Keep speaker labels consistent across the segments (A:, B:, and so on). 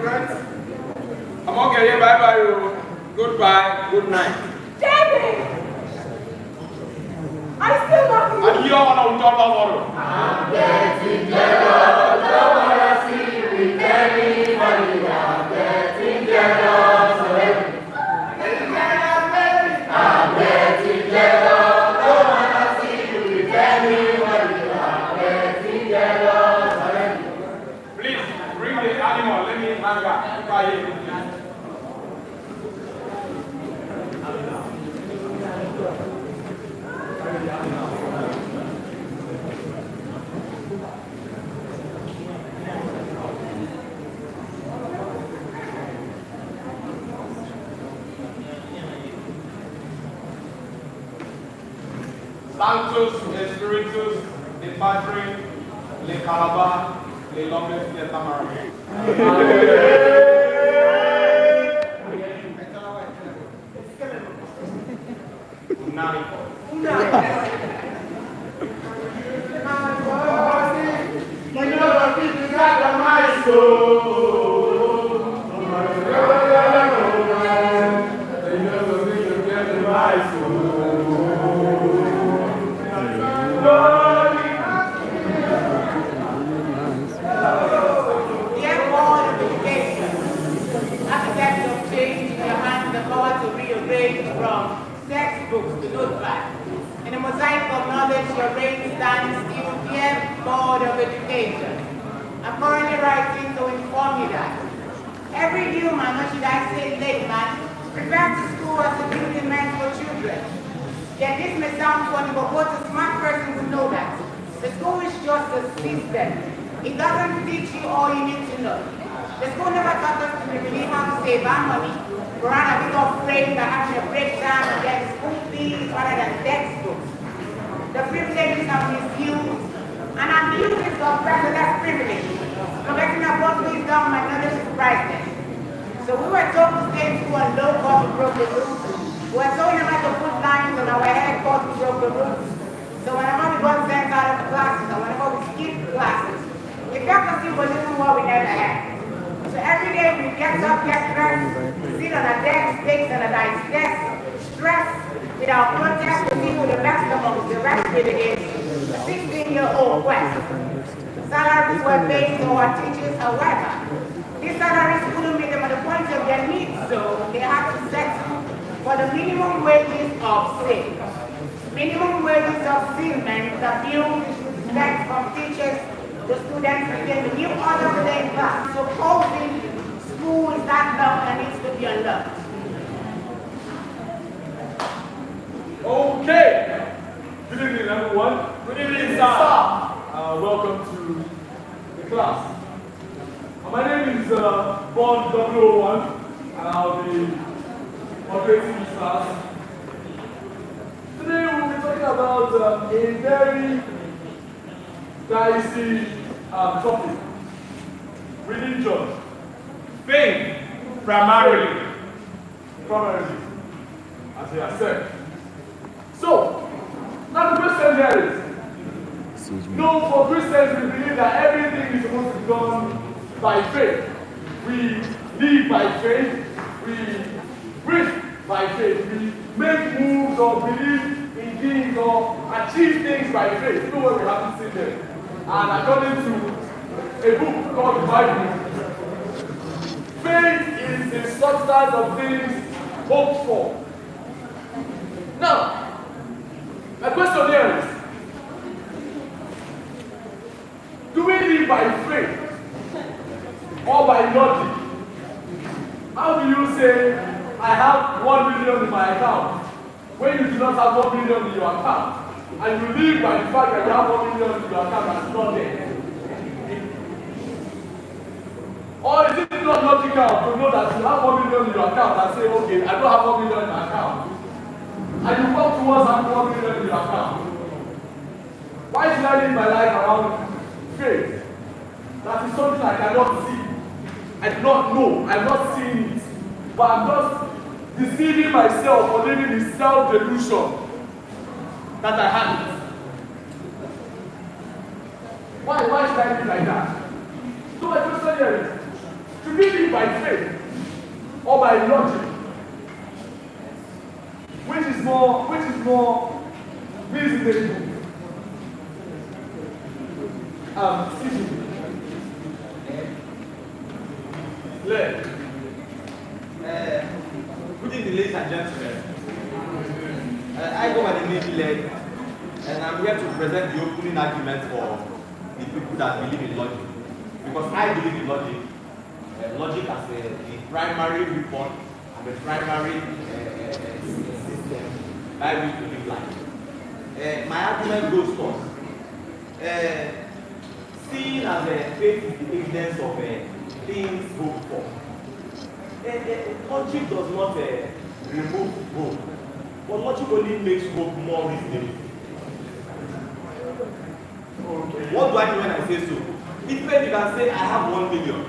A: I'm okay, yeah, bye bye. Goodbye, good night.
B: David! I still love you.
A: And you want to talk about
C: I'm getting jealous. Don't wanna see you with anybody. I'm getting jealous already. I'm getting jealous. Don't wanna see you with anybody. I'm getting jealous already.
A: Please bring the animal. Let me hang up. Sanctus, Espiritus, de Patri, le Calabar, le Lombes de Tamara.
B: From textbooks to notebooks. In a mosaic of knowledge, your brain stands still, dear Board of Education. I'm currently writing to inform you that every human, or should I say layman, refers to school as a building meant for children. Yet this may sound funny, but what a smart person would know that the school is just a system. It doesn't teach you all you need to know. The school never taught us to really how to save our money. We're on a bit afraid of having a breakdown and get school fees rather than textbooks. The privileges are misused, and abuses of that's privilege. Collecting our both wisdom and knowledge is priceless. So we were told to stay in school and low cost we broke the rules. We were told not to put lines on our head because we broke the rules. So whenever we got sent out of classes and whenever we skipped classes, we felt as if we didn't what we never had. So every day we get up, get dressed, sit on a desk, takes on a nice desk, stress with our protest to see who the best amongst the rest of it is, a 16-year-old West. Salaries were paid to our teachers, however, these salaries couldn't meet them at the point of their needs, so they had to settle for the minimum wages of sin. Minimum wages of sin meant abuse, respect from teachers, the students became the new order of the day class. Supposing school is that love that needs to be unloved.
D: Okay. Good evening, everyone.
A: Good evening, sir.
D: Welcome to the class. My name is Bond 001, and I'll be moderating this class. Today we'll be talking about a very dicey topic: religion.
A: Faith, primarily.
D: Primarily, as he has said. So, now the question here is, no, for Christians we believe that everything is supposed to be done by faith. We live by faith, we breathe by faith, we make moves or believe in things or achieve things by faith. You know what we have to say there. And according to a book called the Bible, faith is the substance of things hoped for. Now, my question here is, do we live by faith or by logic? How do you say, I have 1 million in my account, when you do not have 1 million in your account, and you live by the fact that you have 1 million in your account and it's not there? Or is it not logical to know that you have 1 million in your account and say, okay, I don't have 1 million in my account, and you walk towards having 1 million in your account? Why should I live my life around faith? That is something I cannot see. I do not know. I'm not seeing it. But I'm just deceiving myself or living in self-delusion that I have it. Why should I live like that? So my question here is, Should we live by faith or by logic? Which is more reasonable?
E: Good evening, ladies and gentlemen. I go by the name Led, and I'm here to present the opening argument for the people that believe in logic. Because I believe in logic. Logic as the primary report and the primary system by which to live life. My argument goes first. Seeing as faith is the evidence of things hoped for. Logic does not remove hope, but logic only makes hope more reasonable. Okay. What do I mean when I say so? If you can say I have 1 million,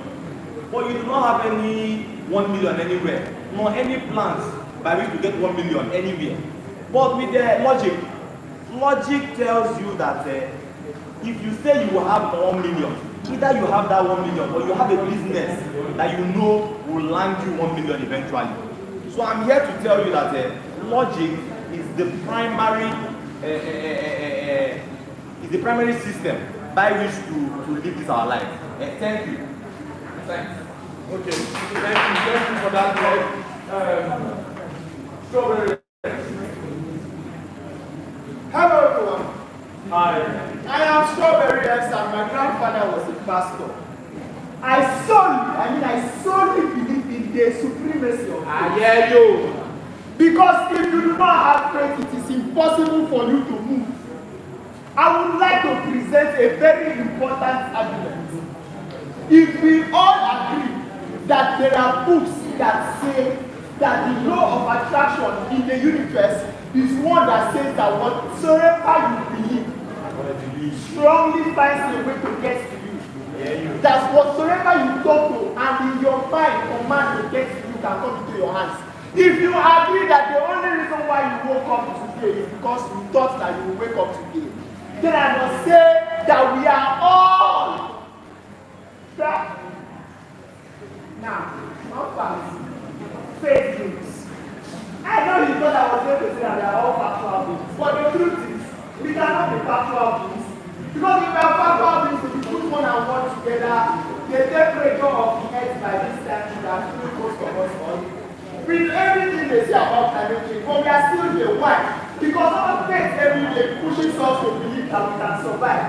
E: but you do not have any 1 million anywhere, nor any plans by which to get 1 million anywhere. But with the logic tells you that if you say you will have 1 million, either you have that 1 million or you have a business that you know will land you 1 million eventually. So I'm here to tell you that logic is the primary system by which to live this our life. Thank you.
D: Thanks. Okay. Thank you for that. Strawberry.
F: Hello everyone.
D: Hi.
F: I am Strawberry X and my grandfather was a pastor. I solely believe in the supremacy of faith.
D: I hear you.
F: Because if you do not have faith, it is impossible for you to move. I would like to present a very important argument. If we all agree that there are books that say that the law of attraction in the universe is one that says that whatsoever you believe strongly finds a way to get to you. That whatsoever you talk to and in your mind command to get to you can come into your hands. If you agree that the only reason why you woke up today is because you thought that you will wake up today, then I must say that we are all trapped. Now, not fancy. Faith dreams. I know you thought I was going to say that they are all factual beings, but the truth is, we cannot be factual beings. Because if we are factual beings, if we put one and one together, the temperature of the earth by this time should have been close to us all. With everything they say about climate change, but we are still here. Why? Because our faith every day pushes us to believe that we can survive.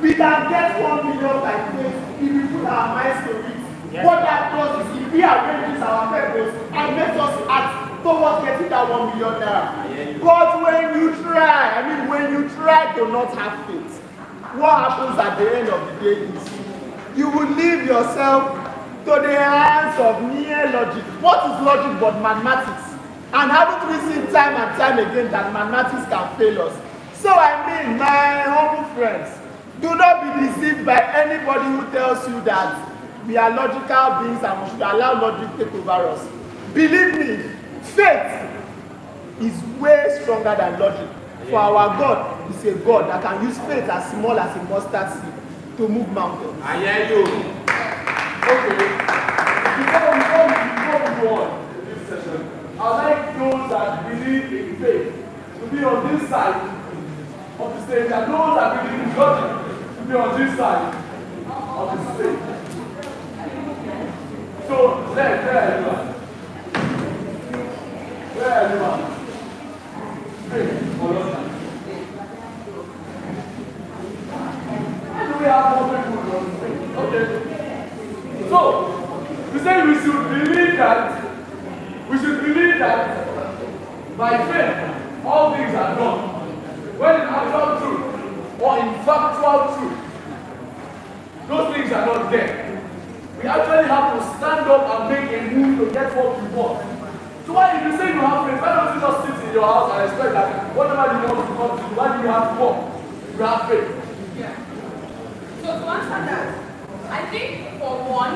F: We can get 1 million by faith if we put our minds to it. Yes. What that does is it rearranges our purpose and makes us act towards getting that 1 million naira. But when you try to not have faith, what happens at the end of the day is you will leave yourself to the hands of mere logic. What is logic but mathematics? And haven't we seen time and time again that mathematics can fail us? So my humble friends, do not be deceived by anybody who tells you that we are logical beings and we should allow logic to take over us. Believe me, faith is way stronger than logic. For our God is a God that can use faith as small as a mustard seed to move mountains.
D: I hear you. Okay. Before we go on in this session, I'd like those that believe in faith to be on this side of the stage, and those that believe in logic to be on this side of the stage. So, where everyone? Where everyone? Faith or logic? Why do we have more people on the stage? Okay. So, we say we should believe that by faith all things are done. When in actual truth or in factual truth, those things are not there. We actually have to stand up and make a move to get what we want. So why if you say you have faith, why don't you just sit in your house and expect that whatever you want to come to you, why do you have to work? You have faith.
G: Yeah. So to answer that, I think for one,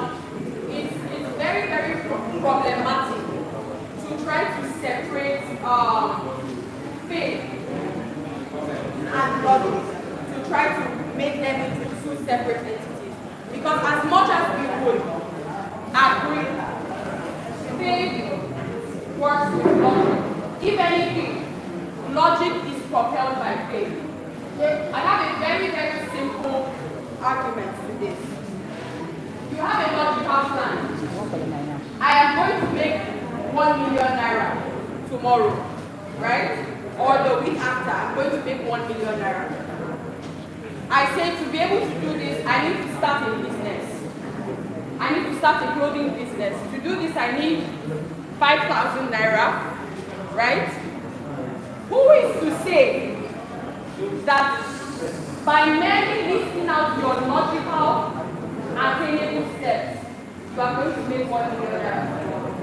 G: it's very, very problematic to try to separate faith and logic, to try to make them into two separate entities. Because as much as we would agree faith works with logic. If anything, logic is propelled by faith. I have a very, very simple argument to this. You have a logical plan. I am going to make 1 million naira tomorrow, right? Or the week after, I'm going to make 1 million naira. I say to be able to do this, I need to start a business. I need to start a clothing business. To do this, I need 5,000 naira, right? Who is to say that by merely listing out your logical, attainable steps, you are going to make 1 million naira tomorrow?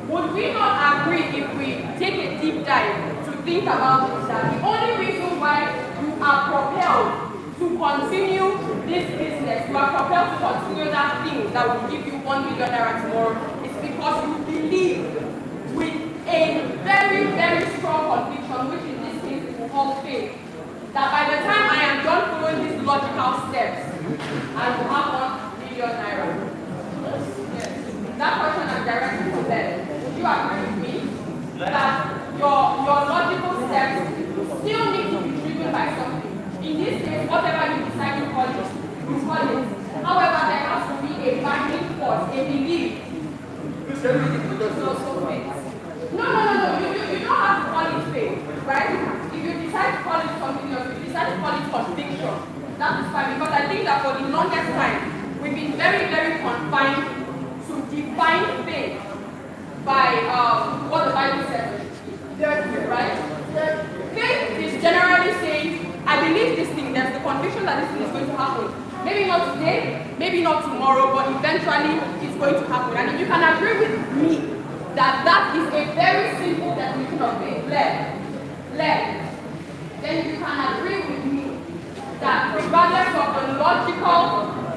G: Would we not agree if we take a deep dive to think about this, that the only reason why you are propelled to continue this business, you are propelled to continue that thing that will give you 1 million naira tomorrow, is because you believe with a very, very strong conviction, which in this case we will call faith, that by the time I am done following these logical steps, I will have 1 million naira. Yes. That question I'm directing to them. Would you agree with me that your logical steps still need to be driven by something? In this case, whatever you decide to call it, you call it. However, there has to be a binding force, a belief. Which is also faith. No. You don't have to call it faith, right? If you decide to call it something else, if you decide to call it conviction, that is fine. Because I think that for the longest time, we've been very, very confined to define faith by what the Bible says, right? Faith is generally saying, I believe this thing, there's the conviction that this thing is going to happen. Maybe not today, maybe not tomorrow, but eventually it's going to happen. And if you can agree with me that that is a very simple definition of faith, then you can agree with me that regardless of the logical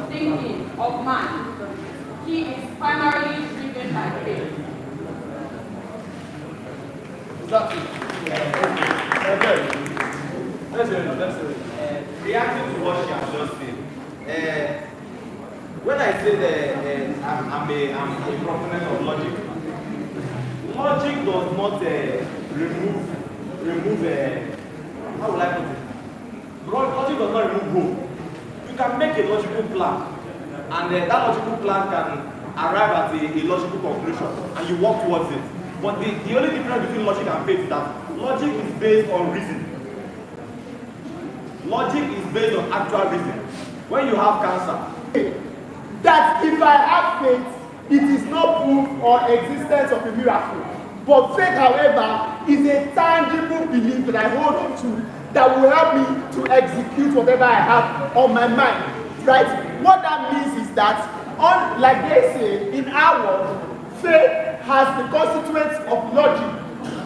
G: thinking of man, he is primarily driven by faith.
E: Reacting to what she has just said, when I say that I'm a proponent of logic, logic does not remove how would I put it? Logic does not remove hope. You can make a logical plan, and that logical plan can arrive at a logical conclusion, and you work towards it. But the only difference between logic and faith is that logic is based on reason. Logic is based on actual reason. When you have cancer,
F: that if I have faith, it is not proof or existence of a miracle. But faith, however, is a tangible belief that I hold on to that will help me to execute whatever I have on my mind. Right? What that means is that, like they say, in our world, faith has the constituents of logic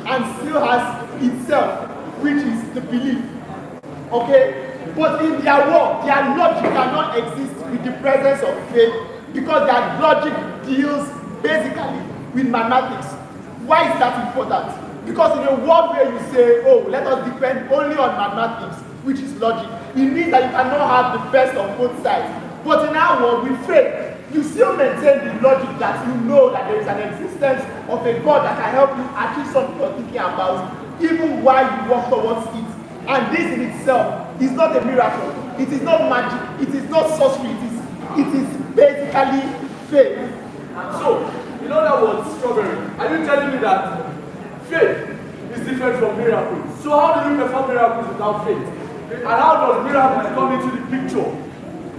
F: and still has itself, which is the belief. Okay? But in their world, their logic cannot exist with the presence of faith because their logic deals basically with mathematics. Why is that important? Because in a world where you say, oh, let us depend only on mathematics, which is logic, it means that you cannot have the best of both sides. But in our world, with faith, you still maintain the logic that you know that there is an existence of a God that can help you achieve something you're thinking about, even while you walk towards it. And this in itself is not a miracle. It is not magic. It is not sorcery. It is basically faith.
D: So, in other words, Strawberry, are you telling me that faith is different from miracles? So how do you perform miracles without faith? And how does miracles come into the picture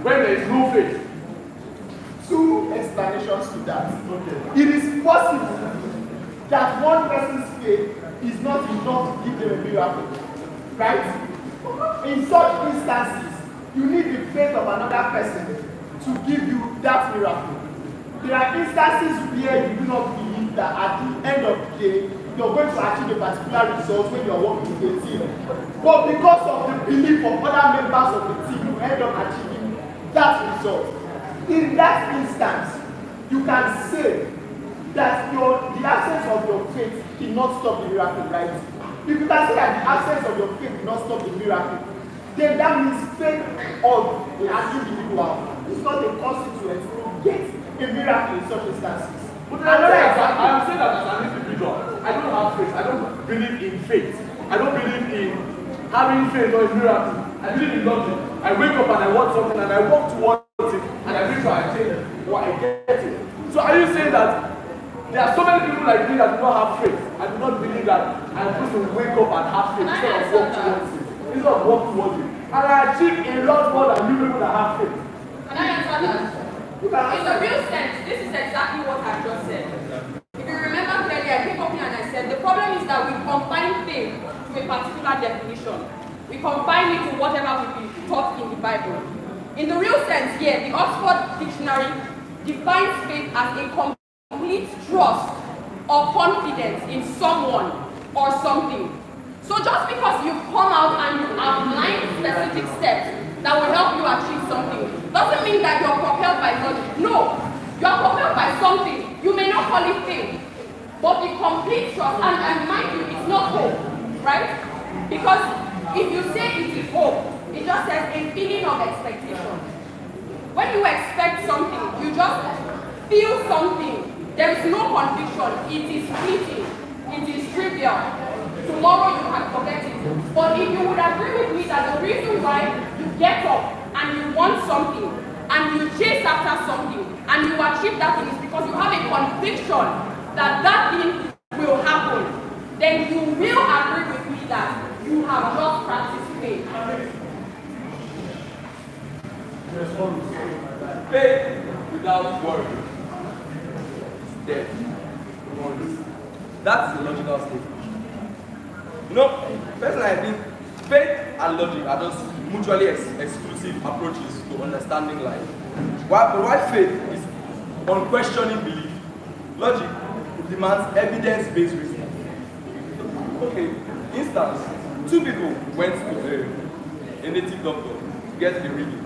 D: when there is no faith?
F: Two explanations to that. Okay. It is possible that one person's faith is not enough to give them a miracle. Right? In such instances, you need the faith of another person to give you that miracle. There are instances where you do not believe that at the end of the day, you're going to achieve a particular result when you're working with a team. But because of the belief of other members of the team, you end up achieving that result. In that instance, you can say that the absence of your faith did not stop the miracle, right? If you can say that the absence of your faith did not stop the miracle, then that means faith of the individual is not a constituent, yet a miracle in such instances.
D: But another example, I am saying that as an individual, I don't have faith. I don't believe in faith. I don't believe in having faith or a miracle. I believe in logic. I wake up and I want something and I walk towards it and I make sure I say, oh, I get it. So are you saying that there are so many people like me that do not have faith? I do not believe that I'm supposed to wake up and have faith instead of walk towards it. Instead of walk towards it. And I achieve a lot more than you people that have faith.
G: Can I answer that? In the real sense, this is exactly what I just said. If you remember clearly, I came up here and I said the problem is that we confine faith to a particular definition. We confine it to whatever we taught in the Bible. In the real sense, the Oxford Dictionary defines faith as a complete trust or confidence in someone or something. So just because you've come out and you outline specific steps that will help you achieve something, doesn't mean that you're propelled by logic. No, you're propelled by something. You may not call it faith, but the complete trust, and mind you, it's not hope, right? Because if you say it is hope, it just says a feeling of expectation. When you expect something, you just feel something. There is no conviction. It is fleeting. It is trivial. Tomorrow you can forget it. But if you would agree with me that the reason why you get up and you want something and you chase after something and you achieve that thing is because you have a conviction that that thing will happen, then you will agree with me that you have just practiced faith.
E: Faith without worry is dead. That is a logical statement. Personally, I think faith and logic are just mutually exclusive approaches to understanding life. While faith is unquestioning belief, logic demands evidence-based reasoning. Okay, instance, two people went to a native doctor to get a reading.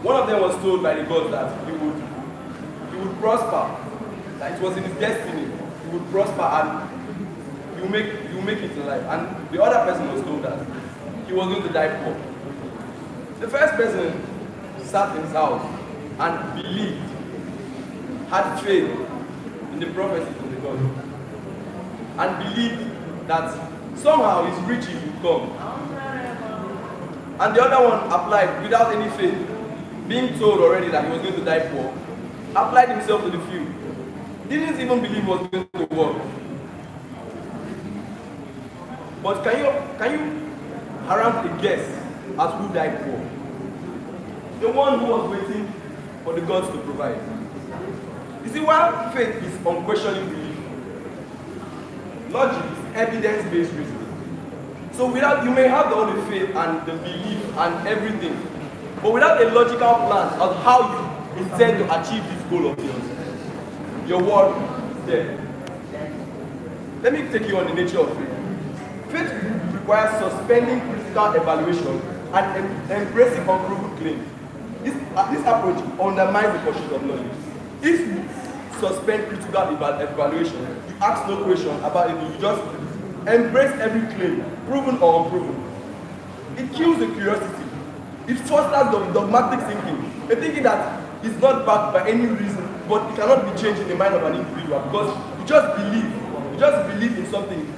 E: One of them was told by the God that he would prosper, that it was in his destiny, he would prosper and you make it in life. And the other person was told that he was going to die poor. The first person sat in his house and believed, had faith in the prophecy of the God, and believed that somehow his riches would come. And the other one applied without any faith, being told already that he was going to die poor, applied himself to the field. Didn't even believe it was going to work. But can you harangue a guess as who died poor? The one who was waiting for the gods to provide. You see, while faith is unquestioning belief, logic is evidence-based reasoning. So you may have the only faith and the belief and everything, but without a logical plan of how you intend to achieve this goal of yours, your word is dead. Let me take you on the nature of faith. Faith requires suspending critical evaluation and embracing unproven claims. This approach undermines the pursuit of knowledge. If you suspend critical evaluation, you ask no question about it, you just embrace every claim, proven or unproven. It kills the curiosity. It fosters the dogmatic thinking, a thinking that is not backed by any reason, but it cannot be changed in the mind of an individual because you just believe in something.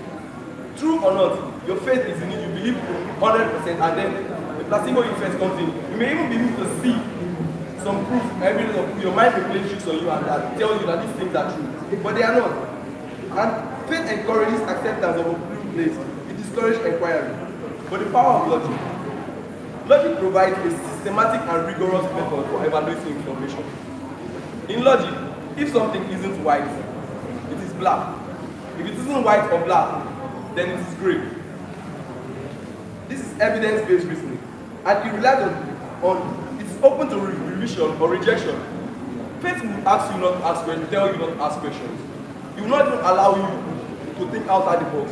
E: True or not, your faith is in it, you believe 100%, and then the placebo effect comes in. You may even be able to see some proof, evidence of your mind will play tricks on you and that tell you that these things are true, but they are not. And faith encourages acceptance of a true place. It discourages inquiry. But the power of logic provides a systematic and rigorous method for evaluating information. In logic, if something isn't white, it is black. If it isn't white or black, then it is gray. This is evidence-based reasoning, and it relies on it is open to revision or rejection. Faith will ask you not to ask questions, tell you not to ask questions. It will not even allow you to think outside the box.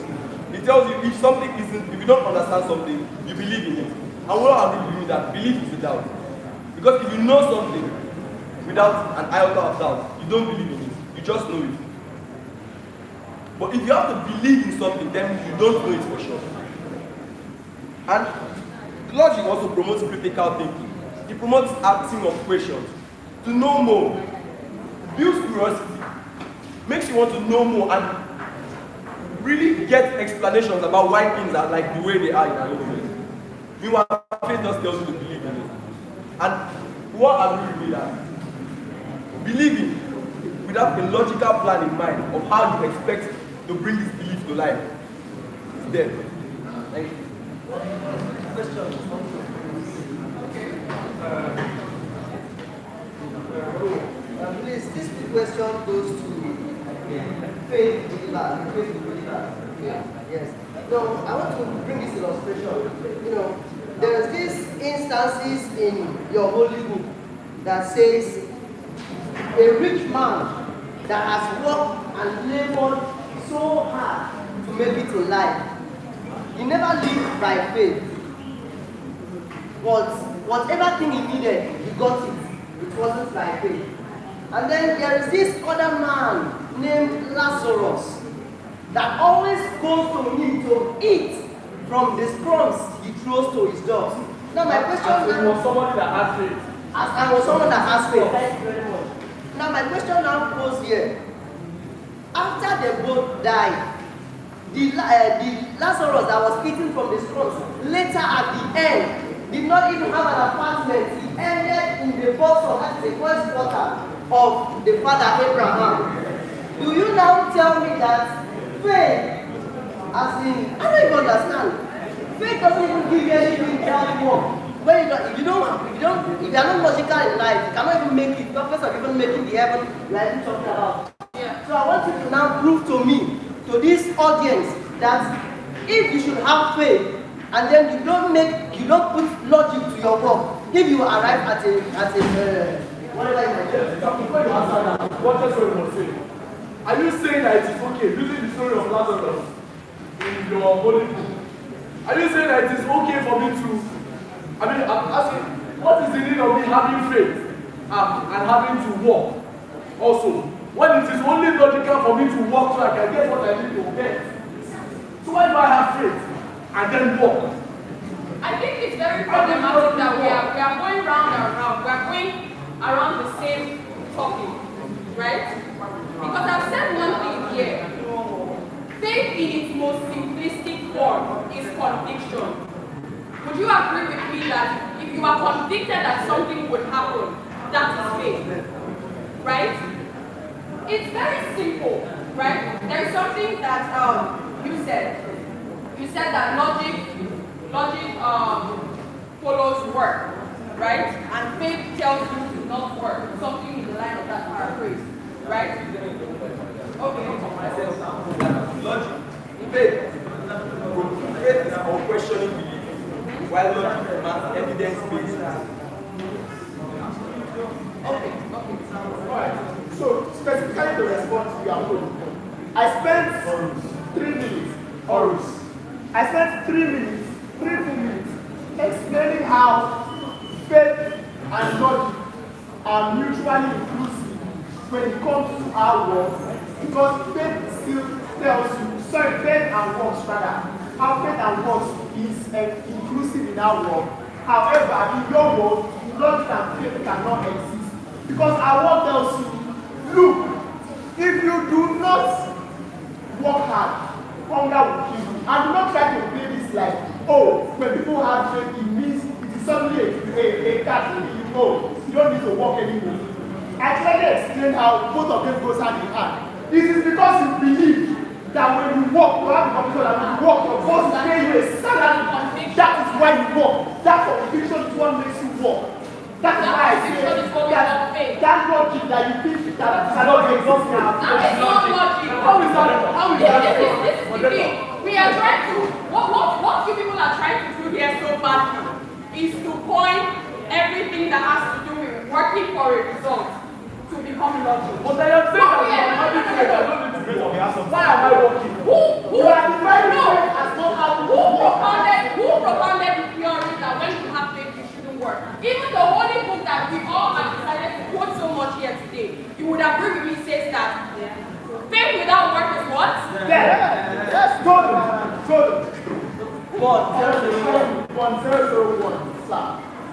E: It tells you if you don't understand something, you believe in it. And we all agree with me that belief is a doubt. Because if you know something without an iota of doubt, you don't believe in it. You just know it. But if you have to believe in something, then you don't know it for sure. And logic also promotes critical thinking. It promotes asking of questions. To know more. curiosity, makes you want to know more and really get explanations about why things are like the way they are in our lives. Meanwhile, faith just tells you to believe in it. And what I really mean that believing without a logical plan in mind of how you expect to bring this belief to life is dead. Thank you. Question.
H: Please, this question goes to faith believers. Yes. Now, I want to bring this illustration. There's these instances in your holy book that says a rich man that has worked and labored so hard to make it in life. He never lived by faith. But whatever thing he needed, he got it. It wasn't by faith. And then there is this other man named Lazarus that always goes to him to eat from the crumbs he throws to his dogs. Now my question
D: was somebody that has faith.
H: As I was someone that has faith. Thank you very much. Now my question now goes here. After they both died, the Lazarus that was eating from the crumbs later at the end did not even have an apartment. He ended in the bosom, that is the first quarter of the father Abraham. Do you now tell me that faith, as in, I don't even understand. Faith doesn't even give you anything else more. When if you are not logical in life, you cannot even make it. Purpose of even making the heaven we are even talking about. Yeah. So I want you to now prove to me, to this audience, that if you should have faith and then you don't put logic to your work, if you arrive at a whatever you want.
D: Before you answer that, what else you must say? Are you saying that it is okay, using the story of Lazarus in your holy book? Are you saying that it is okay for me to? I'm asking, what is the need of me having faith and having to walk? Also, when it is only logical for me to walk so I can get what I need to get. So why do I have faith and then walk?
G: I think it's very problematic that we are going round and round. We are going around the same topic, right? Because I've said one thing here. Faith in its most simplistic form is conviction. Would you agree with me that if you are convicted that something would happen, that is faith, right? It's very simple, right? There is something that you said. You said that logic follows work, right? And faith tells you to not work. Something in the line of that paraphrase, right? Okay.
E: Logic, faith is about questioning belief, while logic demands evidence-based.
F: Okay. Alright. So specifically the response we are holding. I spent 3 minutes, I spent 3 minutes, 3 full minutes, explaining how faith and logic are mutually inclusive when it comes to our work, because faith still tells you, faith and works rather, how faith and works is inclusive in our work. However, in your work, logic and faith cannot exist, because our work tells you, look, if you do not work hard, hunger will kill you. And do not try to play this like, oh, when people have faith, it means it is suddenly a cat in you. Oh, you don't need to work anymore. I clearly explained how both of them goes hand in hand. It is because you believe that when you work, you have the conviction that when you work, your boss will pay you a salary. That is why you work. That conviction is what makes you work. That is why I say that logic that you think that cannot exist now.
G: That is not logic.
F: How is that?
G: This is the thing. We are trying to, what you people are trying to do here so badly is to point everything that has to do with working for a result to become logic.
D: But I am saying that I'm having faith, I don't need to wait on the answer. Why am I working?
G: Who propounded the theory that when you have faith, you shouldn't work? Even the holy book that we all have decided to quote so much here today, you would agree with me, says that faith without work is what?
F: Yes, good. 1001, sir.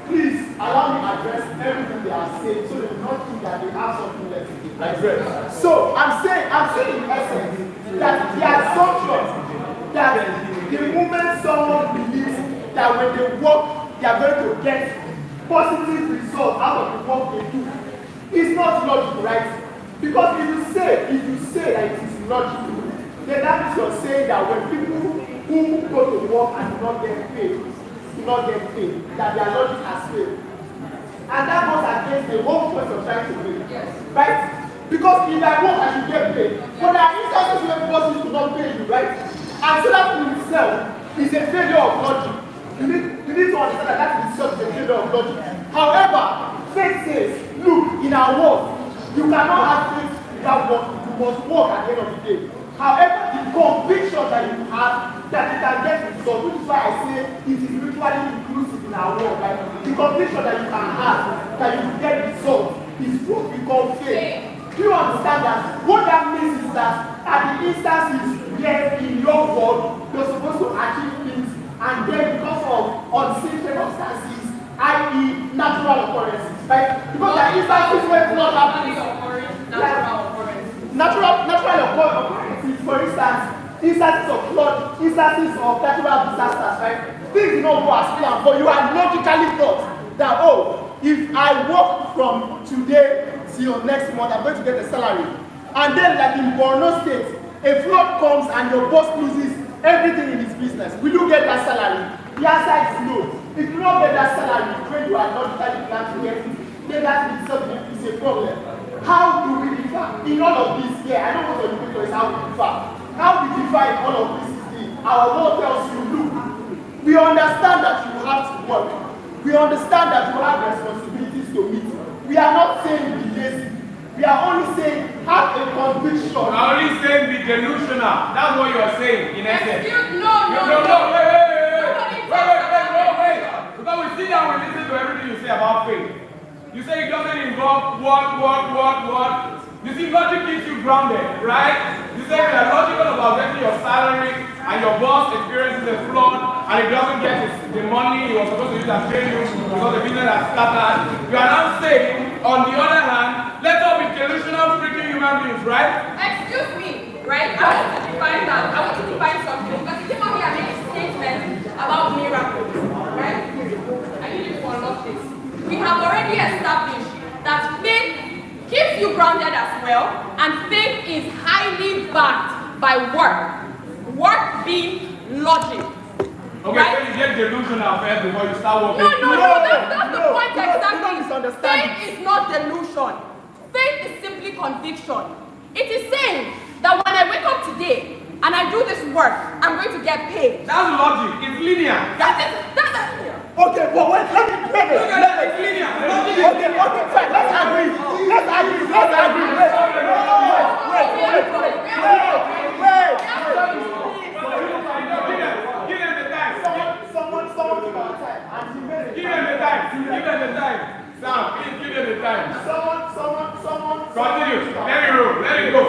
F: Please. allow me to address everything they are saying so they do not think that they have something left to address. So I'm saying in essence that the assumption that the moment someone believes that when they work, they are going to get positive results out of the work they do is not logical, right? Because if you say that it is logical, then that means you're saying that when people who go to work and do not get paid, that their logic has failed. And that goes against the whole point of trying to make. Yes. Right? Because if I work, I should get paid. But there are instances where bosses do not pay you, right? And so that in itself is a failure of logic. You need to understand that itself is a failure of logic. However, faith says, look, in our world, you cannot have faith without work. You must work at the end of the day. However, the conviction that you have that you can get results, which is why I say it is mutually inclusive in our world, right? The conviction that you can have that you will get results is what we call faith. Do you understand that? What that means is that at the instances where in your world you're supposed to achieve things and then because of unseen circumstances, i.e. natural occurrences, right? Because there are instances where flood happens. Natural occurrences, for instance, instances of flood, instances of natural disasters, right? Things do not go as planned, but you are logically thought that, oh, if I work from today till next month, I'm going to get a salary. And then, like in Borno State, a flood comes and your boss loses everything in his business. Will you get that salary? The answer is no. If you don't get that salary when you are logically planned to get it, then that itself is a problem. How do we differ in all of this? Yeah, I know what your indicator is how we differ. How we differ in all of this is our law tells you, look, we understand that you have to work. We understand that you have responsibilities to meet. We are not saying be lazy. We are only saying have a conviction.
A: We are only saying be delusional. That's what you are saying in essence.
G: No,
A: wait. Because we sit down and listen to everything you say about faith. You say it doesn't involve what. You see, logic keeps you grounded, right? You say you are logical about getting your salary and your boss experiences a flood and he doesn't get the money he was supposed to use and pay you because the business has scattered. You are now saying, on the other hand, let's all be delusional freaking human beings, right?
G: Excuse me, right? I want to define that. I want to define something because you came on here and made a statement about miracles, right? I need you to unlock this. We have already established that faith keeps you grounded as well, and faith is highly backed by work. Work being logic.
A: Okay,
G: right?
A: so you get delusional first before you start working.
G: No, that's the point exactly. Faith is not delusion. Faith is simply conviction. It is saying that when I wake up today and I do this work, I'm going to get paid.
A: That's logic. It's linear.
G: That's
F: Okay, but wait, let me.
A: It's linear.
F: Okay, fine. Let's agree. Wait.
A: Give them the time.
F: Someone took our time, and he made it.
A: Give them the time. Sam, please give them the time.
F: Someone.
A: Continue. Let it go.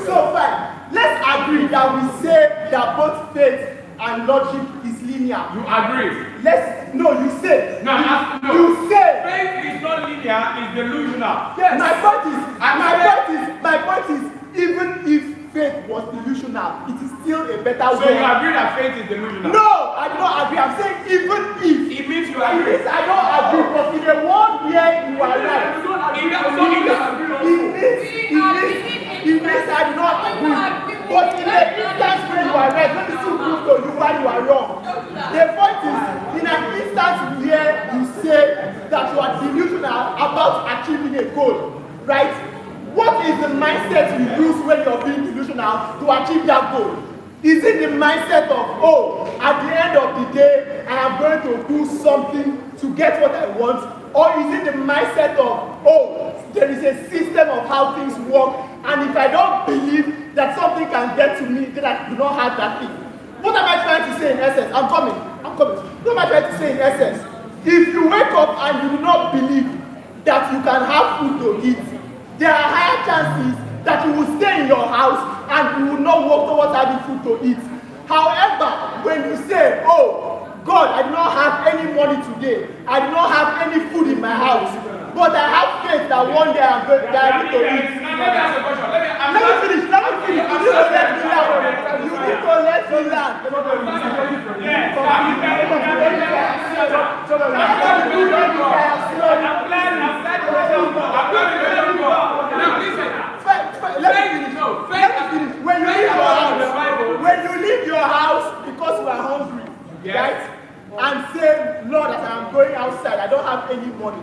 F: So fine. Let's agree that we say that both faith and logic is linear.
A: You agree?
F: You say.
A: No.
F: You say.
A: Faith is not linear, it's delusional.
F: Yes. My point is, even if faith was delusional, it is still a better way.
A: So you agree that faith is delusional?
F: No, I do not agree. I'm saying even if.
A: It means you agree.
F: I don't agree, but in a world where you are right, it means I do not agree. But in an instance where you are right, let me still prove to you why you are wrong. The point is, in an instance where you say that you are delusional about achieving a goal, right? What is the mindset you use when you are being delusional to achieve that goal? Is it the mindset of, oh, at the end of the day, I am going to do something to get what I want? Or is it the mindset of, oh, there is a system of how things work, and if I don't believe that something can get to me, then I do not have that thing? What am I trying to say in essence? I'm coming. What am I trying to say in essence? If you wake up and you do not believe that you can have food to eat, there are higher chances that you will stay in your house and you will not work towards having food to eat. However, when you say, oh, God, I do not have any money today. I do not have any food in my house. But I have faith that one day I'm going to eat.
A: Let me ask you a question.
F: Let me finish. You need to let me land. You need to let me land. When you leave your house because you are hungry, right? And say, Lord, as I'm going outside, I don't have any money.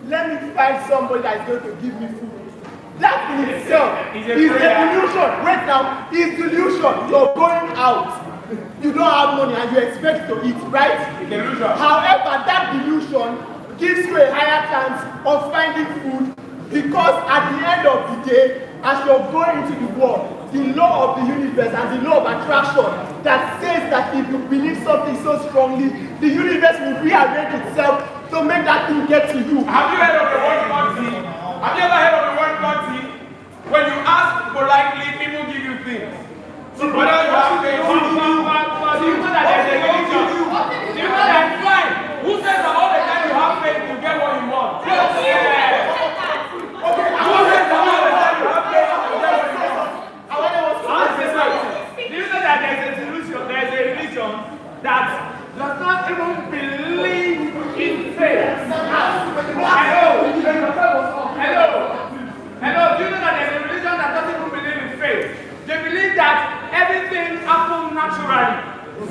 F: Let me find somebody that is going to give me food. That in itself is a delusion. Wait now, is delusion. You're going out. You don't have money and you expect to eat, right?
A: Delusion.
F: However, that delusion gives you a higher chance of finding food because at the end of the day, as you're going into the world, the law of the universe and the law of attraction that says that if you believe something so strongly, the universe will rearrange itself to make that thing get to you.
A: Have you heard of the word party? Have you ever heard of the word party? When you ask politely, people give you things. So whether you have faith, do you know that there's a religion? Do you know that it's fine? Who says that all the time you have faith, you get what you want? Okay, who says that all the time you have faith, you get what you want?
D: Do you know that there's a religion that does not even believe in faith? Hello? Do you know that there's a religion that doesn't even believe in faith? They believe that everything happens naturally.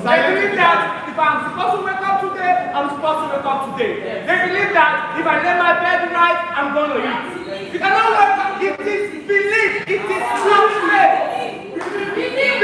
D: They believe that if I'm supposed to wake up today, I'm supposed to wake up today. They believe that if I lay my bed right, I'm going to eat. You cannot wake up. It is belief. It is not faith. Belief.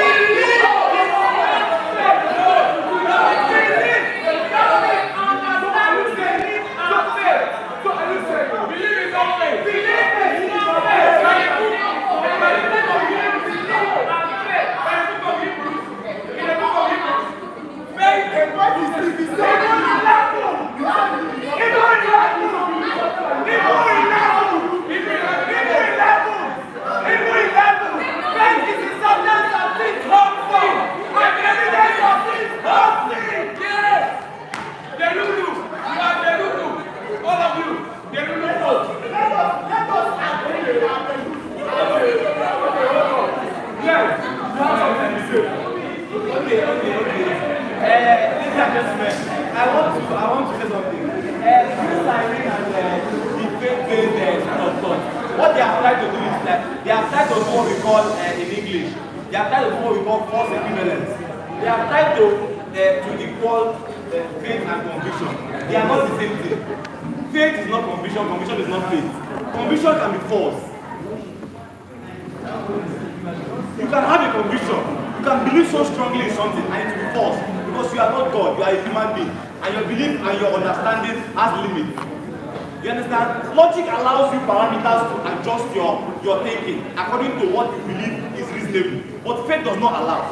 E: I want to say something. This Irene and the faith-based school of thought, what they have tried to do is that they have tried to do what we call in English, they have tried to do what we call false equivalence. They have tried to equal faith and conviction. They are not the same thing. Faith is not conviction, conviction is not faith. Conviction can be false. You can have a conviction. You can believe so strongly in something and it will be false because you are not God, you are a human being and your belief and your understanding has limits. You understand? Logic allows you parameters to adjust your thinking according to what you believe is reasonable. But faith does not allow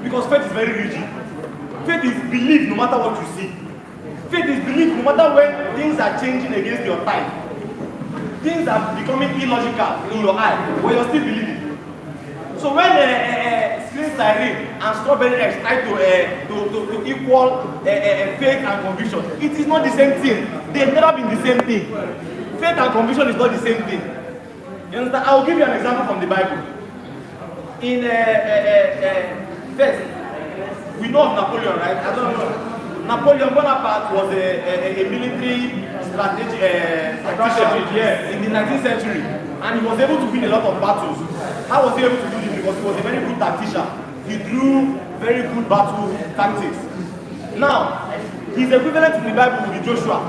E: because faith is very rigid. Faith is belief no matter what you see. Faith is belief no matter when things are changing against your time. Things are becoming illogical in your eye, but you're still believing. So when screen siren and strawberry eggs try to equal faith and conviction, it is not the same thing. They've never been the same thing. Faith and conviction is not the same thing. You understand? I will give you an example from the Bible. In first, we know of Napoleon, right? I don't know. Napoleon Bonaparte was a military tactician in the 19th century, and he was able to win a lot of battles. How was he able to do this? Because he was a very good tactician. He drew very good battle tactics. Now, his equivalent in the Bible will be Joshua,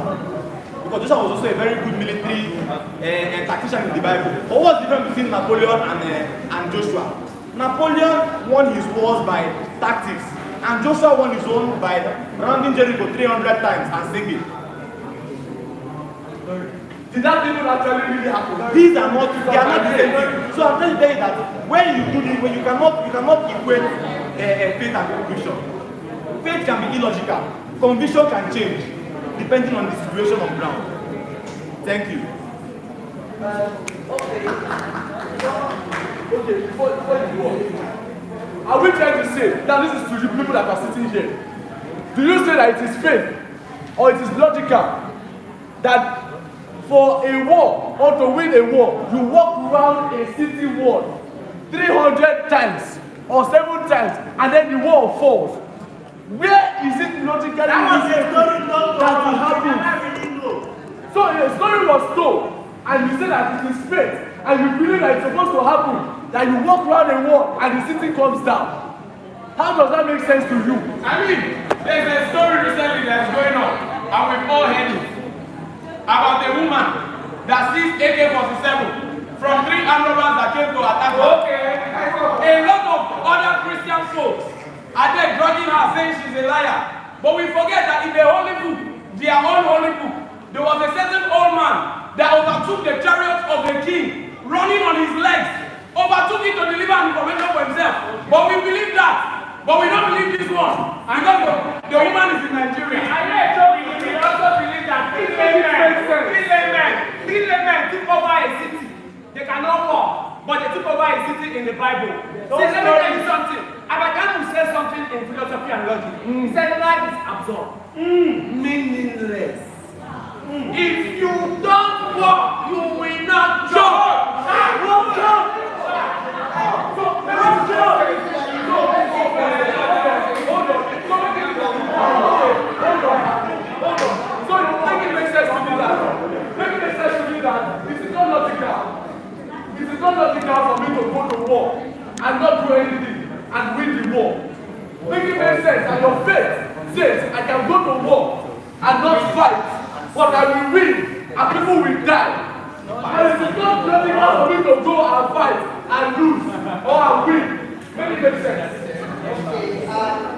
E: because Joshua was also a very good military tactician in the Bible. But what's the difference between Napoleon and Joshua? Napoleon won his wars by tactics, and Joshua won his own by rounding Jericho 300 times and singing.
D: Did that even actually really happen?
E: These are not, they are not the same thing. So I'm trying to tell you that when you do this, when you cannot equate faith and conviction. Faith can be illogical. Conviction can change depending on the situation on ground. Thank you.
D: Okay, before you go on, are we trying to say that this is to the people that are sitting here? Do you say that it is faith or it is logical that for a war or to win a war, you walk around a city wall 300 times or 7 times and then the wall falls? Where is it logically that will happen? So a story was told and you say that it is faith and you believe that it's supposed to happen, that you walk around a wall and the city comes down. How does that make sense to you?
A: I mean, there's a story recently that's going on, and we've all heard it, about a woman that sees AK-47 from 3 armed robbers that came to attack her. Okay. A lot of other Christian folks are there drugging her, saying she's a liar. But we forget that in the holy book, their own holy book, there was a certain old man that overtook the chariot of the king, running on his legs, overtook it to deliver information for himself. But we believe that. But we don't believe this one. Because the woman is in Nigeria.
F: We also believe that three laymen took over a city. They cannot walk, but they took over a city in the Bible. So let me tell you something. Abraham said something in philosophy and logic. He said life is absurd, meaningless. If you don't walk, you will not jump.
D: So make it make sense to me that this is not logical. It is not logical for me to go to war and not do anything and win the war. Make it make sense that your faith says I can go to war and not fight, but I will win and people will die. And it is not logical for me to go and fight and lose or and win. Make it make sense.
H: Okay,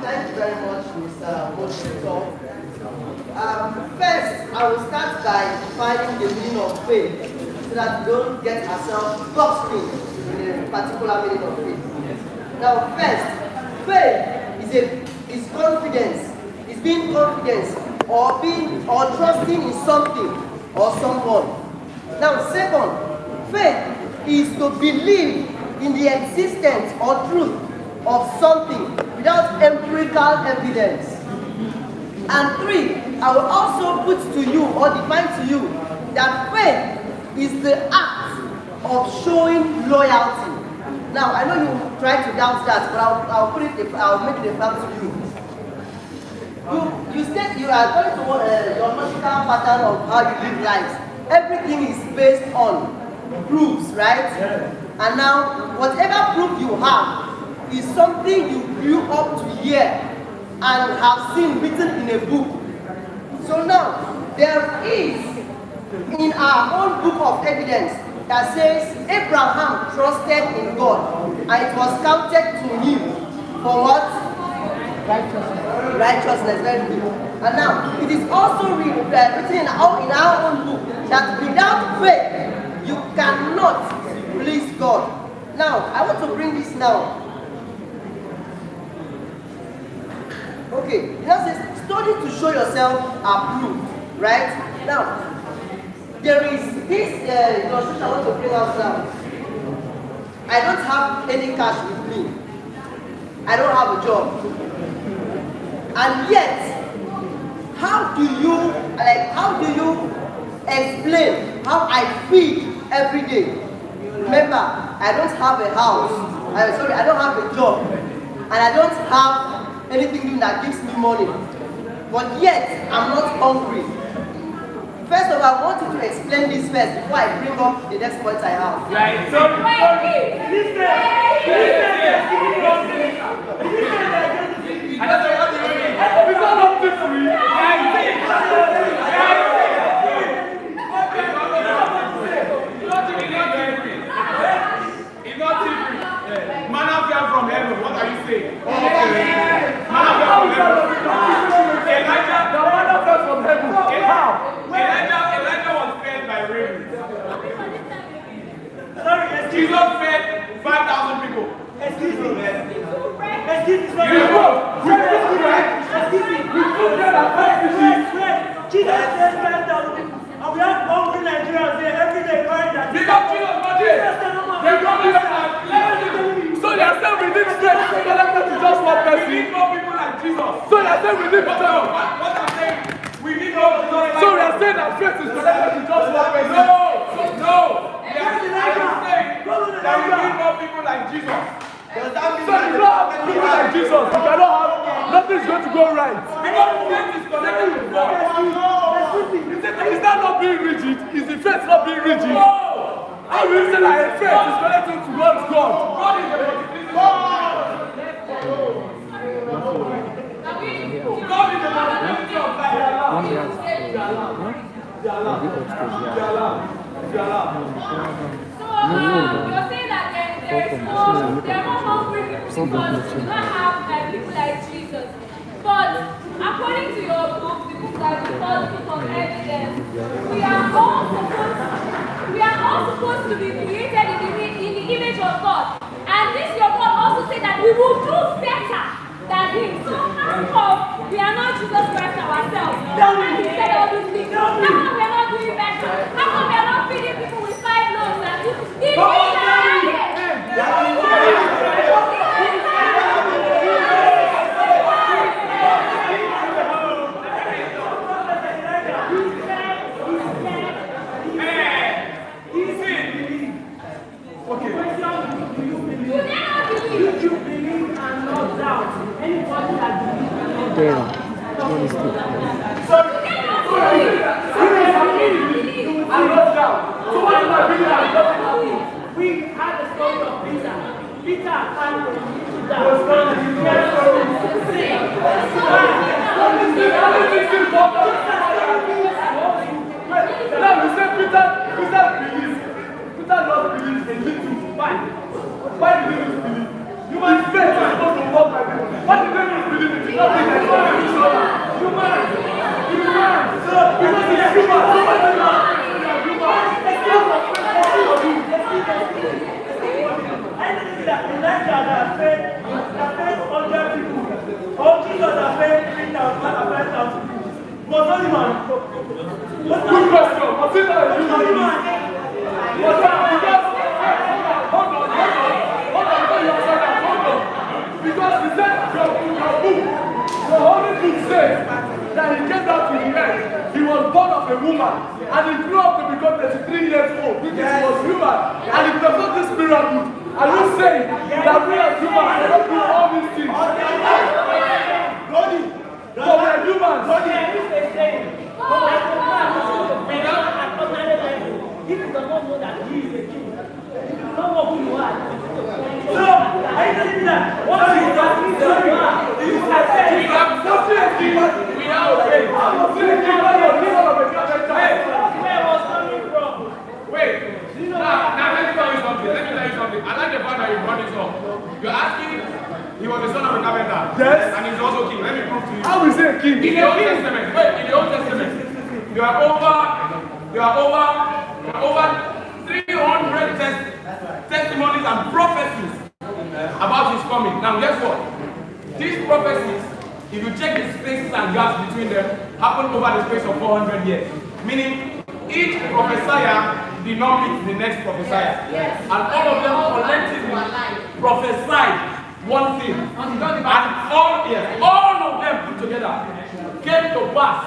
H: thank you very much, Mr. Moshito. First, I will start by defining the meaning of faith so that we don't get ourselves boxed in a particular meaning of faith. Now, first, faith is confidence. It's being confident or trusting in something or someone. Now, second, faith is to believe in the existence or truth of something without empirical evidence. And three, I will also put to you or define to you that faith is the act of showing loyalty. Now, I know you try to doubt that, but I'll make it a fact to you. You said you are going to your logical pattern of how you live lives. Everything is based on proofs, right? Yeah. And now, whatever proof you have is something you grew up to hear and have seen written in a book. So now, there is in our own book of evidence that says Abraham trusted in God and it was counted to him for what? Righteousness, very good. And now, it is also written in our own book that without faith, you cannot please God. Now, I want to bring this now. Okay, it now says, study to show yourself approved, right? Now, there is this illustration I want to bring out now. I don't have any cash with me. I don't have a job. And yet, how do you explain how I feed every day? Remember, I don't have a house. I don't have a job. And I don't have anything that gives me money. But yet, I'm not hungry. First of all, I want you to explain this first before I bring up the next point I have.
F: Right. So,
A: I don't know what you mean.
D: It's not up to free.
A: It's not free. Manna fell from heaven. What are you saying?
D: Manna fell from heaven. How?
A: Elijah was fed by ravens. Jesus fed 5,000 people.
F: Excuse me. Jesus fed 5,000 people. And we have hungry Nigerians here every day crying that
A: Because Jesus was
D: So they are saying we need strength to just one person.
A: We need more people like Jesus.
D: So you are saying we need
A: What I'm saying, we need more Jesus.
D: So we are saying that faith is connected to just one person.
A: No. I am saying that we need more people like Jesus.
D: So if you don't have people like Jesus, you cannot have, nothing is going to go right.
A: Because faith is connected to God.
D: Is that not being rigid? Is the faith not being rigid? How will you say that a faith is connected to God's God?
A: God is the multiplicity of life. God is the multiplicity of life.
G: You're saying that there are not hungry people because you don't have people like Jesus. But according to your book, the book that we call the Book of Evidence, we are all supposed to be created in the image of God. And this your God also said that we will do better than him. So how come we are not Jesus Christ ourselves? And he said all these things. How come we are not doing better? How come we are not feeding people with 5 loaves and 2?
F: We had the story of Peter. Peter had
D: Now we say Peter believes. Peter doesn't believe a little. Why did he believe? Human faith is supposed to walk like this. Why did they believe it? It's not like human. Because it's human. Good question. Was it not a human? Was that because? Hold on. Because he said your book, the Holy Book says that he came down to the earth. He was born of a woman, and he grew up to become 33 years old, which was human. And he performed this miracle. Are you saying that we as humans cannot do all these things? But we are humans.
F: If you don't know that he is a king, if you don't know who you are, so are you telling me that what is that?
A: We are faith.
F: Where was coming from?
A: Wait. Now let me tell you something. I like the fact that you brought this up. You're asking, he was the son of a carpenter.
D: Yes.
A: And he's also king. Let me prove to you.
D: How is he a king?
A: In the Old Testament, there are over 300 testimonies and prophecies about his coming. Now, guess what? These prophecies, if you check the spaces and gaps between them, happened over the space of 400 years. Meaning, each prophesier did not meet the next prophesier.
G: Yes.
A: And all of them collectively prophesied one thing. And all of them put together came to pass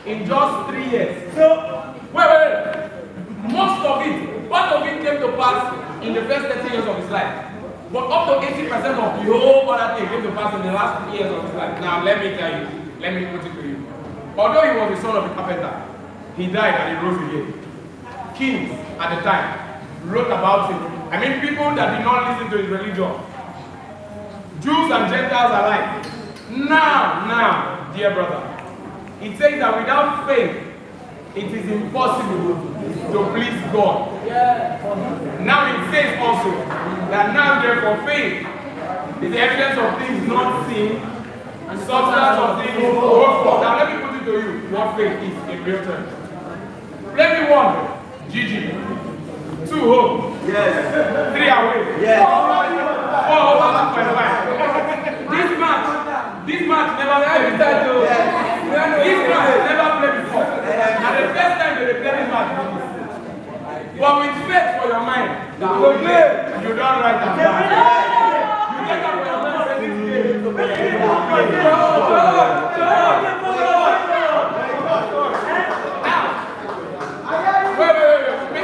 A: in just 3 years. So, wait. Most of it, part of it came to pass in the first 30 years of his life. But up to 80% of the whole other thing came to pass in the last 3 years of his life. Now, let me tell you, let me put it to you. Although he was the son of a carpenter, he died and he rose again. Kings at the time wrote about him. I mean, people that did not listen to his religion. Jews and Gentiles alike. Now, dear brother, it says that without faith, it is impossible to please God. Now it says also that now therefore faith is the evidence of things not seen and substance of things hoped for. Now let me put it to you what faith is in real terms. Let me 1, GG. 2, home. Yes. 3 away. Yes. 4 over 2.5. This match never played before. This match never played before. And the first time they play this match, but with faith for your mind, you don't write that. You take that for your mind. Make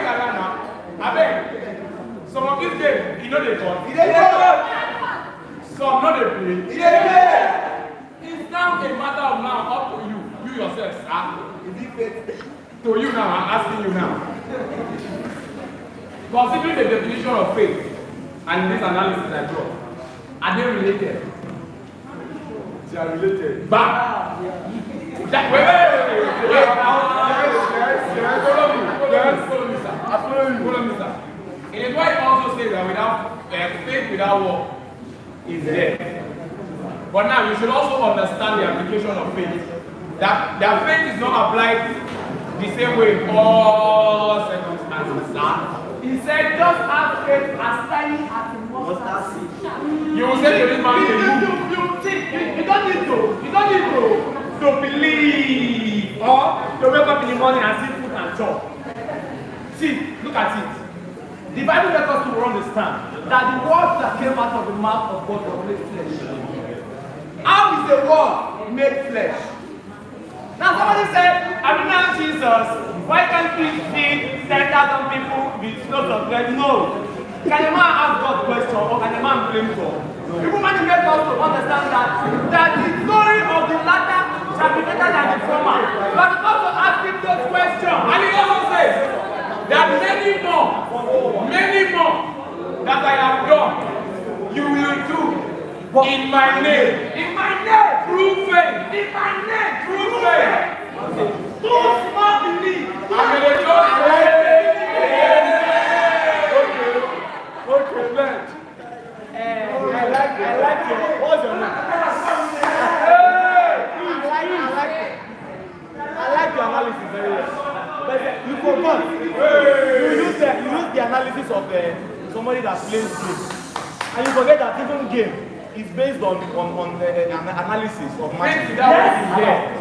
A: a run now. I beg. Some of these games, you know they fun. Some know they play. It's now a matter of now up to you yourself, sir. To you now, I'm asking you now. Considering the definition of faith and this analysis I brought, are they related?
D: They are related.
A: Back. Wait. Follow me, sir. Follow me, sir. It is why it also says that without faith without work is dead. But now you should also understand the application of faith. That faith is not applied the same way in all circumstances, sir.
F: He said, just have faith as tiny as a mustard seed.
A: You will say to this man,
F: you don't need to believe or to wake up in the morning and see food and chop. See, look at it. The Bible makes us to understand that the word that came out of the mouth of God was made flesh. How is the word made flesh? Now somebody said, I mean now Jesus, why can't we feed 10,000 people with loaves of bread? No. Can a man ask God question or can a man blame God? No. People want to make us to understand that the glory of the latter shall be better than the former. But also asking those questions.
A: and he also says that many more that I have done, you will do in my name.
F: In my name.
A: Through faith.
F: In my name.
A: Through faith.
F: Through small belief.
A: I'm in the church.
D: Okay, let's. I like your. What's your name? I like your analysis very well. But you forgot. You use the analysis of somebody that plays game. And you forget that even game is based on an analysis of matches.
F: Yes.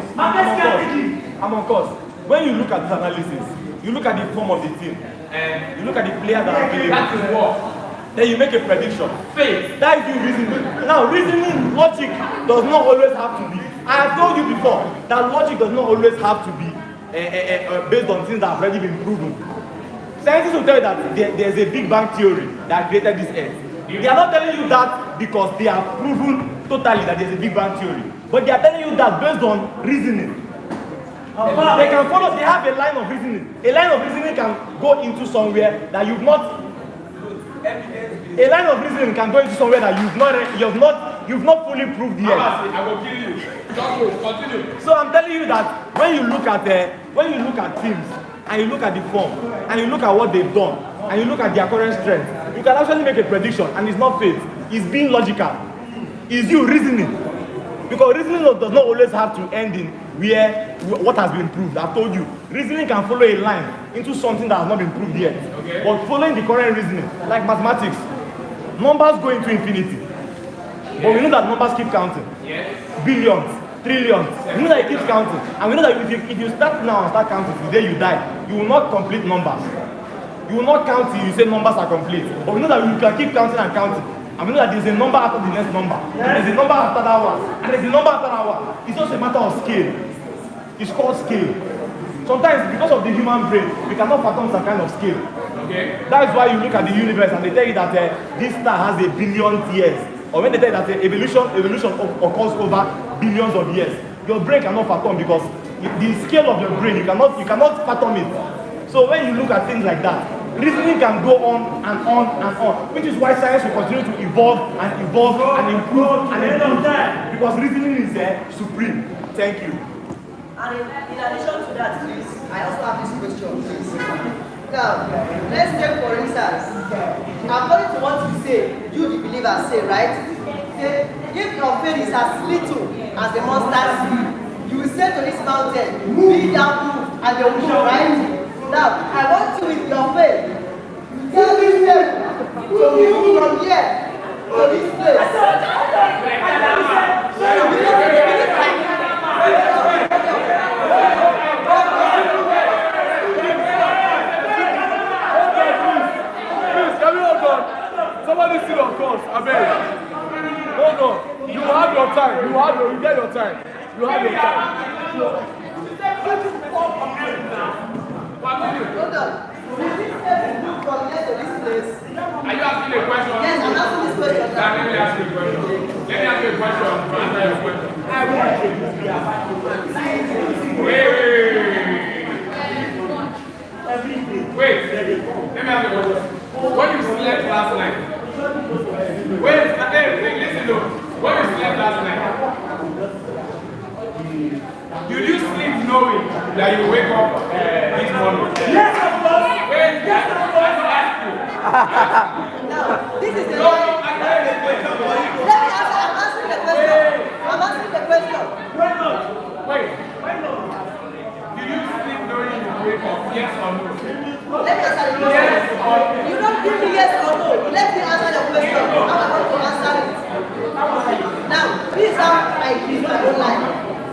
D: Among us. When you look at this analysis, you look at the form of the team, and you look at the players that are playing.
A: That is what.
D: Then you make a prediction.
A: Faith.
D: That is you reasoning. Now, reasoning, logic does not always have to be. I have told you before that logic does not always have to be based on things that have already been proven. Scientists will tell you that there's a Big Bang theory that created this Earth. They are not telling you that because they have proven totally that there's a Big Bang theory. But they are telling you that based on reasoning. They can follow, they have a line of reasoning. A line of reasoning can go into somewhere that you've not. A line of reasoning can go into somewhere that you've not fully proved yet.
A: I will kill you. Just wait, continue.
D: So I'm telling you that when you look at teams and you look at the form and you look at what they've done and you look at their current strength, you can actually make a prediction, and it's not faith. It's being logical. It's you reasoning. Because reasoning does not always have to end in where what has been proved. I've told you, reasoning can follow a line into something that has not been proved yet.
A: Okay.
D: But following the current reasoning, like mathematics, numbers go into infinity. But we know that numbers keep counting.
A: Yes.
D: Billions, trillions. We know that it keeps counting. And we know that if you start now and start counting the day you die, you will not complete numbers. You will not count till you say numbers are complete. But we know that you can keep counting and counting. And we know that there's a number after the next number. And there's a number after that one. And there's a number after that one. It's just a matter of scale. It's called scale. Sometimes, because of the human brain, we cannot fathom some kind of scale.
A: Okay.
D: That is why you look at the universe and they tell you that this star has a billion years. Or when they tell you that evolution occurs over billions of years. Your brain cannot fathom because the scale of your brain, you cannot fathom it. So when you look at things like that, reasoning can go on and on and on, which is why science will continue to evolve and improve and improve. Because reasoning is supreme. Thank you.
H: And in addition to that, please, I also have this question, please. Now, let's take for instance, according to what you say, you the believers say, right? Say, if your faith is as little as the mustard seed, you will say to this mountain, be thou moved, and they will move, right? Now, I want you with your faith, tell this faith to move from here to this place.
D: Please, can we hold on? Somebody sit on course, I beg. Hold on. You have your time. You get your time. You have your time.
H: Hold on. From here to this place.
A: Are you asking a question?
H: Yes, I'm asking this question.
A: Let me ask you a question. Let me ask you a question. Answer your question. Wait. Let me ask you a question. When you slept last night, listen though. When you slept last night, did you sleep knowing that you wake up this morning?
F: Yes, of course.
A: Wait,
F: yes, of course.
A: I ask you.
H: No, this is the
A: No, I asked the question for you.
H: Let me answer. I'm answering the question. I'm answering the question.
F: Why not?
A: Wait,
F: Why not?
A: did you sleep knowing you wake up? Yes or no?
H: Let me answer the question.
A: Yes or no?
H: You don't give me yes or no. You let me answer the question. How am I going to answer it? Now, this is how I live my own life.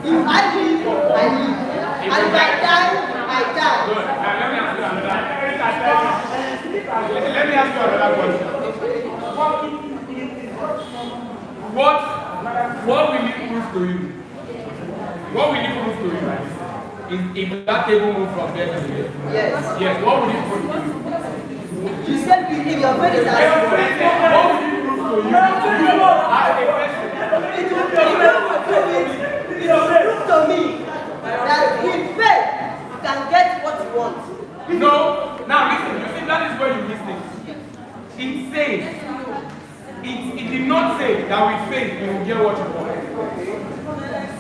H: If I live, I live. And if I die, I die.
A: Good. Now let me ask you another. Let me ask you another question. What will it prove to you? What will it prove to you? If that table moves from there to there?
H: Yes.
A: Yes, what will it prove to you?
H: You said if your friend is asking.
A: What will it prove to you? As a person.
H: It will prove to me that with faith you can get what you want.
A: No. Now listen. You see, that is where you miss things. It says, it did not say that with faith you will get what you want.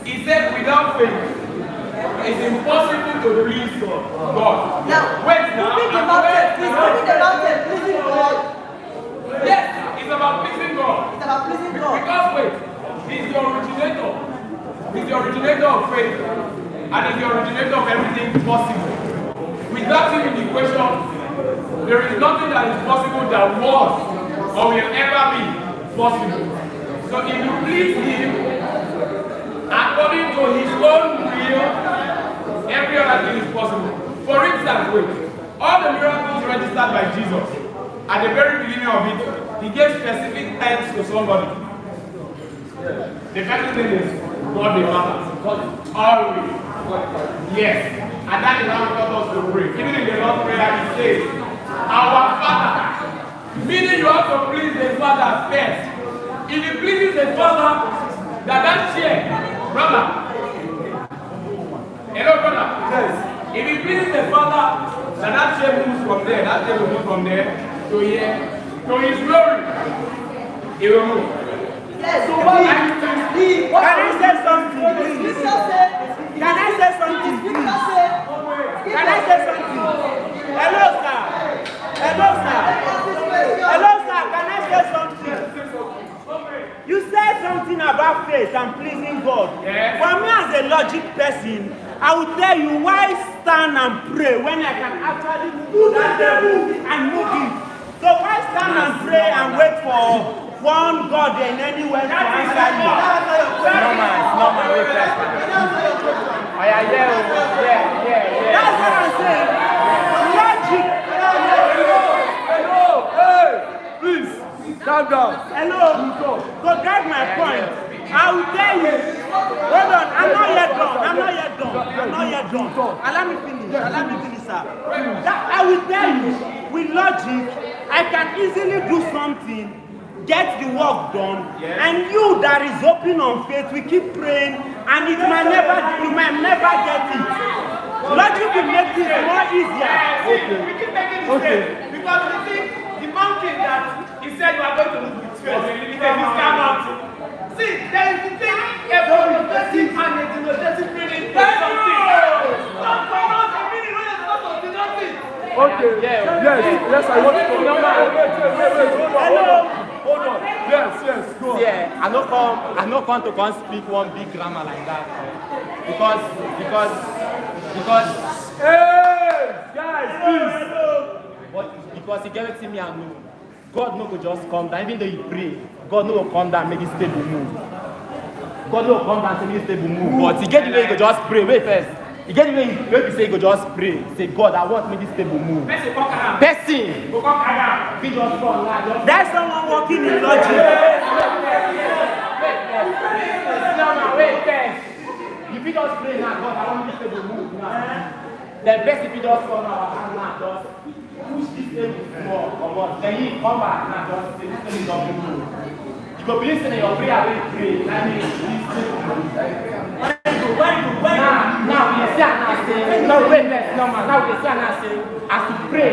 A: It said without faith, it's impossible to please God.
H: Now,
A: wait now.
H: moving the mountain, pleasing God.
A: Yes, it's about pleasing God.
H: It's about pleasing God.
A: Because wait, he's the originator. He's the originator of faith. And he's the originator of everything possible. Without him in the equation, there is nothing that is possible that was or will ever be possible. So if you please him according to his own will, every other thing is possible. For instance, wait, all the miracles registered by Jesus, at the very beginning of it, he gave specific thanks to somebody. The first thing is God the Father. Always. Yes. And that is how we taught us to pray. Even in the Lord's Prayer, he says, our Father. Meaning you have to please the Father first. If it pleases the Father, that chair, brother. Hello, brother. Yes. If it pleases the Father, that chair moves from there, that chair will move from there to here, to his glory. It will move.
H: Yes.
F: So why can I say something, please? Can I say something, please? Can I say something? Hello, sir. Hello, sir. Hello, sir. Can I say something? You said something about faith and pleasing God.
A: Yes.
F: For me, as a logic person, I will tell you why stand and pray when I can actually move that table and move it. So why stand and pray and wait for one God in any way to answer you?
E: Normal, wait first. Oh yeah.
F: That's what I'm saying. Logic.
D: Hello, hey, please, calm down.
F: Hello. To get my point, I will tell you. Hold on, I'm not yet done. Allow me finish, sir. I will tell you, with logic, I can easily do something, get the work done, and you that is open on faith, we keep praying, and you might never get it. Logic will make this more easier.
A: We keep making mistakes because we think the mountain that he said you are going to move with faith is a physical mountain. See, there is the thing, a progressive and a demonstrative meaning to something. Don't pronounce the meaning when it's not something, nothing.
D: Okay, yes, I want to go. Wait, hold on. Yes, go on.
E: Yeah, I no come to speak one big grammar like that. Because
D: Hey, guys, please.
E: But because he gave it to me and know. God no go just come down, even though you pray, God no go come down and make this table move. God no go come down and make this table move. But he get the way you go just pray. Wait first. He get the way you say you go just pray. Say, God, I want to make this table move. Person.
F: There's someone working in logic.
A: wait first. If you just pray now, God, I want this table to move now. The best if you just come our hand now, just push this table small, come on. Then you come back now, just say this table is not moving. You go believe in your prayer, when you pray. That means this table moves. Now we say and say, no wait first, no man. Now we say and say, as you pray,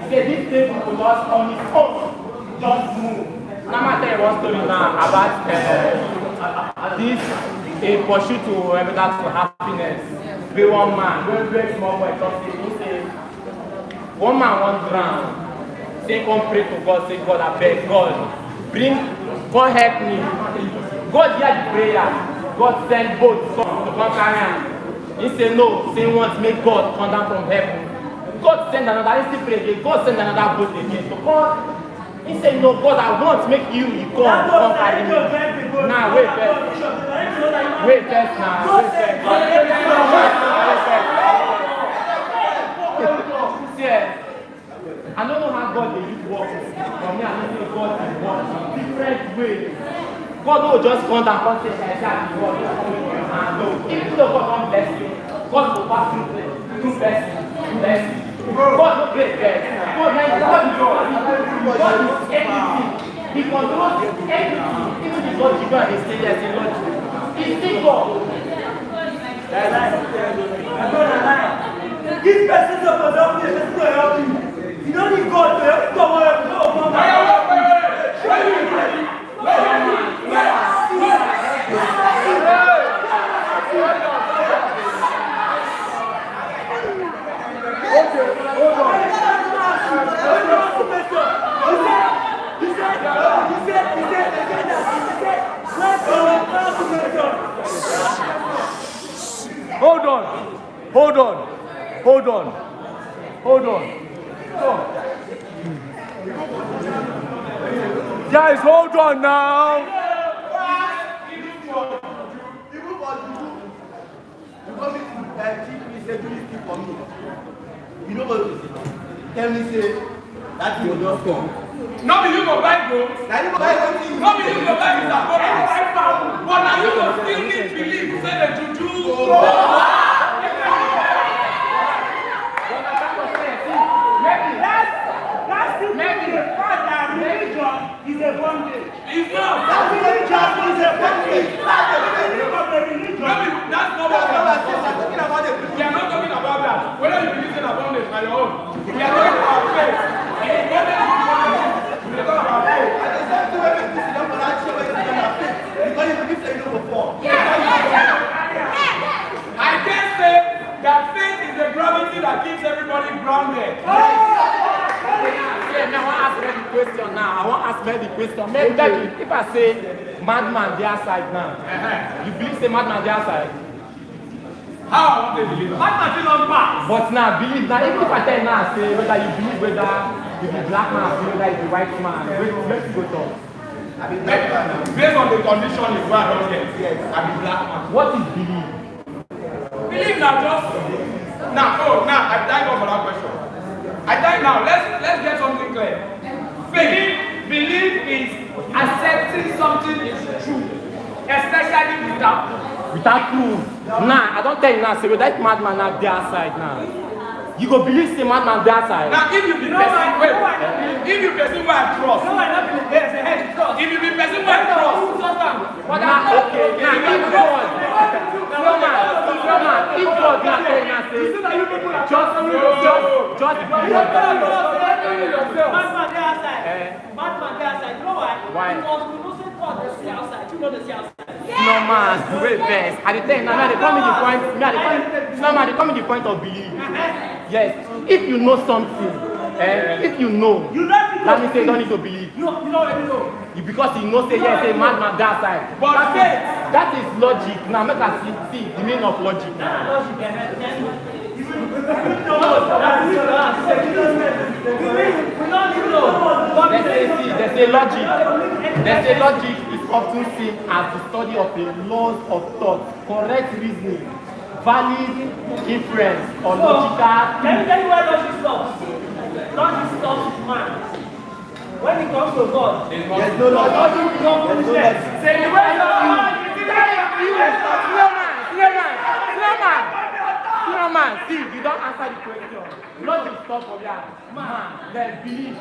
A: say this table will just on its own, just move. Now I'm tell you one story now about this a pursuit to evidence for happiness. We one man, very small boy, just say, one man won't drown. Say, come pray to God, say, God, I beg, God, God help me. God hear the prayer. God send boats to come carry him. He say, no, say, once make God come down from heaven. God send another, he still pray again, God send another boat again. So God, he said, no, God, I want to make you come carry me. Now, wait first. Wait first now. Wait first. I don't know how God will use work. For me, I don't know God will work in different ways. God will just come down and say, exactly what you and no. Even though God won't bless you, God will pass through blessing. God will great first. God is everything. He controls everything. Even the God you are still there, say Lord. He's still God.
C: This person is supposed to help you. You don't need God to help you.
D: Hold on. So, guys, hold on now.
F: Even for you, come to teach me, say, do this thing for me. You know what to say? Tell me, say, that thing will just come.
A: Not be you go buy books. Not be you go buy Mr. But now you go still need belief. Say the juju.
C: Maybe the fact that religion is a bondage.
A: It's not.
C: That religion is a bondage. That's the meaning of the religion.
A: That's not what we are talking about. We are not talking about that. Whether you believe in a bondage by your own. We are talking about faith. We are talking about faith.
F: And the same thing when you see them for that show, when you see them have faith. Because you believe that you know before.
A: I can say that faith is the gravity that keeps everybody grounded. Yeah, now I want to ask the question now. I want to ask the question. Maybe if I say madman their side now, you believe say madman their side? How I want to believe? Madman still on pass. But now believe now. Even if I tell now say whether you believe whether you be black man or whether you be white man, let's go talk. Based on the condition is where I don't get. Yes, I be black man. What is believe? Believe now just now I dive off for that question. I die now. Let's get something clear. Believe is accepting something is true, especially without proof. Nah, I don't tell you now. Say that madman na their side now. You go believe say madman their side. Now if you be person, if you person where I trust. No, I not believe there. Say hey, trust. If you be person where I trust. Nah, okay. Now if God, no man, if God na tell you now say, just
C: Madman dey outside. Madman dey outside. You know why?
A: Why?
C: Because we know say God dey see outside. You know dey see outside.
A: No man, wait first. I dey tell you now. They come in the point. They come in the point of belief. Yes, if you know something, if you know, that means you don't need to believe.
C: You already know.
A: Because you know, say yes, say madman that side. But that is logic. Now make us see the meaning of logic. They say logic is often seen as the study of the laws of thought, correct reasoning, valid inference, or logical.
C: Let me tell you why logic stops. Logic stops with man. When it comes to God,
A: There's
C: no logic, no foolishness.
B: Say the way you slow man, see, you don't answer the question. Logic stop for that. Man, then believe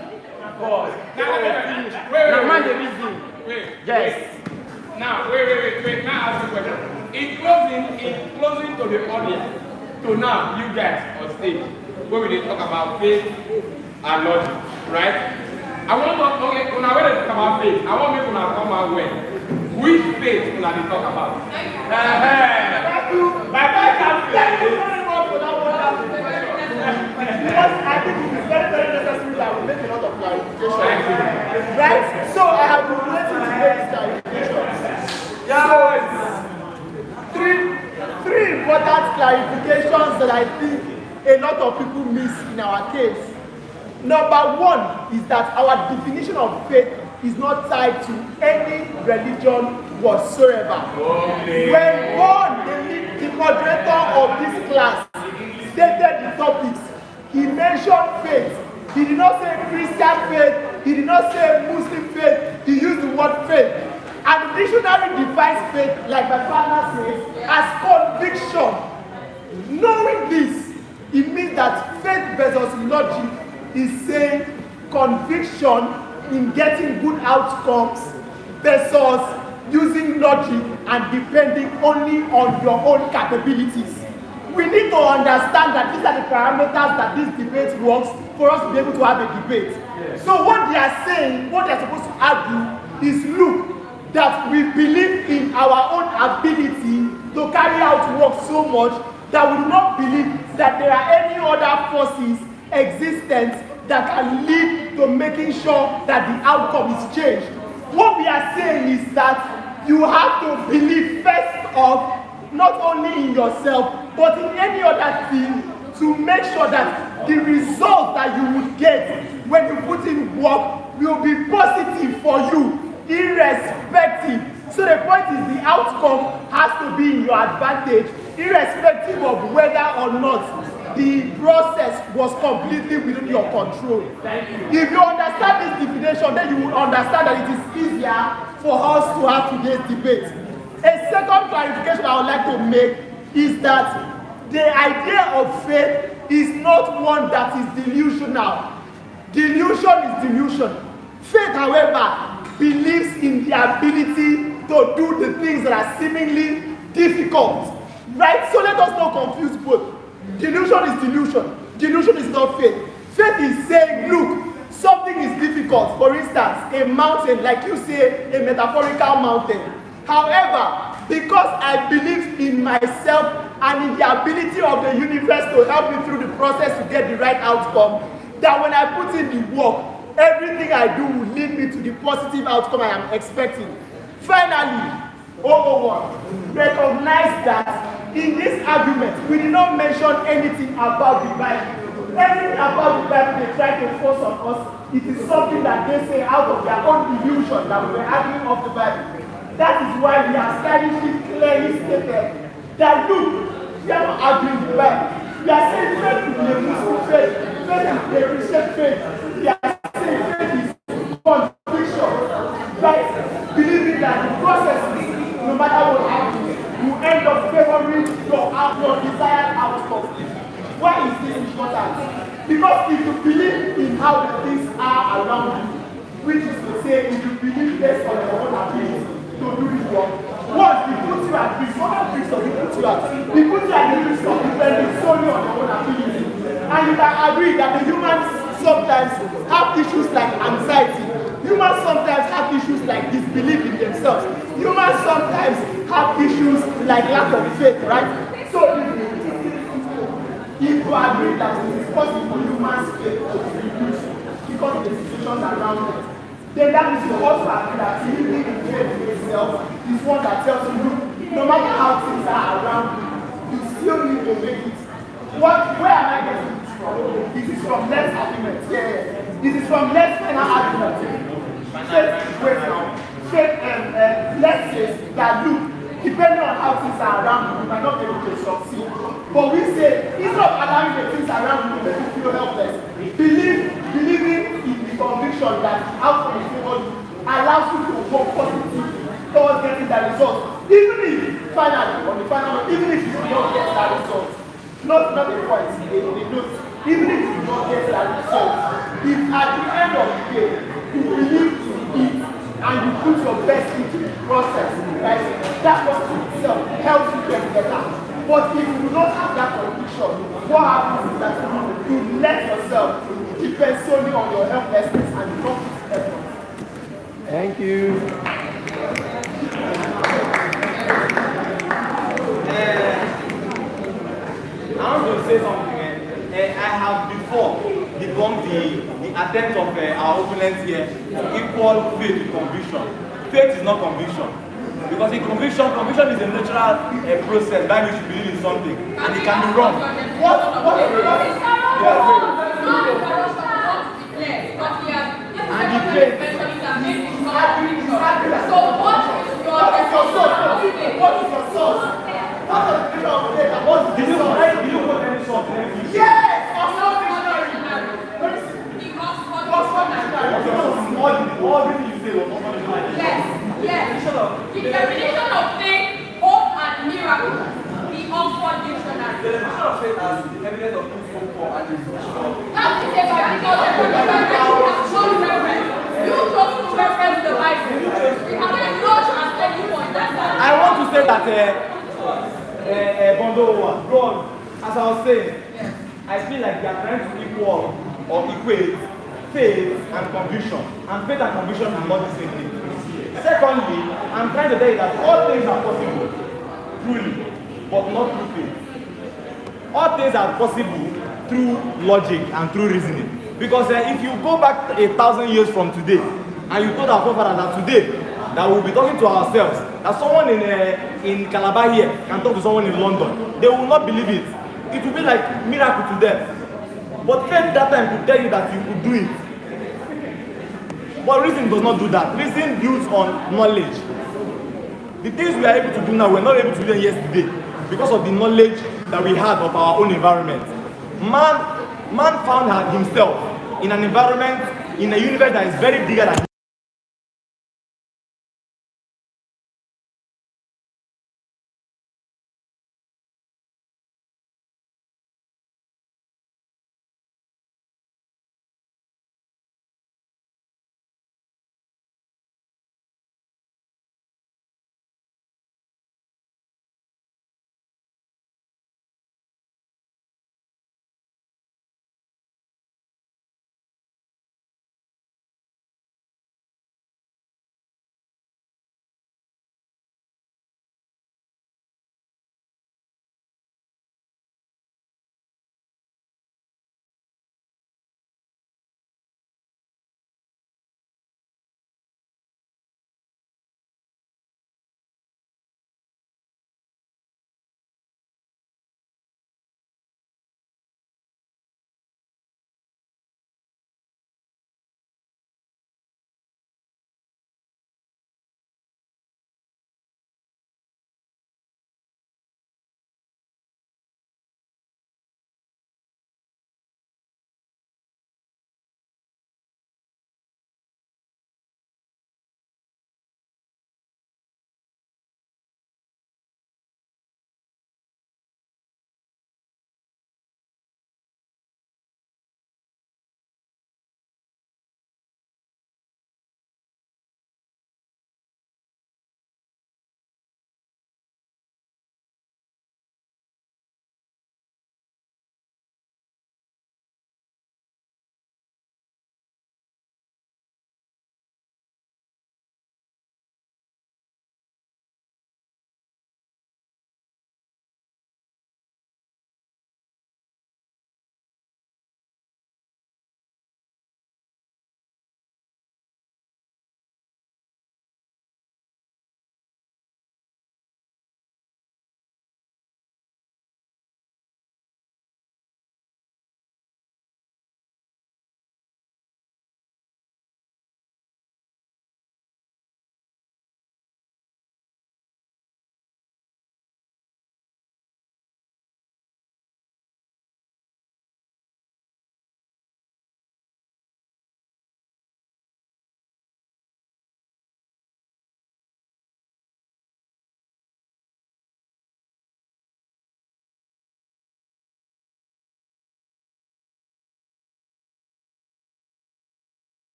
B: God. Now man the reason. Yes.
A: Now, wait. Now ask you a question. In closing to the audience, to now, you guys on stage, where we talk about faith and logic, right? I want to okay, when I want to talk about faith, I want people to come out with which faith when they talk about.
F: Because I think it is very, very necessary that we make a lot of clarification. Right? So I have been waiting to make this clarification. So three important clarifications that I think a lot of people miss in our case. Number one is that our definition of faith is not tied to any religion whatsoever. When God, the moderator of this class, stated the topics, he mentioned faith. He did not say Christian faith, he did not say Muslim faith, he used the word faith. And the dictionary defines faith, like my partner says, as conviction. Knowing this, it means that faith versus logic is saying conviction in getting good outcomes versus using logic and depending only on your own capabilities. We need to understand that these are the parameters that this debate works for us to be able to have a debate. Yes. So what they are saying, what they're supposed to argue is, look, that we believe in our own ability to carry out work so much that we do not believe that there are any other forces existent that can lead to making sure that the outcome is changed. What we are saying is that you have to believe first off, not only in yourself, but in any other thing to make sure that the result that you would get when you put in work will be positive for you, irrespective. So the point is the outcome has to be in your advantage, irrespective of whether or not the process was completely within your control. If you understand this definition, then you will understand that it is easier for us to have today's debate. A second clarification I would like to make is that the idea of faith is not one that is delusional. Delusion is delusion. Faith, however, believes in the ability to do the things that are seemingly difficult. Right? So let us not confuse both. Delusion is delusion. Delusion is not faith. Faith is saying, look, something is difficult. For instance, a mountain, like you say, a metaphorical mountain. However, because I believe in myself and in the ability of the universe to help me through the process to get the right outcome, that when I put in the work, everything I do will lead me to the positive outcome I am expecting. Finally, recognize that in this argument, we did not mention anything about the Bible. Everything about the Bible they try to force on us, it is something that they say out of their own illusion that we were arguing of the Bible. That is why we have stylishly clearly stated that, look, we are not arguing the Bible. We are saying faith is a Muslim faith, faith is a Christian faith. We are saying faith is conviction, right? Believing that the process, no matter what happens, you end up favoring your desired outcome. Why is this important? Because if you believe in how the things are around you, which is to say, if you believe based on your own ability to do this work, once he puts you at risk, what risk does he put you at? He puts you at the risk of depending solely on your own ability. And you can agree that the humans sometimes have issues like anxiety. Humans sometimes have issues like disbelief in themselves. Humans sometimes have issues like lack of faith, right? So if you agree that it is possible for humans' faith to reduce because of the situations around it, then that means you also agree that believing in faith in yourself is one that tells you, no matter how things are around you, you still need to make it. Where am I getting this from? This is from Let's argument. This is from Let's final argument. Let's say that, look, depending on how things are around you, you might not be able to succeed. But we say, instead of allowing the things around you to make you feel helpless, believing in the conviction that that is out of the favor you allows you to work positively towards getting that result. Even if finally, on the final note, even if you do not get that result, not a point, a note, even if you do not get that result, if at the end of the day you believe in it and you put your best into the process, right, that process itself helps you get better. But if you do not have that conviction, what happens is that you let yourself depend solely on your helplessness and you don't put effort.
C: Thank you.
E: I want to say something. I have before debunked the attempt of our opponents here to equal faith with conviction. Faith is not conviction. Because in conviction is a natural process by which you believe in something and it can be wrong. What is and the faith.
G: So what is your source?
E: Did you put any source?
F: Yes!
E: All the things you say was not
G: Yes. The definition of faith, hope, and miracle. The Oxford Dictionary.
E: The definition of faith as the evidence of things hoped for and the
G: That is a biblical reference. You chose to reference the Bible. You can get no translate you understand.
E: I want to say that Bondo, God, as I was saying,
G: Yes.
E: I feel like they are trying to equal or equate faith and conviction. And faith and conviction are not the same thing. Secondly, I'm trying to tell you that all things are possible, truly, but not through faith. All things are possible through logic and through reasoning. Because if you go back 1,000 years from today, and you told our forefathers that today, that we'll be talking to ourselves, that someone in Calabar here can talk to someone in London, they will not believe it. It will be like miracle to them. But faith that time could tell you that you could do it. But reason does not do that. Reason builds on knowledge. The things we are able to do now, we're not able to do them yesterday because of the knowledge that we had of our own environment. Man found himself in an environment, in a universe that is very bigger than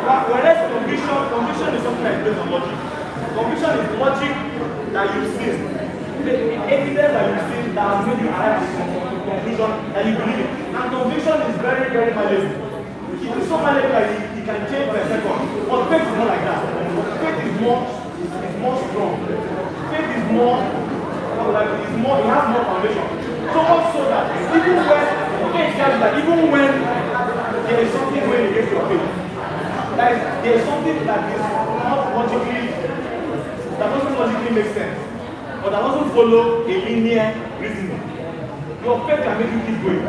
E: Whereas conviction is something that is based on logic. Conviction is logic that you've seen. The evidence that you've seen that has made you arrive at a conclusion that you believe in. And conviction is very, very malleable. It is so malleable that it can change per second. But faith is not like that. Faith is more strong. Faith is more, it has more foundation. So much so that even when there is something going against your faith, like there is something that is not logically, that doesn't logically make sense, or that doesn't follow a linear reasoning, your faith can make you keep going.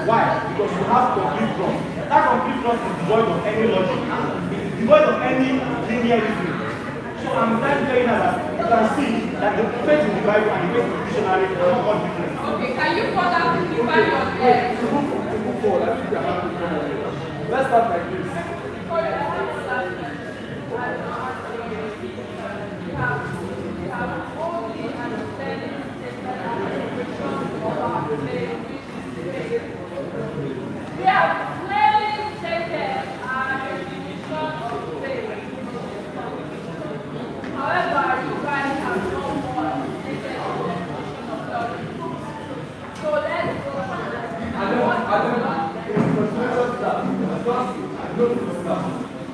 E: Why? Because you have complete trust. That complete trust is devoid of any logic, it's devoid of any linear reasoning. So I'm trying to tell you that you can see that the faith in the Bible and the faith in the dictionary are not all different.
G: Okay, can you further define your faith?
D: Move forward. I think we are having fun. Let's start like this.
G: We have clearly stated our definition of faith. However, you guys have no more stated our definition of love. So let's go on.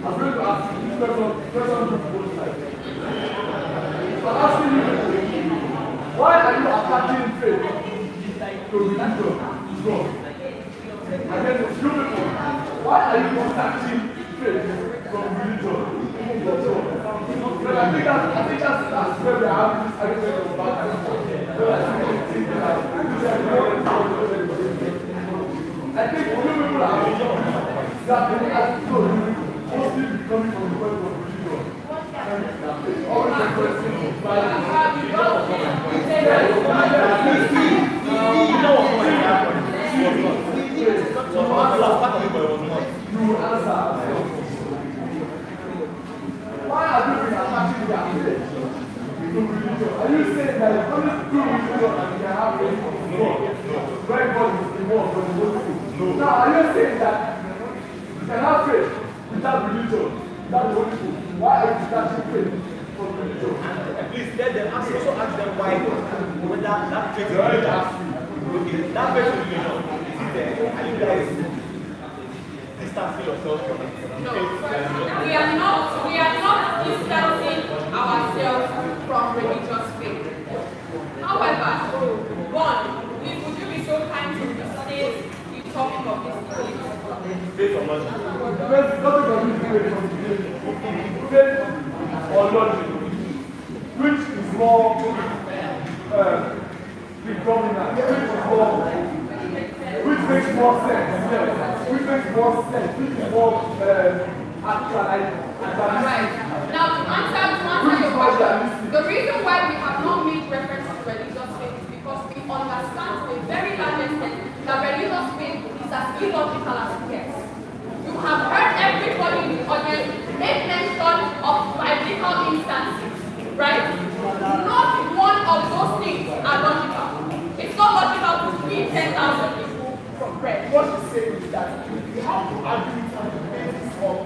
D: I'm going to ask you this question from both sides. I'm asking you, why are you attaching faith to religion? Wrong. And then the few people, why are you attaching faith from religion? But I think that's where we're having this argument of back and forth. I think few people are that mostly coming from the point of religion. Always the question of you answer. Why are you attaching their faith to religion? Are you saying that it's only through religion that you can have faith from God? Where God is involved from the Holy Spirit? Now, are you saying that you can have faith without religion, without the Holy Spirit? Why are you attaching faith from religion?
E: Please let them also ask them why whether that faith is religion. Okay, that faith is religion. Is it there? Are you guys distancing yourself from it?
G: No, we are not distancing ourselves from religious faith. However, one, please would you be so kind to restate the topic of this debate?
E: Faith or logic?
D: Faith or logic, which is more predominant, which makes more sense, yes. Which makes more sense, which is more actualized.
G: Right. Now to answer your question, the reason why we have not made reference to religious faith is because we understand to a very large extent that religious faith is as illogical as it gets. You have heard everybody in the audience make mention of biblical instances, right? Not one of those things are logical. It's not logical to feed 10,000 people from bread.
F: What you say is that we have to argue on the basis of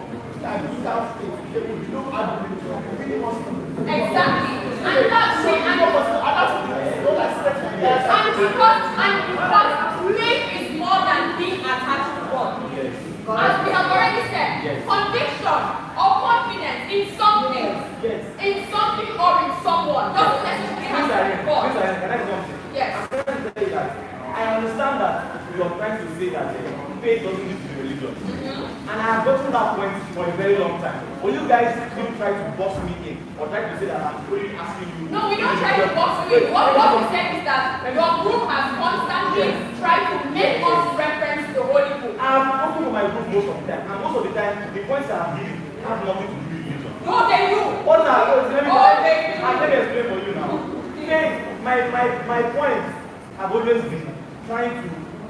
F: biblical faith. There will be no argument. We must
G: Exactly. And that's it. And because faith is more than being attached to God. As we have already said, conviction or confidence in something, or in someone doesn't necessarily have to be God.
E: Can I jump in?
G: Yes.
E: I'm trying to tell you that I understand that you are trying to say that faith doesn't need to be religion. And I have gotten that point for a very long time. Will you guys still try to box me in or try to say that I'm only asking you?
G: No, we don't try to box you in. What we said is that your group has constantly tried to make us reference the Holy Book.
E: I'm talking for my group most of the time. And most of the time, the points that I'm giving have nothing to do with religion.
G: No, they do.
E: What now? Let me explain for you now. My points have always been trying to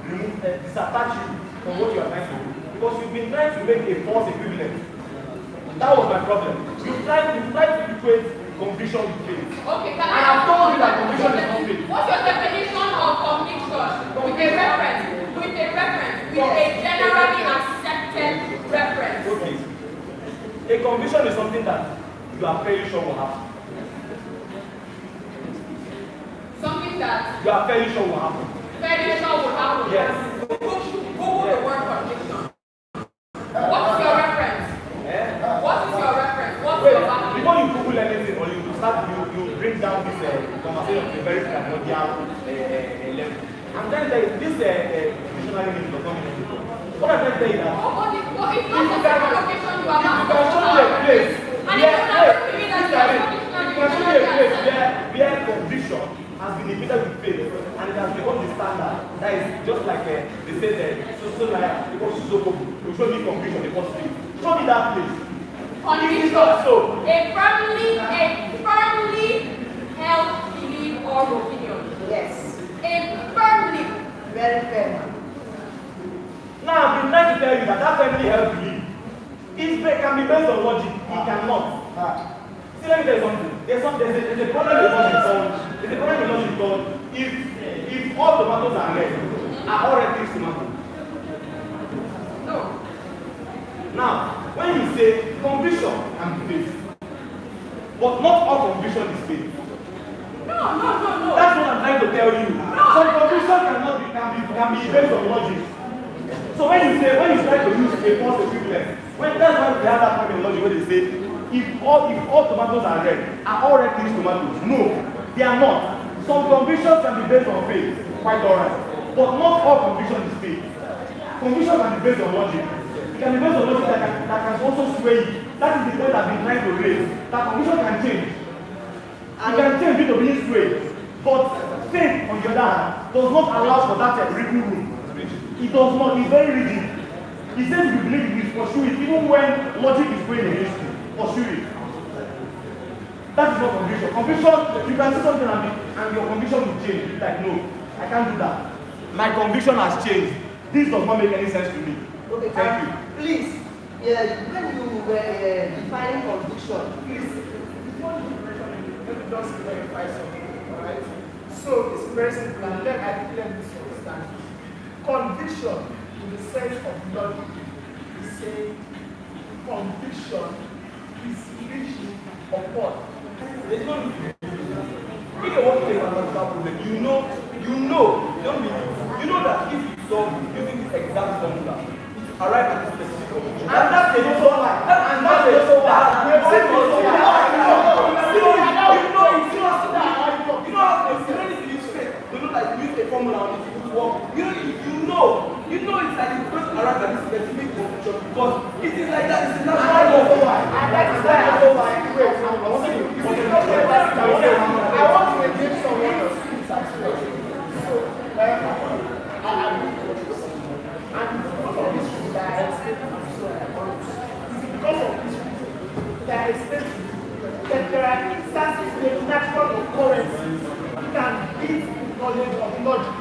E: remove, disattach you from what you are trying to do. Because you've been trying to make a false equivalent. That was my problem. You tried to equate conviction with faith.
G: Okay, can I
E: have told you that conviction is not faith.
G: What's your definition of conviction? With a reference, with a generally accepted reference.
E: Okay. conviction is something that you are fairly sure will happen.
G: Something that
E: You are fairly sure will happen.
G: very sure will happen.
E: Yes.
G: Google the word conviction. What is your reference? What is your reference? What's
E: Wait,
G: your value?
E: before you Google anything or you start, you bring down this conversation to a very primordial level. I'm trying to tell you, this dictionary name does not mean anything. What I'm trying to tell you is that
G: It's not the same location you are
E: if you can show me a place where conviction has been equated with faith and it has become the standard, that is just like they say so like because so you show me conviction, the positive. Show me that place. It is not so.
G: A firmly held belief or opinion.
H: Yes.
G: A firmly.
H: Very fair.
E: Now I've been trying to tell you that family held belief can be based on logic. It cannot. See, let me tell you something. There's a problem with logic called. There's a problem with logic called if all tomatoes are red, are all red things tomatoes?
G: No.
E: Now, when you say conviction can be faith, but not all conviction is faith.
G: No.
E: That's what I'm trying to tell you. Some conviction can be based on logic. So when you try to use a false equivalence, that's why we have that problem in logic where they say if all tomatoes are red, are all red things tomatoes? No, they are not. Some convictions can be based on faith, quite alright, but not all conviction is faith. Conviction can be based on logic. It can be based on logic that can also sway you. That is the point I've been trying to raise. That conviction can change. It can change due to being swayed, but faith, on the other hand, does not allow for that written rule. It does not. It's very rigid. He says if you believe it, pursue it, even when logic is going against you. Pursue it. That is not conviction. Conviction, you can see something and your conviction will change. It's like, no, I can't do that. My conviction has changed. This does not make any sense to me.
H: Okay,
E: Thank you.
H: Please, when you were defining conviction, please,
F: Before you let me just clarify something, alright? So it's very simple and let me understand. Conviction in the sense of logic is saying conviction is reaching upon.
E: There's no need. If you want to take another problem, you know that if you solve using this exact formula, it arrives at a specific conclusion. And that's the also why. And that's the also why. A formula on it to work. You know it's like it's going to arrive at this specific conclusion because it is like that. It's not right over why. And that is why I go by. Wait,
F: I want to engage someone else. So, I agree with what you're saying. And because of this rule that I explained to you, because of this rule that I explained to you, that there are instances where natural occurrences can beat knowledge of logic.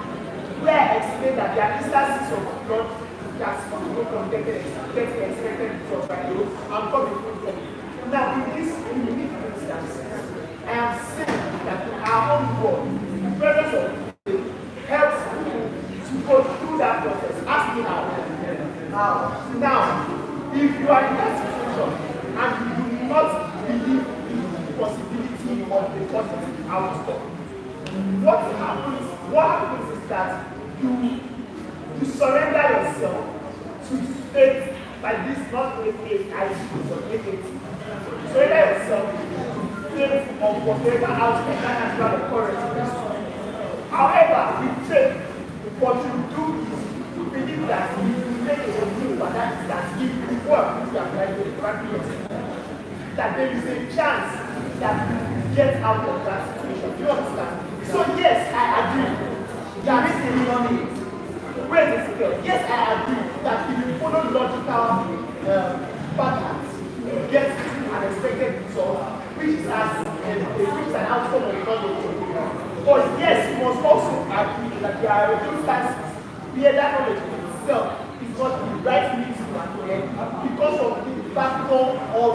F: Where I explained that there are instances of logic that people from getting expected results by those and coming from them. Now, in this unique instance, I am saying that our own God, the presence of faith, helps people to go through that process. Ask me how. Now, if you are in that situation and you do not believe in the possibility of the positive outcome, what happens is that you surrender yourself to faith by this, not faith, I but faith. Surrender yourself to faith of whatever outcome that natural occurrence. However, with faith, what you do is you believe that you make a move and that is that if you work, if you apply to the practice, that there is a chance that you get out of that situation. Do you understand? So yes, I agree. There is a money. Wait a second. Yes, I agree that if you follow logical patterns, you get an expected result, which is an outcome of knowledge. But yes, you must also agree that there are instances where that knowledge itself is not the right means to apprehend because of the factor of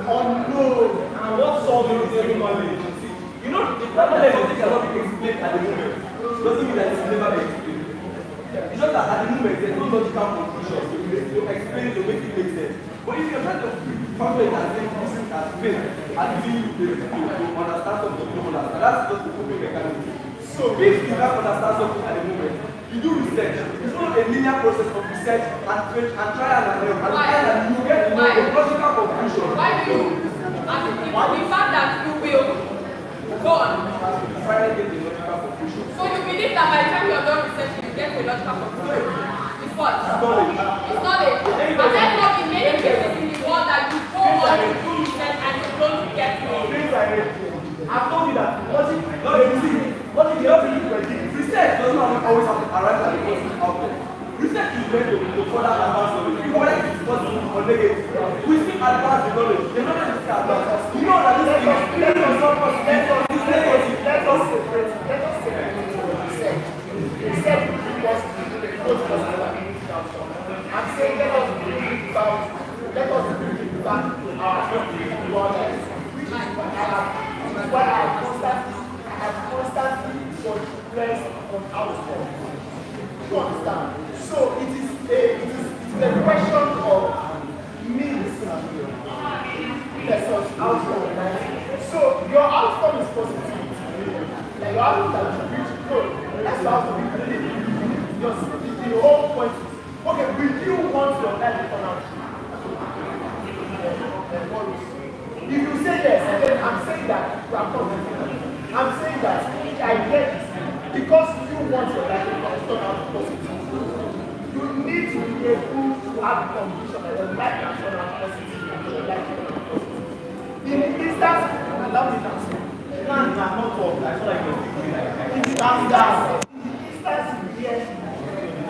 F: unknown.
E: And what solving is every knowledge? You know, the problem is something cannot be explained at the moment. Doesn't mean that it's never been explained. It's just that at the moment there's no logical conclusion to explain it to make it make sense. But if you're trying to factor it as this as faith and giving you to understand something you don't understand, that's just the coping mechanism. So if you can't understand something at the moment, you do research. It's not a linear process of research and trial and error. And you get a logical conclusion.
G: Why do you? The fact that you will go on.
E: Finally get a logical conclusion.
G: So you believe that by the time you're done researching, you get a logical conclusion? It's what? It's knowledge. And therefore, in many cases in the world that you go on to do research and you don't get it.
F: I've told you that logic
E: Research does not always have to arrive at the positive outcome. Research is meant to further advance knowledge. Even whether it is positive or negative, we still advance the knowledge. The knowledge is still advanced. You know that this thing is not positive.
F: Let us separate research. Research because I'm saying let us bring it back to our knowledge, which is why I have constantly stressed on outcome. You understand? So it is a question of means versus outcome. So your outcome is positive. Like your outcome that you reach good. That's your outcome. The whole point is, okay, will you want your life to turn out? If you say yes, then I'm saying that you are confident. I'm saying that I get it. Because you want your life to turn out positive, you need to be able to have conviction that your life can turn out positive and your life can turn out positive. In the instance, allow me to say,
E: Plans are not all. That's what I can think.
F: in the instance where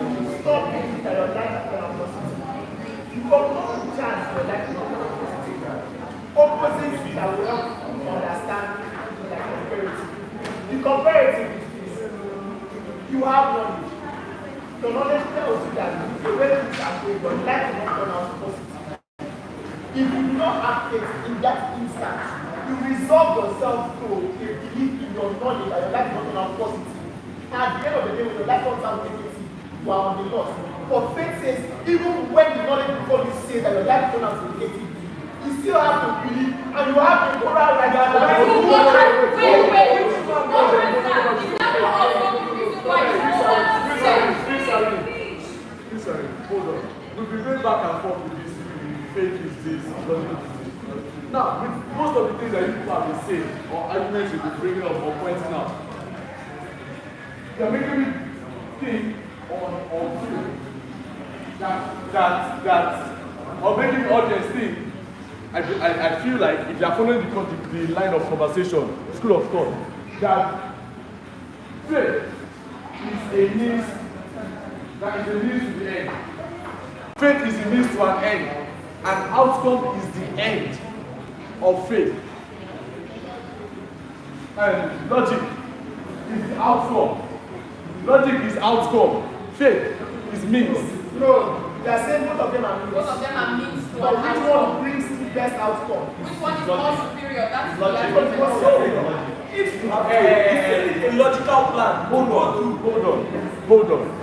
F: you stop thinking that your life can turn out positive, you got no chance your life to turn out positive. Opposites that will help you understand the comparative. The comparative is you have knowledge. Your knowledge tells you that the way you can do your life will not turn out positive. If you do not have faith in that instant, you resolve yourself to a belief in your knowledge that your life will not turn out positive. And at the end of the day, when your life turns out negative, you are on the loss. But faith says, even when the knowledge before you say that your life will turn out negative, you still have to believe, and you have the moral right to
D: Hold on. We've been going back and forth with this. Faith is this, logic is this. Now, with most of the things that you people have been saying, or arguments you've been bringing up or pointing out, you're making me think on faith that or making the audience think. I feel like if you are following the line of conversation, school of thought, that faith is a means to the end. Faith is the means to an end, and outcome is the end of faith. And logic is the outcome. Logic is outcome. Faith is means.
F: No, they are saying both of them are means.
G: Both of them are means to
F: But
G: an
F: which
G: outcome.
F: one brings the best outcome?
G: Which one is more superior? That's the
E: Logic.
G: argument.
E: If you have a logical plan,
D: Hold on.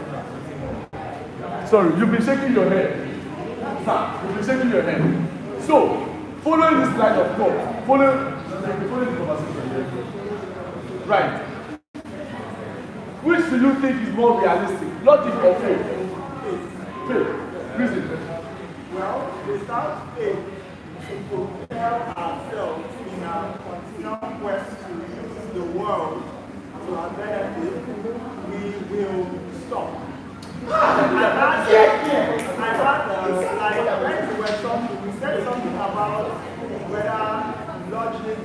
D: Sorry, you've been shaking your head. Sir, you've been shaking your head. So, following this line of thought, following the conversation here. Right. Which do you think is more realistic? Logic or faith? Faith. Reason.
F: Well, without faith, to propel ourselves in our continual quest to use the world to our benefit, we will stop. Like when we were talking, we said something about whether logic,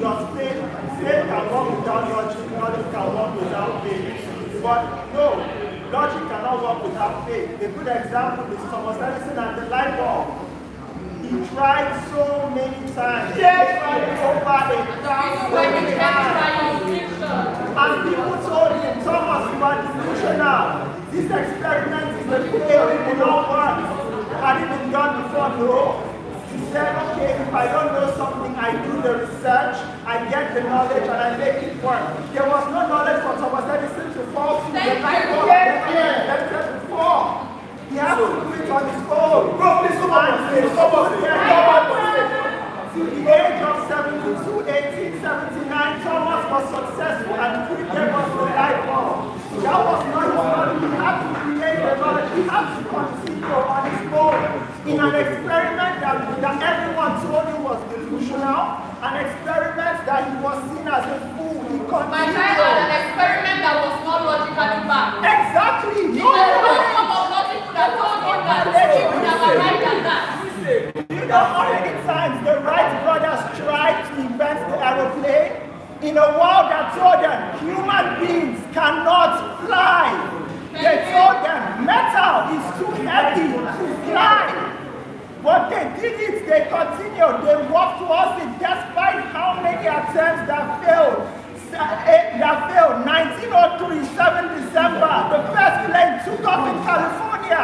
F: does faith can work without logic, logic can work without faith. But no, logic cannot work without faith. A good example is Thomas Edison and the light bulb. He tried so many times. Yes, over 1,000 times. And people told him, Thomas, you are delusional. This experiment is a failure, it will not work. Had it been done before? No. He said, okay, if I don't know something, I do the research, I get the knowledge, and I make it work. There was no knowledge for Thomas Edison to fall through the light bulb before. He had to do it on his own. Bro, please come on. To the age of 72, 1879, Thomas was successful and he gave us the light bulb. That was not his knowledge. He had to create the knowledge. He had to continue on his own in an experiment that everyone told him was delusional, an experiment that he was seen as a fool. He continued.
G: My child had an experiment that was not logically backed.
F: Exactly.
G: No form of logic would have told him that he would have arrived at that.
F: You know how many times the Wright brothers tried to invent the aeroplane in a world that told them human beings cannot fly. They told them metal is too heavy to fly. But they did it, they continued, they worked towards it despite how many attempts that failed. 1903, 7 December, the first plane took off in California.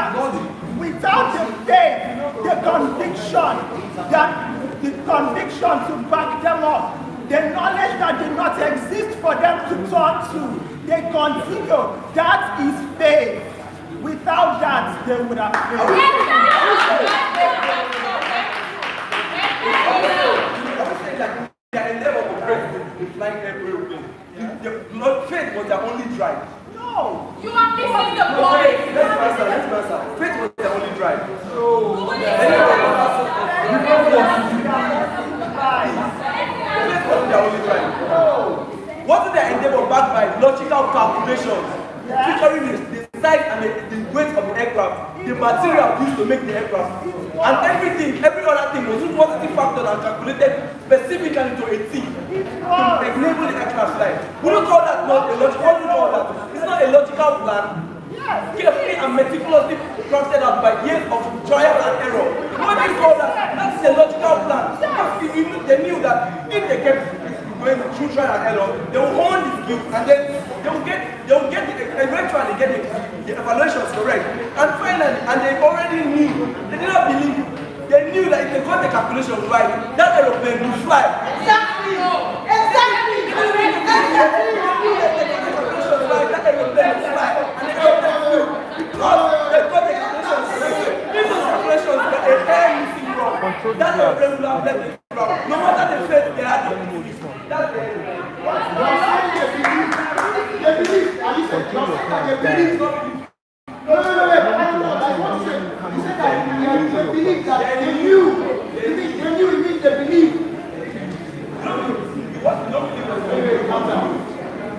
F: Without the faith, the conviction to back them up, the knowledge that did not exist for them to turn to, they continue. That is faith. Without that, they would have failed.
E: I would say that their endeavor to break the flying airplane, the faith was their only drive.
F: No!
G: You are missing the point.
E: Let's answer. Faith was their only drive. Faith wasn't their only drive. Wasn't their endeavor backed by logical calculations? Featuring the size and the weight of the aircraft, the material used to make the aircraft, and every other thing was positive factored and calculated specifically to a T to enable the aircraft flight. We don't call that not a logical. It's not a logical plan. Carefully and meticulously crafted out by years of trial and error. What do you call that? That's a logical plan. They knew that if they kept going through trial and error, they will hone the skills and then eventually get the evaluations correct. And finally, and they already knew, they did not believe, they knew that if they got the calculation right, that aeroplane would fly.
H: Exactly. Exactly.
E: They knew that they got the calculation right, that aeroplane would fly. And the aeroplane flew. Because they got the calculations correct. If those calculations were a hair missing wrong, that aeroplane would have left it wrong. No matter the faith they had, that's the aeroplane.
F: They believe. You said that they believe that they knew. They knew it means they believe.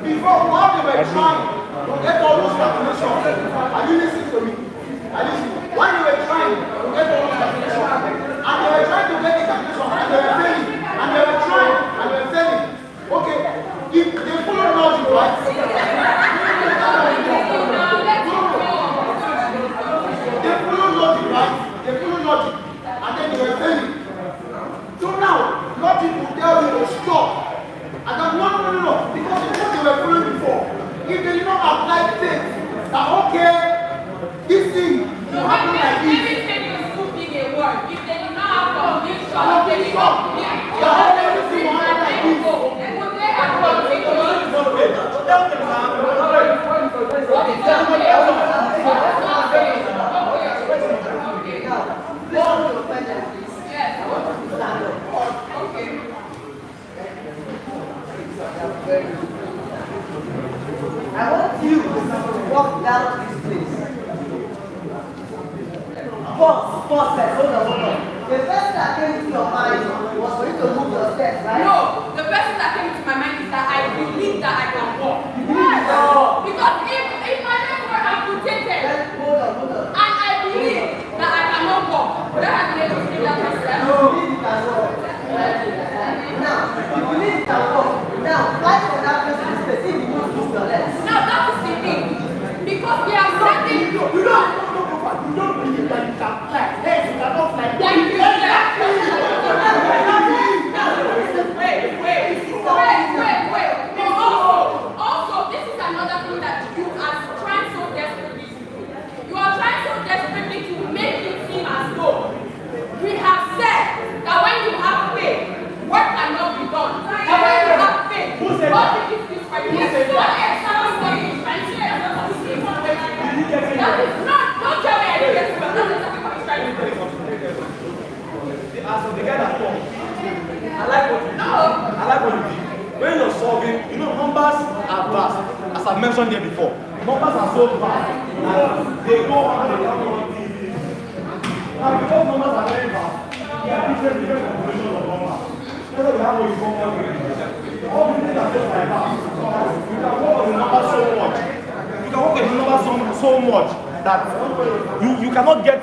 F: Before, while they were trying to get all those calculations, are you listening to me? Are you listening? While they were trying to get all those calculations, and they were trying to get the calculations, and they were failing, and they were trying, and they were failing. Okay, if they follow logic, right? They follow logic, and then they were
E: I've mentioned here before, numbers are so vast that they go on and on TV. Now, because numbers are very vast, there are different combinations of numbers. That's why we have what you call multiplication. All the things are just like that. You can work with the numbers so much. You can work with the numbers so much that you cannot get.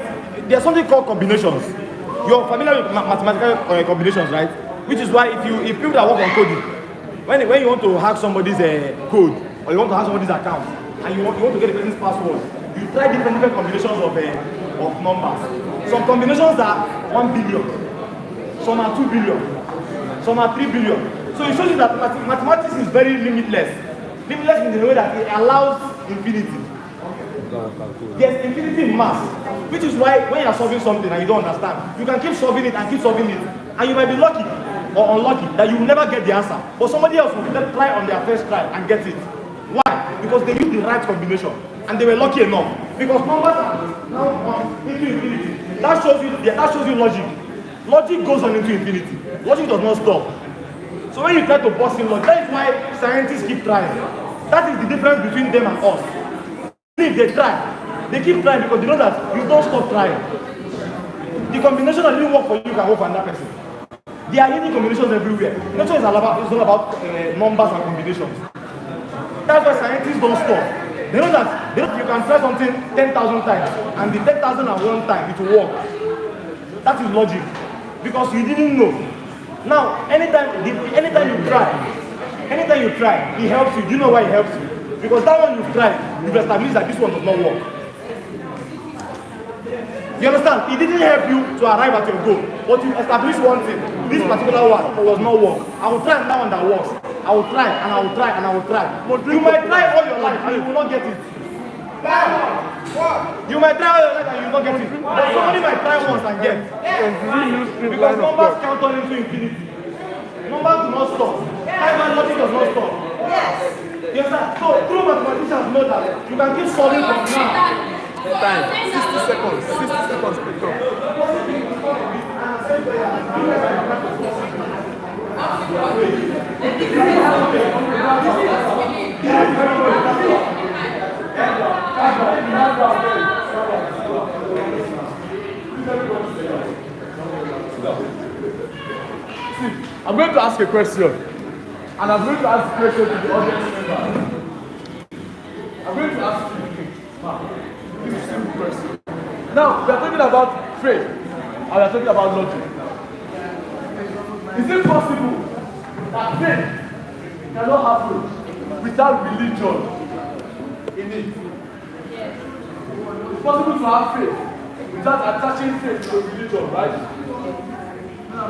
E: There's something called combinations. You're familiar with mathematical combinations, right? Which is why if people that work on coding, when you want to hack somebody's code or you want to hack somebody's account and you want to get the person's password, you try different combinations of numbers. Some combinations are 1 billion, some are 2 billion, some are 3 billion. So it shows you that mathematics is very limitless. Limitless in the way that it allows infinity. There's infinity in math, which is why when you are solving something and you don't understand, you can keep solving it and keep solving it, and you might be lucky or unlucky that you will never get the answer, but somebody else will try on their first try and get it. Why? Because they used the right combination and they were lucky enough. Because numbers are now into infinity. That shows you logic. Logic goes on into infinity. Logic does not stop. So when you try to bust in logic, that is why scientists keep trying. That is the difference between them and us. If they try, they keep trying because they know that you don't stop trying. The combination that didn't work for you can work for another person. There are hidden combinations everywhere. Nature is all about numbers and combinations. That's why scientists don't stop. They know that you can try something 10,000 times, and the 10,001 time it will work. That is logic, because you didn't know. Now, anytime you try, it helps you. Do you know why it helps you? Because that one you've tried, you've established that this one does not work. You understand? It didn't help you to arrive at your goal, but you established one thing. This particular one does not work. I will try another one that works. I will try and I will try and I will try. You might try all your life and you will not get it. You might try all your life and you will not get it. But somebody might try once and get. Because numbers count on into infinity. Numbers do not stop. Time and logic does not stop.
H: Yes.
E: Yes, sir. So true mathematicians know that you can keep solving from now.
F: Time. 60 seconds. 60 seconds per talk.
D: I'm going to ask a question, and I'm going to ask a question to the audience member. I'm going to ask you this is a simple question. Now, we are talking about faith, and we are talking about logic. Is it possible that faith cannot happen without religion in it?
G: Yes.
D: It's possible to have faith without attaching faith to religion, right?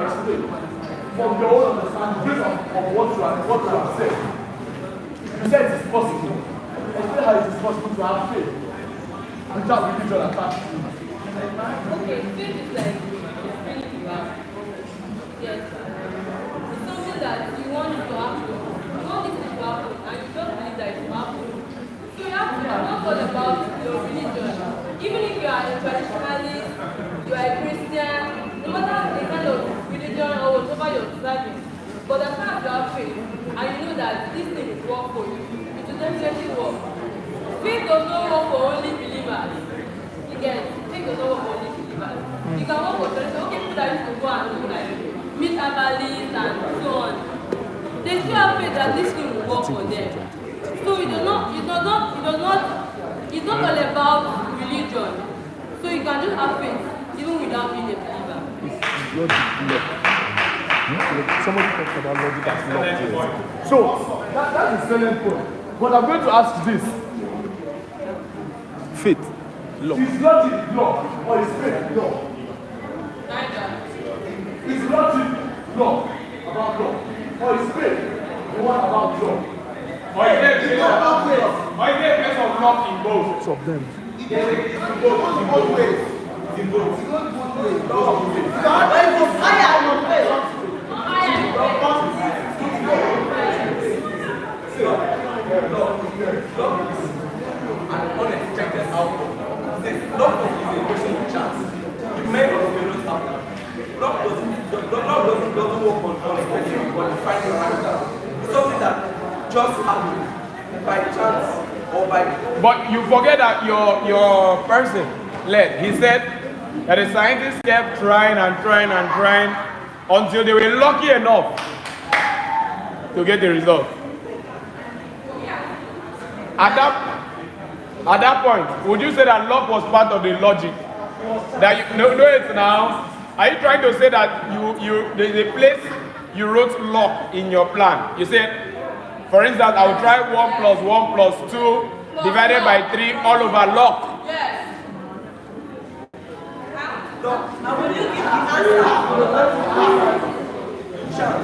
D: Explain. From your own understanding, based on what you have said. You said it is possible. Explain how it is possible to have faith without religion attached to it.
G: Okay, faith is like spiritual. Yes. It's something that you want it to happen. You want it to happen, and you don't believe that it will happen. So you have to not all about your religion. Even if you are a traditionalist, you are a Christian, no matter the kind of religion or whatever you're observing, but as long as you have faith and you know that this thing will work for you, it will definitely work. Faith does not work for only believers. Again, faith does not work for only believers. You can work for tradition. Okay, people that used to go and do like meet herbalists and so on. They still have faith that this thing will work for them. So it's not all about religion. So you can just have faith even without being a believer.
D: Somebody talked about logic as logic. So that's a selling point. But I'm going to ask this. Faith. Law. Is logic law or is faith law?
G: Neither.
D: Is logic law about law or is faith the one about law?
A: Or is there a place of law in both?
D: It's of them.
A: In both ways. In both.
E: An unexpected outcome. Luck is a question of chance. You may or may not have that. Luck doesn't work on unexpected, but you find the right. It's something that just happens. by chance or by.
A: But you forget that your person led. He said that the scientists kept trying and trying and trying until they were lucky enough to get the result. At that point, would you say that luck was part of the logic? That you know it now. Are you trying to say that the place you wrote luck in your plan? You said, for instance, I will try 1 plus 1 plus 2 divided by 3 all over luck.
G: Yes.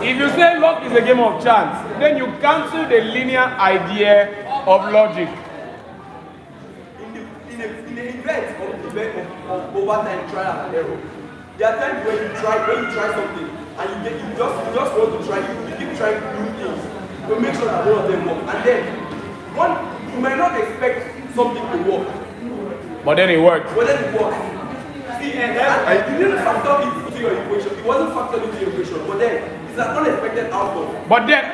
A: If you say luck is a game of chance, then you cancel the linear idea of logic.
E: In the event of overtime trial and error, there are times when you try something and you just want to try, you keep trying new things to make sure that all of them work. And then you might not expect something to work.
A: But then it works.
E: But then it works. See, and you didn't factor it into your equation. It wasn't factored into your equation, but then it's an unexpected outcome.
A: But then,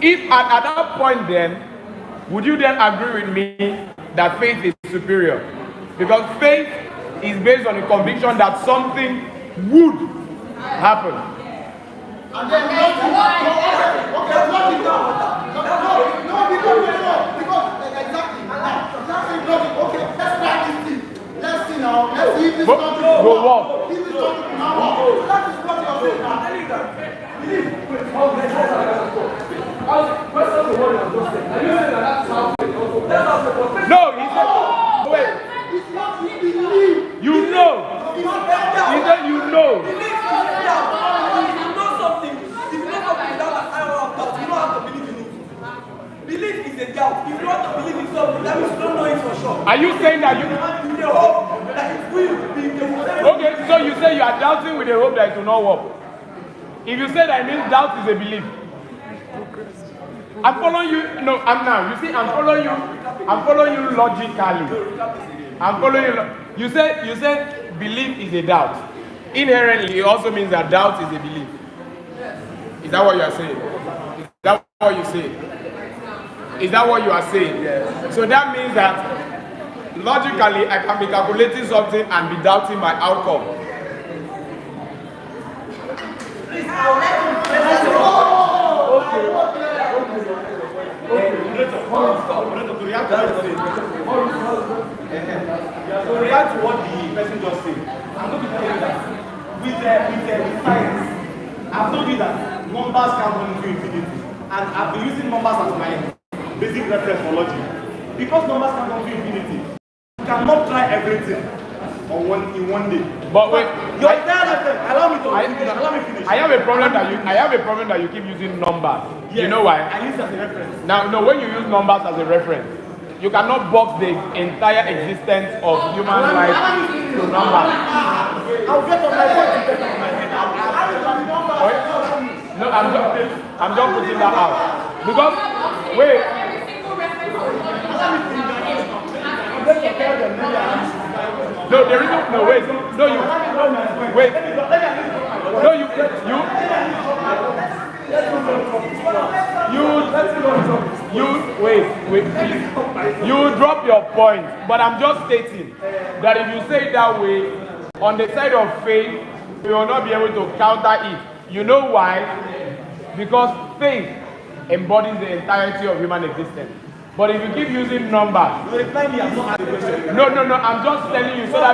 A: if at that point then, would you then agree with me that faith is superior? Because faith is based on the conviction that something would happen.
F: And then because exactly. Okay, let's try this thing. Let's see now. Let's see if this
A: Go walk.
F: If this doesn't now walk. That is what you're saying now.
A: No, he said, wait.
F: It's what you believe.
A: You know. He said you know.
E: If you know something without an hour of doubt, you don't have to believe in it. Belief is a doubt. If you want to believe in something, that means you don't know it for sure.
A: Are you saying that you...
E: With the hope that it will be the
A: Okay, so you say you are doubting with the hope that it will not work. If you say that, it means doubt is a belief. I'm following you. No, I'm now. You see, I'm following you. I'm following you logically. I'm following you. You said belief is a doubt. Inherently, it also means that doubt is a belief. Is that what you are saying? Is that what you say? Is that what you are saying? Yes. So that means that logically, I can be calculating something and be doubting my outcome.
E: To react to what the person just said, I'm going to tell you that with science, I've told you that numbers can run into infinity, and I've been using numbers as my basic reference for logic. Because numbers can run into infinity, you cannot try everything in one day.
A: But wait,
E: your entire lifetime. Allow me finish.
A: I have a problem that you keep using numbers.
E: Yes,
A: you know why?
E: I use it as a reference.
A: Now, no, when you use numbers as a reference, you cannot box the entire existence of human life to numbers.
E: I'll get on my point to get on my head.
A: No, I'm just putting that out. Because, wait. No, there is no, wait. No, you, wait. No, wait, please. You drop your point, but I'm just stating that if you say it that way, on the side of faith, you will not be able to counter it. You know why? Because faith embodies the entirety of human existence. But if you keep using numbers,
E: You reply me, I'm not asking the question.
A: no, I'm just telling you so that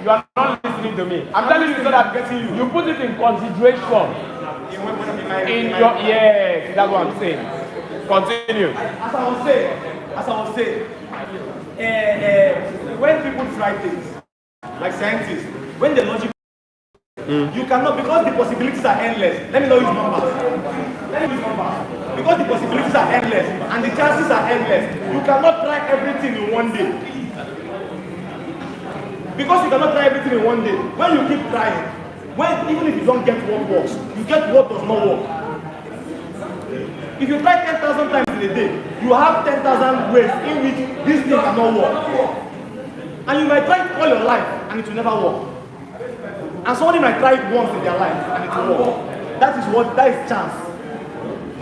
A: you are not listening to me. I'm telling you so that you put it in consideration. In your yes, that's what I'm saying. Continue.
E: As I was saying, when people try things, like scientists, when the logic, you cannot, because the possibilities are endless. Let me not use numbers. Because the possibilities are endless and the chances are endless, you cannot try everything in one day. Because you cannot try everything in one day. When you keep trying, even if you don't get what works, you get what does not work. If you try 10,000 times in a day, you have 10,000 ways in which this thing cannot work. And you might try it all your life and it will never work. And somebody might try it once in their life and it will work. That is chance.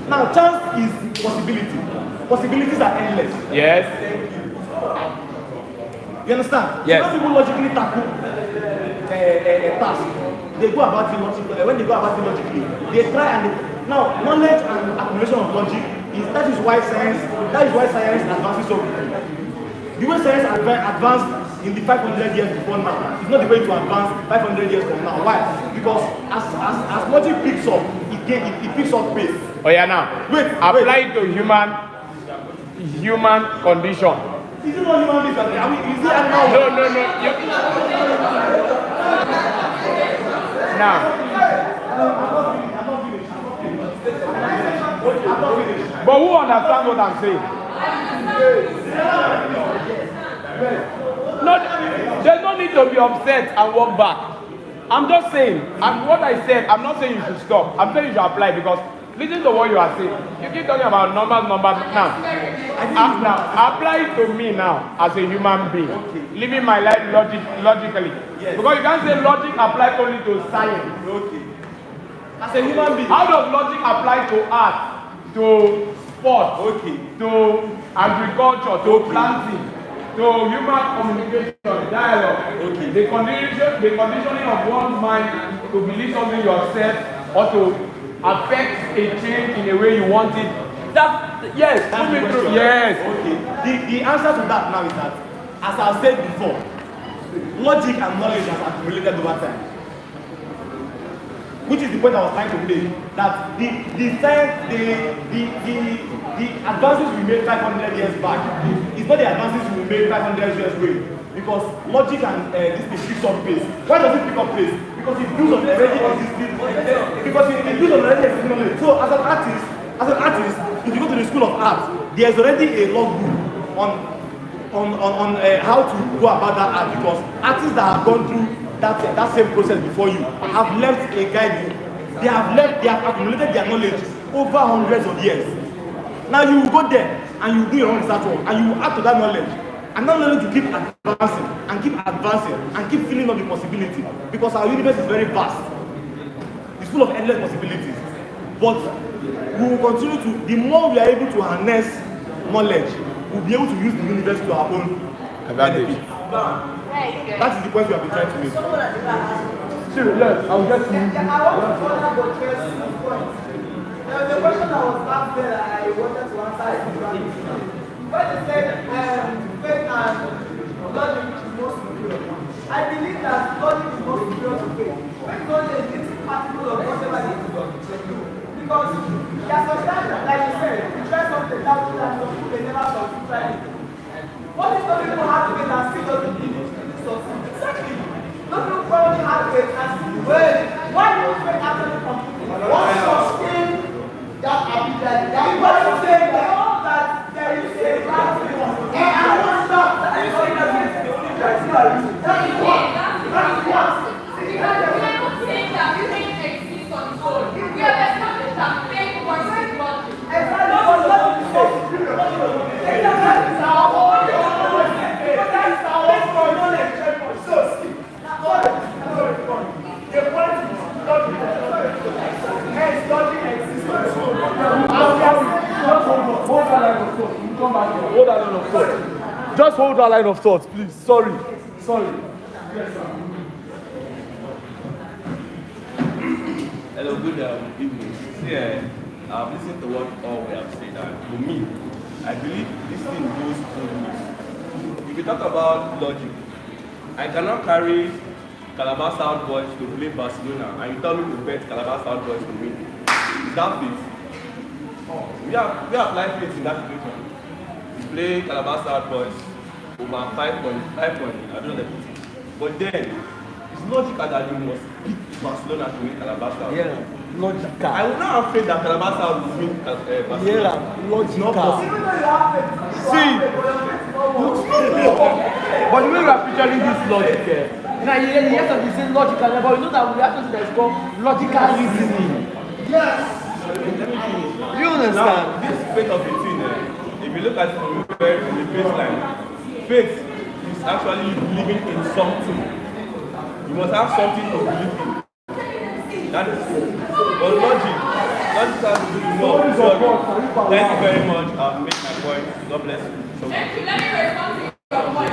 E: Now, chance is possibility. possibilities are endless.
A: Yes.
E: You understand?
A: Yes.
E: So when people logically tackle a task, they go about it logically. When they go about it logically, they try and now knowledge and accumulation of logic that is why science advances so quickly. The way science advanced in the 500 years before now is not the way to advance 500 years from now. Why? Because as logic picks up, it picks up pace.
A: Oh yeah, now. Apply it to human condition.
E: Is it not human beings? I mean, is it animal?
A: No. Now. But who understands what I'm saying? There's no need to be upset and walk back. I'm just saying, what I said, I'm not saying you should stop. I'm saying you should apply because listen to what you are saying. You keep talking about numbers now. Now, apply it to me now as a human being, living my life logically. Yes. Because you can't say logic applies only to science.
E: Okay. As a human being.
A: How does logic apply to art, to sport, to agriculture, to planting, to human communication, dialogue? Okay. The conditioning of one's mind to believe something yourself or to affect a change in the way you want it. Yes.
E: Okay. The answer to that now is that, as I said before, logic and knowledge has accumulated over time. Which is the point I was trying to make, that the advances we made 500 years back is not the advances we made 500 years ago. Because logic and this thing picks up pace. Why does it pick up pace? Because it builds on already existing. Because it builds on already existing knowledge. So as an artist, if you go to the school of art, there's already a logbook on how to go about that art. Because artists that have gone through that same process before you have left a guidebook. They have accumulated their knowledge over hundreds of years. Now you will go there and you do your own research work and you will add to that knowledge. And not only to keep advancing and keep filling up the possibility, because our universe is very vast. It's full of endless possibilities. But we will continue to, the more we are able to harness knowledge, we'll be able to use the universe to our own benefit. That is the point we have been trying to make.
F: Sure, yes, I'll get to you. I want to further address 2 points. There was a question that was asked there that I wanted to answer. When they said faith and logic is most superior, I believe that logic is most superior to faith. Faith is only a little particle of whatever it is. Because there are sometimes, like you said, you try something that some people they never try it. What if some people have faith and still doesn't believe it succeed? Exactly. Those people probably have faith and still why don't faith actually complete? What sustain that ability? Because you say that there is a right and I want that. That is what that is the only criteria. That is what.
G: Because we are not saying that we think exists on its own. We have established that faith was logic.
F: Exactly. Logic is so superior. That is our own knowledge. That is our own knowledge. So, the point is logic. Hence, logic exists on its own.
D: Hold that line of thought. Just hold that line of thought, please. Sorry. Yes, sir.
I: Hello, good evening. See, I've listened to what all we have said, and to me, I believe this thing goes through ways. If you talk about logic, I cannot carry Calabar South Boys to play Barcelona, and you tell me to bet Calabar South Boys to win. Is that faith? We apply faith in that situation. We play Calabar South Boys over 5 points, I don't know the pity. But then, it's logical that you must beat Barcelona to win Calabar South.
D: Yeah, logical.
I: I was not afraid that Calabar South will win Barcelona.
D: Yeah, logical.
F: See,
D: but you know you are picturing this logic. Now, yes, of the same logical, but you know that we have to do that is called logical reasoning.
F: yes.
I: Let me finish.
D: You understand?
I: Now, this faith of the thing, if you look at it from the baseline, faith is actually believing in something. You must have something to believe in. That is faith. But logic Logic has to do with more of theory. Thank you very much. I've made my point. God bless you. So
G: Thank you. Let me respond to your point.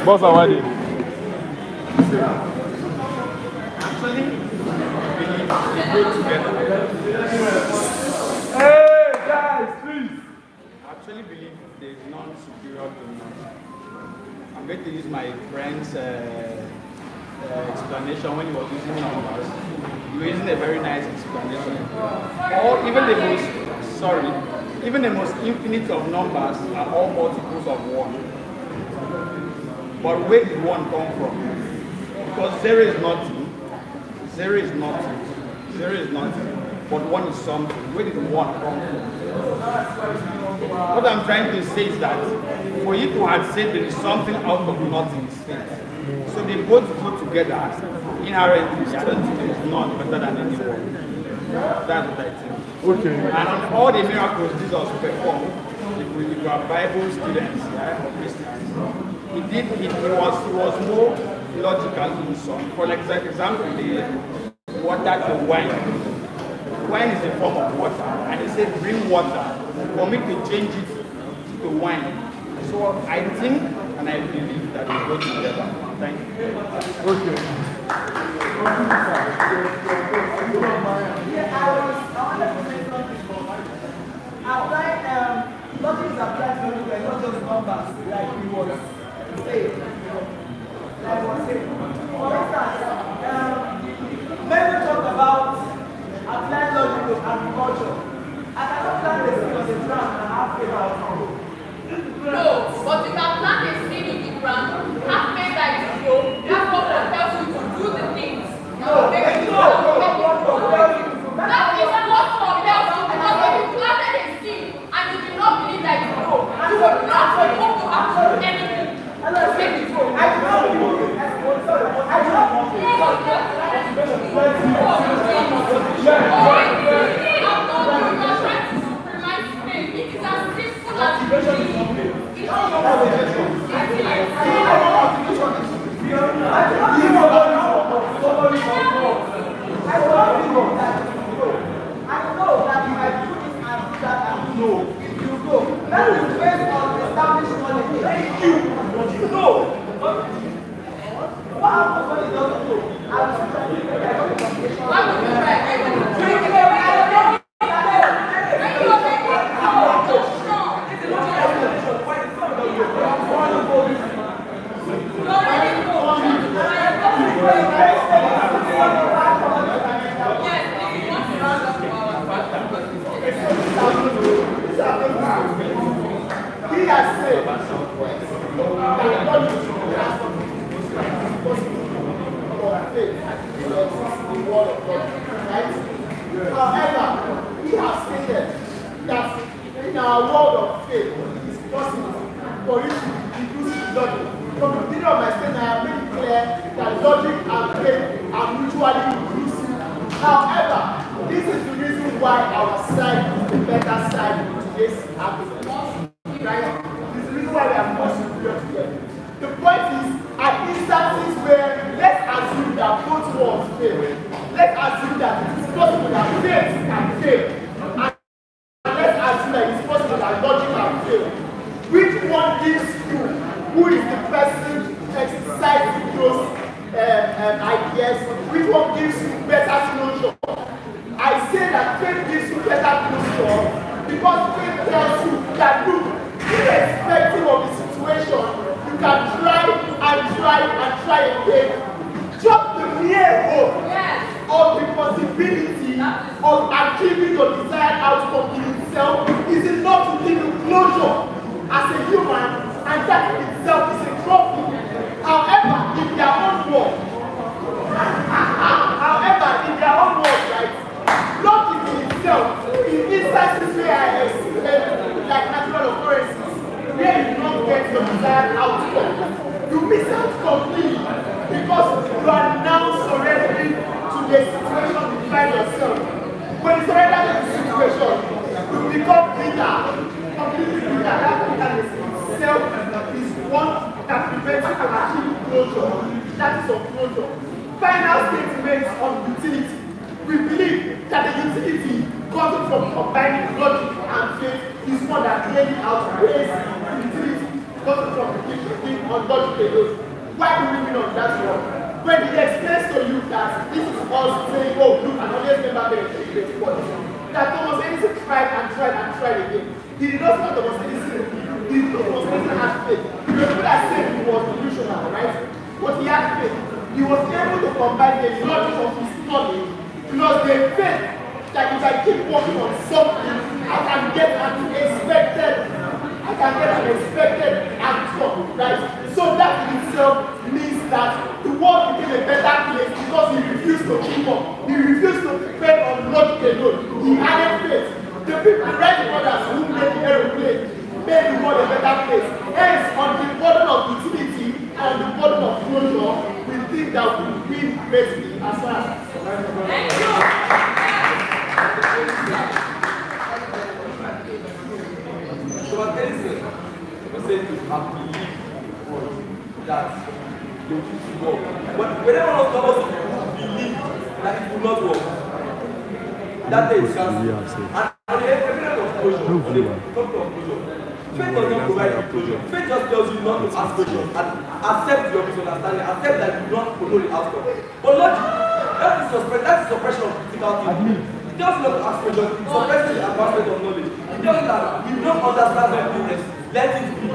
D: Boss Awadi.
E: Actually, believe they go together.
D: Hey, guys, please.
J: I actually believe there is none superior to none. I'm going to use my friend's explanation when he was using numbers. You were using a very nice explanation. Or even the most infinite of numbers are all multiples of 1. But where did 1 come from? Because 0 is nothing. 0 is nothing. 0 is nothing. But 1 is something. Where did 1 come from? What I'm trying to say is that for you to have said there is something out of nothing state. So they both go together inherently. I don't think there is none better than anyone. That's what I think.
D: Okay.
J: And on all the miracles Jesus performed, if you are Bible students, yeah, or Christians, it was more logical in some. For example, the water to wine. Wine is a form of water, and he said, bring water for me to change it to wine. So I think and I believe that they go together. Thank you.
D: Okay.
F: Applied, logic is applied to everywhere, not just numbers, like we was saying. For instance, many talk about applying logic to agriculture. I cannot plant a seed on the ground and have faith that will grow.
G: No, but you can plant a seed in the ground, have faith that it will grow. That's what propels you to do the things. That is what propels you. Because when you planted a seed and you do not believe that it will grow, you will not be able to actually do anything.
F: I do not believe I know that if I do this and do that and no, it will go. That is based on established knowledge. Thank you. No. What happens when it doesn't go? I will try to make a confrontation.
G: Why would you try?
F: He has said that God is for faith in the word of God, right? However, he has stated that in our world of faith, it is possible for you to reduce logic. From the beginning of my statement, I have made it clear that logic and faith are mutually inclusive. However, this is the reason why our side is the better side in today's argument. Right? This is the reason why we are more superior to them. The point is, at instances where let's assume that both worlds fail, let's assume that it is possible that faith can fail, and let's assume that it is possible that logic can fail. Which one gives you, who is the person exercising those ideas, which one gives you better closure? I say that faith gives you better closure because faith tells you that look, irrespective of the situation, you can try and try and try again. Just the mere hope of the possibility of achieving your desired outcome in itself is enough to give you closure as a human, and that in itself is a trophy. However, in their own world, right, logic in itself, in instances where I explain, like natural occurrences, where you don't get your desired outcome, you miss out completely because you are now surrendering to the situation you find yourself. When you surrender to the situation, you become bitter, completely bitter. That bitterness itself is one that prevents you from achieving closure. That is of closure. final statement on utility. We believe that the utility coming from combining logic and faith is one that clearly outweighs the utility coming from the on logic alone. Why do we mean on that one? When he explains to you that this is us saying, oh, look, and always remember that Thomas Edison tried again. He did not know Thomas Edison. He did not Thomas Edison had faith. The people that said he was delusional, right? But he had faith. He was able to combine the logic of his knowledge plus the faith that if I keep working on something, I can get an expected outcome, right? So that in itself means that the world became a better place because he refused to keep up. He refused to depend on logic alone. He added faith. The right brothers who made the aeroplane made the world a better place. Hence, on the burden of utility and the burden of closure, we think that we win greatly as far as. Thank you.
E: So what Edison was saying to have believed that the will work. But whenever one of us believe that it will not work, that day is cancelled. And on the evidence of closure, faith does not provide you closure. Faith just tells you not to ask questions and accept your misunderstanding, accept that you do not follow the outcome. But logic, that is suppression of critical thinking. It tells you not to ask questions, it suppresses the advancement of knowledge. It tells you that you don't understand something, let it be.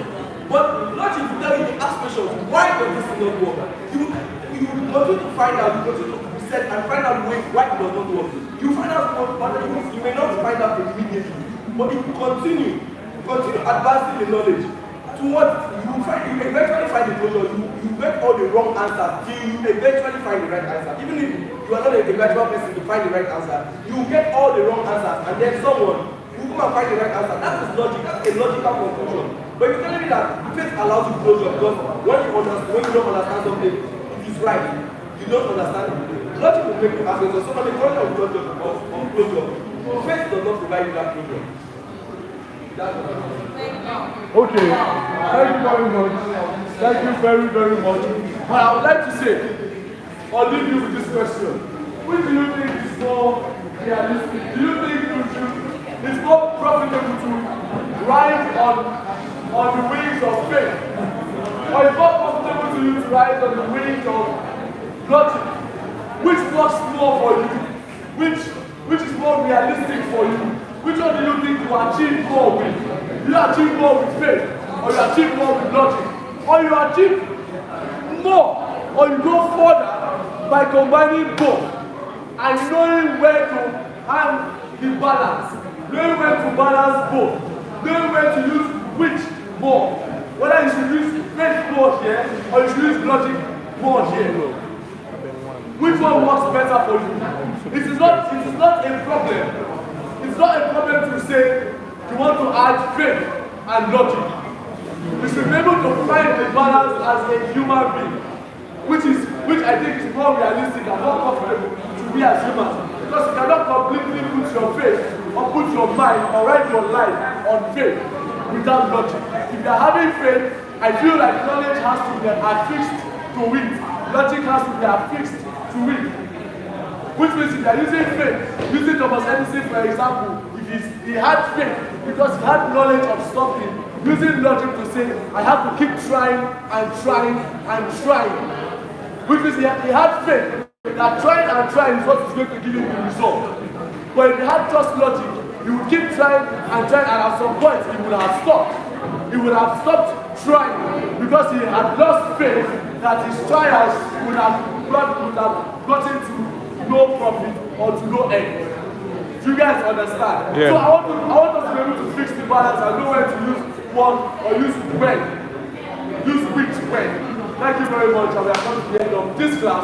E: But logic will tell you to ask questions, why does this not work? You continue to find out, you continue to research and find out why it does not work. You find out what you may not find out immediately, but if you continue advancing the knowledge to what you eventually find the closure. You get all the wrong answers till you eventually find the right answer. Even if you are not a gradual person to find the right answer, you get all the wrong answers and then someone who come and find the right answer. That is logic. That's a logical conclusion. But you're telling me that faith allows you closure because when you don't understand something, it is right. You don't understand it. Logic will make you ask questions. So on the question of closure, faith does not provide you that closure.
D: Okay, thank you very much. Thank you very, very much. But I would like to say, or leave you with this question. Which do you think is more realistic? Do you think it's more profitable to ride on the wings of faith? Or it's more profitable to you to ride on the wings of logic? Which works more for you? Which is more realistic for you? Which one do you think you achieve more with? You achieve more with faith, or you achieve more with logic, or you achieve more, or you go further by combining both and knowing where to hand the balance, knowing where to balance both, knowing where to use which more, whether you should use faith more here or you should use logic more here. Which one works better for you? It is not a problem. It's not a problem to say you want to add faith and logic. You should be able to find the balance as a human being, which I think is more realistic and more comfortable to be as humans. Because you cannot completely put your faith or put your mind or write your life on faith without logic. If you are having faith, I feel like knowledge has to be affixed to it. Logic has to be affixed to it. Which means if you are using faith, using Thomas Edison for example, if he had faith because he had knowledge of something, using logic to say, I have to keep trying and trying and trying. Which means he had faith that trying and trying is what is going to give him the result. But if he had just logic, he would keep trying and trying, and at some point he would have stopped. He would have stopped trying because he had lost faith that his trials would have gotten to no profit or to no end. Do you guys understand? Yeah. So I want us to be able to fix the balance and know when to use one or use when. Use which when. Thank you very much, and we are coming to the end of this class.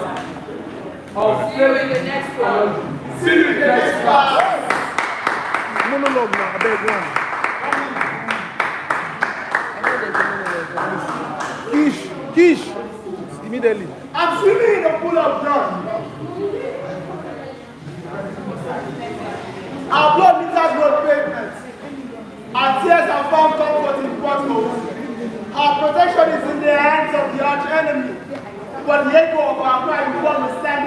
G: See you in the next class.
D: See you in the next class.
F: Monologue now, I beg one. Kish, immediately. I'm swimming in a pool of blood. Our blood meters road pavement. Our tears have found comfort in potholes. Our protection is in the hands of the arch enemy. But the echo of our cry will stand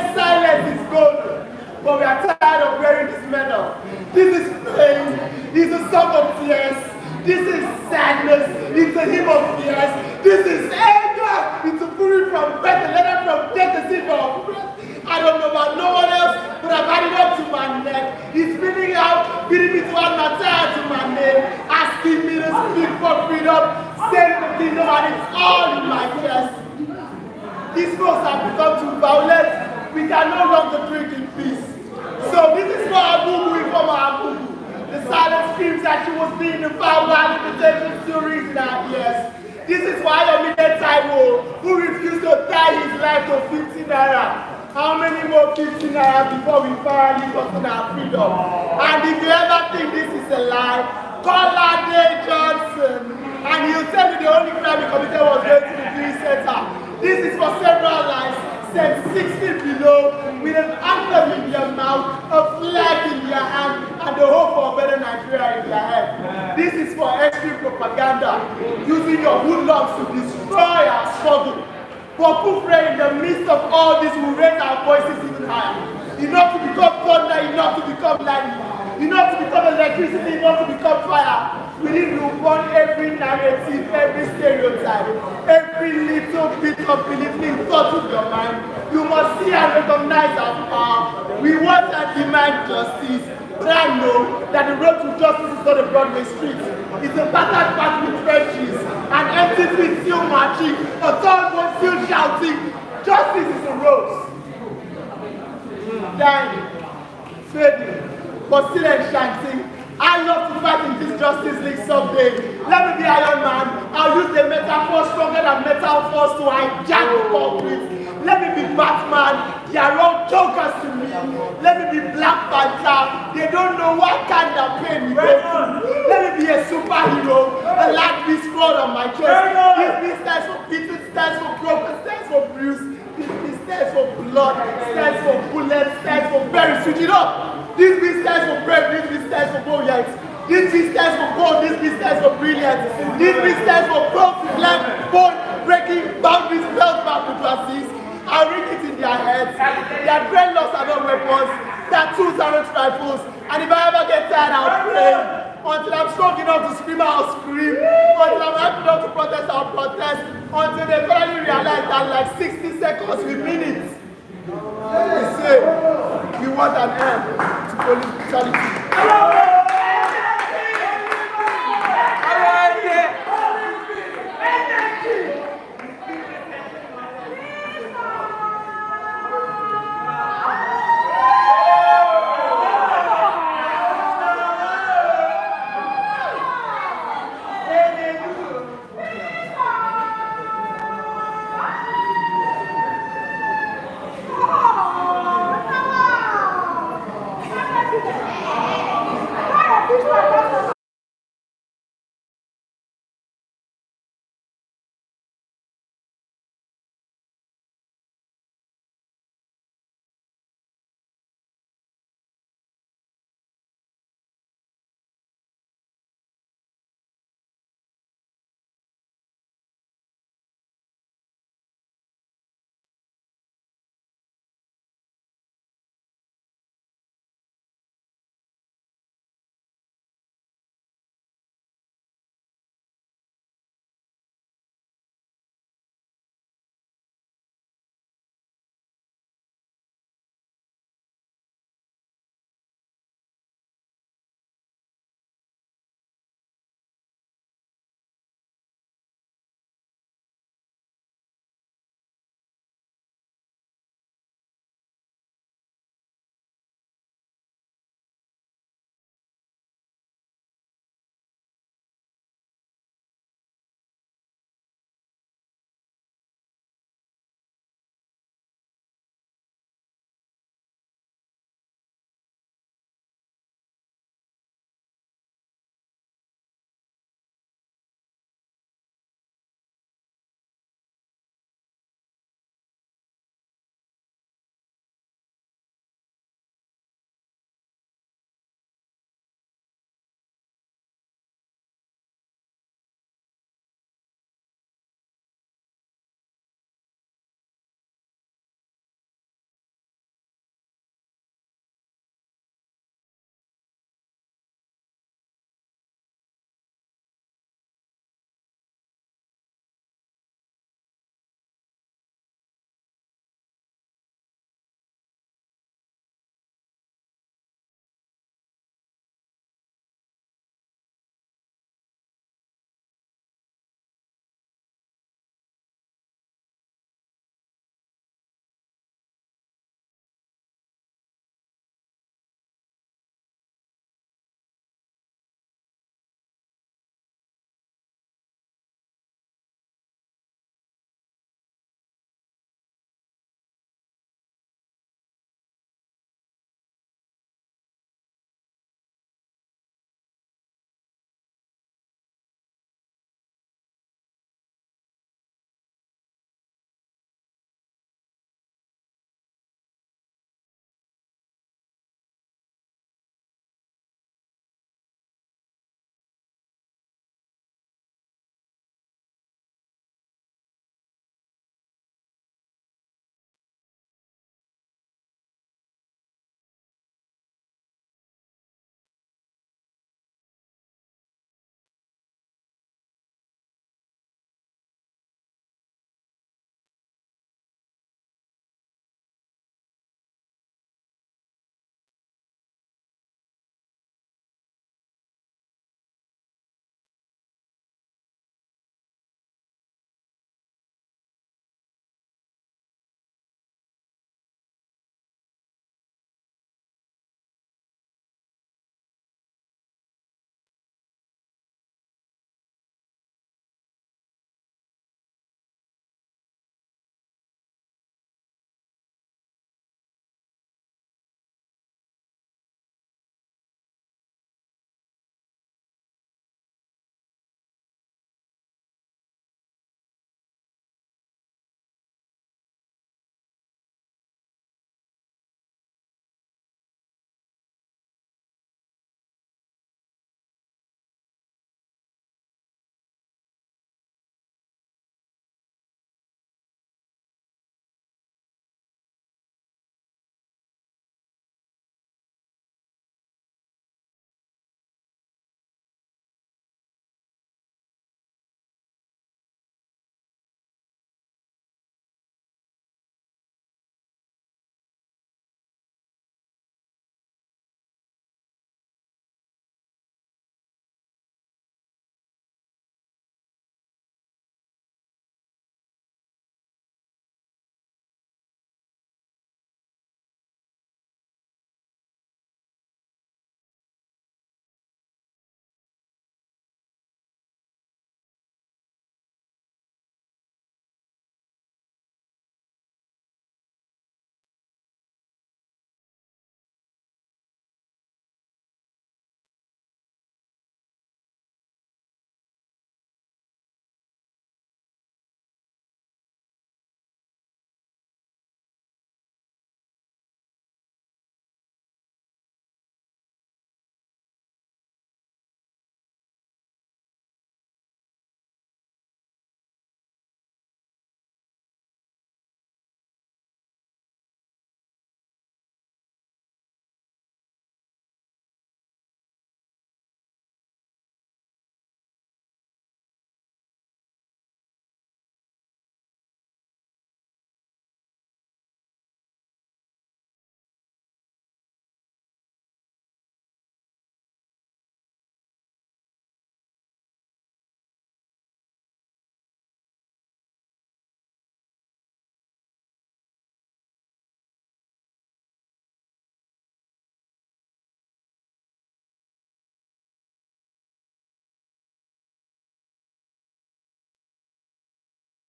F: say silence is golden, but we are tired of wearing this medal. This is pain. This is a song of tears. This is sadness. It's a hymn of tears. This is anger. It's a fury from breath, a letter from death, a silver of breath. I don't know about no one else, but I've had it up to my neck. It's spinning out, beating me to add my tire to my name, asking me to speak for freedom, save the kingdom, and it's all in my chest. These folks have become too violent. We can no longer drink in peace. So this is for Abubu, from Abubu. The silent screams that she was being devoured while invitation still rings in our ears. This is why Omide Taiwo, who refused to tie his life to 50 naira. How many more 50 naira before we finally gotten our freedom? And if you ever think this is a lie, call Ade Johnson. And he'll tell you the only crime he committed was going to the Green Center. This is for several lives, set 6 feet below, with an anthem in their mouth, a flag in their hand, and the hope for a better Nigeria in their head. This is for extreme propaganda, using your hoodlums to destroy our struggle. For Kufre, in the midst of all this, we raise our voices even higher. Enough to become thunder, enough to become lightning, enough to become electricity, enough to become fire. We need to burn every narrative, every stereotype, every little bit of believing thought in your mind. You must see and recognize our power. We want and demand justice. But I know that the road to justice is not a Broadway street. It's a battered path with trenches, an empty feet still marching, a third one still shouting. Justice is a rose. Dying, fading, but still enchanting. I love to fight in this Justice League someday. Let me be Iron Man. I'll use the metaphor stronger than metal force to hijack the concrete. Let me be Batman. They are all jokers to me. Let me be Black Panther. They don't know what kind of pain we go through. Let me be a superhero. A light be scrawled on my chest. This B stands for beaten, stands for broken, stands for bruised. This B stands for blood, stands for bullets, stands for berries. Switch it up. This B stands for brave, this B stands for brilliant. This B stands for gold, this B stands for brilliant. This B stands for broken, black, bone, breaking, boundaries, belt boundaries. I'll ring it in their heads. Their dreadlocks are not weapons. Tattoos are not rifles. And if I ever get tired, I'll pray. Until I'm strong enough to scream, I'll scream. Until I'm happy enough to protest, I'll protest. Until they finally realize that like 60 seconds, we mean it. We say, we want an end to police brutality.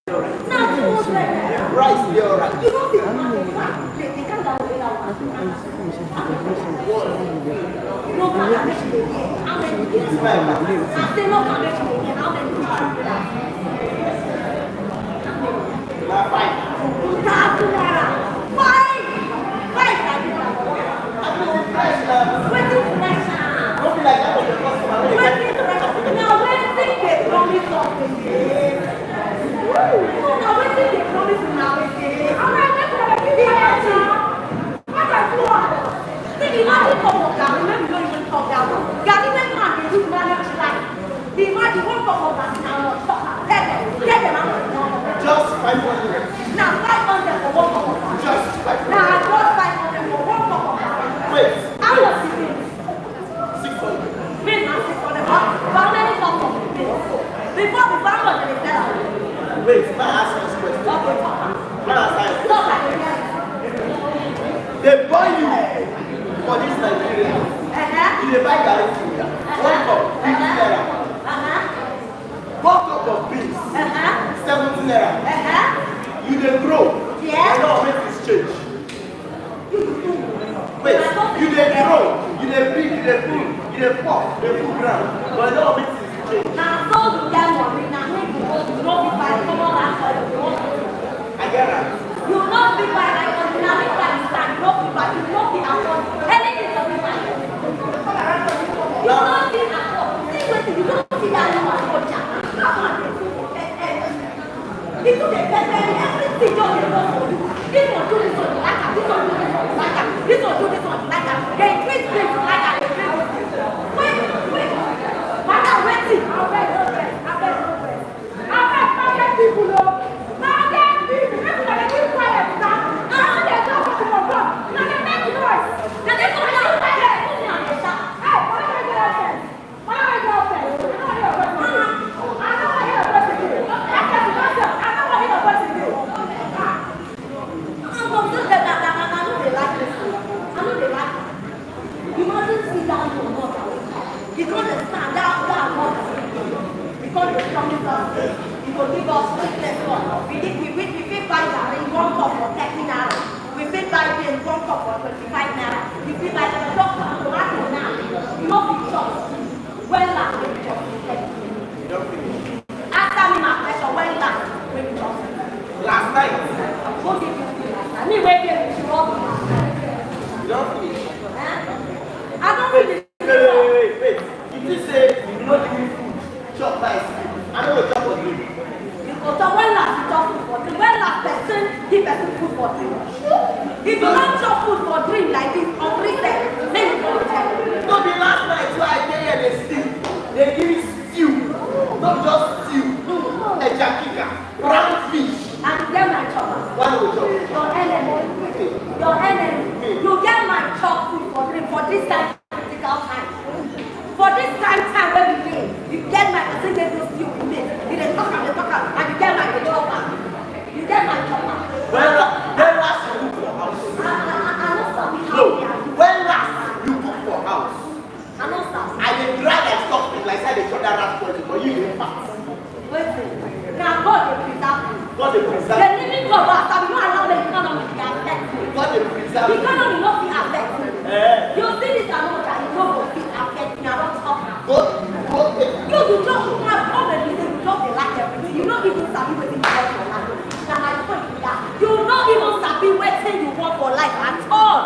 H: Rice, they're all right.
C: You know the man, they can't go away that one. No, can't how many years? I say no, can't how many years?
H: Five.
C: Waiting for next time.
H: Don't be like that with the customer.
C: Now, when they promise something, now when they promise now, I'm not going to give you that. What I do, see the money come up down. Remember, you don't even talk down. Gary went man, they do manage life. The money won't come up down. Now, tell them,
H: Just 500.
C: now 500 for one cup of water.
H: Just 500.
C: Now I got 500 for one cup of water.
H: Wait.
C: How much is it?
H: 600.
C: Wait, now 600. How many cups of it? Before the farmer they sell out.
H: Wait, may I ask you this question?
C: Okay, talk.
H: When I say
C: Talk like a guy.
H: they buy you for this Nigeria. You dey buy garri food. One cup, 50 naira. One cup of beans, 70 naira. You dey grow.
C: Yeah.
H: I know make this change. Wait, you dey grow, you dey big, you dey full, you dey pop, you dey full ground. But I know make this change.
C: Now, so you get money. Now, make you go to no be buy come on and for you.
H: I get that.
C: You not be buy like ordinary price and no be buy. You not be afford anything to be buy. You not be afford. See what you don't see that you afford. Come on. People they get everything just they want for you. This one do this one you like that. This one do this one you like that. This one do this one you like that. They increase things you like that. They increase things. Wait. Madam, waiting. I beg people know. Market people. People that they keep quiet now. Now they talk to my phone. Now they make noise. Now they come down. Hey, put me on the shop. Hey, why do I get offense? I know what your person is. I know what your person is. I'm going to say that I know they like this. I know they like it. You mustn't sit down your mother. Because they stand down mother. Because they promise us. You will give us this one. We fit buy that in one cup for 30 naira. We fit buy it in one cup for 25 naira. We fit buy the doctor and tomato now. You know the shop. When last when you just after me my pressure, when last when you just
H: Last night.
C: Who did you see last night? Me waiting with you all last night.
H: You don't finish.
C: I don't finish.
H: Wait. If you say you do not give me food, chop rice. I know what chop for you.
C: Because when last you chop food for drink, when last person give person food for drink. If you don't chop food for drink like this on 3 days, then you don't tell me.
H: No be last night so I tell you they steal. They give me stew. Not just stew. Eja kika, brown fish.
C: And you get my chopper.
H: One will chop.
C: Your enemy. You get my chop food for drink for this time critical time. For this time when we win, you get my person get those stew with me. You dey talk and you get my chopper. You get my chopper.
H: When last you cook for house?
C: I know something.
H: No. When last you cook for house?
C: I know something.
H: I dey dry like something like say they chop that rat poison, but you dey fat.
C: Wait. Now God dey preserve you.
H: God dey preserve.
C: The living God will have you allow the economy to affect you.
H: God dey preserve.
C: The economy no fit affect you. You see this amount that you no go fit affect me. I don talk now.
H: God take.
C: You just have all the reason you just dey like everything. You no even sabi wetin you want for life. Na my point be that. You no even sabi wetin you want for life at all.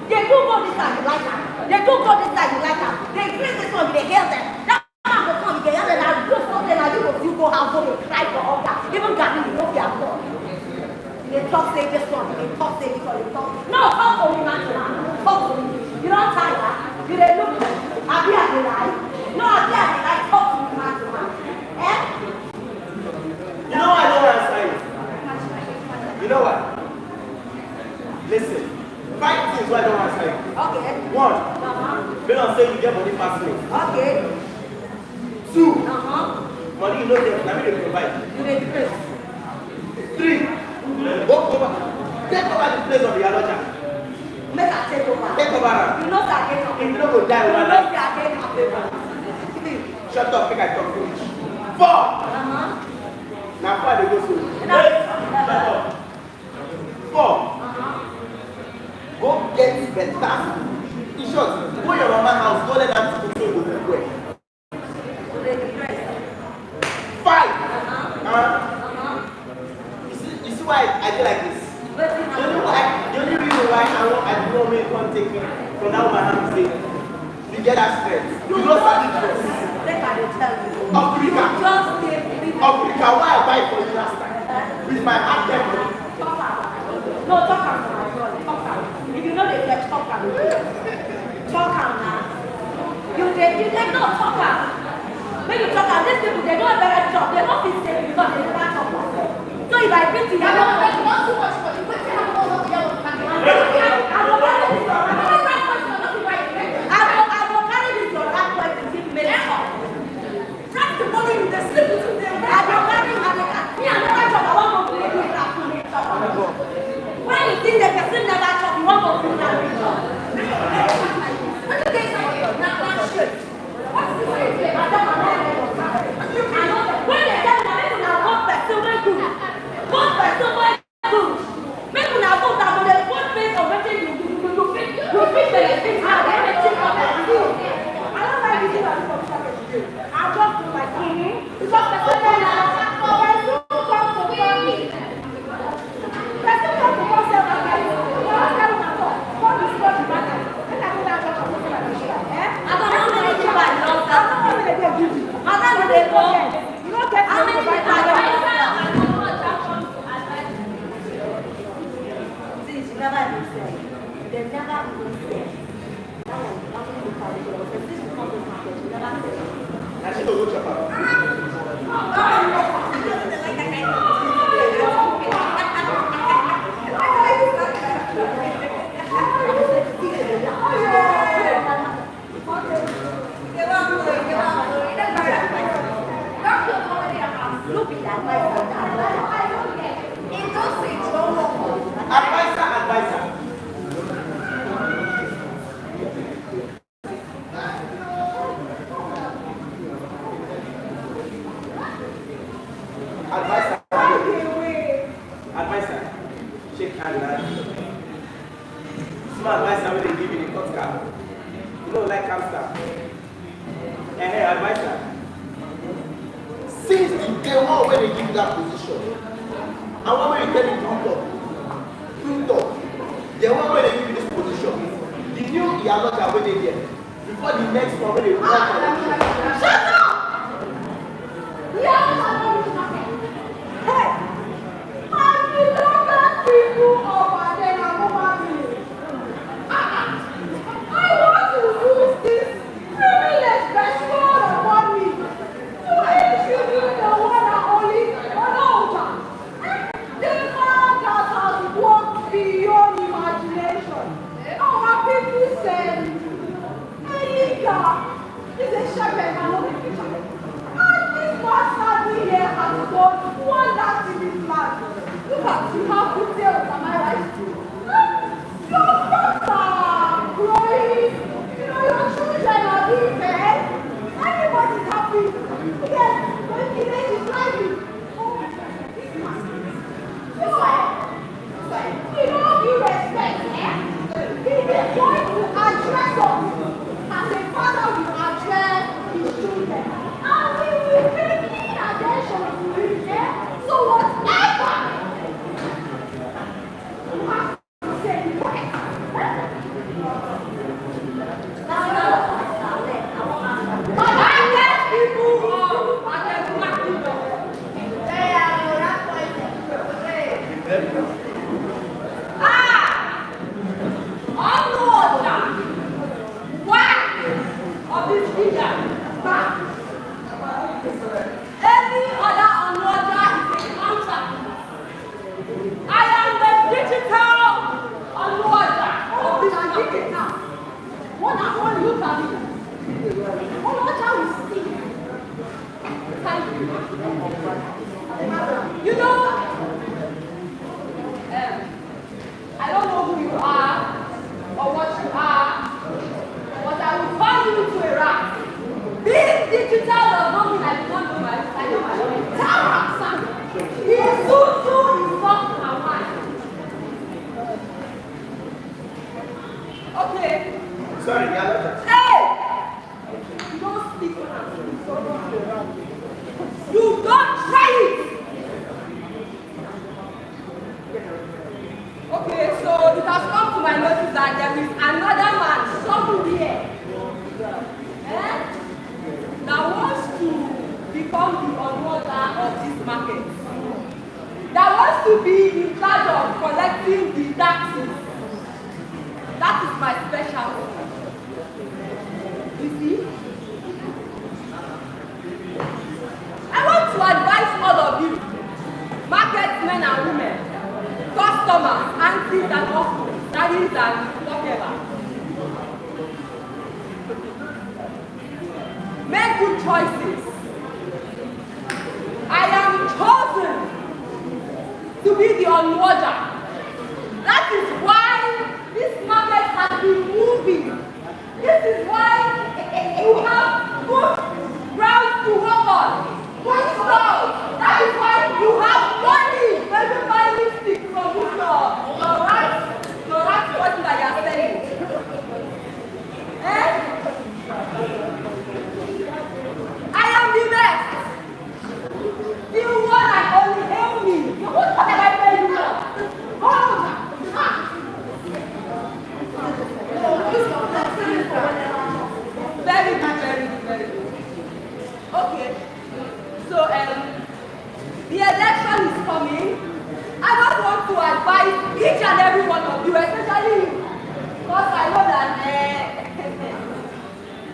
C: They do go this side, you like that. They do go this side, you like that. They increase this one, they hear them. That man go come, you can hear them. Now do something like you go have go to cry for all that. Even Gary, you know they are poor. They talk say this one, they talk say this one, they talk. No, talk for me, man. Talk for me. You don't tie that. You dey look. I be at the lie. No, I be at the lie. Talk to me, man. Eh?
H: You know I don't answer you. You know what? Listen. 5 things why I don't answer you.
C: Okay.
H: 1. When I say you get money fast me.
C: Okay.
H: 2.
C: Money
H: you know them, now they provide.
C: You dey decrease.
H: 3. Go over. Take over the place of the Yaloja.
C: Make I take over.
H: Take over.
C: You know that I get
H: If you don't go die
C: you
H: over
C: know that I get
H: Shut up, make I talk finish. 4.
F: far they go so? Four. Go get better. In short, go your mama house, go let them cook so you go well. Five. You see why I do like this? The only reason why I do not make one take it from that woman and say, you get that strength. You know something first. Africa, why I buy for you last time? With my hard temper.
C: No, talk am now. If you know they get talk am now. You dey not talk am. When you talk am, these people they don't have better job. They don't fit say because they never talk am. So if I beat you, I don't too much for you. Wetin happen over there with my I go carry this your rap boy to give me the talk. Trust the money you dey sleep with them. I go carry me and never talk. I want to play with rap to me talk. When you think the person never talk, you want to feel that way talk. What do they say? Not shit. What's the way? I don't know. When they tell me that people are one person wey good, one person wey good, make una vote that when they vote based on wetin you fit benefit and everything of the good. I don't like this thing that people talk about. I just do my thing because person wey na person come to call me. Person come to call sell my guy. You wan tell una talk. Come discuss the matter. Make I go down talk about wetin I dey share. I don't know wetin dey give am love. I don't know wetin dey give you. I don't know dey go. You no get money to buy that. See, she never even said. They never even said. That was nothing to carry. But this is not the market. She never said.
F: I should go chop am. Advisor, shake hand, lad. Small advisor when they give you the cut card. You don't like hamster. Hey, advisor. Since the day one when they give you that position, and one when you tell me do talk, the one when they give you this position, the new Iyaloja when they get, before the next one when they run for the shut up!
C: Yeah! Hey! People over there are over me. I want to use this privilege bestowed upon me to introduce the one and only Onoja. The man that has worked beyond imagination. Our people say, Elika is a shepherd and not a fisher. And this bastard here has done wonders in this land. Look at you have good tails, am I right? Your crops are growing. You know, your children are being fed. Everybody's happy. Yes, the village is thriving. Oh, this man. You know, you respect, eh? He is going to address us as a father will address his children. And we will pay keen attention to him, eh? So whatever you know, I don't know who you are or what you are, but I will turn you into a rat. Being digital does not mean I do not know my Isuzu is not my wife. Okay.
H: Sorry,
C: Hey! You don't speak when I'm You don't try it! Okay, so it has come to my notice that there is another man somewhere that wants to become the owner of this market. That wants to be in charge of collecting the taxes. That is my specialty. You see? I want to advise all of you, market men and women, customers, aunties and uncles, daddies and whatever. Make good choices. I am chosen to be the unwatcher. That is why this market has been moving. This is why you have good ground to work on. Good stuff. That is why you have money when you buy lipstick from this store. The right person that you are selling. I am the best. The one and only help me. What have I paid you for? Very good, very good, very good. Okay. So the election is coming. I just want to advise each and every one of you, especially you, because I know that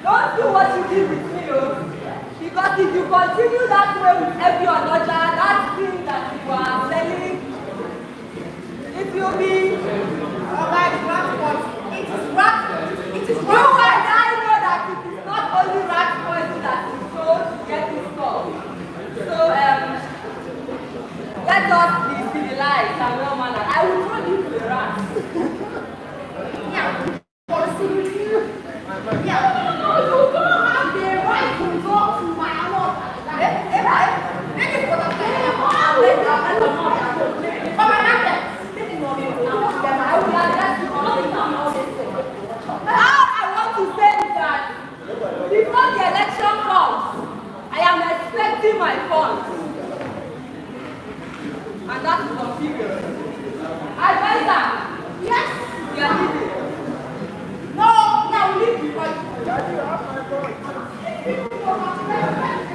C: don't do what you did with me, because if you continue that way with every other, that thing that you are selling, it will be
B: Alright, transport. It is rat. It is
C: you and I know that it is not only rat poison that is sold to get this stuff. So let us be civilized and well mannered. I will throw you to the rat. Yeah. Yeah. No, you don't have the right to go to my house. This is what I'm saying. I will address you all this. How I want to say is that before the election comes, I am expecting my funds. And that is on period. Advisor, yes, we are leaving. No, we are leaving before you.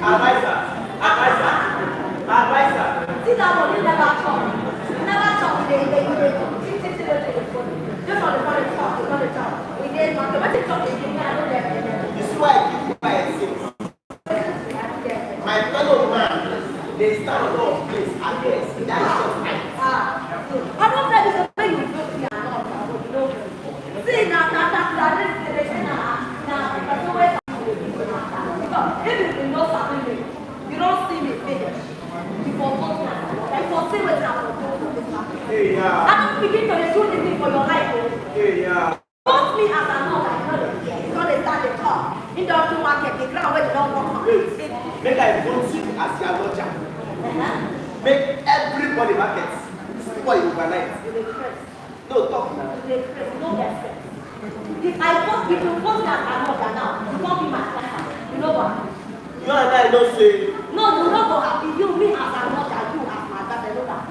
H: Advisor.
C: Sit down on the never talk. Never talk. Just on the phone and talk. We did not. What is talking?
H: This is why I keep quiet since. My fellow man, they stand on all place. I guess that is just right.
C: I don't think it's a thing you don't see. See, now, this generation, if you know something, you don't see me finish. You forgot me. I foresee what I'm going to do.
H: Hey, yeah.
C: I don't begin to do this thing for your life.
H: Hey, yeah.
C: Don't me as an old, I know because they start the talk. In the open market, the ground where you don't want to
H: Make I vote you as your lodger. Make everybody market. Spoil overnight. No, talk now.
C: If I vote, if you vote me as an lodger now, you won't be my client. You know what?
H: You and I don't say.
C: No, you not go happy. You, me as an lodger, you as my daughter, you know that.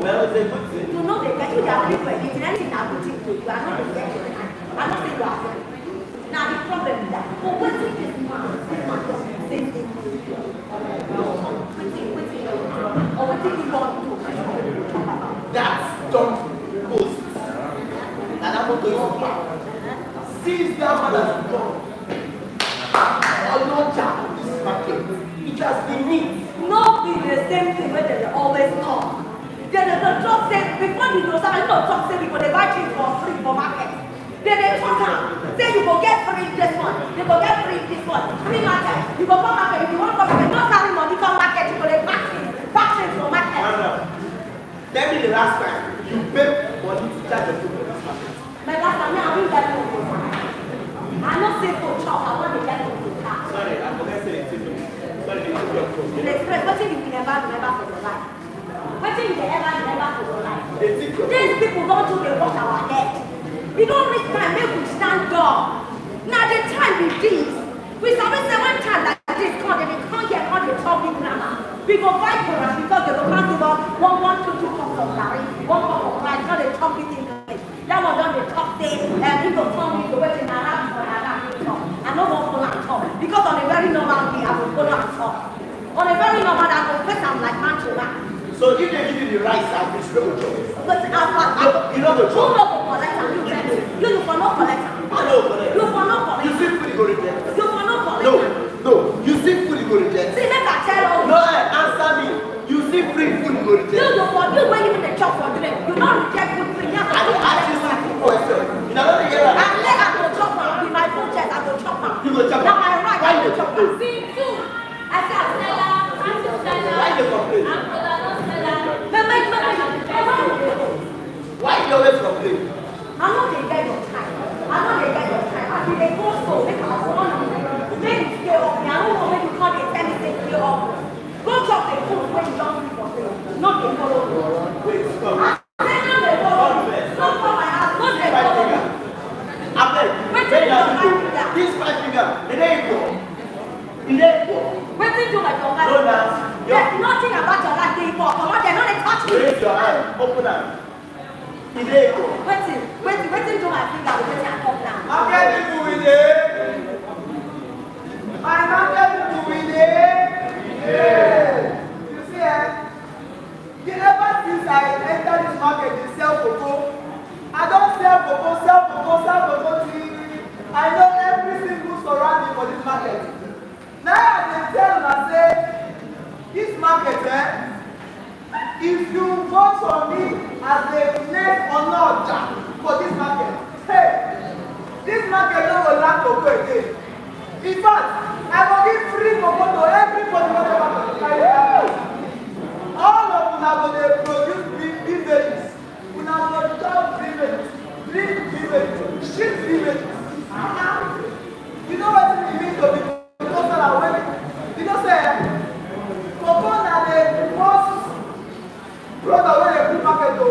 H: Well, it's a good thing.
C: You know they get you, they are ready for it. If anything that good thing to you, are not going to get you. I'm not saying you are saying. Now the problem is that, but what is this man does the same thing to you? Or what did you want to do?
H: That's John Post. And I'm not going to back. Since that man has gone, all lodger of this market, it has been me.
C: Not be the same thing where they always talk. Then the talk say, before you know something, don't talk say because they buy things for free for market. Then they talk out. Say you go get free this one, you go get free this one. Free market, you go come market, if you want to come market, don't carry money come market, you go they back things for market.
H: Tell me the last time you paid money to charge your food for this market.
C: My last time, I will get food for market. I not say for chop, I want to get food for car.
H: Sorry, I forgot to say it. Sorry,
C: The express, what thing you never for your life? life. What thing they ever for your life?
F: These
C: people don't do the wash our head. We don't reach time, make we stand up. Now the time we this. We submit 7 times like this, come they can't get on the topic grammar. We go fight for us because they don't give us 1, 2 cups of Larry, 1 cup of rice, not the topic English. That was on the top day, and people told me to wait in Arab for Arab talk. I don't want to follow at all. Because on a very normal day, I will follow at all. On a very normal day, I will face I'm like Manchula.
F: So if they give you the rice, I will struggle to it.
C: But
F: You know the
C: who
F: job.
C: know for collector? You bet. You for no collector.
F: I know for that.
C: You for no collector.
F: You see food, you go reject.
C: You for no collector.
F: No. You see food, you go reject.
C: See, make I tell you.
F: No, answer me. You see free food, you go reject.
C: You for you when you the chop for drink. You don't reject food free. You have
F: I
C: to
F: don't ask you simple question. You know what you get?
C: I say I go chop am with my full chest. I go chop am.
F: You go chop am.
C: Now my right.
F: Why
C: I
F: you
C: go chop
F: complain?
C: am. See too. I say Stella. I'm Stella.
F: Why you complain?
C: I'm Stella.
F: Why you always complain?
C: I'm not the guy your time. I'm not the guy your time. I feel they go so make us one of them. Make you stay up. I don't know when you call the tell me say stay up. Go chop the food when you don't sleep for free. Not the follow.
F: Wait, stop.
C: I say not the follow. Not for my house. Not the follow.
F: I beg. This 5 finger, it ain't equal. It ain't equal.
C: Wait till you like your life.
F: No, now.
C: There's nothing about your life they equal. Come on, they're not touch me.
F: Raise your hand. Open hand. It ain't equal.
C: Wait till you my finger. Wait till I come down.
F: I'm getting to with it. I'm not getting to with it. Yeah. You see, ever since I entered this market, they sell cocoa. I don't sell cocoa tea. I know every single surrounding for this market. Now they tell me, say, this market, if you vote for me as a name or not for this market, hey, this market no go lack cocoa again. In fact, I will give free cocoa to everybody who carry it. All of them are going to produce big babies. We are going to chop big babies, shit big babies. You know what it means to be because of women? Because cocoa na the most product wey dey put market o.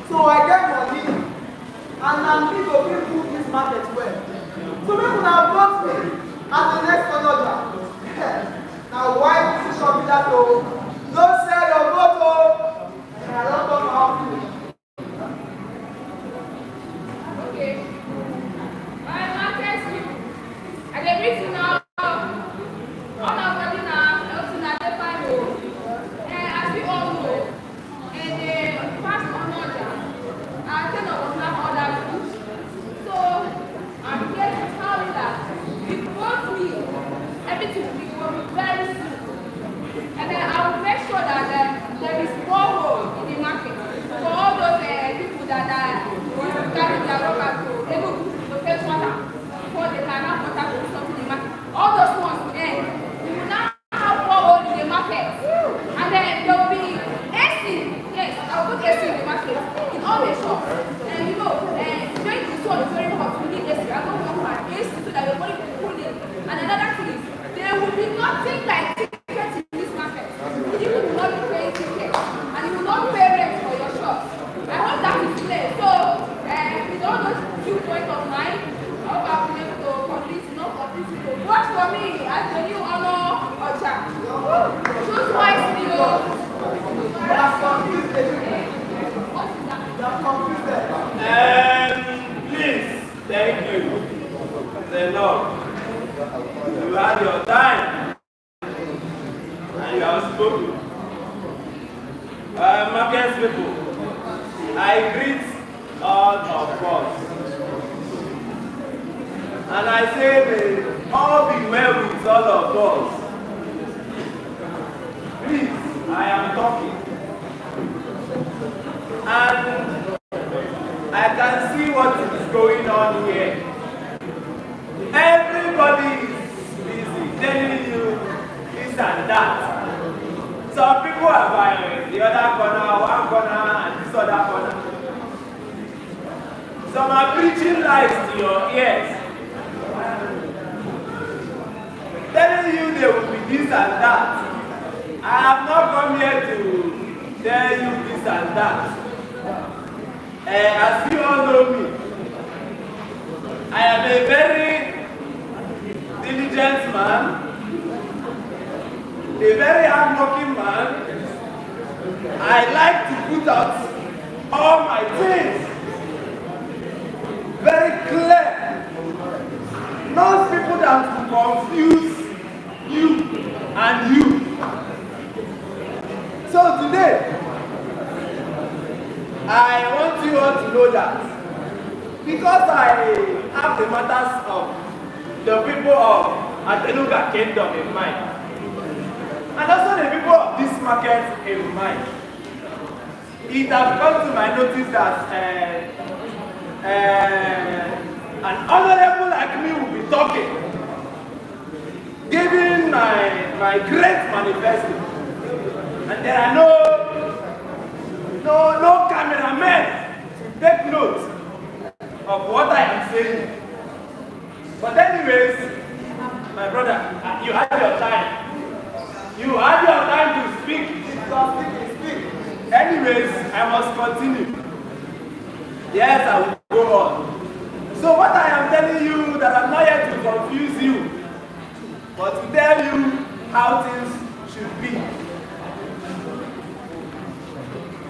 F: So I get money and na me go fit put this market well. So make una vote me as the next manager. Na why decision be that o? No sell your vote o. And I don talk my own finish.
G: Okay. My market people, I dey greet you now. All our body now, also now they find you. As we all know, and the past manager, I kind of have other groups. So I'm here to tell you that if you want me, everything will be very simple. And then I will make sure that there is more road in the market for all those people that carry their rubber to able to fetch water before they can have water to do something in the market. All those ones, we will now have more road in the market. And then there will be AC. Yes, I'll put AC in the market in all the shops. And you know, during this one is very hot, we need AC. I don't want my AC so that your body will cool in. And another thing is, there will be nothing like tickets in this market. You will not be paying tickets, and you will not pay rent for your shop. I hope that is clear. So, with all those few points of mine, I hope I'll be able to complete, people. Vote for me as the new honor Ocha. Choose wisely,
E: Please, thank you. The Lord, you had your time and you have spoken. Market people, I greet all of us. And I say, may all be well with all of us. Please, I am talking. And I can see what is going on here. Everybody is busy telling you this and that. Some people are buying the other corner, one corner, and this other corner. Some are preaching lies to your ears. Telling you there will be this and that. I have not come here to tell you this and that. As you all know me, I am a very diligent man, a very hardworking man. I like to put out all my things very clear. Not people that will confuse you and you. So today, I want you all to know that because I have the matters of the people of Atenuga Kingdom in mind, and also the people of this market in mind, it has come to my notice that an honorable like me will be talking, giving my great manifesto, and there are no cameramen to take note of what I am saying. But anyways, my brother, you had your time. You had your time to speak. Speak. Anyways, I must continue. Yes, I will go on. So what I am telling you, that I'm not here to confuse you, but to tell you how things should be.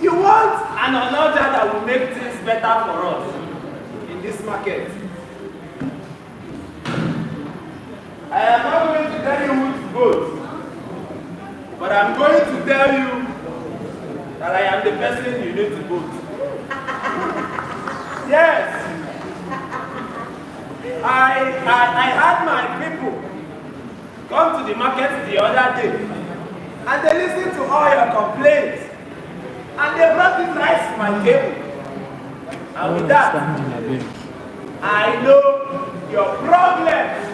E: You want an analogy that will make things better for us in this market. I am not going to tell you who to vote, but I'm going to tell you that I am the person you need to vote. Yes. I had my people come to the market the other day, and they listened to all your complaints, and they brought it right to my table. And with that, I know your problems.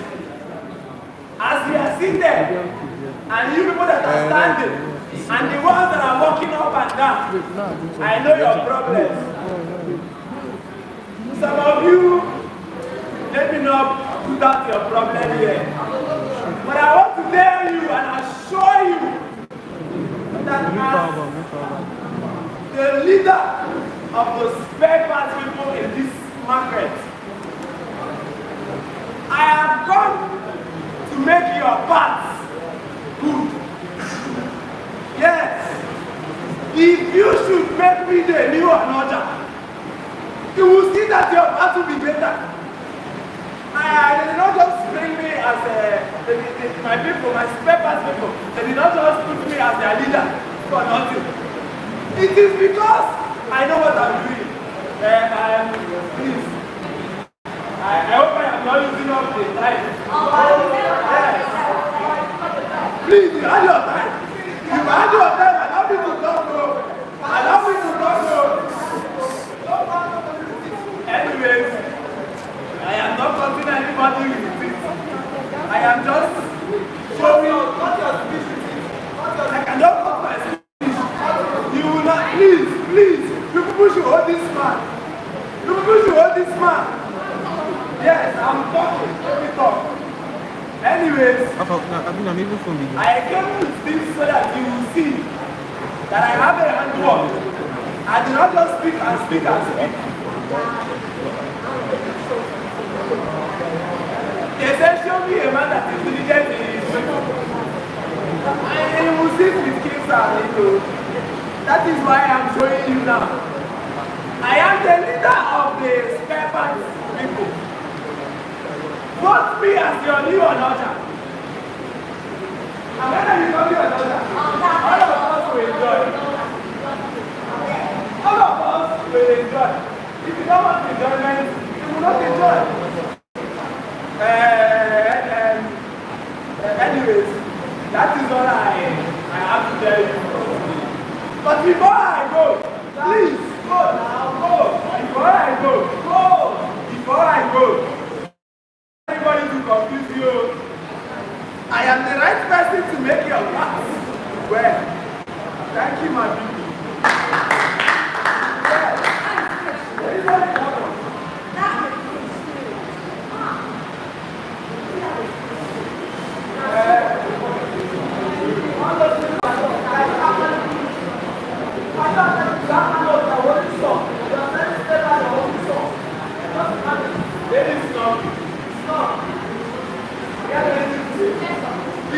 E: As we are seated, and you people that are standing, and the ones that are walking up and down, I know your problems. Some of you, maybe not put out your problem here, but I want to tell you and assure you that as the leader of the spare parts people in this market, I have come to make your parts good. Yes, if you should make me the new another, you will see that your part will be better. They did not just bring me as my people, my spare parts people. They did not just put me as their leader for nothing. It is because I know what I'm doing. Please. I hope I am not using up the time. Yes. Please, you had your time. You had your time. Allow me to talk. Allow me to talk. Anyways, I am not putting anybody with it. I am just showing what your speech is. I cannot cut my speech. You will not, please. You people should hold this man. You people should hold this man. Yes, I'm talking. Let me talk. Anyways, I came with this so that you will see that I have a handwork. I do not just speak and speak and speak. They say, show me a man that is diligent in his people. And he will sit with kings and little. That is why I am showing you now. I am the leader of the spare parts people. Vote me as your new another. And when I become your another, all of us will enjoy. All of us will enjoy. If you don't want enjoyment, you will not enjoy. Anyways, that is all I have to tell you. But before I go, please, go now, go. Before I go. Anybody to confuse you, I am the right person to make your pass. Well, thank you, my people. Yes.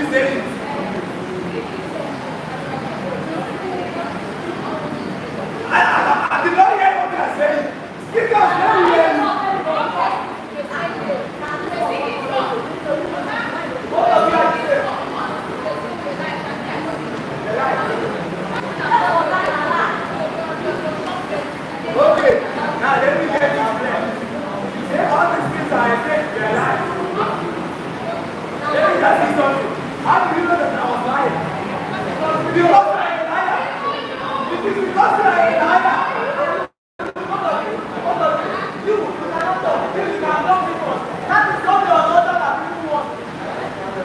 A: saying? I did not hear what you are saying. Speak up, let me hear you. What of you are saying? Okay, now let me get this clear. You say all these things are against their life. Let me just say something. How do you know that I was lying? Because you are a liar. It is because you are a liar. You cannot talk. You cannot people. That is not the order that people want.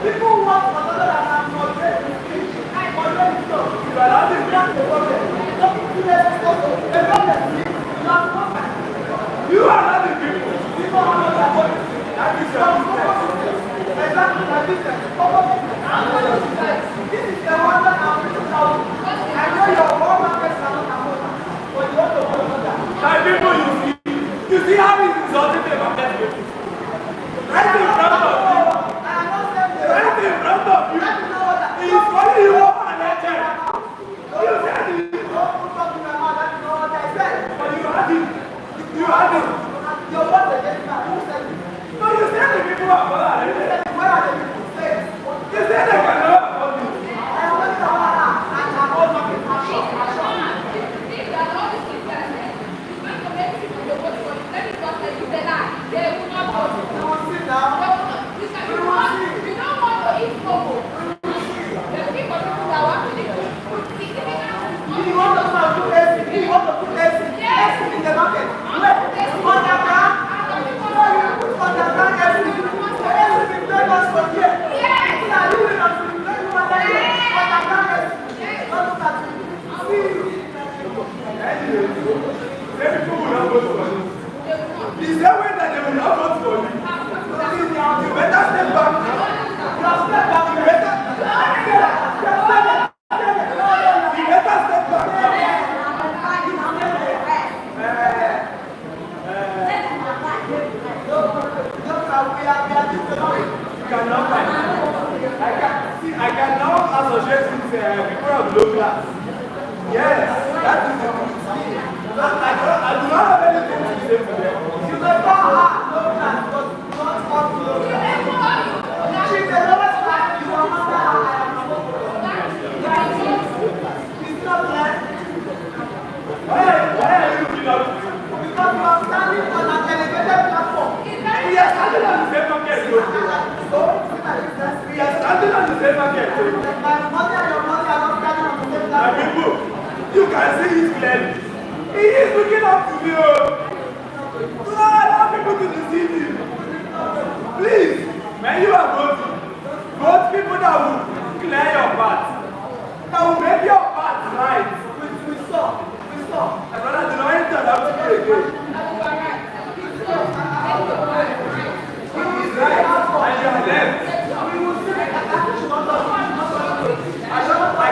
A: People want another that I'm not ready to speak. I'm already talk. You are not the problem. Don't do that. The problem is you are not the people. People are not the body. That is your business. Exactly, that is it. This is the one that I'm putting out. I know your one market cannot afford that. But you want to hold on that. My people, you see how he's insulting them about that people. Right in front of you. Right in front of you. He is calling you up and lecture. You said it. Don't put up in my mouth. That is not what I said. But you had it. You had it. Your words against me. Who said it? No, you said the people are bad. Where are the people? Say it. You said they can never afford you. I am not the one. I can hold my people. Is there a way that they will not vote for you? You better step back. You have stepped back. You better step back. You cannot fight. I can now associate with people of low class. Yes, that is the truth. I do not have anything to say for them. You may not have low class, but not all low class. She's the lowest class. You are not that high. It's not that. Why are you looking up? Because you are standing on an elevated platform. We are standing on the same market. We are standing on the same market. My mother and your mother are not standing on the same platform. People, you can see it clearly. He is looking up to you. Do not allow people to deceive you. Please, when you are voting, vote people that will clear your path. That will make your path right. We saw. My brother, do not enter that people again. He is right, and you are left. We will see the I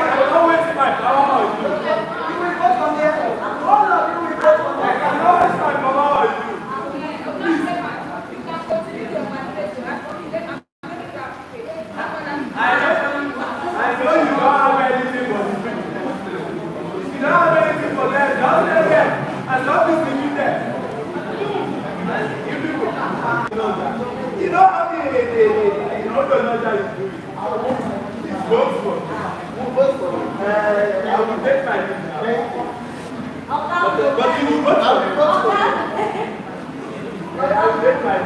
A: cannot waste my power on you. You will vote on the all of you will vote on the I cannot waste my power on you. Please. I know you don't have anything for the people. You don't have anything for them. Just let them. And love is defeated. You people. You know how the that is doing. It's vote for. I will take my but you will vote for me. I will take my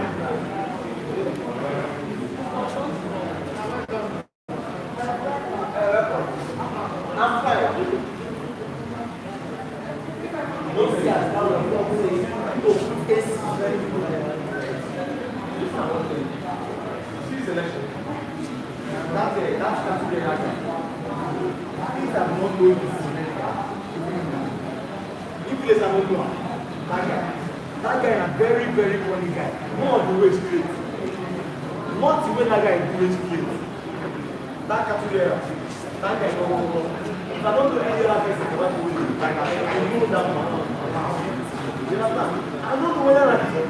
A: I'm fine. Don't see as how the talk says, this is very good. She's election. That's category action. Things are not going to see. You place an old one. That guy is a very, very funny guy. More of the way straight. Not the way that guy is doing straight. That category action. That guy is not going. If I don't do any other person, I don't do it. Like I know that one. You understand? I don't know whether like the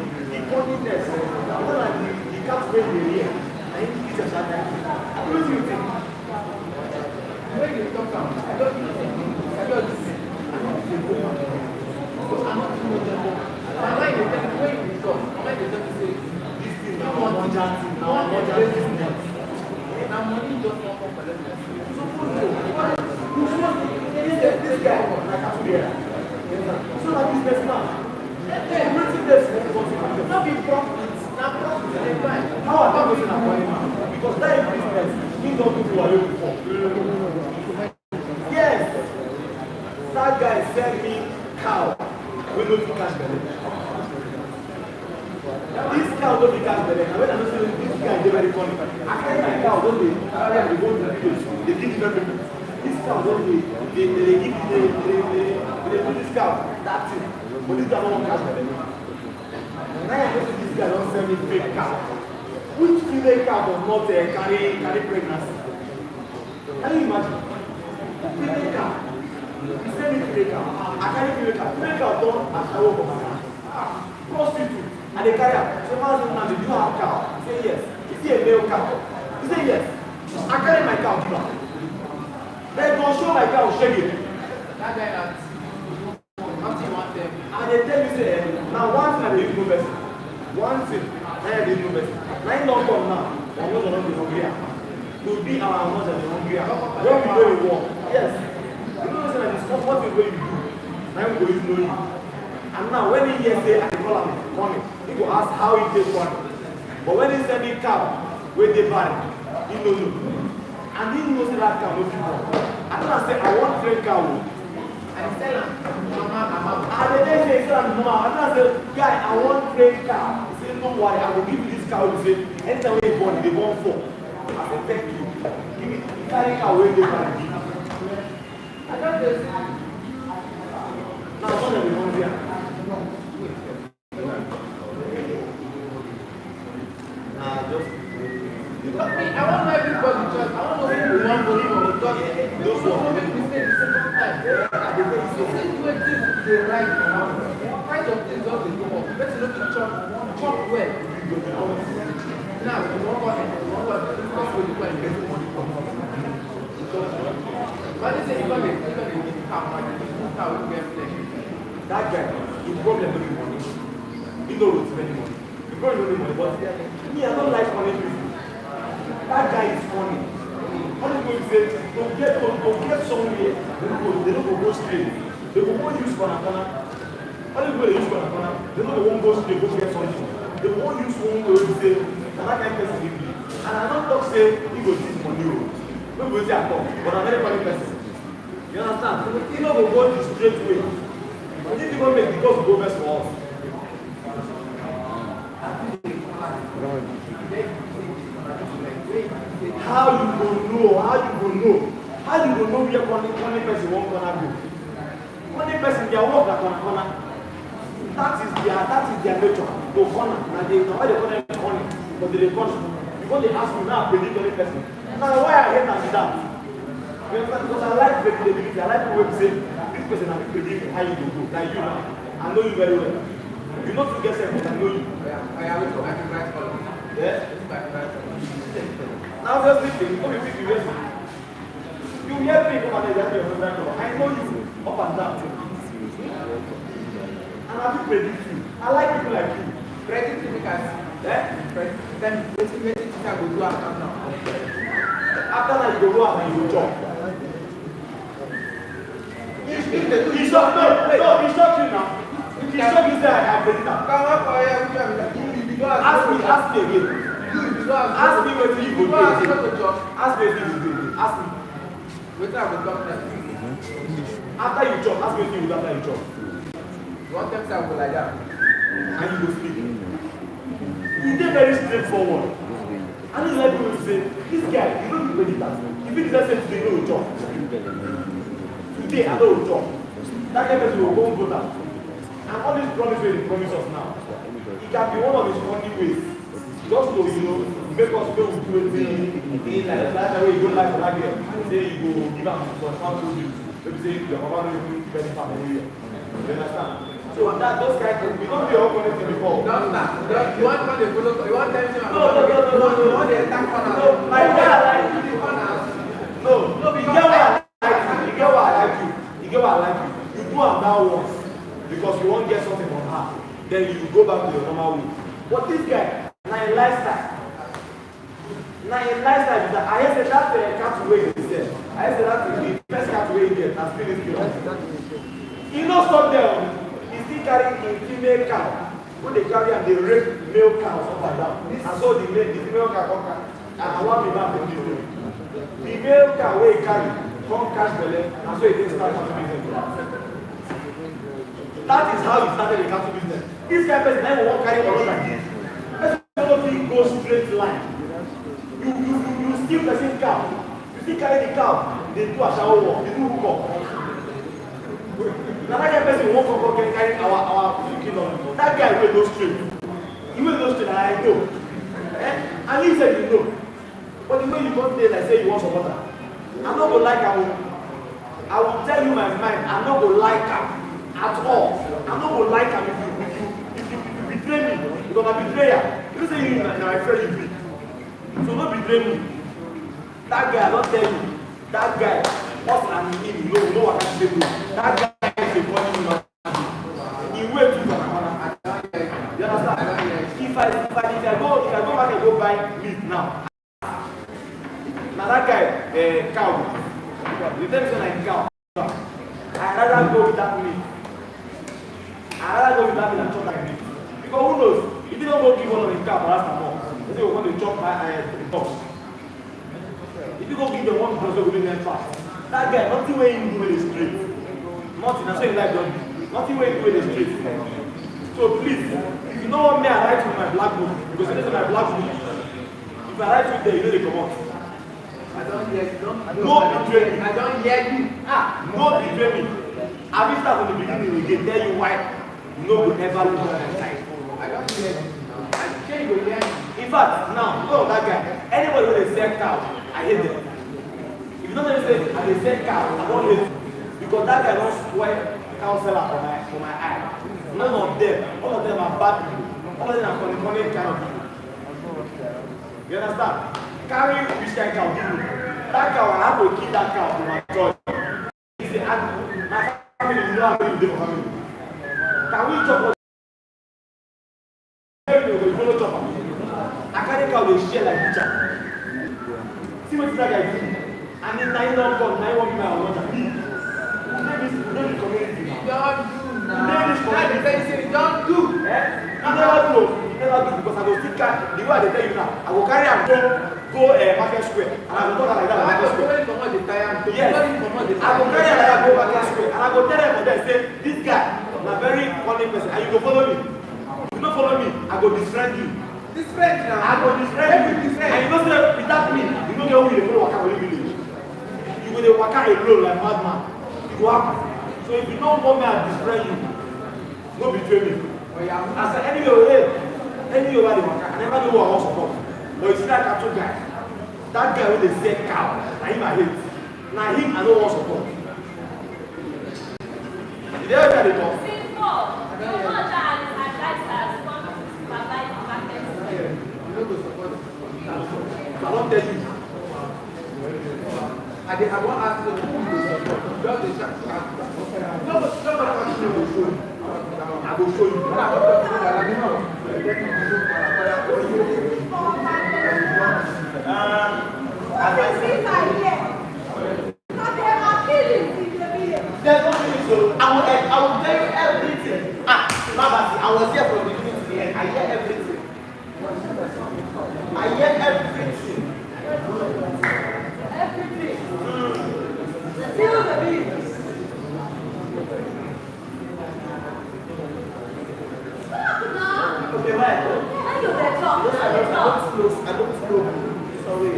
A: funniness, whether like the cat very here. I think it's a shot. What do you think?
E: Because that is business. He don't do what you before. Yes. That guy sent me cow. We don't do cash belly. This cow don't be cash belly. When I know this guy is very funny. I carry my cow, don't they? They go to the place. They give it very good. This cow don't they give they do this cow. That's it. But this guy don't cash belly. Now I know this guy don't send me fake cow. Which female cow does not carry pregnancy? Can you imagine? Female cow. You send me female cow. I carry female cow. Female cow don't as I work on my cow. Prostitute. And they carry out. So man, do you have cow? I say yes. Is he a male cow? He say yes. I carry my cow to back. They don't show my cow shake it.
B: That guy that's nothing want them.
E: And they tell me say, now one thing I believe no person. One thing I believe no person. Nine don't come now. I'm not going to be hungry. To be our mother and hungry. When we go to war, yes. You know what I'm saying? What we going to do? Now we go to know you. And now when he hears say I call him money, he go ask how he take one. But when he send me cow, where they buy, he know no. And he knows that cow no people. I don't say I want train cow.
B: And he tell him, mama.
E: And the next day he tell him, mama. I don't say, guy, I want train cow. He say, no worry, I will give you this cow. He say, anytime they born 4. I say, thank you. Give me carry cow where they buy. I don't say, now one of the ones here. Just
B: I want everybody just, I want to know who want to live on the just those who make mistakes the second time. The same way things they right now. Kind of things just they go up. Let's look at chop well. Now you want what this is what you can get money from. But this is even a car money, car will get flesh.
E: that guy, his problem with money. He knows what's spending money. The problem with money, but me, I don't like money people. That guy is funny. How do you say, don't get somewhere, they don't go straight. They will go use corner. How do you go use corner? They don't won't go straight, go get something. They won't use one way to say, and that kind of person will be. And I don't talk say, he go this money. No go say at all, but I'm very funny person. You understand? He don't go the straight way. But if you go make the God go best for us. How you go know where one person won't gonna go? One person they walk that corner. That is their nature. To corner. And they know why they call them corner. But they corner. Because they ask me now, predict any person. Now why I hate that? Because I like predictability. I like the way to say this person has predict how you go. Like you now. I know you very well. You know to get set, but I know you.
B: I have it for my favorite color.
E: Yeah?
B: This is my favorite color.
E: Now just listen, you come and pick the rest. You hear me come and tell your favorite color. I know you up and down. And I will predict you. I like people like you.
B: Predict you because then basically I will do after now.
E: After that you go out and you go job. He shocked you now. He shocked you say I predict that.
B: Come up for you.
E: Ask me again. Ask me what you go do. Ask me what you do. Ask me.
B: Wait till I will talk next.
E: After you chop, ask me what you do after you chop.
B: One time I will like that.
E: And you go speak. He did very straightforward. And he's like people to say, this guy, you don't do predict that. If he doesn't say today, no will chop. Today, I know will chop. That kind of person will go and vote out. And all these promises he promise us now, it can be one of his funny ways. Just to, make us feel good like that way you don't like that girl. Say you go give am some family views. Maybe say your mama no even spend family here. You understand? So that those kind of we don't be all connected before.
B: No, you want to follow, you want them to
E: No,
B: want the attack corner.
E: No, my dad like you the corner. No, you get what I like. You get what then you go back to your normal way. But this guy, now a lifestyle. Now a lifestyle is that I said that catch away is there. I said that the first catch away there has been this girl. He not stop there. He still carrying a female cow. When they carry and they rape male cows up and down. And so the female cow come catch. And I want me back to this way. The male cow where he carry come catch belly and so he takes start cattle business. That is how he started the cattle business. This guy person never won't carry all like this. Everything goes straight line. You steal the same cow. You still carry the cow. They do a shower walk. They do hook up. Now that person won't come and carry our kingdom. That guy will go straight. He will go straight and I know. And he said you know. But the way you come there and say you want some water, I'm not gonna like I will tell you my mind, I'm not gonna like him at all. I'm not gonna like him if you betray me. Because I'm a betrayer. You say you now my friend you be. So don't betray me. That guy, I don't tell you. That guy, us and him, you know what I say. That guy is a funny human. He wait to you understand? If I go back and go buy meat now. Now that guy, cow. The time is like cow. I rather go with that meat. I rather go with that meat and chop like meat. Because who knows? If you don't go give one of the cow for us more, they say we're going to chop the box. If you go give them one because we're them fast. That guy, nothing way you do with the street. Nothing, I'm saying like that. Nothing way you do with the street. So please, if you don't want me, I write with my black book. Because it is my black book. If I write with there, you know they come out.
B: I don't hear you.
E: No betray me.
B: I don't hear you.
E: No betray me. I will start from the beginning again. Tell you why no will ever lose on my side.
B: I don't hear you. I can't go hear you.
E: In fact, now, look at that guy. Anybody who they sell cow, I hate them. If you don't let me say, and they sell cow, I don't hate them. Because that guy don't spoil cow seller for my eye. None of them, all of them are bad people. All of them are money kind of people. You understand? Carry which kind cow give me. That cow, I have to keep that cow for my church. He said, my family, you know how many people for family. Can we chop? I carry cow, they share like each other. See what that guy do? And then 9 don't come, 9 won't be my water. You know the community now.
B: Don't do.
E: You never do. You never do because I go still carry. The way they tell you now, I will carry and go Market Square. And I will talk like that.
B: I will carry from all the time.
E: Yes. I will carry like that go Market Square. And I will tell them for them, say, this guy is a very funny person. And you go follow me. If you don't follow me, I go disfriend you.
B: Disfriend now.
E: I go disfriend you. And you know say without me, you don't get who you follow waka for the village. You go dey waka alone like madman. You go happen. So if you don't want me, I disfriend you. No betray me. I said anyway, anyway over the waka, I never know who I want to support. But you see that cattle guy, that guy with the same cow, na him I hate. Na him I don't want to support. Did you ever hear the talk? I don't tell you.
B: I won't ask you who just the chat. Nobody will show you.
E: I will show you. There's nothing so I will tell you everything. Mama, I was here from the beginning to the end. I hear everything. I hear everything.
C: Everything. Still the business.
E: Okay, right.
C: I know that talk.
E: I don't know. Sorry.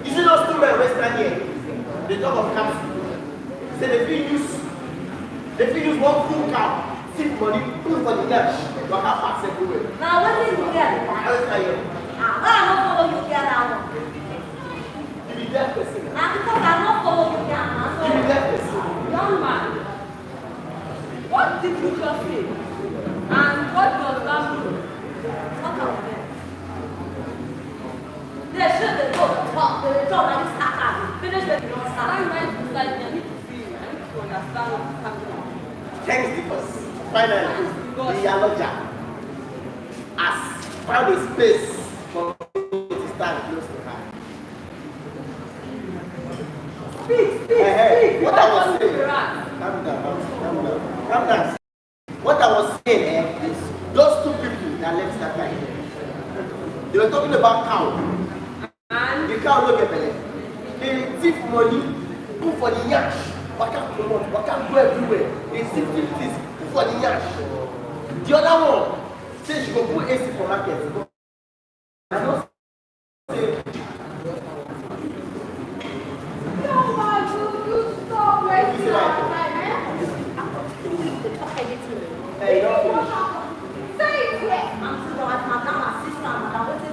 E: You see those two men Western here? They talk of council. Say they feel use one full cow, sip money, put for the lunch. You have pass everywhere.
C: Now what did you get?
E: I don't know.
C: I don't follow you get out.
E: You be deaf person.
C: Now because I don't follow you get out.
E: You be deaf person.
G: Young man, what did you just say? And what does that mean?
C: Talk about them. They should talk. They talk like this attack. Finish the don't start.
G: I went inside and I need to see, I need to understand what's happening.
E: Thanks, because
H: finally, the Aloja has found a space for me to stand close to her.
C: Speak.
H: What I was saying, calm down. What I was saying is those two people that left that time, they were talking about cow.
C: And
H: the cow no get belle. They thief money, put for the yash, waka comot, waka go everywhere. They thief things, put for the yash. The other one say she go put AC for market. I don't say.
G: No, man, you stop wasting our time,
H: Hey, don't finish.
G: Say it here.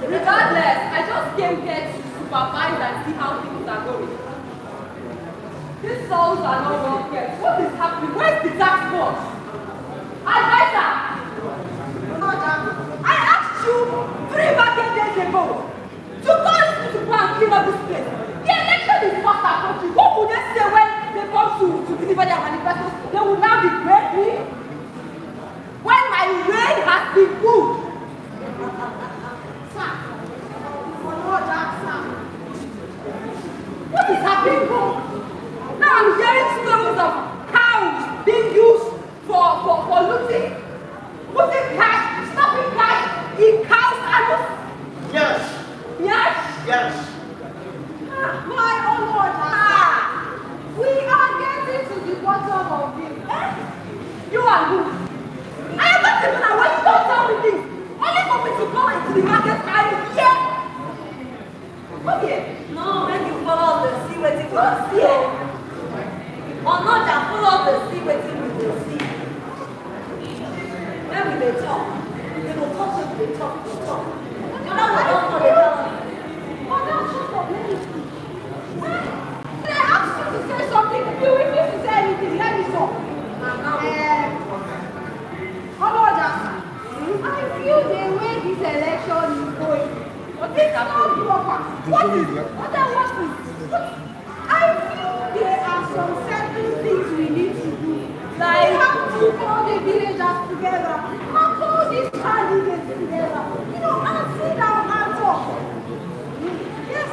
G: Regardless, I just came here to supervise and see how things are going. These souls are not working. What is happening? Where's the tax force? Advisor! I asked you 3 market days ago to call this to go and clean up this place. The election is fast approaching. What would they say when they come to deliver their manifestos? They will now be grateful. When my reign has been good. Sir, what is happening? Now I'm hearing stories of cows being used for looting cash, stopping cash in cows' animals.
H: Yes.
G: Yes?
H: Yes.
G: My own Lord, we are getting to the bottom of this. You are good. I am not even aware when you don't tell me this. Only for me to go into the market and hear. Okay.
C: No, when you follow the sea waiting for the sea. Or not that follow the sea waiting with the sea. When we may talk, they will talk to the talk. You know what else for the tell me?
G: Oh, no, shut up, let me speak. I asked you to say something. You refuse to say anything. Let me talk. I feel the way this election is going. It's not proper. What is? I feel there are some certain things we need to do. Like we have to call the villagers together and call these candidates together. You know, and sit down and talk. Yes.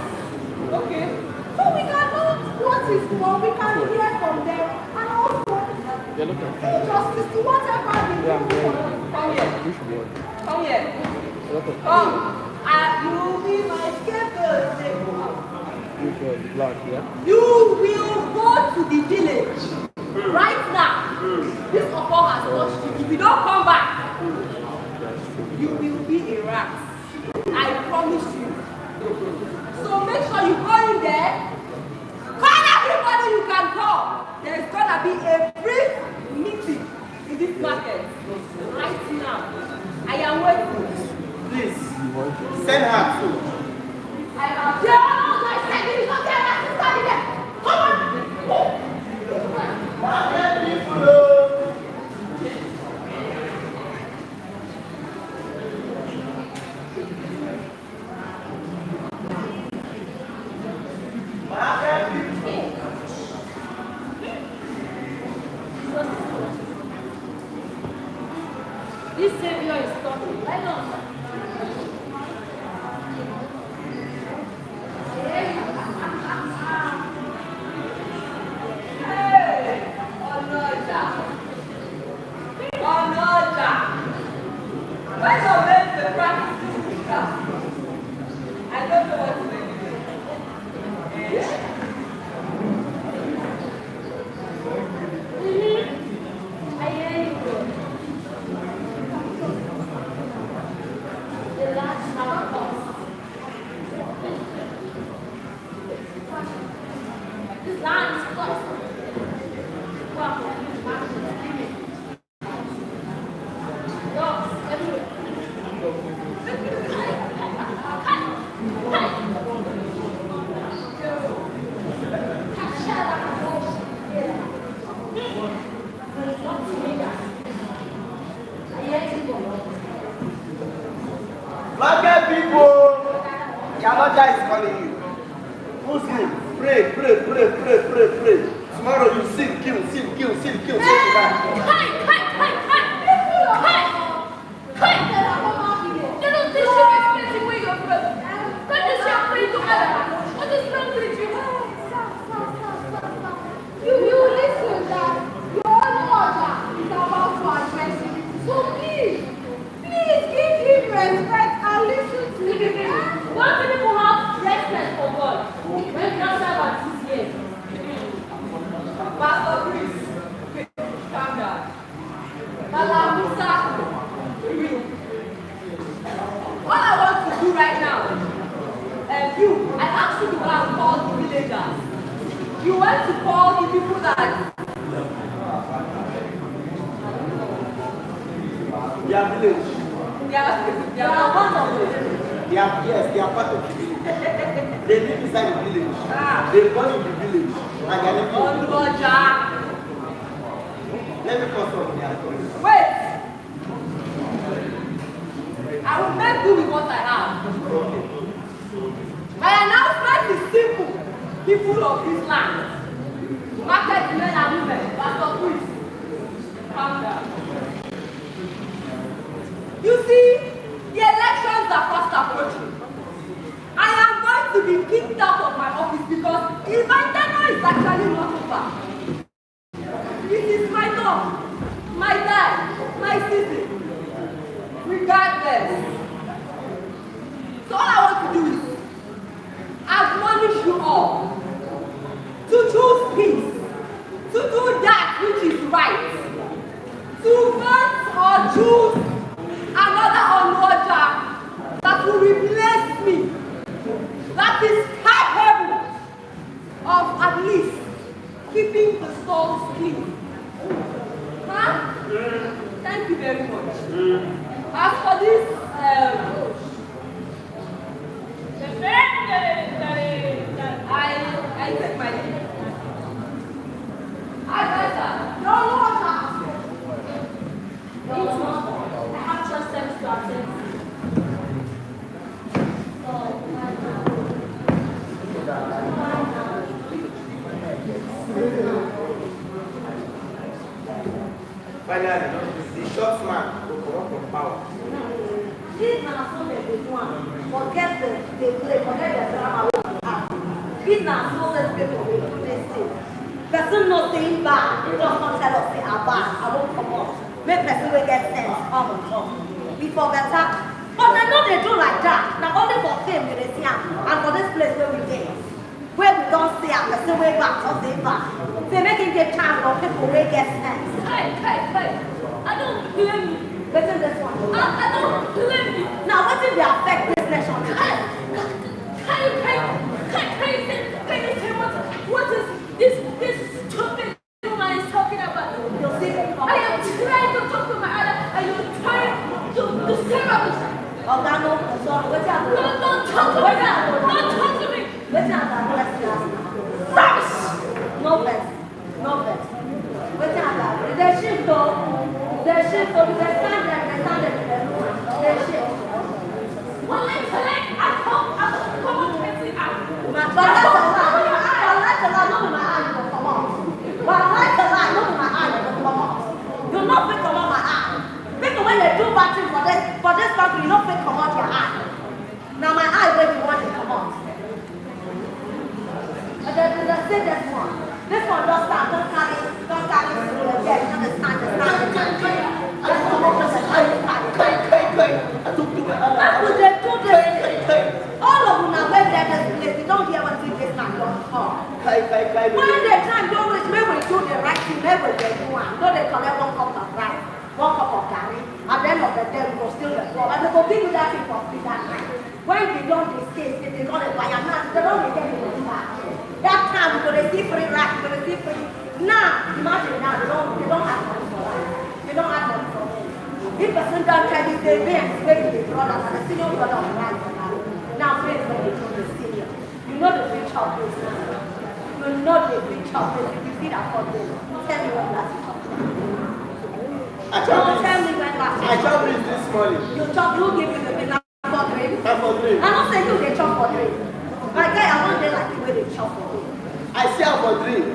G: Okay. So we can know what is wrong. We can hear from them and also do justice to whatever they do. Come here. Come. You will be my scapegoat. You will go to the village right now. This offer has touched you. If you don't come back, you will be a rat. I promise you. So make sure you go in there. Call everybody you can call. There is gonna be a brief meeting in this market right now. I am waiting.
H: Please, send her too.
G: I said you not tell us to study there. Come on.
H: Market people. Market people.
C: This savior is coming. Right on.
H: Market people, Yamaja is calling you. Muslim, pray. Tomorrow you sin, kill, tonight.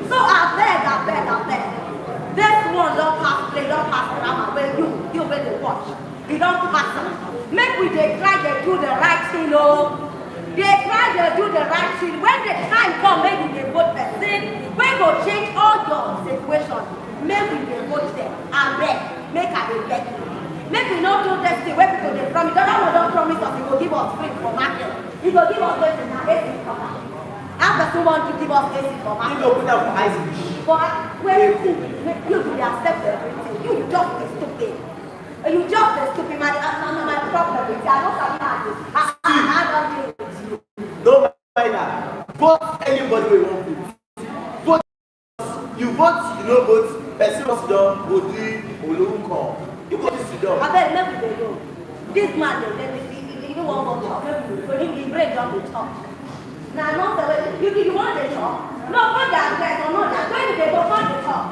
C: So I beg. This one don't pass play, don't pass drama. Well, you people where they watch. They don't pass them. Make we they try to do the right thing, oh. They try to do the right thing. When the time comes, maybe they vote person. We go change all your situation. Maybe they vote them. And beg. Make a beg. Make we not do this thing where people they promise. Don't promise us he will give us free for market. He will give us this and AC for market. How does he want to give us AC for market?
H: He will put up for ice.
C: But where you do accept everything. You just be stupid. You just be stupid. My problem is I don't have I don't deal with you.
H: Don't mind that. Vote anybody we want to. Vote. You vote, you know vote. Person must do Olu you go to sit down.
C: I bet never they go. This man, they don't want to talk. For him, he break down the talk. Now, not the way you want the talk. No, find the address or not. When they go find the talk.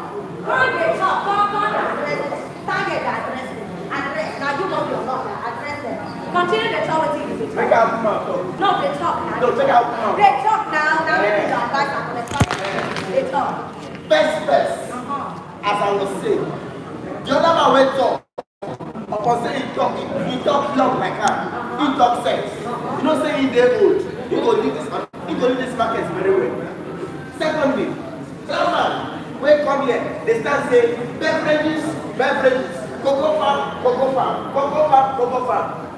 C: Find the talk. Find the address. Target the address. Now you know your lawyer. Address them. Continue the talk with you.
H: Take out the mouth.
C: No, they talk now.
H: No, take out the mouth.
C: They talk now. Now let me do advice and they talk. They talk.
H: First. As I was saying, the other man went up. Upon saying he talk long like that. He talk sense. You know say he dey old. He go leave this market very well. Secondly, man, when come here, they start saying beverages, cocoa farm.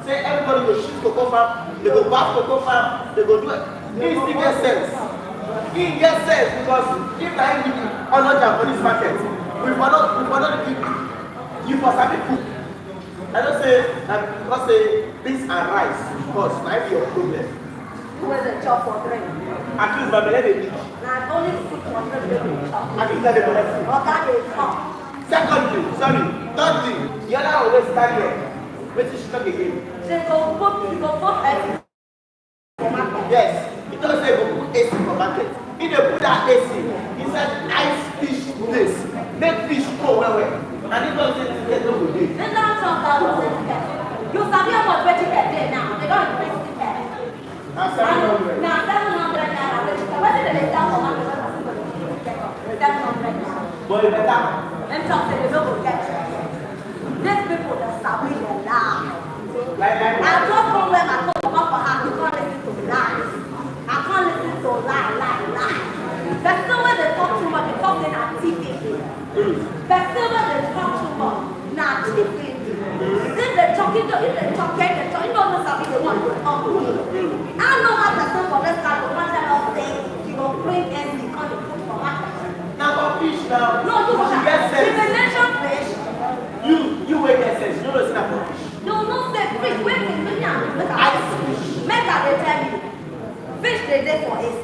H: Say everybody go shoot cocoa farm, they go back cocoa farm, they go do it. He still get sense. He get sense because if I give you honor for this market, we for not give you for sabi food. I don't say beans and rice because might be your problem.
C: Who is a job for drink?
H: At least my belly dey reach.
C: Now only 600 people talk.
H: At least that dey collect food.
C: Okay, they talk.
H: Secondly, third thing, the other always stand here. Wetin she talk again?
C: They go put AC for market.
H: Yes, he don't say go put AC for market. He dey put that AC inside ice fish place. Make fish go well. And he don't say to get no good day.
C: They don't talk about ticket. You sabi how much wey ticket dey now. They don't increase ticket.
H: Na 700.
C: Now 700 naira wey ticket. Wetin dey dey sell for market? 700 naira.
H: But e better.
C: Them talk say they no go get it. These people dey sabi the lie. I just come where my phone come for her. You can't listen to lies. I can't listen to lie. There's no way they talk too much because they are TV. There's no way they talk too much. Now TV. If they're talking, you don't know something they want to talk to you. I know how person for this guy will want to say you will bring any kind of food for market.
H: Now for fish now.
C: No, you
H: should get sense.
C: if they mention fish.
H: You wait get sense. You know it's not for fish.
C: No say fish. Wait a minute.
H: Ice fish.
C: Make I dey tell you. Fish they dey for AC.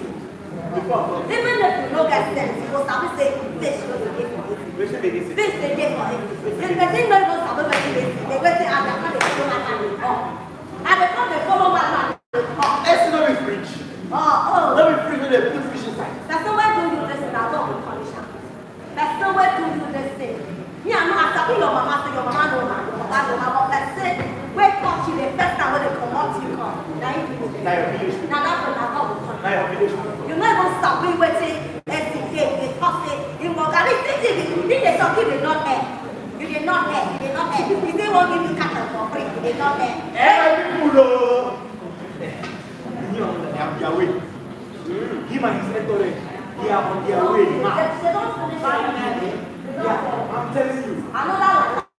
C: Even if you no get sense, you go sabi say fish no dey dey for AC. Fish they dey for AC. If the thing no even sabi wetin dey AC, they go say ah, they come dey follow my man dey come. And they come dey follow my man dey come.
H: AC no be fridge.
C: Oh.
H: No be fridge wey dey put fish inside.
C: That's no way do you this thing. I don't go punish am. That's no way do you this thing. Me I know I sabi your mama say your mama no man, your papa no man, but let's say wake up she the first time when they comot you come. Na you people dey.
H: Na your village.
C: Na that one na God go punish.
H: Na your village.
C: You no even sabi wetin SDK dey talk say in Bogari if dey talk you dey not air. You dey not air. If they wan give you cattle for free, you dey not air.
H: People o. They are on their way. Him and his entourage, they are on their way now.
C: They don't finish.
H: Yeah, I'm telling you.
C: Another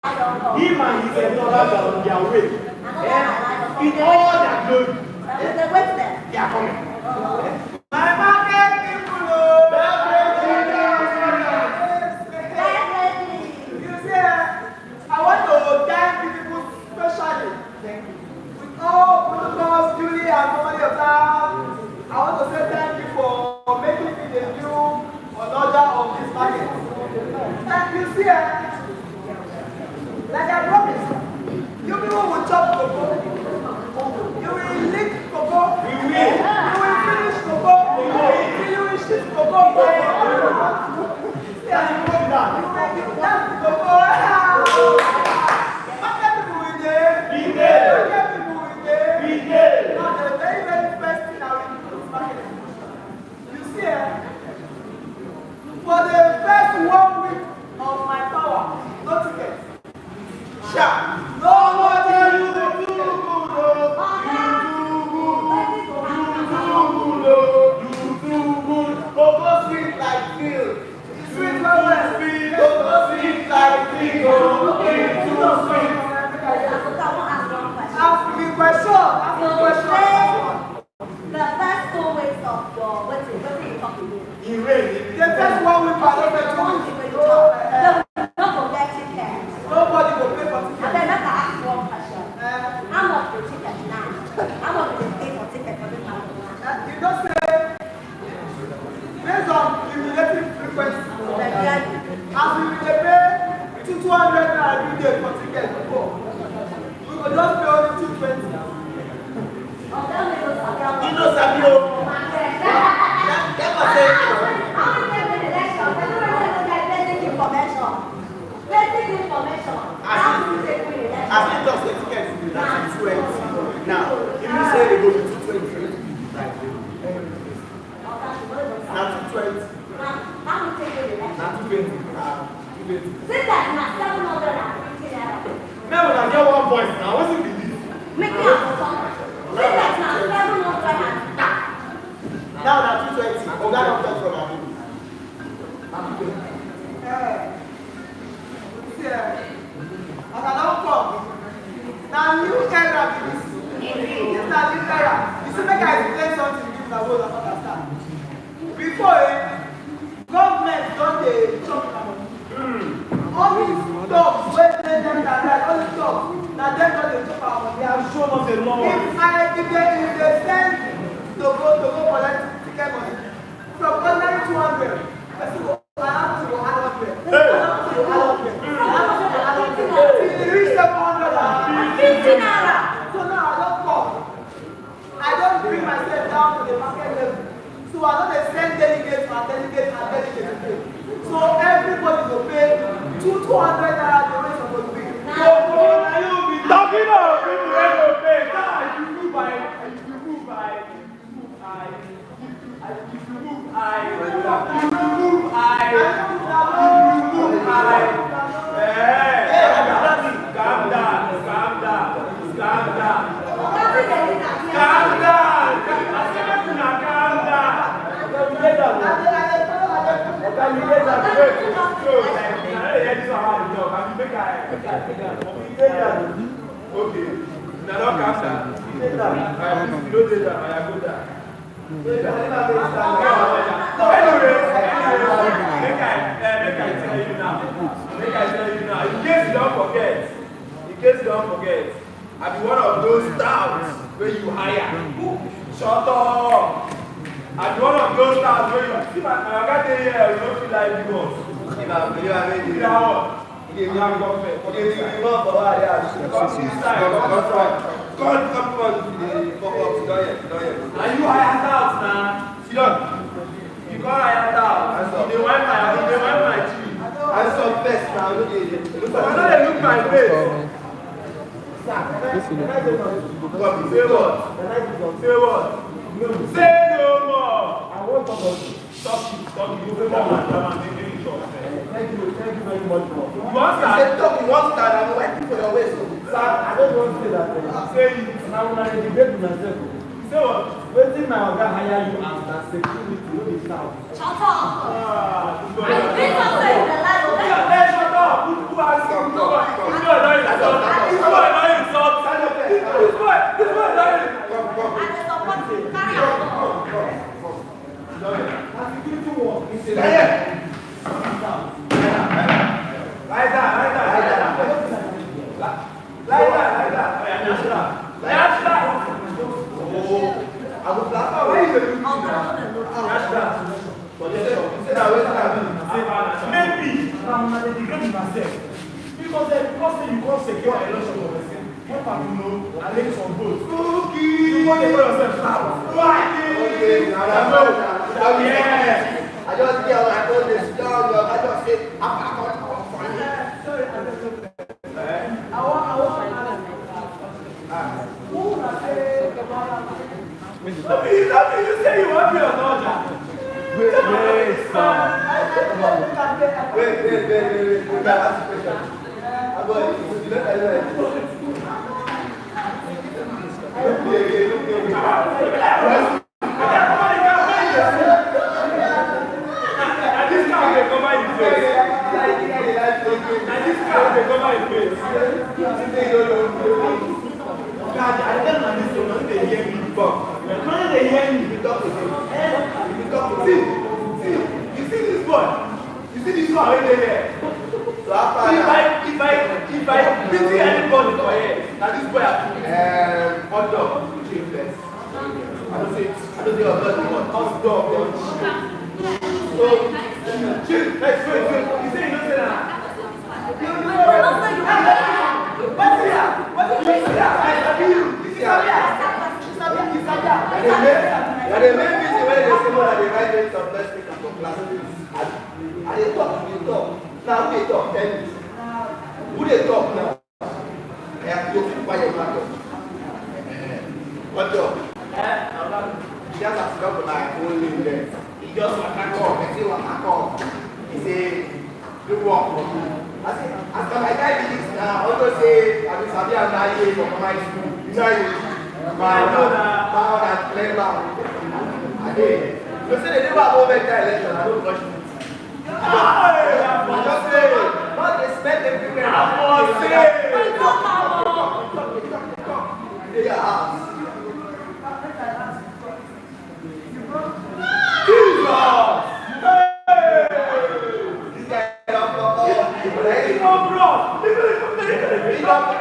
C: one.
H: Him and his entourage are on their way. In all their glory.
C: They wait there.
H: They are coming. My market people o. You see, I want to thank people specially. With all protocols duly and normally observed, I want to say thank you for making me the new order of this market. And you see, like I promised, you people will chop cocoa. You will lick cocoa. You will finish cocoa.
F: Ask me question.
C: The first 2 weeks of your wedding, what are you talking about?
F: The first 1 week for the
C: Don't forget tickets.
F: nobody will pay for
C: And
F: tickets.
C: then let me ask you one question. How much the ticket now? How much do you pay for ticket for this one?
F: You don't say based on cumulative frequency. As we will pay 200 every day for tickets before, we will just pay only 220.
C: You
H: know Sabio.
C: Basic information.
H: As it does the tickets, that's 220. Now, if you say they go to 220, now 220.
C: How much take the election?
H: Now 220.
C: Since that's not 750 naira.
H: Now when I get one voice now, what's it believe?
C: Make me a phone. Since that's not 750.
H: Now that's 220. Oh, that don't come from Abu.
F: As I don't come, now new era be this. This na new era. You see, make I explain something give una wey una understand. Before, government don dey chop una money. All these dogs wey dey dem like all these dogs, na dem don dey chop our money.
H: They have shown us a lot.
F: If they send to go collect ticket money from ordinary 200, person go allow to go 100. Reach 700
C: 50 naira.
F: So now I don't come. I don't bring myself down to the market level. So I don't send delegates and delegates and delegates. So everybody will pay 200 naira the rate of the week. So now you be talking about people who will pay. Now if you move by
A: Okay. Now don't calm down. You don't do that. I go down. Anyway, make I tell you now. In case you don't forget, I be one of those staffs where you hire. Shut up. I be one of those staffs where you see my guy here. You don't feel like you want.
E: God, come on,
A: And you hired out now. See that? You got hired out. They want my cheese.
E: I saw best now. Look at it.
A: I know they look my face. Say what? Say no more.
F: I want to go.
A: Stop you. You will not want to make any short.
F: Thank you very much.
A: You want that?
E: Say talk in one stand and wait for your waist.
F: Sir, I don't want to say that.
A: Say it.
F: Now when I debate with myself,
A: Say what?
F: waiting my oga hire you as that security no be sound.
C: Shut up.
A: This
C: I think I'm saying the life of
A: shut up. Who has you? This boy don't insult. This boy don't insult. This boy don't insult.
C: and the support you carry out.
F: Na security work.
A: Lie down.
E: I will laugh. Why you
A: Maybe.
F: Now una dey degrade myself because you come secure election for person. Help am to know arrange some votes. You wan dey call yourself star.
E: Okay, now
A: Yeah.
E: I just get on my own this down. I just say, I'm
F: Sorry, I want who una say
A: You say you want me or not?
E: Wait. Ask the question. I'm going to you don't tell
A: This guy
E: my face. God, I don't know this one. When they hear me talk, when they hear me talk to them, see, you see this boy? You see this one right there? So after if I pity anybody for here, now this boy has to hot dog, chicken first. I don't say hot dog, so, chill, let's wait. You say you don't say that. What's here? What did you say? The main reason why they say more than the right rates of less speakers from classes and they talk. Now who they talk? Tell me. Who they talk now? I have to go quiet matter. What job? He just has to come to my own name there. He just want to come. I say what I come. He say, do work. I say, as my guy did this now, I also say, I will Sabi and Naye from my school. You know, my playground. I did. You say they never have over election, I don't rush it. Just say, not expect everywhere. I must say, they are house. Jesus! This guy is up.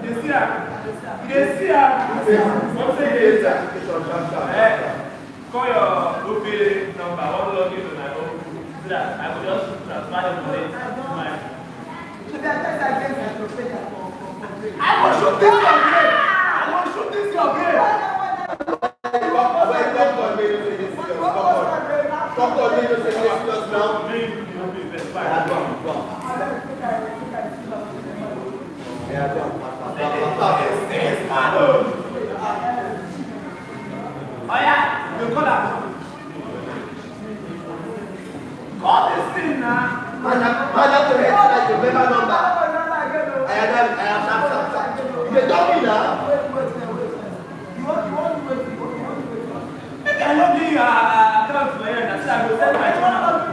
A: This year,
F: You see her.
E: One thing is call your OPA number. I want to log into my own so that I will just transfer the money to my.
F: I will shoot this your game. I will shoot this your game. Oh yeah, you call that. Call this thing now.
H: You don't mean that?
E: I love you. Account for you. That's why I will send my phone.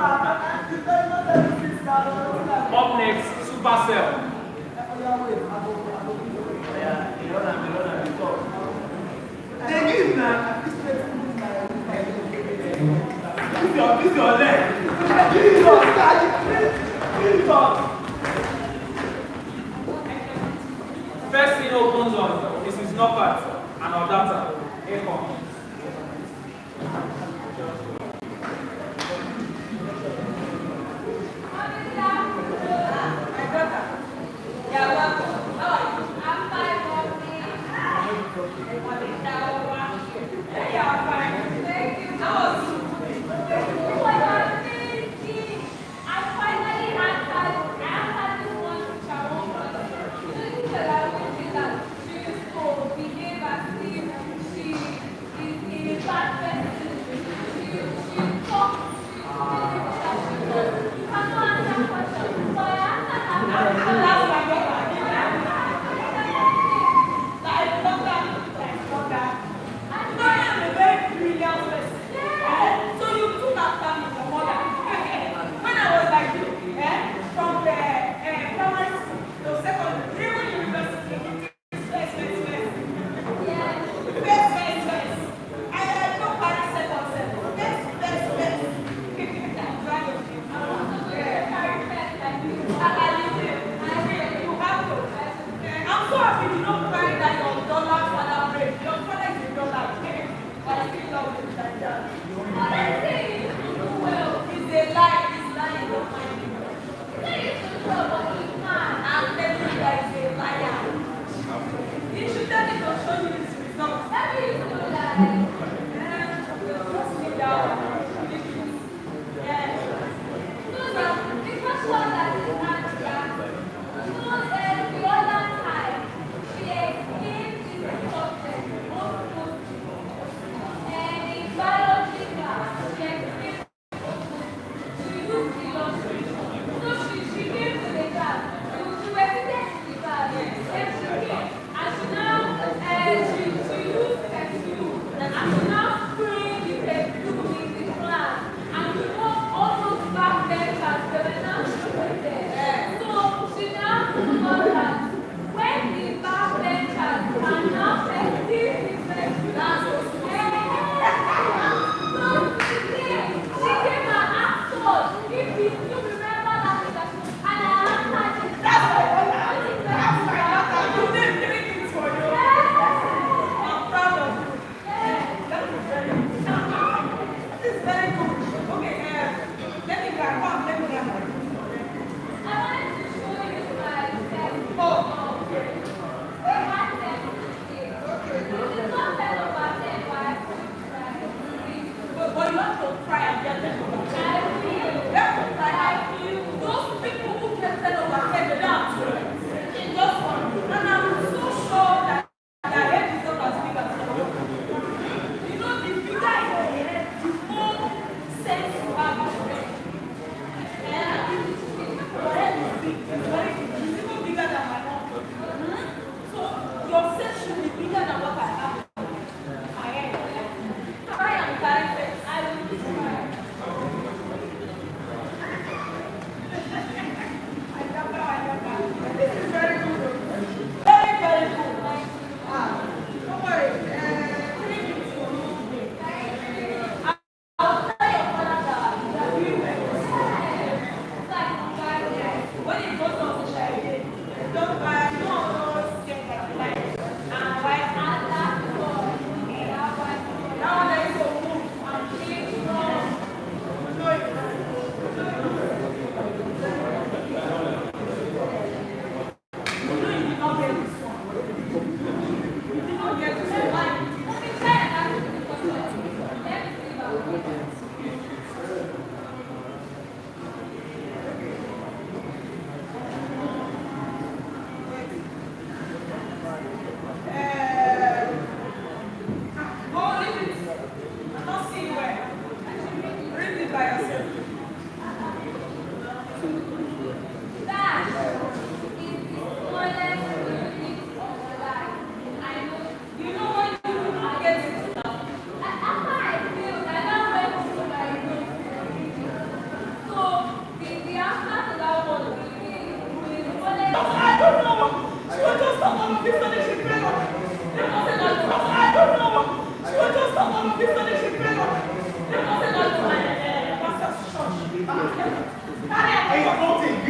E: Up next, Supercell.
F: They give now. This is your leg.
E: First thing opens on this is knockout and our data. Aircon.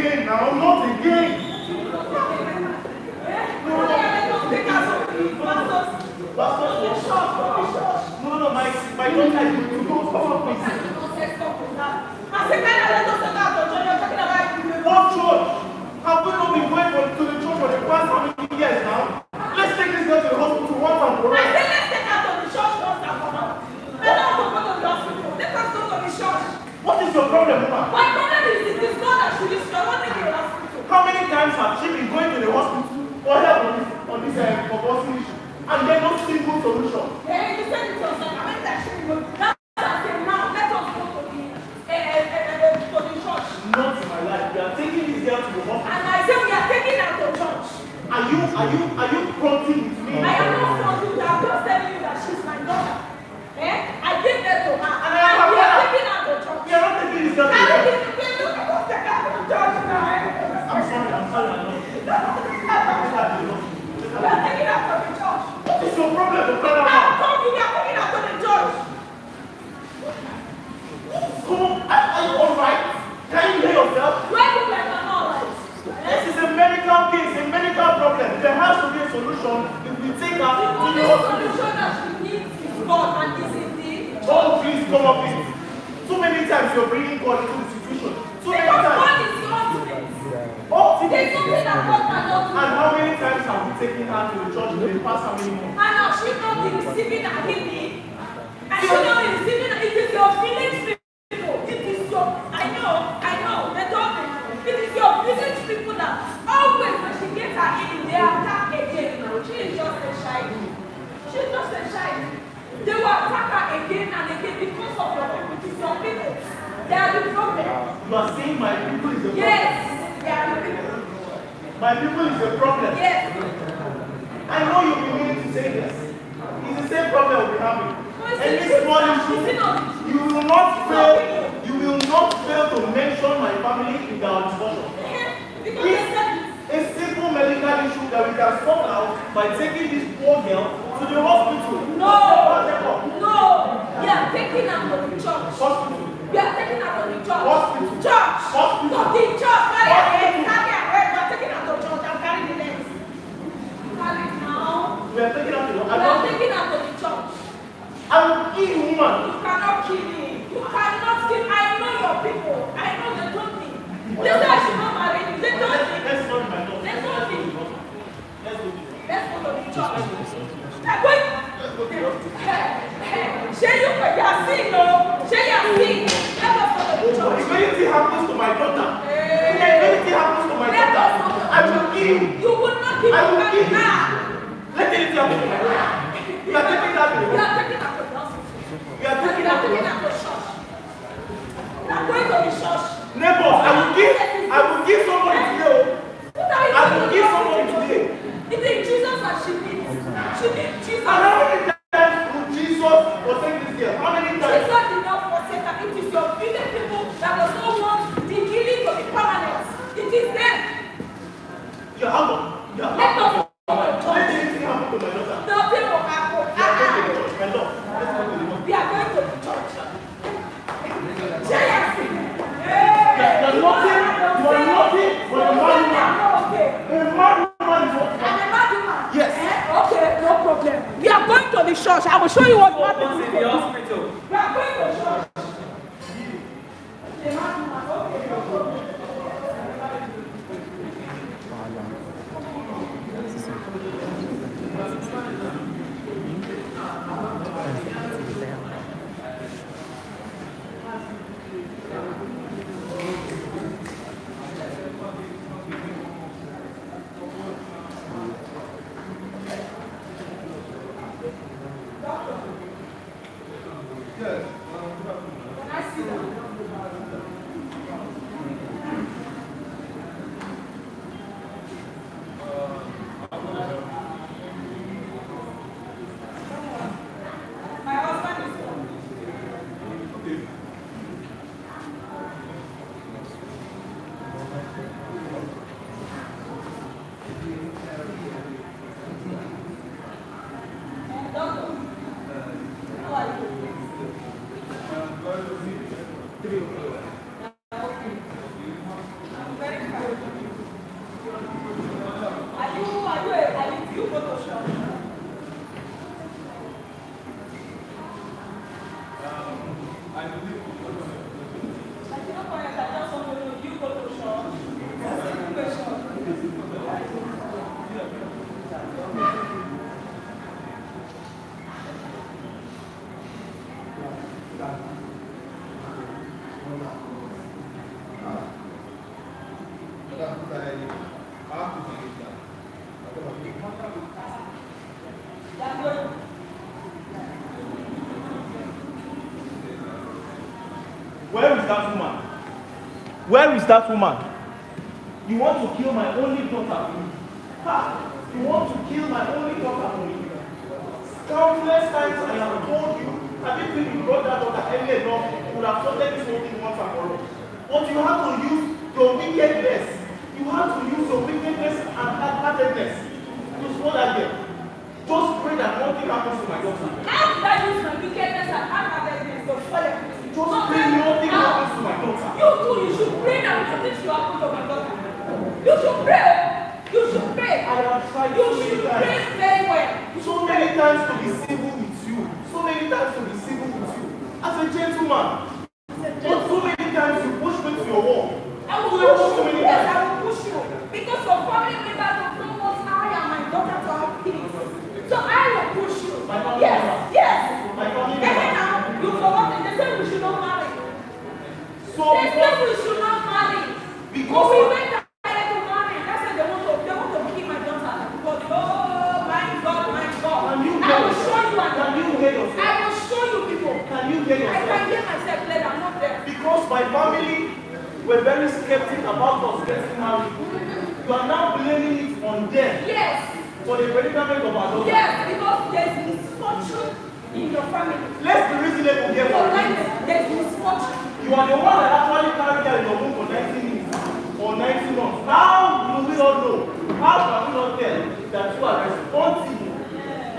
F: again now, not again. No, my daughter is going to go. Come on, please. What church? Have we not been going to the church for the past how many years now? Let's take this girl to the hospital once and for all.
C: I said let's take her to the church once and for all. Let us go to the hospital. Let us go to the church.
F: What is your problem, woman?
C: My problem is it is not that she is not in the hospital.
F: How many times have she been going to the hospital for help on this compulsory issue? And there's no simple solution.
C: Yeah, you said it was like I meant that she would. That's what I said now. Let us go to the church.
F: Not in my life. We are taking this girl to the hospital.
C: And I said we are taking her to church.
F: Are you fronting with me?
C: I am not fronting with her. I'm just telling you that she's my daughter. Eh? I gave that to her.
F: And I am
C: we are taking her to church.
F: We are not taking this girl to
C: I'm
F: church.
C: take her to church now.
F: I'm sorry, I know.
C: We are taking her to the church.
F: What is your problem, the brother?
C: I told you we are taking her to the church.
F: Come on, are you alright? Can you hear yourself?
C: Where do you like I'm alright?
F: This is a medical case, a medical problem. There has to be a solution if we take her
C: The
F: to the
C: only
F: hospital.
C: solution that she needs is God and is in the
F: Oh, please come up with it. Too many times you're bringing God into the situation. Too many
C: because God
F: times.
C: is the ultimate.
F: Oh,
C: There's something that God cannot do.
F: and how many times have we taken her to the church in the past how many months?
C: And now she not be receiving her healing. And she not be receiving her. It is your village people. It is your, I know, they told me. It is your village people that always when she gets her healing, they attack again. She is just a child. She's just a child. They will attack her again and again because of your people. It is your people. They are the problem.
F: You are saying my people is a problem.
C: Yes, they are the people.
F: My people is a problem.
C: Yes.
F: I know you'll be willing to say this. It's the same problem we'll be having. And this small issue, you will not fail to mention my family in our discussion. It's a simple medical issue that we can solve out by taking this poor girl to the hospital.
C: No, we are taking her to the church.
F: Hospital.
C: We are taking her to the church.
F: Hospital.
C: Church.
F: Hospital.
C: To the church. Carry her head.
F: Hospital.
C: Carry her head. We are taking her to church. I'm carrying the legs. Carry it now.
F: We are taking her to the
C: We are taking her to the church.
F: I will kill you, woman.
C: You cannot kill me. You cannot kill. I know your people. I know they told me. They said I should not marry you. They told me.
F: Let's not my daughter.
C: They told me.
F: Let's go to the
C: Let's go to the church. They're going. Share you for your sin, no. Share your sin. Let us go to the church.
F: If anything happens to my daughter,
C: Hey.
F: if anything happens to my
C: Let us
F: daughter,
C: go to the
F: I will kill you.
C: You will not give
F: I will
C: her
F: kill you.
C: now.
F: Let anything happen to my daughter. We are taking that to the
C: We are
F: hospital.
C: taking her to the hospital.
F: We are
C: We
F: taking
C: are
F: that to the
C: taking her
F: hospital.
C: to church. We are going to the church.
F: Neighbors, I will give somebody today.
C: What are you
F: I will
C: doing?
F: give somebody today.
C: It is Jesus that she needs. She needs Jesus.
F: And how many times would Jesus forsake this girl? How many times?
C: Jesus did not forsake her. It is your village people that does not want the healing to be permanent. It is them.
F: You're out. You're
C: Let us
F: out.
C: go to
F: Let
C: church.
F: anything happen to my daughter.
C: Nothing will happen.
F: We are going to the church. My Lord, let's go to the hospital.
C: We are going to the church. Jealousy.
F: You're nothing but a mad woman.
C: Okay.
F: A mad woman is what?
C: I'm a mad woman.
F: Yes.
C: Okay, no problem. We are going to the church. I will show you what happens
E: in the hospital.
C: We are going to church. A mad woman. Okay, no problem. You go to church.
A: I believe
C: Like, you know, for instance, I just want to know, you go to church. That's a good question.
E: Where is that woman? Where is that woman? You want to kill my only daughter for me? Ha! You want to kill my only daughter for me? Countless times I have told you, I didn't think you brought that daughter early enough, you would have sorted this whole thing once and for all. But you have to use your wickedness. You have to use your wickedness and hard-heartedness to spoil that girl. Just pray that nothing happens to my daughter.
C: How did I use my wickedness and hard-heartedness to spoil everything?
E: Just pray nothing happens to my daughter.
C: You too, you should pray that nothing should happen to my daughter. You should pray. You should pray.
E: I have tried
C: You
E: so many
C: should
E: times.
C: pray very well.
E: So many times to be civil with you. So many times to be civil with you. As a gentleman. But so many times you push me to your wall.
C: I will push you. Yes, I will push you. Because your family members don't want I and my daughter to have peace. So I will push you.
E: My family
C: Yes,
E: member.
C: yes.
E: My family
C: And
E: member.
C: now, you forgot it. They said we should not marry.
E: So
C: They said we should not marry.
E: because
C: But we went ahead to marry. That's why they want to kill my daughter. Because, oh my God, my God.
E: Can you
C: I
E: hear
C: will show you
E: yourself? Can you hear yourself?
C: I will show you people.
E: Can you hear
C: I
E: yourself?
C: can hear myself later. I'm not there.
E: Because my family were very skeptic about us getting married. You are now blaming it on them
C: Yes.
E: for the predicament of our daughter.
C: Yes, because there's misfortune in your family.
E: Let's be reasonable here for a minute.
C: There's misfortune.
E: You are the one that actually carried her in your womb for 19 years or 19 months. How do we not know? How can we not tell that you are responsible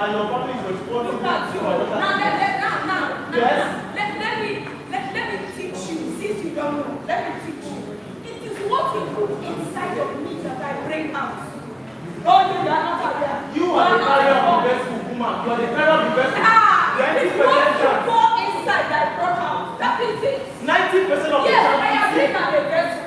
E: and your family is responsible
C: Look at
E: to
C: you.
E: your daughter?
C: Now.
E: Yes.
C: Let me teach you. Since you don't know, let me teach you. It is what you put inside of me that I bring out. Oh, you are not aware.
E: You are the carrier of the vessel, woman. You are the carrier of the vessel.
C: It's what you pour inside that I brought out. That is it.
E: 90% of the
C: Yes,
E: time
C: I
E: you
C: agree
E: see.
C: that a vessel.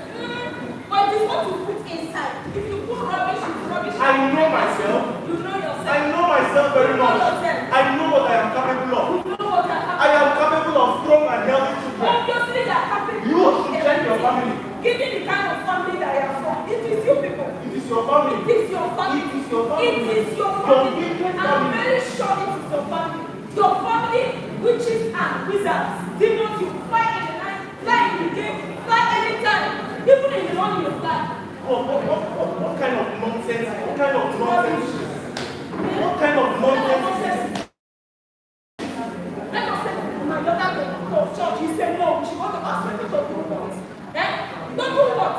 C: But it is what you put inside. If you put rubbish, it's rubbish.
E: I know myself.
C: You know yourself.
E: I know myself very much.
C: yourself.
E: I know what I am capable of.
C: You know what
E: I am capable of strong and healthy children.
C: Obviously, they are happy.
E: You should check your family.
C: Given the kind of family that I am from, it is you people.
E: It is your family.
C: It is your family.
E: It is your family.
C: It is your
E: Your
C: family.
E: wicked
C: I'm
E: family.
C: very sure it is your family. Your family, witches and wizards, demons, you fly in the night, fly in the day, fly anytime, even in the morning you fly.
E: What kind of nonsense? What kind of nonsense? What kind of nonsense?
C: Let us say my daughter go to church. He said no, she wants to ask me to do what? Eh? Don't do what?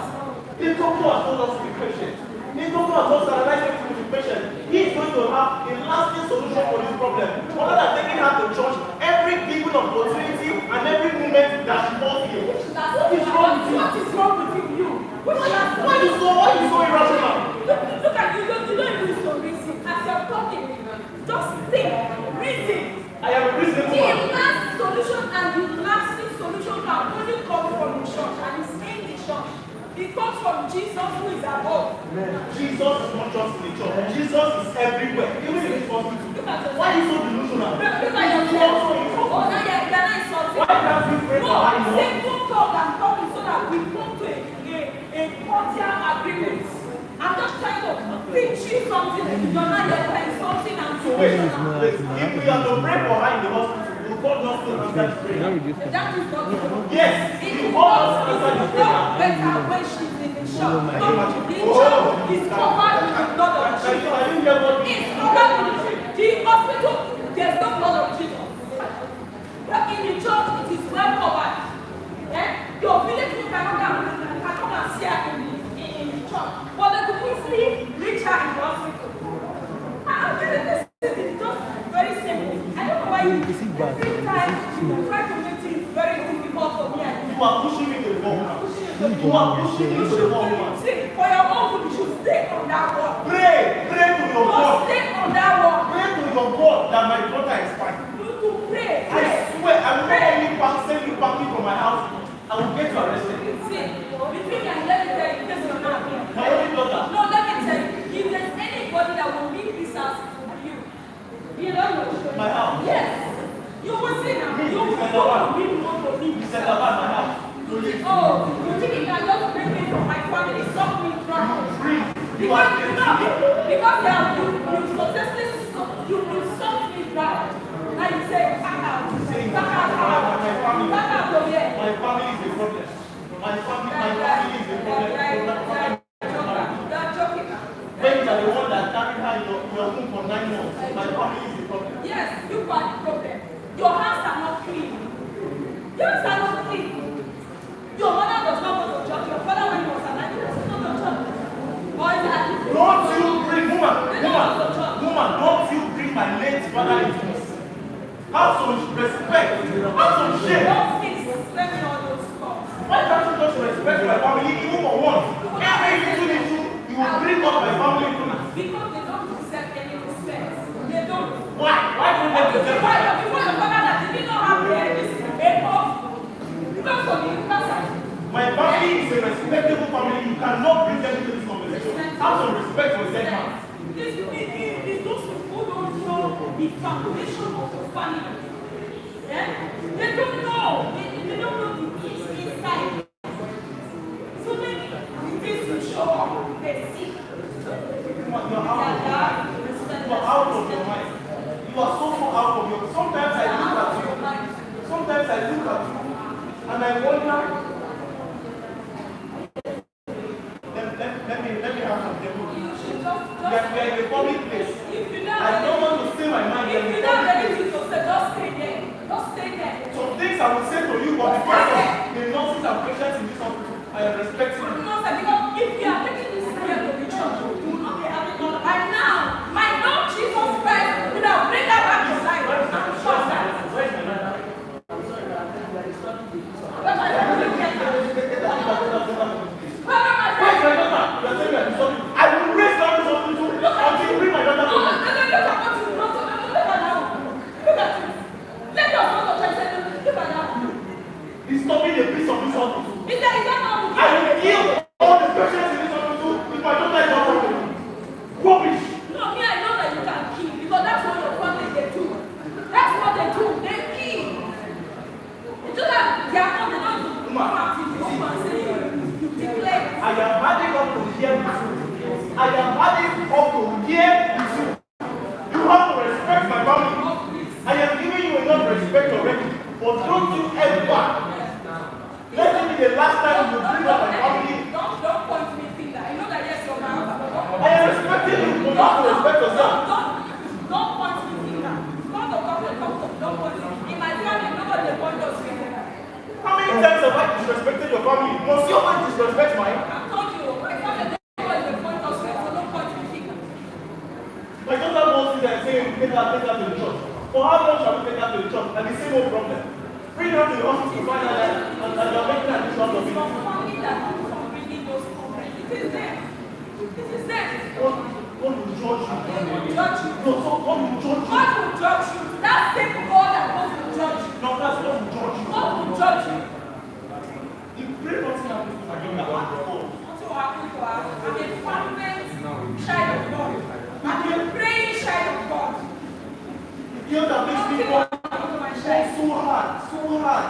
E: The doctor has told us to be patient. The doctor has also advised us to be patient. He is going to have a lasting solution for this problem. Other than taking her to church every given opportunity and every moment that she falls here. What is wrong with you?
C: What is wrong with you?
E: Why you so irrational?
C: Look at you. You don't even so reason. As you're talking, just think, reason.
E: I am a reasonable
C: The
E: man.
C: last solution and the lasting solution can only come from the church, and it's in the church. It comes from Jesus who is above.
E: Jesus is not just in the church. Jesus is everywhere. Even in this hospital. Why are you so delusional?
C: Look at yourself. Oh, now you're not insulting.
E: Why can't you pray for her in the
C: No,
E: hospital?
C: simple talk and talking so that we come to a cordial agreement. I'm just trying to teach you something. You're not yet insulting and
E: So wait, if we are to pray for her in the hospital, will God not still answer the prayer?
C: that is not true.
E: Yes,
C: It
E: you
C: is
E: God
C: not
E: not answer the prayer.
C: better when she's in the shop. The shop
E: Oh.
C: is covered with the blood of
E: Can
C: Jesus.
E: you hear what
C: It's covered with the hospital. There's no blood of Jesus. But in the church, it is well covered. Your village people cannot come and see her in the church. But they could easily reach her in the hospital. This is just very simple. I don't know why you every time you try to make things very difficult for me.
E: you are pushing me to the wall. You are pushing me to the wall.
C: See, for your own good, you should stay on that wall.
E: Pray to your
C: Just
E: God.
C: stay
F: your God that my daughter is fine.
C: To pray.
F: I swear, I will not only send you packing from my house, I will get you arrested.
C: See, between me and let me tell you, this is not here.
F: My only daughter.
C: No, let me tell you, if there's anybody that will leave this house, you don't know.
F: My house?
C: Yes. You will see now.
F: Me,
C: You will
F: Mr.
C: go
F: Laban.
C: to leave, want to leave.
F: Mr. Laban, my house. To leave.
C: Oh, you think you can just bring me from my family, stop me from
F: Free. You
C: because
F: are
C: you know, because you successfully you suck me dry. And you say, back out. Back out.
F: My family.
C: Back out from here.
F: My family is the problem. My family is the problem.
C: You're joking.
F: When you are the one that carried her in your womb for 9 months, my family is the problem.
C: Yes, you are the problem. Your hands are not clean. Your hands are not clean. Your mother does not go to church. Your father, when he was alive, he does not go to church. Or is that
F: Don't you bring woman, don't you bring my late father into this. Have some respect. Have some shame.
C: don't disrespect me all those stuff.
F: Why can't you just respect my family even for once? Every little issue, you will bring up my family into this.
C: Because they don't deserve any respect. They don't.
F: Why? Why don't they deserve
C: Before
F: it?
C: your father that did not have this paper, because of the university.
F: My family is a respectable family. You cannot bring them into this conversation. Have some respect for them, man.
C: It's those who don't know the foundation of the family. Yeah? They don't know. They don't know the peace inside. So many things will show up. They see.
F: You're out of your mind. You are so out of your. Sometimes I look at you. Sometimes I look at you, and I wonder. Let me have some demo.
C: You should just
F: We are in a public place.
C: if you know
F: I don't want to say my mind. We are
C: if
F: in
C: you
F: a
C: know
F: public
C: anything
F: place.
C: to say, just stay there. Just stay there.
F: Some things I will say to you, but because of the nurses and patients in this hospital, I am respecting you.
C: No, sir, because if you are taking this here to the church, you will not be having none. And now, my Lord Jesus Christ will have bring that back to life. I'm sure that.
F: Where is my mother?
C: But I don't think that. Where are my
F: Where is
C: friends?
F: my daughter? You are saying you are disturbing me. I will raise down this hospital until you bring my daughter
C: No,
F: to me.
C: look at what you do. Look at now. Look at you. Let your son of Christ say, look at now.
F: Disturbing a piece of this hospital.
C: Is that not
F: I will kill all the patients in this hospital if my daughter is not coming. Rubbish.
C: No, me, I know that you can kill because that's what your family they do. That's what they do. They kill. It's just that they are not, they don't do activity. You can say you declare.
F: I am adding up to here with you. I am adding up to here with you. You have to respect my family. I am giving you enough respect already. But don't you ever let it be the last time you bring up my family.
C: Don't point me finger. I know that yes, you're my husband.
F: I am respecting you, but you have to respect yourself.
C: Don't point me finger. Don't point me. In my family, nobody point us finger.
F: How many times have I disrespected your family? Must you always disrespect mine?
C: I told you, my family, nobody point us finger, so don't point me finger.
F: My daughter wants you and saying, take her to the church. For how long shall we take her to the church? And the same old problem. Bring her to the hospital, find her there, and you're making an issue out of it.
C: Your family that comes from bringing those problems, it is there. It is there.
F: God will judge you.
C: They will judge you.
F: No, so God will judge you.
C: God will judge you. That same God that God will judge you.
F: No, that's God will judge you.
C: God will judge you.
F: If pray nothing happens to my daughter, what will
C: What will happen to her? I'm a fervent child of God. I'm a praying child of God.
F: you know that makes me fall so hard, so hard.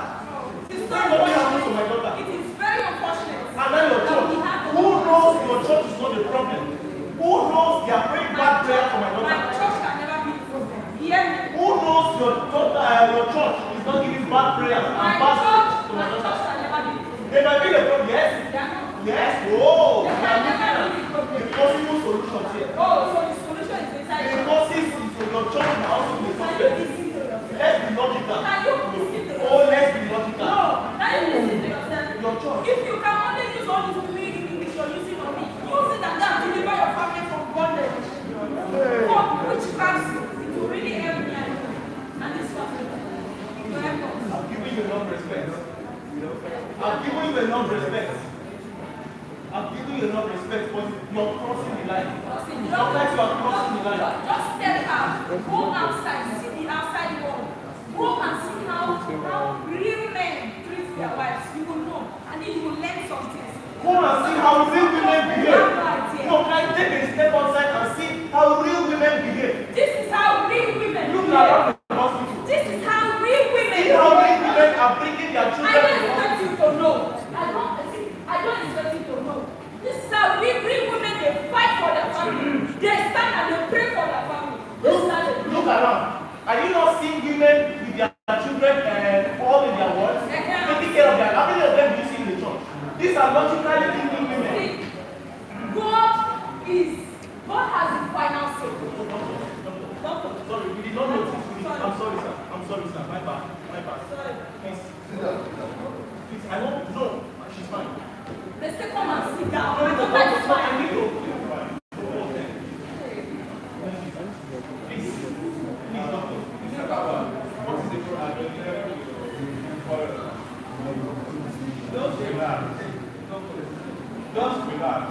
C: It's
F: Thank
C: so
F: God what happened to
C: unfortunate.
F: my daughter.
C: It is very unfortunate.
F: And then your church. Who knows your church is not the problem? Who knows they are praying bad prayer for my
C: My
F: daughter?
C: church can never be the problem. Hear me?
F: Who knows your daughter, your church is not giving bad prayers and
C: My
F: bad
C: church,
F: to my
C: my church
F: daughter?
C: can never be the problem.
F: They might be the problem, yes?
C: They are not.
F: Yes? Oh,
C: They
F: we
C: can
F: are
C: never
F: looking
C: be the
F: at
C: problem.
F: the possible solutions here.
C: Oh, so the solution is inside
F: The
C: you.
F: causes is for your church and also the
C: Can you
F: problem.
C: listen to yourself?
F: Let's be logical.
C: Can you listen to yourself?
F: Oh, let's be logical.
C: No, can you listen to yourself?
F: Your church.
C: If you can only use all this plain English you're using on me, use it and then deliver your family from bondage. For witchcraft, it will really help me and this family. It will help us.
F: I've given you enough respect. I've given you enough respect. I've given you enough respect, but you're crossing the line. Sometimes you are crossing the line.
C: Just tell her
G: Go outside, see the outside world. Go and see how real men treat their wives. You will know, and then you will learn something.
F: Go and see how real women behave. No, can I take a step outside and see how real women behave?
G: This is how real women
F: Look
G: behave.
F: around the hospital.
G: This is how real women
F: See how real women are bringing their
G: I
F: children
G: don't
F: to the
G: expect you to know. I don't expect you to know. This is how real women, they fight for their family. They stand and they pray for their family.
F: Look around. Are you not seeing women with their children all in their wards? Taking care of their. How many of them do you see in the church? These are logically thinking women.
G: See, God has the final say.
F: Sorry, we did not notice. I'm sorry, sir. My bad.
G: Sorry.
F: Please, sit down. Please, I won't. No, she's fine.
G: They say come and sit down.
F: No,
G: I
F: need to. Please, doctor. What is the problem? Just relax. Just relax.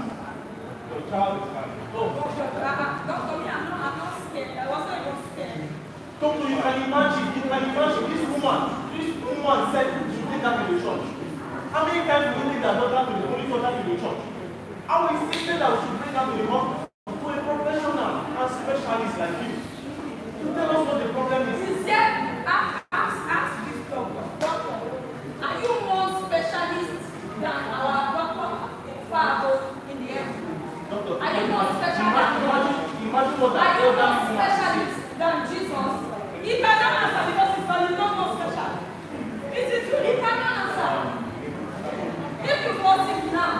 F: Your child is fine.
G: Doctor, me, I'm not scared. I wasn't even scared.
F: Doctor, you can imagine this woman said she should take her to the church. How many times do you take that daughter to the police daughter to the church? I insisted that we should bring her to the hospital to a professional and specialist like you. To tell us what the problem is.
G: He said, ask this doctor, are you more specialist than our doctor Father in the end?
F: Doctor,
G: Are you more specialist?
F: Imagine what
G: Are
F: that
G: you
F: elder
G: more
F: woman
G: specialist than Jesus? He cannot answer because he's not more special. It is true, he cannot answer. If you force him now,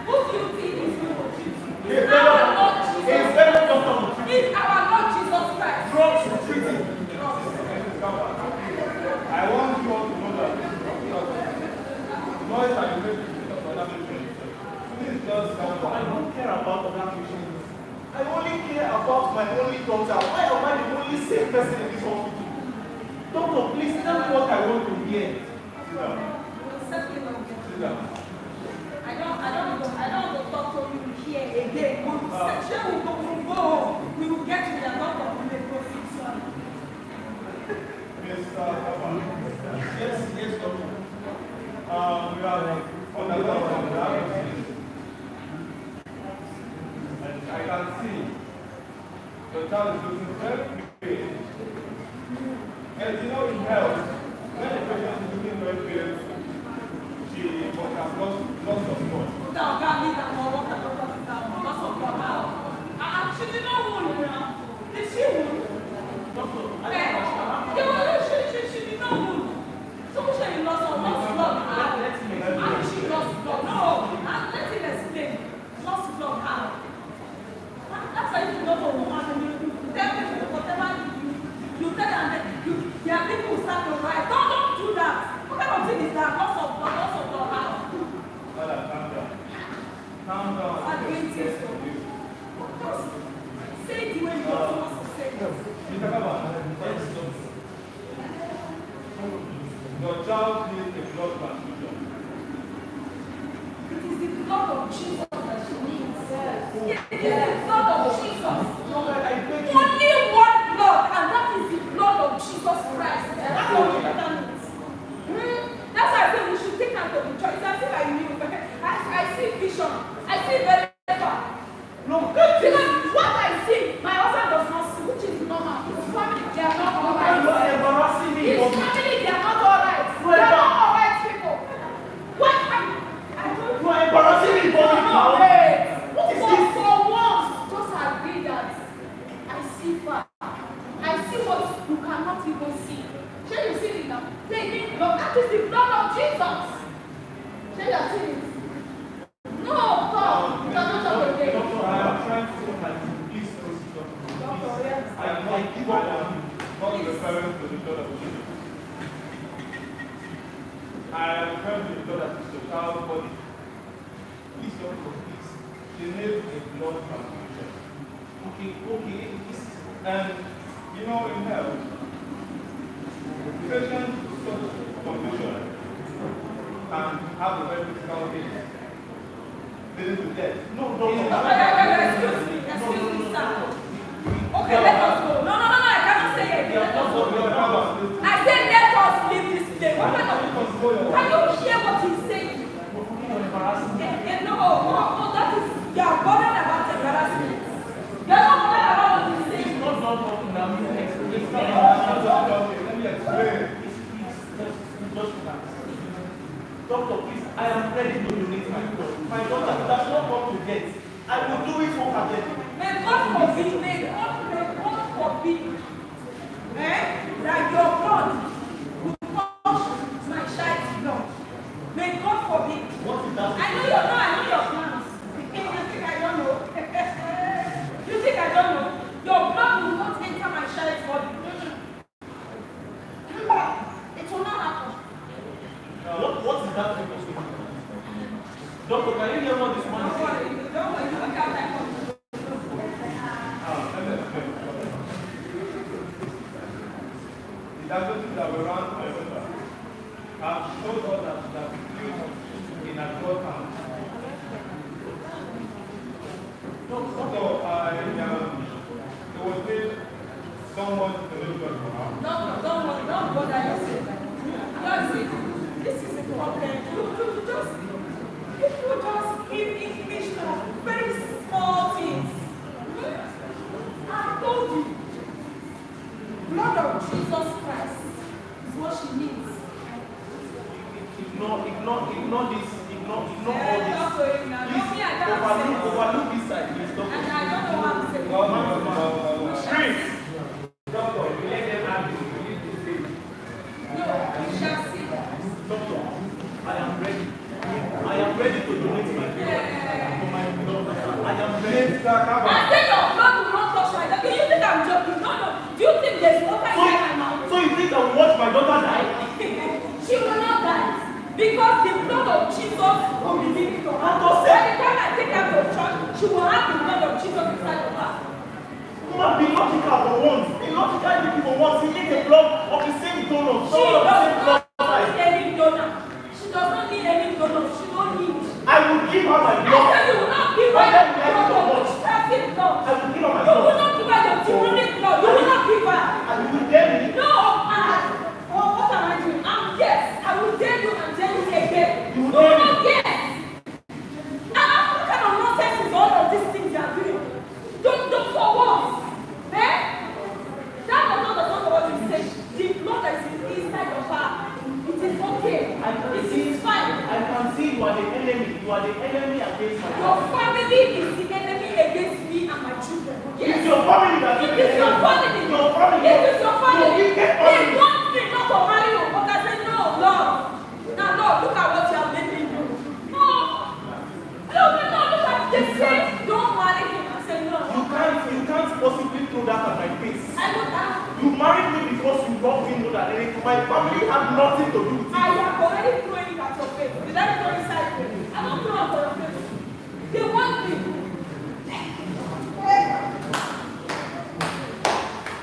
G: who do you think is going to treat you? It's our Lord Jesus Christ. It's our Lord Jesus Christ.
F: drugs to treat him.
D: I want you all to know that noise and make please just calm down.
F: I don't care about other patients. I only care about my only daughter. Why am I the only safe person in this hospital? Doctor, please tell me what I want to hear.
D: Sit down. Sit down.
G: I don't want to talk to you here again. We will go. We will get to the doctor. We may proceed.
D: Mr. Papa.
F: Yes, doctor.
D: We are undergone some advocacy. And I can see the child is looking very pale. And you know, in health, when a patient is looking very pale, she must have lost of blood.
G: She did not wound now. Did she wound?
F: Doctor,
G: She did not wound. So she lost blood. And she lost blood. No, let him explain. Lost blood how? That's why you don't know woman. You tell people whatever you tell them that there are people who start to write. Don't do that. What kind of thing is that? Loss of blood how?
D: Father, calm down. Calm down.
G: Adventist. Say the way you're supposed to say it.
D: Mr. Kaba, your child needs a blood transfusion.
G: It is the blood of Jesus that she needs. It is the blood of Jesus. Only one blood, and that is the blood of Jesus Christ. That's all that means. That's why I say we should take her to the church. It's as if I knew. I see vision. I see very far.
F: no,
G: Because what I see, my husband does not see, which is normal. His family, they are not all
F: you
G: right.
F: are embarrassing me.
G: His family, they are not all right. They are not all right people. What I told
F: You are embarrassing me.
G: no, hey,
F: What is
G: for
F: this?
G: once, just agree that I see far. I see what you cannot even see. Shall you see it now? That is the blood of Jesus. Shall you see it? No, God, you cannot talk again.
F: Doctor, I am trying to do my thing. Please proceed, doctor.
G: Doctor, yes.
F: I am not give up on you.
D: Not referring to the blood of Jesus. I am referring to the blood of the child's body. Please, doctor, please. She needs a blood transfusion.
F: Okay.
D: And you know, in health, patients with such condition can have a very critical case leading to death.
F: No, doctor.
G: Excuse me, sir. Okay, let us go. No,
E: will do it wholeheartedly.
C: May God forbid, may God forbid, that your blood will touch my child's blood. May God forbid.
E: What is that?
C: I know your plans. You think I don't know? You think I don't know? Your blood will not enter my child's body. It will not happen.
E: What is that supposed to be? Doctor, can you hear what this man is saying?
C: Don't worry, look out that one.
I: The advocacy that we ran have showed us that we live in a God camp. So it was made someone to live God for now.
C: Don't bother yourself. That's it. This is a problem. People just give English to very small things. I told you. Blood of Jesus Christ is what she needs.
E: Ignore this. Ignore all this. Overlook this side. Please,
C: And I don't know what I'm saying.
E: Prince.
I: Doctor, you let them have this. You need to say.
C: No, we shall see.
E: Doctor, I am ready. I am ready to donate my blood for my daughter. I am ready.
C: I say your blood will not touch my daughter. You think I'm joking? No. Do you think there's water inside my mouth?
E: So you think I will watch my daughter die?
C: She will not die. Because the blood of Jesus will be living for her.
E: By
C: By the time I take her to church, she will have the blood of Jesus inside of her.
E: Woman, be logical for once. Be logical for once. You need the blood of the same donor.
C: She does not need any donor. She does not need any donor. She don't need.
E: I will give her my
C: I
E: blood.
C: said you will not give her your blood of traffic blood.
E: I will give her my
C: You will
E: blood.
C: not give her your demonic blood. You will not give her.
E: And you will dare me?
C: No. What am I doing? Yes. I will dare you and dare you again.
E: You will
C: No,
E: dare me?
C: yes. What kind of nonsense is all of these things you are doing? Don't for what? Eh? That was not what you said. The blood that is inside of her, it is okay. It is fine.
E: I can see you are the enemy. You are the enemy against my
C: Your
E: daughter.
C: family is the enemy against me and my children. Yes.
E: It's your family that is
C: It
E: the
C: is your
E: enemy.
C: family.
E: Your family.
C: It is your family.
E: Your wicked
C: They
E: family.
C: want me not to marry you, but I say no, Lord. Now, Lord, look at what you have made me do. No. Look at they say don't marry him. I say no.
E: You can't possibly throw that at my face.
C: I would have.
E: You married me because you love me more than anything. My family had nothing to do with it.
C: I have already thrown it at your face. Did I throw it sideways? I don't throw it at your face. They want me.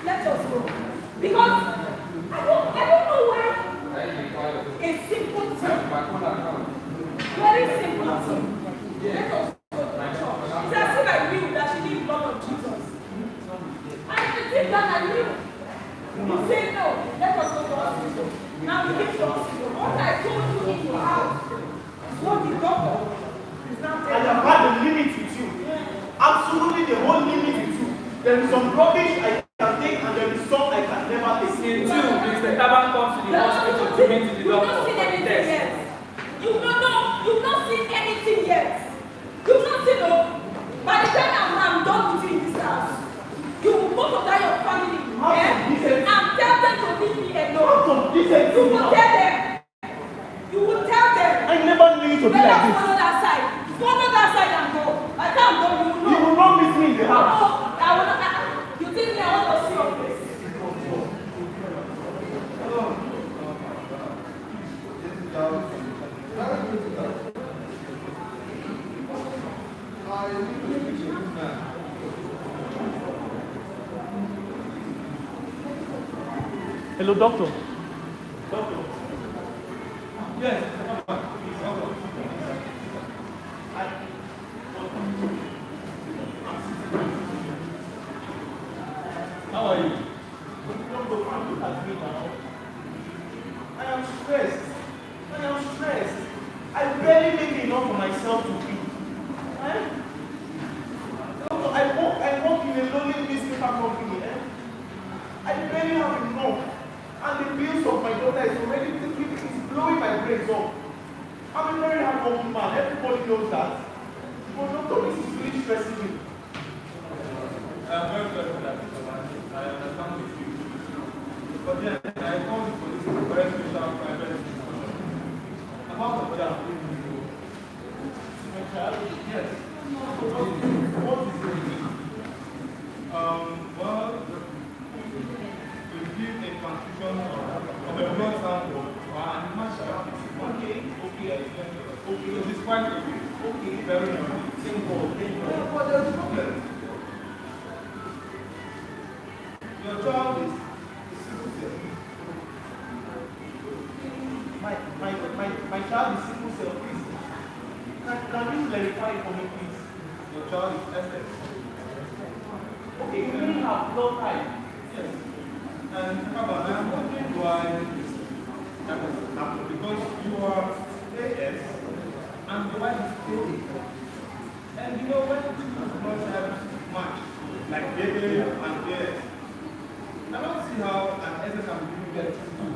C: Let us go. Because I don't know why a simple thing, very simple thing. Let us go to church. It's as if I knew that she needs blood of Jesus. And the thing that I knew, you say no, let us go to hospital. Now we get to hospital. What I told you in your house is what the doctor is now
E: I
C: telling
E: have had the limit with you. Absolutely the whole limit with you. There is some rubbish I can take and there is some I can never take.
A: In two, Mr. Taban comes to the hospital to meet the
C: You've
A: doctor
C: not
A: for
C: seen
A: the
C: anything
A: test.
C: yet. You've not seen anything yet. You've not seen no. By the time I'm done with you in this house, you will go to that your family and tell them to leave me alone. You will tell them. You will tell them.
E: I never knew you to be like
C: Better
E: this.
C: follow that side. Follow that side and go. By the time I'm done, you will know.
E: You will not meet me in the house.
C: No, I will not. You think me I want to see your face?
E: Hello, doctor. Doctor. Yes. How are you? Doctor, look at me now. I am stressed. I barely make enough for myself to eat. Doctor, I work in a lonely newspaper company. I barely have enough. And the bills of my daughter is already it's blowing my brains up. I'm a very hardworking man. Everybody knows that. But doctor, this is really stressing me. assets. Okay, you really have no time. Yes. And come on, I'm wondering why that has happened. Because you are AS and the wife is AA. And you know when two don't have much, like AA and AS, I don't see how an SS can be given to two.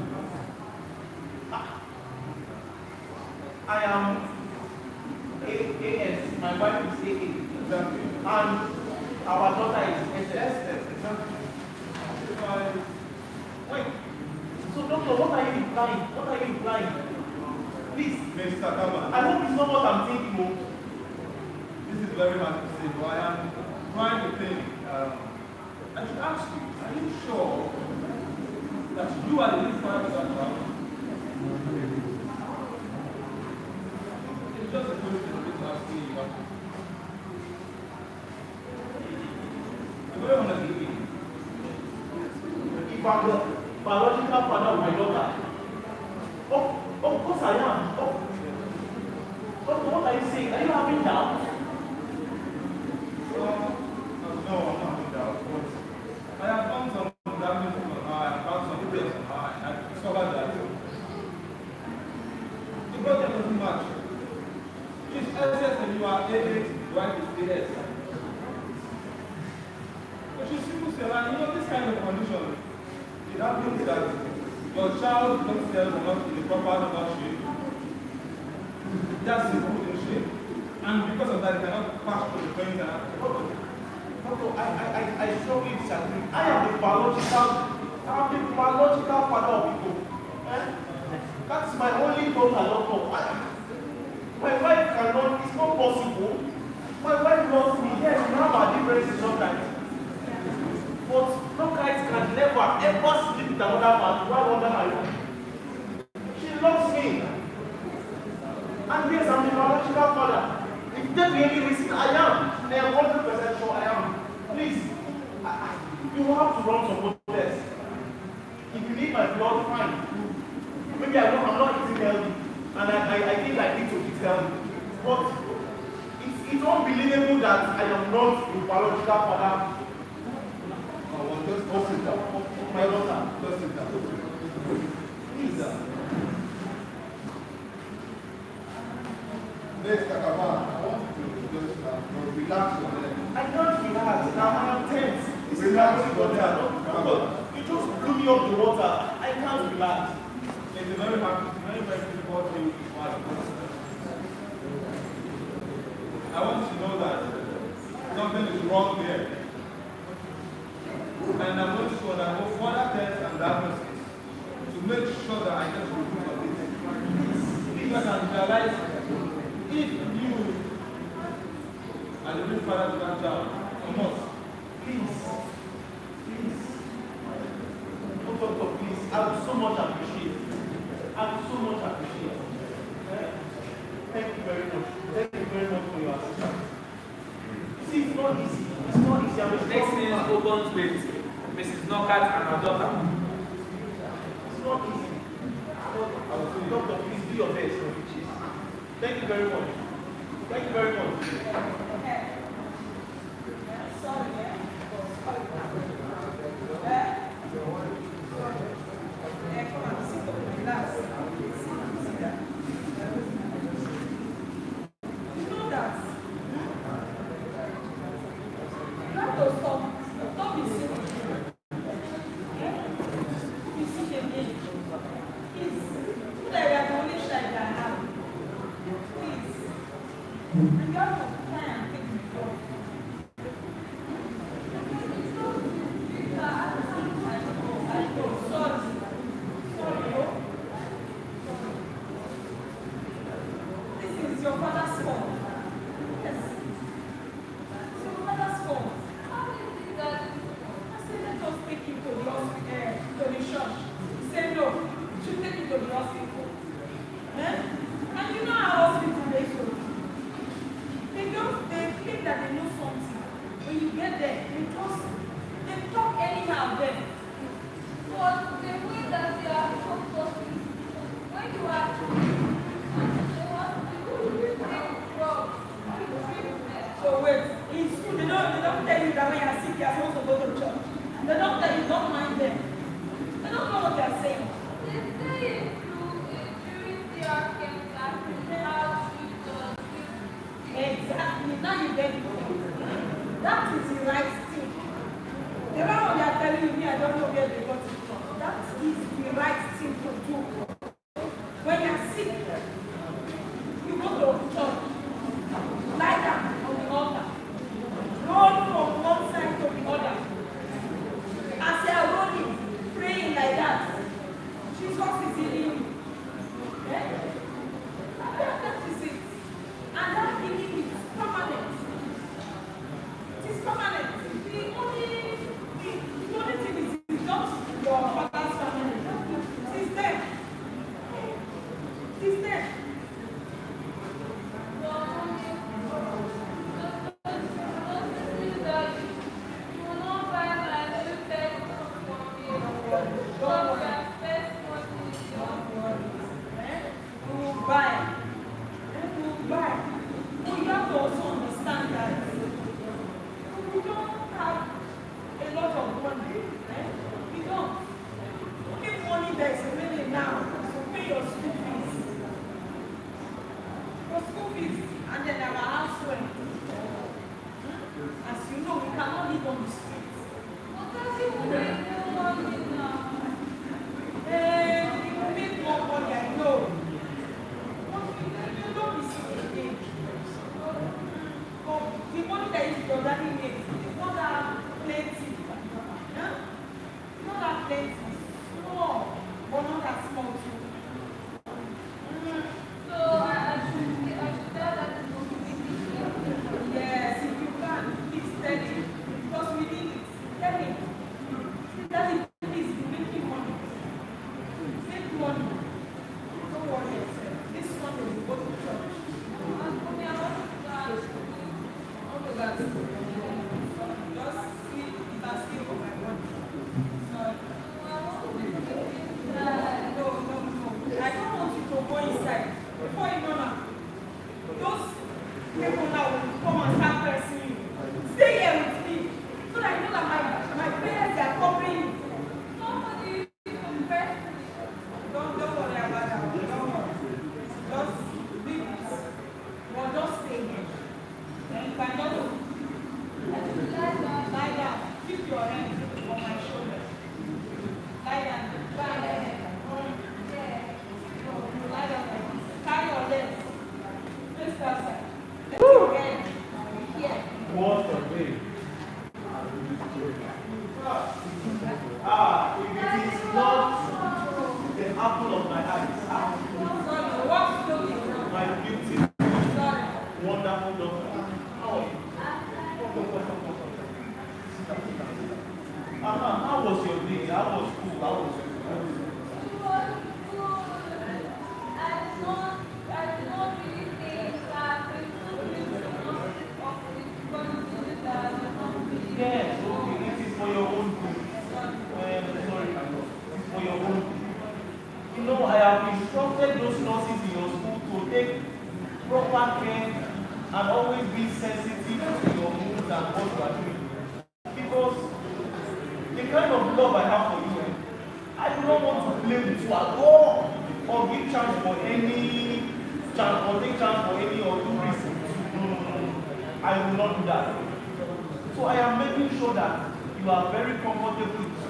E: I am AS, my wife is AA, exactly. And our daughter is SS, exactly. Wait, so doctor, what are you implying? What are you implying? Please, Mr. Kama, I hope it's not what I'm thinking. This is very hard to say, but I am trying to think. I should ask you, are you sure that you are the least man of that child? It's just a question to ask you. I don't want to give you. If I'm the biological father of my daughter, of course I am. What are you saying? Are you having doubts? No, I'm not having doubts. But I have done some damage on her. I have found some details on her. I have discovered that the brother doesn't match. She's SS and you are AA, right? Is AS. But she's simple to and you know this kind of condition. It happens that your child becomes there not in the proper number shape. That's simple in shape. And because of that, it cannot pass through the brain. I strongly disagree. I am the biological father of people. That's my only daughter, doctor. My wife cannot, it's not possible. My wife loves me. Yes, we have our differences sometimes. But no guys can never ever sleep with another man while under my roof. She loves me. And yes, I'm the biological father. If that's the only reason I am 100% sure I am. Please, you have to run some more tests. If you need my blood, fine. Maybe I'm not eating healthy. And I think I need to eat healthy. But it's unbelievable that I am not the biological father. Just sit down. My daughter, just sit down. Please. Next, Kakaba, I want you to just relax your head. I can't relax. Now I am tense. Relax your head. You just blew me up the water. I can't relax. It's a very difficult thing to fight. I want you to know that something is wrong here. And I'm going to undergo further tests and diagnosis to make sure that I get to remove of it. Because I realize if you are the real father to that child, you must. Please. Oh, doctor, please. I would so much appreciate. Thank you very much. Thank you very much for your assistance. See, it's not easy.
A: Next thing is opens with Mrs. Knockout and her daughter.
E: It's not easy. Doctor, please do your best. Thank you very much. Thank you very much.
C: Sorry, come on, sit down, relax. Sit down. You know that. You have to stop. Don't be sick. You see the name. Please. Feel like you are the only child I have. Please. And you have to try and take me off. I know. Sorry. This is your father's fault. Yes. It's your father's fault. How did you do that? I said, let us take him to the hospital, to the church. He said, no, you should take him to the hospital. And you know how hospital they so. They think that they know something. When you get there, they talk anyhow there.
G: But the way that they are focused, when you are
C: So wait, he's they are supposed to go to church. The doctor, you don't mind them. They don't know what they are saying.
G: They say it during their camp classes how to
C: Exactly. Now you get it. That is the right thing. The one they are telling me, I don't know where they got it from. That is the right thing to do. When you are sick, you go to church. Lie down on the altar. Roll from one side to the other. As you are rolling, praying like that, Jesus is healing you. Eh? That is it. And that healing is permanent. It is permanent. The only thing is just your father's family. It is them. It is them.
E: How was your day? How was school? How was your Yes, okay, this is for your own good. Sorry, it's for your own good. You know, I have instructed those nurses in your school to take proper care and always be sensitive to your moods and what you are doing. Because the kind of love I have for you, I do not want to play with you at all or give chance for any chance or take chance for any or two reasons. No. I will not do that. So I am making sure that you are very comfortable with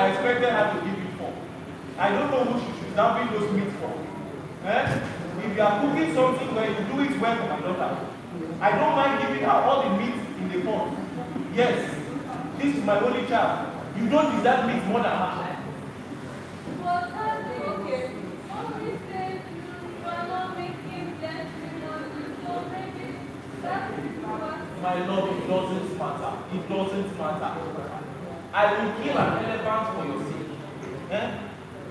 E: I expected her to give you 4. I don't know who she should have been those meat for. If you are cooking something where you do it well for my daughter, I don't mind giving her all the meat in the pot. Yes, this is my only child. You don't deserve meat more than her. My love, it doesn't matter. It doesn't matter. I will kill an elephant for your sake.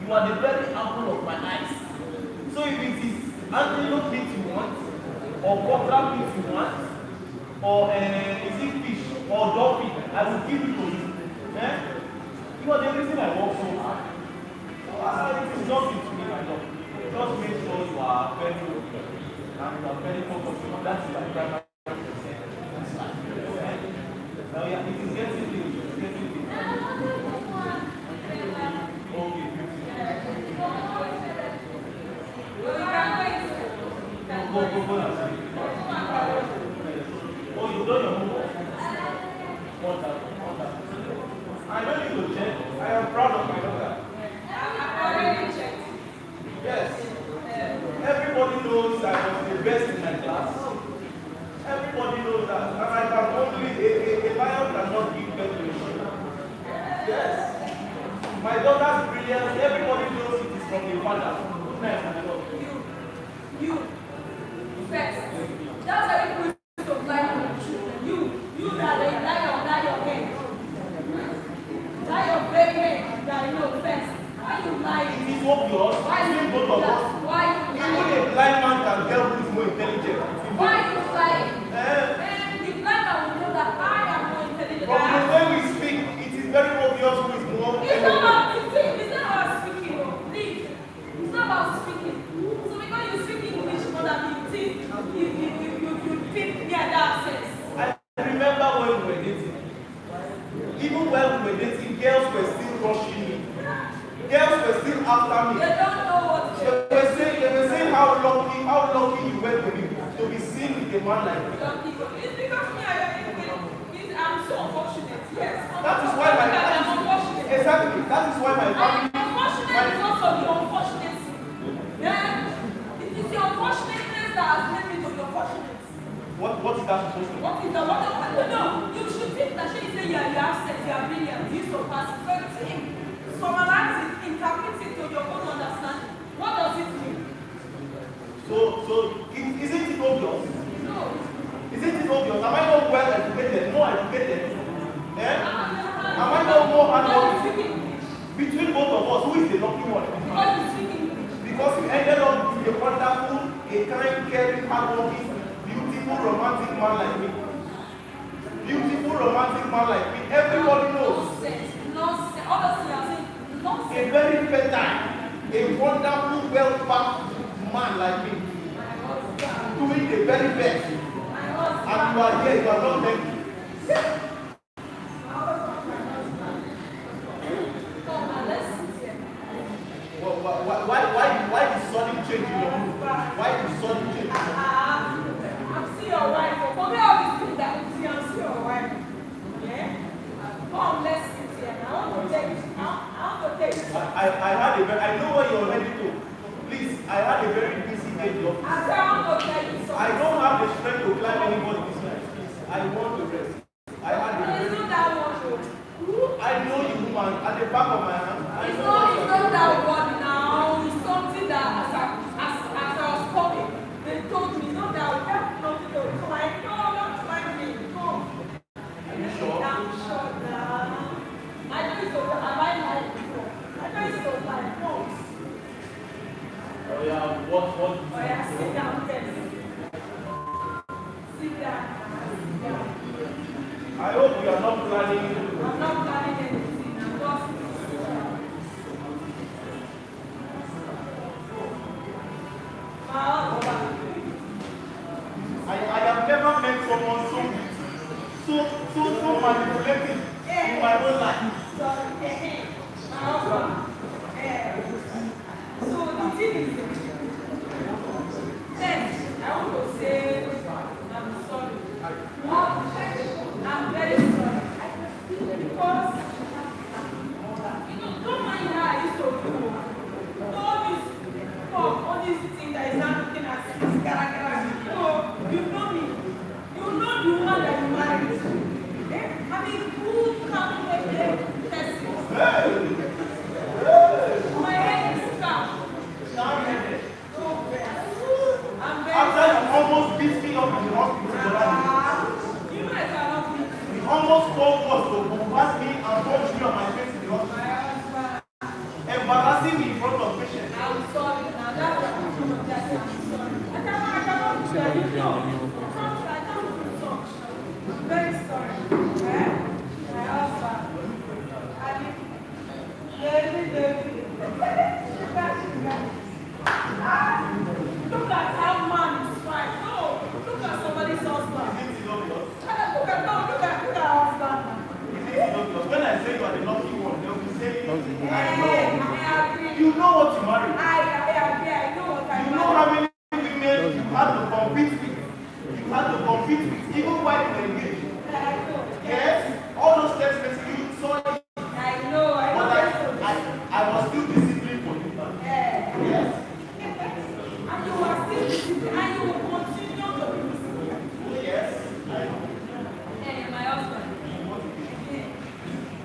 E: You are the very apple of my eyes. So if it is antelope meat you want, or crocodile meat you want, or is it fish or dolphin, I will give it to you. Eh? You are the reason I work so hard. It is nothing to me, my love. Just make sure you are very good and you are very focused. That's my primary concern. Now, yeah, it is getting late. It's getting late. Okay, 50. Go now. Oh, you done your homework? What happened? I don't need to check. I am proud of my daughter. Yes. Everybody knows I was the best in my class. Everybody knows that. And I can only, a lion cannot give birth to a sheep. Yes. My daughter's brilliance, everybody knows it is from the father. Goodness and love.
G: You. First. That's how you put to lie on children. You that they lie your head. Lie your very head that you know first. Why you lying?
E: It is obvious.
G: Why you
E: both of us?
G: Why you
E: Even
G: lying?
E: a blind man can tell who is more intelligent.
G: Why you lying?
E: Eh?
G: And the blind man will know that I am more intelligent.
E: From the way we speak, it is very obvious who is more
G: It's not about speaking, please. It's not about speaking. So because you speak English more than you think, you think near that sense.
E: I remember when we were dating. Even when we were dating, girls were still rushing me. Girls were still after me.
G: They don't know what to do.
E: They were saying how lucky you were to be seen with a man like me.
G: It's because me, I'm so unfortunate. Yes.
E: That is why my
G: I'm unfortunate.
E: exactly. That is why my
G: I'm
E: family.
G: unfortunate because of the unfortunate. Yeah. It is the unfortunateness that has made me to be unfortunate.
E: What is that supposed to be?
G: What is the what? No, you should think that she say you have sense, you are brilliant, you surpass it. So think, summarize it, interpret it to your own understanding. What does it mean?
E: So isn't it obvious?
G: No.
E: Isn't it obvious? Am I not well educated? More educated? Eh? Am I not more hardworking? Between both of us, who is the lucky one?
G: Because you speak English.
E: Because you ended up with a wonderful, a kind, caring, hardworking, beautiful, romantic man like me. Beautiful, romantic man like me. Everybody knows.
G: Nonsense. Honestly, I'm saying nonsense.
E: A very fertile, a wonderful, well-packed man like me. Doing the very best. And you are here, you are not thanking. Why the sudden change in your mood? Why the sudden change in your mood?
G: I'm seeing your wife. Forget all these things that you see. I'm seeing your wife. Yeah? Come, let's sit here. I want to take you. I want to take you.
E: I know where you're ready to. Please, I had a very busy day in the office.
G: I want to tell you something.
E: I don't have the strength to climb anybody this night. Please, I want to rest. I had a very.
G: It's not that one.
E: I know you, woman, at the back of my hand.
G: It's not that one now. It's something that as I was coming, they told me, it's not that one. That's nothing to do. So I know, don't mind me. Come.
E: Are you sure?
G: I'm sure now. I know it's over. I might lie before. I know it's over. No.
E: Oh yeah, what?
G: Oh yeah, sit down, yes. Sit down.
E: I hope you are not planning.
G: I'm not planning anything. I'm just.
E: I have never met someone so manipulative in my whole life.
G: So the thing is, next, I want to say I'm sorry. I'm very sorry. Because, don't mind how I used to do. All these things that is not looking at this character. No, you know me. You know the woman that you married. I mean, who can't make the person? My head is calm.
E: After you almost beat me up in the hospital,
G: You know I cannot be.
E: you almost told us to bombard me and punch me on my face in the hospital. Embarrassing me you in front of patients.
G: I'm sorry. Now that's what I'm sorry. I cannot do that. You know. I can't do so. I'm very sorry. My husband. Baby. Look at how man is fine. No, look at somebody's husband.
E: Is it obvious?
G: Look at our husband.
E: Is it obvious? When I say you are the lucky one, they will be saying, I know.
G: I agree.
E: You know what you married.
G: I agree. I know what I
E: You know how many women you had to compete with. You had to compete with, even while you were engaged.
G: I know.
E: Yes? All those text messages, you saw it.
G: I know.
E: But I was still disciplined for you. Yes.
G: And you are still disciplined, and you will continue to be disciplined.
E: Yes.
G: Hey, my husband.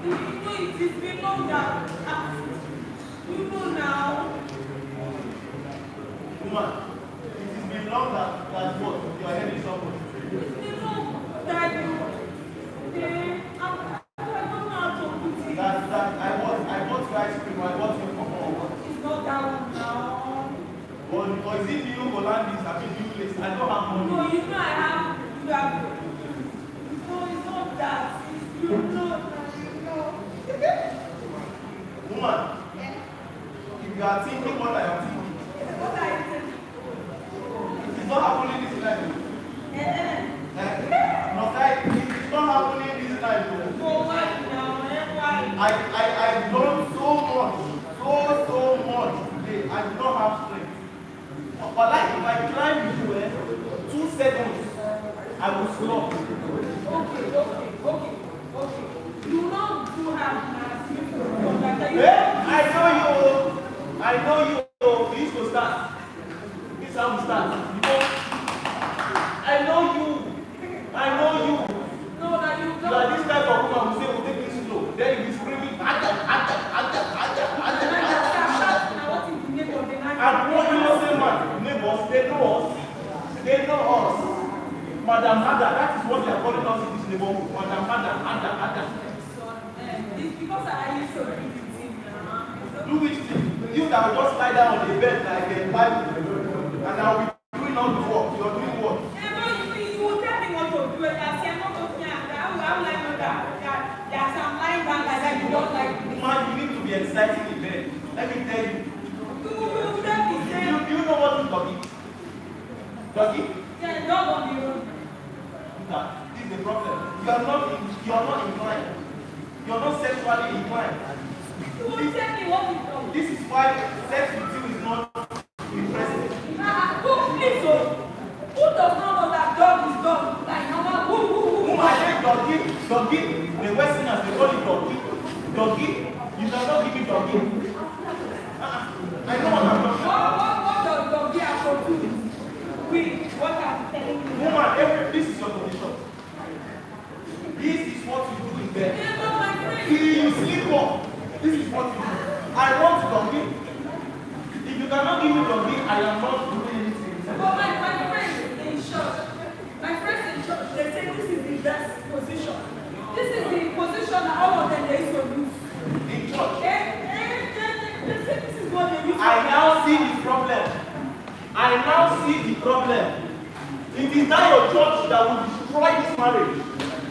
G: You know it is been long now. You know now.
E: Woman, it has been long that what? Your head is somewhere.
G: It's been long that you. I don't know how to put it.
E: That I bought you ice cream, I bought you for home.
G: It's not that one now.
E: Or is it you Hollandis? I mean, you place. I don't have money.
G: No, you know I have. You have. No, it's not that. You know.
E: Woman, if you are thinking what I am thinking,
G: What are you saying?
E: it's not happening this night. It's not happening this night.
G: So why now? Why?
E: I've done so much today. I do not have strength. But like if I climb you 2 seconds, I will stop.
G: Okay. You know you have
E: I know you. We used to start. This is how we start. Because I know you.
G: No, that you
E: You are this type of woman who say we'll take this slow. Then you be screaming,
G: Now what is the name of the man?
E: and what you know say man, neighbors, they know us. Madam Ada, that is what they are calling us in this neighborhood. Madam Ada.
G: It's because I used to read it now.
E: Do which thing? You that will just lie down on the bed like a Bible, and I will be doing all the work. You are doing what?
G: You will tell me what to do, and I say, I'm not going to I'm like that. Yes, I'm lying down like that. You don't like me.
E: Man, you need to be exciting in bed. Let me tell you.
G: You will tell me,
E: Do you know what is doggy? Doggy?
G: yeah, dog on the road.
E: This is the problem. You are not inclined. You are not sexually inclined.
G: You will tell me what is dog.
E: This is why sex with you is not impressive.
G: Please, who does not know that dog is dog? Like, who?
E: I say doggy. The Westerners, they call it doggy. Doggy? You cannot give me doggy. I know what I'm talking about.
G: What does doggy have to do with what I'm telling you?
E: Woman, this is your condition. This is what you do in bed.
G: Yeah, no, my friend.
E: Till you sleep off. This is what you do. I want doggy. If you cannot give me doggy, I am not doing anything.
G: But my friends in church, they say this is the best position. This is the position that all of them they used to use.
E: In church.
G: They say this is what they use.
E: I now see the problem. It is not your church that will destroy this marriage.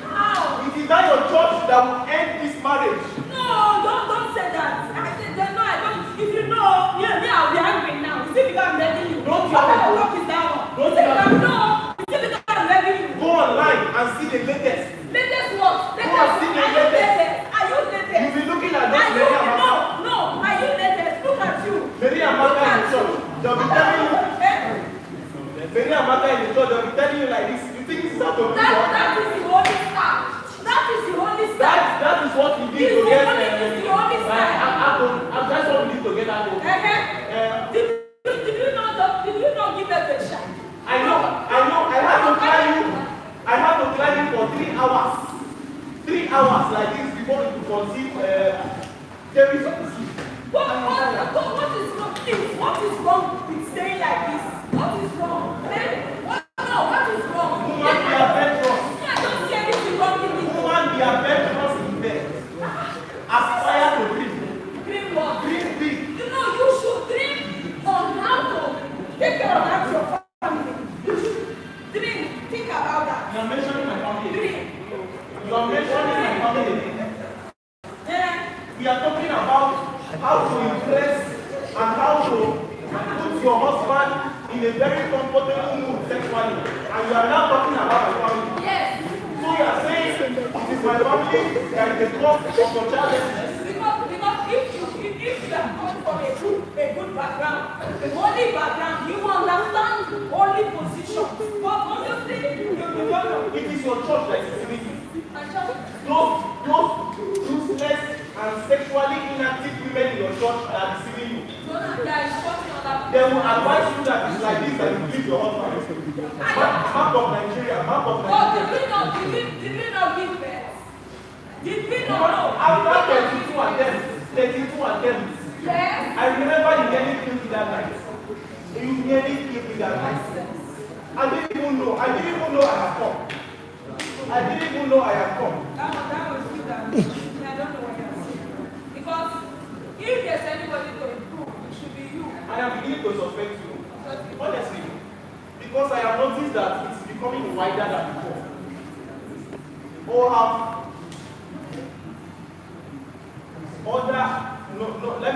G: How?
E: It is not your church that will end this marriage.
G: No, don't say that. I don't. If you know, yeah, I'll be angry now. You see, because I'm letting you.
E: Don't
G: What kind of
E: tell me.
G: work is that one?
E: Don't
G: You see,
E: tell
G: because
E: me.
G: no. You see, because I'm letting you.
E: Go online and see the latest.
G: Latest what?
E: Go and see the latest.
G: Are you latest?
E: You'll be looking at
G: Are
E: those
G: you?
E: Mary Amaka.
G: No. Are you latest? Look at you.
E: Mary Amaka in the church. They'll be telling you. Mary Amaka in the church, they'll be telling you like this. You think this is how to do
G: That
E: what?
G: is the holy style. That is the holy style.
E: That is what we need
G: It's
E: to
G: the
E: get.
G: only- it's the only style.
E: That's what we need to get out of.
G: Did you not give us a shot?
E: I know. I had to climb you for 3 hours. 3 hours like this before you could conceive. There is
G: What is wrong? Please, what is wrong with staying like this? What is wrong? What is wrong?
E: woman be adventurous.
G: I don't see anything wrong in it.
E: Woman be adventurous in bed. Aspire to dream.
G: Green what?
E: Dream big.
G: You know, you
E: your husband in a very comfortable mood sexually, and you are now talking about my family.
G: Yes.
E: So you are saying it is my family that is the cause of your childlessness.
G: Because if you are coming from a good background, a holy background, you understand holy position. But obviously, you don't know.
E: It is your church that is deceiving you.
G: And just
E: Those useless and sexually inactive women in your church are deceiving you. They will advise you that it's like this and you leave your husband. Map of Nigeria, map of
G: oh,
E: Nigeria.
G: did we not give birth? Did we not know?
E: After 32 attempts,
G: Yes.
E: I remember you nearly killed me that night. You nearly killed me that night. I didn't even know I have come. I didn't even know I have come.
G: That was you that I don't know what you're saying. Because if there's anybody to improve, it should be you.
E: I am beginning to suspect you. Honestly. Because I have noticed that it's becoming wider than before. Or have let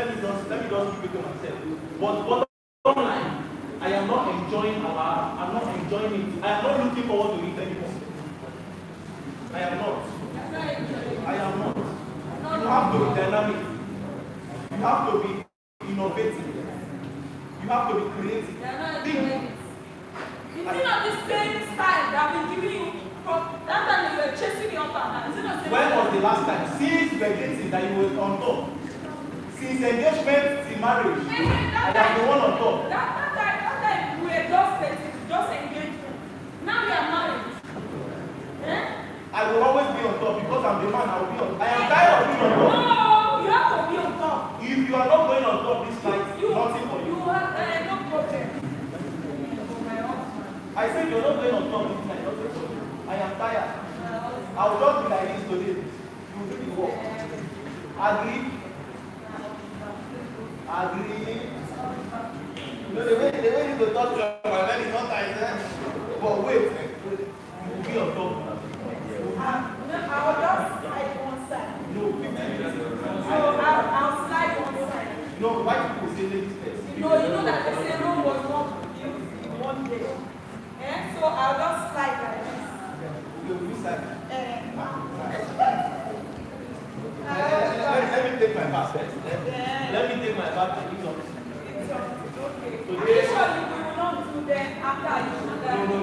E: me just keep it to myself. But bottom line, I am not enjoying it. I am not looking forward to it anymore. I am not. You have to be dynamic. You have to be innovative. You have to be creative.
G: Is it not the same style that I've been giving you from that time you were chasing me up and down? Is it not the same?
E: When was the last time? Since pregnancy that you were on top. Since engagement till marriage, I am the one on top.
G: That time we were just engaged. Now we are married. Eh?
E: I will always be on top because I'm the man. I will be on. I am tired of being on top.
G: No, you have to be on top.
E: If you are not going on top this night, nothing for you.
G: You have no problem.
E: I said you're not going on top this night, nothing for you. I am tired. I will just be like this today. You will do the work. Agree? Agree? You know, the way you go talk to my man is not like that. But wait, you will be on top.
G: I will just slide one side.
E: No, 50 minutes.
G: I'll slide one side.
E: No, why people say ladies first?
G: No, you know that the same room was not built in one day. So I'll just slide like this.
E: You will be sad. Let me take my bath first. Let me take my bath and eat something.
G: Are you sure you will not do that after you do that?
E: No.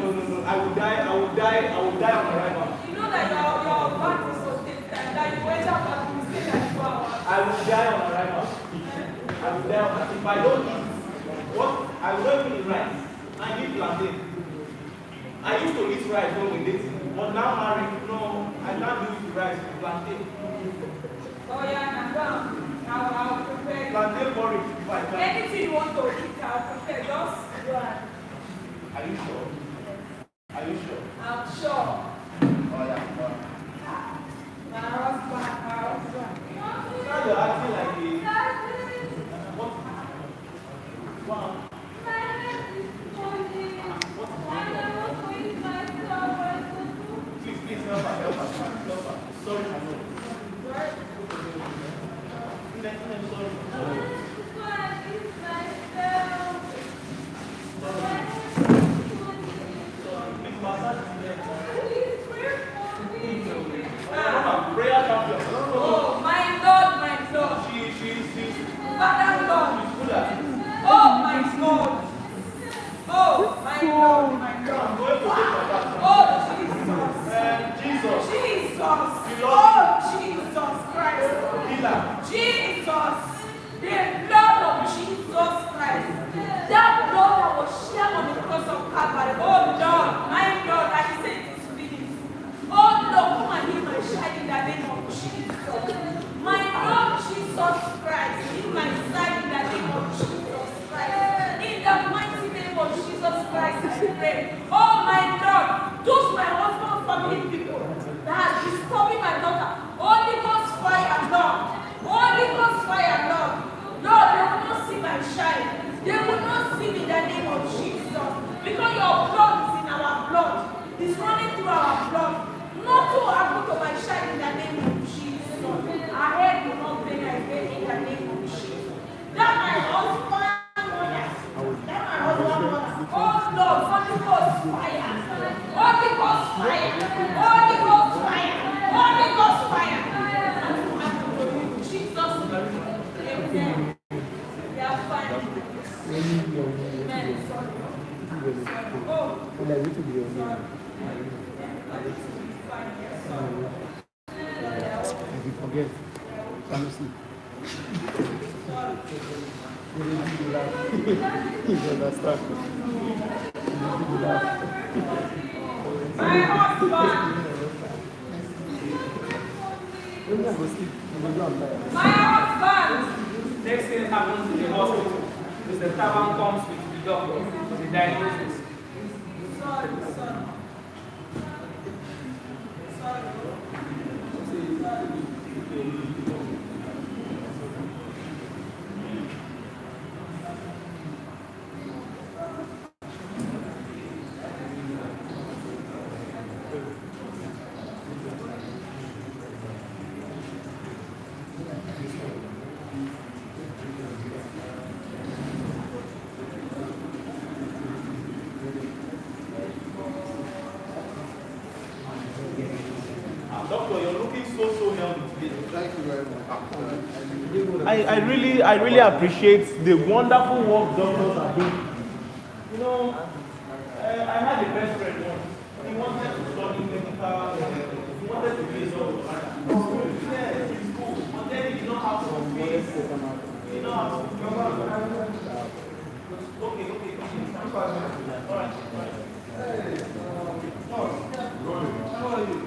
E: I will die on arrival.
G: You know that your back is so thick that you went up and you stay like 2 hours.
E: I will die on arrival. I will die on arrival. If I don't eat, what? I will not even eat rice. I eat plantain. I used to eat rice when we dated, but now married, no, I can't do it rice with plantain.
G: Oh yeah, I'll prepare.
E: Plantain porridge if I can.
G: Anything you want to eat, I'll prepare. Just go ahead.
E: Are you sure? Are you sure?
G: I'm sure.
E: Oh yeah.
G: My husband.
E: Now you're acting like a... What? Wow. Please, help us. Sorry, I know. Prayer champion.
G: Oh, my Lord.
E: She's
G: Father God.
E: good at it.
G: Oh, my God. Oh, my God.
E: I'm going to take my bath.
G: Oh, Jesus.
E: Jesus.
G: Oh, Jesus Christ.
E: Healer.
G: Jesus. The blood of Jesus Christ. That blood that was shed on the cross of Calvary. Oh, Lord. My God. I say it is finished. Oh, Lord, come and heal my child in the name of Jesus. My Lord Jesus Christ. Heal my side in the name of Jesus Christ. In the mighty name of Jesus Christ, I pray. Oh, my God. Those my husband's family people that are disturbing my daughter. Holy Ghost fire, Lord. Holy Ghost fire, Lord. Lord, they will not see my child. They will not see me in the name of Jesus. Because your blood is in our blood. It's running through our blood. Nothing will happen to my child in the name of Jesus. Our head will not pain again in the name of Jesus. That my husband My husband. My husband.
K: Next thing happens in the hospital. Mr. Taban comes with the doctor for the diagnosis.
G: Sorry.
E: Doctor, you're looking so healthy today. Thank you very much. I really appreciate the wonderful work doctors are doing. You know, I had a best friend once. He wanted to study medical, he wanted to be a doctor. Yeah, it's cool. But then he did not have some space. He did not have some Okay. All right. Hey, how are you?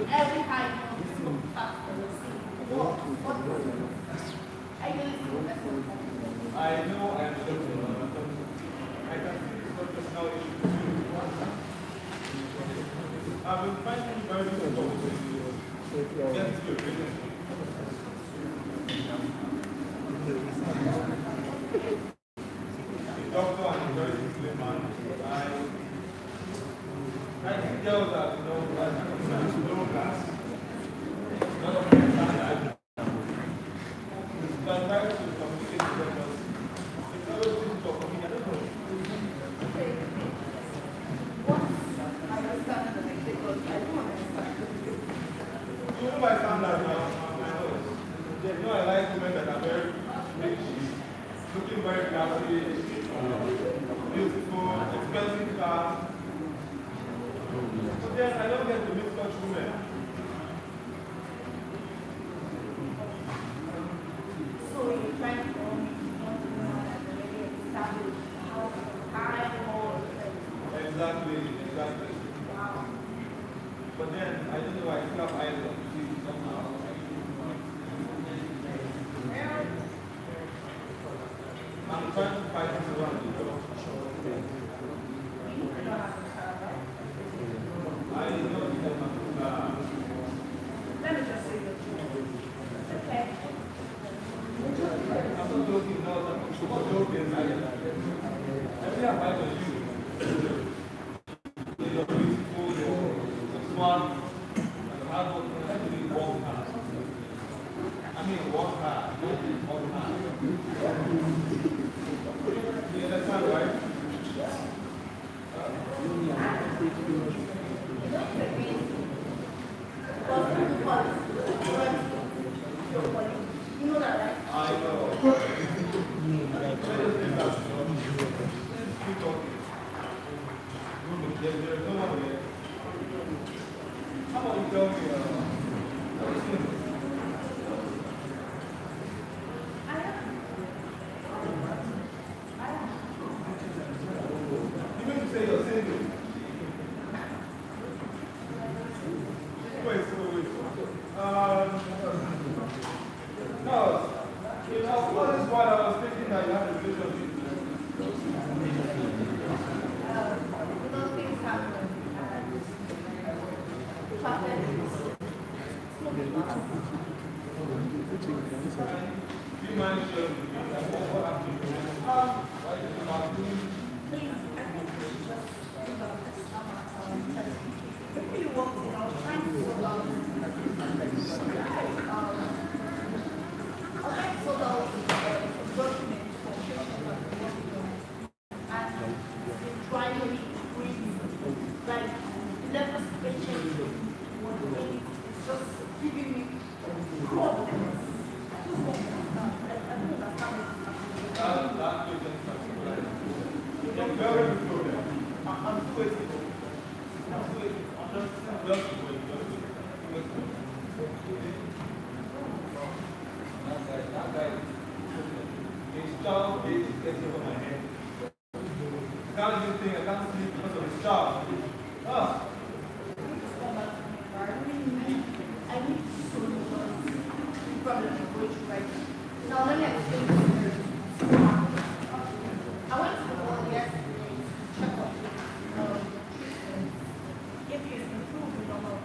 C: Every time.
E: I know I am I can see this not personal issue. I've been finding it very difficult to get to a relationship. The doctor and a very disciplined man. I can tell that, you know, as low class, none of them standard. But trying to communicate with them, it's always difficult for me. I don't know. You know my standard now, my nose. You know I like women that are very rich, looking very classy, beautiful, expensive cars. But then I don't get to meet such women.
C: So you're trying to establish how high or
E: Exactly.
C: wow.
E: But then I don't know, I still have eyes on you somehow. I'm trying to fight this around the door. I know that
C: Let me just say the truth. Okay.
E: I'm not joking, no, I'm not joking. I really have eyes on you. You're beautiful, you're smart, and hard work. I have to be work hard. I mean, work hard, not work hard. You understand, right?
C: You know that, right?
E: I know. Keep talking. There's no one here. How about you tell me, you mean to say you're single? Wait. No. You know, all this while I was thinking that you had a relationship.
C: Things happen.
E: Do you mind sharing with me what happened? Why did you not do it?
C: Please, I think we should just think of this before you walk in, I was trying to okay, so the document for and
E: last question. Yeah, very good problem. I'm still waiting. I'm still waiting. I'm just waiting. That guy. His child is getting over my head. I can't do things. I can't sleep because of his child. Ah.
C: I need solutions. Problem which right now. Let me explain to you. I went to the mall yesterday to check up if it's improving or not.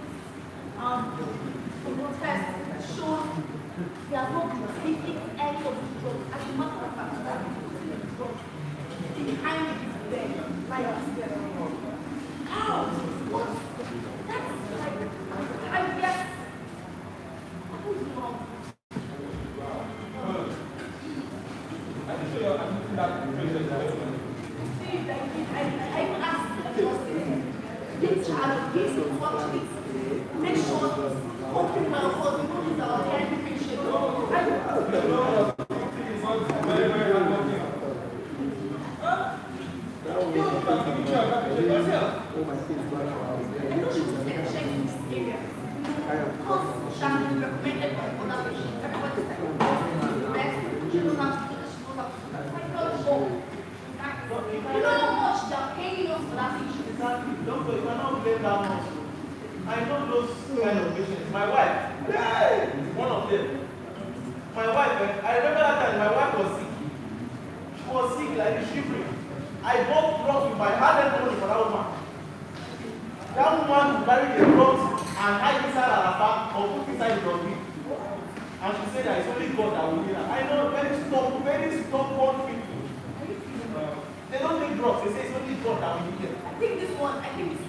C: The blood test showed they are not taking any of the drugs. As a matter of fact, that the drug behind it is there. Like how? What? That's like I guess. Who's wrong? I even asked the person, get child, get to watch it, make sure open well for the movies are the education. I know she was check in this area. Because she has been recommended by other patients. Everybody said, best, she knows how to do this, she knows how to do that. I thought, oh, you know how much they're paying us for that issue?
E: Exactly. Doctor, you cannot blame that much. I know those kind of patients. My wife, is one of them. My wife, I remember that time my wife was sick. She was sick like shivering. I bought drugs with my hard-earned money for that woman. That woman who carried the drugs and hide inside her back or put inside the dustbin. And she said that it's only God that will heal her. I know very stubborn people. They don't take drugs. They say it's only God that will heal them.
C: I think this one is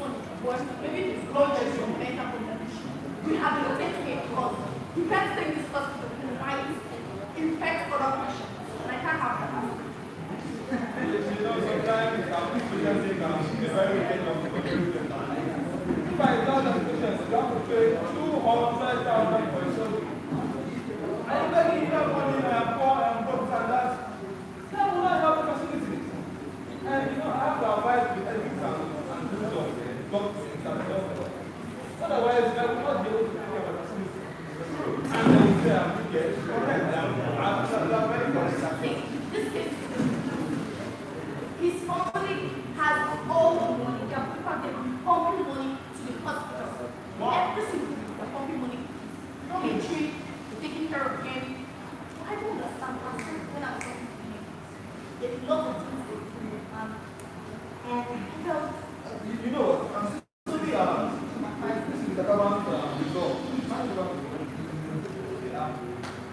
C: worse. Maybe it's not just your mental condition. We have to take it because you can't take this hospital and might infect other patients. And I can't have that.
E: You know, sometimes people just think it's very wicked of the if I tell them patients, you have to pay 200,000 for a surgery. I am taking that money and I'm poor and broke and that. That will not have the facilities. And you know, I have to advise the ethics and do jobs, doctors and doctors. Otherwise, I will not be able to take care of the facilities. And they will say, I'm wicked. Correct. I'm very correct.
C: This case, his family has all the money. They are pumping money to the hospital. Every single thing, they are pumping money. No injury, taking care of him. I don't understand. When I'm talking to him, there's a lot of things they do. And
E: you know what? I'm still this is the government result.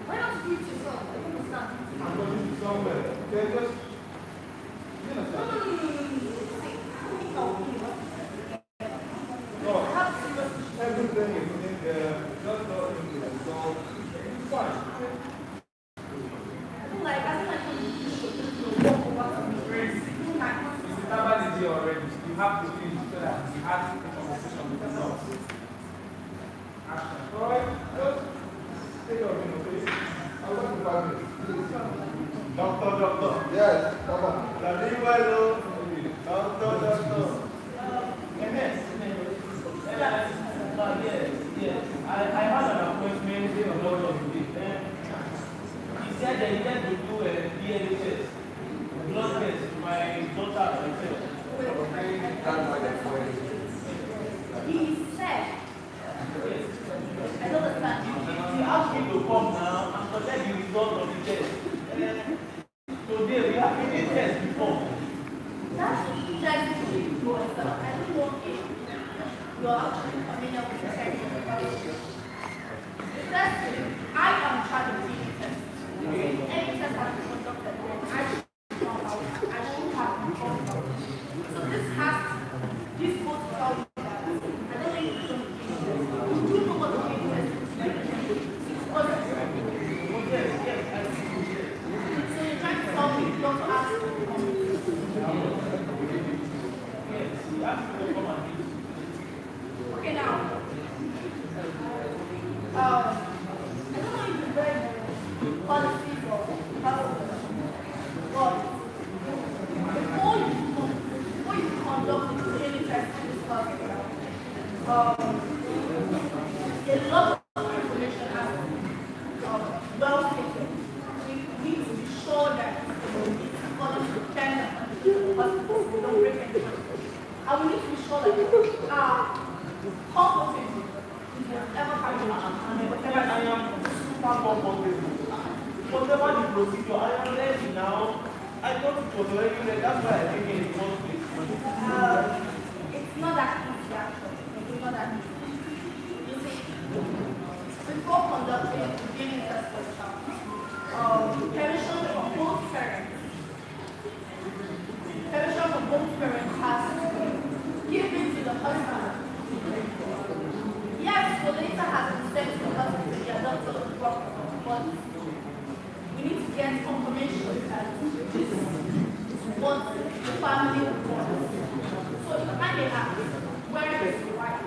C: why not do it yourself? I don't understand.
E: I'm going to somewhere. Okay, just you understand? No, everything is in there. Just not in there. So it's fine.
C: Like, I think I can walk over to me.
K: It's already. You have to finish so that you have a conversation with the dogs.
E: Alright, just take your thing, okay? I'll work in 5 minutes. Doctor. Yes, come on. Doctor.
K: Yes. I had an appointment with a lot of people. He said they needed to do a DNA test, blood test to my daughter and myself.
C: He said, I don't understand.
K: He asked me to come now and collect the result of the test. Today we have been test before.
C: That's exactly what I thought. I don't want it. You're actually familiar with the technical. I am trying to take a test. Any test has been conducted. I should have control. So this goes to tell you that I don't think it's going to be you do know what the game test is like. Yes, I see. So you're trying to tell me you don't ask for the
K: Yes, he asked me to come and do.
C: okay, now, I And we need to be sure that you are comfortable with whatever kind of whatever.
K: I am super comfortable. Whatever the procedure, I am ready now. I thought it was already ready. That's why I came here in the first place.
C: It's not that easy, actually. It's not that easy. You see, before conducting the beginning test question, permission from both parents has to be given to the husband. Yes, the letter has been sent to the husband to the adopted of the property, but we need to get confirmation that this is what the family wants. So if I may ask, where is the wife?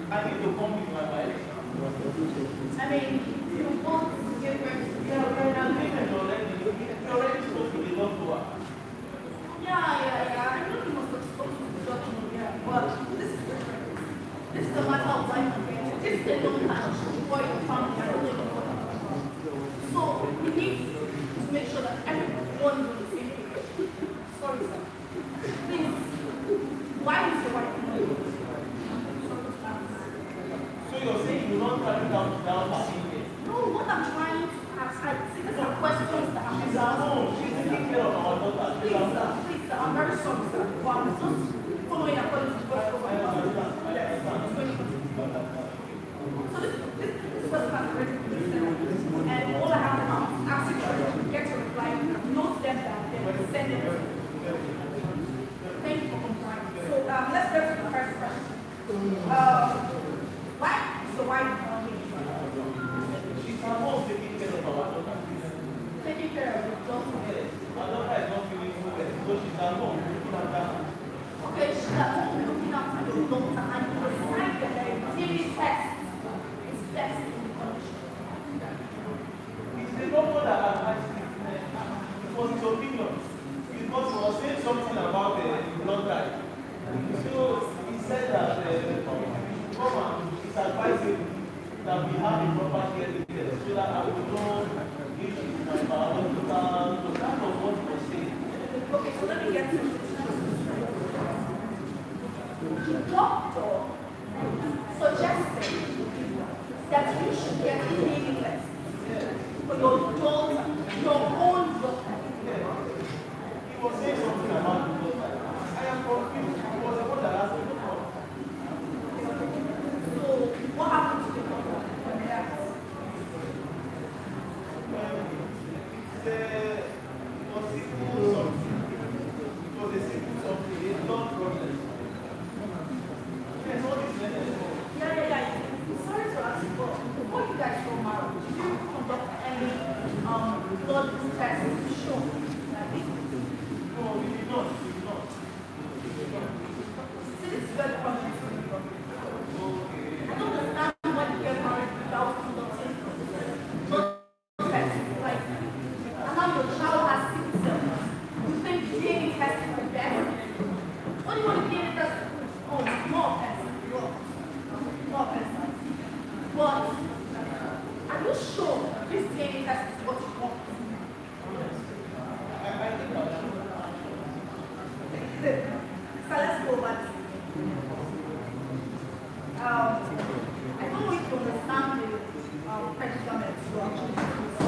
K: I need to come with my wife.
C: I mean, you want to give birth to
K: You're already supposed to be loved to her.
C: Yeah. I know you must have spoken to the doctor, but this is different. This is a matter of life and death. This is a long time for your family and only your mother. So we need to make sure that everyone is on the same page. Sorry, sir. Please, why is your wife not?
K: So you're saying you don't carry down passing here?
C: No, what I'm trying to ask, these are questions that I'm
K: She's at home. She's taking care of our daughter.
C: Please, sir, I'm very sorry, sir. But I'm just following according to what
K: I understand.
C: So this was not ready to be sent. And all I have now is ask you to get a reply, note them down, then send it. Thank you for complying. So let's go to the first question. Why is the wife
K: She's at home taking care of our daughter.
C: taking care of the daughter?
K: Yes. Our daughter is not feeling well, so she's at home looking at her.
C: Okay, she's at home looking after the daughter and you decide that the DNA test is best in the condition.
K: It's the doctor that advised me. It was his opinion. Because he was saying something about the blood type. So he said that it's advisable that we have a proper DNA test so that I will know if she's my biological. So that was what he was saying.
C: Okay, so let me get to this. The doctor suggested that you should get a DNA test for your daughter, your own daughter.
K: He was saying something about the blood type. I am confused. It was the one that asked me to come.
C: So what happened to the daughter when they asked?
K: It was simple something. It was a simple something. A blood problem. Yes, what is necessary?
C: Yeah. Sorry to ask you, but before you guys got married, did you conduct any blood tests to show that this?
K: No, we did not.
C: See, this is very confusing. I don't understand why you get married without conducting blood tests. Like, and now your child has symptoms. You think DNA test is the best? What do you want to DNA test? Oh, more tests. More tests. But are you sure this DNA test is what you want?
K: I think I should.
C: So let's go back. I don't know if you understand the predicament you actually use.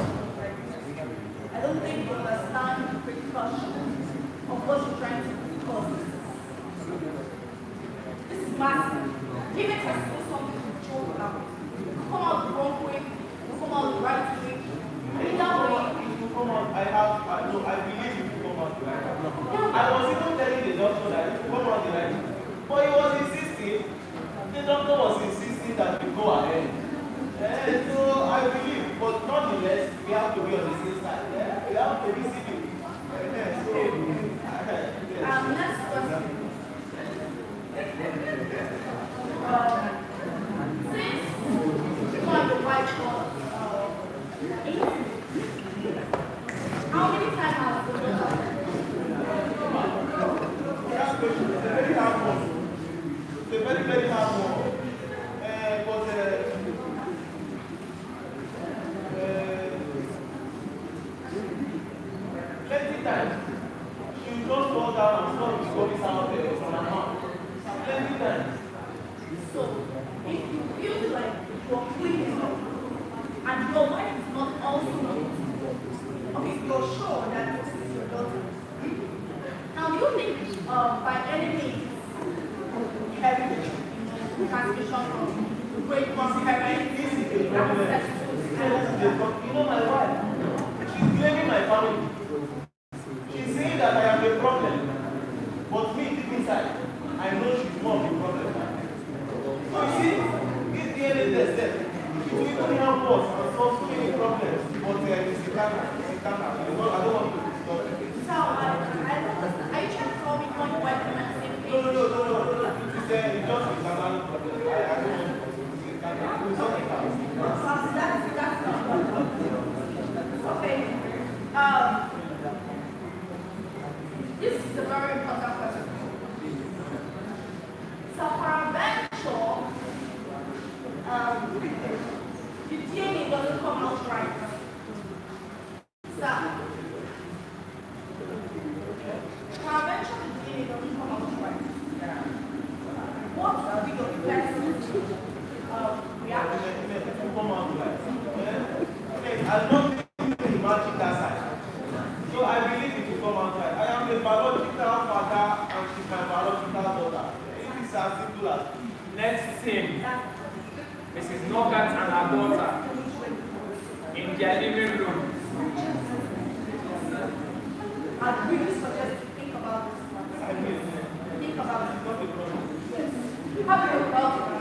C: I don't think you understand the repercussions of what you're trying to cause. This is massive. Give it test is something to joke about. You come out the wrong way, you come out the right way. Either way,
K: I believe you will come out the right. I was even telling the doctor that you will come out the right. But he was insisting, the doctor was insisting that we go ahead. So I believe, but nonetheless, we have to be on the same side. We have to be civil.
C: next question. Since you are the wife of 8, how many times has the daughter?
K: That's good. It's a very hard one. It's a very, very hard one. But plenty times, she will just fall down and stop. promise out there from my mom. Plenty times.
C: So, if you feel like you're clean enough and your wife is not also not, okay, you're sure that this is your daughter. Now, do you think by any means heritage, transmission from great grandparents,
K: This is the problem. You know my wife? She's blaming my family. She's saying that I am the problem. But me deep inside, I know she's more of the problem. So you see, this DNA test, it will even help us and solve so many problems. But it's a camera. I don't want to discuss it.
C: So, I don't understand. Are you trying to tell me one wife and the same
K: No.
C: page?
K: It's just a camera problem. I don't want to discuss it.
C: That's not okay. This is a very important question. So peradventure, the DNA doesn't come out right. So peradventure, the DNA doesn't come out right. What will be your best reaction?
K: I don't think the magic that side. So I believe it will come out right. I am the biological father and she's my biological daughter. It is as simple as
A: Next scene. Mrs. Nugget and her daughter in their living room.
C: I really suggest you think about this. Think about it. Yes. How do you help?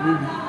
B: Oh, okay.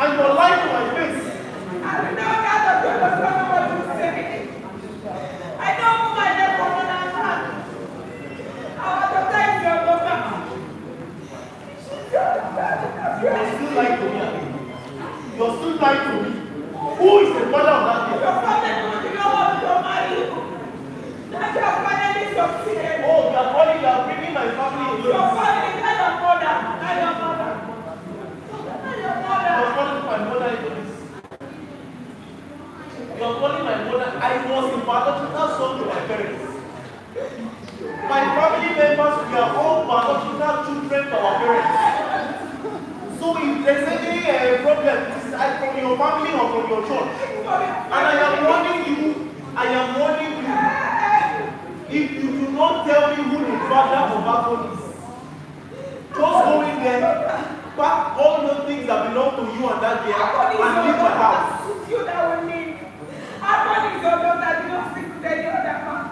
F: And your life to my
K: lying to me? Who is the father of that girl?
B: Your father told you not want to marry you. That your finally succeeded.
K: Oh, you are bringing my family into
B: Your
K: this.
B: family, not your mother. Not your mother. Not your mother.
K: You are calling my mother into this. You are calling my mother. I was a biological son to my parents. My family members, we are all biological children to our parents. So if there's any problem, this is from your family or from your church. And I am warning you, if you do not tell me who the father of that one is, just go in there, pack all those things that belong to you and that girl, and leave my house.
B: You that will need. Abon is your daughter. You don't speak to any other man.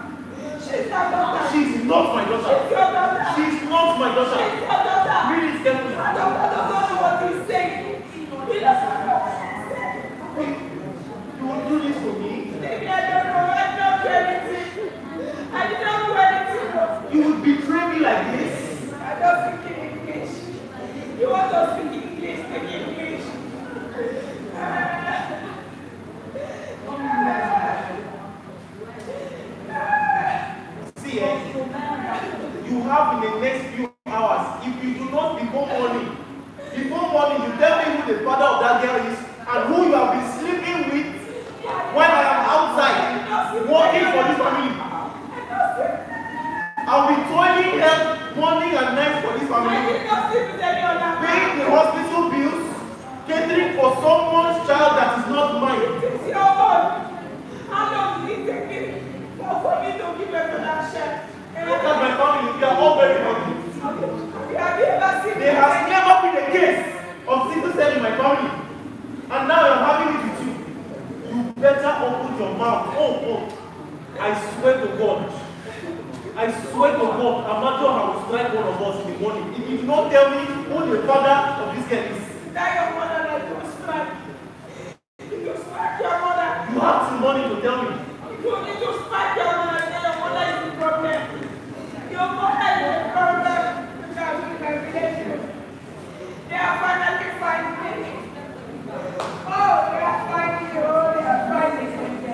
B: She's your daughter.
K: She's not my daughter.
B: She's your daughter.
K: She's not my daughter.
B: She's your daughter.
K: Read it carefully.
B: My daughter doesn't know what he's saying. He doesn't know what he's saying.
K: You will do this for me?
B: Maybe I don't know. I don't do anything. I did not do anything.
K: You would betray me like this?
B: I don't speak in English. You want to speak English? Speak English.
K: See, you have in the next few hours, if you do not before morning, you tell me who the father of that girl is and who you have been sleeping with when I am outside working for this family. I'll be toiling help morning and night for this family. Paying the hospital bills, catering for someone's child that is not mine.
B: It's your own. How long did it take me for me to give a production?
K: Look at my family, we are all very happy.
B: Have you ever seen
K: There has never been a case of sickle cell in my family. And now I'm having it with you. You better open your mouth. Oh. I swear to God. Amateur will strike one of us in the morning. If you do not tell me who the father of this girl is.
B: That your mother that you strike. You strike your mother.
K: You have some money to tell me.
B: You need to strike your mother. Your mother is the problem. Your mother is the problem. Look at me, my relationship. They are finally finding me. Oh, they are finding you. Oh, they are finding me.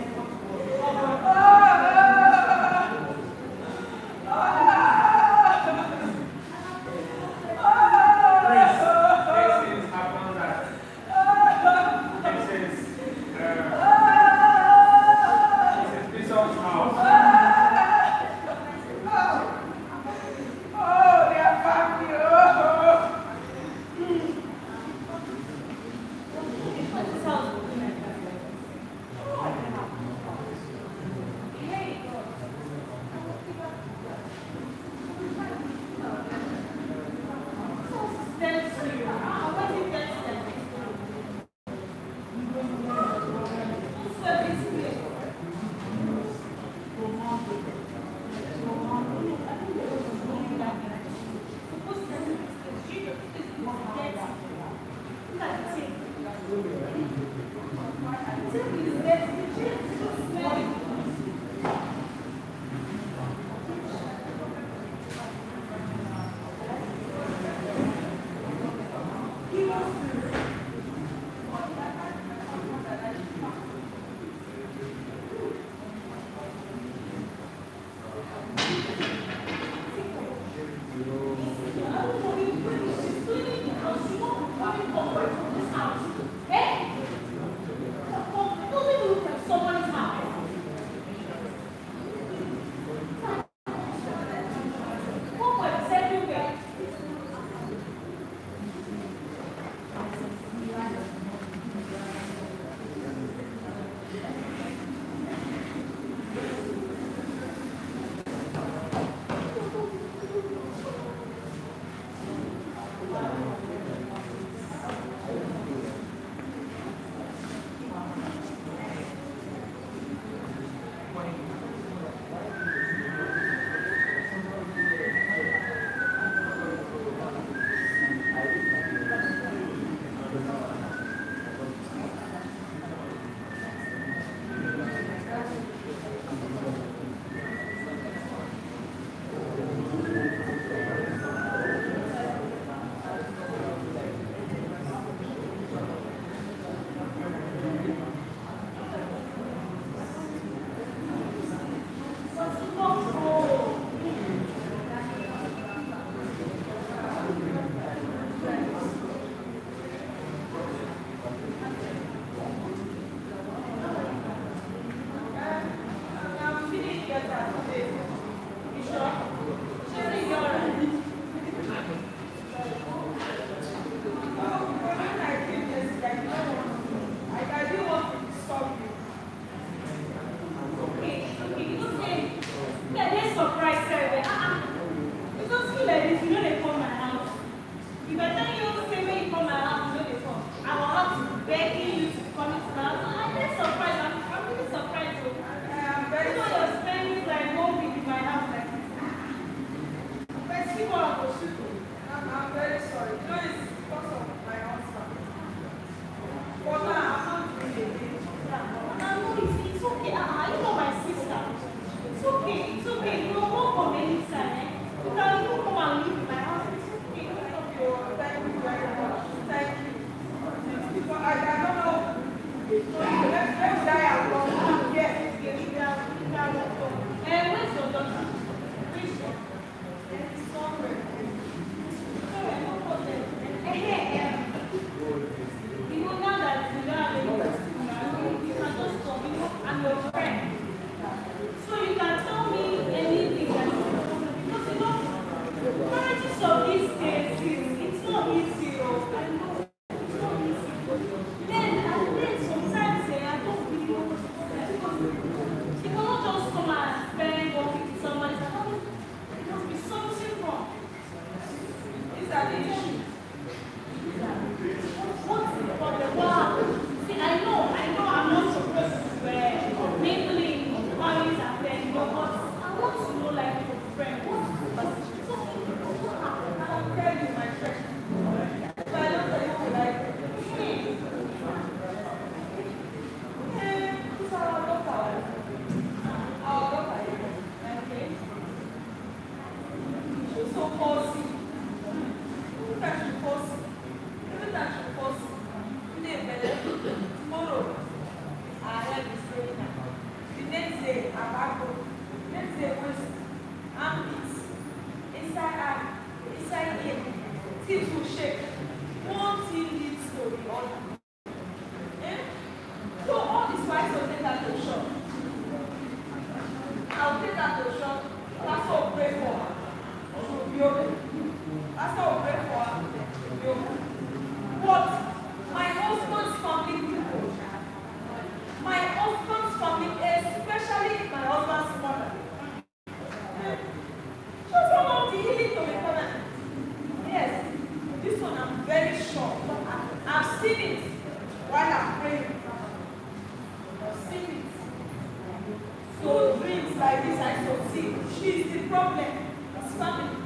C: problem is family.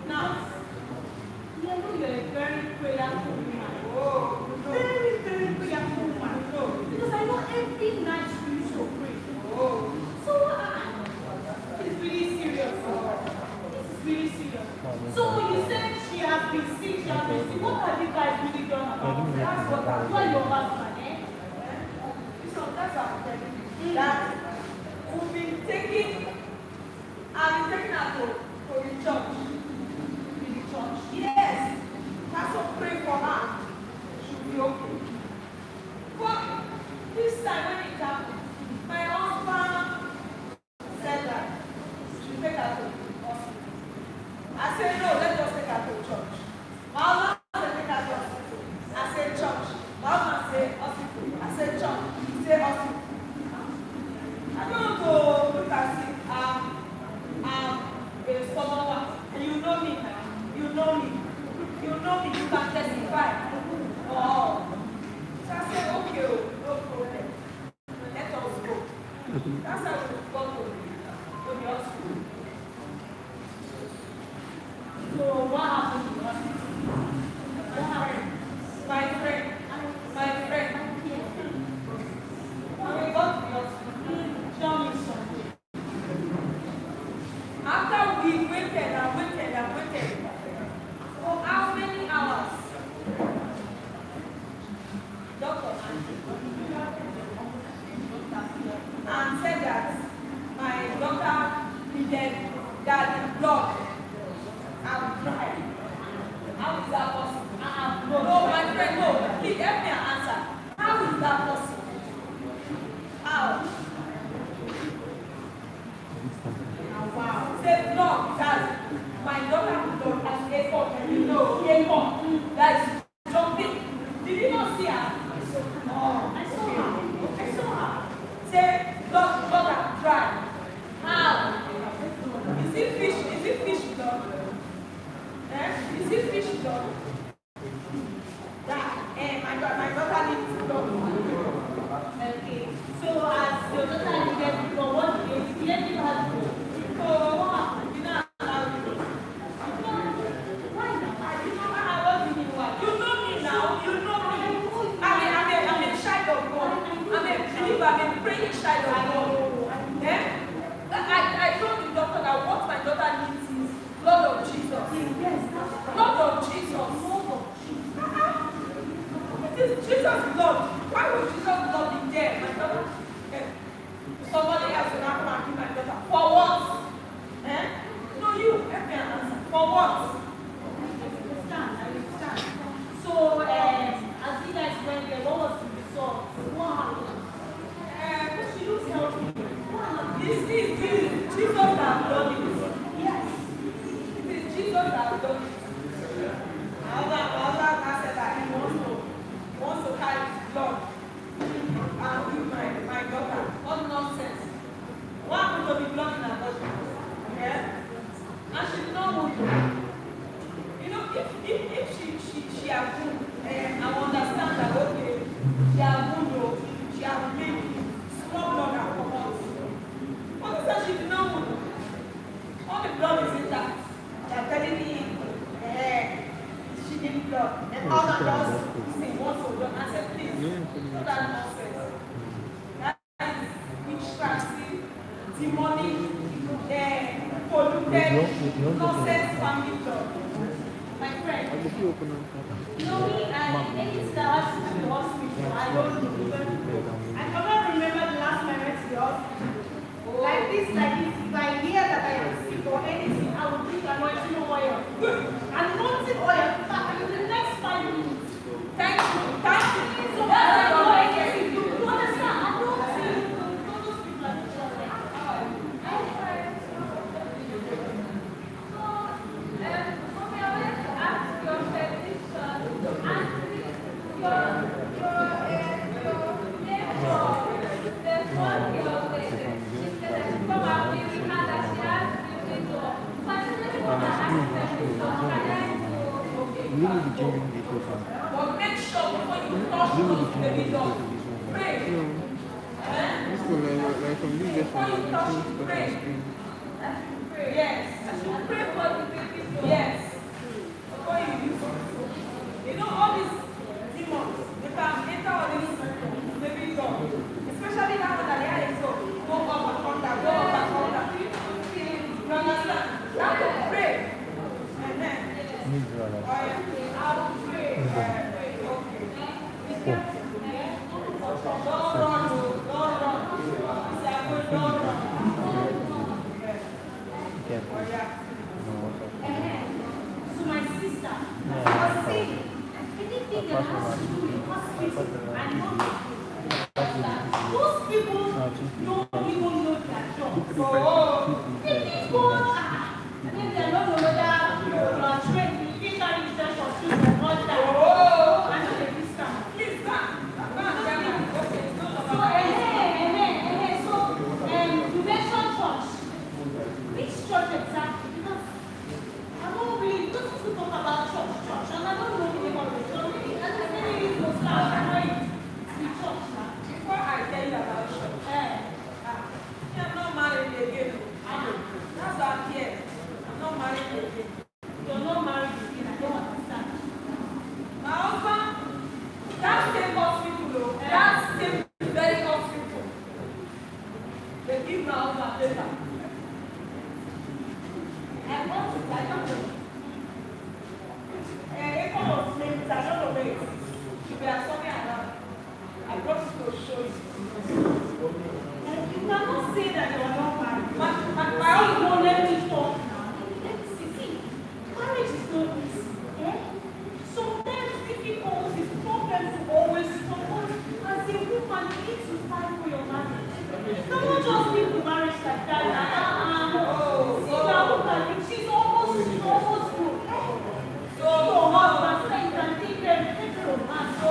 C: Now, you know you're a very prayerful woman. Oh, very, very prayerful woman. Because I know every night you used to pray. Oh. So, it's really serious. It's really serious. So, you said she has been sick, What have you guys really done about it? That's what your husband, eh? So, that's what I'm telling you. That we've been taking her to the church. Yes. Pastor pray for her. She'll be okay. But this time when it happened, my husband said that she'll take her to the hospital. I said, no, let's just take her to church. My husband said, take her to hospital. I said, church. My husband said, hospital. I said, church. He said, hospital. I don't want to look at it. A stubborn one. And you know me now. You know me. You know me. You can testify. Oh. So I said, okay, no problem. Let us go. That's how we go to the hospital. So what happened to us? What happened? My friend. When we got to the hospital, tell me something. After we waited for how many hours? Doctor and said that my daughter needed that blood. I'm crying. How is that possible? No, my friend, no. Please help me answer. How is that possible? How? Wow. Say blood that my daughter blood has effort, and you know, effort. That is jumping. Did you not see her? Oh, I saw her. Say blood dry. How? Is it fish blood? Is it fish blood? That my daughter needs blood. Okay. So as your daughter needed blood, what did you give her blood? So what happened? You know how you do. Why not? I did not know what you mean. You know me now. You know me. I'm a child of God. I'm a believer. I'm a praying child of God. I told the doctor that what my daughter needs is blood of Jesus. Yes, blood of Jesus. It is Jesus' blood. Why would Jesus' blood be there? My daughter. Somebody else will not come and give my daughter. For what? No, you. Help me answer. For what? I understand. So, as you guys went there, what was the result? What happened? She looks healthy. This is Jesus that has done it. Yes. It is Jesus that has done it. My husband said that he wants to carry his blood and give my daughter. What nonsense. What happened to the blood in her body? Yeah? And she did not want to. You know, if she has wound, I understand that, okay, she has wound, she has maybe small blood and come out. But because she did not want to, all the blood is intact. They are telling me, she didn't blood. And all that does is wants to blood. I said, please, no that nonsense. That is witchcraft, demonic, polluted, nonsense family blood. My friend, you know me, I need to ask to the hospital. I don't know. I cannot remember the last time I went to the hospital. Like this, if I hear that I am sick or anything, I will drink anointing oil. Anointing oil, in the next 5 minutes. Thank you. So that's why you understand, anointing. Those people are just like, But make sure before you touch those baby dolls, pray.
L: This one, like from this version,
C: Before you
L: they
C: touch
L: change
C: the
L: stuff on
C: pray.
L: screen.
C: Yes. I should pray for the baby. Yes. Before you use it. You know all these demons, they can enter all these baby dogs. Especially now that they are so go up and under, go up and under. You understand? You have to pray. And then I will pray. Okay. Don't run. Don't run. So my sister was saying, anything that has to do with hospital and not those people don't even know their job. So they go and then they don't know whether you are trained in filter injection and all that. Oh, I know the discount. Please go. So you mentioned church. Which church exactly? Because I don't really, those people talk about church, and I don't know the name of the church. And I think it was last night. The church now. Before I tell you about church, I'm not married again. That's why I'm here. I'm not married again. You're not married again. I don't understand. My husband, that same hospital, though, that same very hospital, they give my husband paper. I want to, I don't know. It was named, I don't know where it is. If you are somewhere around, I brought it to show you. And you cannot say that you are not married. My husband won't let me talk now. Let me see. Marriage is not easy. Sometimes difficulties, problems will always come. As a woman, you need to fight for your marriage. You cannot just leave the marriage like that. She's almost good. So husband, so you can take care of man. So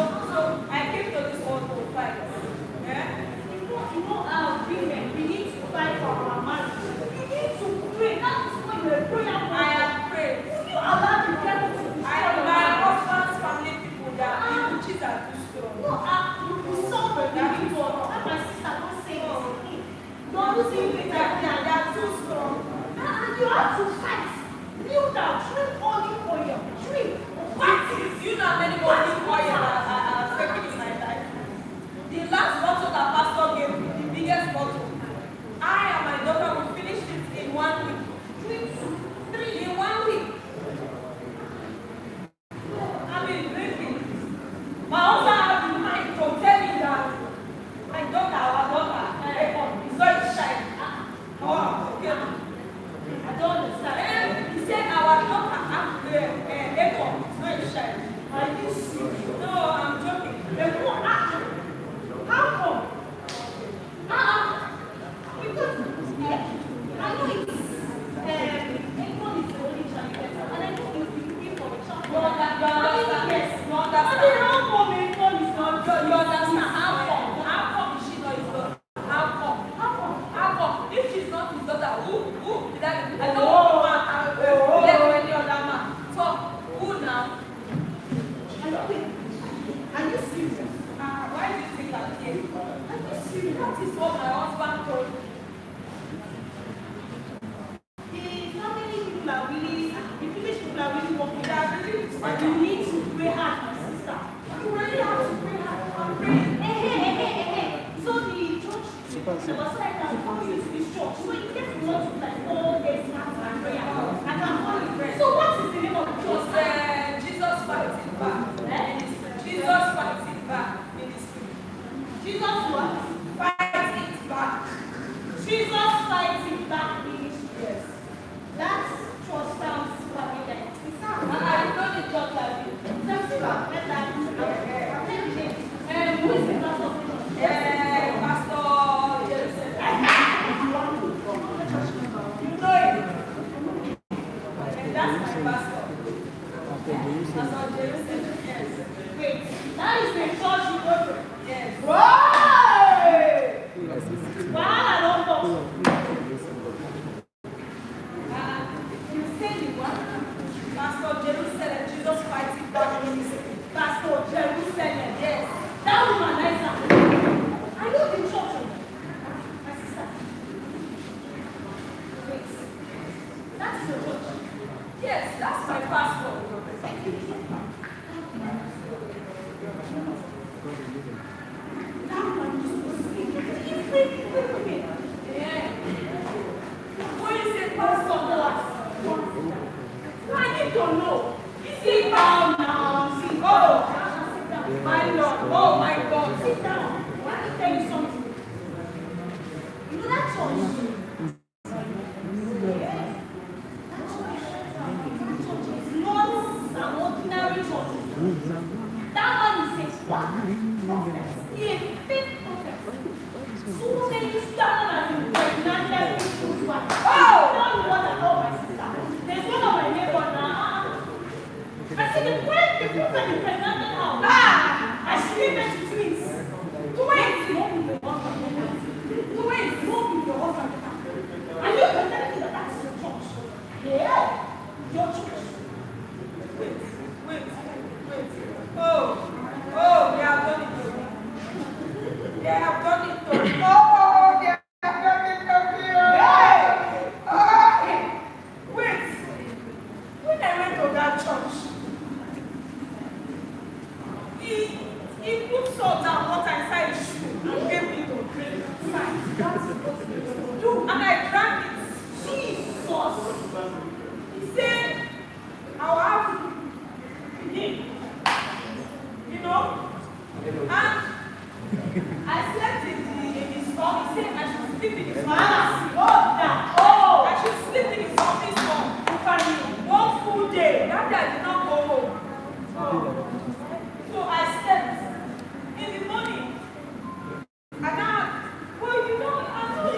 C: I came to this one to fight. Yeah? You know how women, we need to fight for our marriage. We need to pray. That is when you're a prayer. I have prayed. You allow the devil to destroy my husband's family people that the witches are too strong. No, you saw the people. My sister don't say this. Don't see it like that. They are too strong. You have to fight. Kneel down. Drink olive oil. Drink. You know how many olive oil are taken in my life? The last bottle that pastor gave me, the biggest bottle, I and my daughter will finish it in 1 week. Drink 2, 3 in 1 week. I've been drinking. My husband has been mind to tell me that my daughter, our daughter, is going to shine. Okay. I don't understand. He said our daughter Echo is going to shine. Are you serious? No, I'm joking. How come? Because I know it's Echo is the only child, and I know he's looking for a child. You understand? Yes, you understand. How come Echo is not good? You understand? How come is she not his daughter? How come? If she's not his daughter, who? I don't want let any other man. So, who now? Are you serious? Why do you think I'm here? Are you serious? That is what my husband told me. The family people are really, the village people are really working. They are really, but you need to pray hard, my sister. You really have to pray hard. I'm praying. So the church, the pastor I can call you to this church. So you get to know like all days and prayer. I can call you friend. So what is the name of the church? Jesus fighting back. Jesus fighting back ministry. Jesus what? Fighting back. Jesus fighting back ministry. Yes. That church sounds familiar. I know the church like you. Let's see what who is the pastor of the church? Pastor Jerusalem. You know it. And that's my pastor. Pastor Jerusalem. Yes. Wait, that is the church you go to? Yes. Right! Wow, I don't know. You say the what? Pastor Jerusalem, Jesus fighting back ministry. Pastor Jerusalem. My Lord, oh my God, sit down. Let me tell you something. You know that church? Yes. That church is not an ordinary church. That one is a prophet. He is a fake prophet. So many stars and pregnant people's wife. Oh! Don't want to know my sister. There's one of my neighbors now. I said the great people can be pregnant now. I sleep with twins. Twins won't be your husband. Twins won't be your husband. And you can tell me that that's your church. Yeah, your church. Wait. Oh, they have done it. They have done it. Oh, they have done it. Hey! Wait. When I went to that church, he put salt and water inside his shoe and gave me to drink. And I drank it. Jesus. He said, I'll have him. You know? And I slept in his office. He said I should sleep in his office. I should sleep in his office for one full day. That day I did not go home. So I slept. In the morning, and now, well, you know, I'm not.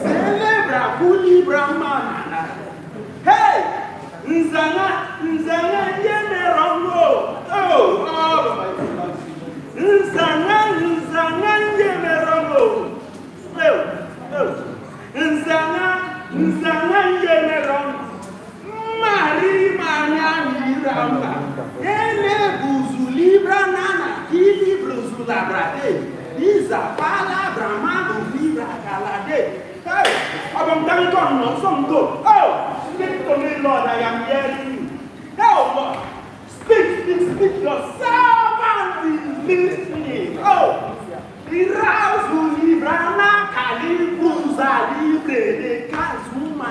F: Celebra Nzanga yemerongo. Oh. Nzanga yemerongo. Nzanga yemerongo. Mari miramba. Ele buzu libra nana. Kili buzu labrade. Iza palabra mano libra calade. Hey, I'm coming on some good. Oh, speak to me, Lord. I am hearing you. Oh, Lord. Speak. Your servant is listening. Oh, Irazu librana kalibuza libre de kazuma.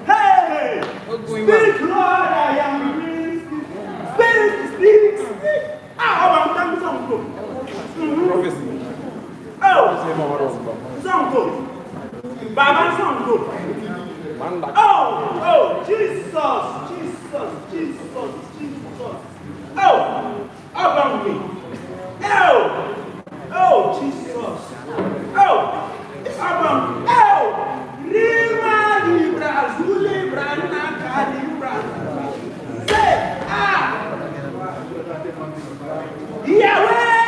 F: Hey, speak, Lord. I am listening. Speak. I'm coming some good.
A: Prophecy.
F: Oh, some good. Baba, some good. Oh, Jesus. Oh, about me. Oh, Jesus. Oh, about me. Oh, Rima Libra, Zulibra, Naka Libra. Say, Yahweh.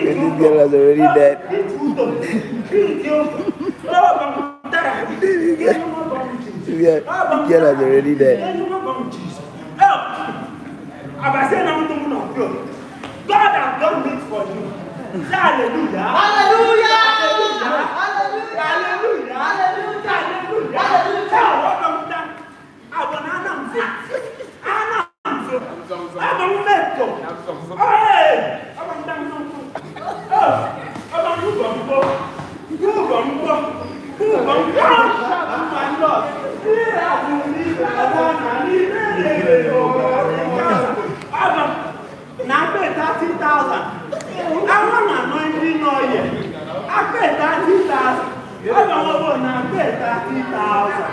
L: This girl has already died. This girl has already died.
F: God has done it for you. Hallelujah.
H: Hallelujah.
F: Hallelujah. Hallelujah. Hallelujah. Now pay 30,000. I want anointing oil. I pay 30,000. I want to pay 30,000.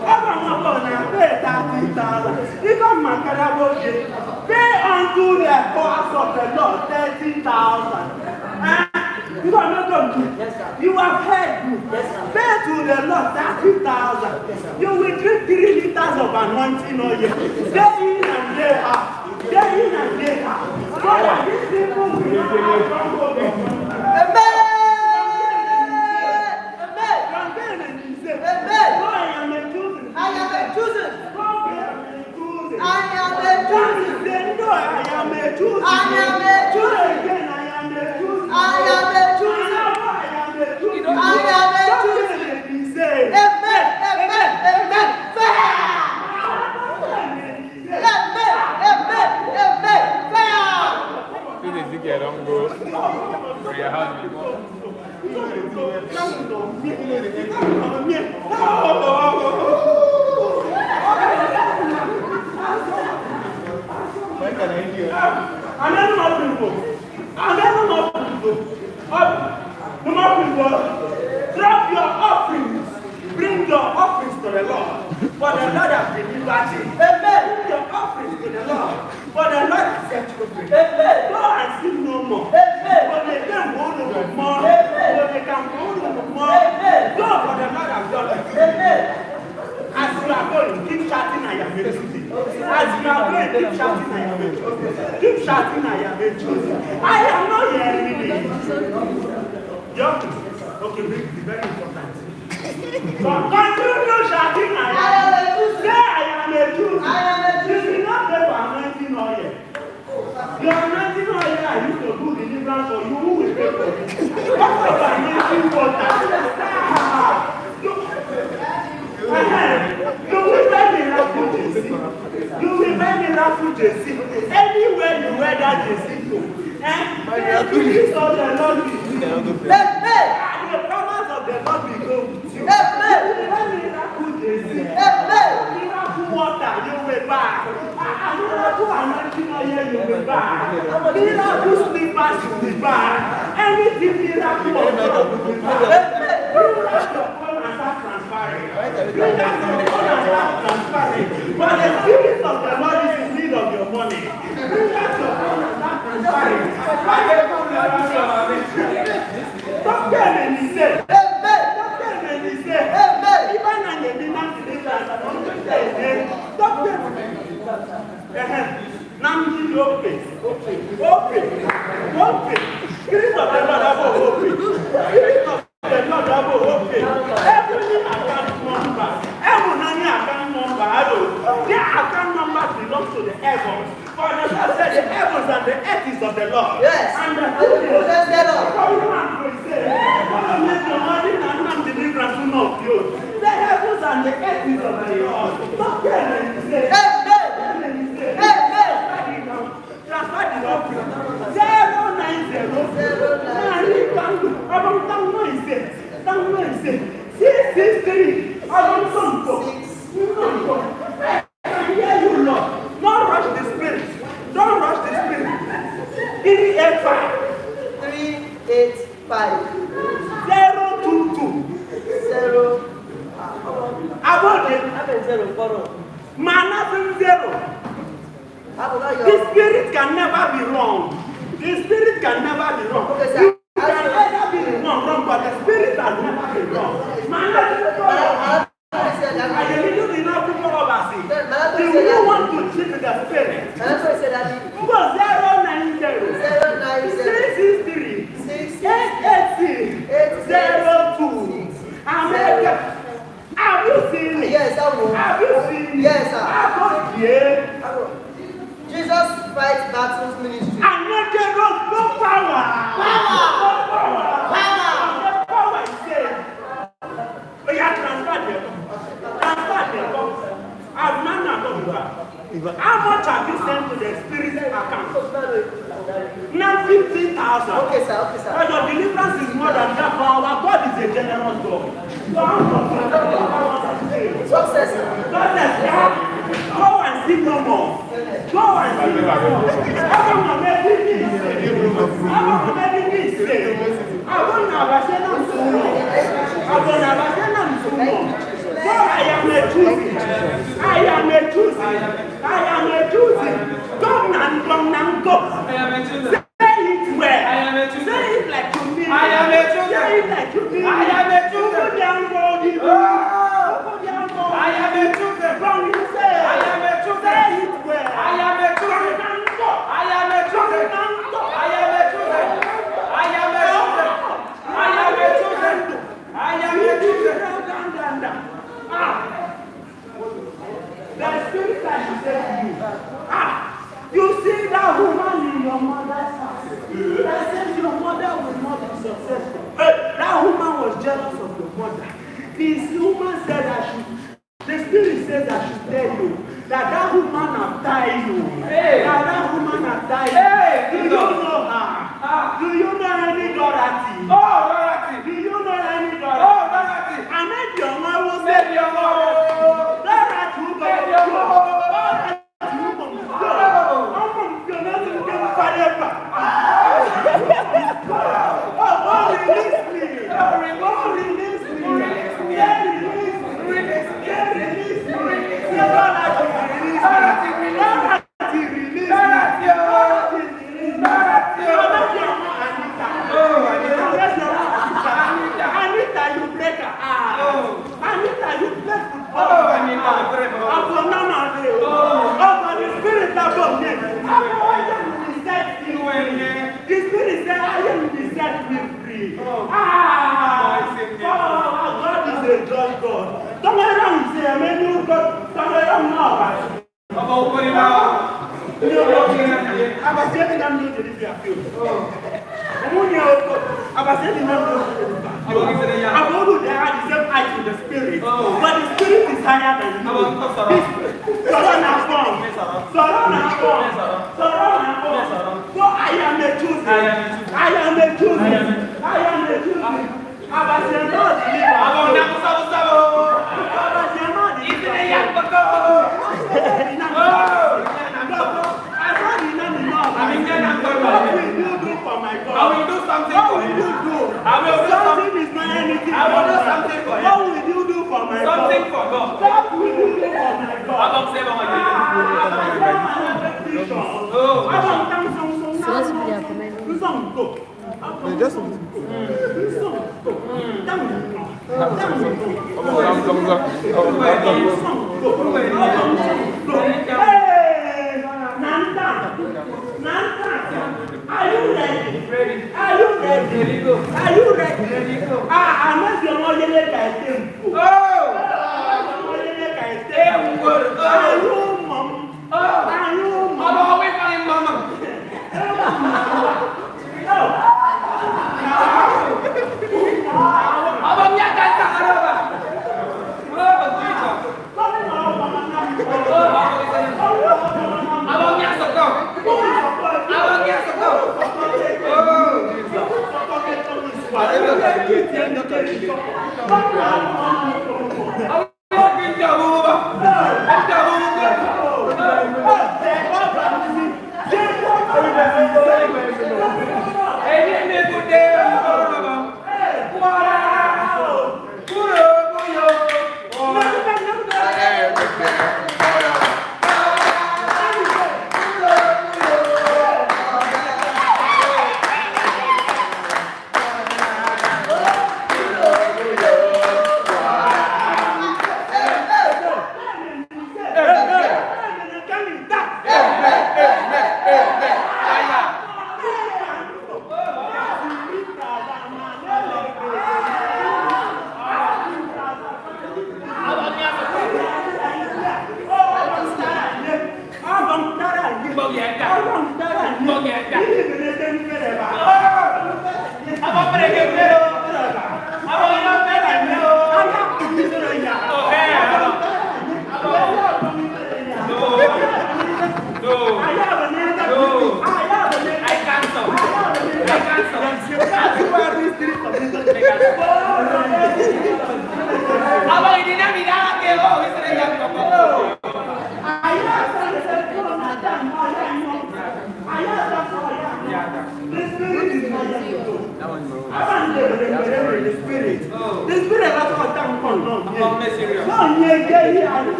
F: I want to pay 30,000. You come and pay unto the house of the Lord 30,000. You are not going to. You have heard good. Pay to the Lord 30,000. You will drink 3 liters of anointing oil. Day in and day out. Day in and day out. God, these people will not come over. Amen. I am a chosen. I am a chosen. I am a chosen. I am a chosen. I am a chosen. I am a chosen. Amen. Amen. Amen. Fire. Amen. Amen. Amen. Fire.
L: This is the girl, don't go. For your hand.
F: Drop your offerings. Bring your offerings to the Lord. For the Lord has delivered you. Amen. Bring your offerings to the Lord. For the Lord has set you free. Amen. Go and sin no more. Amen. For they can go no more. Amen. For they can go no more. Amen. Go, for the Lord has done it. Amen. As you are going, keep shouting, I am made chosen. As you are going, keep shouting, I am made chosen. Keep shouting, I am made chosen. I am not hearing it. Okay, this is very important. Continue shouting, I am a Jew. Say, I am a Jew. I am a Jew. You will not pay for anointing oil. Your anointing oil, I used to do deliverance for you. Who will pay for it? What for anointing water? You will buy miracle JC. You will buy miracle JC. Anywhere you wear that JC to. The peace of the Lord will be with you. The promise of the Lord will go with you. Miracle JC. Miracle water you will buy. Miracle anointing oil you will buy. Miracle slippers you will buy. Anything miracle of God you will buy. But the spirit of the Lord is in need of your money. Don't tell me he said. Don't tell me he said. Even when you did not believe that, don't say don't tell me. Now you open. Spirit of the Lord, open. promises of the Lord.
H: Yes.
F: And the
H: prudence thereof.
F: Deliverance will not you. The heavens and the earth is of the Lord. Stop there and say, transfer the Lord. 663. I hear you, Lord. Don't rush the spirit. Don't rush the spirit. 385.
H: 385.
F: 022.
H: 0.
F: About it. Nothing 0. The spirit can never be wrong. The spirit can never be wrong.
H: Okay, sir.
F: You can either be wrong, but the spirit has never been wrong. Do you want to cheat the spirit? Because 090 663 886 02. Have you seen it?
H: Yes, I will.
F: Have you seen it?
H: Yes, sir.
F: Jesus
H: fights battles ministry.
F: And there was no power. Power is saved. But you have transferred them. As man and how much have you sent to the spirit account? Now 15,000.
H: Okay, sir.
F: But your deliverance is more than that. For our God is a generous God.
H: Success.
F: Go and see no more. Go and see no more. I am a choosing. Come and go. Say it well. Say it like you mean. Say it like you mean. The spirit that she said to you, you see that woman in your mother's house. That says your mother will not be successful. That woman was jealous of your mother. This woman said that the spirit says that she tell you that woman have tied you. That woman have tied you. Do you know her? Do you know any Dorothy? Do you know any Dorothy? I met your mom was there. But the spirit is higher than you. So I am a choosing. I will do something for you. Something is not anything. I will do something for you. What will you do for my God? Something for God. What will you do for my God? I don't say what you do. So let's be there for me. Are you ready? Are you ready? Are you ready? I'm not your only guy. Oh! Are you mom? Are you mom? I'm always my mama.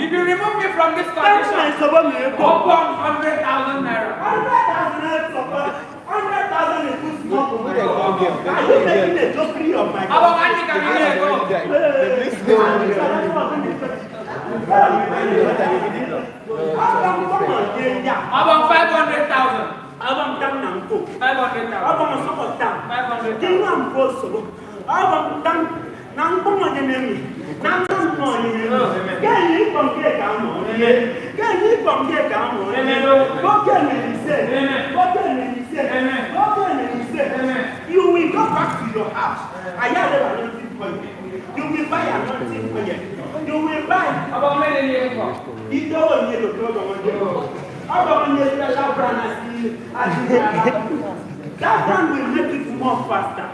A: If you remove me from this condition, upon 100,000 naira.
K: 100,000 is too small for my God. Are you taking a jokery of my God?
A: About money can be there, go. About 500,000.
K: Abang dang nang ko.
A: 500,000.
K: Abang sokot dang.
A: 500,000.
K: Tingnan ko solo. Abang dang nang ko mo nemi. Nang ko mo nemi. Kani pangke kamo. Kani pangke kamo. Ko kani se. Ko kani se. Ko kani se. You will go back to your house. Ayale wa no tin for you. You will buy another thing for you. You will buy.
A: About many years ago.
K: Ito won't you go go go. Abang nye special brand that brand will make it more faster.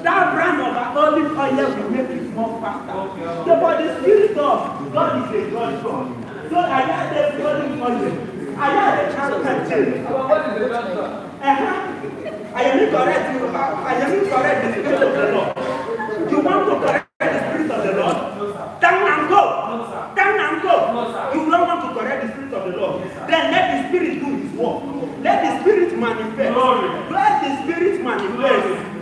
K: That brand of olive oil will make it more faster. So for the spirit of God is a God God. So I got the olive oil. I got the transfer.
A: What is the doctor?
K: I am correct. I am correct the spirit of the Lord. You want to correct the spirit of the Lord? Down and go. Down and go. You don't want to correct the spirit of the Lord. Then let the spirit do his work. Let the spirit manifest. Let the spirit manifest.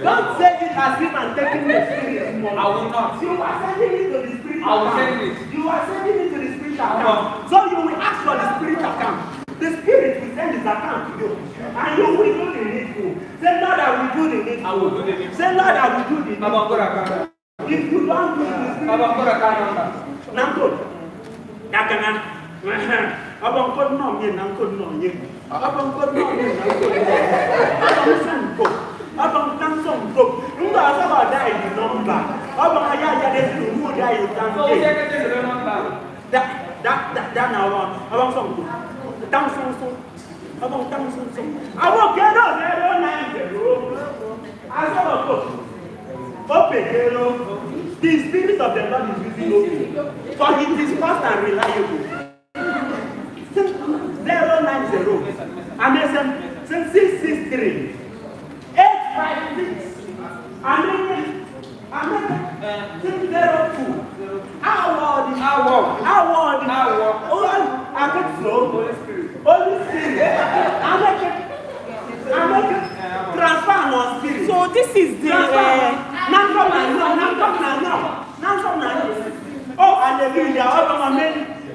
K: Don't say it as if I'm taking the spirit.
A: I will not.
K: You are sending it to the spirit.
A: I will send it.
K: You are sending it to the spirit account. So you will ask for the spirit account. The spirit will send his account to you. And you will do the needful. Say, Lord, I will do the needful.
A: I will do the needful.
K: Say, Lord, I will do the needful.
A: About good account.
K: If you don't do the spirit
A: account.
K: Nangkut. Dagangan. Abang kod no ye nangkut no ye. Abang kod no ye nangkut. Abang sangkut. Abang tangsong kut. Enggak sabar dai di nombor. Abang ayah jadi dulu dai utang.
A: So saya kata dia nombor.
K: Dah abang sangkut. Tangsong. Abang tangsong. Abang kena zero nine zero. Asal kut. The Spirit of the Lord is using OP. For it is fast and reliable. 090. Amazing. 663. 856. Amazing. 602. Award. Holy Spirit. Transfer our spirit.
B: So this is the
K: now. Oh, hallelujah.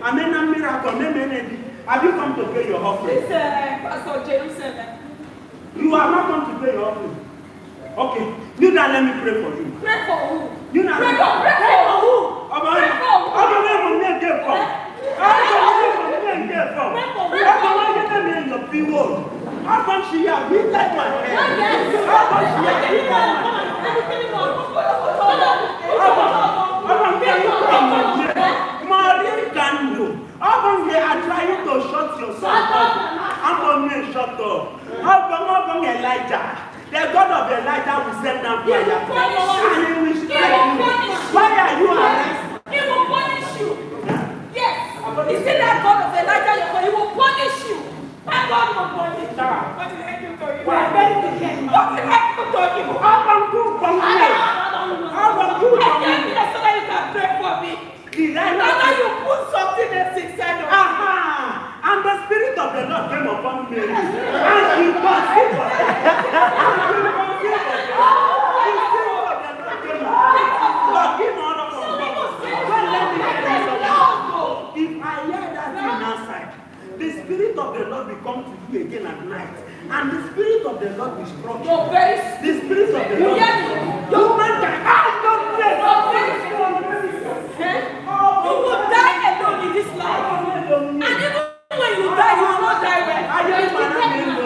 K: Amen. Miracle. Have you come to pay your offering?
C: It's Pastor Jerusalem.
K: You have not come to pay your offering. Okay. You now let me pray for you.
C: Pray for who?
K: You now
C: Pray for who? Pray for who?
K: How come she has been like my head? How come she has been like my head? Marie Kando. How come they are trying to shut your son up? How come they shut up? How come Elijah? The God of Elijah will send down fire. And he will strike you. Why are you arrested?
C: He will punish you. Yes. You see that God of Elijah, he will punish you. My God will punish you. What did I do to you? What did I do to you? How come you from here? How come you from here? I came here so that you can pray for me. Now you put something else inside of me.
K: And the Spirit of the Lord came upon me. And he conceived. If I hear that thing outside, the Spirit of the Lord will come to you again at night. And the Spirit of the Lord will struck you.
C: You're very
K: The Spirit of the Lord. You
C: will die alone in this life. And even when you die, you will not die well. You will not die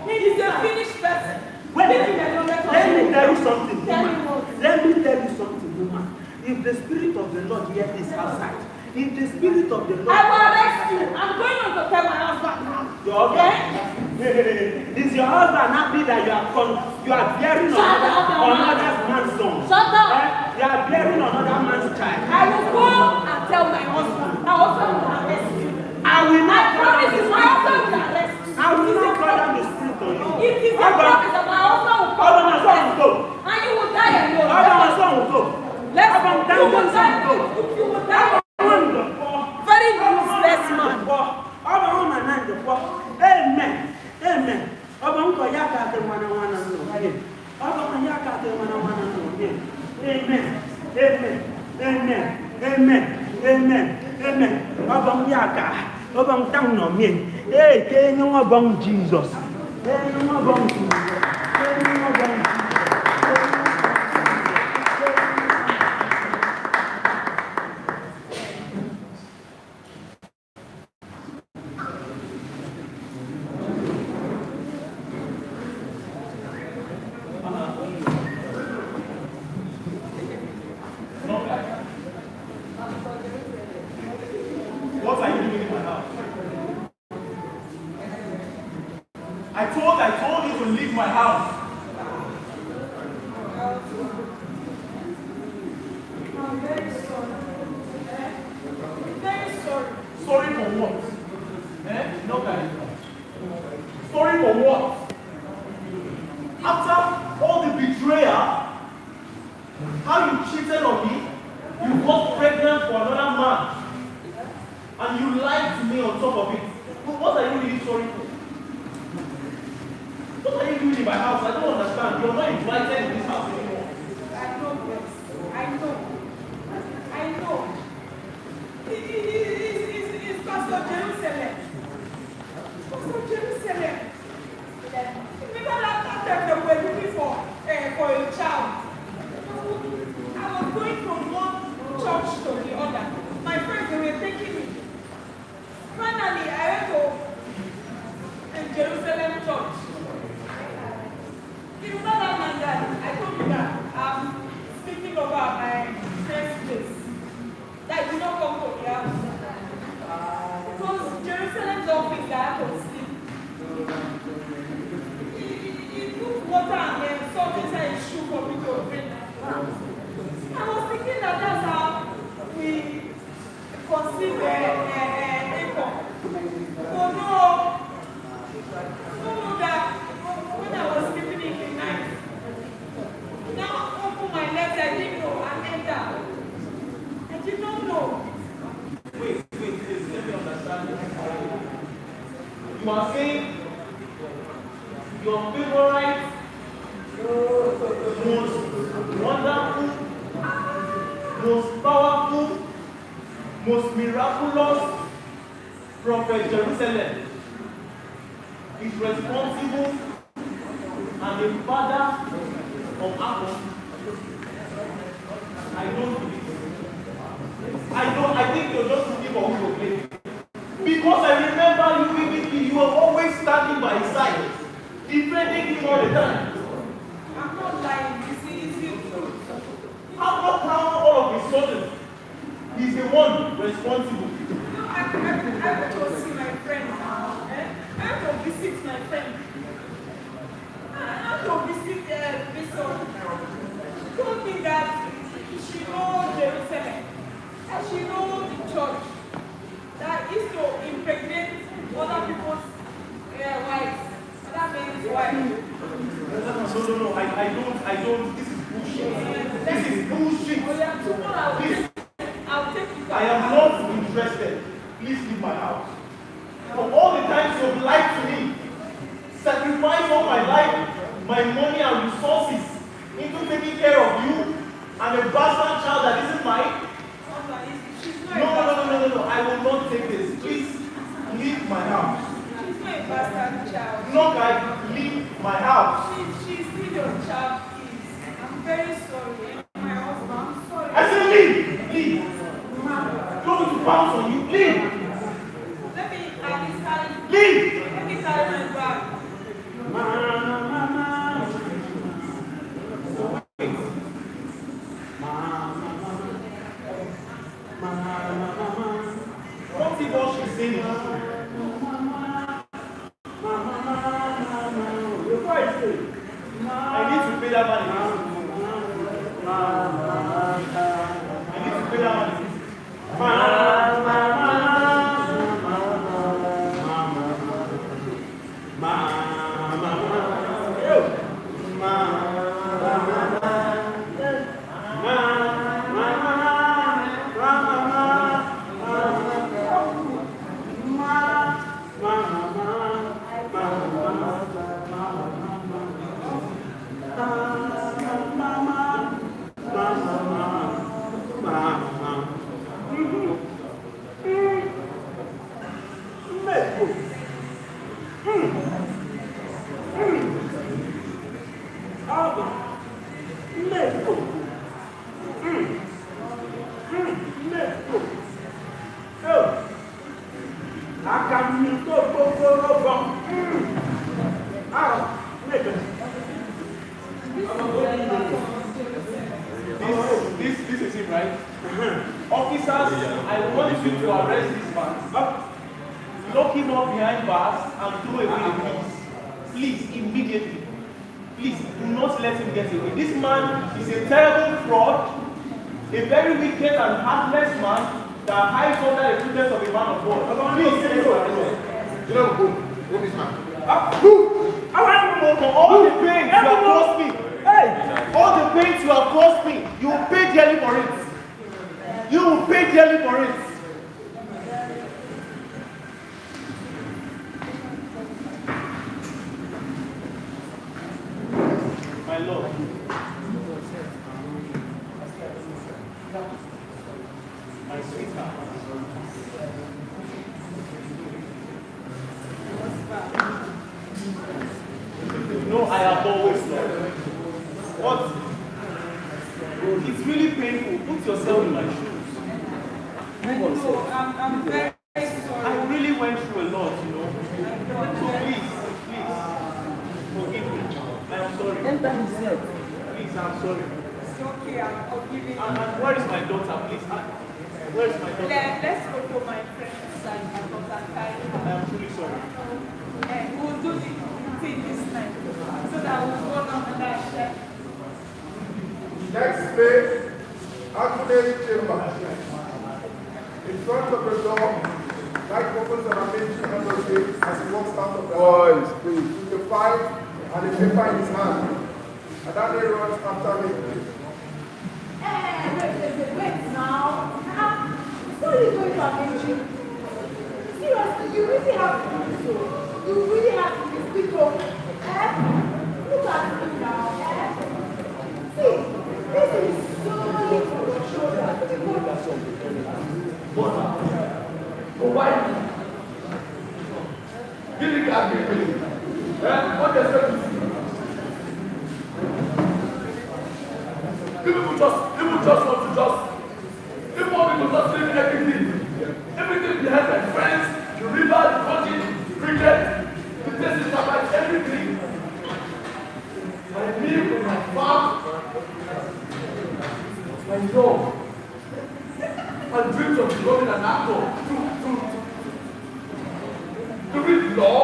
C: He's a finished person.
K: Let me tell you something, woman. If the Spirit of the Lord here is outside, if the Spirit of the Lord...
C: I will arrest you. I'm going on to tell my husband now.
K: Your husband? Is your husband happy that you are bearing another man's son?
C: Shut up.
K: You are bearing another man's child.
C: I will go and tell my husband. My husband will arrest you.
K: I will not
C: promise you, my husband will arrest you.
K: I will not call down the Spirit on you.
C: It is a promise that my husband will come and arrest you. And you will die alone. Let's go. You will die. You will die. Very useless man.
K: Amen. Jesus.
E: What are you doing in my house? I told you to leave my house.
C: I'm very sorry. Very sorry.
E: Sorry for what? No, guys. Sorry for what? After all the betrayal, how you cheated on me, you got pregnant for another man, and you lied to me on top of it. But what are you really sorry for? What are you doing in my house? I don't understand. You're not invited in this house anymore.
C: I know, yes. I know. It's Pastor Jerusalem. Pastor Jerusalem. Remember that time they were looking for a child? I was going from one church to the other. My friends, they were taking me. Finally, I
K: You are saying your favorite, most wonderful, most powerful, most miraculous prophet Jerusalem is responsible and the father of Apple. I don't believe it. I think you're just looking for who to play. Because I remember you vividly, you were always standing by his side, defending him all the time.
G: I'm not lying. You see, it's the truth.
K: How all of a sudden he's the one responsible?
G: No, I went to see my friend now. I went to visit my friend. I went to visit Bishop. She told me that she knows Jerusalem and she knows the church that is to impregnate other people's wives. Other men's wives.
K: No, I don't. This is bullshit. This is bullshit. Please.
G: I'll take it.
K: I am not interested. Please leave my house. For all the times you've lied to me, sacrificed all my life, my money and resources into taking care of you and a bastard child that isn't mine. No. I will not take this. Please leave my house.
G: She's not a bastard child.
K: No, guys, leave my house.
G: She's still your child, please. I'm very sorry. My husband, I'm sorry.
K: I said leave! Leave! Don't want to bounce on you. Leave!
G: Let me at least carry.
K: Leave!
G: Let me carry my bag.
K: What if all she's saying is true? Before I say, I need to pay that money. I need to pay that money. This is it, right? Officers, I want you to arrest this man. Lock him up behind bars and throw away the keys. Please, immediately. Please, do not let him get away. This man is a terrible fraud, a very wicked and heartless man that hides under the pretense of a man of God. Please, let him arrest.
L: You know, who this man?
K: I want to know for all the pains you have caused me. Hey, all the pains you have caused me, you will pay dearly for it. You will pay dearly for it. My Lord. My sweetheart. No, I have always loved. What? It's really painful. Put yourself in my shoes.
G: No, I'm very sorry.
K: I really went through a lot, you know. So please, forgive me. I'm sorry. Please, I'm sorry.
G: It's okay, I'm forgiving you.
K: And where is my daughter, please? Where is my daughter?
G: Let's go to my friend's side because I'm tired.
K: I am truly sorry.
G: We'll do the thing this time so that we'll go on that step.
L: Next day, advocate chamber. In front of the door, like opens and arranges another gate as he walks out of the house with the pipe and the paper in his hand. And then he runs after me.
C: Wait now. So you're going to arrange you? Seriously, you really have to do so. You really have to be speaking. Look at me now. See, this is solely for your shoulders.
D: Why? Give it back, give it. What they say to see? People just want to just. People want to just leave everything. Everything behind my friends, the river, the country, the cricket, the places about everything. My meal, my farm, my job, my dreams of becoming an actor, to read law.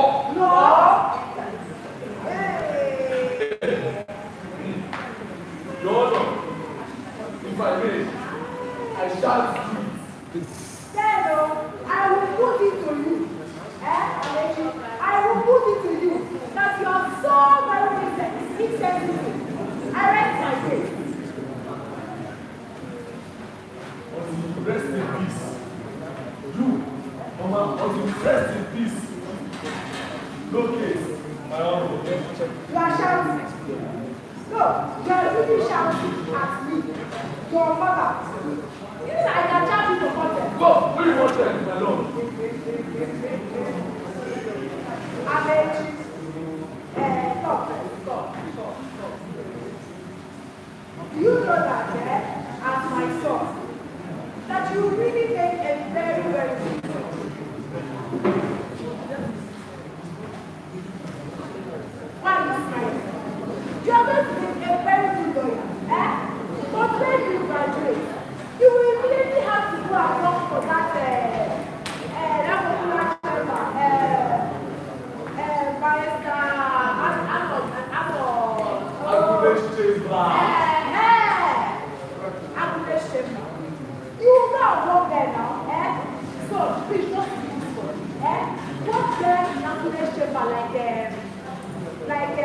D: Your Honor, if I may, I shall speak.
C: I will put it to you. I will put it to you that you are so very insensitive. I rest my case.
D: Rest in peace. You, Mama, rest in peace. No case. My honor.
C: You are shouting. No, you are really shouting at me. Your mother. Even I can shout you to content.
D: Go, who you want them, my lord?
C: Do you know that, as my son, that you really make a very, very good son? Why are you smiling? You are going to be a very good lawyer, but when you graduate, you will immediately have to go and work for that popular chamber, barrister, you will go and work there now, so please just be useful, work there in Akula's chamber like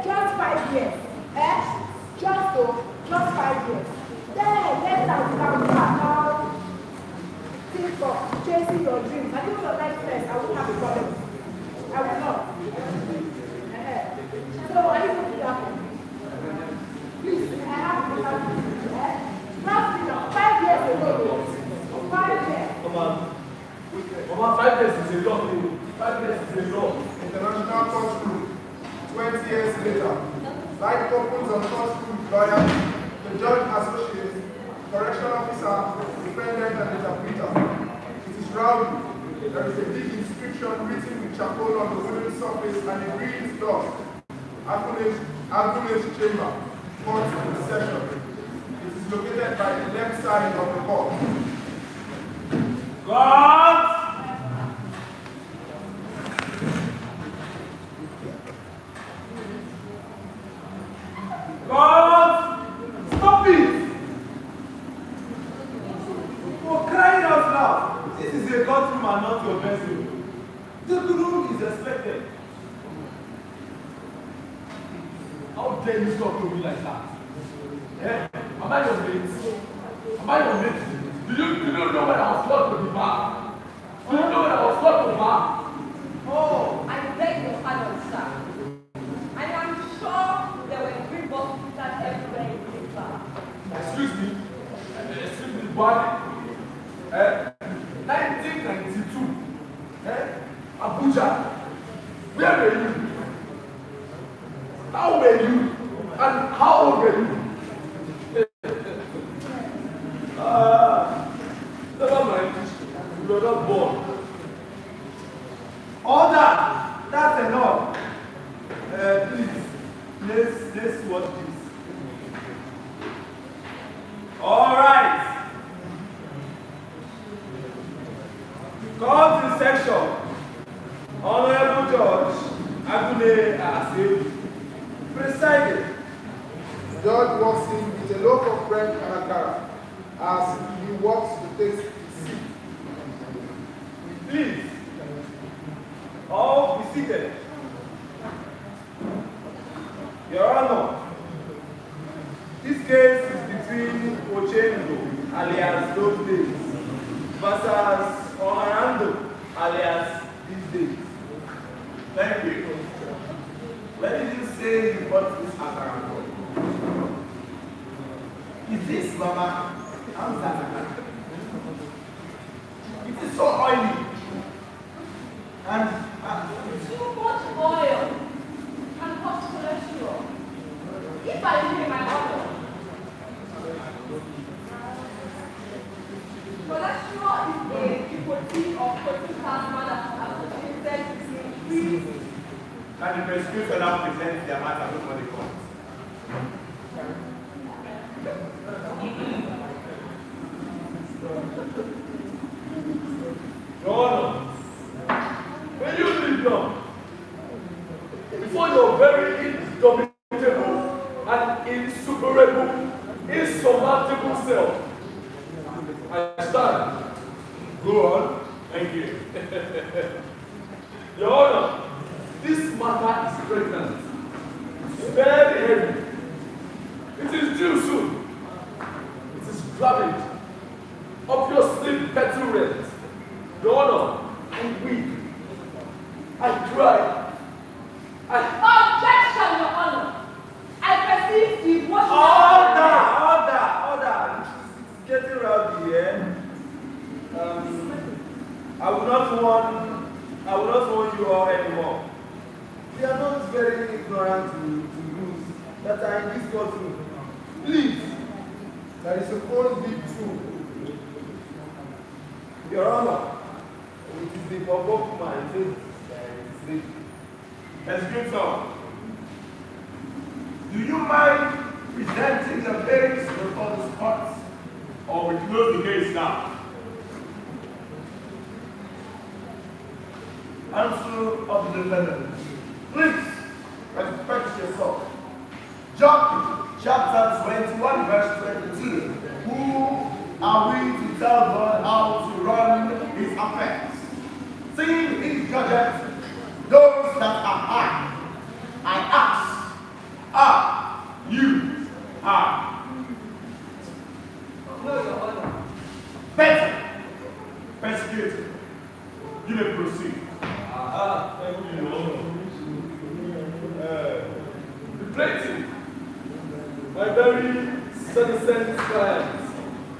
C: just 5 years, just 5 years. Then later you can go about think of chasing your dreams. And even your life first, I won't have a problem. I will not. So are you going to do that? Please, I have to have last 5 years ago. 5 years.
D: Mama, 5 years is a lot. 5 years is a lot.
L: International courtroom, 20 years later. Like couples on courtroom, lawyers, the judge associates, correction officer, defendant, and interpreter. It is rowdy. There is a big inscription written with charcoal on the wooden surface and it reads thus: Advocacy chamber, court in session. It is located by the left side of the court.
D: God! God! Stop it! For crying out loud, this is a courtroom and not your bedroom. The room is expected. How dare you talk to me like that? Am I your mate? Am I your mate? Do you know when I was called to the bar? Do you know when I was called to the bar?
G: Oh, I beg your pardon, sir. I am sure there were green boxes everywhere in this bar.
D: Excuse me, boy. 1992. Abuja. Where were you? How were you? And how old were you? Never mind. You were not born.
E: All that's enough. Please, let's watch this. All right. Court in session. Honorable Judge Agune Asebi, presiding.
L: The judge walks in with a loaf of bread and akara as he walks to take his seat.
E: Please, all be seated. Your Honor, this case is between Ochendo, alias those days, versus Oharando, alias these days.
L: Thank you. Where did you say you bought this akara from? Is this Mama? It is so oily. And
G: too much oil can cause cholesterol. If I leave my order, cholesterol is a protein or protein plasma that is associated with increased.
L: can the prosecutor now present their matter before the court?
D: Your Honor, when you leave now, before your very indomitable and insuperable, insurmountable self, I stand. Go on. Thank you. Your Honor, this matter is pregnant. It's very heavy. It is due soon. It is gravid. Obviously petulant. Your Honor, I weep. I cry.
G: Objection, Your Honor. I perceive the emotional.
E: Order. It's getting rowdy here. I will not warn you all anymore. We are not very ignorant to rules that are in this courtroom.
L: Please, that is supposed to be true.
E: Your Honor, it is the purpose man says
L: Executor, do you mind presenting the case before the court? Or we close the case now? Answer of the defendant. Please, respect yourself. John chapter 21, verse 22. Who are we to tell God how to run his affairs? Seeing his judges, those that are high, I ask, are you high?
G: No, Your Honor.
L: Better, persecuted, you may proceed.
D: Thank you, Your Honor. The plaintiff, my very senescent client,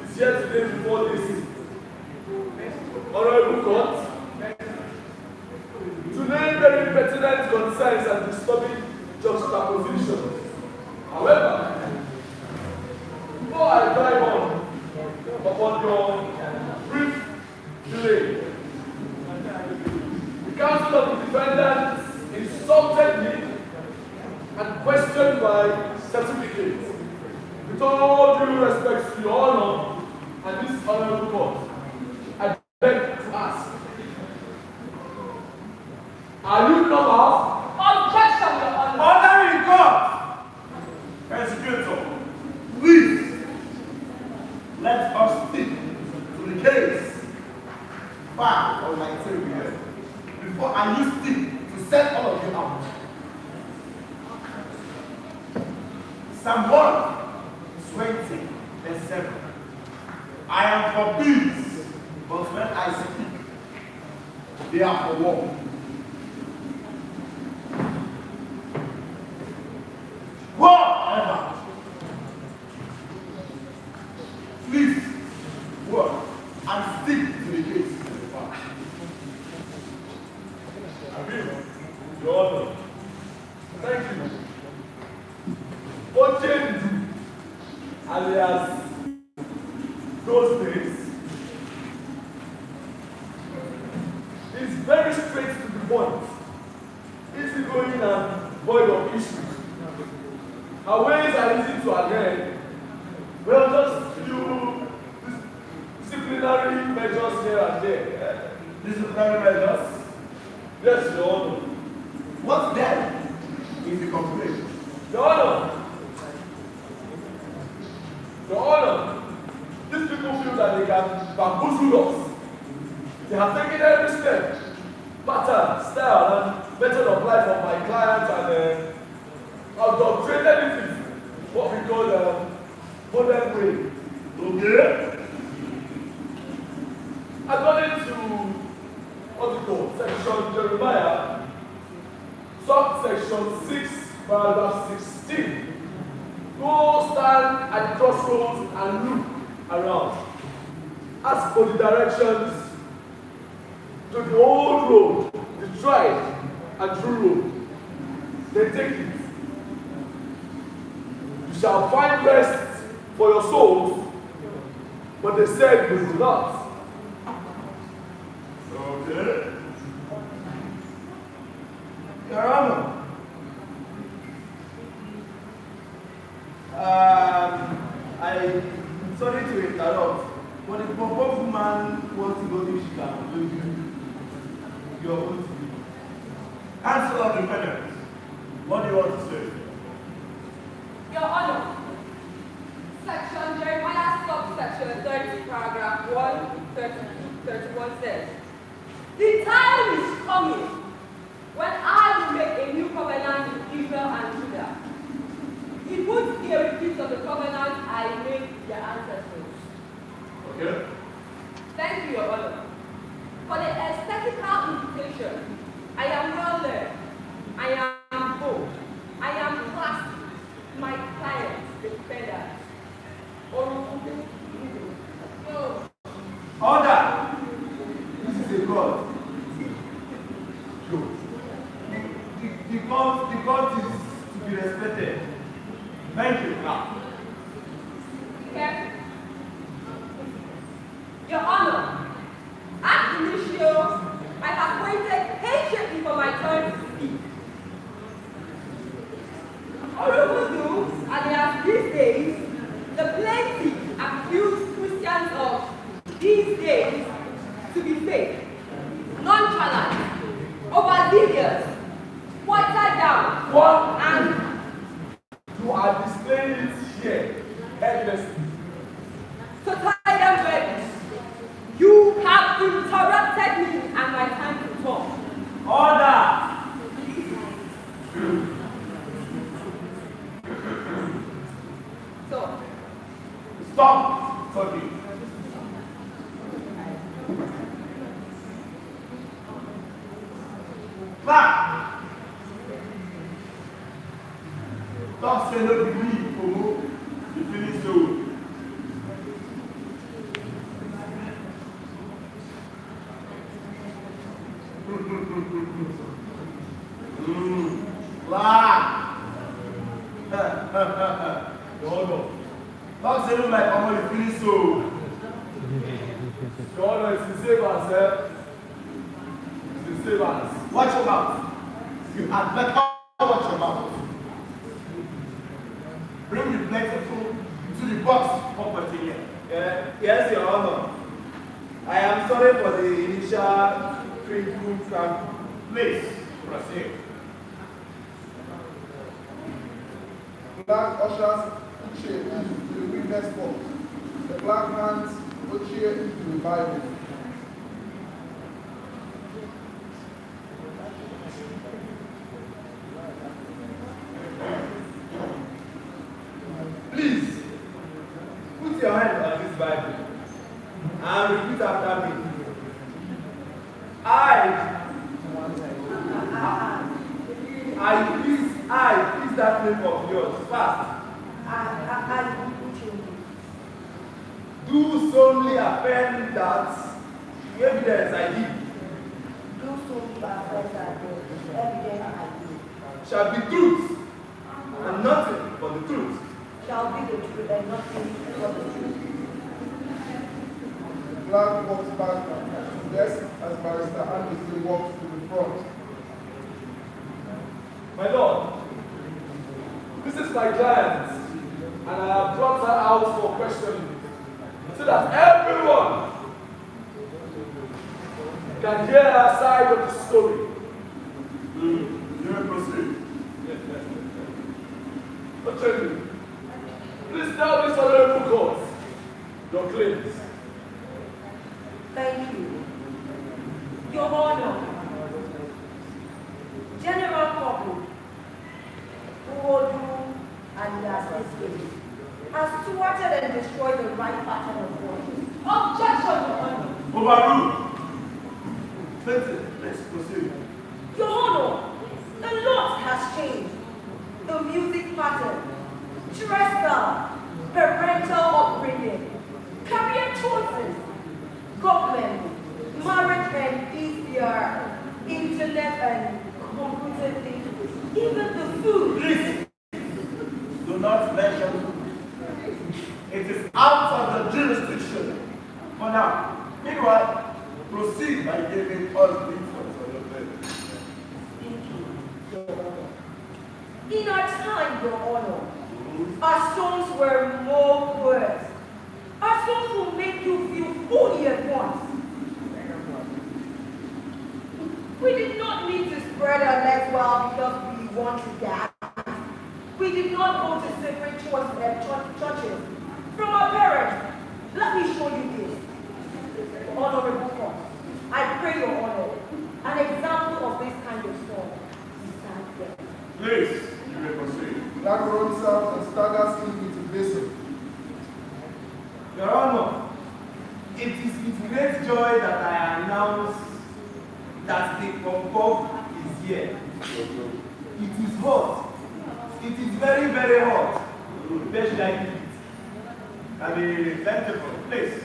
D: is here today before this honorable court to name very pertinent concerns and disturbing juxtapositions. However, before I drive on upon your brief delay, the counsel of the defendants insulted me and questioned my certificate. With all due respect to your Honor and this honorable court, I beg to ask, are you normal?
G: Objection, Your Honor.
L: Order in court! Prosecutor, please, let us stick to the case. File on my table here before I use stick to set all of you out. Psalm 1, 20, verse 7. I am for peace, but when I speak, they are for war. Whatever. Please work and stick to the case.
D: Your Honor, thank you. Ochendu, alias those days, is very straight to the point, easygoing and void of issues. Her ways are easy to attend. Well, just few disciplinary measures here and there.
L: Disciplinary measures?
D: Yes, Your Honor.
L: What then is the complaint?
D: Your Honor, these people feel that they can bamboozle us. They have taken every step, pattern, style, and method of life of my client and adulterated it with what we call modern way.
L: Okay?
D: According to Article Section Jeremiah subsection 6, paragraph 16. Go stand at the crossroads and look around. Ask for the directions to the old road, the tried and true road. Then take it. You shall find rest for your souls, but they said you will not.
K: Okay. Your Honor, I'm sorry to interrupt, but the proposed man wants to go to Chicago with your own speech. Answer of the defendant. What do you want to say?
G: Your Honor, Section Jeremiah subsection 30, paragraph 131 says, the time is coming when I will make a new covenant with Israel and Judah. It would be a repeat of the covenant I made with their ancestors.
K: Okay.
G: Thank you, Your Honor. For the aesthetical invitation, I am well learned. I am bold. I am classy. My client, the defendant.
K: Order! This is a court. The court is to be respected. Thank you. Now.
G: Okay. Your Honor, at initio, I have waited patiently for my turn to speak. Honorable Dukes, alias these days, the plaintiff accused Christians of these days to be fake, nonchalant, overzealous, watered down, and
D: you are displaying it here, endlessly.
G: to tie them ready. You have interrupted me and my time to talk.
K: Order!
G: So,
K: Stop talking. Back! Don't say no believe, Omo. You finish so. Laugh! No. Don't say no like Omo, you finish so.
D: Your Honor, it's the same as, it's the same as.
K: Watch your mouth. You had better watch your mouth. Bring the plate of food to the box for continuing.
E: Yes, Your Honor. I am sorry for the initial crinkle cramp.
K: Please proceed.
L: Black ushers chair into the witness box. The black hands put chair into the Bible.
E: Please, put your hand on this Bible and repeat after me. I please that name of yours fast. Do solemnly affirm that the evidence I give shall be truth and nothing but the truth.
C: Shall be the truth and nothing but the truth.
L: Black walks back to the desk as Barrister Anderson walks to the front.
D: My Lord, this is my client, and I have brought her out for questioning, so that everyone can hear her side of the story.
K: You may proceed.
D: Attorney, please tell this honorable court your claims.
C: Thank you. Your Honor, General Corporal Uwodu and the assistant has thwarted and destroyed the right pattern of work. Objection, Your Honor.
K: Overruled. Let's proceed.
C: Your Honor, the law has changed. The music pattern, dress style, parental upbringing, career choices, government, marriage and easier, internet and computer things, even the food.
K: Please, do not mention food. It is out of the jurisdiction for now. Meanwhile, proceed by giving us details for your benefit.
C: In our time, Your Honor, our songs were more words. Our songs will make you feel fully at once. We did not need to spread our legs well because we want to dance. We did not go to separate churches from our parents. Let me show you this. Honorable Court, I pray Your Honor, an example of this kind of song is stand there.
L: Please, you may proceed. Black rolls out and staggers into basin.
K: Your Honor, it is with great joy that I announce that the Concord is here. It is hot. It is very, very hot. Where should I keep it? I mean, plentiful. Please,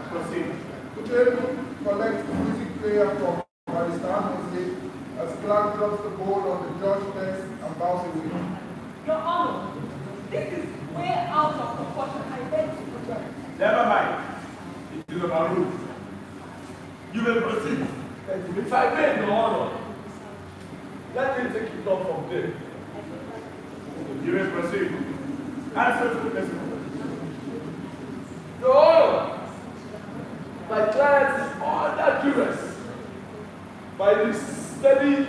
K: proceed.
L: Could you able to collect the music player from Barrister Mosley as Clark drops the ball on the judge desk and bows away?
C: Your Honor, this is way out of proportion. I beg to protest.
K: Never mind. It is about rule. You will proceed.
D: Thank you. If I may, Your Honor, let me take it up from there.
K: You will proceed. Answer to the question.
D: Your Honor, my client is under duress by the steady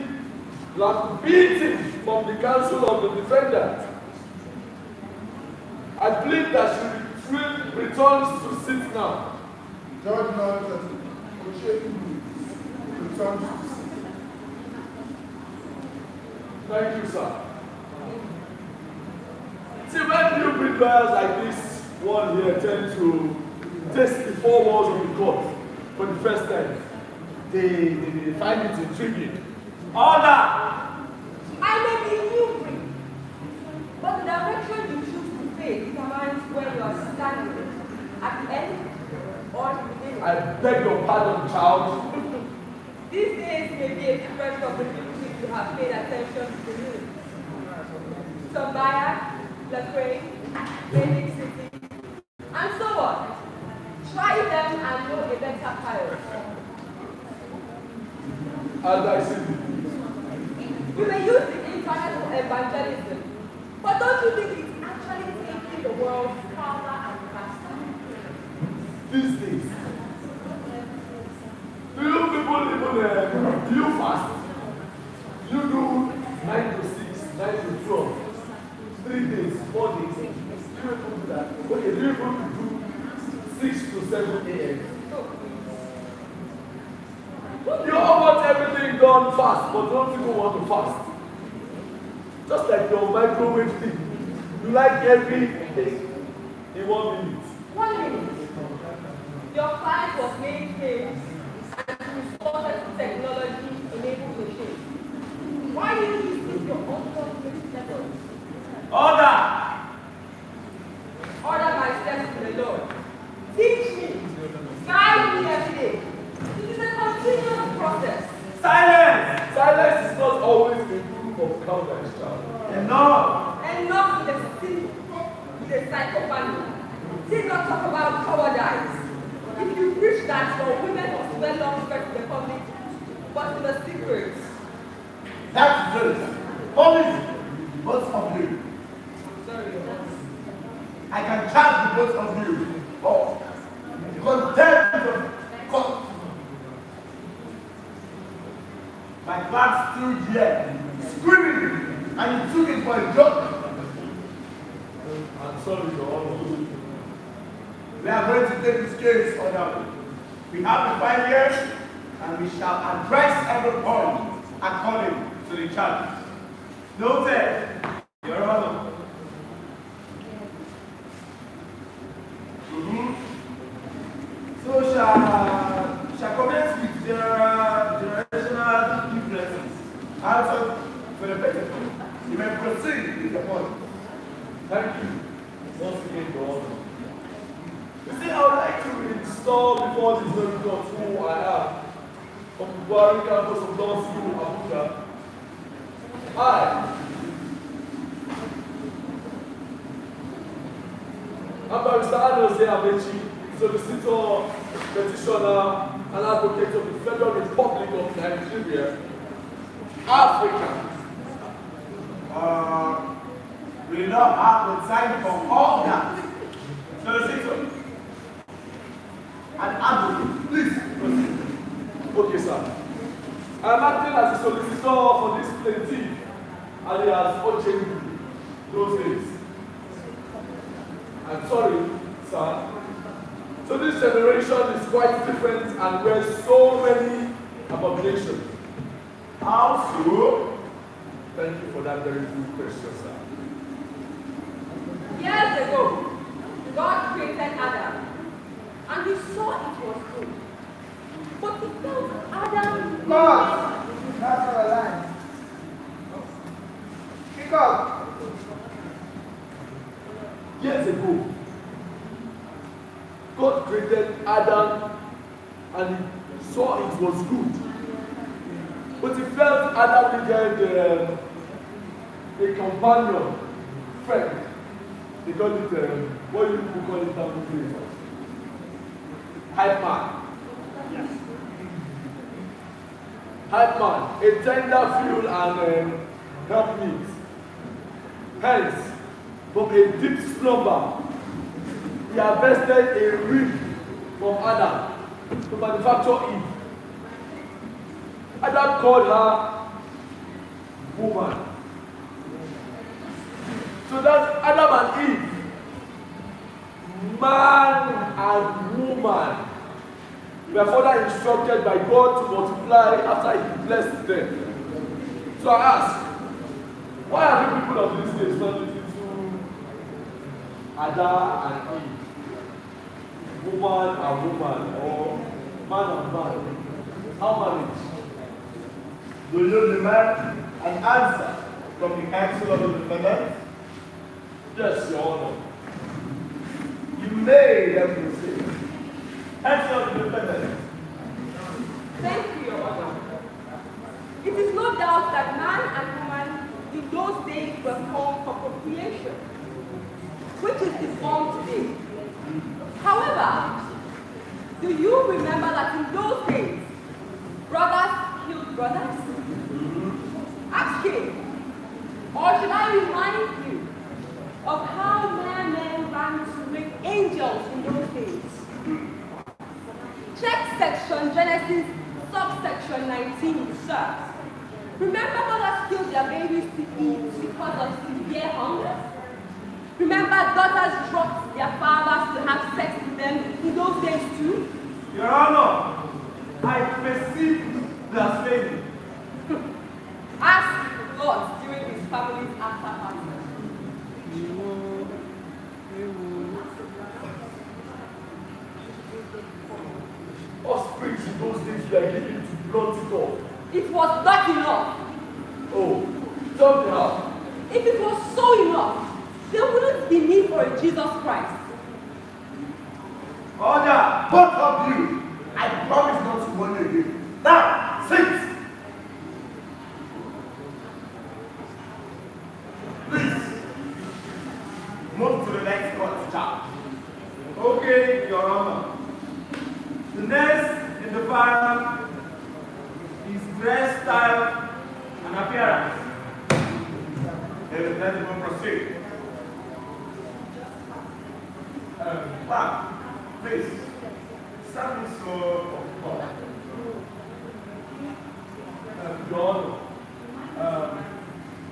D: beating from the counsel of the defendant. I plead that she returns to sit now.
L: Judge nods and Ocheku returns to sit.
D: Thank you, sir. See, when you bring lawyers like this one here tend to test the four walls of the court for the first time, they find it intriguing.
K: Order!
C: I may be new free, but the direction you choose to take determines where you are standing, at the end or the beginning.
D: I beg your pardon, child.
C: These days may be a difference of the people if you have paid attention to the news. Tobiah, Lafrey, Phoenix City, and so on. Try them and know a better pilot.
D: As I see.
C: You may use the internet for evangelism, but don't you think it's actually taking the world farther and faster?
D: These days, do you people even do you fast? You do 9 to 6, 9 to 12, 3 days, 4 days. Do you people do that? Okay, do you people do 6 to 7 a.m.? You all want everything done fast, but don't people want to fast? Just like your microwave thing. You like everything in 1 minute.
C: 1 minute. Your client was made famous and responded to technology-enabled machines. Why do you use your own conflict method?
K: Order!
C: Order my steps to the Lord. Teach me. Guide me every day. It is a continuous process.
K: Silence!
D: Silence is not always a proof of cowardice, child.
K: Enough!
C: Enough with the sin, with the psychopath. Did not talk about cowardice. If you preach that your women must wear long skirts in the public, but in the secret.
K: That's good. Police, both of you.
C: Sorry, Your Honor.
K: I can charge the both of you for contempt of court. My class stood here screaming, and you took it for a joke.
D: I'm sorry, Your Honor.
K: We are going to take this case further. We have the 5 years, and we shall address every point according to the charges. Noted, Your Honor. So shall commence with generational influences. Answer to the petition.
L: You may proceed with the point.
D: Thank you. Once again, Your Honor. You see, I would like to install before this very court who I am from the Buhari campus of Law School, Abuja. I'm Barrister Arnold Amechi, solicitor, petitioner, and advocate of the Federal Republic of Nigeria, Africa.
K: We do not have the time for all that. Solicitor and advocate, please proceed.
D: Okay, sir. I'm acting as a solicitor for this plaintiff, alias Ochendu, those days. I'm sorry, sir. So this generation is quite different and wears so many abominations.
K: How so?
D: Thank you for that very good question, sir.
G: Years ago, God created Adam, and he saw it was good. But he felt Adam.
F: God, that's not a lie. Pick up.
D: Years ago, God created Adam and he saw it was good. But he felt Adam needed a companion, friend. They call it, what do you call it down here? Hype man.
F: Yes.
D: Hype man, a tender fuel and helpmeet. Hence, from a deep slumber, he harvested a rib from Adam to manufacture Eve. Adam called her woman. So that's Adam and Eve, man and woman, were further instructed by God to multiply after he blessed them. So I ask, why are the people of these days not looking to Adam and Eve, woman and woman, or man and man? How marriage?
K: Do you demand an answer from the Council of the Defendant?
D: Yes, Your Honor.
K: You may then proceed. Council of the Defendant.
G: Thank you, Your Honor. It is no doubt that man and woman in those days were formed for procreation, which is the form today. However, do you remember that in those days, brothers killed brothers? Ask him. Or should I remind you of how men ran to make angels in those days? Check section Genesis, subsection 19, sir. Remember mothers killed their babies to eat because of severe hunger? Remember daughters dropped their fathers to have sex with them in those days too?
K: Your Honor, I perceive blasphemy.
G: Ask God during his family's after party.
D: Offspring in those days were given to blunt it off.
G: It was not enough.
D: Oh, tell me how.
G: If it was so enough, there wouldn't be need for a Jesus Christ.
K: Order, both of you. I promise not to warn you again. Now, sit. Please, move to the next court charge. Okay, Your Honor. The next in the file is dress style and appearance. Let me proceed. Ma'am, please, stand this so
D: Your Honor,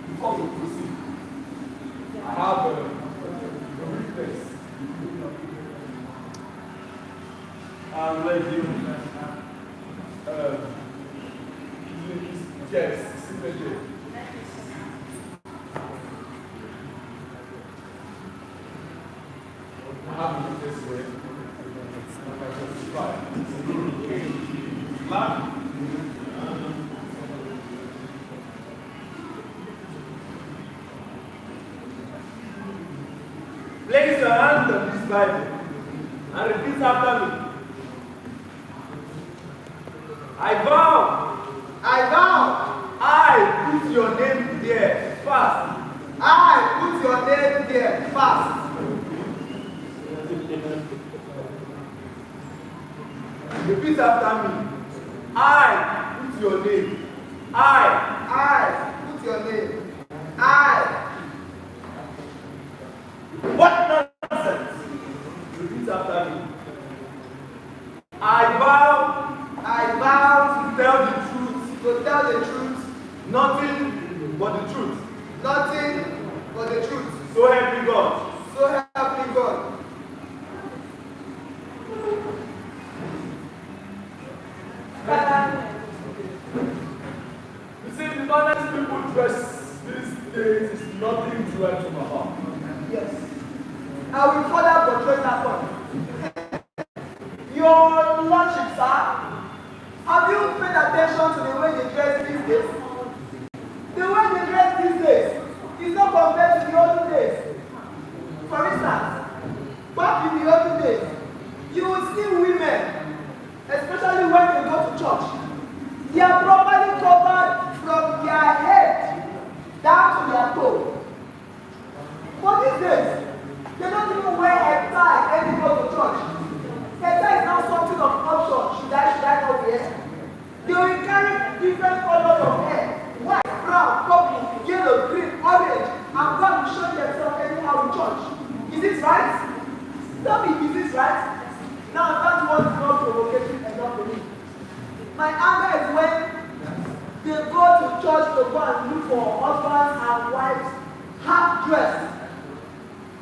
D: before we proceed, I have a witness. I'm ready. Yes, signature. I have it this way. Right.
K: hand on this Bible and repeat after me. I vow.
F: I vow.
K: I put your name there fast.
F: I put your name there fast.
K: Repeat after me. I put your name.
F: I put your name. I.
K: What nonsense? Repeat after me. I vow
F: to
K: tell the truth, nothing but the truth.
F: nothing but the truth.
K: So help me God.
F: So help me God.
D: You see, the honest people dress these days is nothing to write home about.
F: Yes. I will further portray that point. Your Lordship, sir, have you paid attention to the way they dress these days? The way they dress these days is not compared to the olden days. For instance, back in the olden days, you would see women, especially when they go to church, they are properly covered from their head down to their toe. But these days, they don't even wear a tie when they go to church. A tie is now something of option. Should I not wear? They will carry different colors of hair: white, brown, purple, yellow, green, orange, and God will show themselves anyhow in church. Is it right? Tell me, is this right? Now that's what is not provocative enough for me. My anger is when they go to church to go and look for husbands and wives half dressed.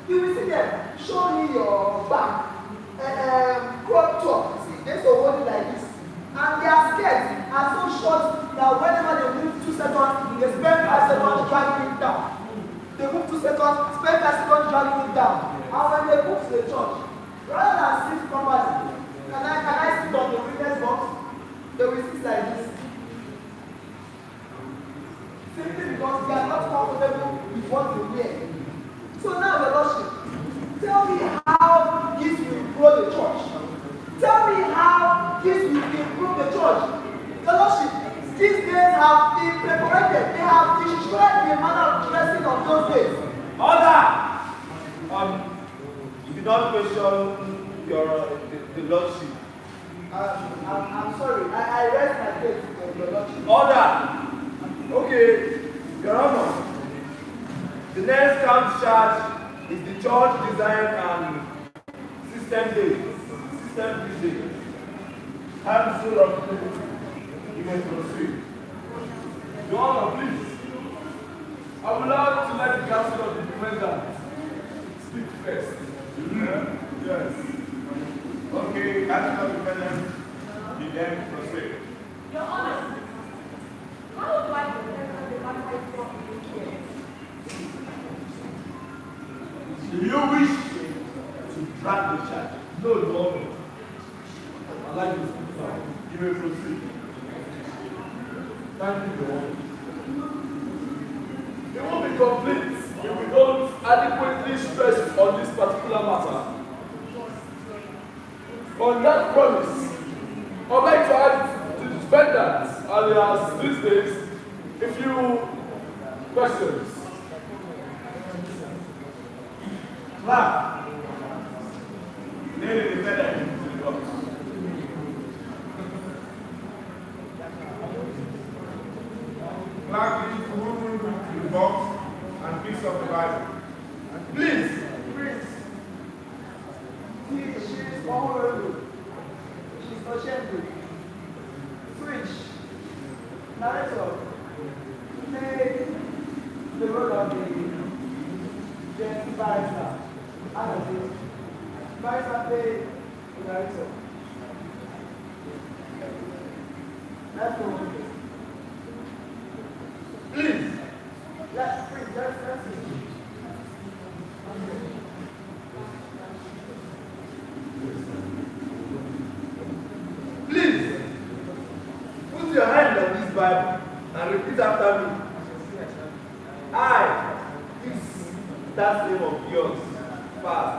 F: You will see them, show me your back, crop top. See, they so hold it like this. And their skirts are so short that whenever they move 2 seconds, they spend 5 seconds dragging it down. They move 2 seconds, spend 5 seconds dragging it down. And when they move to the church, rather than sit properly, can I sit on the witness box? They will sit like this. Simply because they are not comfortable with what they wear. So now, Your Lordship, tell me how this will grow the church. Tell me how this will improve the church. Your Lordship, these days have been preparated. They have destroyed the manner of dressing of those days.
K: Order! You did not question the Lordship.
F: I'm sorry. I rest my case, Your Lordship.
K: Order! Okay, Your Honor. The next count charge is the church design and system these days.
D: Council of the you may proceed. Your Honor, please. I would like to let the Council of the Defendant speak first. Yes. Okay, Council of the Defendant, you then proceed.
C: Your Honor, how do I protect the matter from here?
D: Do you wish to drag the charge? No, Your Honor. I'd like to speak now. You may proceed. Thank you, Your Honor. It won't be complete if we don't adequately stress on this particular matter. On that promise, I'd like to add to the defendant, alias these days, a few questions. Clap. Name the defendant into the box. Clark, please move into the box and pick up the Bible. And please.
F: She is honorable. She is notable. French. Narrator. Play the role of the gentle barrister. Barrister play the narrator. Let's go.
D: Please.
F: Let's see.
K: Please, put your hand on this Bible and repeat after me. I, this, that name of yours, fast.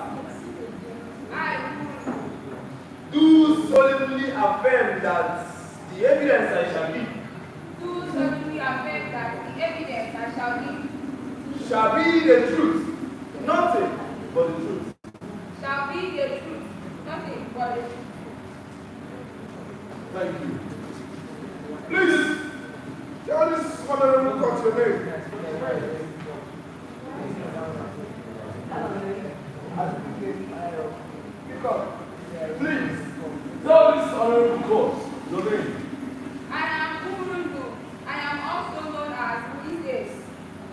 K: Do solemnly affirm that the evidence I shall give
G: Do solemnly affirm that the evidence I shall give
K: shall be the truth, nothing but the truth.
G: shall be the truth, nothing but the truth.
L: Thank you. Please, tell this honorable court your name. Please, tell this honorable court your name.
G: I am Urundu. I am also known as Ulysses.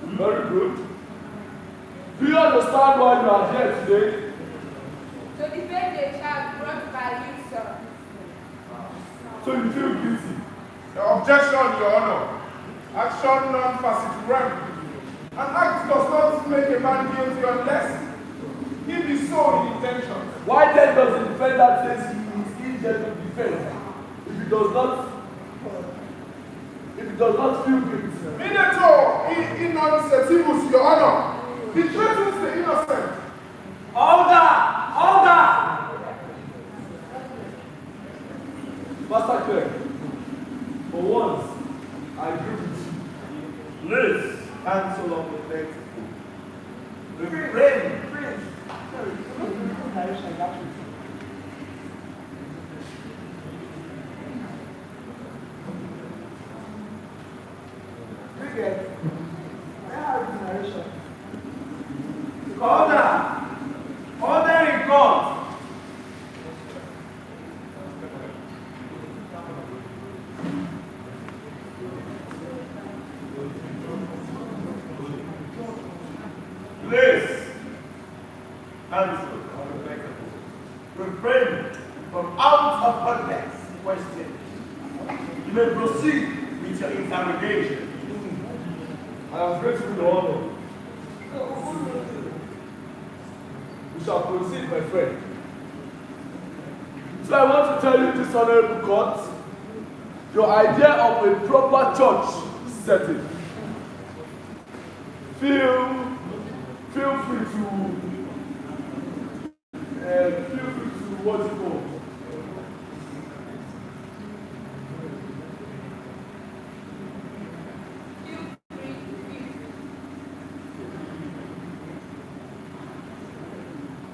L: Very good. Do you understand why you are here today?
G: To defend the child brought by you, sir.
L: So you feel guilty? Objection, Your Honor. Action non-facit rem. An act does not make a man guilty unless he be so in intention. Why then does the defendant say he is injured to defend if he does not feel guilty? Minato in non-sensibus, Your Honor. He threatens the innocent.
K: Order!
L: Master Clerk, for once, I agree with you.
K: Liz, cancel of the next refrain. Order in court. Please, answer. Refrain from out of context question. You may proceed with your interrogation.
L: I am grateful, Your Honor. We shall proceed, my friend. So I want to tell you, this honorable court, your idea of a proper church setting. Feel free to what you call.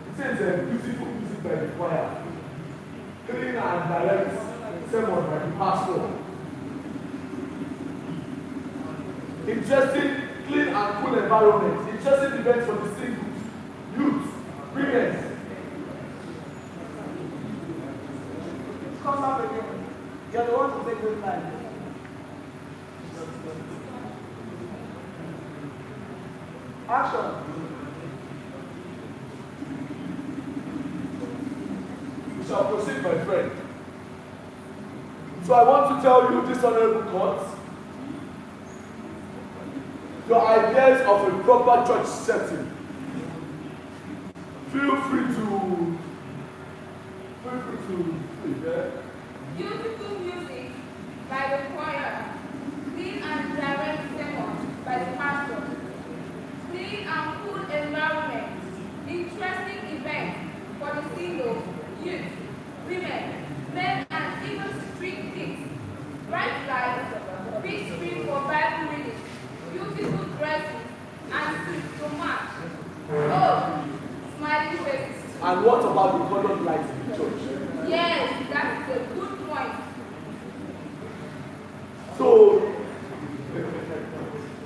L: It says a beautiful music by the choir, clean and direct sermon by the pastor. Interesting, clean and cool environment. Interesting events for the singles, youth, women.
H: Come up again. You're the one to take good time. Action.
L: We shall proceed, my friend. So I want to tell you, this honorable court, your ideas of a proper church setting. Feel free to
G: Beautiful music by the choir, clean and direct sermon by the pastor, clean and cool environment, interesting events for the singles, youth, women, men, and even street kids, bright lights, big screen for Bible reading, beautiful dresses, and suits to match. Oh, smiling faces.
L: And what about the colored lights in the church?
G: Yes, that is a good point.
L: So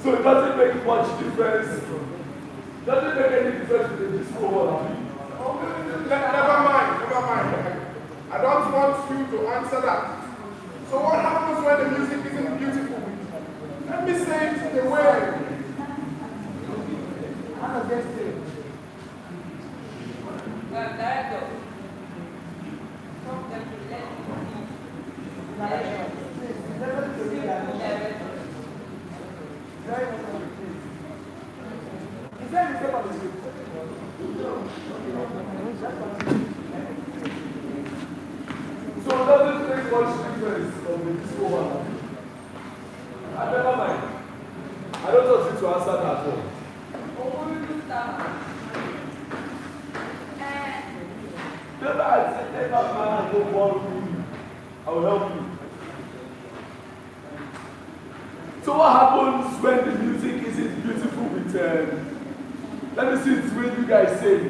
L: it doesn't make much difference. Doesn't make any difference with the disco hall. Never mind. I don't want you to answer that. So what happens when the music isn't beautiful? Let me say it in a way.
G: Director.
L: So it doesn't make much difference of the disco hall. Never mind. I don't want you to answer that one. Remember I said, let that man go
D: help you. So what happens when the music isn't beautiful with, let me see it when you guys say,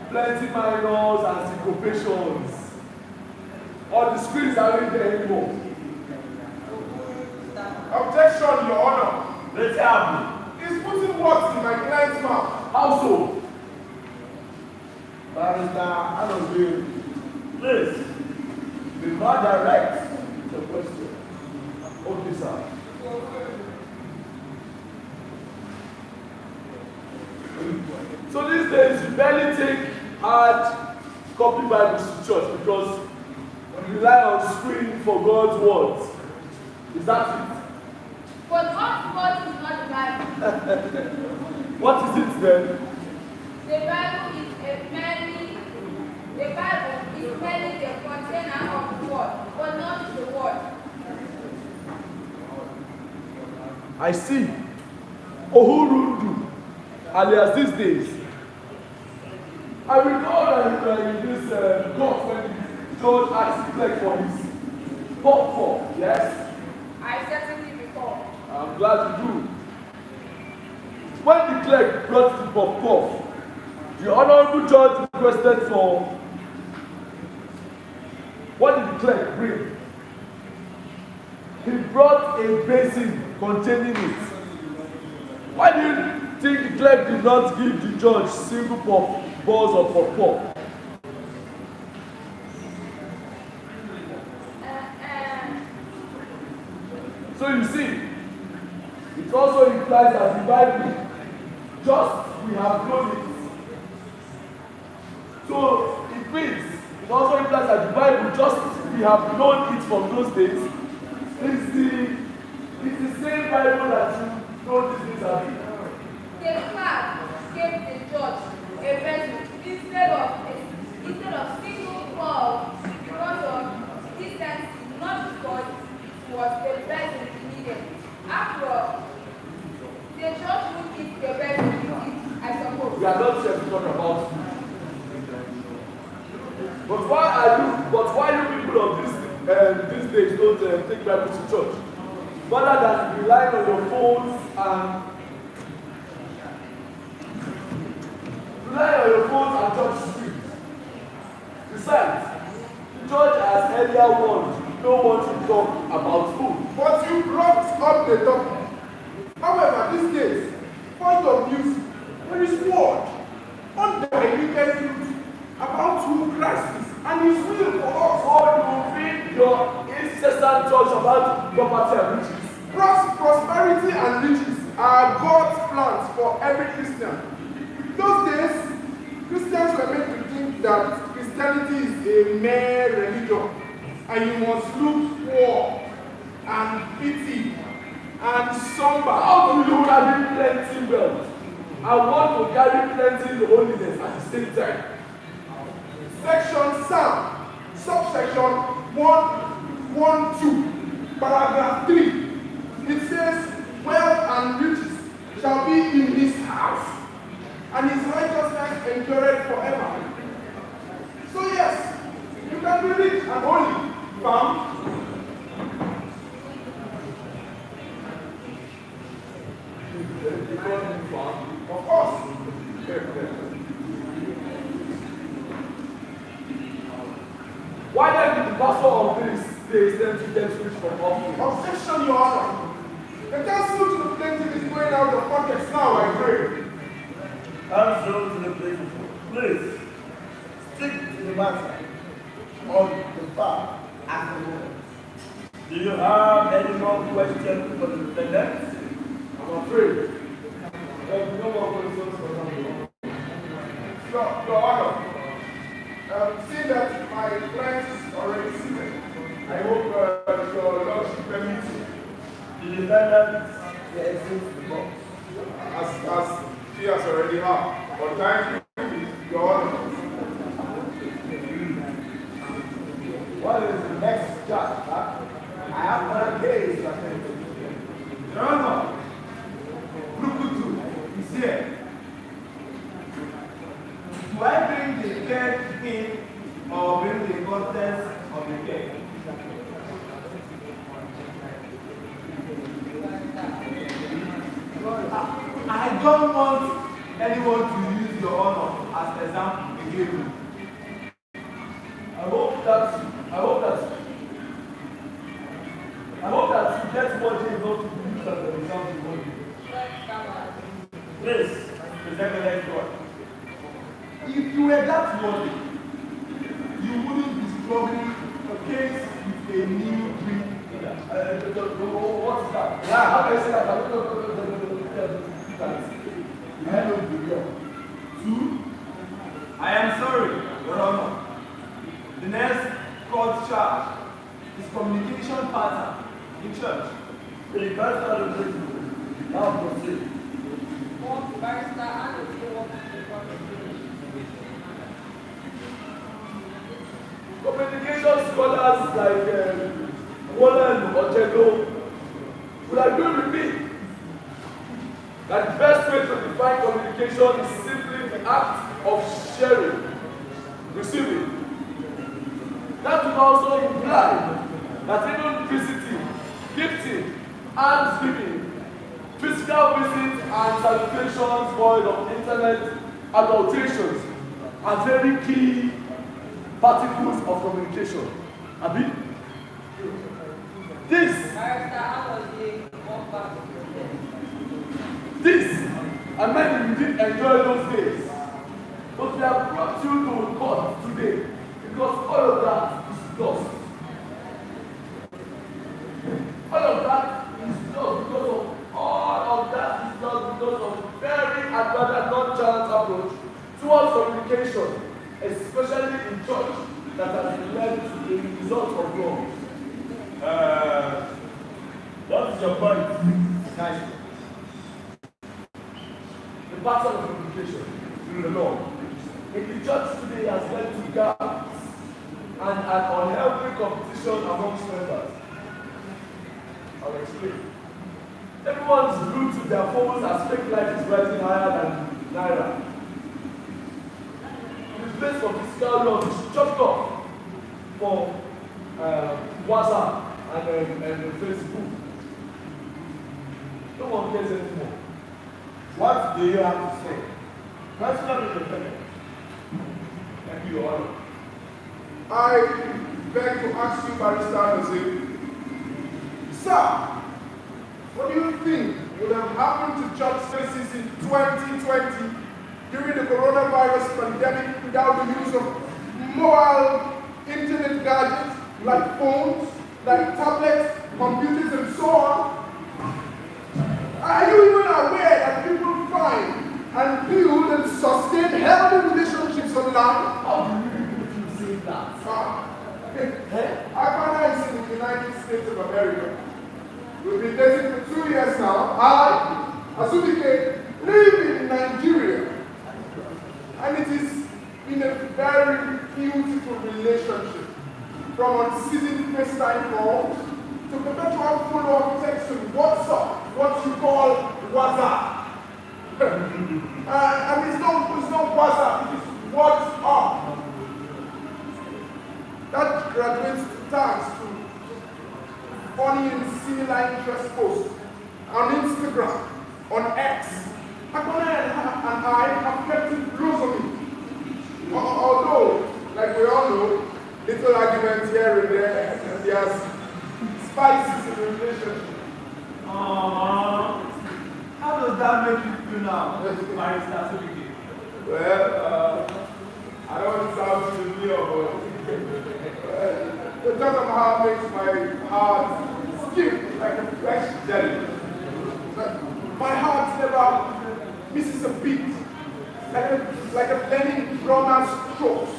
D: plenty minors and syncopations, or the screens aren't there anymore?
L: Objection, Your Honor.
D: Let's have it.
L: He's putting words in my client's mouth.
D: How so?
L: Barrister, I don't know.
D: Please, be more direct the question. Okay, sir. So these days, you barely take hard copy Bibles to church because you rely on screen for God's words. Is that it?
G: But God's word is not the Bible.
D: What is it then?
G: The Bible is merely the container of the word, but not the word.
D: I see. Ohurundu, alias these days. I recall that in this court when the judge asked Clegg for his popcorn, yes?
G: I certainly recall.
D: I'm glad you do. When the clerk brought the popcorn, the honorable judge requested for. What did the clerk bring? He brought a basin containing it. Why do you think the clerk did not give the judge single balls of popcorn? So you see, it also implies that the Bible, just we have known it. So it means, it also implies that the Bible, just we have known it from those days, it's the same Bible that you know these days are in.
G: The clerk gave the judge a vessel instead of single balls because of distance, not because it was the vessel he needed. After all, the judge would eat the vessel with it, I suppose.
D: We are not here to talk about food. But why you people of these days don't take Bible to church? Rather than relying on your phones and church streets. Besides, the church has earlier warned no one to talk about food.
L: But you brought up the topic. However, these days, point of view, there is word, undiluted truth about who Christ is and his will for us.
D: Or you read your incessant talks about property and riches.
L: Prosperity and riches are God's plans for every Christian. Those days, Christians were made to think that Christianity is a mere religion and you must look poor and pity and somber.
D: How do you carry plenty wealth and want to carry plenty holiness at the same time?
L: Section Psalm, subsection 112, paragraph 3. It says, wealth and riches shall be in his house, and his righteousness endureth forever. So yes, you can be rich and holy, fam. Of course.
D: Why then did the pastor of this days then to get rich from offering?
L: Objection, Your Honor. The counsel to the plaintiff is going out of context now, I pray.
K: Counsel to the plaintiff, please stick to the matter on the fact as the moment. Do you have any more questions for the defendant?
D: I'm afraid. There will be no more questions for now.
L: Your Honor, seeing that my client is already seated, I hope your lordship permits me.
K: The defendant exits the box.
L: As he has already had. But thank you, Your Honor.
D: What is the next charge? Huh? I have another case to attend to.
L: Your Honor, Brukutu is here.
K: Do I bring the cake in or bring the contents of the cake? don't want anyone to use your honor as an example against you. I hope that you get what you know to be used as an example for you. Please, present the next one. If you were that worthy, you wouldn't be struggling a case with a new breed. What's that? Yeah, how can I say that? Two, I am sorry, Your Honor. The next court charge is communication pattern in church. The barrister of the now proceed. Communication scholars like Wallen or Jego would agree with me that the best way to define communication is simply the act of sharing, receiving. That would also imply that even visiting, gifting, and giving, physical visits and salutations void of internet adulterations are very key particles of communication. Abi? This, and many you did enjoy those days. But we have brought you to court today because all of that is lost. All of that is lost because of very advanced non-chance approach towards communication, especially in church, that has led to the result of wrong. What is your point? Nice. The battle of communication through the law in the church today has led to gaps and an unhealthy competition amongst members. I'll explain. Everyone's glued to their phones as fake life is rising higher than Naira. The place for physical love is chopped off for WhatsApp and Facebook. No one cares anymore. What do you have to say? Personal independence. Thank you, Your Honor.
L: I beg to ask you, Barrister Jose, sir, what do you think would have happened to church spaces in 2020 during the coronavirus pandemic without the use of mobile internet gadgets like phones, like tablets, computers, and so on? Are you even aware that people find and build and sustain healthy relationships online?
K: How do you say that?
L: Akana is in the United States of America. We've been dating for 2 years now. I, Azubike, live in Nigeria. And it has been a very beautiful relationship. From unceasing FaceTime calls to perpetual follow-up texting, what's up, what you call WhatsApp. And it's not WhatsApp, it is what's up. That graduates tags to funny and similar interest posts on Instagram, on X. Akona and I have kept it rosary. Although, like we all know, little arguments here and there, and there's spices in the relationship.
K: How does that make you feel now, Barrister Subiki?
L: Well, I don't want to sound severe, but the thought of how it makes my heart skip like a fresh jelly. My heart never misses a beat, like a blending drummer's strokes.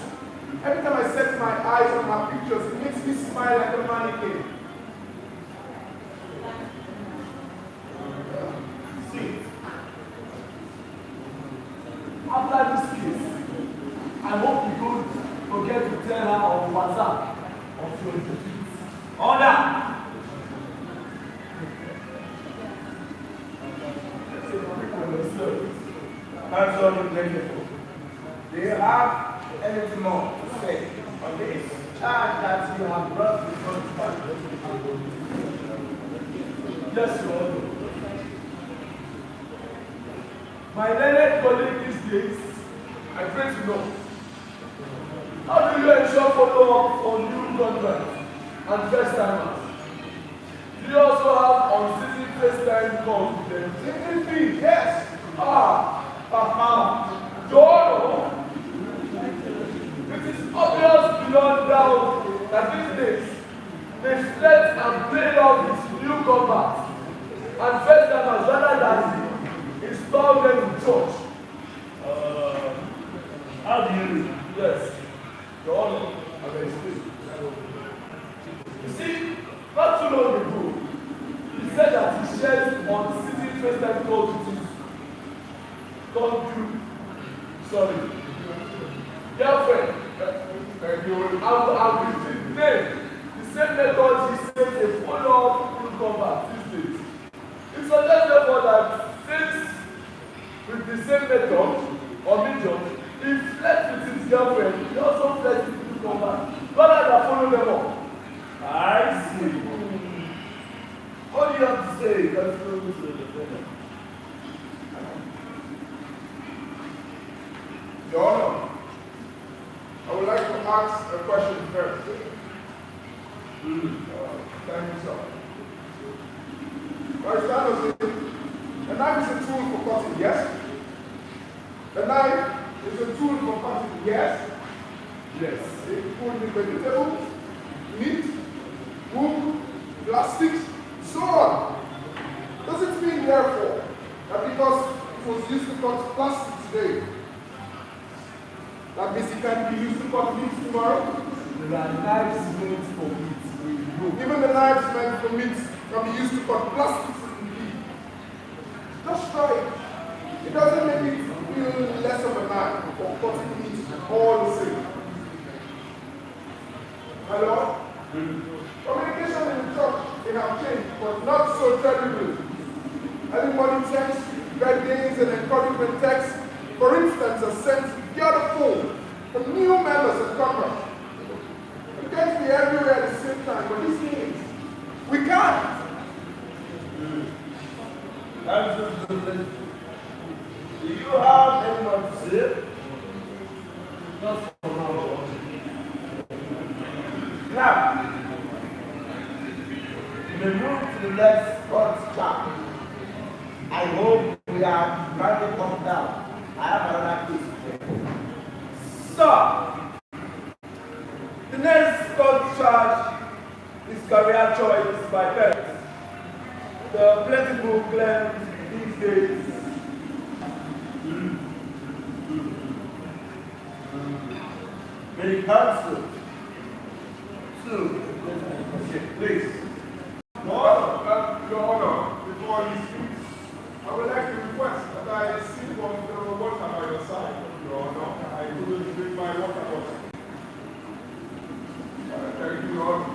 L: Every time I set my eyes on her pictures, it makes me smile like a mannequin. See, after this kiss, I hope you don't forget to tell her on WhatsApp of your defeats. Order!
K: That's all the pleasure. Do you have anything more to say on this charge that you have brought before the court?
L: Yes, Your Honor.
D: My learned colleague these days, I pray to know. How do you ensure follow-up on new contracts and first-timers? Do you also have unseasoned first-time calls with them?
L: Indeed, yes.
D: John, it is obvious beyond doubt that these days they flirt and play off with newcomers and first-timers rather than install them in church.
K: How do you mean?
D: Yes, Your Honor, I may explain. You see, not too long ago, he said that he shares unseasoned first-time calls with his girlfriend. I will name the same method he says a follow-up newcomer these days. It suggests therefore that since with the same method or medium, he flirts with his girlfriend, he also flirts with newcomers rather than follow them up.
K: I see.
D: What do you have to say? That's no to the defendant.
L: Your Honor, I would like to ask a question first. Thank you, sir. The knife is a tool for cutting, yes? The knife is a tool for cutting, yes? Yes. It could be vegetables, meat, wood, plastics, so on. Does it mean, therefore, that because it was used to cut plastic today, that means it can be used to cut meat tomorrow?
D: There are knives meant for meat.
L: Even the knives meant for meat can be used to cut plastics in meat. Just try it. It doesn't make it feel less of a knife or cutting meat all the same. My Lord? Communication in the church may have changed, but not so terribly. Early morning texts, birthdays, and encouragement texts, for instance, are sent via the phone from new members and converts. We can't be everywhere at the same time, but these days, we can't.
K: Absolutely. Do you have anyone to say?
D: Just for now.
K: Now, we move to the next court chapter. I hope we are trying to come down. I have another case. So, the next court charge is career choice by parents. The plentiful claims these days. May counsel. Please.
L: Your Honor, before you speak, I would like to request that I sip on the water by your side, Your Honor. I couldn't drink my water bottle. Thank you, Your Honor.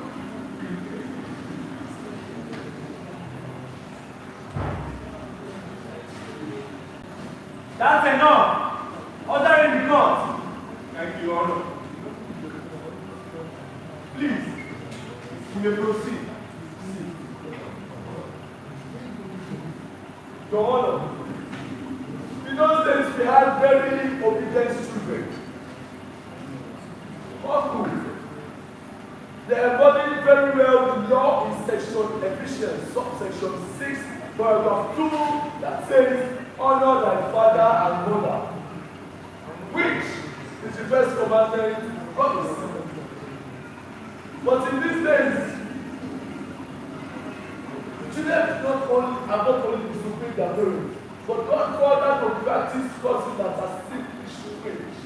K: That's enough. Order in the court.
L: Thank you, Your Honor.
D: Please, you may proceed. Your Honor, in those days we had very obedient children. They embodied very well the law in section Ephesians, subsection 6, paragraph 2, that says, honor thy father and mother, which is the first commandment, promise. But in these days, children are not only disobeying their parents, but God further to practice courses that are simply strange.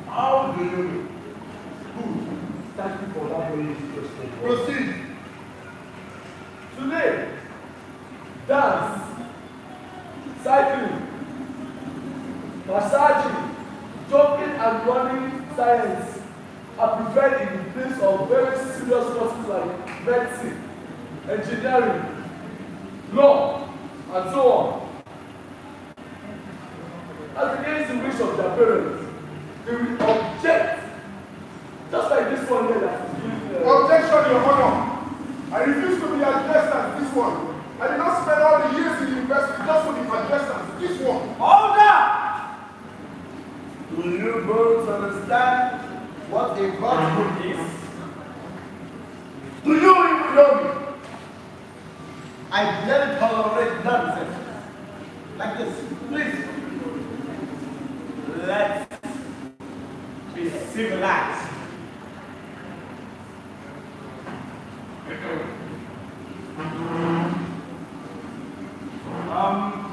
D: How do you know? Good. Thank you for that very question. Proceed. Today, dance, cycling, massaging, jogging and running science are preferred in the place of very serious courses like medicine, engineering, law, and so on. As against the wish of their parents, they will object. Just like this one here that is doing
L: Objection, Your Honor. I refuse to be addressed as this one. I did not spend all the years in the university just to be addressed
F: you know me?
K: I barely tolerate nonsense. Like this, please. Let's be civilized.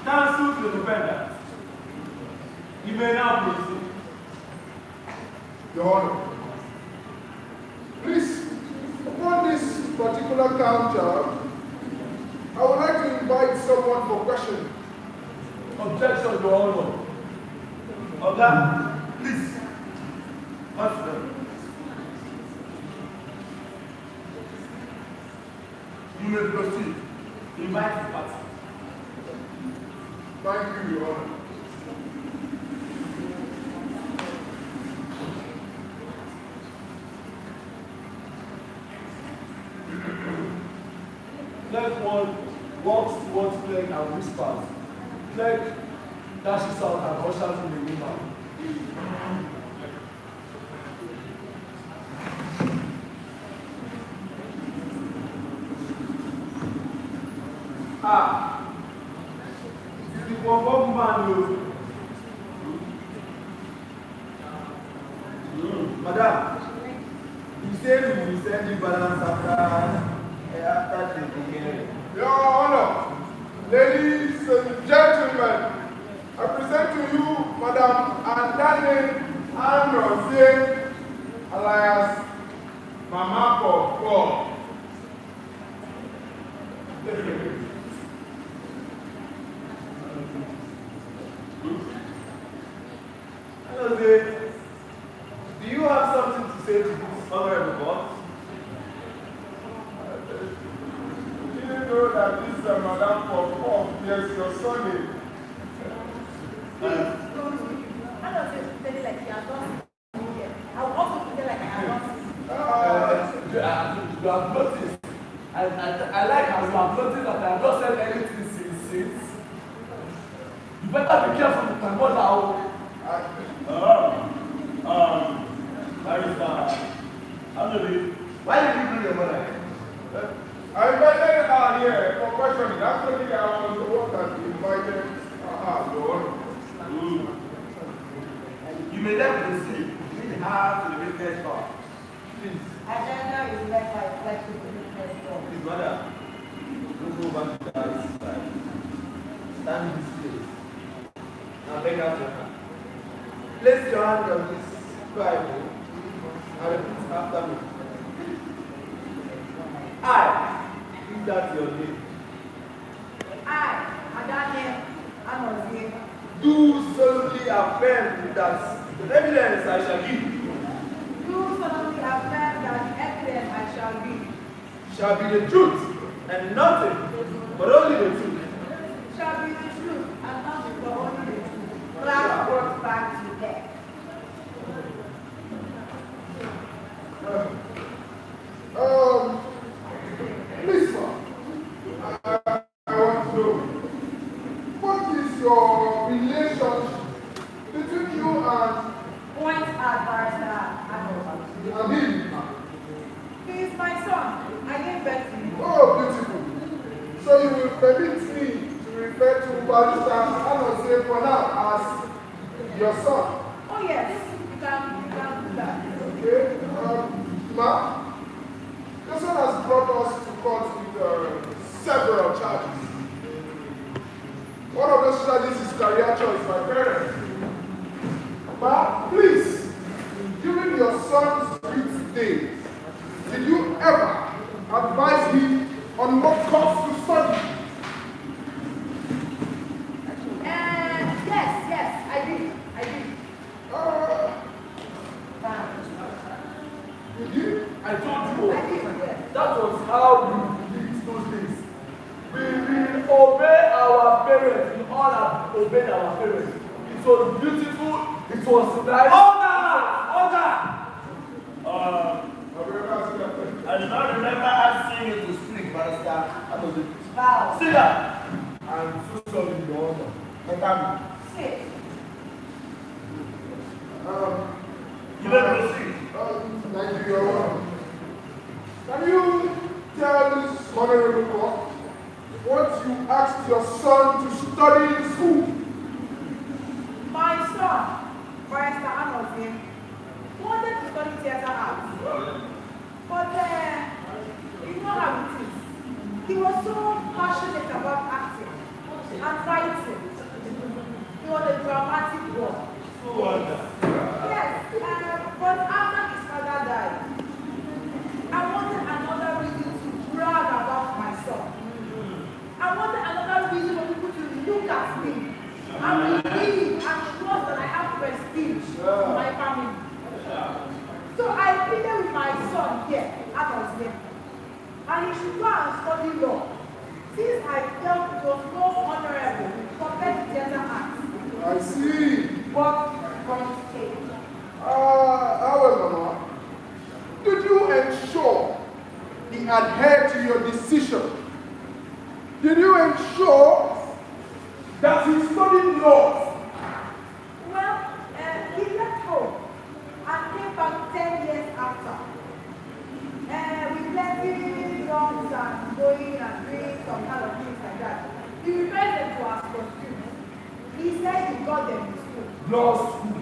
K: Counsel to the defendant. You may now proceed.
L: Your Honor, please, upon this particular counter, I would like to invite someone for questioning.
K: Objection, Your Honor. Okay, please. Answer. You may proceed. Invite the party.
L: Thank you, Your Honor.
K: Let one walks towards Clegg and whispers. Clegg dashes out and ushers in the woman. Ah, it is the one woman Madam, you said we will send you balance after the hearing.
L: Your Honor, ladies and gentlemen, I present to you Madam Andane Anozie, alias Mama Pop.
K: Anozie, do you have something to say to this honorable boss?
L: Do you know that this Madam Pop, yes, your son is?
C: I will also pretend like I have not seen.
K: You have noticed. I like how you have noticed that I have not said anything since. You better be careful with my mother. Why did you bring your mother?
L: I invited her here for questioning. Actually, I was the one that invited her, Your Honor.
K: You may then proceed. Lead her to the witness bar. Please.
C: Agenda is left by flexible business form.
K: Please, mother. Don't go back to that side. Stand in this place. Now beg out your hand. Place your hand on this Bible and repeat after me. I, is that your name?
C: I, Adane Anozie,
K: Do solemnly affirm that the evidence I shall give
C: do solemnly affirm that the evidence I shall give
K: shall be the truth and nothing but only the truth.
C: shall be the truth and nothing but only the truth. Clap brought back to death.
L: Please, sir, I want to know, what is your relationship between you and
C: Point advisor Anozie.
L: Amin?
C: He is my son. I gave birth to him.
L: Oh, beautiful. So you will permit me to refer to Barrister Anozie for now as your son?
C: Oh yes, you can do that.
L: Okay. Ma, your son has brought us to court with several charges. One of those charges is career choice by parents. Ma, please, during your son's youth days, did you ever advise him on what course to study?
C: Yes, I did.
L: Did you?
K: I told you.
C: I did, yes.
K: That was how we lived those days. We will obey our parents. We all obeyed our parents. It was beautiful. It was nice. Order!
M: I do not remember asking you to speak, Master. That was it.
C: Wow.
K: Sit down. I'm so sorry, Your Honor. Enter me.
C: Sit.
M: You may proceed.
L: Thank you, Your Honor. Can you tell this honorable court what you asked your son to study in school?
B: My son, Barrister Arnold, wanted to study theater arts. But you know how it is. He was so passionate about acting and writing. He was a dramatic boy. Yes, but after his father died, I wanted another reason to brag about my son. I wanted another reason for people to look at me and believe and trust that I have prestige in my family. So I pleaded with my son here, Adam's name, and he should go and study law, since I felt it was more honorable compared to theater arts.
L: I see.
B: But from stage.
L: However, Mama, did you ensure he adhered to your decision? Did you ensure that he studied law?
B: Well, he left home and came back 10 years after. With plenty drums and going and doing some kind of things like that. He referred them to us for students. He said he got them in school.
L: Law school.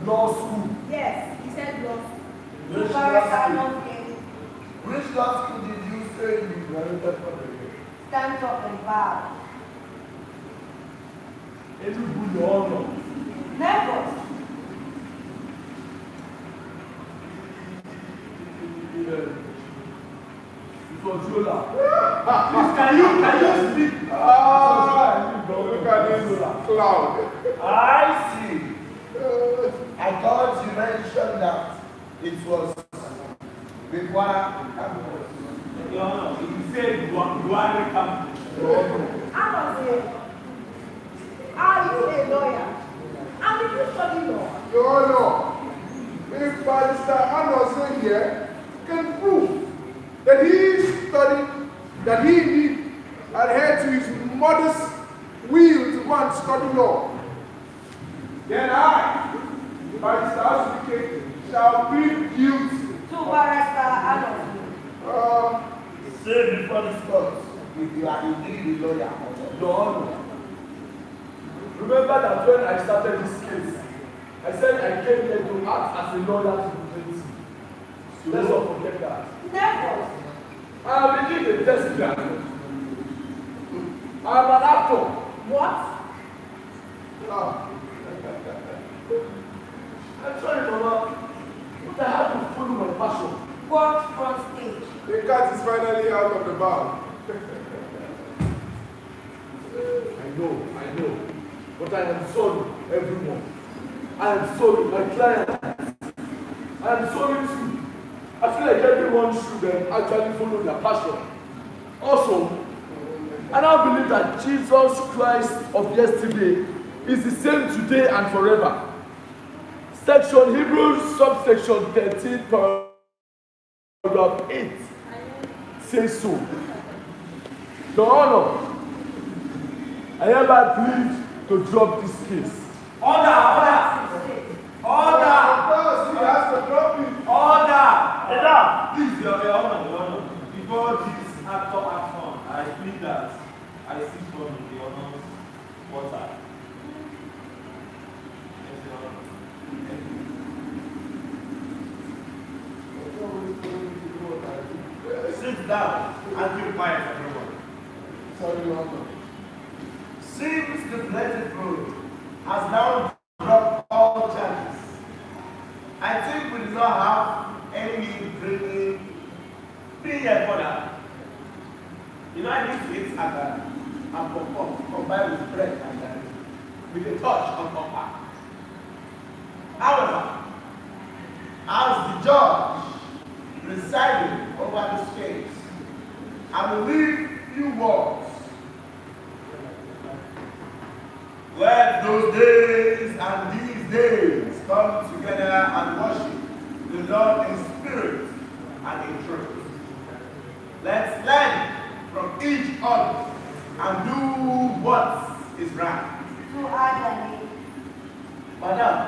L: Law school.
B: Yes, he said law school.
M: Which law school did you say you graduated from?
B: Stand up and bow.
L: Everybody honor.
B: Never.
L: Please, can you speak? Look at this cloud.
M: I see. I thought you mentioned that it was before
K: Your Honor, you said you are a campus.
B: Are you a lawyer? And did you study law?
L: Your Honor, if Barrister Anderson here can prove that he studied, that he did adhere to his mother's will to go and study law, then I, Barrister Ashley, shall plead guilty.
B: To Barrister Arnold.
M: say before this court if you are indeed a lawyer.
D: Your Honor, remember that when I started this case, I said I came here to act as a lawyer to protect you. So let's not forget that.
B: Never.
D: I am indeed a test graduate. I am an actor.
B: What?
D: I'm sorry, Mama, but I have to follow my passion.
B: What front stage?
L: The cat is finally out of the bag.
D: I know, but I am sorry, everyone. I am sorry, my client. I am sorry too. I feel like everyone should actually follow their passion. Also, I now believe that Jesus Christ of yesterday is the same today and forever. Section Hebrews, subsection 13, paragraph 8 says so. Your Honor, I hereby plead to drop this case.
K: Order!
L: Because he has to drop it.
K: Order! Please, Your Honor, before this actor acts on, I plead that I sit from the Honor's water. Yes, Your Honor. Sit down and keep quiet, everyone.
L: Sorry, Your Honor.
M: Since the blessed road has now dropped all charges, I think we do not have any need bringing me here for that. You know, I need to eat agara and popcorn combined with bread and garlic with a touch of pepper. However, as the judge presiding over this case, I will leave few words. Let those days and these days come together and worship the Lord in spirit and in truth. Let's learn from each other and do what is right.
B: To agony.
M: Madam,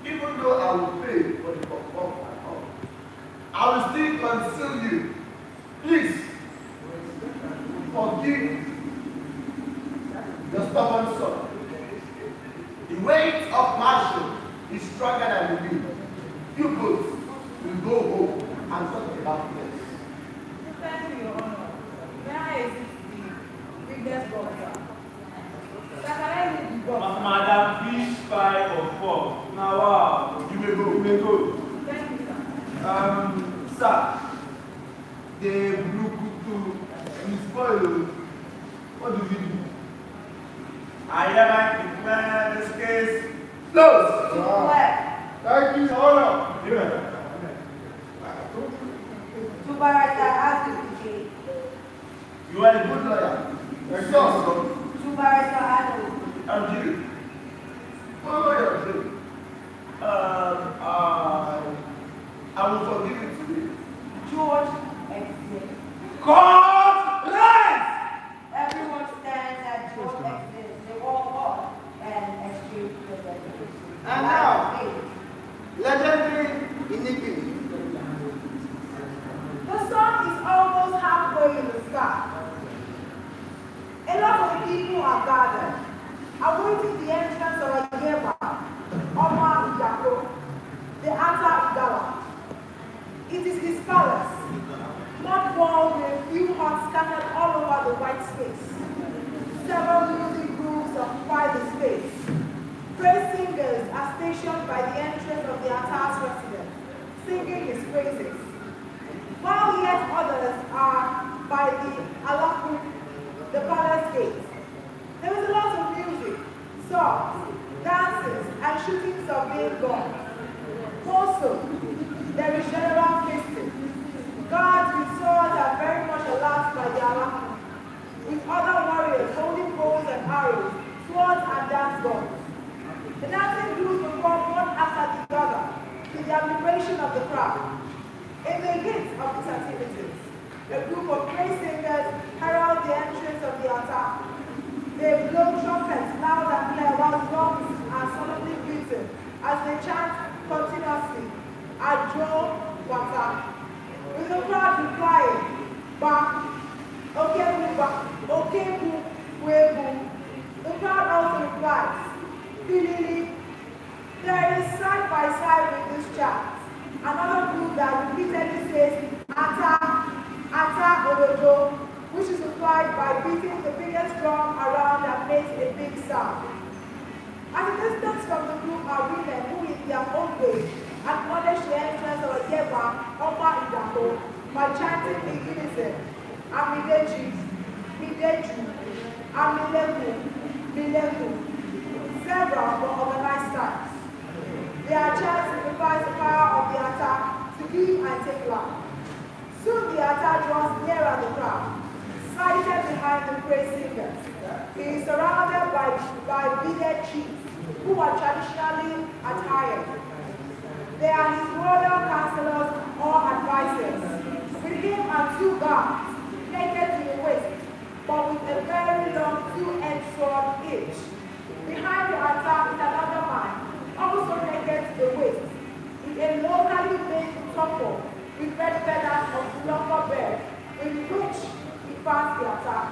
M: even though I will pay for the popcorn at home, I will still conceal you the Blukutu is spoiled. What do we do? I hereby declare this case closed.
L: Thank you, Your Honor.
C: To Barrister advocate.
M: You are a good lawyer.
L: Thank you, sir.
C: To Barrister advocate.
M: I'm Jimmy. What lawyer, Jimmy? I will forgive you today.
C: George exists.
M: God rest!
C: Everyone stands at George exists. They walk up and exchange the letters.
H: And now, legendary iniquity.
C: The sun is almost halfway in the sky. A lot of people are gathered, awaiting the entrance of a Yeba, Omar Yako, the Ata Igawa. It is his palace, not walled with a few huts scattered all over the white space. Several music groups occupy the space. Praise singers are stationed by the entrance of the Ata's residence, singing his praises, while yet others are by the Alaku, the palace gate. There is a lot of music, songs, dances, and shootings of big guns. Also, there is general feasting. Guards with swords are very much allowed by the Alaku, with other warriors holding bows and arrows, swords, and dance guns. The dancing groups perform one after the other, to the admiration of the crowd. In the midst of these activities, a group of praise singers herald the entrance of the altar. They blow trumpets loud and clear while drums are solemnly beaten as they chant continuously, Adjo Wata, with the crowd replying, Ba, Okebu Ba, Okebu Webu. The crowd also replies, Pilili. There is side by side with this chant another group that repeatedly says Ata, Ata Odojo, which is implied by beating the biggest drum around that makes a big sound. At a distance from the group are women who in their own way acknowledge the entrance of a Yeba, Oma Idako, by chanting in unison, Amideji, Mideju, Amileku, Mileku, several but organized styles. Their chant signifies the power of the attack to give and take life. Soon the attack draws nearer the crowd, sighted behind the praise singers. He is surrounded by bearded chiefs who are traditionally attired. They are his royal counselors or advisors. With him are two guards, naked to the waist, but with a very long two-edged sword each. Behind the attack is another man, also naked to the waist, with a locally made topper with red feathers of lumber bird, in which he passed the attack.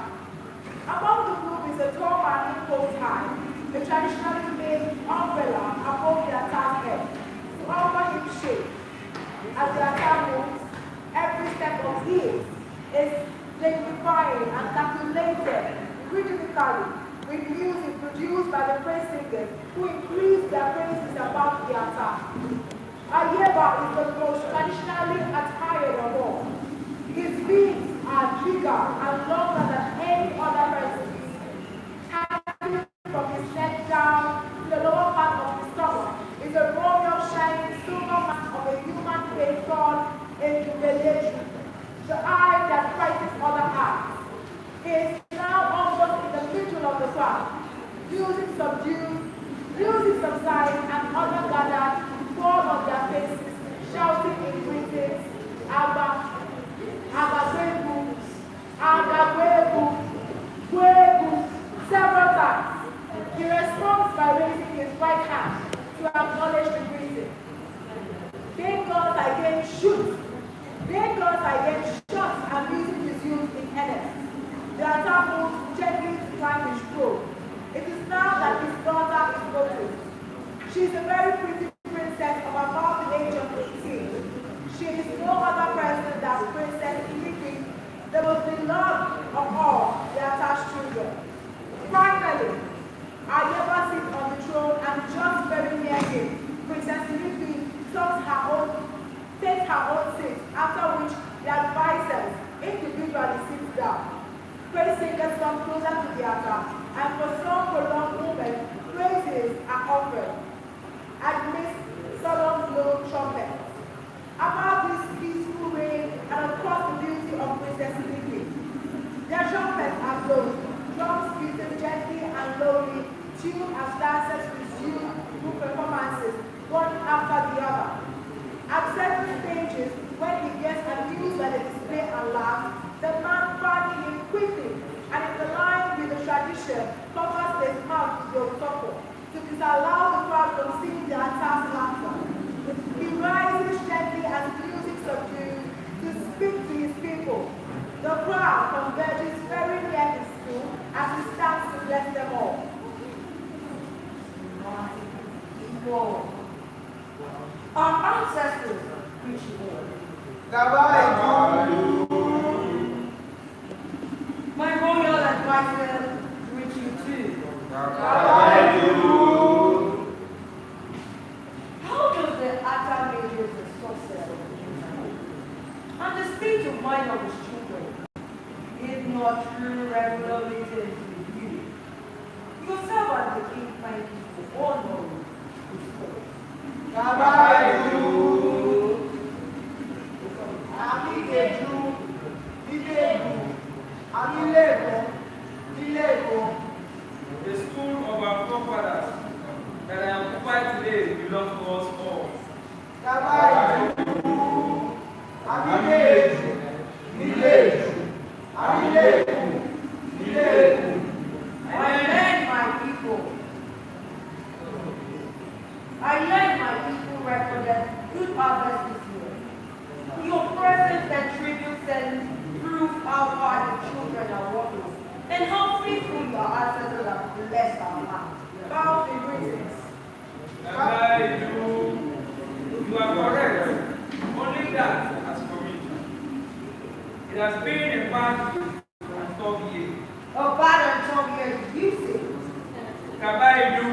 C: Among the group is a tall man who holds high, a traditionally made umbrella above the attack's head, to offer him shade. As the attack moves, every step of his is dignifying and calculated rhythmically, with music produced by the praise singers who increase their praises about the attack. Ayeba is the most traditionally attired of all. His beads are bigger and longer than any other person's. Hanging from his neck down to the lower part of his stomach is a royal shining silver mask of a human face called a jubilation, the eye that fights other eyes. He is now almost in the middle of the crowd. Music subdued, music subsides, and other gathered fall on their faces, shouting in greetings, Abba, Abba, Agagwebu, Gwebu, several times. He responds by raising his right hand to acknowledge the greeting. Then guns again shoot. Then guns again shot, and music is used in earnest. The attack moves gently to climb his throne. It is now that his daughter is noticed. She is a very pretty princess of about the age of 18. She is no other person than Princess Iliki, the most beloved of all the attached children. Finally, Ayeba sits on the throne, and just very near him, Princess Iliki takes her own seat, after which the advisors
N: praise singers come closer to the altar, and for some prolonged moment, praises are offered. Amidst solemn blow trumpets. Above this peaceful reign, and across the beauty of Princess Livy, their trumpets are blown, drums beating gently and lowly, tuned as dancers resume group performances, one after the other. At certain stages, when he gets amused by the display and laughs, the man fanning him quickly, and in the line with the tradition, covers his mouth with the otoko to disallow the crowd from seeing the attack's laughter. He rises gently as music subdues to speak to his people. The crowd converges very near his stool as he stands to bless them all.
C: Our ancestors preach war. My royal advisors reach you too. How does the Atta major the success and the state of mind of his children, if not through regular meetings with you? Yourself and the king find people all know
A: The school of our forefathers that I occupy today belongs to us all.
C: I led my people recorded good harvest this year. Your presence and tribute sends proof how hard the children are working and how faithful your ancestors have blessed our land. Bow in greetings.
A: You are correct. Only that as for me. It has been a bad and tough year.
C: A bad and tough year, you say.
A: Kabaidu,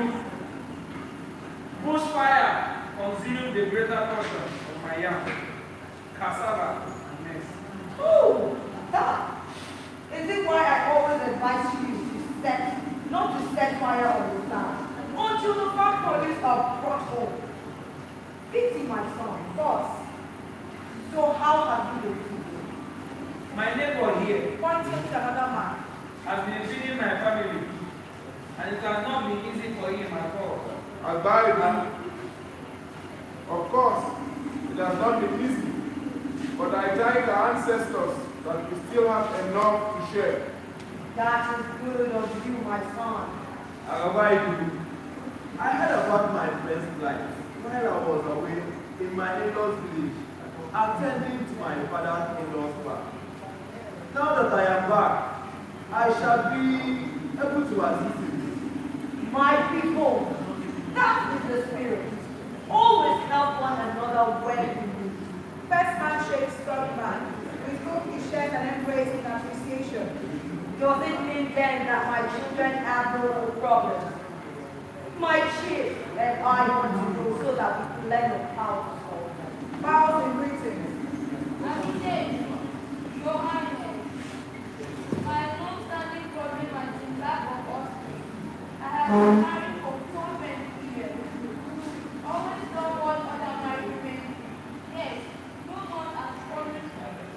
A: bushfire consumed the greater portion of my yam, cassava, and maize.
C: Oh, that. Is it why I always advise you not to set fire on the land until the farm produce are brought home? Pity my son, boss. So how have you been feeling?
A: My neighbor here
C: Pointing to another man.
A: has been feeding my family, and it has not been easy for him at all.
L: Of course, it has not been easy, but I thank our ancestors that we still have enough to share.
C: That is good of you, my son.
M: I heard about my friend's plight while I was away in my in-laws village, attending to my father-in-law's farm. Now that I am back, I shall be able to assist you.
C: My people, that is the spirit. Always help one another when you need.
N: First man shakes third man, with whom he shares an embrace in appreciation.
C: Does it mean then that my children have no problems? My chief and I want to go so that we can learn of how to solve them.
N: Bows in greetings.
G: Your Highness, my long-standing problem has been lack of offspring. I have been married for 20 years. Always done what other married women do. Yes, no one has followed,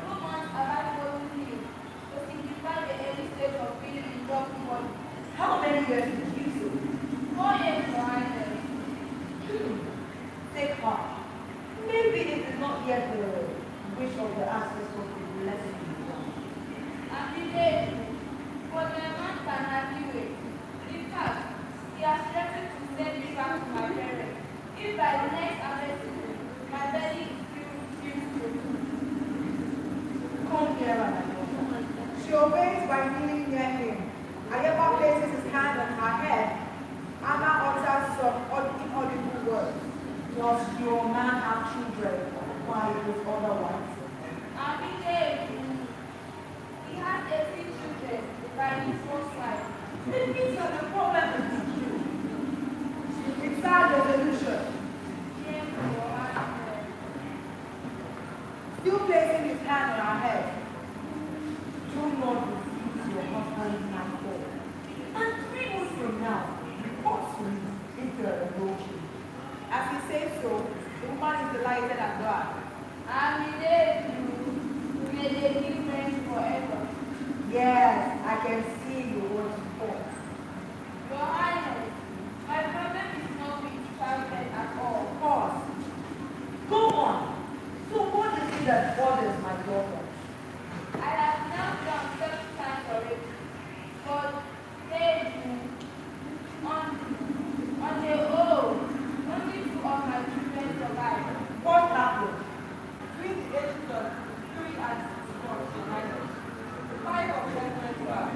G: no one have I followed me to signify the early stage of being in love with one.
C: How many years did you say?
G: 4 years, Your Highness.
C: Take heart. Maybe it is not yet the wish of the ancestors to bless you.
G: And the day, for the man can hardly wait. In fact, he has threatened to send me back to my parents. If by the next harvest season, my belly is still
C: Come here, my daughter.
N: She obeys by kneeling near him. Ayaba places his hand on her head. Anna utters some inaudible words.
C: Does your man have children while it is otherwise?
G: And the day, he has 18 children by his first wife.
C: The kids are the problem with you.
N: It's sad resolution.
G: Yes, Your Highness.
N: Still placing his hand on her head.
C: Do not refuse your
N: can see you want to talk.
G: Your Highness, my problem is not with childbirth at all.
N: Pause. Go on. So what is it that bothers my daughter?
G: I have knelt down 7 times already, but they do on their own. Only 2 of my children survived.
N: What happened?
G: Between the ages of 3 and 6 months, Your Highness, 5 of them went wild.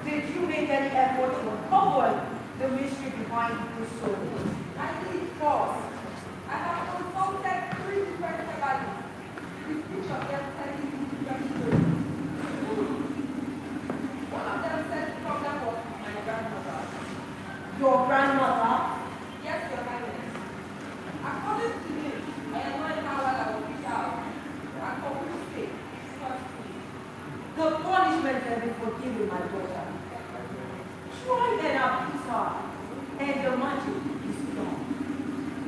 N: Did you make any effort to uncover the mystery behind this soul?
G: I did pause. I have consulted 3 different families, with each of them telling me different stories. One of them said the problem was my grandmother.
N: Your grandmother?
G: Yes, Your Highness. According to him, I annoyed her while I was with her, and for whose sake, first me.
N: The punishment can be forgiven, my daughter. Try and appease her, and the magic is done.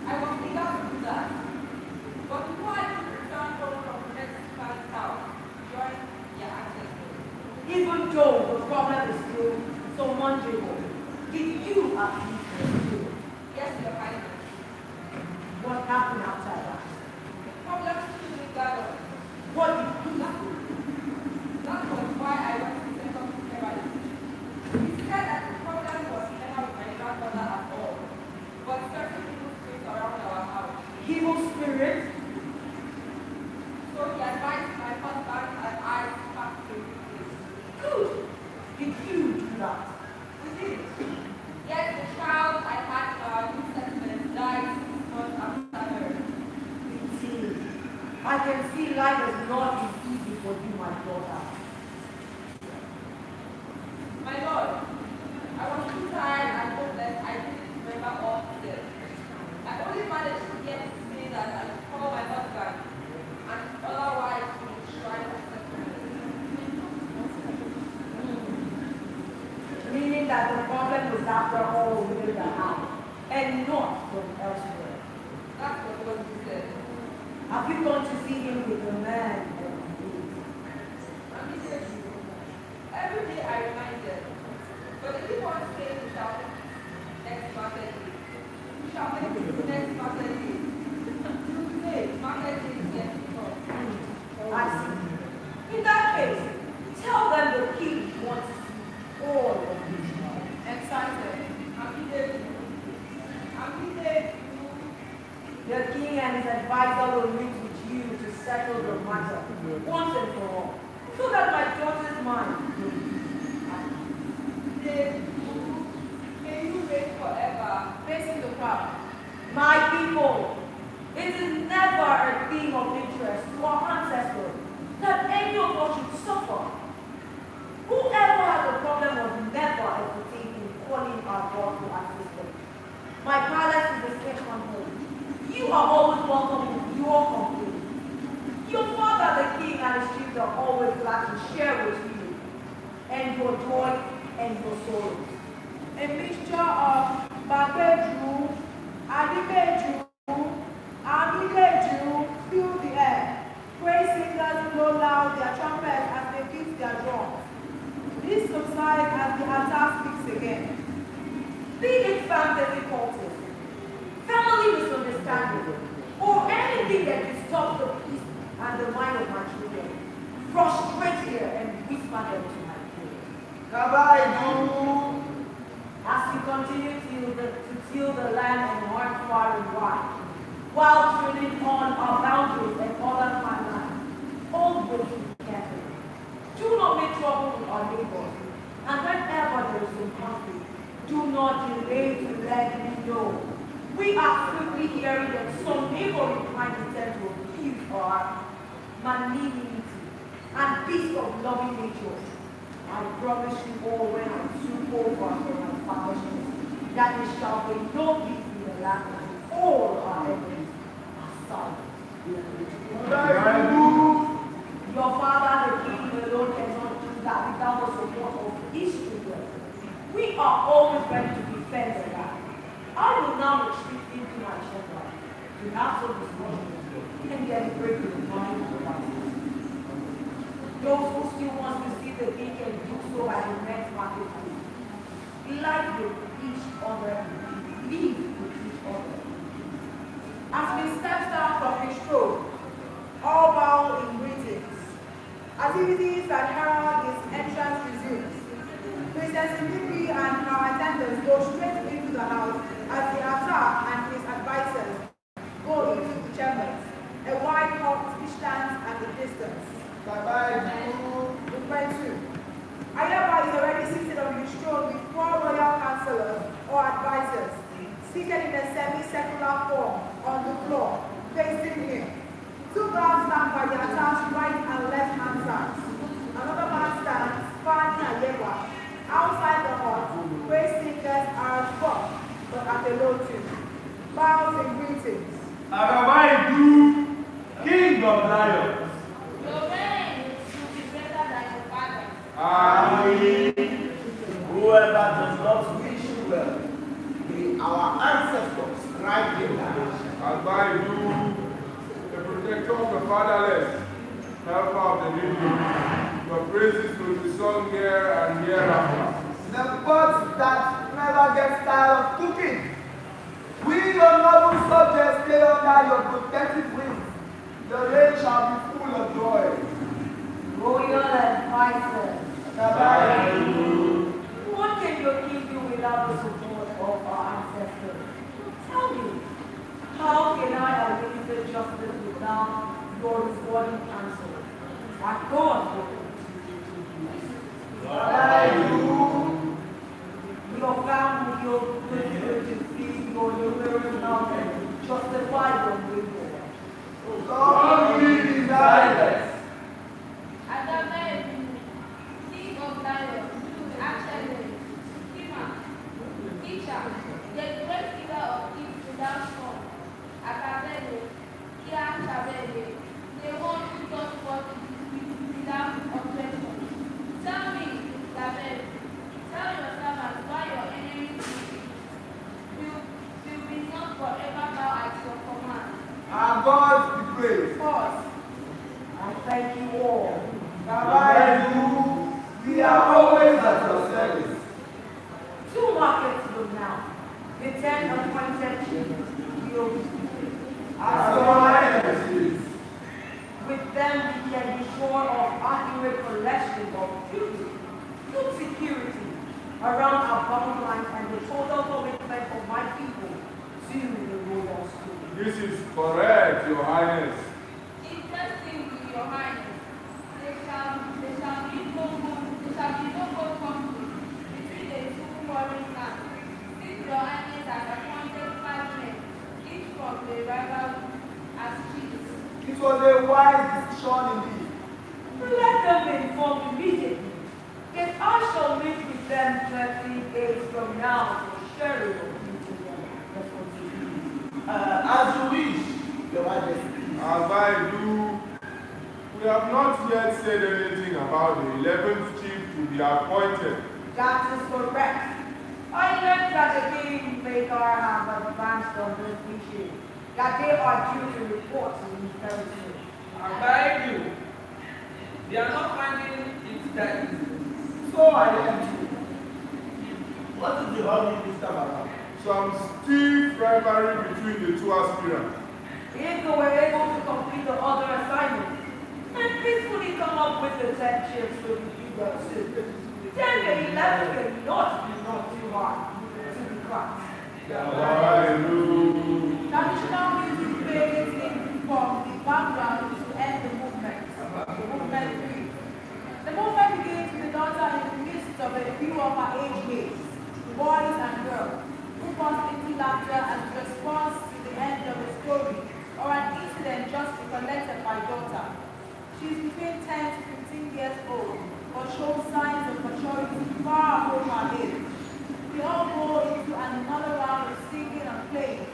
G: I was eager to do that, but before I could return home from the next man's house, join their ancestors.
N: Even though the problem is still so manageable, did you appease her?
G: Yes, Your Highness.
N: What happened after that?
G: The problem still lingered on.
N: What did you do?
G: That was why I went to set up the therapy. He said that the problem was never with my grandmother at all, but certain evil spirits around our house.
N: Evil spirit?
G: So he advised my husband and I to pack to the place.
N: Good. Did you do that?
G: We did. Yet the child I had in our new settlement died 6 months after her.
N: I can see life is not easy for you, my daughter.
G: My lord, I was too tired and hopeless I didn't remember all he said. I only managed to get to say that I should call my husband and otherwise to the shrine of settlement.
N: Meaning that the problem was after all within the house and not from elsewhere.
G: That's what he said.
N: Have you gone to see him with the man?
G: Every day I remind them, but if you want to say we shall make next market day, we shall make next market day. Today, market day is yet to come.
N: I see. In that case, tell them the king wants to see all of you.
G: Excited.
N: The king and his advisor will meet with you to settle the matter once and for all, so that my daughter's mind will be at ease.
G: May you reign forever, facing the crowd.
N: My people, it is never a thing of interest to our ancestors that any of us should suffer. Whoever has a problem was never hesitate in calling our God to assist them. My palace is a second home. You are always welcome with your complaint. Your father, the king, and his chiefs are always glad to share with you, and your joy and your sorrows. A mixture of Babeju, Adibeju, Abileju fill the air. Praise singers blow loud their trumpets as they beat their drums. This subsides as the attack speaks again. Be it fantasy culture, family misunderstanding, or anything that disturbs the peace and the mind of my children, prostrate here and whisper them to my ear. As we continue to till the land and march far and wide, while turning on our boundaries and other farmland, always be careful. Do not make trouble with our neighbors, and whenever there is some conflict, do not delay to let me know. We are quickly hearing that some neighboring clients intend to abuse our magnanimity and peace of loving nature. I promise you all when I soon over for my father's that there shall be no peace in the land and all our enemies are silent. Your father, the king alone, cannot do that without the support of his children. We are always ready to defend the land. I will now retreat into my chamber to have some discussion and then break the mind of the life.
C: Those who still want to see the king can do so by the next marketplace. Live with each other, live with each other. As we step down from the stroll, all bow in greetings. Activities that herald his entrance resumes. Princess Philippi and her attendants go straight into the house as the attack and his advisors go into the chambers. A wide hot which stands at a distance. Ayaba is already seated on his throne with 4 royal counselors or advisors, seated in a semi-circular form on the floor, facing him. 2 guards stand by the attached right and left hand sides. Another man stands, Fani Ayaba, outside the hut, where singers are at first, but at a low tune. Bows and greetings.
M: Agabaidu, King of Lions.
G: Your reign will be better than your father.
M: Amen. Whoever does not wish you well, may our ancestors strike him down.
L: Agabaidu, the protector of the fatherless, helper of the needy. Your praises will be sung here and hereafter.
F: The pots that never gets tired of cooking. We, your noble subjects, stay under your protective wings. The reign shall be full of joy.
C: Royal advisors. What can your king do without the support of our ancestors? Tell me, how can I administer justice without your rewarding counsel? That God will you are found with your good to feed your numerous mountains, justify your reward.
F: God be desired.
G: Adonai, King of Lions, Excellent, Kima, Teacher, the great leader of Kings without song, Akabele, Kia Chabele, the one who does what without objection. Tell me, Gabel, tell your servants why your enemies will be not forever bow at your command.
F: Our God be praised.
C: Pause. I thank you all.
F: We are always at your service.
C: 2 markets from now, the 10 appointed chiefs will be seated.
F: As your Highness is.
C: With them, we can be sure of accurate collection of duty, good security around our bottom line and the total commitment of my people to the royal school.
L: This is correct, Your Highness.
G: Interesting to your highness. There shall be no conflict between the 2 foreign lands, since your highness has appointed 5 men, each from the rival as chiefs.
F: It was a wise decision indeed.
C: Let them be informed immediately. If I shall meet with them 30 days from now for sharing of
M: As you wish, Your Majesty.
L: Agabaidu, we have not yet said anything about the 11th chief to be appointed.
C: That is correct. I learned that the kingmaker have advanced on this issue, that they are due to report to me very soon.
K: Agabaidu, they are not finding it that easy.
F: So I am too.
M: What is the hurry this time around?
L: Some stiff rivalry between the 2 aspirants.
C: If they were able to complete the other assignments and peacefully come up with the 10 chiefs to be figured soon, then the 11th cannot be not too hard to be cracked.
L: Hallelujah.
C: Traditional music plays in from the background to end the movement. The movement begins. The movement begins with the dancer in the midst of a few of her age mates, boys and girls, who burst into laughter as a response to the end of a story or an incident just recollected by daughter. She is between 10 to 15 years old, but shows signs of maturity far above her age. We all go into another round of singing and playing.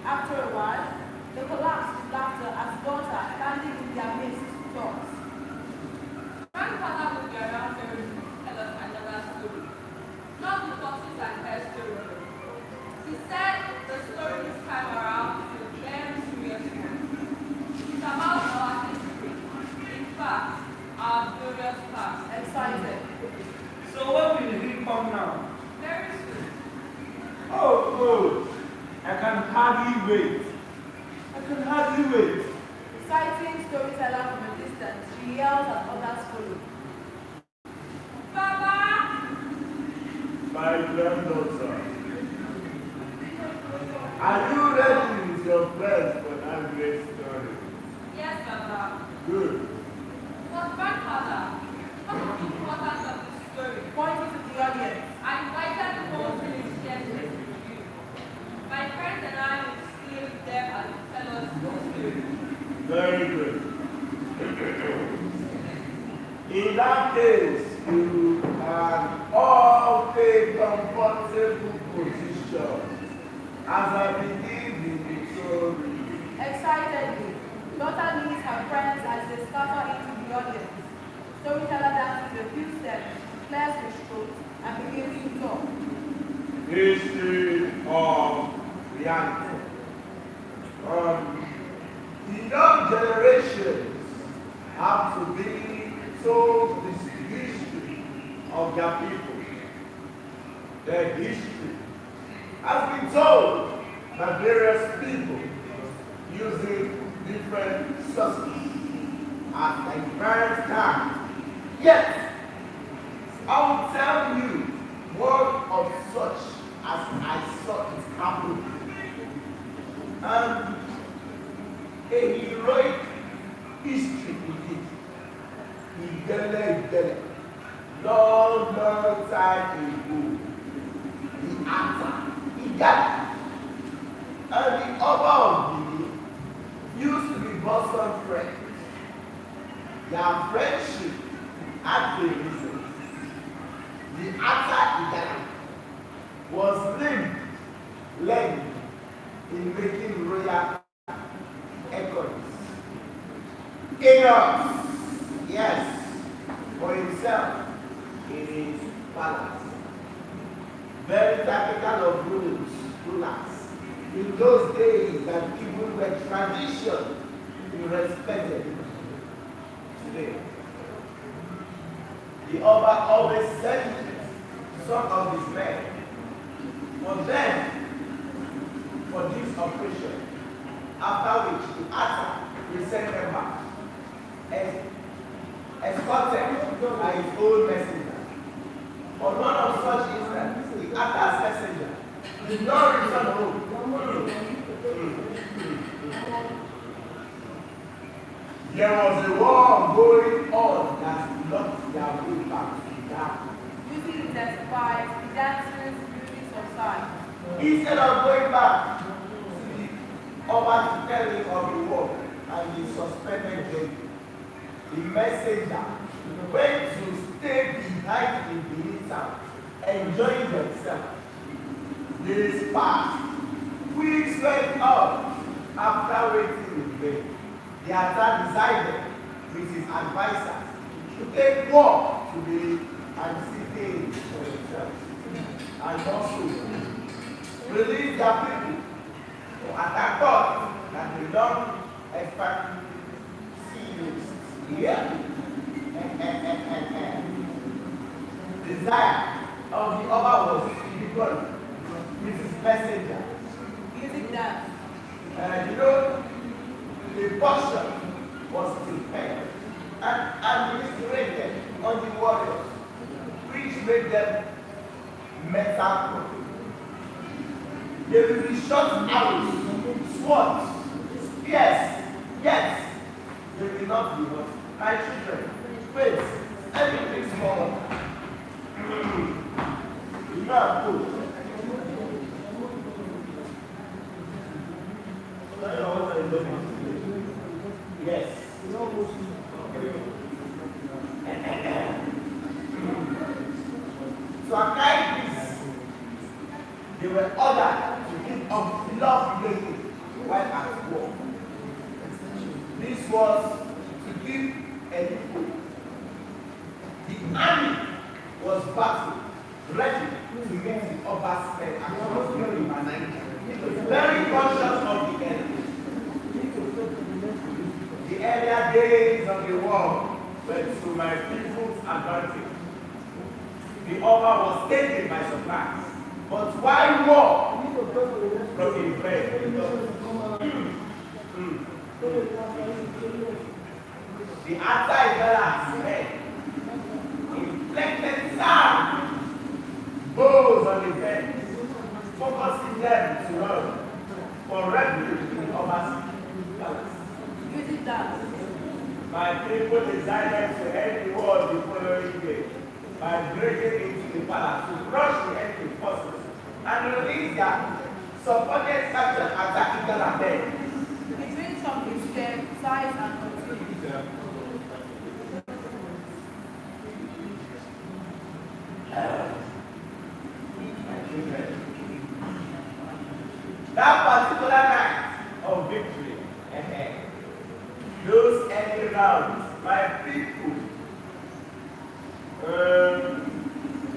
C: After a while, they collapse with laughter as daughter standing in their midst talks.
G: Grandfather will be around very soon to tell us another story. Not the tortoise and hare story. He said the story this time around is a very serious one. It's about our history. In fact, our glorious past. Excited.
M: So when will he come now?
G: Very soon.
M: Oh, good. I can hardly wait. I can hardly wait.
G: Sighting storyteller from a distance, she yells as others follow. Baba!
M: My granddaughter. Are you ready with your friends for that great story?
G: Yes, Baba.
M: Good.
G: But grandfather, what is the importance of this story? Pointing to the audience. I invited the whole village here to listen to you. My friends and I will still be there as you tell us the story.
M: Very good. In that case, you can all take comfortable position as I begin the story.
G: Excitedly, daughter leads her friends as they scatter into the audience. Storyteller dances a few steps, clears his throat, and begins to talk.
M: History of reality. The young generations have to be told the history of their people. Their history has been told by various people using different sources at diverse times. Yet, I will tell you one of such as I saw it happen. And a heroic history indeed. Long time ago. The actor, he died. And the other of the used to be bosom friends. Their friendship had a reason. The actor, he died, was lame in making royal echoes. Chaos, yes, for himself in his palace. Very typical of rulers. In those days that even were tradition, he respected today. The Oba always sent some of his men for them for this operation, after which the Asa will send them back, escorted by his own messenger. On one of such instances, the Asa's messenger did not return home. There was a war going on that blocked their way back to the camp.
G: Using intensified, the dancers moving subside.
M: Instead of going back to the Oba to tell him of the war and the suspended journey, the messenger went to stay behind in the town, enjoying themselves. Days passed. Weeks went up. After waiting in vain, the attack decided with his advisors to take war to the and see things for themselves, and also release their people to attack God that they don't expect serious here. Desire of the other was equal with his messenger.
G: Music dance.
M: The portion was prepared and administrated on the warriors, which made them metal. They will be shot arrows, swords, spears, yet they will not be what? My children, wait, everything small. Not good. Yes. So at this, they were ordered to give up love making while at war. This was to give a people. The army was battled, ready to meet the upper spec across the river Niger. Very conscious of the enemy. The earlier days of the war but to my people's advantage. The offer was taken by surprise. But why war from a friend? The anti-balance head, inflected sound, bows on the bed, focusing them to run for refuge in the Oba's palace.
C: You did that.
M: My people decided to end the war the following day by breaking into the palace to crush the enemy forces and release their supported faction attacking Galatech.
G: Between some escape, size and continuity.
M: That particular night of victory, those early rounds, my people,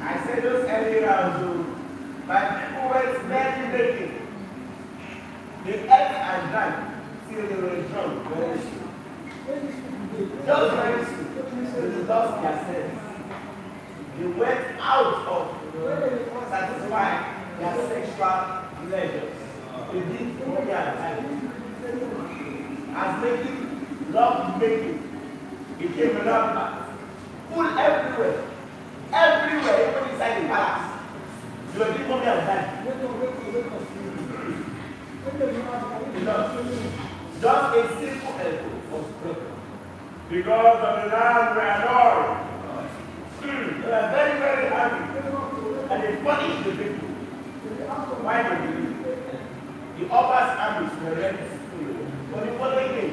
M: I said those early rounds, my people were smelling making. They ate and drank till they were drunk very soon. Just very soon, they lost their sense. They went out of satisfying their sexual pleasures. They did what they had time. As making, love making became rampant, full everywhere, even inside the palace. They were doing what they had time. Just a simple elbow was broken. Because of the land were annoyed. They were very, very happy. And they punished the people. Why they believe? The Oba's armies were ready to steal. But the following day,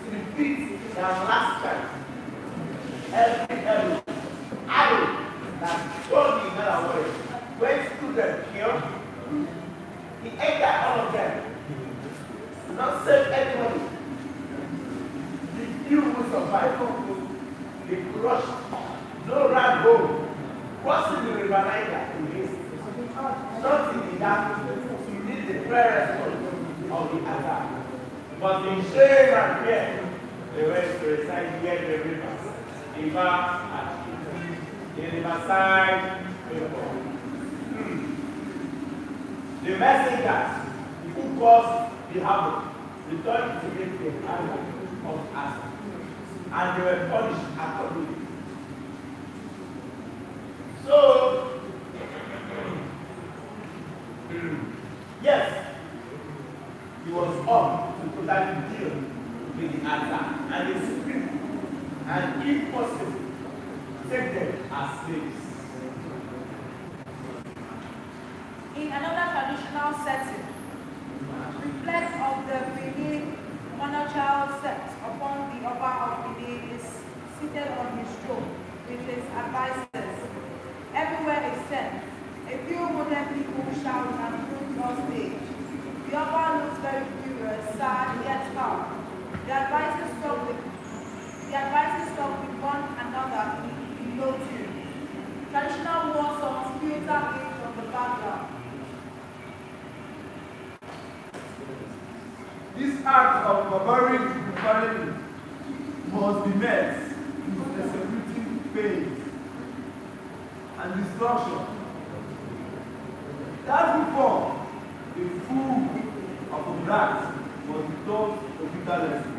M: to repeat their last time, every arrow that told the man away went through them killed. He ate all of them. Did not save anybody. The few who survived, they crushed, no ran home, crossing the river Niger in haste. Not in the dark, to meet the prayer response of the attack. But in shame and fear, they went to reside near the rivers, the riverside river. The messengers who caused the havoc returned to meet the hand of Asa, and they were punished accordingly. So, yes, he was up to totally deal with the Asa and his people, and if possible, take them as slaves.
G: In another traditional setting, reflect of the Benin monarchical set upon the Oba of Benin is seated on his throne with his advisors. Everywhere is sent. A few modern people shout and move on stage. The Oba looks very furious, sad, yet calm. The advisors talk with one another in low tune. Traditional war songs filter in from the background.
M: This act of barbaric rebellion must be met with executing pain and destruction. That reform, the fool of a rat, was taught a bitter lesson.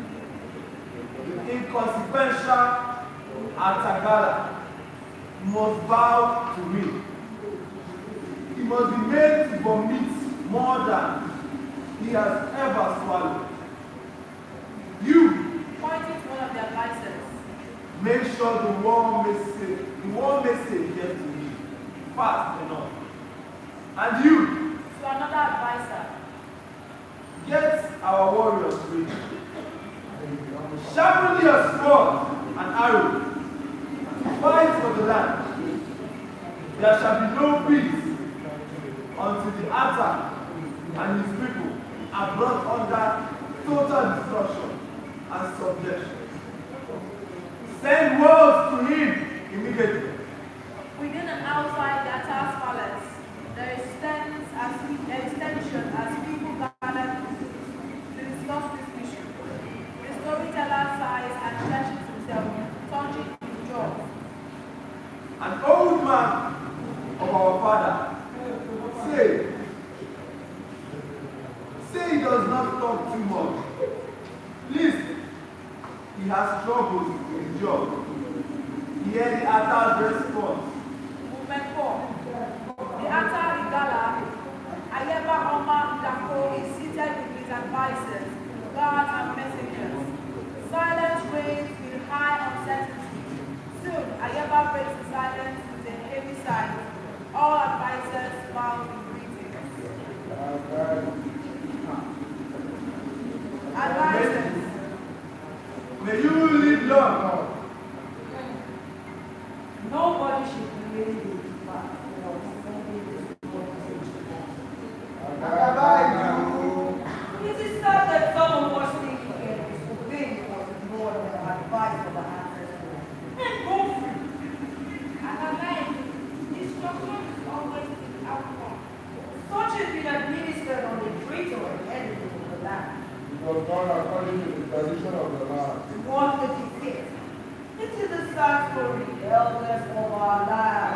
M: The inconsequential Atagala must bow to me. He must be made to vomit more than he has ever swallowed. You,
G: Pointing to one of the advisors,
M: make sure the war message gets to me fast enough. And you,
G: to another advisor,
M: get our warriors ready. Sharpen your sword and arrow. Fight for the land. There shall be no peace until the attack and his people are brought under total destruction and subjection. Send words to him immediately.
G: within and outside the attached palace, there is tension as people gather to discuss this issue. The storyteller sighs and stretches himself, touching
M: man of our father, say he does not talk too much. Please, he has struggles with his job. Hear the Atta's response.
N: Movement 4. The Atta Igala, Ayeba Omar Dako is seated with his advisors, guards and messengers. Silence reigns with high uncertainty. Soon, Ayeba breaks the silence with a heavy sigh. All advisors bow in greetings. Advisors.
M: May you live long.
C: Nobody should really be back. It is sad that someone was thinking and disobeying was ignored the advice of the ancestors. And go free.
N: And again, destruction is always the outcome.
C: Such has been administered on the territory and edited in the land.
L: It was done according to the tradition of the land.
C: What did he say? It is a sad story, elders of our land.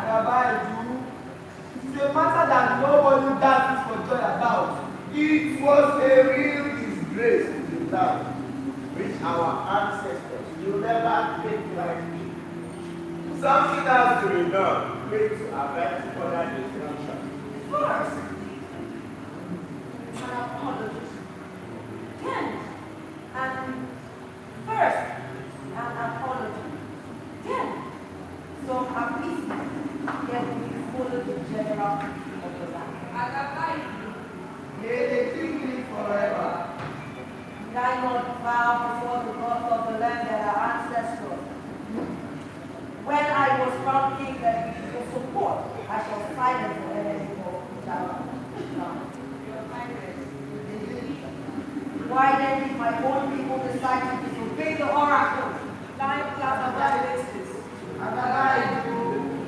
M: It is a matter that nobody dances for joy about. It was a real disgrace to the land, which our ancestors will never take lightly. Something has to be done, quick to avert further destruction.
C: First, an apology. Then, an apology. Then, some appeasement. Then we follow the general of the land.
M: May the king live forever.
C: Did I not vow before the gods of the land that our ancestors, when I was crowned king, that with your support, I shall silence the enemy of Ujala. Why then did my own people decide to disobey the oracle?
N: Lion class of violations.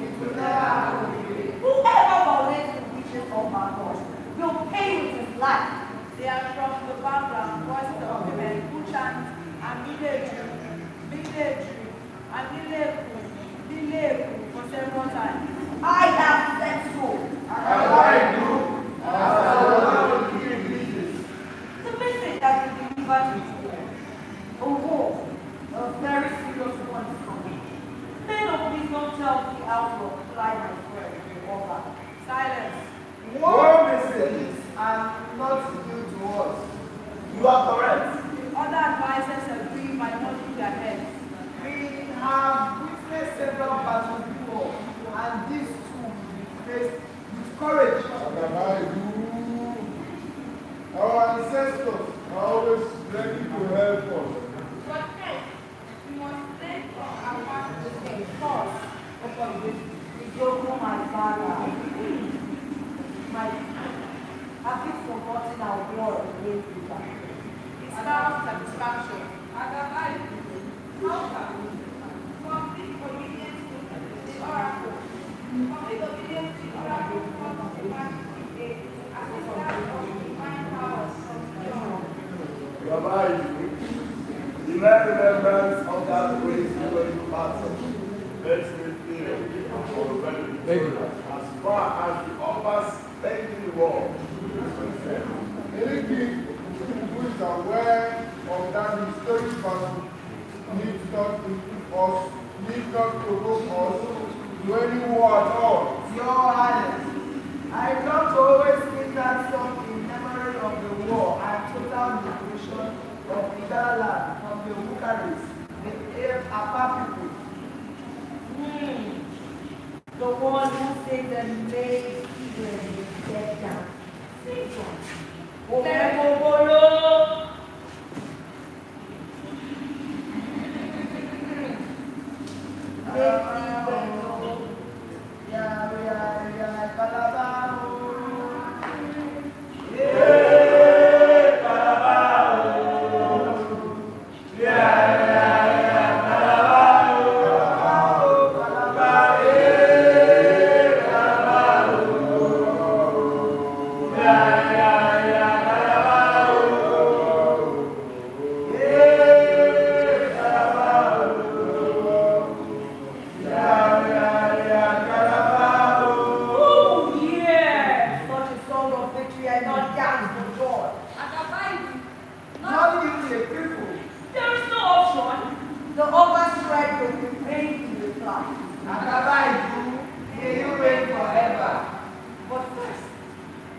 M: It will never happen again.
C: Whoever violates the wishes of my God will pay with his life.
N: They are from the background, voices of women who chant Amileju, Mileju, for several times.
C: I have said so. The message that you delivered to me, a war, a very serious one from me. Men of wisdom tell the outlook, fly my friend, over.
N: Silence.
M: War messages are not due to us. You are correct.
N: Other advisors agree by nodding their heads.
M: We have witnessed several battles before, and these two will be faced with courage.
L: Our ancestors are always ready to help us.
N: But first, we must take from our past mistakes. Pause.
C: Upon which the joke my father, have you forgotten our war against the land?
N: It's now satisfaction. How can we? Complete obedience to the oracle. Complete obedience to the oracle becomes a magic day. As the start of divine powers from beyond.
M: Rabbi, the remembrance of that great historical battle makes me feel already as far as the upper spending war is concerned.
L: Any king who is aware of that historic battle need not provoke us to any war at all.
M: Your Highness, I love to always sing that song in memory of the war and total liberation of Igala from the Wukaris, the Apa people.
C: The one who said the made Israel get down. Sing song.
M: Yeah.
N: Akabaidu, may you reign forever.
C: But first,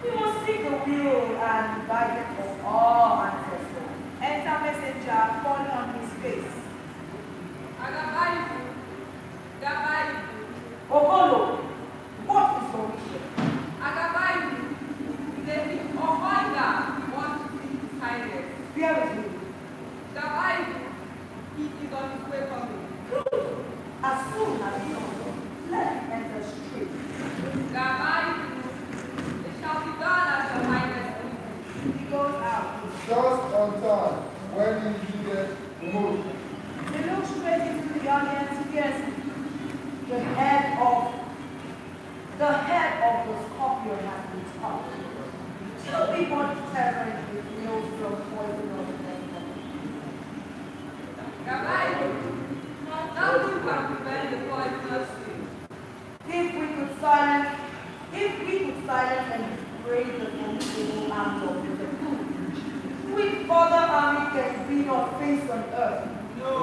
C: we must seek the will and guidance of our ancestors.
N: Enter messenger falling on his face.
G: Agabaibu, Gabaibu,
C: Ogolo, what is your mission?
G: Agabaibu, the Ohoiga wants to see his highness.
C: Bear with me.
G: Gabaibu, he is on his way coming.
C: Good. As soon as he comes, let him enter straight.
G: Gabaibu, it shall be done as your highness pleases.
N: He goes out.
L: Just on time, when he needed the most.
N: He looks straight into the audience fiercely.
C: The head of the scorpion has been touched. Tell me what terror is no from poison of the
G: Gabaibu, nothing can prevent the poisonous stream.
C: If we could silence and break the formidable arms of the food, which other army can be on face on earth?
M: No,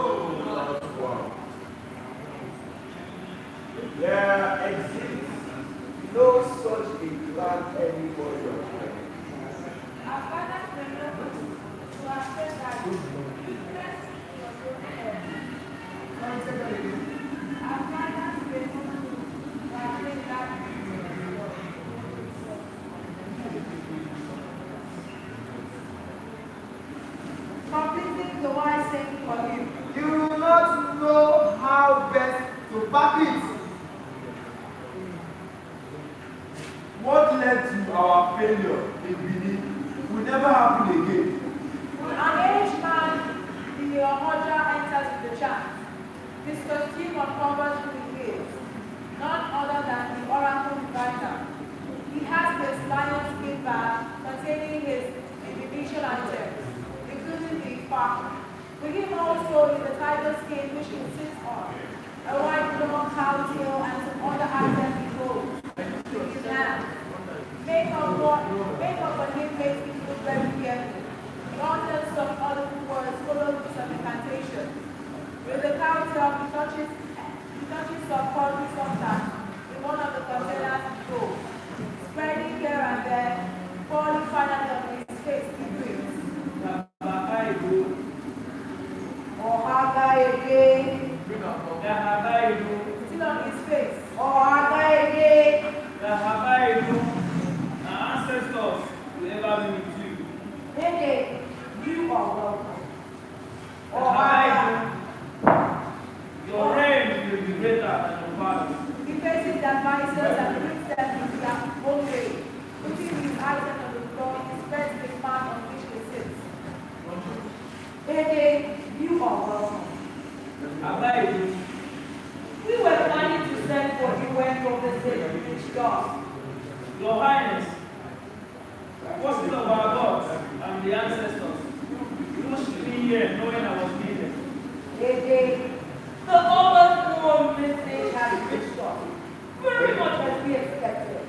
M: not one. There exists no such a plan anybody of them.
N: Our fathers remember to have said that the best was your head. Our fathers remember to have said that completing the wise saying for you.
F: You will not know how best to back it. What led to our failure in Benin will never happen again.
N: An aged man, the Ohoja enters with the chant. His costume uncovers through the gates, none other than the oracle diviner. He has his lion skin bag containing his divination items, including the park. With him also is the tiger skin which he sits on, a white long cow tail and some other items he holds in his hand. Make up on him makes him look very careful. He utters some other words followed with some incantation. With the cow tail, he touches some poetry sometimes in one of the containers he holds, spreading here and there, falling finally on his face, he breathes. Ohaga again. Still on his face. Ohaga again.
K: Our ancestors will ever be with you.
C: Hey, you are welcome.
K: Ohaga, your reign will be greater than your father's.
N: He faces the advisors and brings them in their own way. Putting his items on the floor, he spreads the mat on which he sits.
C: Hey, you are welcome. We were planning to send for you when conversation reached us.
K: Your Highness, worship of our gods and the ancestors, you should be here knowing I was needed.
C: Hey, the overflow message has reached us, very much as we expected.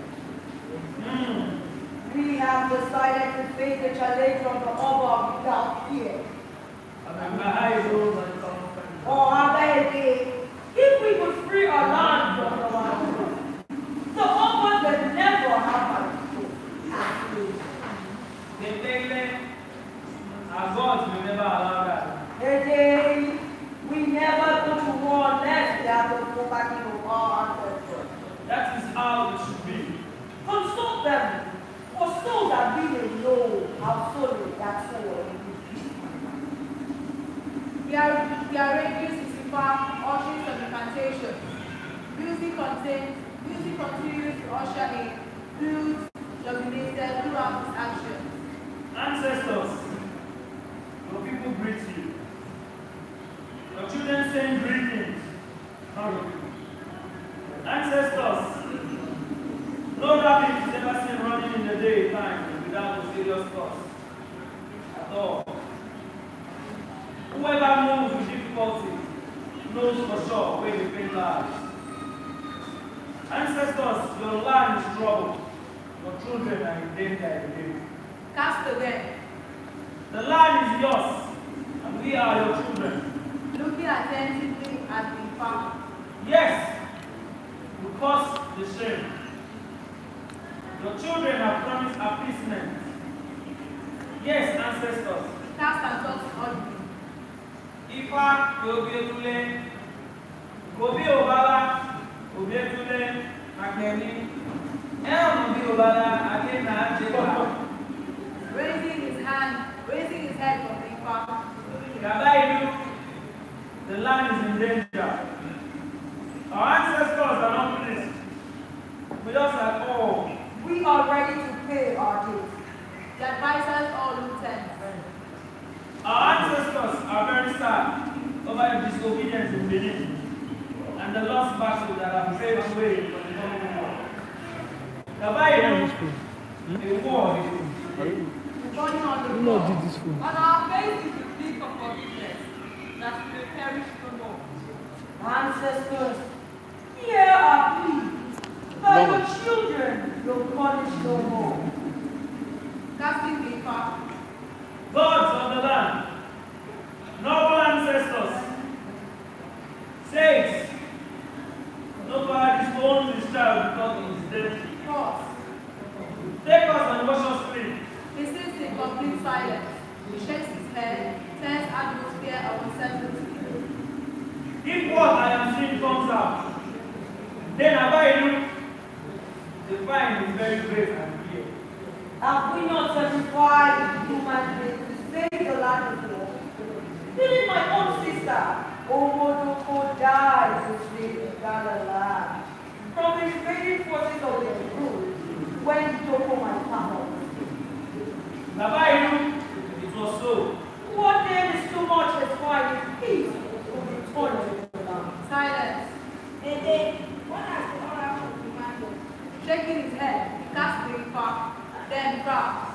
C: We have decided to face the challenge of the Oba without fear. Or if we could free our land from the one, the Oba would never have a
K: Our gods will never allow that.
C: Hey, we never go to war unless we have the property of our ancestors.
K: That is how it should be.
C: Consult them, for so that we may know how sorry that soul is.
N: He arranges his impact, ushering some incantations. Music continues to usher in flutes dominated throughout his actions.
K: Ancestors, your people greet you. Your children send greetings. Ancestors, no rabbit is ever seen running in the daytime without a serious cause. At all. Whoever moves with difficulty knows for sure where the pain lies. Ancestors, your land is troubled. Your children are in danger every day.
N: Cast again.
K: The land is yours, we are your children.
N: Looking attentively at the farm.
K: Yes, the shame. Your children have promised appeasement. Yes, ancestors.
G: Cast and talk all the
K: Ifa Obietule, Obi Obala, Obietule, Akeni, El Obi Obala, Akena Jeba.
G: raising his head from the Ifa.
K: Gabaidu, the land is in danger. Our ancestors are not pleased. We just like, oh,
N: We are ready to pay our dues.
G: The advisors all lieutenants.
K: our ancestors are very sad over the disobedience in Benin and the lost battle that have paved the way for the coming war. Gabaidu, a war is
G: Burning on the floor. On our face is the plea of forgiveness, that we may perish no more.
N: Ancestors, hear our plea. By your children, will punish no more.
G: Casting the Ifa.
K: gods of the land, noble ancestors, says, nobody owns his child because he is dead.
G: Pause.
K: Take us and wash us clean.
G: He sits in complete silence. He shakes his head, tense atmosphere of uncertainty.
K: If what I am seeing comes out, then Abaidu, the fine is very great and clear.
N: Have we not sacrificed human beings to save the land of war? Didn't my own sister, Omodoko, die to save the Ghana land from the invading forces of the Crew when Toko my power?
K: Abaidu, it was so.
N: What name is too much as fine as peace will return to the land?
G: Silence.
N: And then, what has the oracle demanded?
G: Shaking his head, he casts the Ifa, then frowns.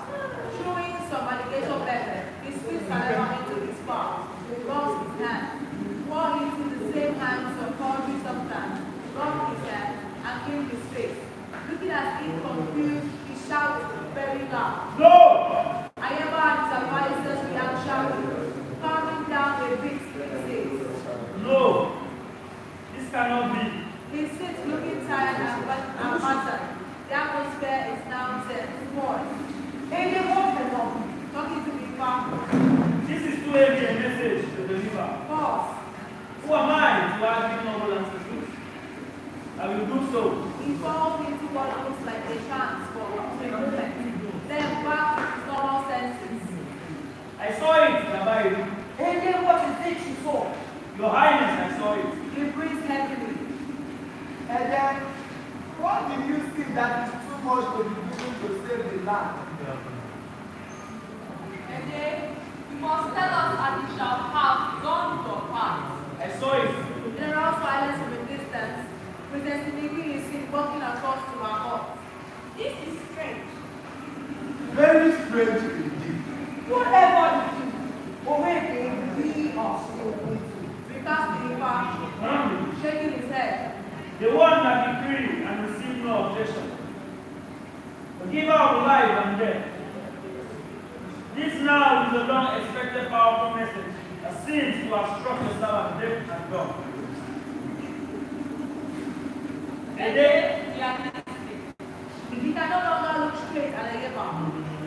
G: Showing some alligator pepper, he spits saliva into his palm, rubs his hand, pours into the same hands some poultry substance, rubs his head, and cleans his face. Looking at him confused, he shouts very loud.
K: No!
G: Ayaba and his advisors react shouting, calming down a big says,
K: No! This cannot be.
G: he sits looking tired and battered. The atmosphere is now tense. Voice.
N: And then what cannot be?
G: Talking to the Ifa.
K: This is too heavy a message to deliver.
G: Pause.
K: Who am I to argue noble ancestors? I will do so.
G: He falls into what looks like a chance for a moment, then back to his normal senses.
K: I saw it, Abaidu.
N: And then what is it you saw?
K: Your Highness, I saw it.
G: He breathes heavily.
F: And then, what did you see that is too much to be given to save the land?
G: And then, you must tell us as it shall have gone with your path.
K: I saw it.
G: General silence from a distance. Princess Niki is seen walking across to our hut. This is strange.
F: Very strange indeed.
N: Whatever you do, already we are still waiting.
G: We cast the Ifa, shaking his head.
K: The one that decreed and received no objection. The giver of life and death. This now is a long expected powerful message that seems to have struck the servant deaf and dumb.
G: And then, he anticipates. He can no longer look straight at the Ayaba.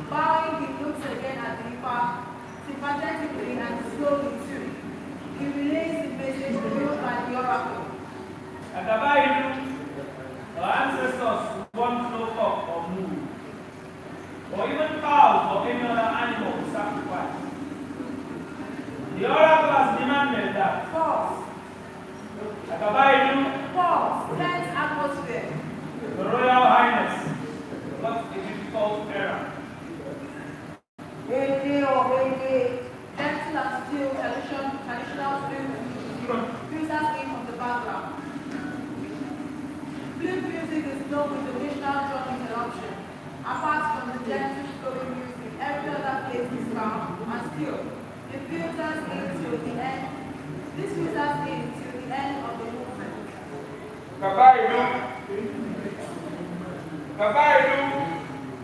G: Bowing, he looks again at the Ifa, sympathetically and slowly too. He relays the message revealed by the oracle.
K: Akabaidu, our ancestors want no cock or moon, or even cows or any other animal to sacrifice. The oracle has demanded that.
G: Pause.
K: Akabaidu,
G: Pause. Tense atmosphere.
K: the Royal Highness, what a difficult error.
N: Ede or Ede,
G: Gentle and still traditional filters in from the background. Flute music is known with the national drum interruption. Apart from the gentle flowing music, every other place is calm and still. It filters in till the end. This filters in till the end of the movement.
A: Kabaidu,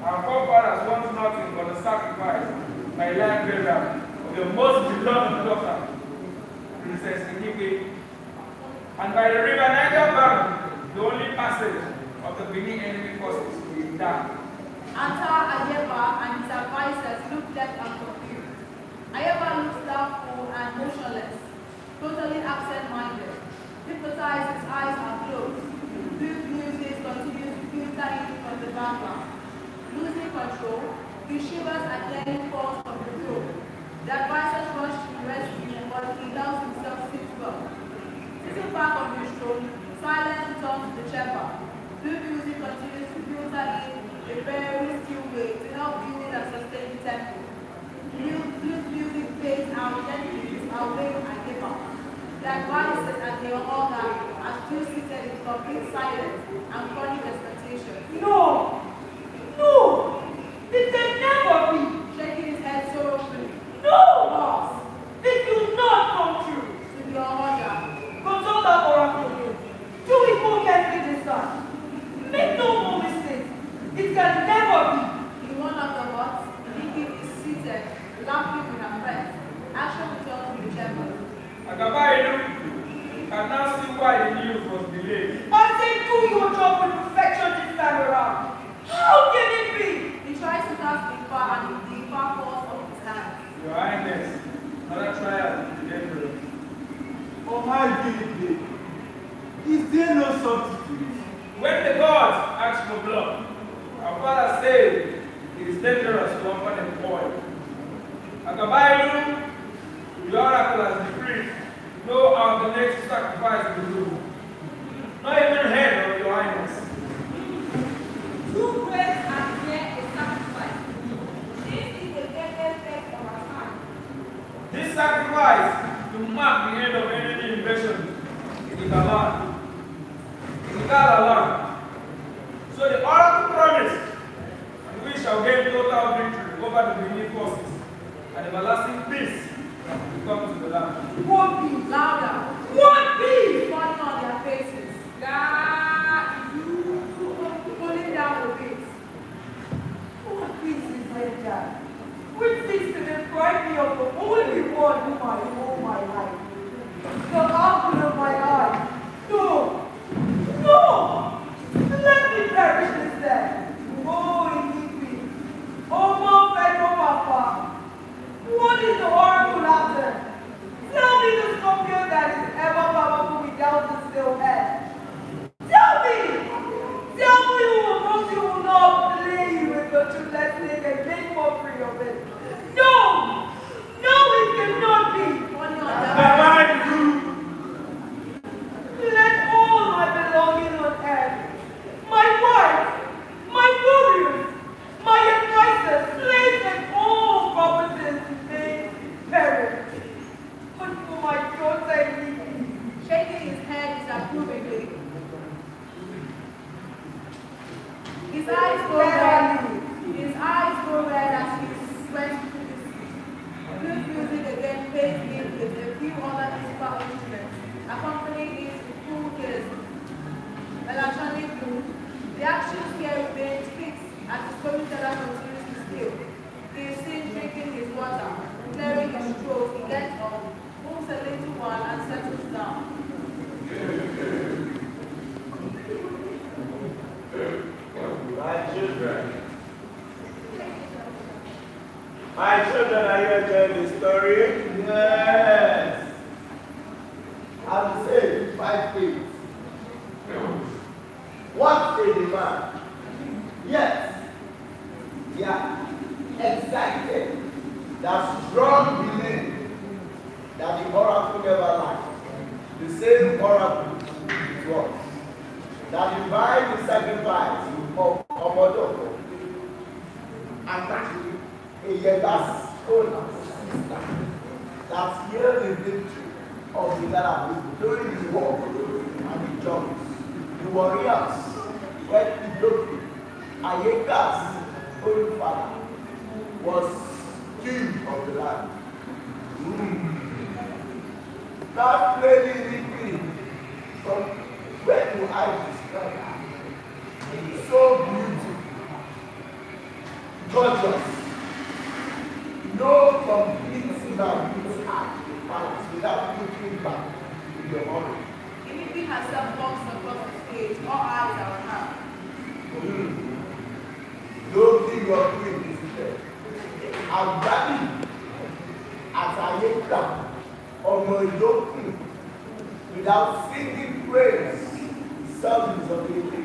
A: our forefathers want nothing but the sacrifice by land burial of your most beloved daughter, Princess Nkipe, and by the river Niger Bank, the only passage of of the Benin enemy forces is down.
G: Anta Ayeba and his advisors looked left and confused. Ayeba looked doubtful and motionless, totally absent-minded. Hypnotized, his eyes are closed. Blue music continues to filter in from the background. Losing control, he shivers and nearly falls from the throne. The advisors rush to rescue, but he allows himself to sit well. Sitting back on his throne, silence returns to the chamber. Blue music continues to filter in a very still way to help build and sustain the temple. Blue music fades out gently to away and give up. The advisors and their order are still seated in complete silence and chronic expectation.
N: No! No! It can never be!
G: Shaking his head sorrowfully.
N: No!
G: Boss,
N: It will not come true!
G: with your order.
N: Consult that oracle again. Do it more carefully this time. Make no more mistakes. It can never be.
G: In one of the bots, Nikki is seated, laughing with her friends. Action returns to the chamber.
A: Agabainu can now see why the news was delayed.
N: I say do your job with perfection this time around. How can it be?
G: He tries to cast the far and the far falls off his hand.
A: Your Highness, another trial is dangerous.
M: Oh my baby, is there no substitute?
A: When the gods ask for blood, our father said it is dangerous to offer them oil. Agabainu, the oracle has decreed no of the next sacrifice will do. Not even head of your Highness.
C: Too great and near a sacrifice. This is the greatest test of our time.
A: This sacrifice will mark the end of enemy invasion in the land. So the oracle promised, and we shall gain total victory over the Benin forces and everlasting peace will come to the land.
N: What peace?
G: Louder.
N: What peace?
G: Falling on their faces. God, pulling down the gates.
N: What peace is like that? Which seems to deprive me of the only one whom I owe my life. The apple of my eye. No! No! Let me perish instead. Oh, Inipi. Oh, Mom, Pedro, Papa. What is the oracle after? Tell me the scorpion that is ever powerful without the still head. Tell me! Tell me you will not play with the toothless snake and make mockery of it. No! No, it cannot be! Let all my belongings on earth, my wife, my warriors, my advisors, slaves, and all properties may perish. But for my daughter Nikki,
G: Shaking his head disapprovingly. His eyes go red. His eyes go red as he sweats through his feet. Blue music again fades in with a few other musical instruments, accompanying it with cool kiss. Melancholic mood. The action scale remains fixed as the storyteller continues to steal. He is seen drinking his water, clearing his throat. He gets up, moves a little while, and settles down.
M: My children, are you enjoying the story? Yes. I will say 5 things. What a demand. Yes. Yeah. Excited. That strong belief that the oracle never lied. The same oracle it was. That divine the sacrifice of Omodoko. And that a Yega's owner sister. That here the victory of the Galabus during the war and the jobs. The warriors when Idoki, Ayega's own father, was king of the land. That lady Nikki, from where do I describe her? So beautiful, gorgeous, no complete man whose heart balance without looking back to your honor.
G: Imiti herself walks across the stage, all eyes are on her.
M: Agbani Atayeka Omoyokun without singing praise, service of the guilty.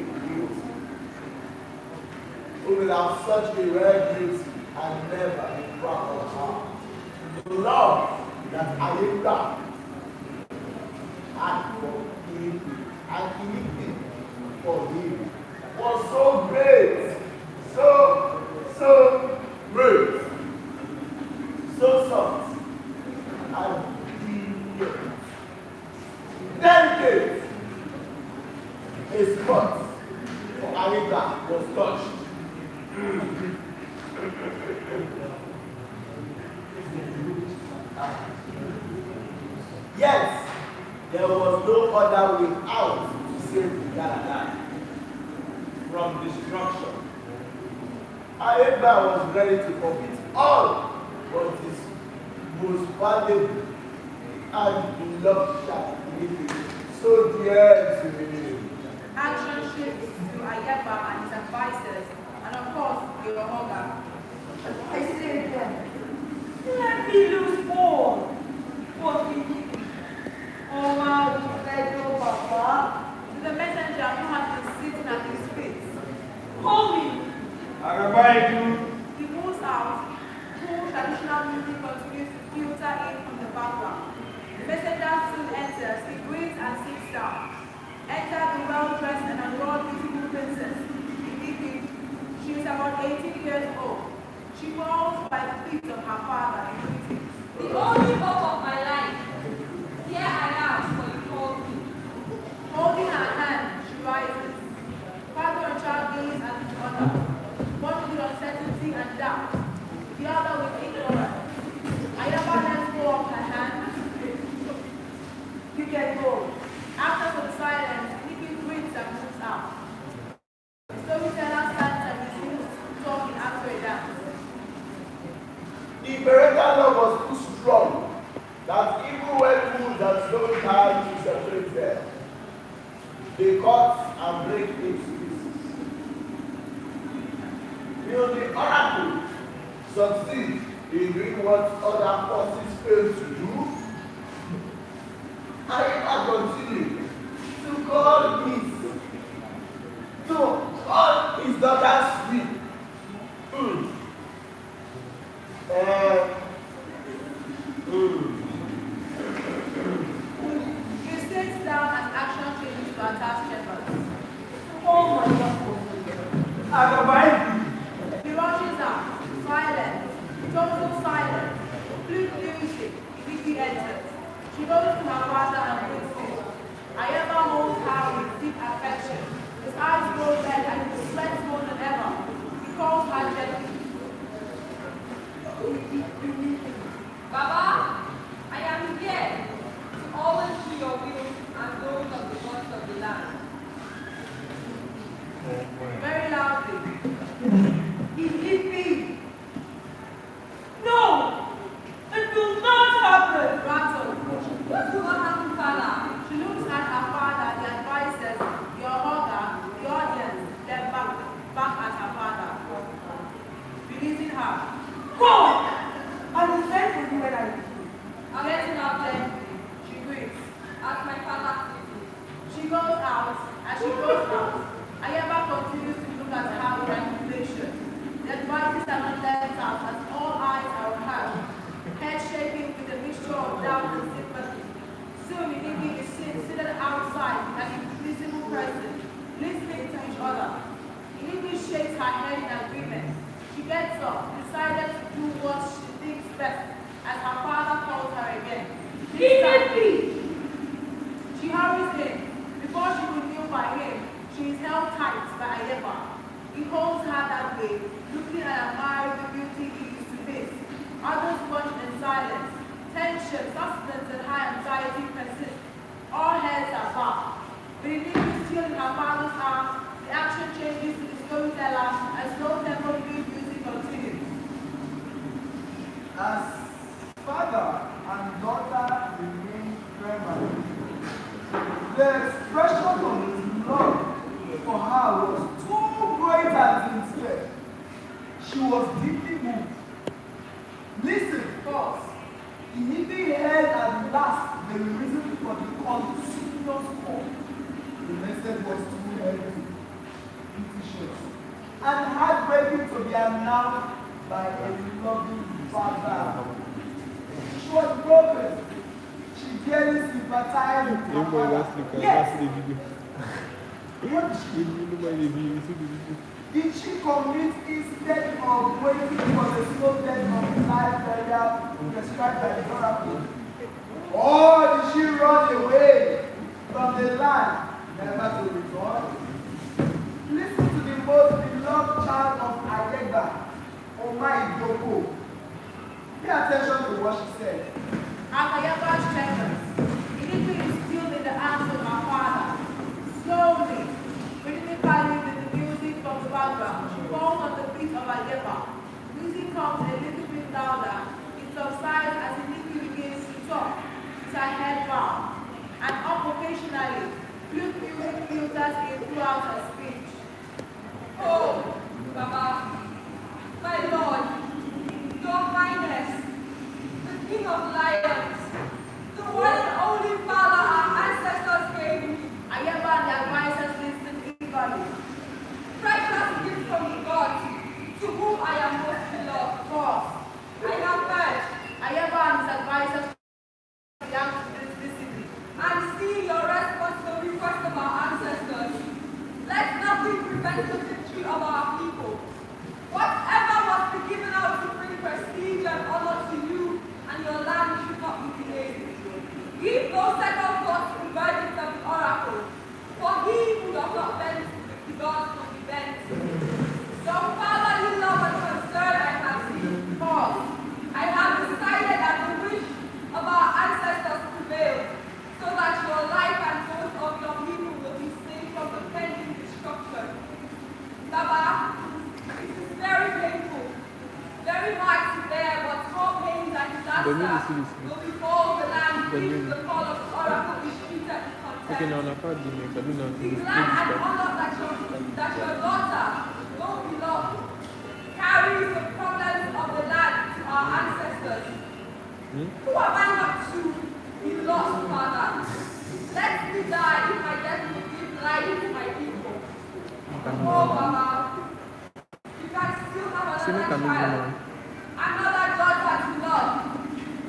M: Who without such a rare beauty and never be proud of her. The love that Ayeka had for him and iniquity for him was so great, so great, so soft and delicate. A spot for Ayeka was touched. Yes, there was no other way out to save Ghana from destruction. Ayeka was ready to commit all but his most valuable and beloved child, so dear to me.
G: Action shifts to Ayeba and his advisors, and of course, your hunger.
C: I say again, let me lose all. What we need. Oh, wow, you said no, Papa.
G: To the messenger who has been sitting at his feet.
C: Hold me.
G: He moves out, cool traditional music continues to filter in from the background. The messenger soon enters, he greets and sits down. Enter the well-dressed and adorned beautiful princess. She is about 18 years old. She falls by the feet of her father in greeting.
C: The only hope of my life. Here I am, for you called me.
G: Holding her hand, she rises. Father and child gaze at each other, one with uncertainty and doubt, the other with ignorance. Ayaba lets go of her hand. You can go. After some silence, Nikki greets and moves out. The storyteller stands and resumes talking after a dance.
M: The parental love was too strong that even when food and snow time to separate them, they cut and break into pieces. Will the oracle succeed in doing what other forces fail to do? Ayeka continued to call his daughter sweet.
G: He sits down and action changes to attach shepherds.
C: Oh, my God.
G: He rushes out, silence, total silence, flute music, Vicky enters. She goes to her father and greets him. Ayeba holds her with deep affection. His eyes grow red and he sweats more than ever. He calls her gently.
C: Baba, I am here to always do your will and those of the ones of the land.
G: Very loudly.
C: If it be. No! It will not happen!
G: Rattle.
C: What will not happen, Father?
G: She looks at her father, the advisors, your hugger, the audience, then back at her father. Releasing her.
C: Go! I will send for you when I leave.
G: Getting up gently, she greets.
C: As my father sees.
G: She goes out. As she goes out, Ayeba continues to look at her with recognition. The advices are not left out as all eyes are on her. Head shaking with a mixture of doubt and sympathy. Soon Iniki is seated outside with an invisible person, listening to each other. Iniki shakes her head in agreement. She gets up, decided to do what she thinks best, as her father calls her again.
C: Iniki!
G: She hurries in. Before she could kneel by him, she is held tight by Ayeba. He holds her that way, looking and admiring the beauty he used to miss. Others watch in silence. Tension, suspense, and high anxiety persist. All heads are bowed. With Iniki still in her father's arms, the action changes to the storyteller as low tempo music continues.
F: As father and daughter remain primary, the expression of his love for her was too great and sincere. She was deeply moved. waiting to be announced by a loving father. She was broken. She barely sympathized with her father. Yes. What did she commit instead of waiting for the slow death of life burial prescribed by the oracle? Or did she run away from the land never to return? Listen to the most beloved child of Ayega, Omai Doko. Pay attention to what she said.
N: As Ayaba's shepherds, iniquity is still in the hands of my father. Slowly, rhythmically with the music from the background, she falls on the feet of Ayaba. Music comes a little bit louder. It subsides as iniquity begins to talk. It's her head bowed. And occasionally, flute music filters in throughout her speech.
G: Oh, Baba, my Lord, your Highness, the King of Lions, the one and only Father our ancestors gave me.
N: Ayaba and the advisors listened eagerly.
G: Precious gift from the gods, to whom I am most beloved.
N: Of course,
G: I have heard
N: Ayaba and his advisors began to discipline.
G: and see your response to the request of our ancestors. Let nothing prevent the victory of our people. Whatever must be given out to bring prestige and honor to you and your land should not be delayed. Give no second thought to the verdict of the oracle, for he who does not bend the gods will be bent. So fatherly love and concern I have seen. Pause. I have decided that the wish of our ancestors prevailed, so that your life and those of your people will be saved from the pending destruction. Baba, it is very painful, very hard to bear, but more pain than disaster will befall the land if the call of the oracle is treated with contempt. Be glad and honor that your daughter, though beloved, carries the problems of the land to our ancestors. Who am I not to be lost, Father? Let me die if my death will give life to my people. Oh, Baba, you can still have another child, another daughter to love,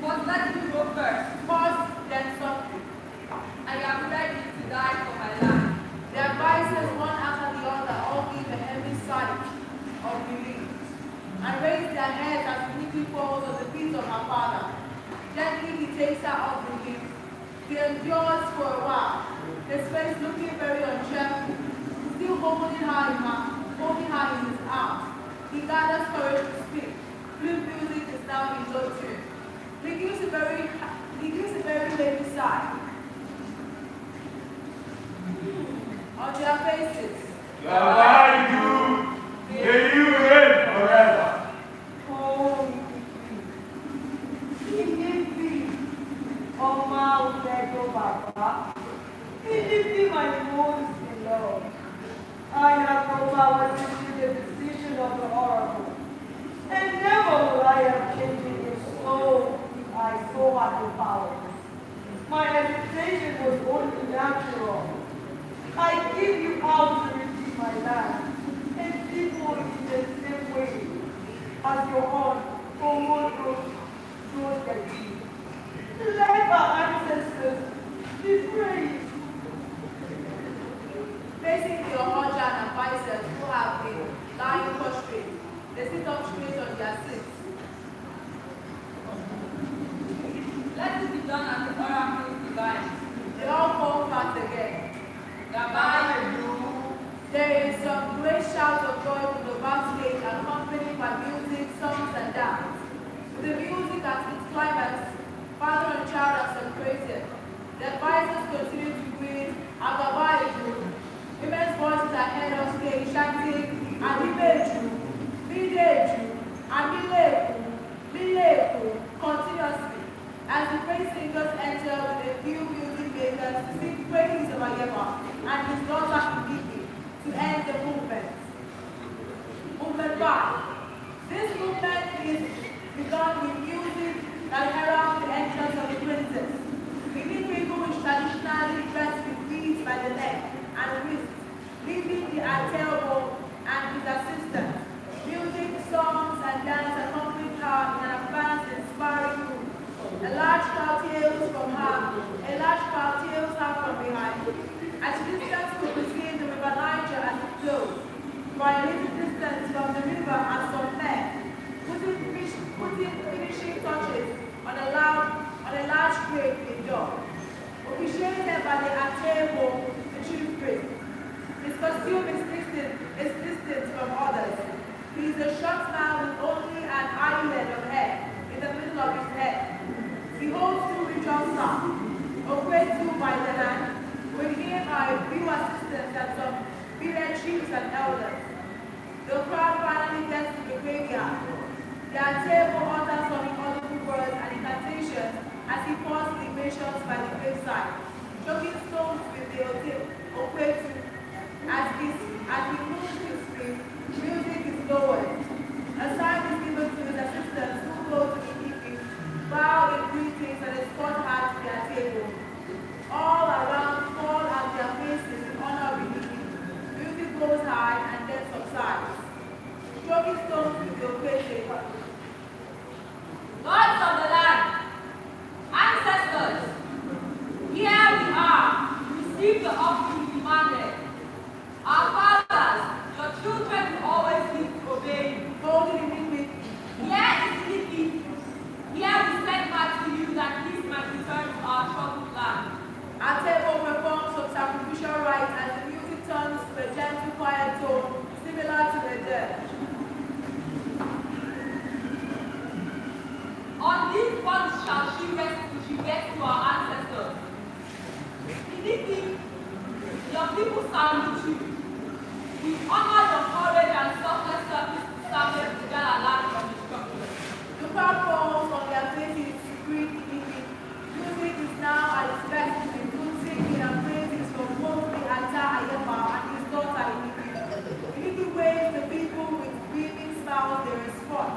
G: but let me go first.
N: Pause, then softly.
G: I am ready to die for my land.
N: The advisors, one after the other, all give a heavy sigh of relief and raise their heads as Nikki falls on the feet of her father. Gently he takes her off the knee. He endures for a while, his face looking very uncheerful, still holding her in his arms. He gathers courage to speak. Flute music is now in low tune. He gives a very heavy sigh. On their faces,
A: May you reign forever.
C: Oh, Indeed, Oma Utejo Baba, indeed my most beloved. I have no power to change the decision of the oracle, and never will I have changed it so if I so had the power. My hesitation was only natural. I give you out to redeem my land, and people in the same way as your own told their deed. Let our ancestors be praised.
N: facing the Ohoja and advisors who have been lying prostrate, they sit up straight on their seats.
G: Let it be done as the oracle divine.
N: They all fall fast again. There is some great shout of joy from the backstage, accompanied by music, songs, and dance. The music at its climax, father and child are celebrated. The advisors continue to greet Agabaiju. Women's voices are heard on stage chanting Adibeju, Bideju, Amileku, Mileku continuously as the praise singers enter with a few music makers to sing praises of Ayeba and his daughter Kiki to end the movement. Movement 5. This movement is begun with music that heralds the entrance of the princess. Many people is traditionally dressed with beads by the neck and wrist, leaving the tailbone and his assistant. A large crowd tails from her, a large crowd tails her from behind. At a distance could be seen the river Niger as it flows. For a little distance from the river are some men, putting finishing touches on a large grave indoor. Officiated by the Atebo, the chief priest. His costume is distant from others. He is a short man with only an eyelid of hair in the middle of his head. He holds two ritual staffs, Okwetu by the hand. With him are a few assistants and some village chiefs and elders. The crowd finally gets to the graveyard. The Atebo utters some inaudible words and incantations as he pours libations by the graveside, choking stones with the Okwetu. As he moves his feet, music is lowered. A sign is given to his assistants who go to the Ifi, bow in greetings and escort her to their table. All around fall at their faces in honor of the Ifi. Music goes high and then subsides. Stroking stones with the Okwetu.
G: Lords of the land, ancestors, here we are, receive the offering you demanded. Our fathers, your children will always need to obey you.
N: Holding iniquity.
G: Here is iniquity. Here we send back to you that peace might return to our troubled land.
N: Atebo performs some sacrificial rites as the music turns to a gentle, quiet tone, similar to the dead.
G: On these bonds shall she get to our ancestors. Iniquity, your people salute you. We honor your courage and selfless service to salvage the Ghana land from destruction.
N: The crowd falls on their faces to greet Iniquity. Music is now at its best to include singing and praises from both the Ata Ayema and his daughter Iniquity. Iniquity waves the people with beaming smiles they respond.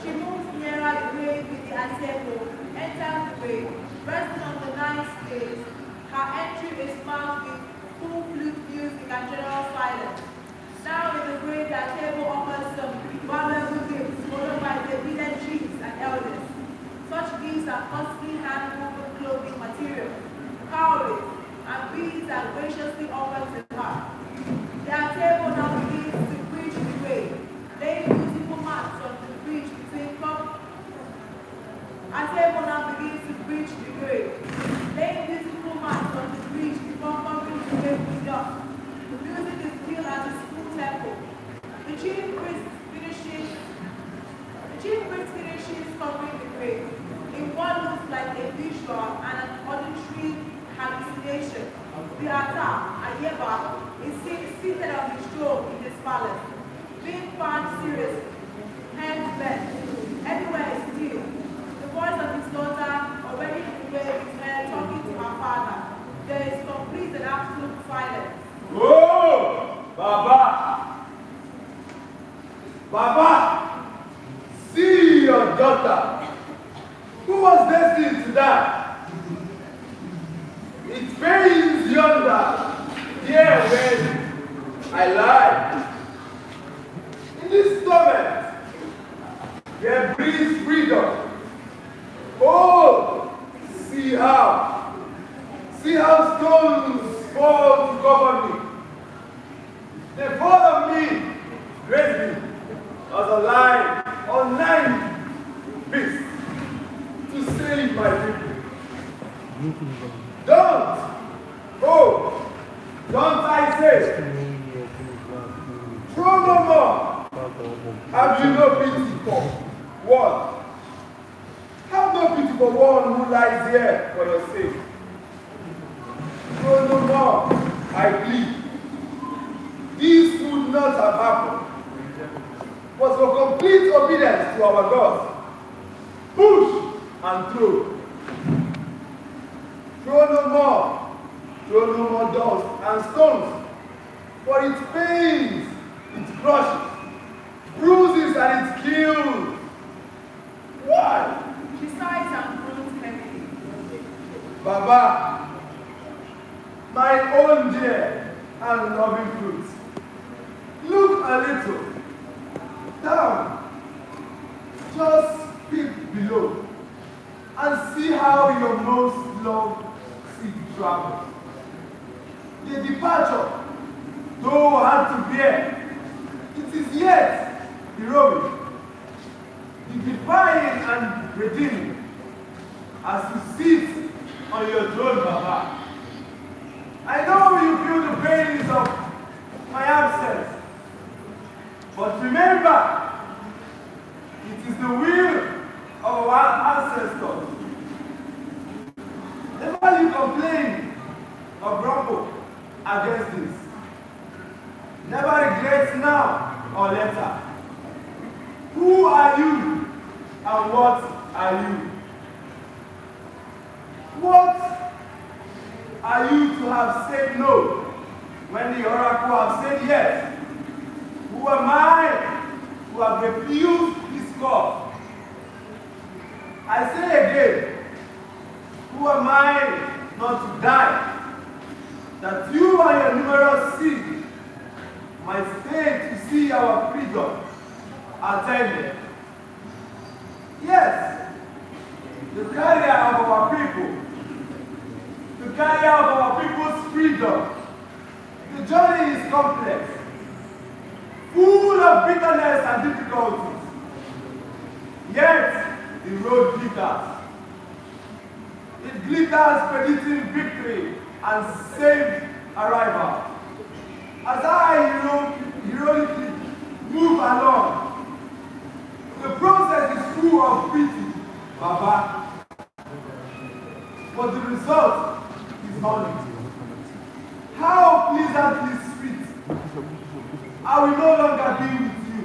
N: She moves nearer the grave with the Atebo, enters the grave, resting on the nice place. Her entry is marked with full flute music and general silence. Now in the grave, the Atebo offers some valuable gifts, followed by the village chiefs and elders. Such gifts are costly hand-woven clothing materials, cowries, and beads are graciously offered to her. The Atebo now begins to bridge the grave, laying beautiful mats on the bridge between Atebo now begins to bridge the grave, laying beautiful mats on the bridge before covering the grave with dust. The music is still at the school temple. The chief priest finishes covering the grave in what looks like a visual and an auditory hallucination. The Ata, Ayeba, is seated on his throne in his palace, being fanned seriously, hands bent. Everywhere is still. The voice of his daughter, already in the grave, is heard talking to her father. There is complete and absolute silence.
L: Oh, Baba! Baba! See your daughter, who was destined to die. It pains yonder, here when I lie. In this torment, there breathes freedom. Oh, see how stones fall to cover me. They follow me, raise me as a lion on 9 beasts to save my people. Don't I say, throw no more. Have you no pity for one? Have no pity for one who lies here for your sake. Throw no more, I plead. This would not have happened, but for complete obedience to our God. Push and throw. Throw no more dust and stones, for it pains, it crushes, bruises and it kills. Why?
N: She sighs and groans heavily.
L: Baba, my own dear and loving fruit, look a little down, just peep below.
M: and see how your most loved seed travels. The departure, though hard to bear, it is yet heroic. The divine and redeeming, as you sit on your throne, Baba. I know you feel the pains of my absence, but remember, it is the will of our ancestors. Never you complain or grumble against this. Never regret now or later. Who are you and what are you? What are you to have said no when the oracle have said yes? Who am I to have refused this call? I say again, who am I not to die, that you and your numerous seed might stay to see our freedom attended? Yes, the carrier of our people, the carrier of our people's freedom. The journey is complex, full of bitterness and difficulties. Yet, the road glitters. It glitters predicting victory and safe arrival. As I heroically move along, the process is full of pity, Baba. But the result is honey. How pleasantly sweet. I will no longer be with you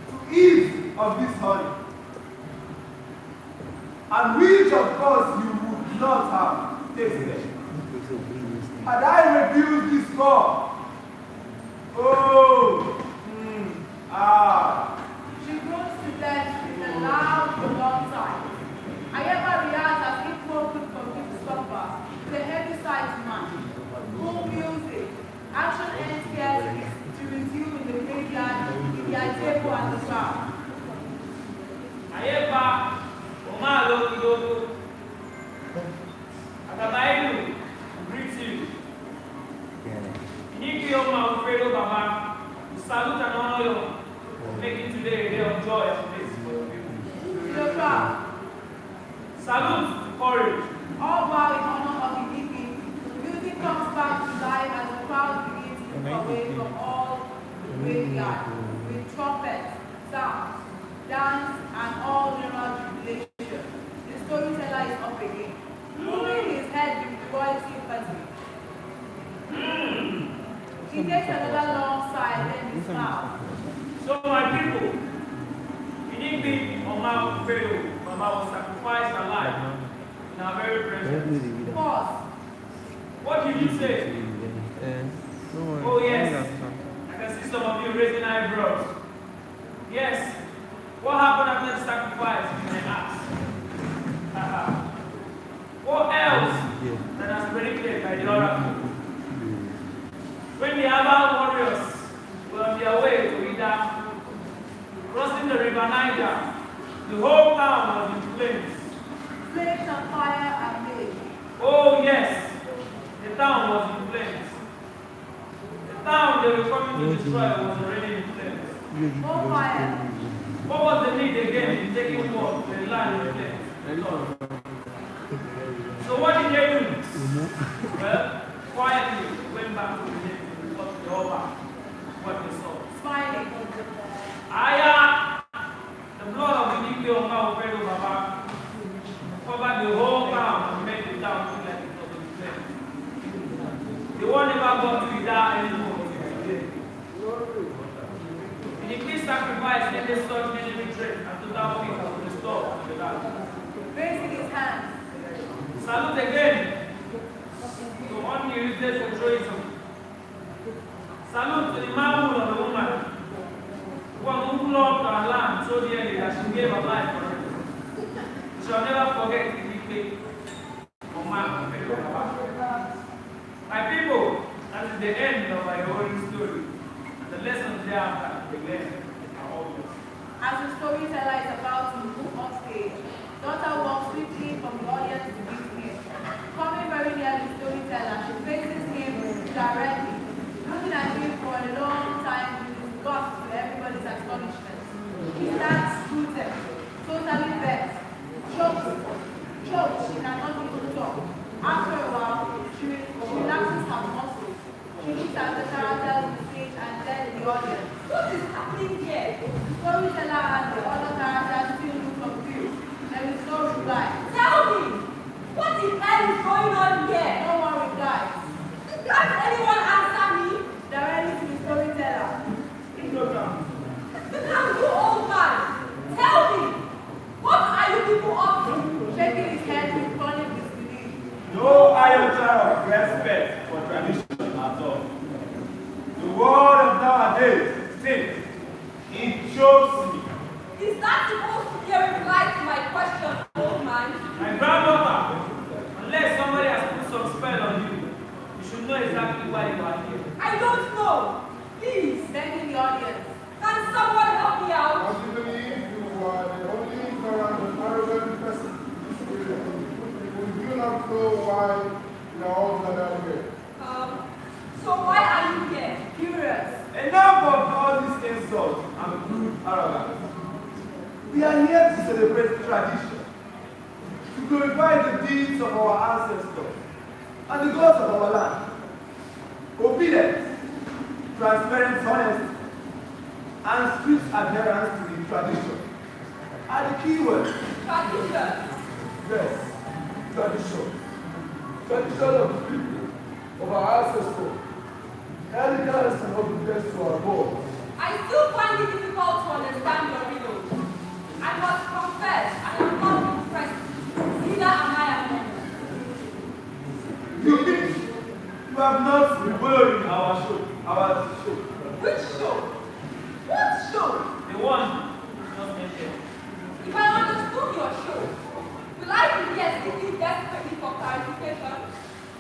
M: to eat of this honey. And which of course you would not have tasted. Had I refused this call,
N: She goes to death with a loud, long sigh. I ever react as if one could complete stopper, the heavy-sized man, whom music, action ends here to resume in the graveyard, in the table and the bar.
A: I ever, Omalo Kidogo, Atabaidu, greet you. Niki Oma Ufredo Baba, we salute and honor you for making today a day of joy and peace for the people.
N: To the crowd.
A: Salute, courage.
N: All bow in honor of the Niki. Music comes back to life as the crowd begins to move away from all the graveyard with trumpets, sounds, dance, and all general jubilation. The storyteller is up again, moving his head with royal sympathy. He takes another long sigh, then he smiles.
A: So my people, in English, Oma Ufredo, Mama will sacrifice her life in our very presence.
N: Pause.
A: What did you say? Oh yes, I can see some of you raising eyebrows. Yes, what happened after the sacrifice, you may ask? What else than as predicted by the oracle? When the Abba warriors were on their way to Ida, crossing the river Niger, the whole town was in flames.
N: Flames and fire are made.
A: Oh yes, the town was in flames. The town they were coming to destroy was already in flames.
N: More fire.
A: What was the need again in taking war to a land in flames? So what did they do? Well, quietly went back to the nation, got the over what they saw.
N: Smiling.
A: Aya, the blood of the Niki Oma Ufredo Baba covered the whole town and made the town look like it was in flames. The one never got to be there anymore until today. In the peace sacrifice, let the such enemy trade and total peace was restored to the land.
N: Raising his hands.
A: Salute again to one useless altruism. Salute to the manhood of the woman who loved her land so dearly that she gave her life for it. She shall never forget the victory of man. My people, that is the end of my whole story. The lessons thereafter we learn are obvious.
N: As the storyteller is about to move on stage, Daughter walks swiftly from the audience to this place. Coming very near the storyteller, she faces him directly, looking at him for a long time with his gust to everybody's astonishment. He stands scooted, totally vexed, choked, she cannot even talk. After a while, she relaxes her muscles. She looks at the characters on the stage and then the audience.
C: What is happening here?
N: The storyteller and the other characters still look confused. There is no reply.
C: Tell me, what the hell is going on here?
N: No one replies.
C: Can't anyone answer me?
N: Directly to the storyteller.
C: You old man, tell me, what are you people up to?
N: Shaking his head with funny disbelief.
K: No iota of respect for tradition at all. The world of nowadays stinks. It chokes me.
C: Is that supposed to be a reply to my question, old man?
K: My grandmother, unless somebody has put some spell on you, you should know exactly why you are here.
C: I don't know. Please,
N: Begging the audience.
C: can someone help me out?
L: As you believe you are the only ignorant and arrogant person in this area, we do not know why you are all gathered here.
C: So why are you here?
N: Curious.
K: Enough of all these insults and crude arrogance. We are here to celebrate tradition, to glorify the deeds of our ancestors and the gods of our land. Obedience, transparent honesty, and strict adherence to the tradition are the key words.
C: Tradition.
L: Yes, tradition. Tradition of the people, of our ancestors, elegance and obedience to our God.
C: I still find it difficult to understand your riddle. I must confess, I am not impressed. Neither am I among
K: You think you have not revealed in our show.
C: Which show? What show?
K: The one just mentioned.
C: If I understood your show, will I be here seeking desperately for clarification?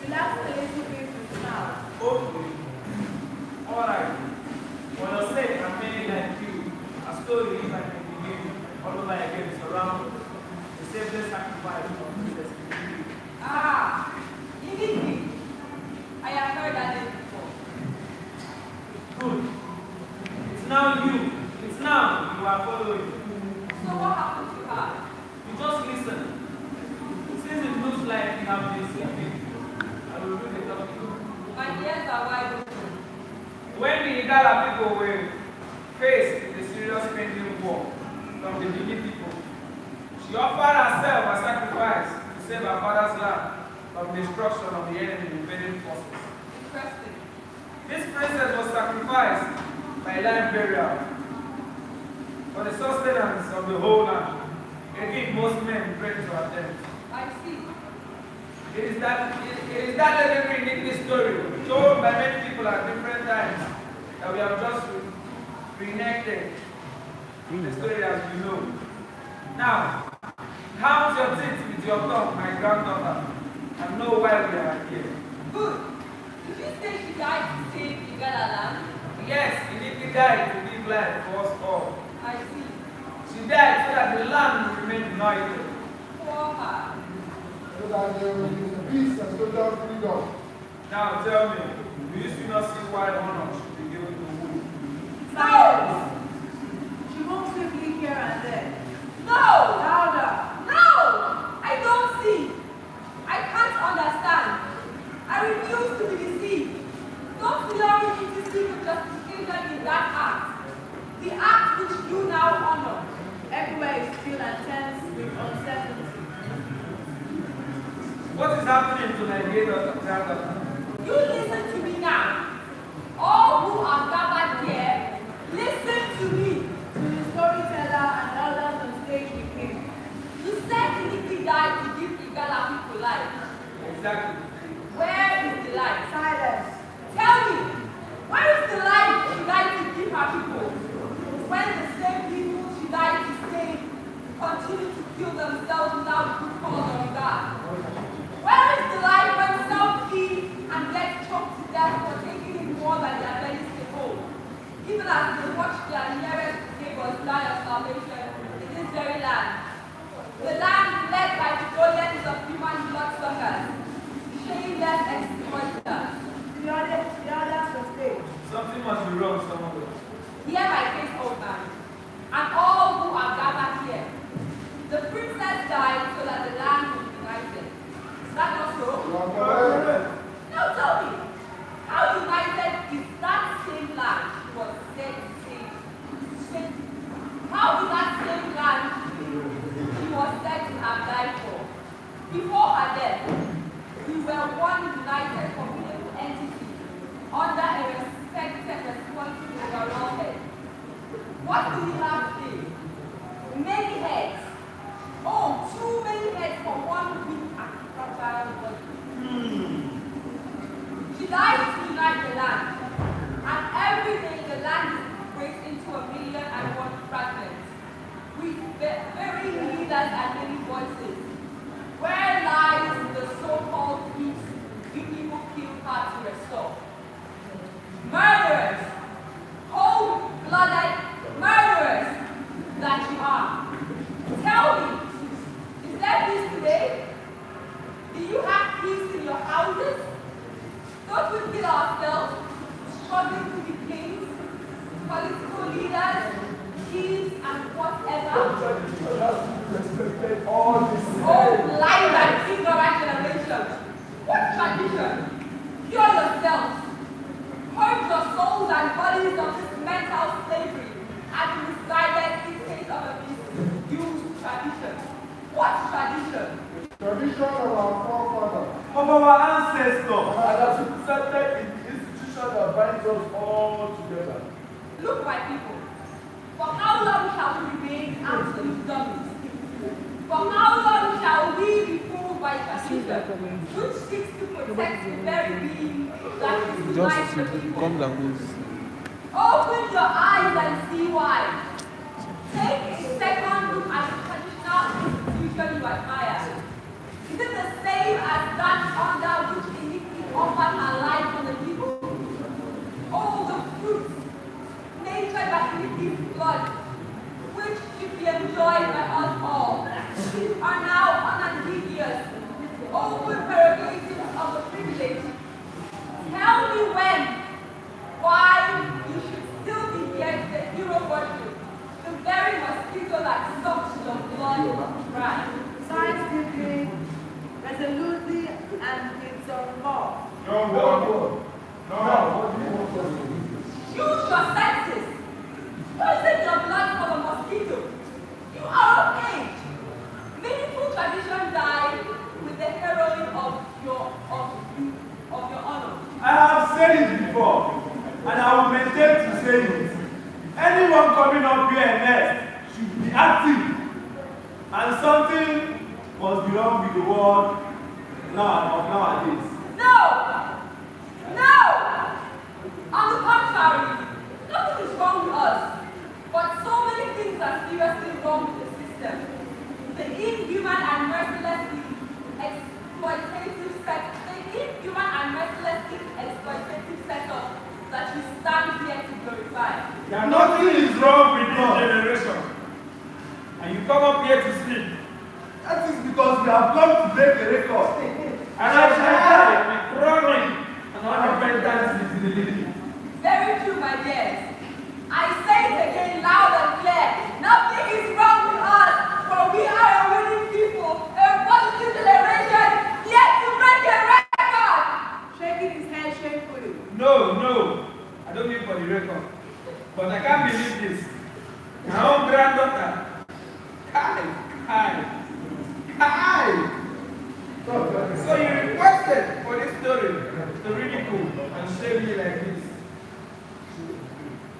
N: Relax a little bit with now.
K: Okay. Alright. For your sake and many like you, a story if I can begin all over again is around the selfless sacrifice of Jesus.
C: Ah, indeed. I have heard that name before.
K: Good. It's now you. It's now you are following.
C: So what happened to her?
K: You just listen. Since it looks like you have been sleeping, I will do the talking.
C: My ears are wide open.
A: When the Igala people were faced with a serious pending war from the Bini people, she offered herself a sacrifice to save her father's land from the destruction of the enemy invading forces.
C: Interesting.
A: This princess was sacrificed by land burial for the sustenance of the whole land. Indeed, most men pray to attempt.
C: I see.
A: It is that legendary Nickney story told by many people at different times that we have just reenacted the story as you know. Now, count your teeth with your tongue, my granddaughter, and know why we are here.
C: Good. Did you say she died to save Igala land?
A: Yes, Iniki died to give life for us all.
C: I see.
A: She died so that the land will remain united.
C: Poor her.
L: So that there will be peace and total freedom.
A: Now tell me, do you still not see why honor should be given to women?
C: No!
N: She moves swiftly here and there.
C: No!
N: Louder.
C: No! I don't see. I can't understand. I refuse to be deceived. Don't allow me to see the justification in that act. The act which you now honor.
N: Everywhere is still and tense with uncertainty.
A: What is happening to Nigeria, Ghana?
C: You listen to me now. All who are gathered here, listen to me.
N: To the storyteller and elders on stage with him.
C: You said Iniki died to give Igala people life.
A: Exactly.
C: Where is the life?
N: Silence.
C: Tell me, where is the life she died to give her people? When the same people she died to save continue to kill themselves without good cause or regard? Where is the life when some feed and get choked to death for taking in more than their bellies can hold? Even as they watch their nearest neighbors die of starvation in this very land. The land
K: be wrong somewhere.
G: Hear my case, old man, and all who are gathered here. The princess died so that the land would be united. Is that not so? Now tell me, how united is that same land she was said to save? How is that same land she was said to have died for? Before her death, we were one united formidable entity under a respected responsible overall head. What do we have today? Many heads. Oh, too many heads for one weak and fragile body. She died to unite the land, and every day the land breaks into 1,000,001 fragments, with very leaders and many voices. Where lies the so-called peace you people kill hard to restore? Murderers, cold-blooded murderers that you are. Tell me, is there peace today? Do you have peace in your houses? Don't we kill ourselves, struggling to be kings, political leaders, chiefs, and whatever? Oh, blind and ignorant generation! What tradition? Cure yourselves. Purge your souls and bodies of this mental slavery and misguided dictates of a misused tradition. What tradition?
L: Tradition of our forefathers.
K: Of our ancestors. And as represented in the institution that binds us all together.
G: Look, my people. For how long shall we remain absolute dummies? For how long shall we be fooled by tradition, which seeks to protect the very being that is unites the people? Open your eyes and see why. Take a second look at the traditional institution you admire. Is it the same as that under which iniquity offered her life for the people? All the fruits, natured by iniquity's blood, which should be enjoyed by us all, are now unambiguous, open prerogatives of the privilege. Tell me when, why you should still be here to the hero worship, the very mosquito that sucks your blood dry.
N: Scientifically, resolutely, and with some force.
G: Use your senses. Poison your blood for the mosquito. You are of age. Meaningful tradition died with the heroine of your honor.
K: I have said it before, and I will maintain to say it. Anyone coming up here next should be active, and something must be wrong with the world nowadays.
G: No! No! On the contrary, nothing is wrong with us, but so many things are seriously wrong with the system. The inhuman and mercilessly exploitative setup that we stand here to glorify.
A: Nothing is wrong with this generation. And you come up here to speak.
K: That is because we have come to break the record.
A: And I shall die with chronic and unrepentance disability.
G: Very true, my dears. I say it again loud and clear. Nothing is wrong with us, for we are a winning people, a positive generation, yet to break a record.
N: Shaking his head shamefully.
A: No. I don't mean for the record. But I can't believe this. My own granddaughter. Kai. So you requested for this story to ridicule and shame me like this.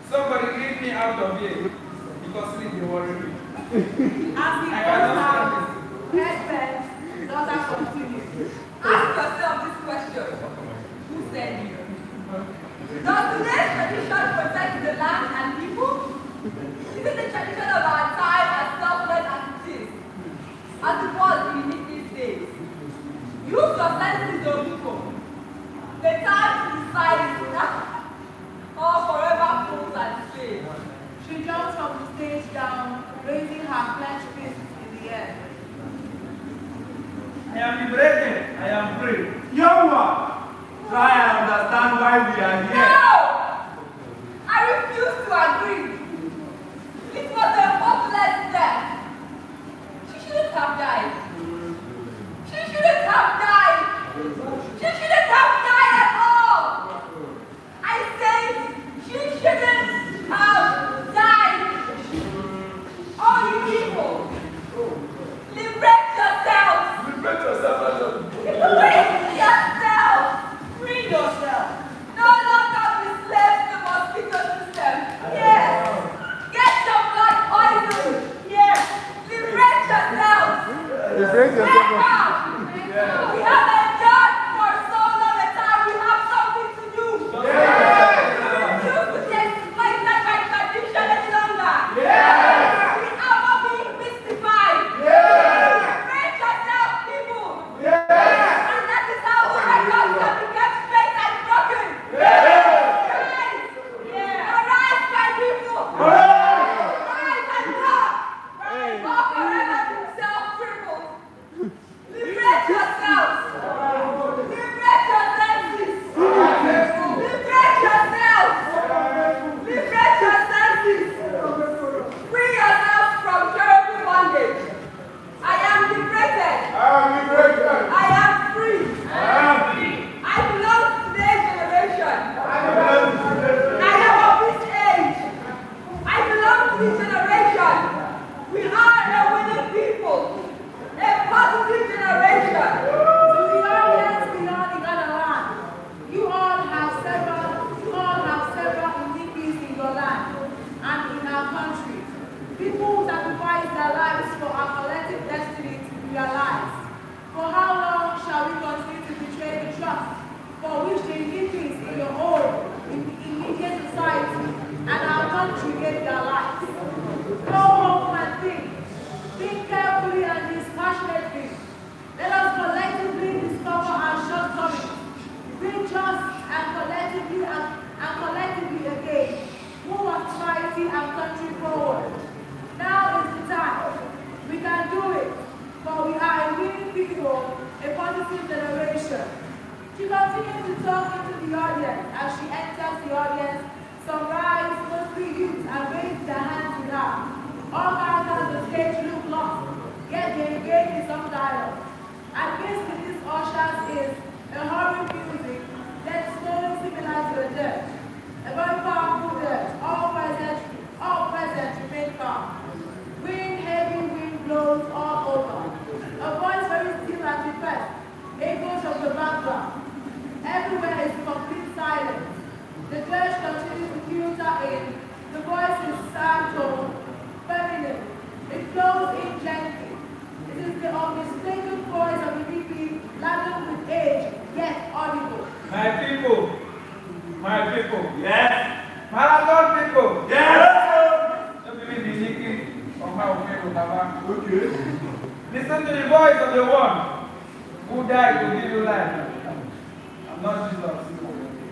A: Somebody lead me out of here because sleep you worry me.
N: As he goes out, head bent, daughter continues.
G: Ask yourself this question. Who said you? Does today's tradition protect the land and people? Is it the tradition of our time as selfless as it is? As it was in these days? Use your senses, O people. The time to decide is now, or forever fools and slaves.
N: She jumps from the stage down, raising her clenched fist in the air.
K: I am liberated. I am free. Young one, try and understand why we are here.
G: No! I
N: talk into the audience. As she enters the audience, some rise, mostly youth, and raise their hands in her. All characters on stage look lost, yet they engage in some dialogue. Against these ushers is a horrid music that slowly symbolizes the church. A very powerful church, all present remain calm. Heavy wind blows all over. A voice very still and depressed echoes from the background. Everywhere is complete silence. The church continues to filter in. The voice is sad tone, feminine. It flows in gently. It is the unmistakable voice of the people, laden with age, yet audible.
A: My people.
E: Yes.
A: Marathon people.
E: Yes.
A: Okay. Listen to the voice of the one who died to give you life. I'm not Jesus.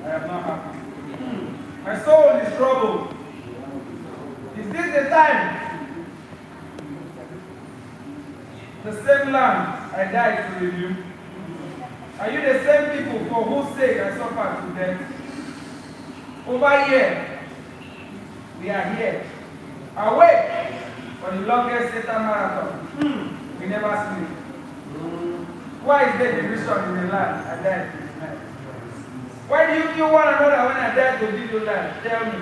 A: I am not happy. My soul is troubled. Is this the time? The same land I died to review. Are you the same people for whose sake I suffered to death? Over here, we are here. Awake for the longest Satan marathon. We never sleep. Why is there division in the land? I died to tonight. Why do you kill one another when I died to give you life? Tell me.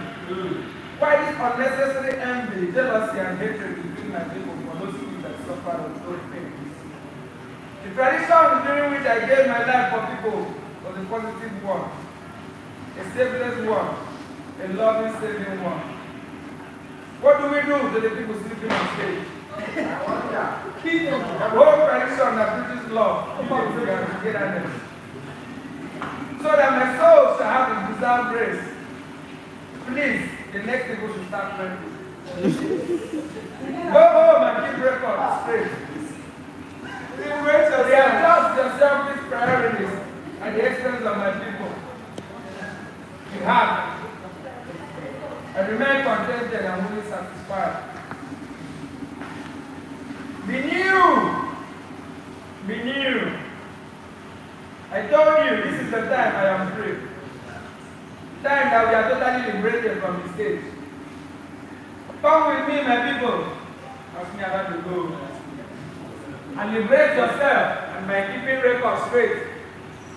A: Why this unnecessary envy, jealousy, and hatred between my people for those people that suffer with those pains? The tradition during which I gave my life for people was a positive one, a selfless one, a loving, saving one. What do we do to the people sleeping on stage? I wonder. The whole tradition that preaches love, unity, and togetherness, so that my soul shall have the deserved grace. Please, the next people should start praying. Go home and keep records straight. Readjust your selfish priorities at the expense of my people. You have. I remain contented and fully satisfied. Be new. Be new. I told you this is the time I am free. Time that we are totally liberated from the stage. Come with me, my people. Ask me about to go. And liberate yourself, and by keeping records straight,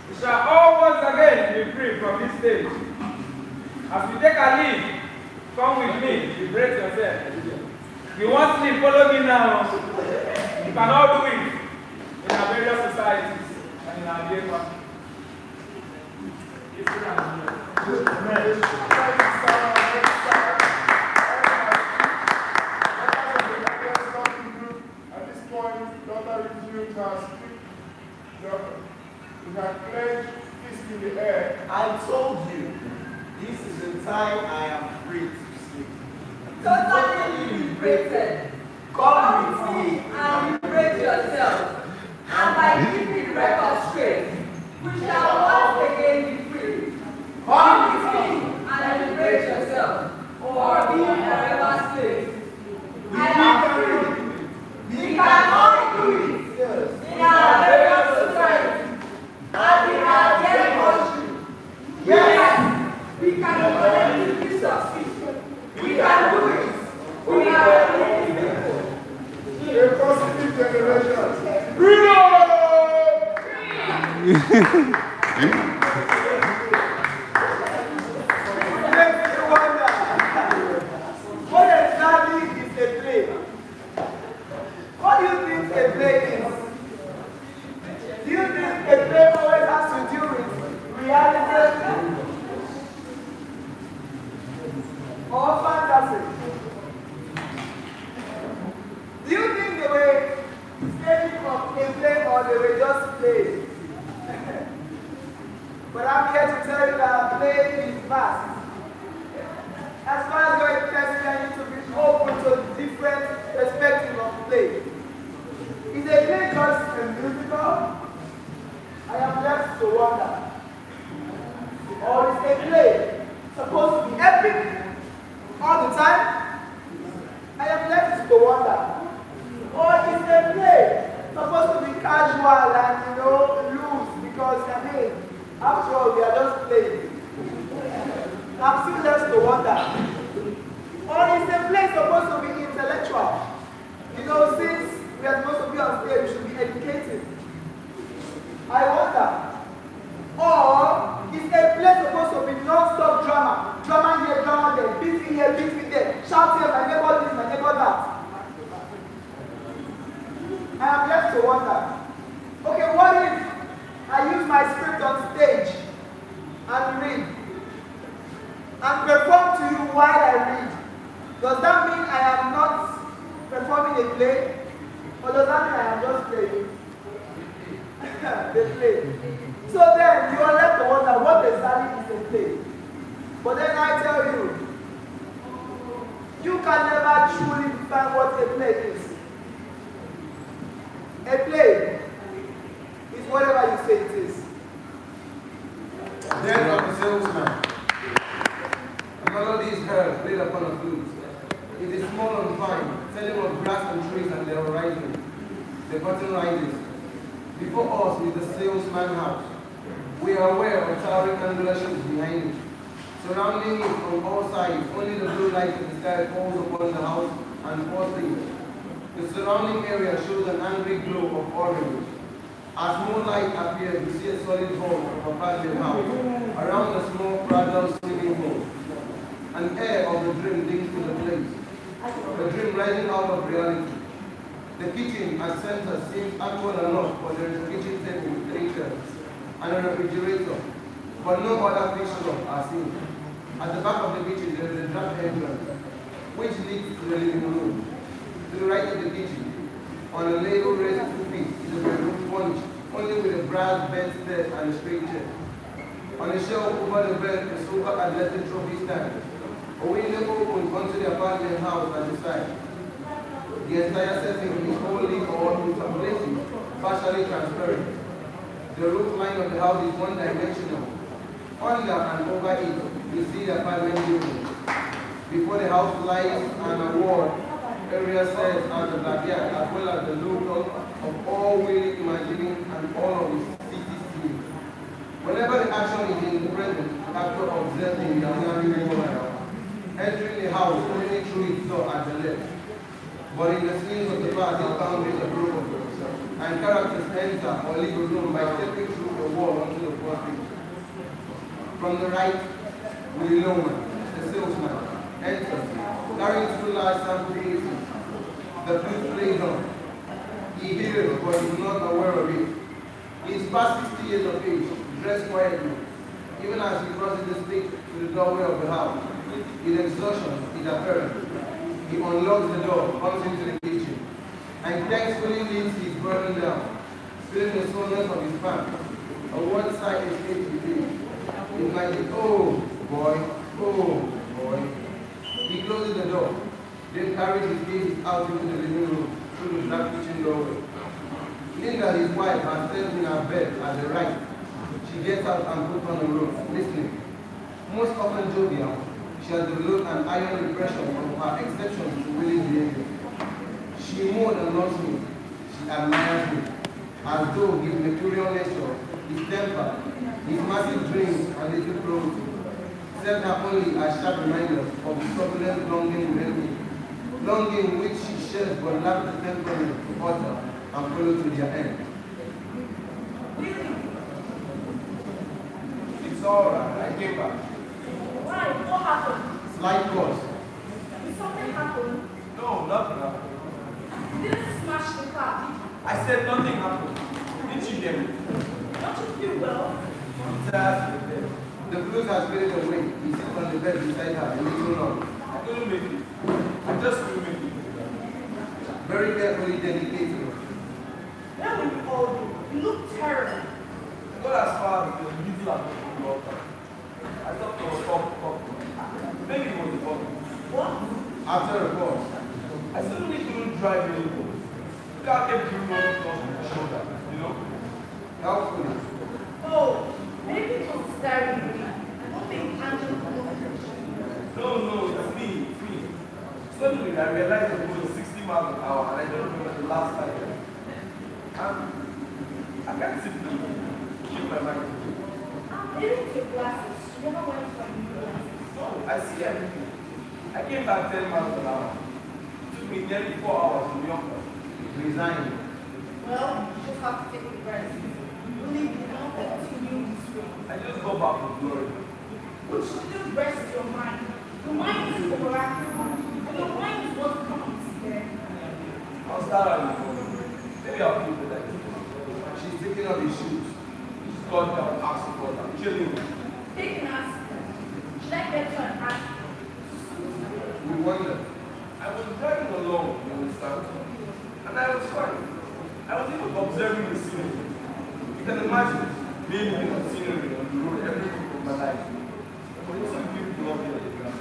A: you shall all once again be free from this stage. As we take a leave, come with me, liberate yourself. If you want sleep, follow me now. You can all do it in our various societies and in our day one.
L: At this point, Dr. Resumed has we have pledged fist in the air.
M: I told you, this is the time I am free to sleep.
C: Totally liberated.
M: Come with me
C: and liberate yourself. And by keeping records straight, we shall once again be free. Come with me and liberate yourself, or be forever slaves. I am free. We can all do it in our various societies and in our dear country. Yes, we can collectively succeed. We can do it. We are ready.
L: A positive generation.
M: What exactly is a play? What do you think a play is? Do you think a play always has to do with reality or fantasy? Do you think they were staging from a play or they were just plays?
F: play is supposed to be intellectual. You know, since we are supposed to be on stage, we should be educated. I wonder. Or is a play supposed to be non-stop drama? Drama here, drama there, beat me here, beat me there, shout here, my neighbor this, my neighbor that. I am left to wonder. Okay, what if I use my script on stage and read and perform to you while I read? Does that mean I am not performing a play? Or does that mean I am just playing? The play. So then you are left to wonder what exactly is a play. But then I tell you, you can never truly define what a play is. A play is whatever you say it is.
O: Death of the salesman. A melody is heard, played upon a flute. It is small and fine, telling of grass and trees and their horizon. The curtain rises. Before us is the salesman house. We are aware of towering undulations behind it. Surrounding it on all sides, only the blue light of the sky falls upon the house and pours things. The surrounding area shows an angry glow of orange. As moonlight appears, we see a solid hall of a apartment house. Around the small fragile swimming hole. An air of the dream links to the place. The dream rising out of reality. The kitchen as center seems actual enough, but there is a kitchen table with 3 chairs and a refrigerator, but no other fixtures are seen. At the back of the kitchen, there is a draft entrance, which leads to the living room. To the right of the kitchen, on a label raised 2 feet, is a bedroom furnished only with a brass bedstead and a straight chair. On a shelf over the bed, a silver athletic trophy stand. A window opens onto the apartment house at the side. The entire setting is wholly or in some places partially transparent. The roof line of the house is one-dimensional. Under and over it, you see the apartment building. Before the house lies an award area says as the backyard, as well as the local of all really imagining and all of its city scenes. Whenever the action is in the present, the actor observing the dynamic moment. Entering the house only through its door at the left. But in the scenes of the past, its boundaries are broken, and characters enter or leave a room by stepping through a wall onto the first picture. From the right, Willie Loman, the salesman, enters, carrying 2 large sample cases. The flute plays on. He hears, but is not aware of it. He is past 60 years of age, dressed quietly. Even as he crosses the stage to the doorway of the house, his exhaustion is apparent. He unlocks the door, comes into the kitchen, and thankfully leaves his burden down, feeling the soreness of his pants. A one side escapes his face. He's like, oh boy, oh boy. He closes the door, then carries his gaze out into the living room through the black kitchen doorway. Linda, his wife, has slept in her bed at the right. She gets out and puts on a robe, listening. Most often jovial, she has developed an iron impression of her exception to Willie's behavior. She more than loves me. She admires me, as though his mercurial nature, his temper, his massive dreams and little cruelty serve her only as sharp reminders of the turbulent longing within me. Longing which she shares but lacks the temperament to utter and follow to their end. It's all right. I came back.
N: Why? What happened?
O: Slight pause.
N: Did something happen?
O: No, nothing happened.
N: You didn't smash the car, did you?
O: I said nothing happened. Didn't you hear me?
N: Don't you feel well?
O: The blues has faded away. He sits on the bed beside her, a little long. I couldn't make it. I just couldn't make it. Very carefully dedicated.
N: Where were you all doing? You look terrible.
O: I got as far as the middle of the water. I thought it was top. Maybe it was the bottom.
N: What?
O: After a pause, I suddenly couldn't drive anymore. The car kept doing all across my shoulder, you know? Helpfully.
N: Oh, maybe it was staring at me. Nothing tangible.
O: No, it's me. Suddenly I realized it was 60 miles an hour and I don't remember the last time. I can't simply keep my mind.
N: I'm getting your glasses. You never went for your glasses.
O: No, I see everything.
K: I came back 10 miles an hour. It took me nearly 4 hours from Yonkers. Resigning.
N: Well, you just have to take a rest. Really, you cannot continue this way.
K: I just go back to glory.
N: You should just rest your mind. Your mind is overactive, and your mind is what counts there.
K: I'll start on the phone. Maybe I'll keep it like this.
O: She's taking off his shoes.
K: She's got down, asking for them, killing me.
N: Take an aspirin. Should I get you an aspirin?
O: We wonder.
K: I was driving along, you understand? And I was fine. I was even observing the scenery. You can imagine being in the scenery on the road every week of my life. But it's so beautiful up here at the ground.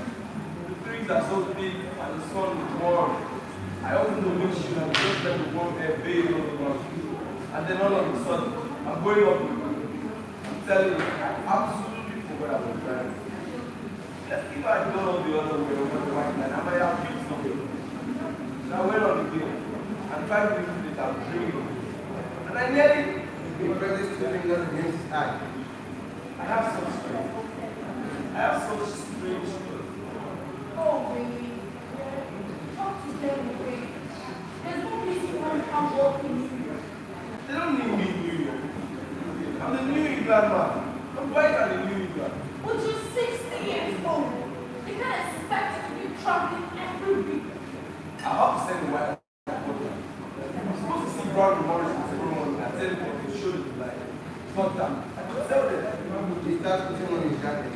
K: The trees are so big and the sun is warm. I open the windshield and just let the warm air bathe on the ground. And then all of a sudden, I'm going up the road. I'm telling you, I absolutely forgot I was driving. If I had gone all the other way over the white line, I might have killed somebody. So I went on the hill, and 5 minutes later, I was dreaming. And I nearly
O: pressed his 2 fingers against his eye.
K: I have such strength. I have such strange strength.
N: Oh, really? Talk to them, really. There's no place you want to come walk in New York.
K: They don't need me in New York. I'm the New England man. I'm white and the New England.
N: But you're 60 years old. You can't expect to be traveling every week.
K: I have to send the white. I'm supposed to see Brown Morris tomorrow morning and tell him what they showed me like. Fuck that. I could tell them.
O: He starts putting on his jacket.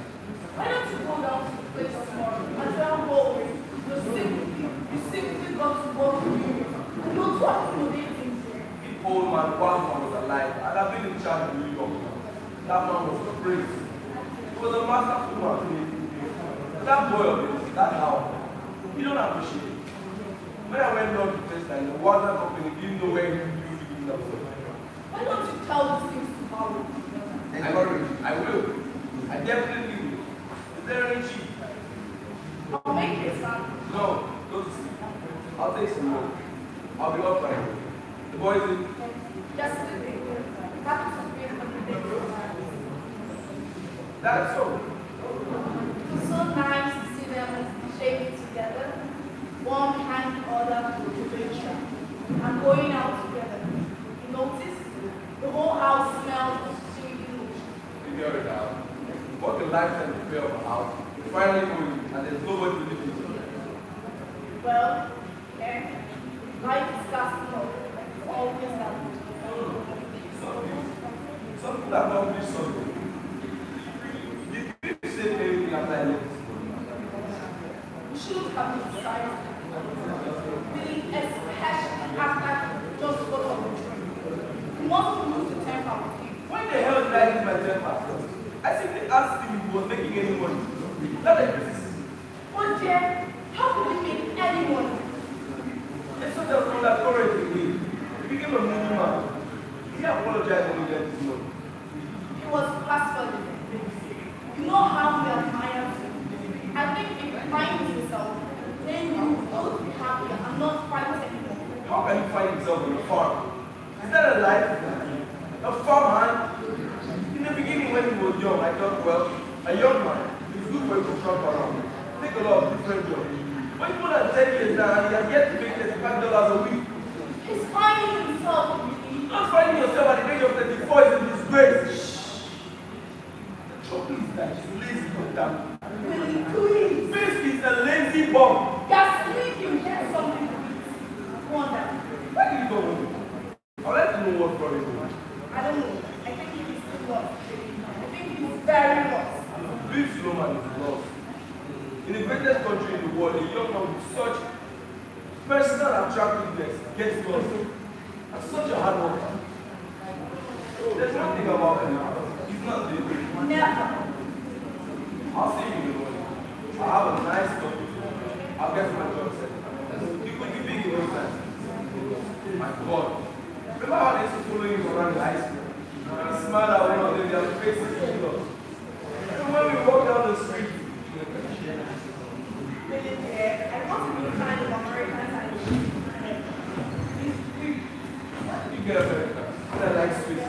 N: Why don't you go down to the place tomorrow and tell them what you simply got to work with you. And you'll talk to the things there.
K: The old man, while I was alive, and I've been in charge of New York. That man was a prince. He was a masterful man. That boy of his, that house, he don't appreciate it. When I went down to Tesla, the water company didn't know where he really was.
N: Why don't you tell these things tomorrow?
K: I will. I definitely will. Is there any cheap?
N: I'll make it, son.
K: No, don't sleep. I'll take some more. I'll be up right away. The boys in.
N: Just sleeping. Happy to be a day.
K: That's so.
N: It's so nice to see them shaving together, one hand other motivation, and going out together. You notice? The whole house smells of sweet emotion.
K: Figure it out. What a lifetime to pay off a house. You finally going and there's nobody to live in.
N: Well, yeah, life is casting up. It's always happening.
K: Some people have accomplished something. Did you say anything after I left?
N: We should have been decided. Really, especially after just got off the train. We mustn't lose the temper with him.
K: When the hell did I lose my temper? I simply asked him if he was making any money. Not like this.
N: Oh dear, how could we make any money?
K: It's not that from that current away. He became a movie man. He apologized when he left his money.
N: It was blasphemy. You know how we admire him. I think if he finds himself, then you will both be happy and not fight anymore.
K: How can he find himself on a farm? Is that a life? A farm hand? In the beginning when he was young, I thought, well, a young man is good for him to shop around. Take a lot of different jobs. But more than 10 years now, and he has yet to make $35 a week.
N: He's finding himself.
K: Not finding yourself at the age of 34 is a disgrace. The trouble is that he's lazy for that.
N: Really, please.
K: This is a lazy bum.
N: You're sleeping, get something to eat. Wonder.
K: Where did he go home? I'd like to know what brought him home.
N: I don't know. I think he's still lost. I think he's very lost.
K: This slow man is lost. In the greatest country in the world, a young man with such personal attractiveness gets lost. And such a hard worker. There's one thing about him. He's not the
N: Never.
K: I'll see you in the morning. I'll have a nice talk. I'll get my job set. You could be big in those times. My God. Remember how they used to follow you around the high school? And he smiled at one of them, their faces were lost. And when we walk down the street,
N: I want to be kind of American side.
K: you get America. I like Swiss.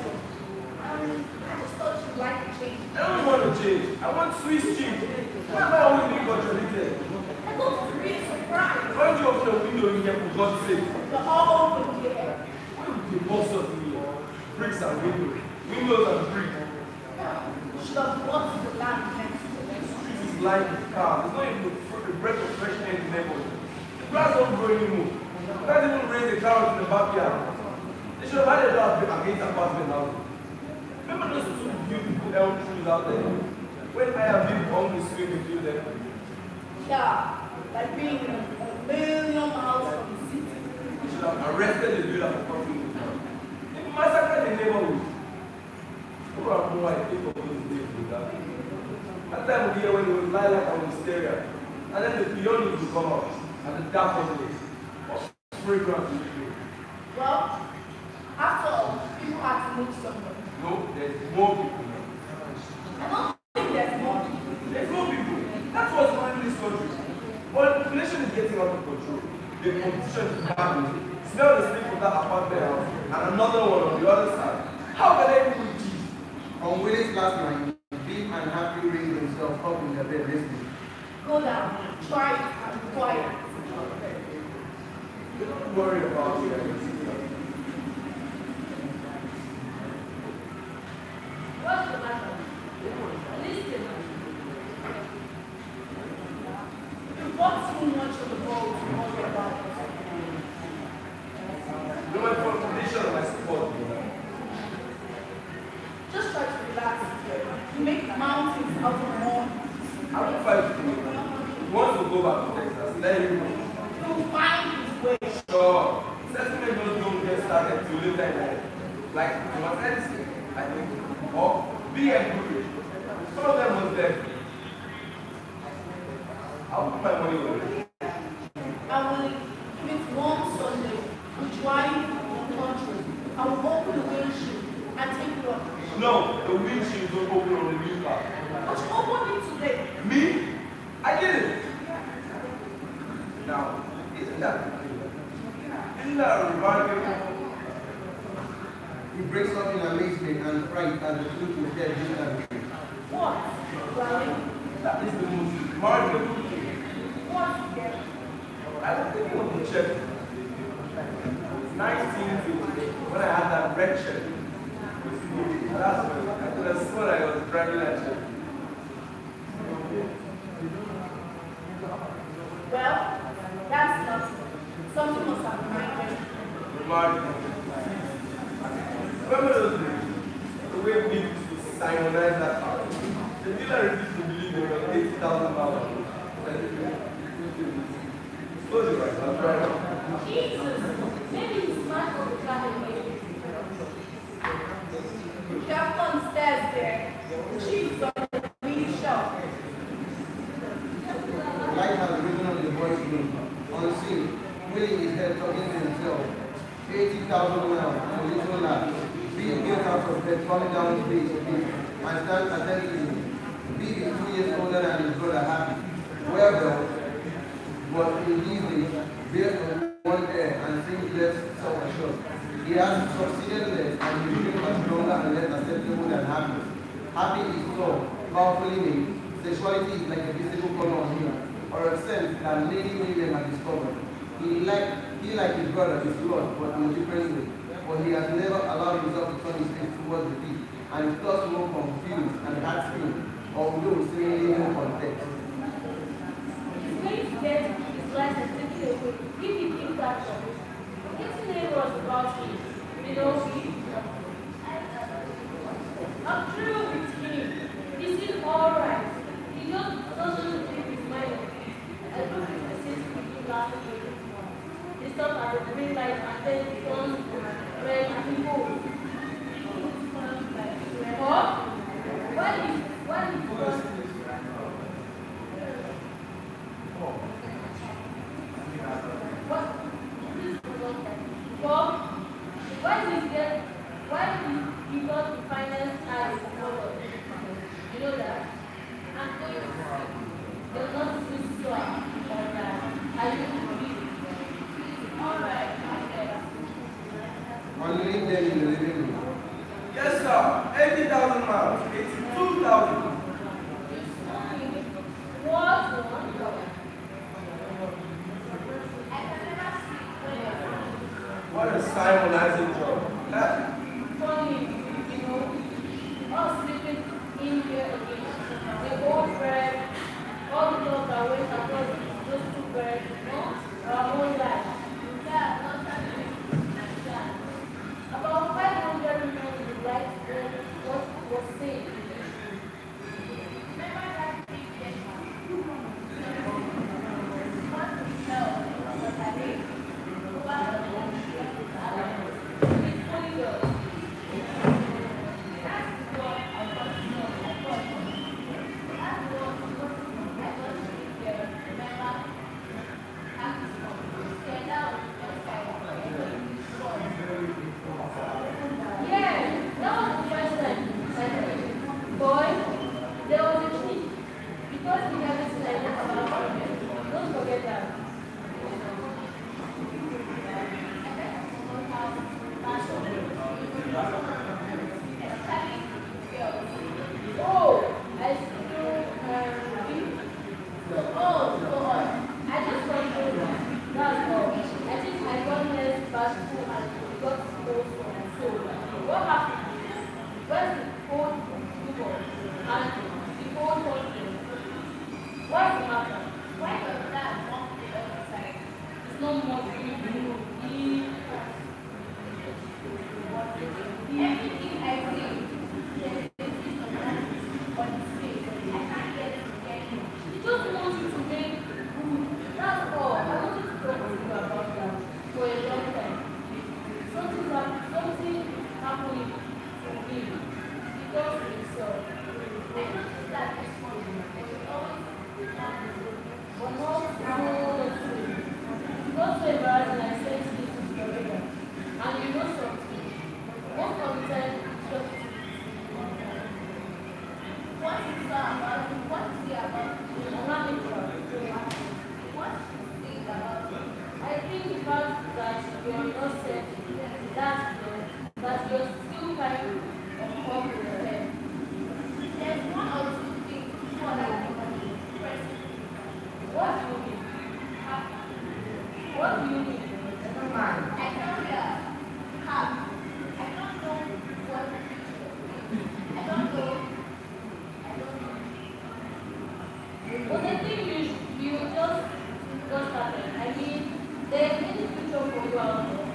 N: I just thought you'd like to change.
K: I don't want to change. I want Swiss cheese. Why am I always being contradicted?
N: I don't
E: here for God's sake?
N: You're all over here.
E: What if the boss of here? Bricks and windows. Windows and bricks.
N: You should have bought the land next to the next
E: This is like a car. There's not even a breath of fresh air in the neighborhood. The grass don't grow anymore. You can't even raise a carrot in the backyard. They should have had a dog against apartment houses. Remember those two beautiful elm trees out there? When I have been hungry swimming through them.
N: Yeah, like being a million miles from the city.
E: You should have arrested the builder for causing this town. They massacred the neighborhood. Who have no idea of those days with that? That time of year when it was lilac and wisteria, and then the peonies would come out, and the daffodils. What fragrance would you?
N: Well, after all, people had to move somewhere.
E: No, there's more people now.
N: I don't think there's more people.
E: There's more people. That's what's running this country. Well, population is getting out of control. The competition is bad. Smell the sleep of that apartment house and another one on the other side. How can they even cheat?
O: On Willie's last night, Big and Happy raised themselves up in their bed listening.
N: Go down, try it, and be quiet.
E: Don't worry about it.
C: What's the matter? Listen.
N: You bought too much of the ball to worry about it.
E: You know my confrontation and my support.
N: Just try to relax. You make mountains out of mountains.
E: I will fight with you. Once we go back to Texas, let him know.
N: You'll find his way.
E: Sure. Settlement just don't get started till later in life. Like Thomas Edison, I think. Or be encouraged. Some of them was dead. I'll put my money away.
N: I will commit one Sunday to drive the country. I will open the windshield and take you up.
E: No, the windshield don't open on the new car.
N: But you opened it today.
E: Me? I did it. Now, isn't that remarkable?
O: He breaks up in amazement and fright as the truth is dead instantly.
N: What? Darling?
E: That is the most remarkable thing.
N: What? Again?
E: I was thinking of the check. 1950, when I had that red check. That's when I could have sworn I was driving that check.
N: Well, that's nothing. Something must have reminded you.
E: Remarkable. Remember those days? The way we used to signalize that car. The dealer refused to believe they were 80,000 miles. Close your eyes, I'll try now.
C: Jesus, maybe he's smart for the traffic.
N: Careful on the stairs there. Jesus on the really sharp.
O: Light has risen on the boy's room. Unseen, Willie is there talking to himself. 80,000 miles, a little lad. Being built out of bed, coming down the street and stands attentively. Big is 2 years older than his brother Happy. Well, but in these days, based on one air and seems less self-assured. He has succeeded less and he became much stronger and less acceptable than Happy. Happy is tall, powerfully made. Sexuality is like a visible color on him, or a sense that many women have discovered. He like his brother is flawed, but in a different way. But he has never allowed himself to turn his face towards the beat, and is thus more confused and heart-skinned, although seemingly more content.
C: He's going to get his license taken away if he gives that job. Getting neighbors about him, you know, I'm through with him. He's still alright. He just doesn't keep his mind on it. I don't think I said to him last week. He stopped at the green light and then he turns red and he goes. What? Why is what? Bob, why did he got the finance eye for you know that? And you're not supposed to or that. Are you alright?
O: Only them in the living room.
E: Yes, sir. 80,000 miles. 82,000.
C: What?
N: I can never see
O: What a simonizing job.
G: Funny, us sleeping in here again. The old bread, all the love that went across those two birds, our whole life. Yeah, not that about 500 million in the right what was said. Remember that big dead man? What to tell was I did. It's only yours. That's what I want to know. That's what I want to hear. Remember? Stand out and fight. Yeah, that was the first time. Boy, there was a tree. Because we have this idea about problem, don't forget that. Oh, I still oh, so on. I just want to that's all. I think I got less bashful and got close to my soul. What happened? Where's the old people and the old husband? What's the matter? Why does that walk the other side? It's not more than everything I see, there's a piece of that on his face. I can't get it again. He just wants you to make good. That's all. I wanted to talk to you about that for a long time. Something happened to me because of himself. I noticed that this morning there was always but not not so embarrassing I said to this forever. And you know something? Most of the time, what is that about? What is it about? What is it about? I think the fact that you are not said that you're still kind of up in your head. There's one or two things before that what do you mean? What do you mean? I don't know. I don't know what I don't know. But the thing is, you just started. I mean, there's any future for you out there.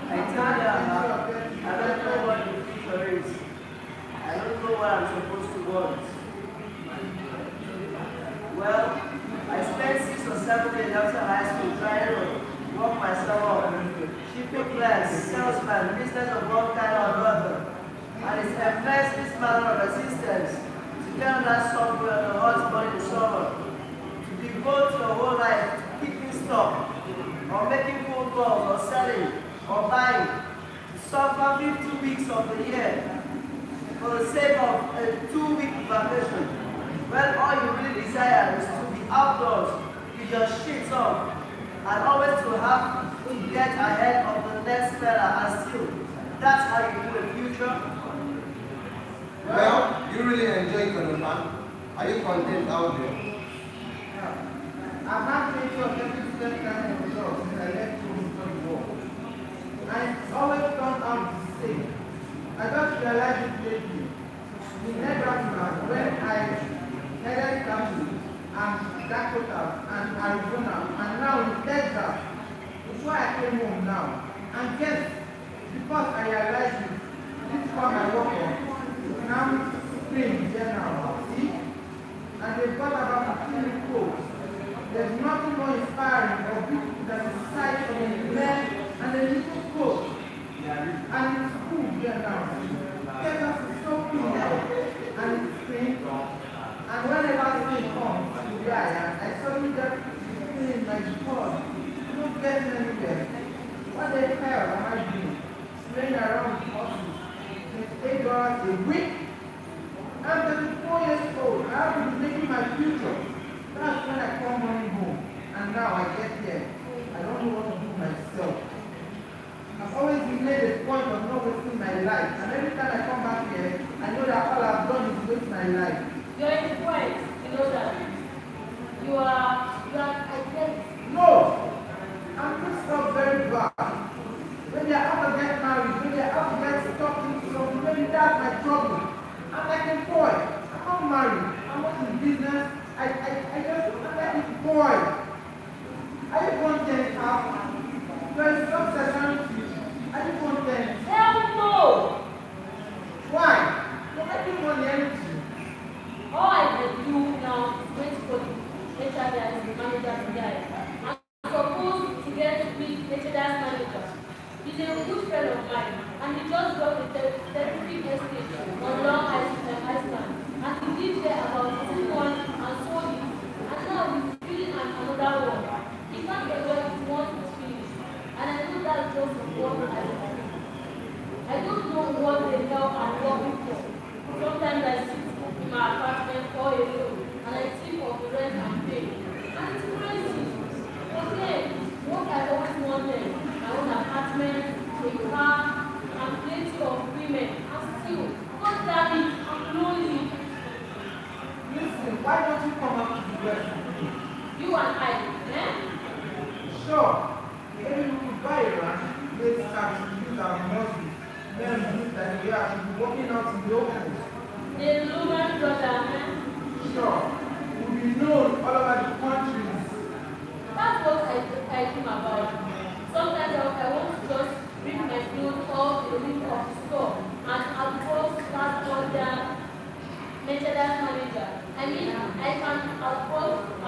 H: I tell you, I don't know what the future is. I don't know what I'm supposed to want. Well, I spent 6 or 7 years after high school trying to work myself up. Shipping clerks, salesman, business of one kind or another. And it's a immense this matter of resistance to get on that software the hot money in the summer. To devote your whole life to keeping stock, or making phone calls, or selling, or buying. To suffer 50 weeks of the year for the sake of a 2-week vacation. Well, all you really desire is to be outdoors with your shit on and always to have to get ahead of the next fella and still. That's how you do the future.
O: Well, you really enjoy it on the farm. Are you content out there?
M: I've had plenty of getting the kind of results since I left home for the war. And it's always turned out the same. I just realized it lately. In Nebraska, when I headed Kansas and Dakota and Arizona, and now in Texas, it's why I came home now. And yes, because I realized it, this is what I work on. Now, spring general, see? And they've got about 15 quotes. There's nothing more inspiring or beautiful than the sight of a man and a little coat. And it's cool here now. Texas is so cool now. And it's spring. And whenever spring comes, I suddenly get feeling like God. Not getting anywhere. What the hell am I doing? Playing around with horses. $8 a week? I'm 34 years old. I have been making my future. That's when I come running home. And now I get here. I don't know what to do myself. I've always made a point of not wasting my life. And every time I come back here, I know that my life.
C: You're a poet, you know that. I get it.
M: No! I'm just not very bad. When they have to get married, when they have to get stuck into something, maybe that's my trouble. I'm like a boy. I'm not married. I'm not in business. I'm like a boy. I just want them to have. There's some session. I just want them.
C: Hell no!
M: Why? You're making money anything.
C: All I can do now is wait for the HR guy, the manager guy. I'm supposed to get with HR manager. He's a good friend of mine, and he just got a therapy estate on Long Island. And he lived there about 2 months and sold it. And now he's building another one. He can't get what he wants to finish. And I know that's just what I want. I don't know what the hell I'm working for. Sometimes I sit in my apartment all alone and I think of the rent I'm paying. And it's crazy. But then, what I always wanted, my own apartment, a car, and plenty of women, and still, God damn it, I'm lonely.
M: Listen, why don't you come up to the West?
C: You and I, eh?
M: Sure. Maybe we could buy a ranch, place tax, use our muscles. Then use that we are walking out in the open.
C: The Lumen brother, eh?
M: Sure. We'll be known all over the countries.
C: That's what I think about. Sometimes I want to just bring my clothes off the link of the store and I'll just start order Mercedes manager. I mean, I can outrun and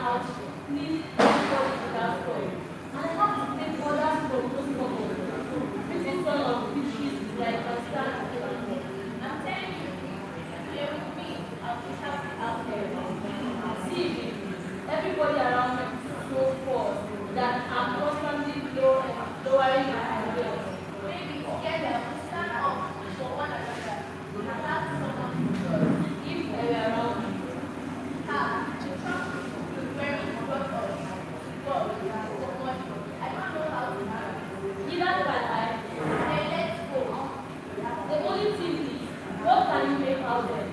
C: outfleet everybody in that store. And I have to take orders from those companies. This is one of the issues like I stand alone. I'm telling you, if you're with me, I'll be happy out there. See, everybody around me is so poor that I'm constantly lowering my ideas. Maybe together we stand up for one another and have someone to trust if they were around me. The trust is very important. But so much. I don't know how to do it. Neither can I. Then let's go. The only thing is, what can you make out there?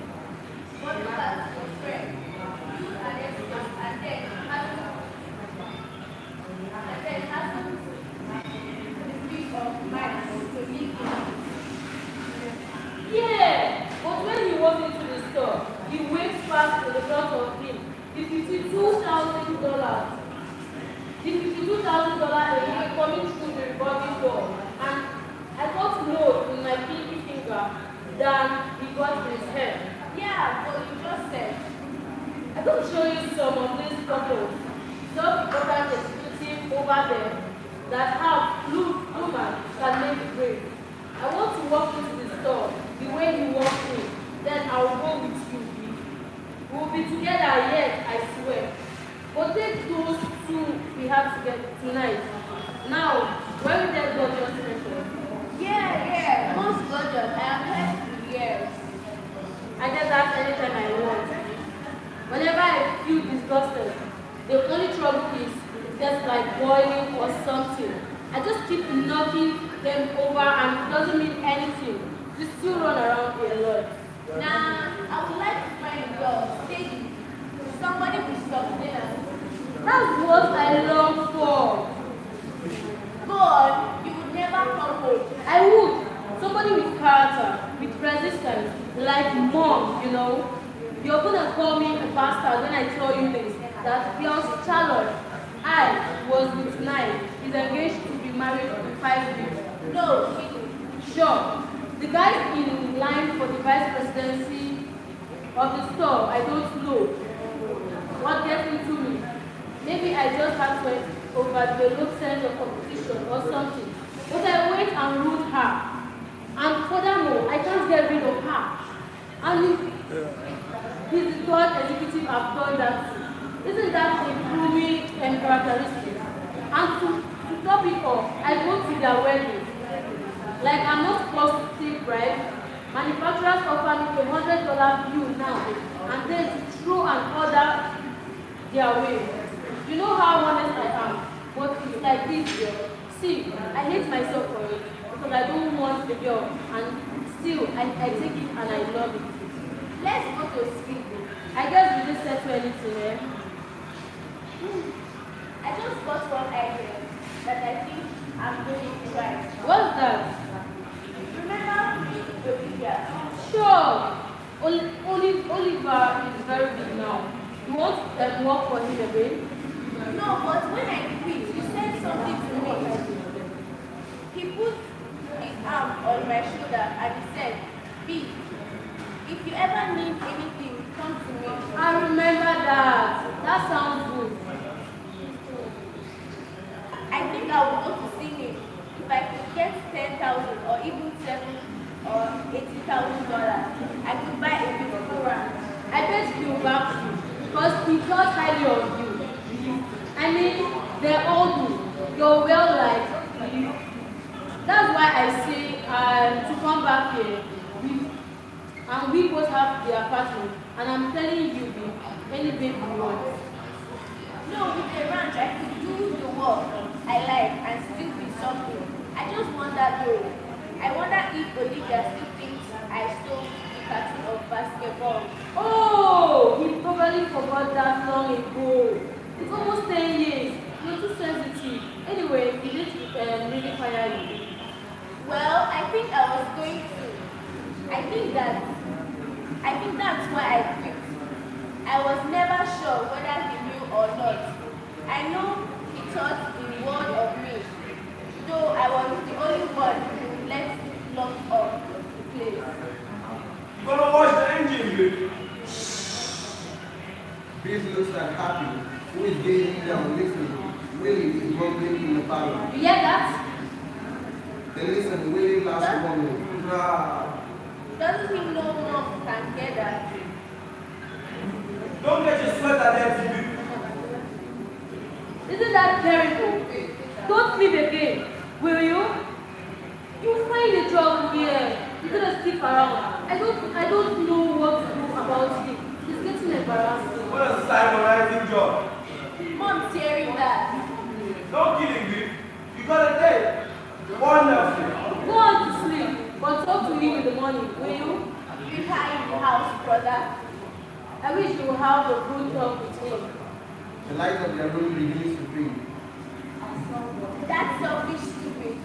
C: What about your friend? You and everyone, and then hasn't the peace of mind to live in. Yeah, but when he walked into the store, he waved fast to the front of him. The $52,000. The $52,000 a year coming through the revolving door. And I got more in my pinky finger than he got in his head. Yeah, but you just said. I could show you some of these couples. Self-important executive over there that have woman can make the grade. I want to walk into the store the way you walked in. Then I will go with you. We will be together, yes, I swear. But take those two we have together tonight. Now, when we get gorgeous mentioned. Yeah, most gorgeous. I have heard for years. I get that anytime I want. Whenever I feel disgusted, the only trouble is just like boiling or something. I just keep knocking them over and it doesn't mean anything. We still run around a lot. Now, I would like to find a girl, steady, somebody with substance. That's what I long for. God, you would never come home. I would. Somebody with character, with resistance, like mom, you know. You're gonna call me a bastard when I tell you this. That Fiance Charlotte, I was with 9, is engaged to be married in 5 years. No, sure. The guy in line for the vice presidency of the store, I don't know what gets into me. Maybe I just have to overdevelop sense of competition or something. But I wait and root her. And furthermore, I can't get rid of her. And he's the third executive I've done that to. Isn't that a gloomy characteristic? And to top it off, I go to their wedding. Like I'm not supposed to take bribe. Manufacturers offer me $100 bill now, and then to throw an order their way. You know how honest I am, but it's like this, girl. See, I hate myself for it because I don't want the girl, and still I take it and I love it. Let's go to sleep. I guess we didn't settle anything, eh?
P: I just got one idea that I think I'm going to try.
C: What's that?
P: Remember Olivia?
C: Sure. Oliver is very big now. You want to work for him again?
P: No, but when I quit, you said something to me. He put his arm on my shoulder and he said, B, if you ever need anything, come to me.
C: I remember that. That sounds good.
P: I think I will go to see him. If I could get 10,000 or even 7 or $80,000, I could buy a beautiful ranch.
C: I bet he will back you because he thought highly of you. I mean, they all do. You're well liked. That's why I say to come back here. And we both have the apartment. And I'm telling you, any baby you want.
P: No, with a ranch, I could do the work I like and still be something. I just wonder though. I wonder if Olivia still thinks I stole the cartoon of basketball.
C: Oh, he probably forgot that long ago. It's almost 10 years. You're too sensitive. Anyway, he didn't really fire you.
P: Well, I think I was going to. I think that's why I quit. I was never sure whether he knew or not. I know he thought the world of me, though I was the only one who let lock up the place.
K: You gonna wash the engine, baby?
O: This looks like happy. Who is gazing down, listening? Willie is mumbling in the parlor.
C: You hear that?
O: Then listen, Willie laughs mumbling.
P: Doesn't he know mom can hear that?
K: Don't get your sweater there, baby.
C: Isn't that terrible? Don't sleep again, will you? You'll find a job here. You're gonna stick around. I don't know what to do about it. It's getting embarrassing.
K: What a cyberizing job.
P: Mom's hearing that.
K: Don't kill him, baby. You got a date. Wonderful.
C: Go on to sleep, but talk to me in the morning, will you?
P: You are in the house, brother.
C: I wish you would have a good talk with him.
O: The light of their room begins to fade.
P: That's selfish, stupid.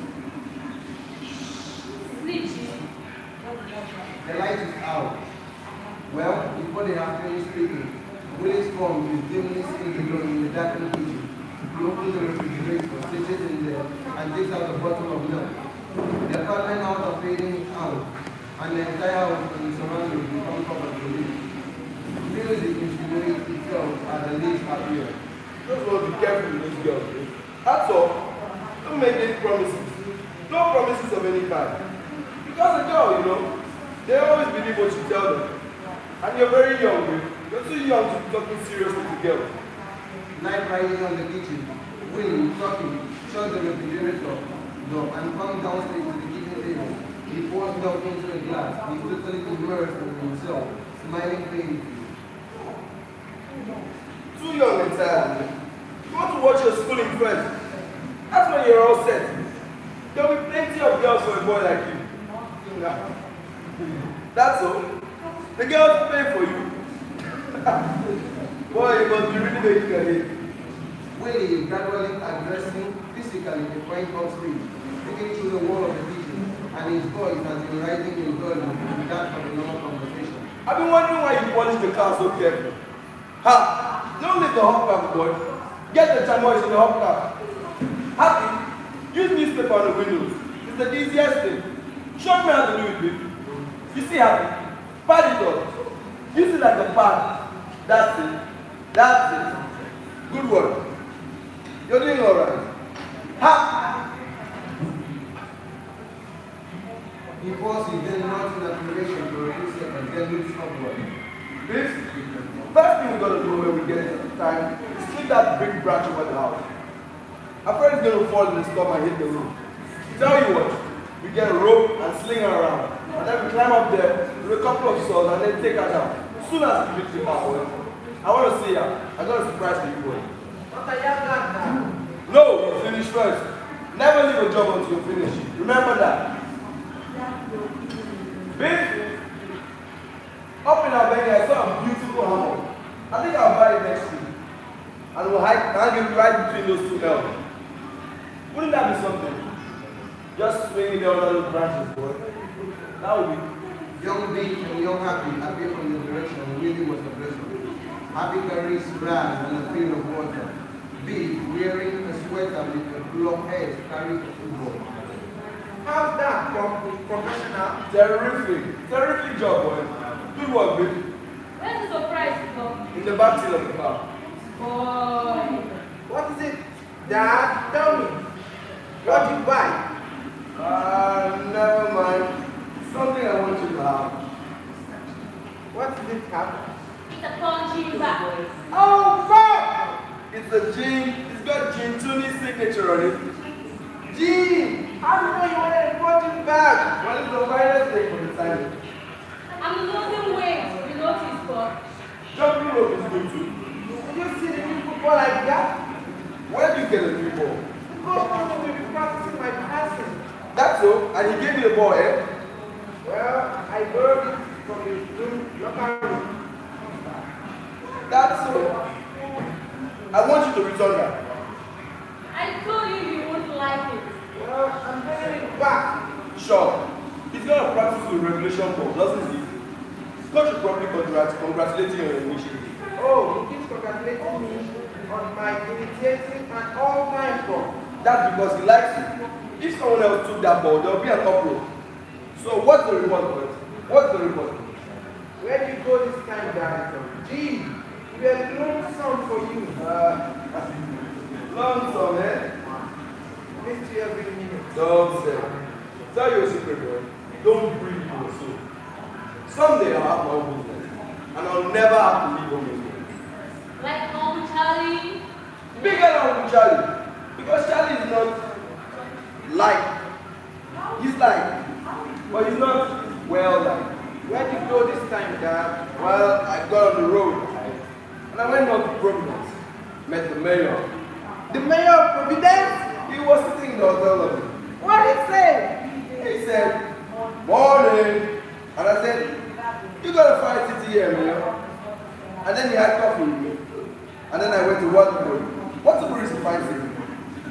C: Sleep.
O: The light is out. Well, before they have finished speaking, Willie's form is dimly seen below in the darkened kitchen. He opens the refrigerator, sits in there, and takes out a bottle of milk. The apartment out of fading out, and the entire house and the surroundings become covered with leaves. Music insinuates itself as the leaves appear.
L: Just want to be careful with these girls. That's all. Don't make any promises. No promises of any kind. Because a girl, they always believe what you tell them. And you're very young, babe. You're too young to be talking seriously to girls.
O: Night rising on the kitchen, Willie, talking, shuts the refrigerator door and comes downstairs to the kitchen table. He pours milk into a glass. He's totally immersed in himself, smiling faintly.
L: Too young entirely. You want to watch your schooling first. That's when you're all set. There will be plenty of girls for a boy like you. That's all. The girls pay for you. Boy, you must be really making a hit.
O: Willie is gradually addressing physically the point of speech, speaking through the wall of the kitchen, and his voice has been rising in volume to that of a normal conversation.
L: I've been wondering why you polish the car so carefully. Ha! Don't leave the hopper, boy. Get the chamois in the hopper. Happy, use newspaper on the windows. It's the easiest thing. Show me how to do it, baby. You see, Happy? Pad it up. Use it like a pad. That's it. That's it. Good work. You're doing all right. Ha!
O: He pauses, then nods in admiration for a few seconds, then looks upward.
L: This, first thing we gotta do when we get time is clean that big branch over the house. Our friend's gonna fall in the storm and hit the roof. Tell you what, we get a rope and sling her around. And then we climb up there with a couple of saws and then take her down. As soon as we reach the house, I want to see her. I got a surprise for you, boy. No, you finish first. Never leave a job until you finish it. Remember that. Babe, up in our bed.
E: hanging right between those two elbows. Wouldn't that be something? Just swinging down all those branches, boy. That would be.
O: Young Big and Young Happy appear from the direction and really was a blessing. Happy carries grass and a field of water. Big, wearing a sweater with a glove head, carries a football.
M: How's that, professional?
E: Terrific job, boy. Good work, Big.
C: Where's the surprise, Tom?
E: In the back seat of the car.
C: Boy.
M: What is it? Dad, tell me. What did you buy?
E: Never mind. Something I want you to have.
M: What does it have?
C: It's a punching bag.
M: Oh, fuck!
E: It's a gin. It's got Gin Tuni's signature on it.
M: Gee, how do you know you wanted a punching bag?
E: What is the finest thing for the time?
C: I'm losing weight. You notice, but
E: Jumping rope is good too.
M: Did you see the new football like that?
E: Where did you get the new ball?
M: Coach told me to be practicing my passing.
E: That's so, and he gave me the ball, eh?
M: Well, I borrowed it from his room, locker room.
E: That's so. I want you to return that.
C: I told you wouldn't like it.
M: Well, I'm bringing it back.
E: Sure. He's gonna practice with regulation ball, doesn't he? Coach should probably congratulate you on your initiative.
M: Oh, he keeps congratulating me on my initiative and all-time ball.
E: That's because he likes you. If someone else took that ball, there will be an uproar. So what's the report, boys? What's the report?
M: Where do you go this time, Dad? Gee, we have lonesome for you.
E: Lonesome, eh?
M: Miss you every minute.
E: Don't say. Tell you a secret, boy. Don't breathe your soul. Someday I'll have my own business. And I'll never have to leave home again.
C: Like Uncle Charlie.
E: Bigger than Uncle Charlie. Because Charlie is not like. He's like. But he's not well like.
M: Where did you go this time, Dad?
E: Well, I got on the road. And I went down to Providence. Met the mayor.
M: The mayor of Providence?
E: He was sitting in the hotel lobby.
M: What did he say?
E: He said, morning. And I said, you got a fine city here, mayor. And then he had coffee with me. And then I went to Waterbury. Waterbury is a fine city.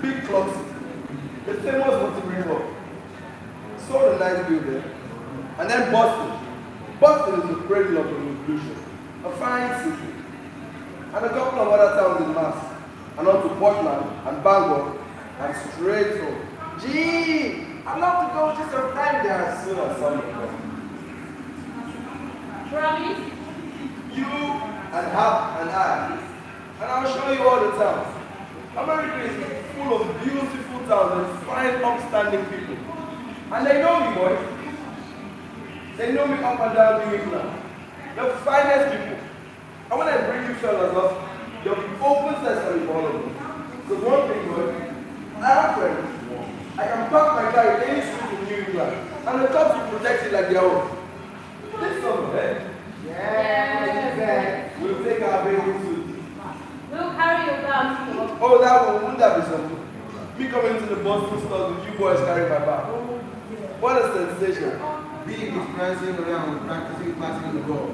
E: Big club city. The famous Waterbury Club. Saw a nice view there. And then Boston. Boston is the cradle of the revolution. A fine city. And a couple of other towns in Mass. And on to Portland and Bangor and straight home.
M: Gee, I'd love to go just some time there.
E: As soon as summer comes.
C: Promise?
E: You and Hap and I. And I'll show you all the towns. America is full of beautiful towns and fine, upstanding people. And they know me, boy. They know me up and down New England. The finest people. And when I bring you fellas up, there'll be open sesame for all of them. Because one thing, boy, I have friends. I can park my car in any street in New England. And the cops will protect it like their own. This summer, eh?
M: Yes.
E: We'll take our bathing suits.
C: We'll carry your bag to work.
E: Oh, that one, wouldn't that be something? Me coming into the Boston stores with you boys carrying my bag. What a sensation.
O: Big is prancing around, practicing passing the ball.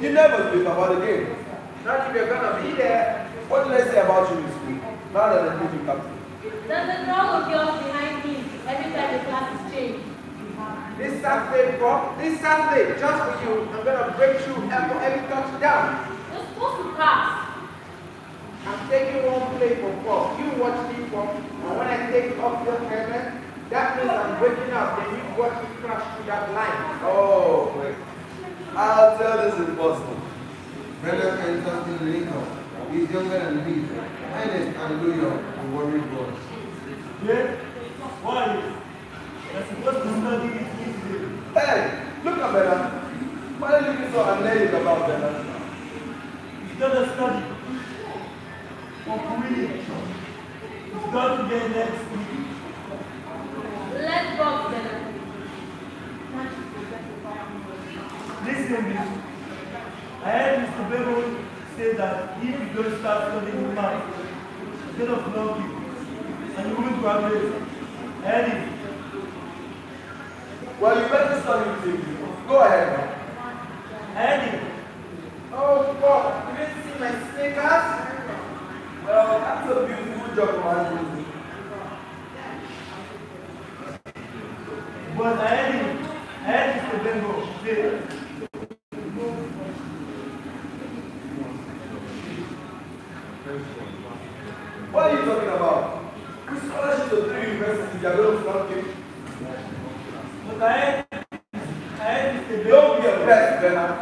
E: You never speak about the game.
M: Not if you're gonna be there.
E: What did I say about you in school? Now that I made you captain.
C: There's a crowd of girls behind me every time the class is changed.
M: This Saturday, Bob, this Saturday, just for you, I'm gonna break through for every touchdown.
C: You're supposed to pass.
M: I'm taking one play for Bob. You watch me, Bob, and when I take off your helmet, that means I'm breaking up. Then you watch me crash through that line.
E: Oh, wait. I'll tell this in Boston.
O: Brother Kentucky Lincoln is younger than me. Ernest and New York and worried boys.
K: Yeah? Why? You're supposed to study with me today.
E: Hey, look at Bernard. Why are you looking so annoyed about Bernard?
K: He's gonna study. For real. He's got to get next week.
C: Let's box them.
K: Listen, Bill. I heard Mr. Bebo say that if you don't start studying math, he's gonna flog you. And you won't graduate. I heard it.
E: Well, you better study with him. Go ahead, man.
K: I heard it.
M: Oh, Bob, you didn't see my sneakers?
O: Well, that's a beautiful job, man.
M: But I had this to Bengo.
O: What are you talking about? With scholarships to 3 universities, you're going to flunk it.
M: But I had this to
O: Don't be a pest, Bernard.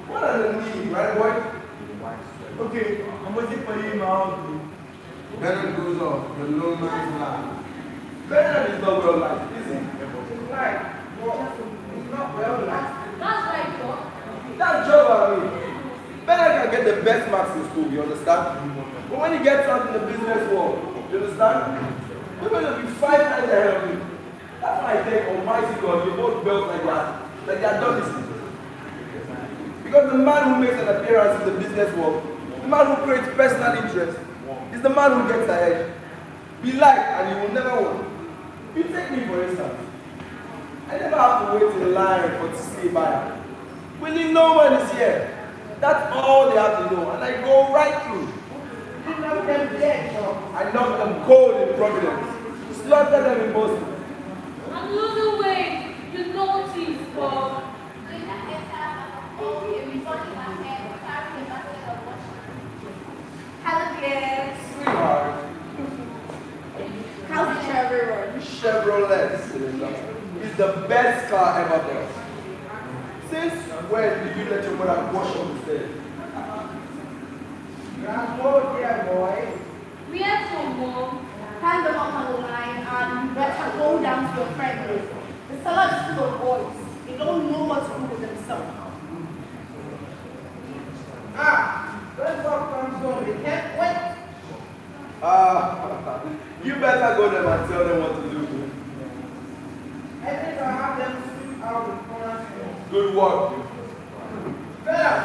O: What are the needs, right, boy?
M: Okay, I'm waiting for you in my house.
O: Bernard goes off, the low man's life. Bernard is not well liked, is he? He's like, he's not well liked.
P: That's right, Joe.
O: That job, I mean. Bernard can get the best marks in school, you understand? But when he gets out in the business world, you understand? You're going to be 5 times ahead of him. That's why I think, Almighty God, you both built like they are done. Because the man who makes an appearance in the business world, the man who creates personal interest, is the man who gets ahead. Be liked and you will never win. You take me for instance. I never have to wait in line for to see a buyer. Willie, no one is here. That's all they have to know. And I go right through.
B: You knock them dead, Joe.
O: I knock them cold in Providence. Slaughter them in Boston.
P: Another way you notice, Bob.
C: Hello, dear.
O: Sweetheart.
C: How's the Chevrolet?
O: Chevrolet is the best car ever built. Since when did you let your mother wash on the stairs?
B: Grandma, dear boy.
C: We have some mom. Hang them up on the line and you better go down to your friend list. The salad is full of boys. They don't know what to do with themselves.
B: Let's walk comes home. They can't wait.
O: You better go there and tell them what to do.
B: I think I have them sweep out the corner.
O: Good work.
B: Fellas,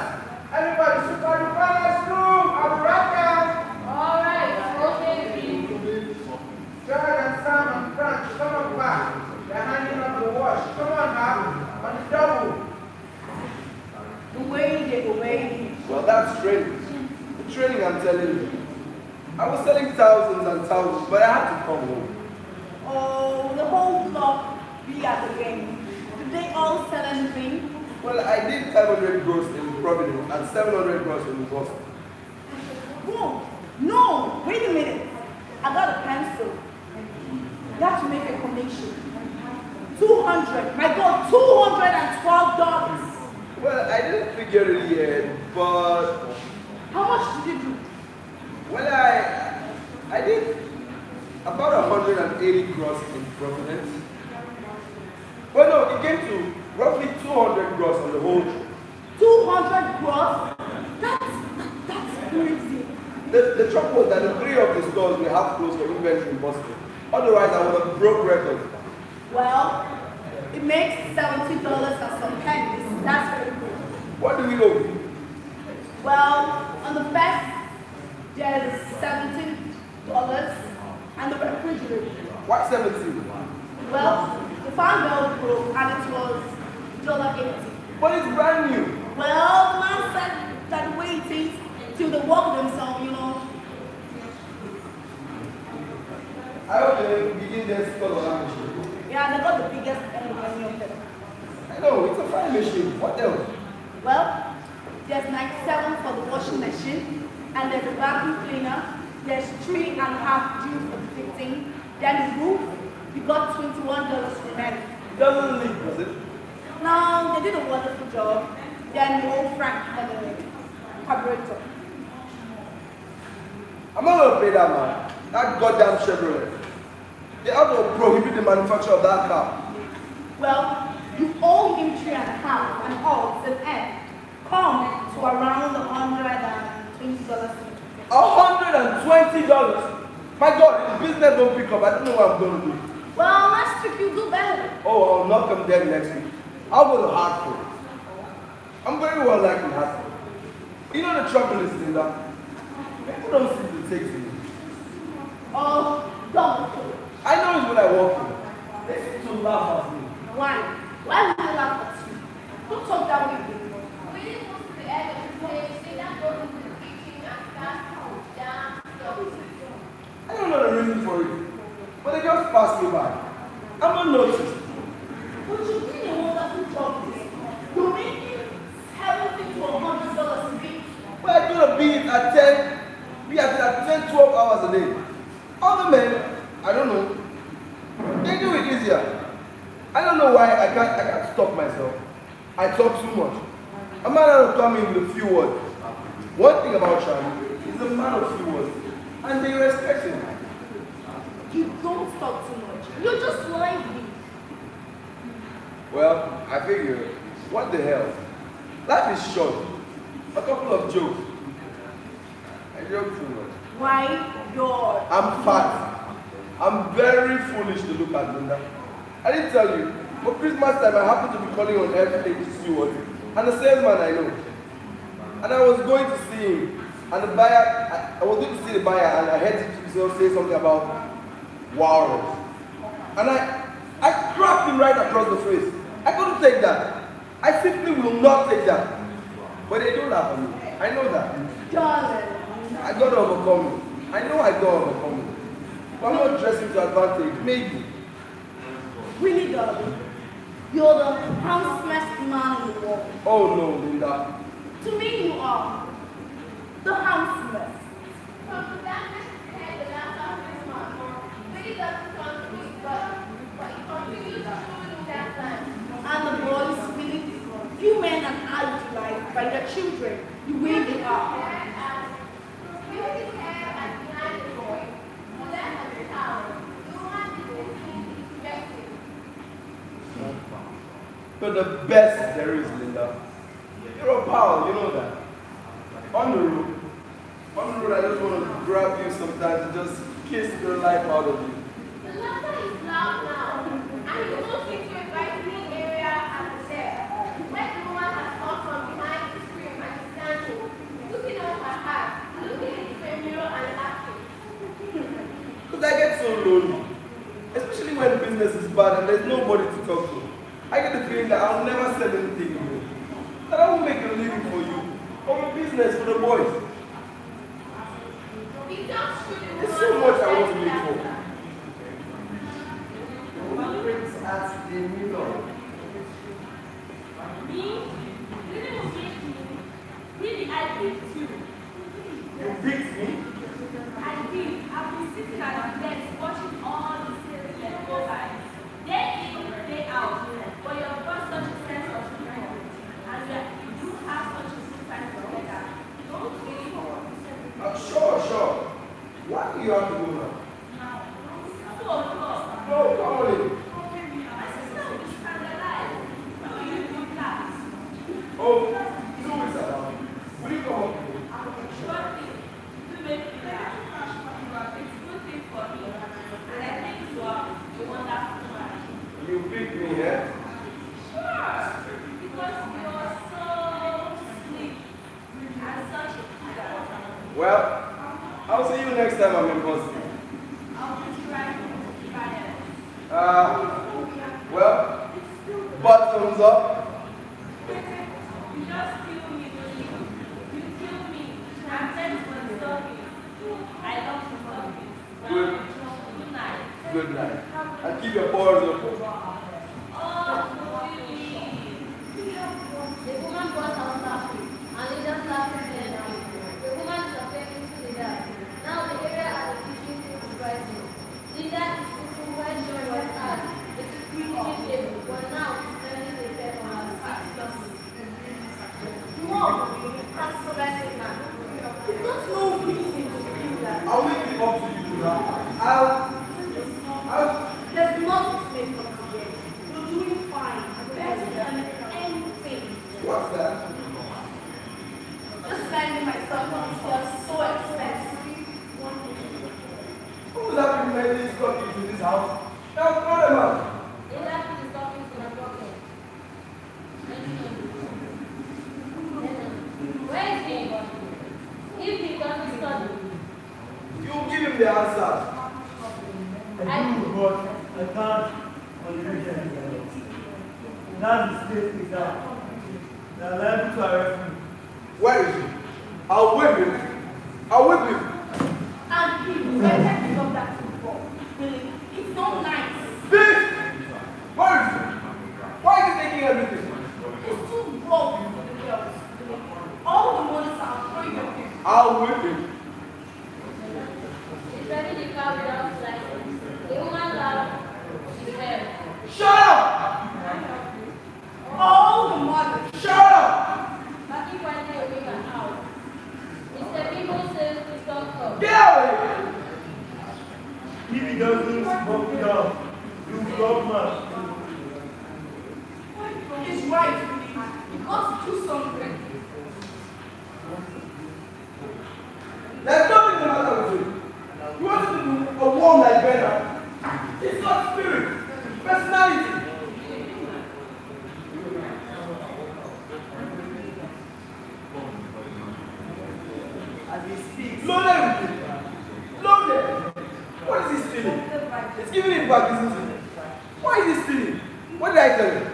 B: everybody sweep out the corner room. I'll be right down.
P: All right, okay, Pete.
B: George and Sam and Frank, come on back. They're handing up the wash. Come on now, on the double.
C: The way.
O: Well, that's training. The training I'm telling you. I was selling thousands and thousands, but I had to come home.
C: Oh, the whole block be at the game. Did they all sell anything?
O: Well, I did 500 gross in Providence and 700 gross in Boston.
C: Whoa, no, wait a minute. I got a pencil. You have to make a connection. 200, my God, $212.
O: Well, I didn't figure it yet, but...
C: How much did you do?
O: Well, I did about 180 gross in Providence. Well, no, it came to roughly 200 gross on the whole trip.
C: 200 gross? That's crazy.
O: The trouble was that the 3 of the stores we have closed for inventory in Boston. Otherwise, I would have broke records.
C: Well, it makes $70 and some pennies. That's very good.
O: What do we owe?
C: Well, on the first, there's $17 and the refrigerator.
O: Why 17?
C: Well, the fan belt broke and it was $1.80.
O: But it's brand new.
C: Well, the man said that the way it is till they work themselves, you know.
O: I hope they begin their store on that machine.
C: Yeah, they got the biggest any of them.
O: I know, it's a fine machine. What else?
C: Well, there's 97 for the washing machine, and there's a vacuum cleaner. There's 3.5 due for the fitting. Then the roof, you got $21 remaining.
O: Doesn't leak, does it?
C: No, they did a wonderful job. Then the old Frank for the carburetor.
O: I'm not gonna pay that man. That goddamn Chevrolet. They have to prohibit the manufacture of that car.
C: Well, you owe him 3.5 and odds and end. Come to around $120.
O: $120? My God, if business don't pick up, I don't know what I'm going to do.
C: Well, next week you do better.
O: Oh, I'll knock them dead next week. I'll go to Hartford. I'm very well liked in Hartford. You know the trouble is in that people don't seem to take to me.
C: Oh, don't.
O: I know it's when I walk in. They seem to laugh at me.
C: Why? Why would they laugh at you? Don't talk that way.
P: We didn't go to the end of the day, sit down, go into the kitchen and start to dance.
O: I don't know the reason for it, but they just passed me by. I'm not noticed.
C: But you're doing a wonderful job here. You're making $70 to $100 a week.
O: Well, I could have been at 10, we have been at 10, 12 hours a day. Other men, I don't know, they do it easier. I don't know why I can't stop myself. I talk too much. A man will come in with a few words. One thing about Charlie, he's a man of few words, and they respect him.
C: You don't talk too much. You're just lively.
O: Well, I figure, what the hell? Life is short. A couple of jokes. I joke too much.
C: Why? You're...
O: I'm fat. I'm very foolish to look at, Linda. I didn't tell you. For Christmas time, I happened to be calling on FHC and the salesman I know. And I was going to see him. And the buyer, I was going to see the buyer, and I heard him say something about walrus. And I cracked him right across the face. I couldn't take that. I simply will not take that. But they don't laugh at me. I know that.
C: Darling.
O: I got to overcome it. I know I got to overcome it. But I'm not dressing to advantage. Maybe.
C: Really, darling. You're the handsomest man in the world.
O: Oh no, Linda.
C: To me, you are. The handsomest.
P: From the darkness to the last of this month, really doesn't sound sweet, but it continues to in that time.
C: And the boys believe few men and I like by their children, the way they are.
P: Music hair and behind the boy, the left of the town, the one is respected.
O: You're the best there is, Linda. You're a pal, you know that. On the road, I just want to grab you sometimes and just kiss the life out of you.
P: The laughter is loud now, and you don't seem to invite me area at the there, where the woman has come from behind the screen and is standing, looking on her hat, looking at the mirror and laughing.
O: Because I get so lonely, especially when business is bad and there's nobody to talk to. I get the feeling that I'll never sell anything again. That I won't make a living for you, or a business for the boys. There's so much I want to live for.
H: Who brings at the mirror?
C: Me? Really will make me. Really, I picked you.
O: You picked me?
C: I did. I've been sitting at the desk watching all the series go by. Day in, day out. But you've got such a sense of humor. And you do have such a good time together. Don't really hold.
O: Sure. Why do you have to go now?
C: Now, so of course.
O: No, come on in.
C: My sister will be scandalized. No, you do that.
O: Oh, 2 weeks ago. Will you come up with me?
C: Sure thing. You make me laugh. It's a good thing for me. And I think you are a wonderful man.
O: You picked me, yeah?
C: Sure. Because you are so sweet and such a good.
O: Well, I'll see you next time I'm in Boston.
C: I'll be right back.
O: Well, buttons up.
C: You just kill me, don't you? You kill me. I'm thanks for the story. I love the story. Good night.
O: Good night. And keep your pores open.
C: Oh, really?
P: The woman brought out laughing, and they just laughed again. The woman is appearing to the dad. Now the area at the kitchen is rising. Linda is cooking while John was at the kitchen table, but now she's turning the pair on her fat glasses.
C: Mom, that's so bad, man. There's not no reason to feel that.
O: I'll make it up to you now.
C: There's nothing to make up to you. You're doing fine. Better than anything.
O: What's that?
C: Just finding myself on this was so expensive.
O: Who's having many stockings in this house? Now throw them out.
P: Linda put the stockings in her pocket. Where is he? If he doesn't study.
O: You give him the answer.
K: I do, but I can't understand anything. That's the state is that. They are liable to arrest me.
O: Where is he? I'll whip him.
C: And Please, let's stop that too far. Really, it's not nice.
A: This! Where is it? Why is he taking everything?
C: It's too rough for the girls. All the money are throwing at him.
A: I'll whip him.
P: She's driving the car without license. The woman laughed. She said,
A: Shut up!
C: All the money.
A: Shut up!
P: Maki quietly away and out. Mr. Bimbo says to stop her.
A: Get away!
M: If he doesn't smoke it up, you flog man.
C: He's right, he got to do something.
A: There's nothing the matter with you. You want to do a war like Bernard. It's not spirit, personality.
M: As he speaks,
A: Loaded with it. Loaded. What is he stealing? It's giving him back, isn't it? Why is he stealing? What did I tell him?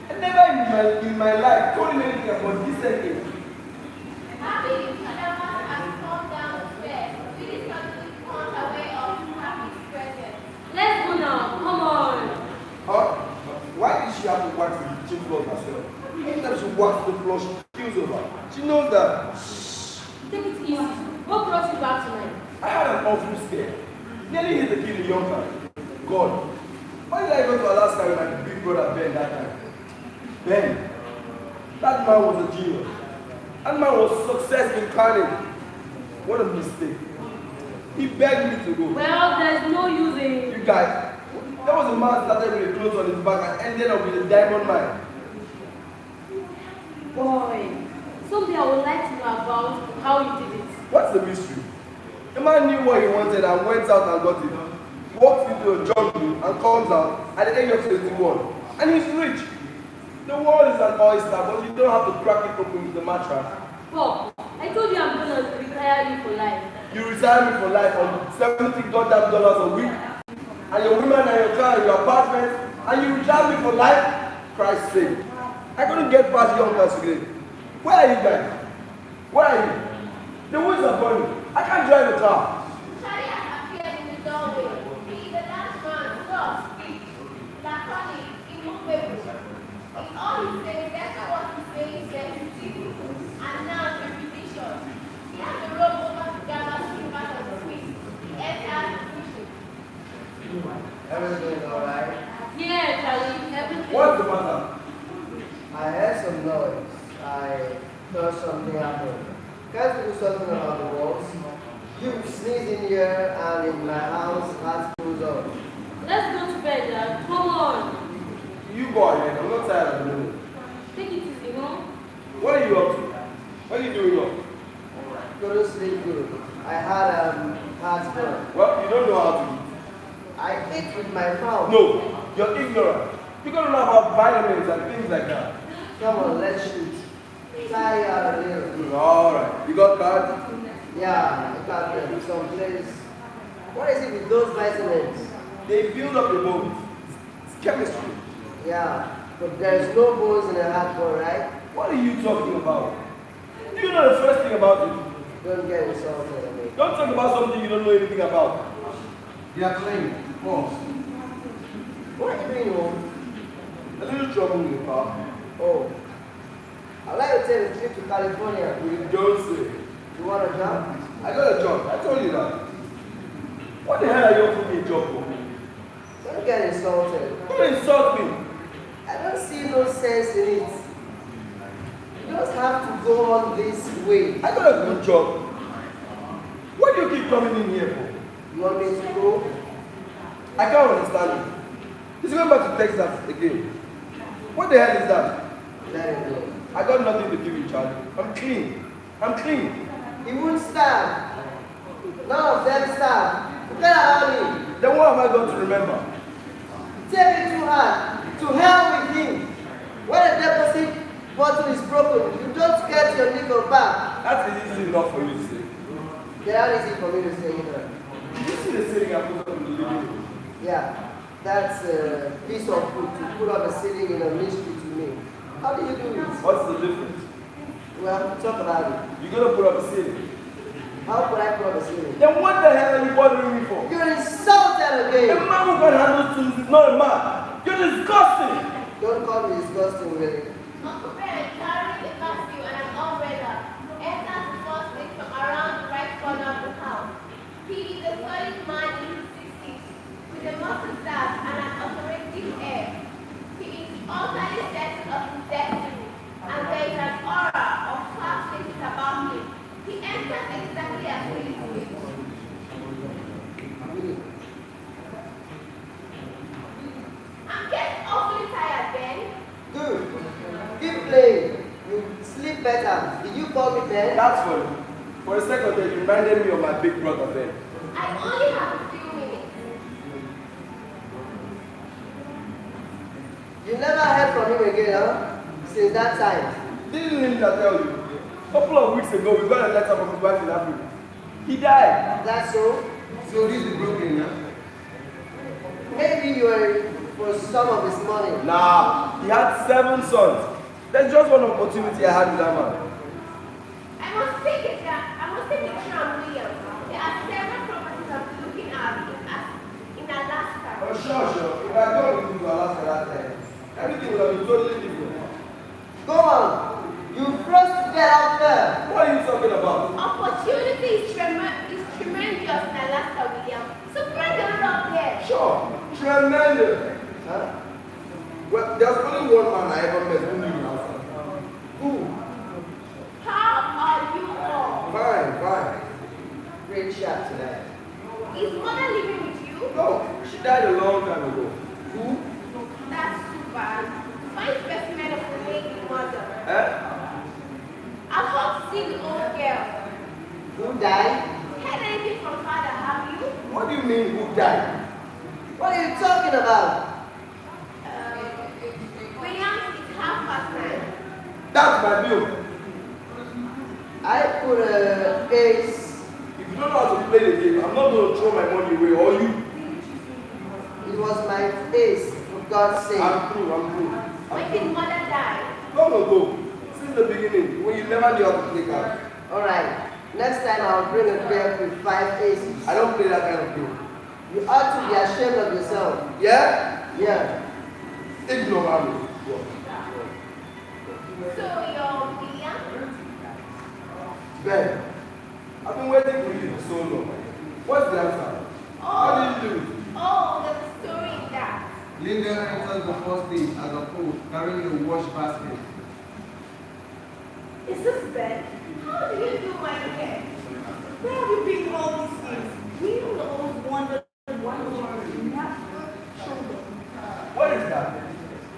A: I never in my life told him anything about this thing.
P: Happy Kadama has come downstairs. Phyllis suddenly turned away of Happy's presence. Let's go now. Come on.
A: Huh? Why did she have to wax the kitchen floor herself? Anytime she waxes the floor, she feels over. She knows that.
P: Take it easy. What brought you back tonight?
A: I had an awful scare. Nearly hit the kid in young time. God. Why did I go to Alaska with my big brother Ben that time? Ben. That man was a genius. That man was success incarnate. What a mistake. He begged me to go.
P: Well, there's no use in...
A: You guys, there was a man started with a clothes on his back and ended up with a diamond mine.
P: Boy, someday I would like to know about how you did it.
A: What's the mystery? The man knew what he wanted and went out and got it. Walked into a jungle and comes out at the age of 21. And he's rich. The world is an oyster, but you don't have to crack it open with the mattress.
P: Bob, I told you I'm going to retire you for life.
A: You retire me for life on $70 a week. And your women and your car and your apartment. And you retire me for life? Christ's sake. I couldn't get past young guys today. Where are you guys? Where are you? The woods are burning. I can't drive a car.
P: Charlie has appeared in the doorway. He is a large man, soft, speech, laconic, immovable. In all he says, that's what he says, sensitive, and now repetition. He has a robe over the gamma slippers of the Swiss. He enters the kitchen.
H: Everything alright?
P: Yeah, Charlie, everything.
A: What's the matter?
H: I heard some noise. I heard something happen. Can't you do something about the walls? You sneeze in here and in my house has goes on.
P: Let's go to bed, Dad. Come on.
A: You go ahead. I'm not tired of the minute.
P: Take it easy, huh?
A: What are you up to? What are you doing up?
H: Go to sleep good. I had heartburn.
A: Well, you don't know how to eat.
H: I ate with my mouth.
A: No, you're ignorant. You don't know about vitamins and things like that.
H: Come on, let's shoot. Try out a little.
A: Alright. You got cards?
H: Yeah, I got them. Some place. What is it with those vitamins?
A: They build up your bones. It's chemistry.
H: Yeah, but there's no bones in a heartburn, right?
A: What are you talking about? Do you know the first thing about it?
H: Don't get insulted.
A: Don't talk about something you don't know anything about.
J: They are clean. Pause.
H: What are you doing, home?
A: A little trouble in the car.
H: Oh. I'd like to take a trip to California.
A: You don't say.
H: You want a job?
A: I got a job. I told you that. What the hell are you offering me a job for?
H: Don't get insulted.
A: Don't insult me.
H: I don't see no sense in it. You just have to go on this way.
A: I got a good job. What do you keep coming in here for?
H: You want me to go?
A: I can't understand it. He's going back to Texas again. What the hell is that?
H: Let it go.
A: I got nothing to give you, Charlie. I'm clean. I'm clean.
H: He won't stand. None of them stand. Forget about me.
A: Then what am I going to remember?
H: Take it too hard. To hell with him. When a deposit bottle is broken, you don't get your nickel back.
A: That's easy enough for you to say.
H: That easy for me to say either.
A: Did you see the ceiling I put up in the living room?
H: Yeah, that's a piece of wood to put on the ceiling in a mystery to me. How do you do it?
A: What's the difference?
H: Well, talk about it.
A: You're going to put up a ceiling.
H: How could I promise you?
K: Then what the hell are you bothering me for?
H: You're insulted again.
K: A man who can handle tools is not a man. You're disgusting.
H: Don't call me disgusting, really.
P: Uncle Ben carried a basket and an umbrella. Enters the first thing from around the right corner of the house. He is a solid man in his 60s, with a mustache and an authoritative air. He is utterly certain of his destiny, and there is an aura of fast faces about him. He enters exactly as he is. I'm getting awfully tired, Ben.
H: Good. Keep playing. You sleep better. Did you call me Ben?
K: That's funny. For a second, you reminded me of my big brother Ben.
P: I only have a few minutes.
H: You never heard from him again, huh? Since that time.
K: Didn't Linda tell you? A couple of weeks ago, we got a letter from his wife in Africa. He died.
H: That's so?
O: So this is broken, huh?
H: Maybe you were for some of his money.
K: Nah, he had 7 sons. There's just one opportunity I had with that man.
P: I must take it from William. There are several properties I'm looking at in Alaska.
K: Oh, sure. If I go with you to Alaska that time, everything would have been totally different.
H: Go on. You first to get out there.
K: What are you talking about?
P: Opportunity is tremendous in Alaska, William. So bring the road up there.
K: Sure. Tremendous. Huh? Well, there's only one man I ever met who knew Alaska. Who?
P: How are you all?
K: Fine.
H: Great chat today.
P: Is mother living with you?
K: No, she died a long time ago.
P: Who? That's too bad. Fine specimen of the lady mother.
K: Eh?
P: I hope to see the old girl.
H: Who died?
P: Heard anything from father, have you?
K: What do you mean, who died?
H: What are you talking about?
P: Williams, it's 9:30.
K: That's my bill.
H: I put a ace.
K: If you don't know how to play the game, I'm not going to throw my money away, or you.
H: It was my ace, for God's sake.
K: I'm through.
P: When did mother die?
K: Long ago. Since the beginning, when you never knew how to play cards.
H: Alright, next time I'll bring a deck with 5 aces.
K: I don't play that kind of game.
H: You ought to be ashamed of yourself.
K: Yeah?
H: Yeah.
K: Ignore me.
P: So you're William?
K: Ben, I've been waiting for you for so long. What's the answer? How did you do it?
P: Oh, there's a story in that.
O: Linda enters the first day as a fool carrying a wash basket.
N: Is this Ben?
P: How do you do my hair?
N: Where have you been all these years? We don't always wonder why you never showed up.
K: What is that?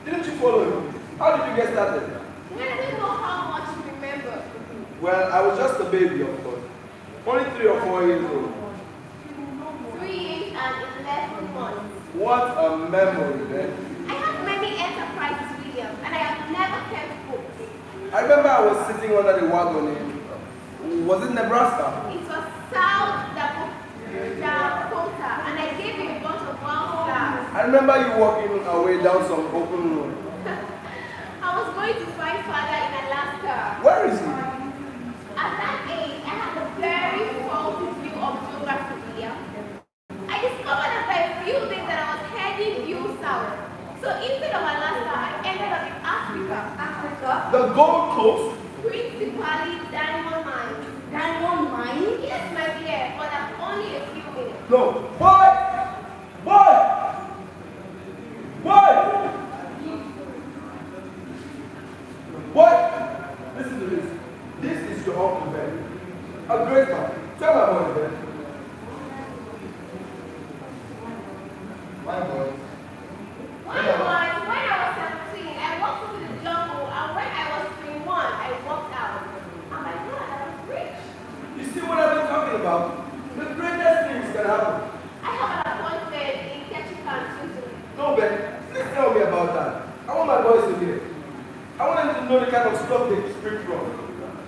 K: Didn't you follow him? How did you get started?
P: Well, I don't know how much you remember.
K: Well, I was just a baby, of course. Only 3 or 4 years old.
P: 3 years and 11 months.
K: What a memory, Ben.
P: I have many enterprises, William, and I have never kept books.
K: I remember I was sitting under the wagon in, was it Nebraska?
P: It was South Dakota, and I gave him a bunch of wildflowers.
K: I remember you walking away down some open road.
P: I was going to find father in Alaska.
K: Where is he?
P: At that age, I had a very faulty view of geography, William. I discovered after a few days that I was heading due south. So instead of Alaska, I ended up in Africa. Africa?
K: The Gold Coast?
P: Principally Diamond Mine.
N: Diamond Mine?
P: Yes, my dear, but I'm only a few minutes.
K: No. Boy! Listen to this. This is your uncle Ben. A great man. Tell my boy Ben.
O: My boy.
P: When I was 17, I walked into the jungle, and when I was 21, I walked out. And my God, I was rich.
K: You see what I've been talking about? The greatest things can happen.
P: I have an appointment in Ketchikan, Switzerland.
K: No, Ben. Please tell me about that. I want my boys to hear. I want them to know the kind of stuff they speak from.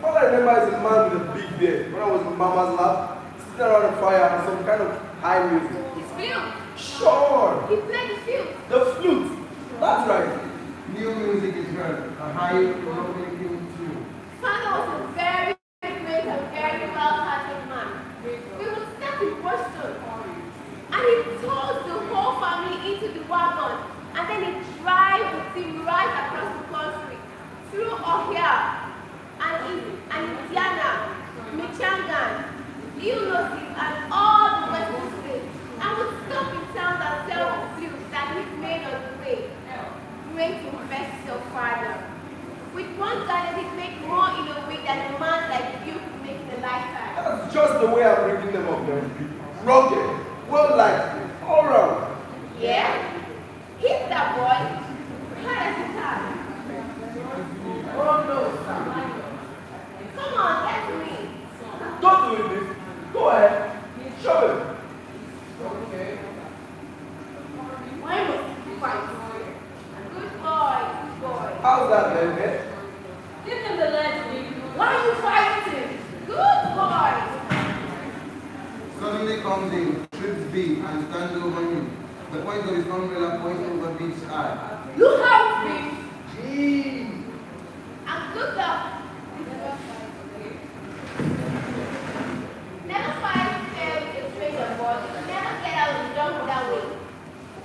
K: All I remember is a man with a big beard when I was in Mama's lap, sitting around a fire and some kind of high music.
P: His flute.
K: Sure.
P: He played the flute.
K: The flute. That's right.
O: New music is heard. A high rocking tune.
P: Father was a very great and very well-hearted man. seem right across the country, through Ohio, and Indiana, Michigan, Illinois, and all the western states, and would stop in towns and sell the fruits that he'd made on the way, going to invest so farther. With one garden, he'd make more in a week than a man like you could make in a lifetime.
M: That's just the way I'm bringing them up, man. Rugged, well liked, all round.
P: Yeah? He's that boy. Hard as a cat.
M: Oh no, sir.
P: Come on, get me.
M: Don't do it, please. Go ahead. Show him.
P: Okay. Why must you fight? Good boy.
M: How's that, man?
C: Give him the leg, please. Why are you fighting?
P: Good boy.
O: Suddenly comes in, trips B, and stands over him. The point of his umbrella points over B's eye.
C: Look out, please.
H: Gee.
P: And good luck. Never fight fair with a stranger, boy. Never get out of the jungle that way.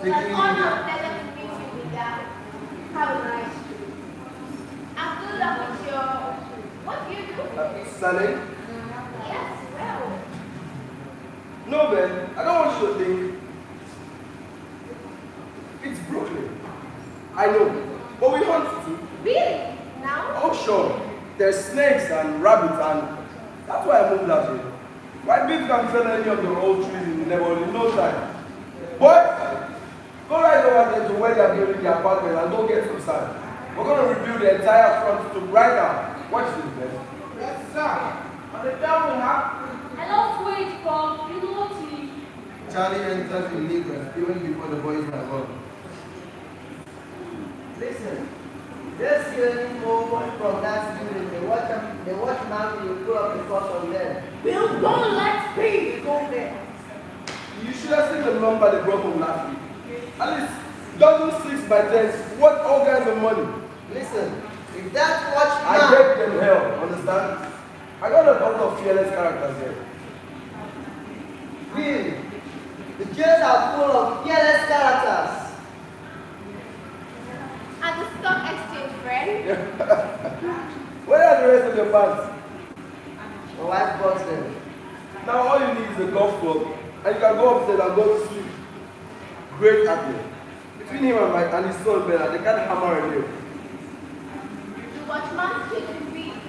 P: It was an honor and pleasure to meet you with that. Have a nice trip. And good luck with your... What do you do?
M: Selling?
P: Yes, well.
M: No, man. I don't want you to think. It's Brooklyn. I know. But we hunt too.
P: Really? Now?
M: Oh, sure. There's snakes and rabbits, and that's why I moved out here. White beef can fell any of the old trees in the neighborhood in no time. Boys, go right over there to where they are building the apartment and go get some sand. We're going to rebuild the entire front to right now. Watch this, man.
K: Yes, sir. On the down we have.
C: I love wait, Bob. You naughty.
O: Charlie enters in Lagos even before the boys are gone.
H: Listen, just hearing more from that student, the watchman will pull up the cost of them.
C: Bill, don't let me go there.
M: You should have seen the number they brought home last week. At least dozen 6 by 10s, what all kinds of money.
H: Listen, if that watchman...
M: I gave them hell, understand? I got a lot of fearless characters here.
H: Really, the jails are full of fearless characters.
P: At the stock exchange, friend.
M: Where are the rest of your pants?
H: My wife bought them.
M: Now all you need is a golf club, and you can go upstairs and go to sleep. Great athlete. Between him and his son Bernard, they can't hammer a nail.
P: The watchman's kitchen beat.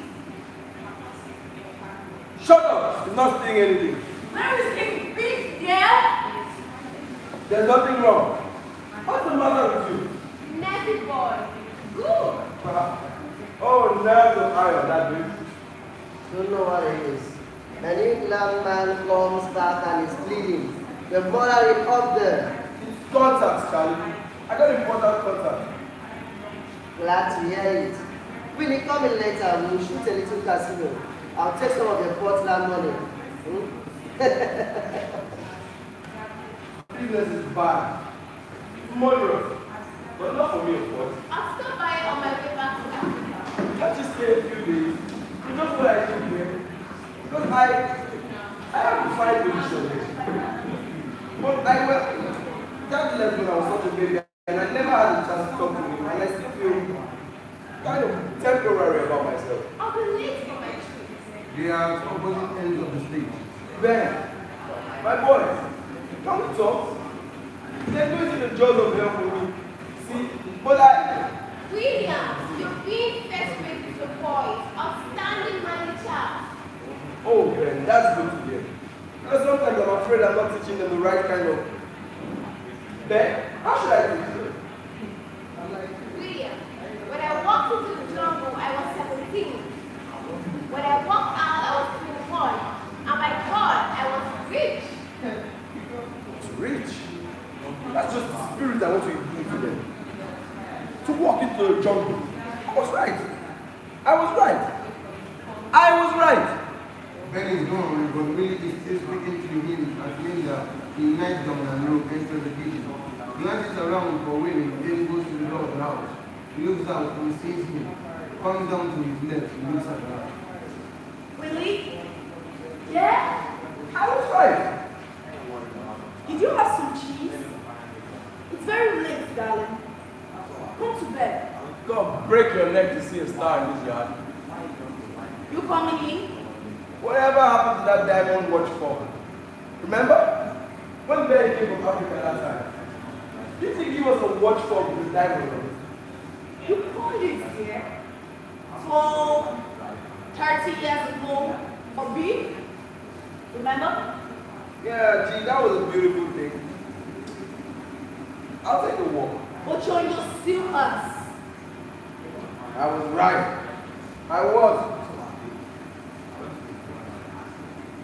M: Shut up! He's not saying anything.
C: Where is King Beef, yeah?
M: There's nothing wrong. What's the matter with you?
P: Nervy boy. Good.
M: Oh, nerves of iron, that bitch.
H: Don't know what it is. An England man comes back and is pleading. The mother is up there.
M: It's contacts, Charlie. I got important contacts.
H: Glad to hear it. When you come in later, we'll shoot a little casino. I'll take some of your Portland money.
M: Business is bad. Moderate. But not for me, of course.
P: I'll stop by on my way back to Africa.
M: Can't you stay a few days? You know what I do here? Because I have to find position here. But that left when I was such a baby, and I never had a chance to talk to him, and I still feel kind of temporary about myself.
P: I'll be late for my trip.
O: They are at opposite ends of the stage.
M: Ben, my boys, come to talk. They're going to the jaws of hell for me. See, but
P: William, you're being first rate with the boys. Outstanding manager.
M: Oh, Ben, that's good to hear. Because sometimes I'm afraid I'm not teaching them the right kind of... Ben, how should I teach them?
P: William, when I walked into the jungle, I was 17. When I walked out, I was 21. And my God, I was rich.
M: It's rich. That's just the spirit I want to include to them. To walk into the jungle. I was right. I was right. I was right.
O: Ben is gone, but Willie is still speaking to him as Linda, in nightgown and robe, enters the kitchen. Glances around for Willie, then goes to the door of the house. He looks out and sees him. Comes down to his left and looks at her.
C: Willie? Yeah?
M: I was right.
C: Did you have some cheese? It's very late, darling. Come to bed.
I: God, break your neck to see a star in this yard.
C: You coming in?
I: Whatever happened to that diamond watch for? Remember? When Barry came from Africa that time, do you think he was a watch for with his diamond on it?
C: You called it here 12, 30 years ago for beef. Remember?
I: Yeah, gee, that was a beautiful thing. I'll take a walk.
C: But you're in your slippers.
I: I was right. I was.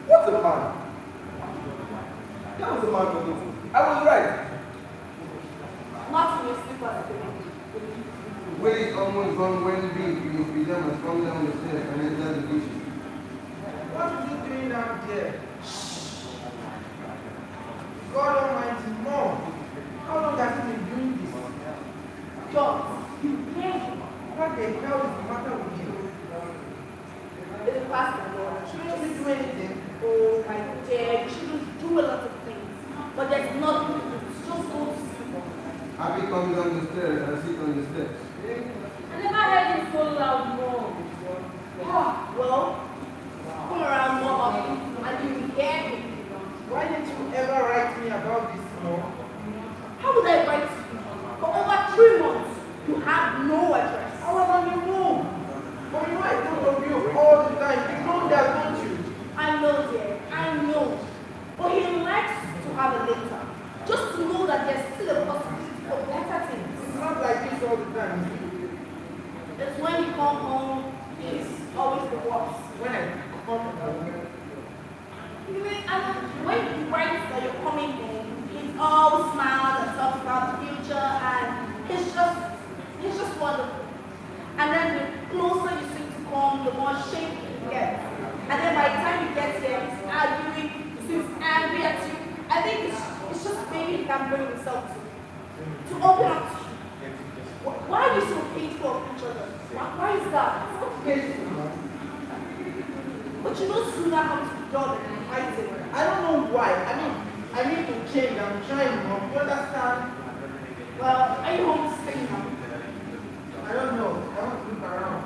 I: What's a man? That was a man for me. I was right.
C: Not in your slippers.
O: Willie is almost gone when big in his pajamas come down the stairs and enter the kitchen.
M: What are you doing out there? God Almighty, Mom. How long have you been doing this?
C: George, you can't.
M: What the hell is the matter with you?
C: It's a basketball.
M: She doesn't do anything.
C: Oh my dear, you shouldn't do a lot of things. But there's nothing to do. Just go to sleep.
O: Abby comes down the stairs and sits on the steps.
C: I never heard you so loud, Mom. Well, come around more often and you will hear me.
M: Why didn't you ever write me about this, Mom?
C: How would I write to you? For over 3 months, you have no address.
M: I was on the move. But you know I thought of you all the time. You know that, don't you?
C: I know, dear. I know. But he likes to have a letter. Just to know that there's still a possibility for better things.
M: It's not like this all the time.
C: It's when you come home, it's always the worst.
M: When I come home.
C: When you write that you're coming home, it's all smiles and talks about the future, and it's just wonderful. And then the closer you seem to come, the more shaky you get. And then by the time you get here, he's arguing, he seems angry at you. I think it's just maybe he can bring himself to open up to you. Why are you so hateful of each other? Why is that? It's not hateful. But you know sooner comes to God than fighting.
M: I don't know why. I need to change. I'm trying, Mom. You understand?
C: Well, are you home to stay now?
M: I don't know. I want to look around.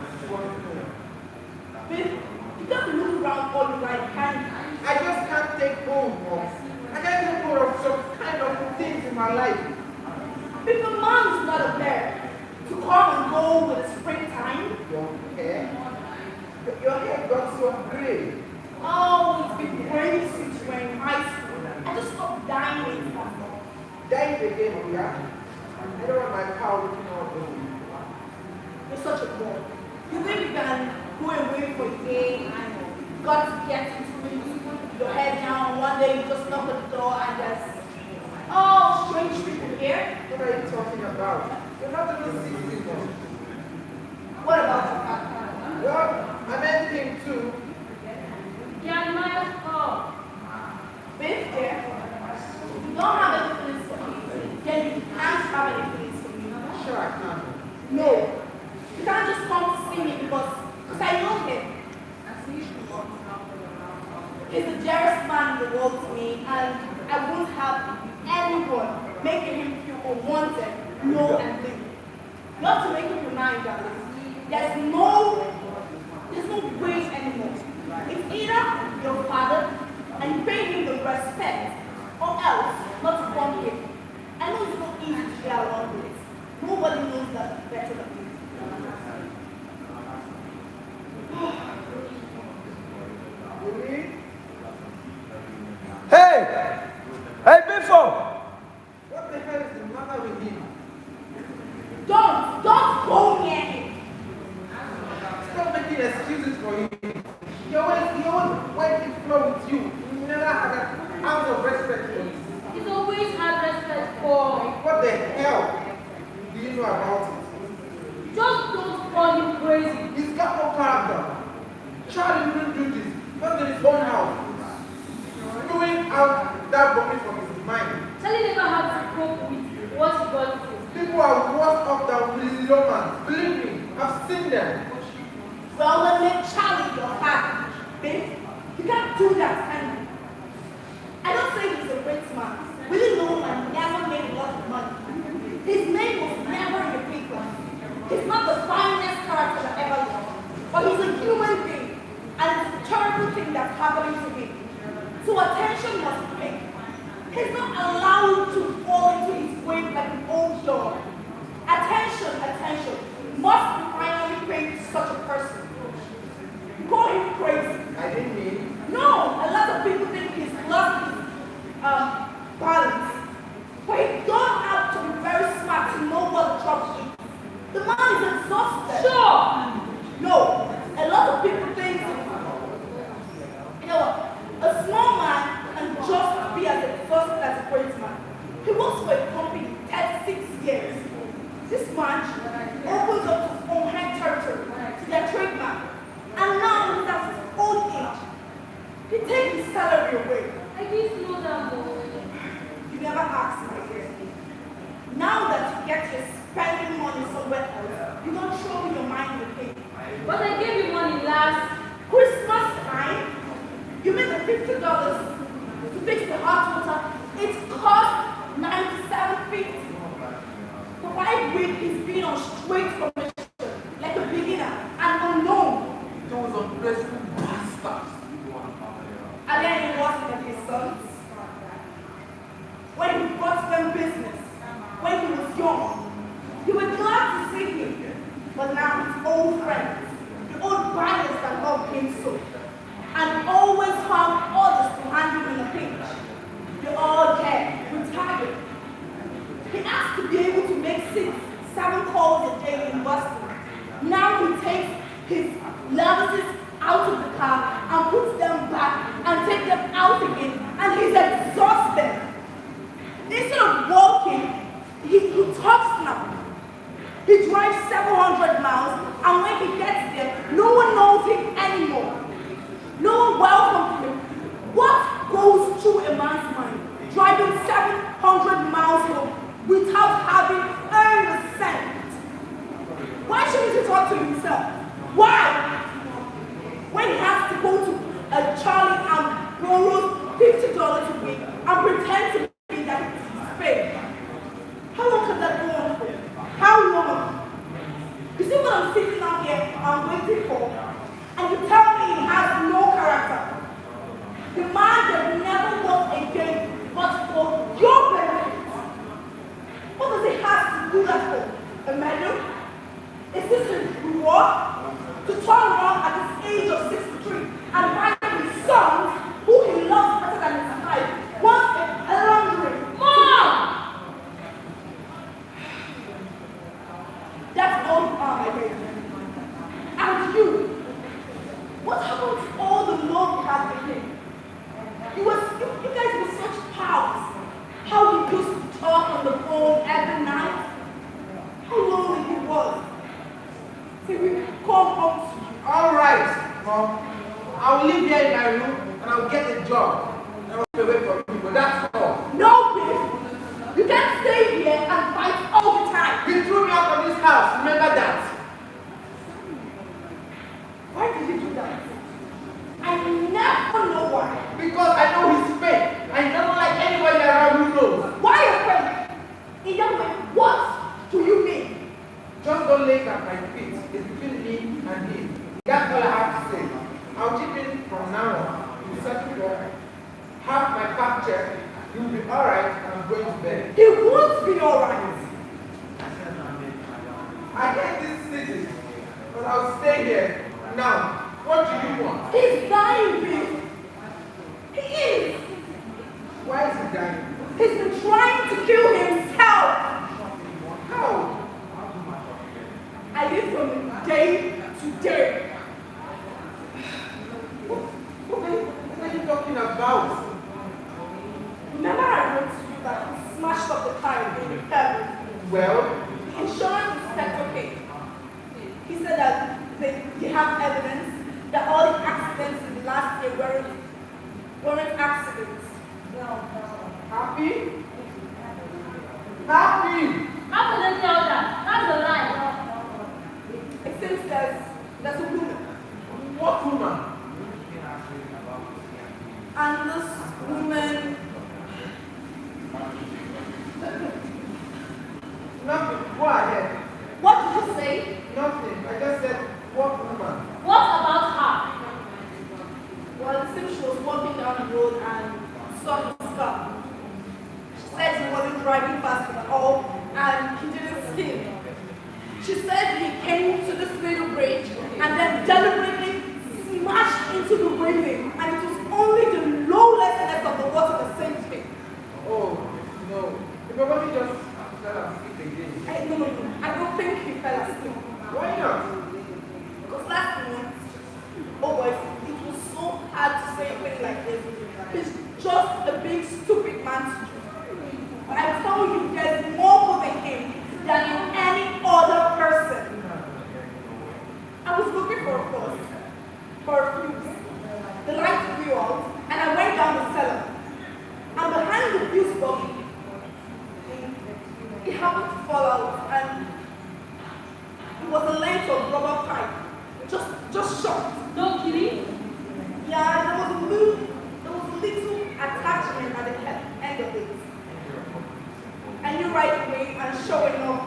C: Babe, you can't look around all you like, can you?
M: I just can't take hold, Mom. I can't take hold of some kind of things in my life.
C: If a man is not a bear to come and go with the springtime.
M: Your hair? Your hair got so gray.
C: Oh, it's been very since you were in high school. I just stopped dyeing it.
M: Dye it again, yeah? I don't want my power looking all over.
C: You're such a boy. You think you can go away for a day and got to get into it, your head down, one day you just knock at the door and there's strange people here?
M: What are you talking about? You're not even 16 now.
C: What about you?
M: Well, I meant him too.
C: Yeah, my Babe, dear, you don't have any feelings for me, then you can't have any feelings for me.
M: Sure I can.
C: No. You can't just come to see me because I know him. He's the dearest man in the world to me, and I won't have anyone making him feel unwanted, low, and little. You have to make up your mind, darling. There's no way anymore. It's either your father and you pay him the respect, or else not to come here. I know it's not easy to get along with it. Nobody knows that better than me.
I: Hey! Hey, Biffo!
M: What the hell is the matter with him?
C: Don't go near him.
M: Stop making excuses for him. He always went in flow with you. You never had an ounce of respect for him.
C: He's always had respect for.
M: What the hell do you know about it?
C: Just don't call him crazy.
M: He's got no character. Charlie wouldn't do this. Not in his own house. Doing out that rubbish from his mind.
C: Charlie never had to cope with what he got through.
M: People are worse off than Lizzie Loman. Believe me, I've seen them.
C: Well, then make Charlie your father. Babe, you can't do that, can you? I don't say he's a great man. Really know and never made a lot of money. His name was never in the papers. He's not the finest character I ever loved, but he's a human being, and it's a terrible thing that's happening to him. So attention must be paid. He's not allowed to fall into his grave like an old dog. Attention must be finally paid to such a person. You call him crazy.
M: I didn't mean.
C: No, a lot of people think he's lost his balance. But he's gone out to be very smart to know what the trouble is. The man is exhausted. Sure. No, a lot of people think, you know what, a small man can just be as exhausted as a great man. He works for a company 36 years. This man opens up his own head territory to their trademark. And now he's at his old age. He takes his salary away. I didn't know that. You never asked, my dear. Now that you get your spending money somewhere else, you don't throw your mind with him. But I gave you money last Christmas time. You made the $50 to fix the hot water. It cost $97.50. For 5 weeks, he's been on straight commission, like a beginner, and unknown.
M: Those ungrateful bastards.
C: And then he was with his sons. When he brought them business, when he was young, you were glad to see him. But now his old friends, the old buyers that loved him so, and always found others to hand him in a pinch. They're all dead, retired. He asked to be able to make 6, 7 calls a day in Boston. Now he takes his luggages out of the car and puts them back and takes them out again, and he's exhausted. Instead of walking, he talks now. He drives 700 miles, and when he gets there, no one knows him anymore. No one welcomes him. What goes through a man's mind, driving 700 miles home without having earned a cent? Why shouldn't he talk to himself? Why? When he has to go to a Charlie and borrow $50 a week and pretend to be that he's paid. How long can that go on for? How long? You see what I'm sitting out here and waiting for? And you tell me he has no character. The man that never worked again but for your benefit. What does he have to do that for? A medal? Is this his reward? To turn around at his age of 63 and find his sons, who he loves better than his wife, want a laundry. Mom! That's all you are, my baby. And you, what happened to all the love you had with him? You guys were such pals. How he used to talk on the phone every night. How lonely he was. See, we come home to you.
M: All right, Mom. I will live here in my room and I'll get a job. I will be away from people. That's all.
C: No, babe. You can't stay here and fight all the time.
M: You threw me out of this house. Remember that.
C: Why did you do that? I never know why.
M: Because I know his pain. I never like anybody around who knows.
C: Why afraid? In that way, what do you mean?
M: Just don't lay at my feet. It's between me and him. That's all I have to say. I'll chip in from now on. You settle for half my back check. You'll be alright and I'm going to bed.
C: He won't be alright.
M: I hate this city, but I'll stay here. Now, what do you want?
C: He's dying, babe. He is.
M: Why is he dying?
C: He's been trying to kill himself.
M: How?
C: I live from day to day.
M: What are you talking about?
C: Remember I wrote to you that he smashed up the car in heaven?
M: Well?
C: The insurance inspector paid. He said that they have evidence that all the accidents in the last year weren't accidents.
M: Happy? Happy!
C: How can they tell that? That's a lie. It seems there's a woman.
M: What woman?
C: And this woman
M: Nothing. I just said, what woman?
C: What about her?
N: Well, it seems she was walking down the road and saw his car. She said he wasn't driving fast at all and he didn't see him. She said he came to this little bridge and then deliberately smashed into the railing, and it was only the lawlessness of the water that saved him.
M: Oh, no. You probably just fell asleep again.
N: No. I don't think he fell asleep.
M: Why not?
N: Because last night, oh boys, it was so hard to say things like this. He's just a big stupid man to do. But I tell you, there's more than him than in any other person. I was looking for a bus, for a fuse. The lights blew out, and I went down the cellar. And behind the fuse box, it happened to fall out, and it was a length of rubber pipe, just short.
C: No kidding?
N: Yeah, there was a little attachment at the end of it. I knew right away, and sure enough,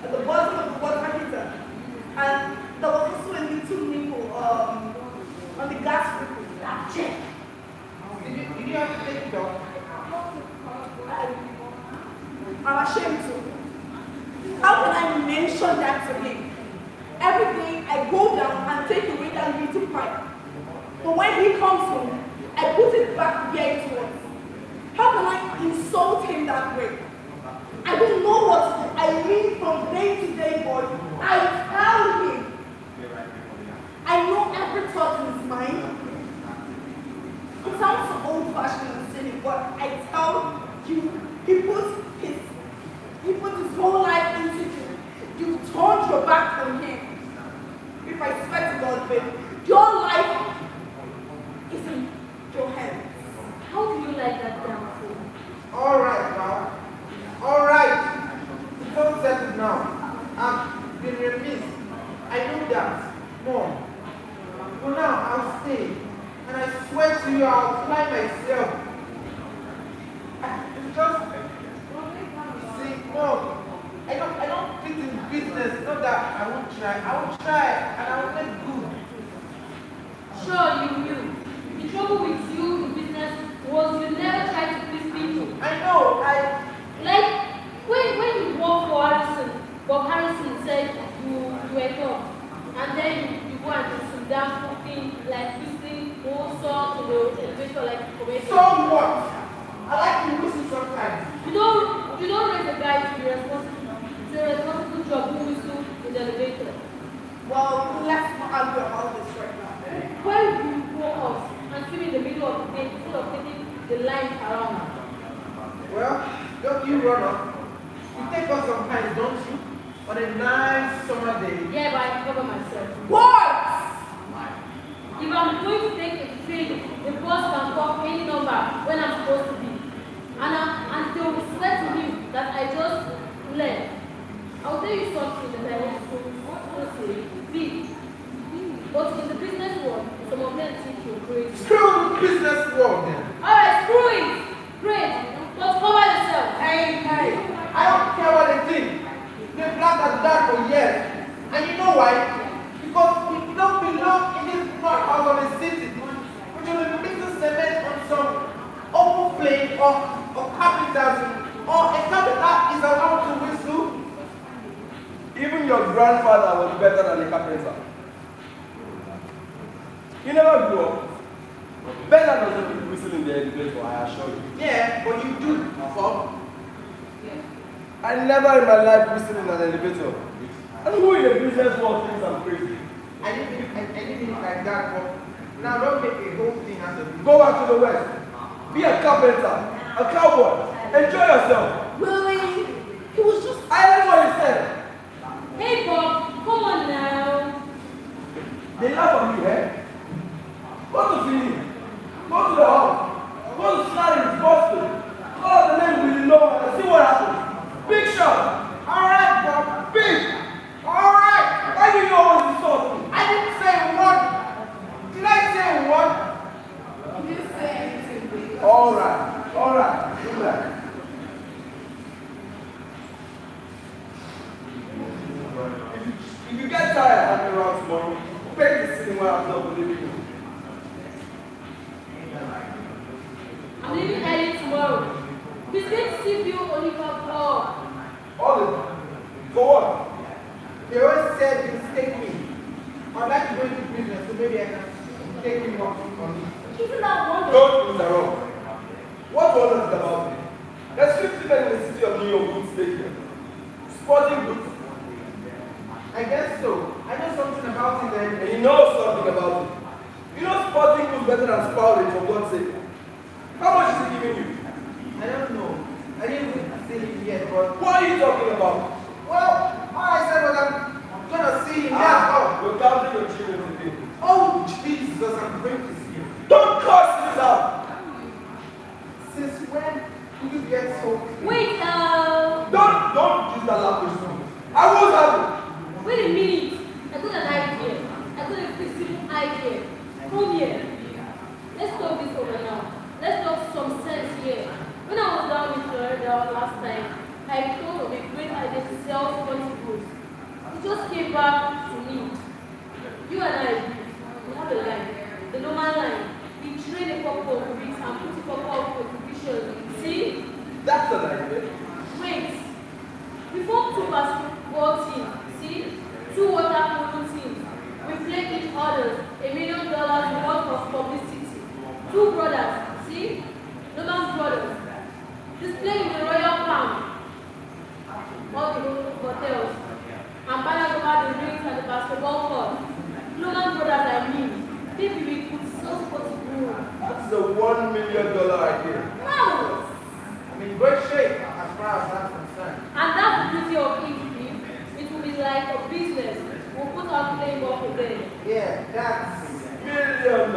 N: at the bottom of the water heater, and there was also a little nipple on the gas ripple. Check.
M: Did you have to take it off?
N: I'm ashamed to. How can I mention that to him? Every day I go down and take away that little pipe. But when he comes home, I put it back where it was. How can I insult him that way? I don't know what to do. I mean, from day to day, boy, I tell him. I know every thought in his mind. It sounds so old-fashioned and silly, but I tell you, he put his whole life into you. You turned your back on him. If I swear to God, babe, your life is in your hands.
C: How do you like that damn fool?
M: All right, now. All right. The phone settled now. I've been remiss. I know that. Mom. For now, I'll stay. And I swear to you, I'll fly myself. It's just, see, Mom, I don't fit in business. Not that I won't try. I will try, and I will make good.
C: Sure, you knew. The trouble with you in business was you never tried to please people.
M: I know.
C: Like, when you work for Harrison, Bob Harrison said you were tough. And then you go and do some damn thing like listening whole song to the elevator like comedian.
M: So what? I like to listen sometimes.
C: You don't raise a guy to be responsible. It's a responsible job who whistle in the elevator.
N: Well, let's not argue about this right now.
C: Why would you go off and swim in the middle of the day instead of taking the line around?
M: Well, don't you run up. You take us sometimes, don't you? On a nice summer day.
C: Yeah, but I cover myself.
N: What?
C: If I'm going to take a train, the bus can call any number when I'm supposed to be. And they will swear to me that I just left. I'll tell you something that I want to say. Big. But in the business world, some of them think you're crazy.
M: Screw the business world then.
C: Alright, screw it. Great. But cover yourself.
M: Hey, I don't care what they think. They black and dark for years. And you know why? Because we don't belong in this part of the city. We're going to mix the cement on some open flame or carpenters. Or a carpenter is allowed to whistle.
I: Even your grandfather was better than a carpenter. You never grew up. Better doesn't whistle in the elevator, I assure you.
M: Yeah, but you do, Bob.
I: I never in my life whistled in an elevator. And who in the business world thinks I'm crazy?
M: I didn't mean like that, but now don't make a whole thing out of it.
I: Go back to the West. Be a carpenter, a cowboy. Enjoy yourself.
N: Willie, it was just...
I: I heard what you said.
C: Hey Bob, come on now.
I: They laugh at you, eh? Go to Philly. Go to the house. Go to Slarry's, Boston. Call the name we know and see what happens. Big shot.
M: Alright, Bob.
I: Big. Alright. Why do you always insult me?
M: I didn't say one. Did I say one?
N: You didn't say anything.
I: Alright. Alright. Do that. If you get
K: tomorrow. Pay the cinema after the living room.
C: I'm leaving early tomorrow. He's going to see you Oliver Paul.
K: Oliver? For what?
F: They always said you take me. I'd like to go into business, so maybe I can take him off on me.
C: Isn't that wonderful?
K: Don't interrupt. What wonders about it? There's 50 men in the city of New York who stay here. Sporting goods.
F: I guess so. I know something about it then.
K: And you know something about it. You know sporting goods better than Spalding, for God's sake. How much is he giving you?
F: I don't know. I didn't see him yet, but...
K: What are you talking about?
F: Well, all I said was I'm gonna see him now.
K: You're counting your children today.
F: Oh, Jesus, I'm going to see him.
K: Don't curse me out!
F: Since when did you get so...
C: Wait,
K: Don't use that language to me. I won't have it.
C: Wait a minute. I got an idea. I got a simple idea. Come here. Let's talk this over now. Let's talk some sense here. When I was down in Florida last time, I thought of a great idea to sell sporting goods. It just came back to me. You and I, we have a line, the normal line. We train a couple of weeks and put a couple of contributions. See?
K: That's an idea.
C: Wait. We form 2 basketball teams. See? 2 water polo teams. We play each other $1 million worth of publicity. 2 brothers. See? Noman's brothers. Display in the Royal Palm. All the hotels. And banner over the rings and the basketball court. Noman brothers, I mean. Maybe we could sell sporting goods.
K: That's a $1 million idea.
C: Marvelous.
F: I'm in great shape as far as that's concerned.
C: And that's the beauty of it, Steve. It will be like a business. We'll put our playing up again.
F: Yeah, that's...
K: $1 million.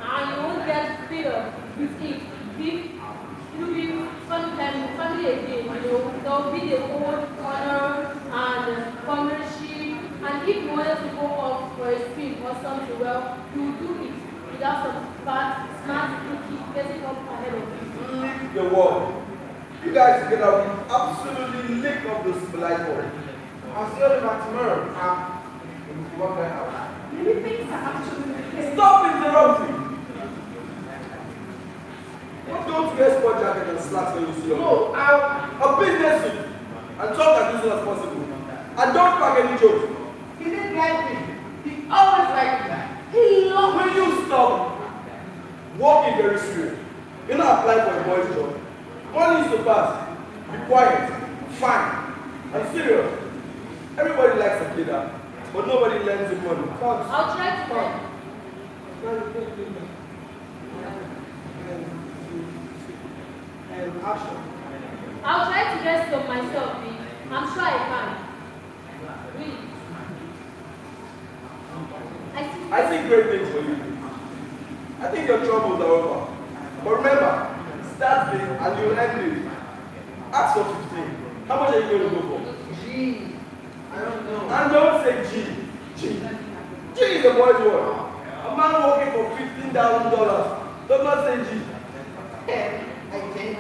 C: And you won't get fed up with it. It will be family again, you know. There will be the old honor and comradeship. And if you wanted to go off for a swim or something, well, you will do it without some smart thinking getting up ahead of you.
K: Lick the wall. You guys together will absolutely lick up the light bulb.
F: I'll see you back tomorrow. We'll work that out.
N: Many things are actually the case.
K: Stop interrupting! Don't wear sport jacket and slacks when you see your
F: No, I'll...
K: A business suit and talk as easy as possible. And don't crack any jokes.
F: He didn't like me. He always liked me. He loved me.
K: Will you stop? Walk in very serious. You're not applying for a boy's job. Money is to pass. Be quiet, fine, and serious. Everybody likes a kidder, but nobody lends him money.
C: I'll try to help.
F: And action.
C: I'll try to get some myself, B. I'm sure I can. Really.
K: I see great things for you. I think your troubles are over. But remember, start big and you'll end big. Ask for 15. How much are you going to go for?
F: G. I don't know.
K: And don't say G. G. G is a boy's word. A man working for $15,000 does not say G.
F: I think.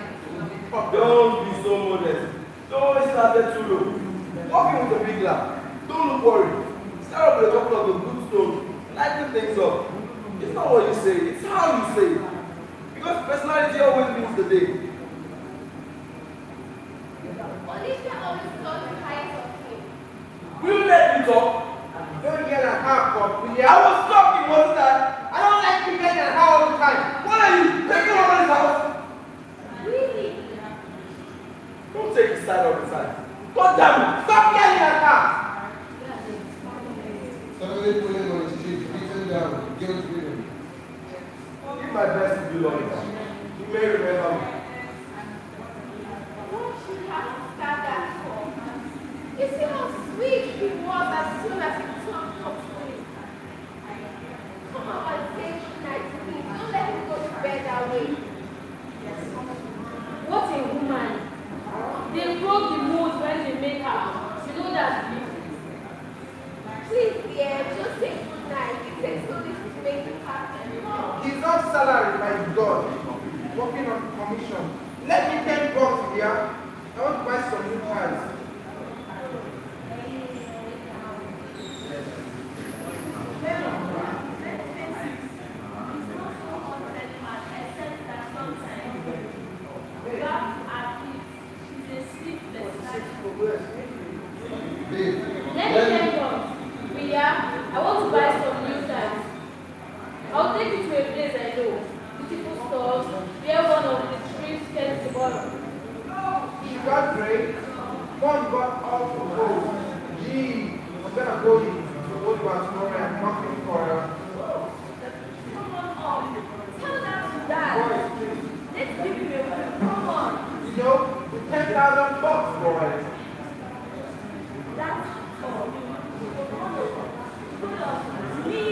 K: Don't be so modest. Don't always start too low. Walking with a big laugh. Don't look worried. Start up with a couple of the good stones. Lighten things up. It's not what you say, it's how you say it. Because personality always wins the day.
P: Alicia always got the highest of him.
K: Will you let me talk?
F: Don't yell at her, Pop.
K: I was talking, wasn't I?
F: I don't like you yelling at her all the time.
K: What are you? Taking over this house?
P: Really?
K: Don't take his side all the time. God damn it! Stop yelling at her!
O: Somebody put him on the street, beat him down, give him freedom.
K: I'll give my best to do longer. You may remember me.
P: What should have start that for? You see how sweet he was as soon as he turned up to me. Come on, say goodnight to me. Don't let him go to bed that way.
C: What a woman. They broke the mood when they make her. You know that, B.
P: Please, dear, just say goodnight. It takes so little to make you happy.
F: He's not salary, my God. Working on commission. Let me $10, dear. I want to buy some new cars.
L: much more and working for her.
C: Come on. Tell that to Dad.
L: Boys, please.
C: Let's give him a win. Come on.
L: You know, the 10,000 bucks, boys.
C: That's all. Me,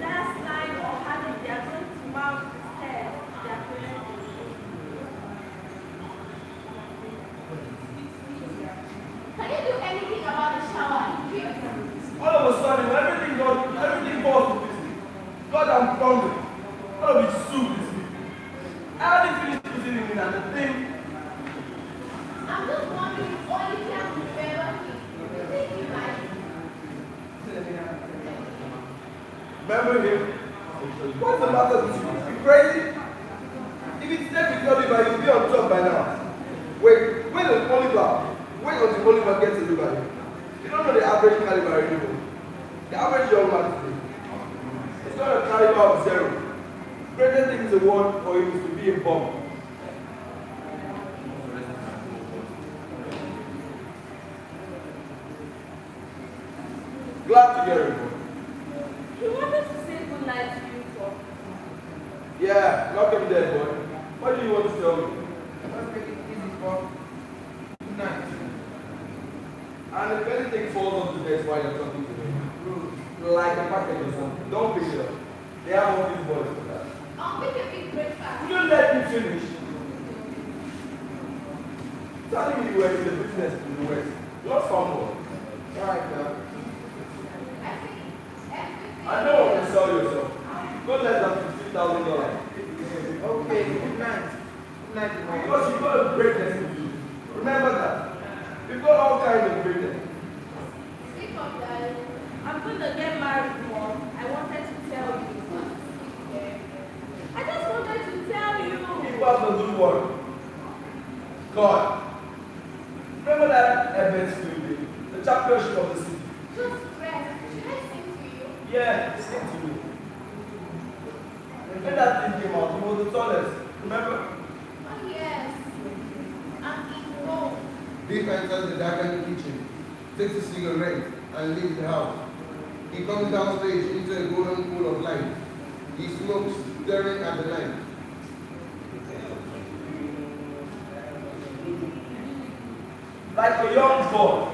C: last night or having their going to mount hair, their parents.
P: Can you do anything about the shower?
E: All of a sudden, everything falls to pieces. God, I'm hungry. All of it soup is me. I haven't finished putting it in and the thing.
P: I'm just wondering if all you can remember is you think you might.
E: Remember him? What's the matter with you? You crazy? If it's step with Oliver, you'll be on top by now. Wait on Oliver. Wait until Oliver gets a look at you. You don't know the average caliber anymore. The average young man today. It's not a caliber of 0. Greatest thing in the world for him is to be a bomb. Glad to hear it.
C: He wanted to say good night to you, Paul.
E: Yeah, lock him dead, boy. What do you want to tell me?
L: Let's make it easy, Bob. Good night.
E: And if anything falls onto this while you're talking to me, like a package or something, don't pick it up. They have all these boys for that.
P: I'll make a big breakfast.
E: Will you let me finish? Telling me you were in the business in the West. You're from what?
L: Right, now.
E: I know what to sell yourself. Go less than $50,000.
L: Okay, good night. Good night, boy.
E: Because you've got a greatness in you. Remember that. You've got all kinds of greatness.
P: Speak of that.
C: I'm going to get married, Mom. I wanted to tell you. I just wanted to tell you.
E: Keep up the good work. God. Remember that event studio? The championship of the city.
P: Just rest. Should I sing to you?
E: Yeah, sing to me. When that thing came out, he was the tallest. Remember?
P: Oh, yes. And it goes.
O: Deep enters the darkened kitchen, takes a cigarette, and leaves the house. He comes downstage into a golden pool of light. He smokes, staring at the night.
E: Like a young boy.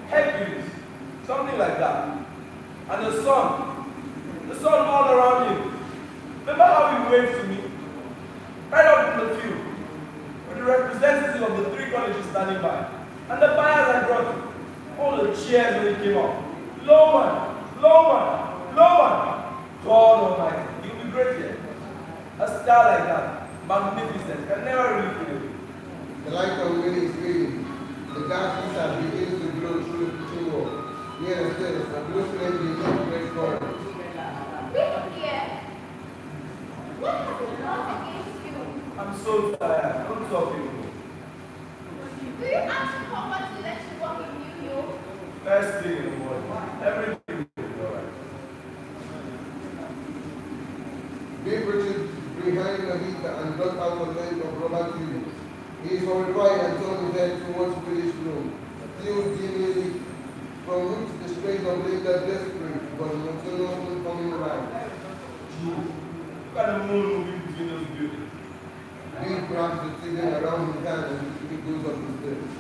E: Hercules. Something like that. And the sun all around you. Remember how he waved to me? Right up in the field. With the representative of the 3 colleges standing by. And the buyers I brought. All the cheers when he came up. Loman. God almighty. You'll be great here. A star like that. Magnificent. Can never really feel it.
O: The light on Winnie is fading. The gas heater begins to glow through the kitchen wall. Near the stairs, a blue flame begins to break forward.
P: Look here. What has been done against you?
E: I'm so tired. Don't talk anymore.
P: Do you ask Papa to let you walk in New York?
E: First thing in the morning. Everything will be alright.
O: Dave Richard behind the heater and brought out a length of rubber tubing. He is horrified and turned his head towards the village room. Still dimly, from which the strains of later desperate but monotonous coming around.
E: Look at the moon moving between those buildings.
O: Dave grabs the tubing around his hand and he goes up the stairs.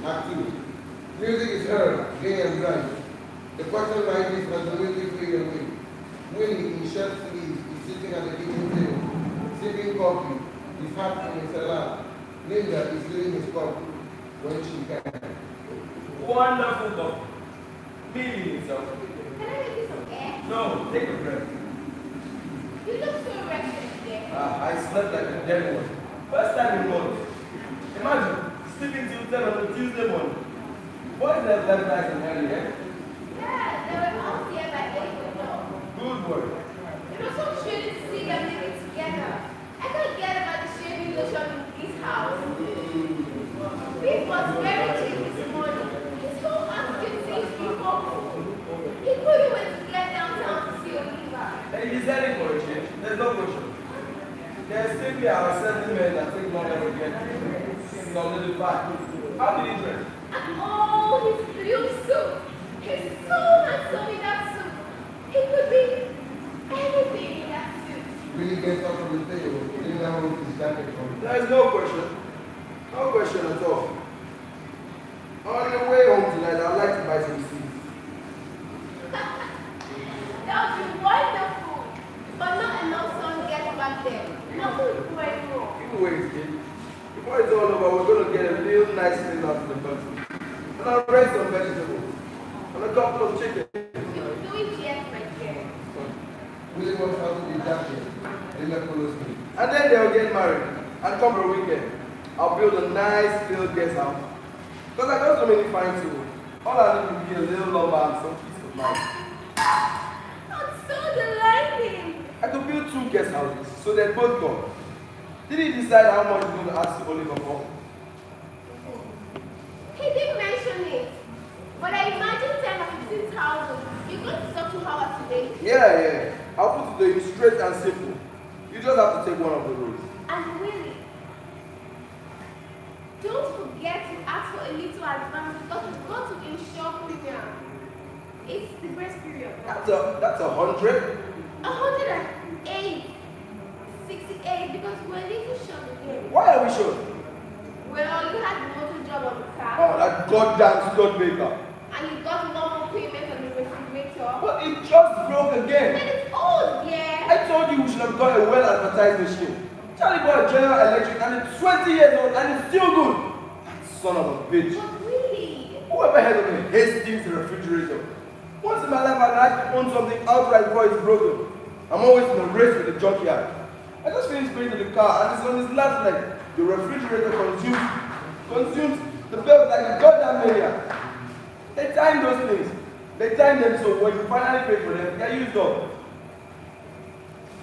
O: Act 2. Music is heard, gay and bright. The curtain rises as the music fades away. Winnie, in shirt sleeves, is sitting at the kitchen table, sipping coffee, his hat in his lap. Linda is filling his cup when she can.
E: Wonderful dog. Feeling himself.
P: Can I make you some air?
E: No, take a breath.
P: You look so rested today.
E: I slept like a dead one. First time in months. Imagine, sleeping till 10 on a Tuesday morning. Boys have left nice and early, eh?
P: Yeah, they were all here by 8 o'clock.
E: Good work.
P: It was so thrilling to see them living together. I can't get about the shaving lotion in this house. Beef was very cheap this morning. He's so asking things before food. He couldn't wait to get downtown to see Oliver.
E: Hey, he's heading for a change. There's no question. There's simply our sentiment that think longer to get solidified. How did he dress?
P: And oh, his blue suit, his
N: not going to do anymore.
M: You wait, kid. Before it's all over, we're going to get a real nice meal out of the country. And I'll raise some vegetables. And a couple of chicken.
P: You're doing yes, my dear.
O: Willie wants out to be jacket. Lila follows me.
M: And then they'll get married and come for a weekend. I'll build a nice little guest house. Because I got so many fine tools. All I need to be a little lumber and some peace of mind.
P: That's so delighting.
M: I could build 2 guest houses, so they're both gone. Did he decide how much he's going to ask Oliver for?
P: He didn't mention it. But I imagine 10 or 15,000. You're going to talk to Howard today?
M: Yeah. I'll put it to you straight and simple. You just have to take one of the roads.
P: And Willie, don't forget to ask for a little advance because we've got to insure premium. It's the grace period.
M: That's 100.
P: 108. 68 because we're a little short again.
M: Why are we short?
P: Well, you had the motor job on the car.
M: Oh, that goddamn Scott Baker.
P: And you got one more payment on the refrigerator.
M: But it just broke again.
P: And it's old, yeah.
M: I told you we should have got a well-advertised machine. Charlie bought a General Electric and it's 20 years old and it's still good. That son of a bitch.
P: But really?
M: Whoever heard of a Hastings refrigerator? Once in my life I'd like to own something outright before it's broken. I'm always in a race with the junkyard. I just finished paying to the car and it's on his last leg. The refrigerator consumes the belt like a goddamn maniac. They time those things. They time them so when you finally pay for them, they're used up.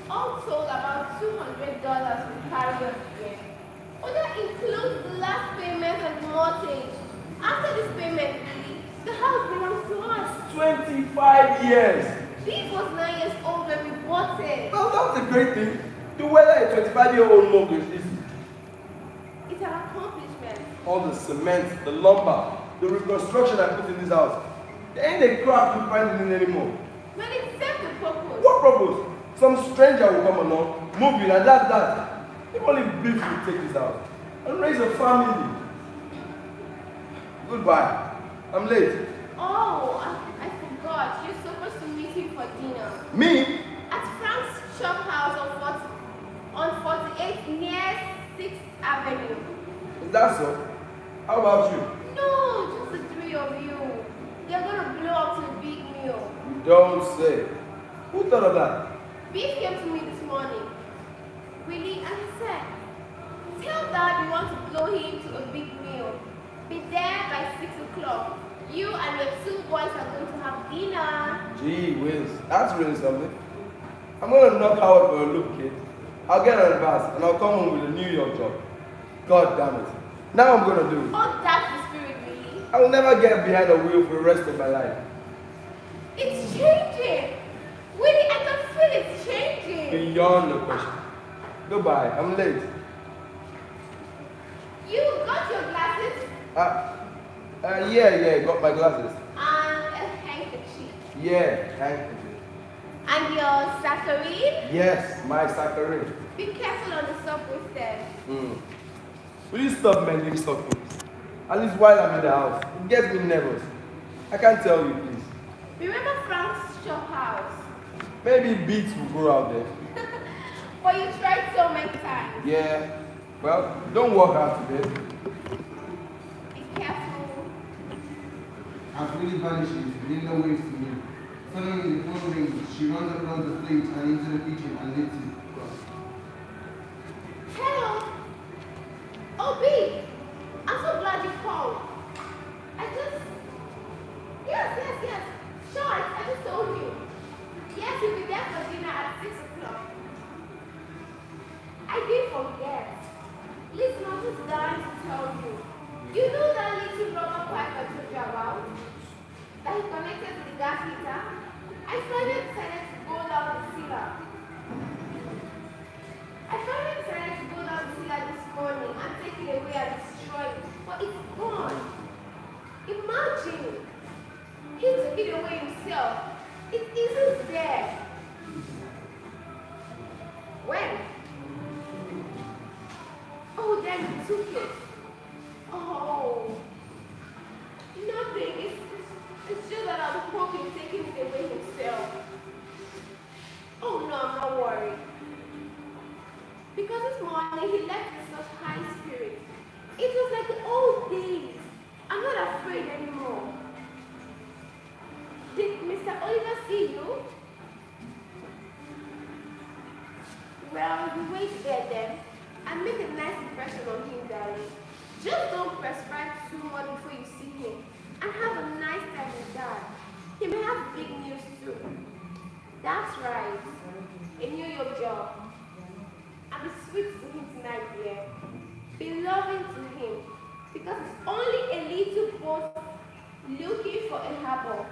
P: All told about $200 with carrier fee. Oh, that includes the last payment and the mortgage. After this payment, the house belongs to us.
M: 25 years.
P: This was 9 years old when we bought it.
M: Well, that's a great thing. To weather a 25-year-old mortgage is
P: It's an accomplishment.
M: all the cement, the lumber, the reconstruction I put in this house. There ain't a crack you find in it anymore.
P: Well, it served the purpose.
M: What purpose? Some stranger will come along, move in, and that's that. If only beef will take this house and raise a family. Goodbye. I'm late.
P: Oh, I forgot. You're supposed to meet him for dinner.
M: Me?
P: At Frank's shop house on 48th near 6th Avenue.
M: Is that so? How about you?
P: No, just the 3 of you. They're going to blow up to a big meal.
M: You don't say. Who thought of that?
P: Beef came to me this morning. Willie, and he said, tell Dad we want to blow him to a big meal. Be there by 6 o'clock. You and your 2 boys are going to have dinner.
M: Gee whiz, that's really something. I'm going to knock Howard for a look, kid. I'll get an advance and I'll come home with a New York job. God damn it. Now I'm going to do it.
P: Oh, that's the spirit, Willie.
M: I will never get behind a wheel for the rest of my life.
P: It's changing. Willie, I can feel it changing.
M: Beyond the question. Goodbye, I'm late.
P: You got your glasses
M: Yeah, got my glasses.
P: and a handkerchief.
M: Yeah, handkerchief.
P: And your saccharine?
M: Yes, my saccharine.
P: Be careful on the subway stairs.
M: Will you stop mending stockings? At least while I'm in the house. It gets me nervous. I can't tell you, please.
P: Remember Frank's shop house?
M: Maybe beats will grow out there.
P: But you tried so many times.
M: Yeah. Well, don't walk out today.
P: Be careful.
O: As Willie vanishes, Linda waves to me. Suddenly the phone rings. She runs across the plate and into the kitchen and lifts it.
P: Hello. Oh, B. I'm so glad you called. Yes. Sure, I just told you. Yes, you'll be there for dinner at 6 o'clock. I did forget. Listen, I'm just dying to tell you. You know that little rubber pipe I told you about? That he connected to the gas heater? I finally decided to go down the cellar. This morning and take it away and destroy it. But it's gone. Imagine. He took it away himself. It isn't there. When? Oh, then he took it. Oh. Nothing. It's just that I'm hoping taking it away himself. Oh no, I'm not worried. because this morning he left with such high spirit. It was like the old days. I'm not afraid anymore. Did Mr. Oliver see you? Well, you wait there then and make a nice impression on him, darling. Just don't perspire too much before you see him and have a nice time with Dad. He may have big news too. That's right. A New York job. And be sweet to him tonight, dear. Be loving to him because it's only a little boat looking for a harbor.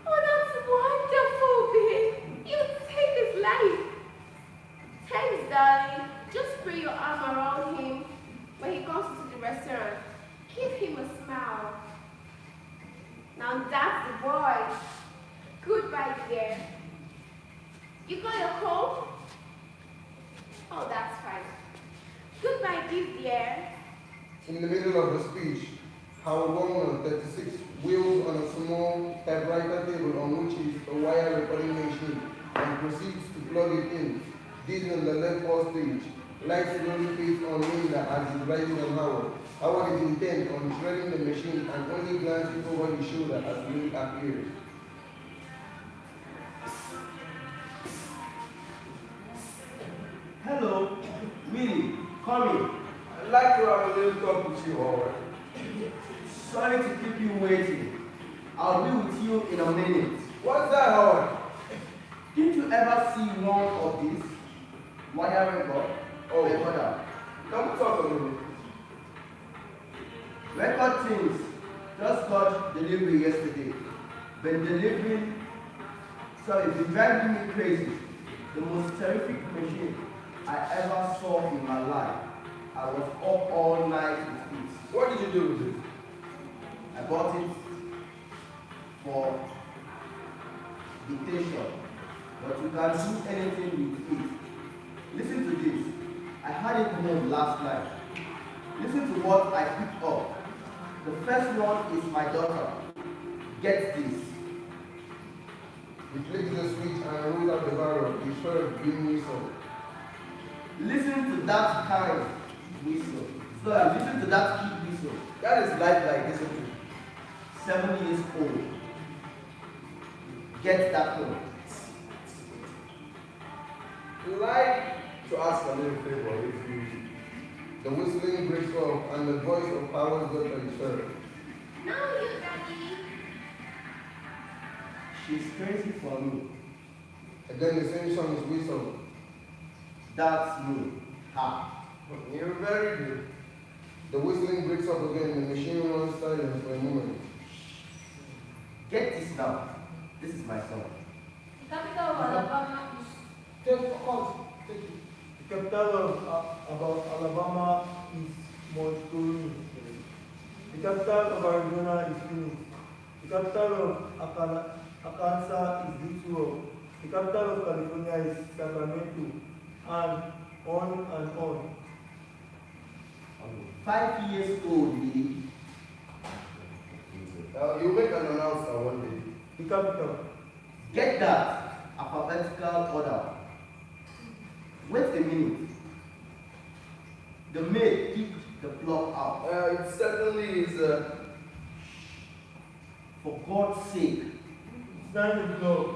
P: Oh, that's wonderful, babe. You saved his life. Thanks, darling. Just put your arm around him when he comes to the restaurant. Give him a smile. Now that's the boy. Goodbye, dear. You got your coat? Oh, that's fine. Goodbye, dear.
Q: In the middle of the speech, Howard woman 36 wheels on a small typewriter table on which is a wire recording machine and proceeds to plug it in. This on the left wall stage. Lights slowly fade on Linda as he's riding on Howard. Howard is intent on threading the machine and only glances over his shoulder as Linda appears.
O: Hello, Willie, come in.
R: I'd like to have a little talk with you, Howard.
O: Sorry to keep you waiting. I'll be with you in a minute.
R: What's that, Howard?
O: Didn't you ever see one of these? Wire record?
R: Oh,
O: recorder.
R: Come talk a minute.
O: Record things. Just got delivery yesterday. Been delivering. Sorry, been driving me crazy. The most terrific machine I ever saw in my life. I was up all night with it.
R: What did you do with it?
O: I bought it for dictation, but you can do anything with it. Listen to this. I had it home last night. Listen to what I picked up. The first one is my daughter. Get this.
Q: He flicks the switch and rolls out the barrel. He sure green whistle.
O: Listen to that kind whistle. So listen to that kid whistle. That is lifelike, isn't it? 7 years old. Get that one.
R: I'd like to ask a little favor if you...
Q: The whistling breaks off and the voice of Howard's daughter is heard.
P: No, you, Daddy.
O: She's crazy for me.
Q: And then the same song is whistled.
O: That's me. Ha.
Q: You're very good. The whistling breaks off again and the machine runs silent for a moment.
O: Get this now. This is my song.
C: The capital of Alabama is...
S: Take it. The capital of about Alabama is Montgomery. The capital of Arizona is Phoenix. The capital of Arkansas is Detroit. The capital of California is Sacramento. And on.
O: 5 years old, Lily.
Q: You'll make an announcer one day.
S: The capital.
O: Get that. Alphabetical order. Wait a minute. The maid picked the plug out.
R: It certainly is...
O: For God's sake.
S: It's 9 o'clock.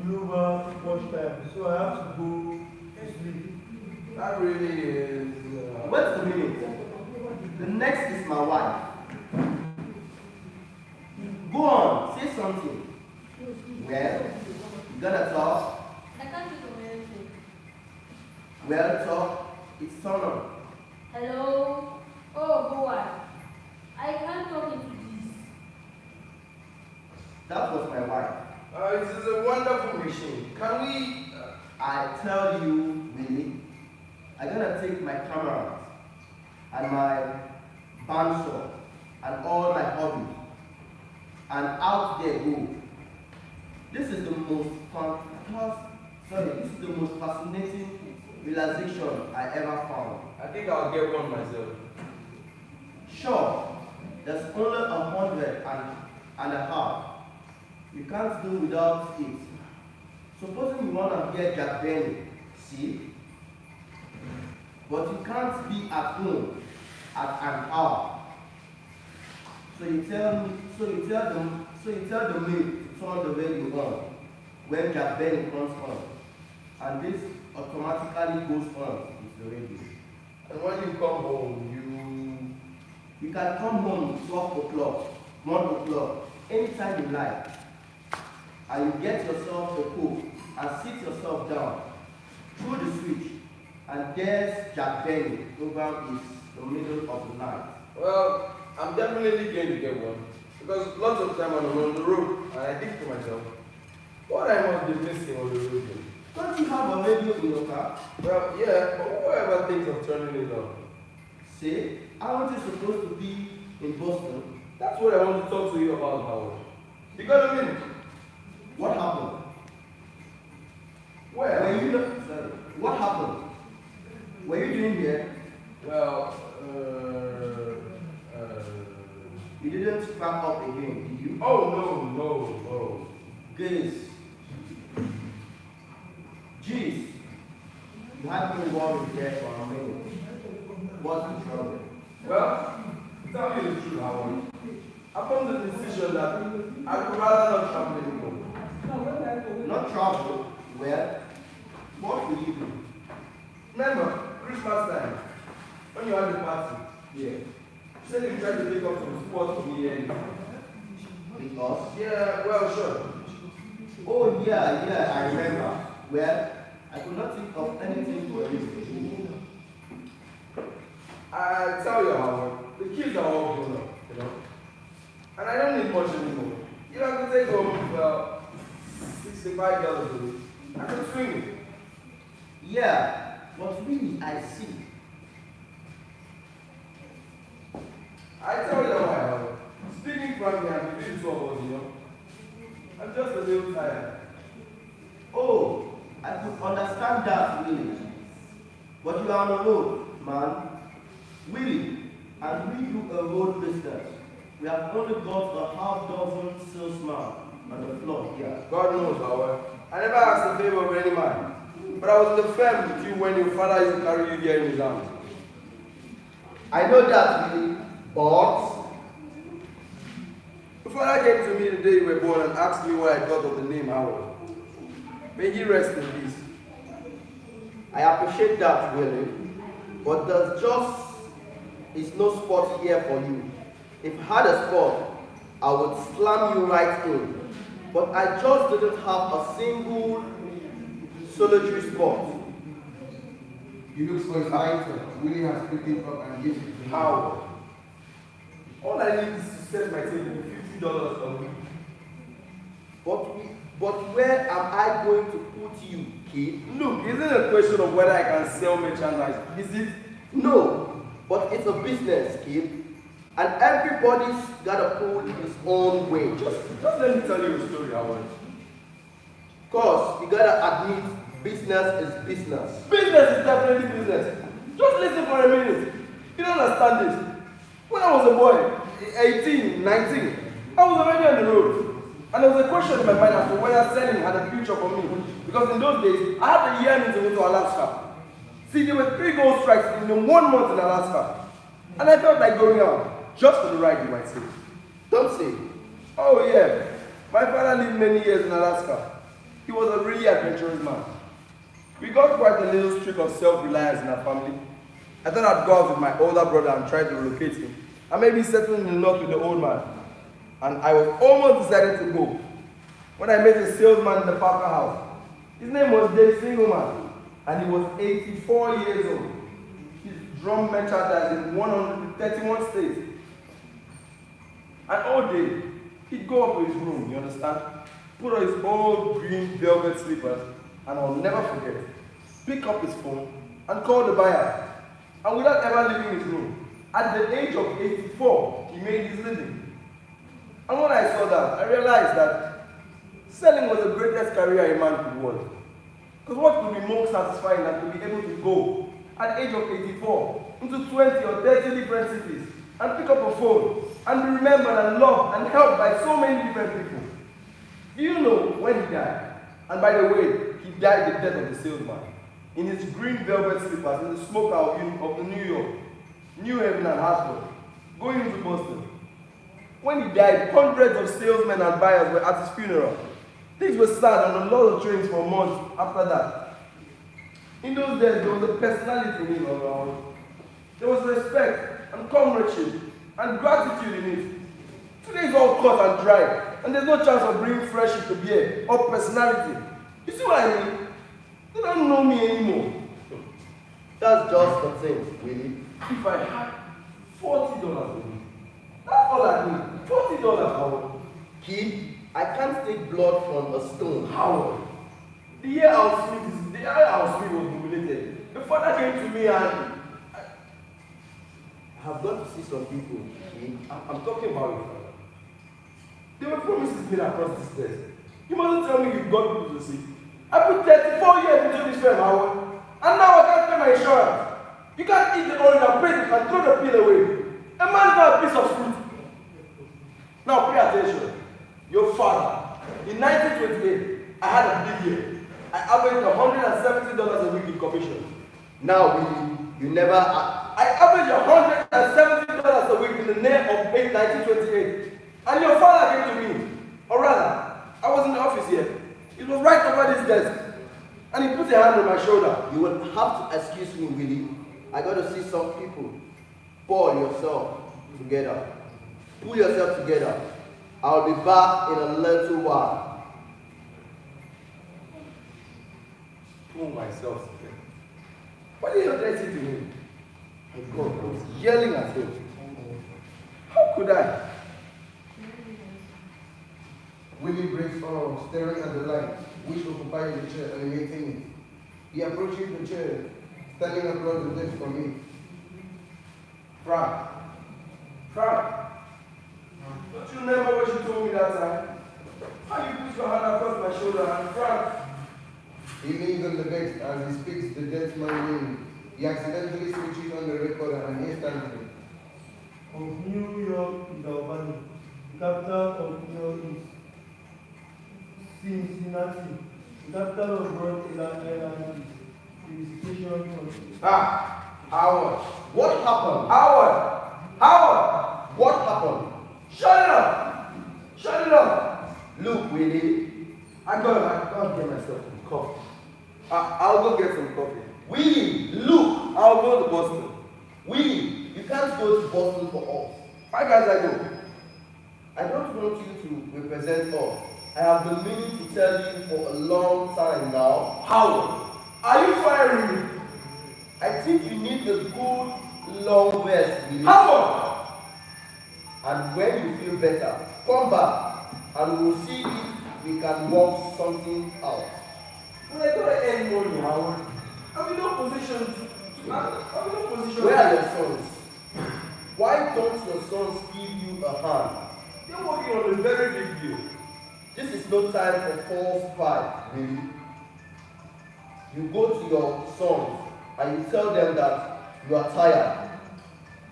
S: Over watch time, so I have to go to sleep.
R: That really is...
O: Wait a minute. The next is my wife. Go on, say something. Well, you gotta talk.
C: I can't do anything.
O: Well, talk. It's Sona.
C: Hello? Oh, go on. I can't talk into this.
O: That was my wife.
R: This is a wonderful machine. Can we...
O: I tell you, Willie, I'm gonna take my camera and my bandsaw and all my hobbies and out there go. This is the most fascinating realization I ever found.
R: I think I'll get one myself.
O: Sure, there's only 100 and a half. You can't do without it.
H: Supposing you want to hear Jack Benny, see? But you can't be at home at an hour. So you tell the maid to turn the radio on when Jack Benny comes on. And this automatically goes on with the radio.
Q: And when you come home,
H: you can come home 12 o'clock, 1 o'clock, anytime you like. And you get yourself a Coke and sit yourself down through the switch, and there's Jack Benny. Program is the middle of the night.
Q: Well, I'm definitely going to get one. Because lots of time I'm on the road, and I think to myself, what I must be missing on the road.
H: Don't you have a radio in your car?
Q: Well, yeah, but whoever thinks of turning it on?
H: See, aren't you supposed to be in Boston?
Q: That's what I want to talk to you about, Howard. You got a minute?
H: What happened?
Q: Where?
H: Sorry. What happened? Were you doing here?
Q: Well,
H: you didn't scrap up again, did you?
Q: Oh, no.
H: Guys. Jeez. You had me worried there for a minute. What's the trouble?
Q: Well, tell me the truth, Howard. I come to the decision that I would rather not travel anymore.
H: Not travel? Well, what will you do?
Q: Remember, Christmas time, when you had the party,
H: Yeah.
Q: you said you tried to take up some sports for me and
H: Because?
Q: yeah, well, sure.
H: Oh, yeah, I remember. Well, I could not think of anything for you to do.
Q: I tell you, Howard, the kids are all grown up, you know? And I don't need much anymore. You know, I can take home about 65 dollars a week. I can swing it.
H: Yeah, but really, I see.
Q: I tell you why, Howard. Speaking frankly, I'm between two of us, you know? I'm just a little tired.
H: Oh, I could understand that, really. But you are on the road, man. Really, and we do a road business. We have only got a half dozen salesmen on the floor here.
Q: God knows, Howard. I never asked a favor of any man. But I was in the firm with you when your father used to carry you here in his arms.
H: I know that, really, but
Q: your father came to me the day you were born and asked me what I thought of the name Howard. May he rest in peace.
H: I appreciate that, really. But there's just is no spot here for you. If I had a spot, I would slam you right in. But I just didn't have a single solitary spot.
Q: He looks for his item. Willie has picked it up and gives it to Howard. All I need is to set my table $50 a week.
H: But where am I going to put you, kid?
Q: Look, isn't it a question of whether I can sell merchandise? Is it?
H: No, but it's a business, kid. And everybody's got to pull his own way.
Q: Just let me tell you a story, Howard.
H: Of course, you gotta admit business is business.
Q: Business is definitely business. Just listen for a minute. You don't understand this. When I was a boy, 18, 19, I was already on the road. And there was a question in my mind as to whether selling had a future for me. Because in those days, I had a yearning to go to Alaska. See, there were 3 gold strikes in 1 month in Alaska. And I felt like going out, just for the ride, you might say.
H: Don't say.
Q: Oh yeah, my father lived many years in Alaska. He was a really adventurous man. We got quite a little streak of self-reliance in our family. I thought I'd go out with my older brother and try to relocate him, and maybe settle in the north with the old man. And I was almost decided to go when I met a salesman in the Parker house. His name was Dave Singleman, and he was 84 years old. His drum merchandise in 131 states. And all day, he'd go up to his room, you understand? Put on his old green velvet slippers, and I'll never forget, pick up his phone and call the buyer. And without ever leaving his room, at the age of 84, he made his living. And when I saw that, I realized that selling was the greatest career a man could want. Because what could be more satisfying than to be able to go at the age of 84 into 20 or 30 different cities and pick up a phone and be remembered and loved and helped by so many different people. Do you know when he died?
T: And by the way, he died the death of the salesman. In his green velvet slippers in the smokehouse of the New York, New Haven and Hartford, going into Boston. When he died, hundreds of salesmen and buyers were at his funeral. Things were sad on a lot of trains for months after that. In those days, there was a personality in it around. There was respect and comradeship and gratitude in it. Today is all cut and dry, and there's no chance of bringing friendship to bear or personality. You see what I mean? They don't know me anymore.
H: That's just the thing, really.
T: If I had $40 a week, that's all I need. $40, Howard.
H: Kid, I can't take blood from a stone.
T: Howard, the year our Smith was nominated, the father came to me and
H: I have got to see some people. Kid.
T: I'm talking about your father. There were promises made across this desk. You mustn't tell me you've got people to see. I put 34 years into this firm, Howard, and now I can't pay my insurance. You can't eat the orange and break it and throw the peel away. A man's not a piece of fruit. Now pay attention. Your father, in 1928, I had a big year. I averaged $170 a week in commission.
H: Now, you never...
T: I averaged $170 a week in the name of 1928. And your father came to me. Or rather, I was in the office here. It was right over this desk. And he put a hand on my shoulder.
H: You will have to excuse me, Willie. I got to see some people. Pull yourself together. Pull yourself together. I'll be back in a little while.
T: Pull myself together. Why did you address it to me? My God, I was yelling at him. How could I?
Q: Willie breaks arms, staring at the light, which occupies the chair, animating it. He approaches the chair, standing across the desk from me.
T: Frank, don't you remember what you told me that time? How you put your hand across my shoulder and Frank?
Q: He leans on the bench as he speaks the dead man's name. He accidentally switches on the recorder and instantly.
S: Of New York is Albany, the capital of New York is Cincinnati, the capital of Rhode Island is Purification.
T: Howard.
H: What happened?
T: Howard!
H: What happened?
T: Shut it up!
H: Look, Willie.
T: I gotta get myself some coffee. I'll go get some coffee.
H: Willie, look!
T: I'll go to Boston.
H: Willie, you can't go to Boston for us.
T: Why can't I go?
H: I don't want you to represent us. I have been meaning to tell you for a long time now.
T: Howard, are you firing me?
H: I think you need a good long rest, Willie.
T: Howard!
H: And when you feel better, come back and we'll see if we can work something out.
T: But I gotta earn money, Howard. I'm in no position.
H: Where are your sons? Why don't your sons give you a hand?
T: They're working on a very big deal.
H: This is no time for false pride, really. You go to your sons and you tell them that you are tired.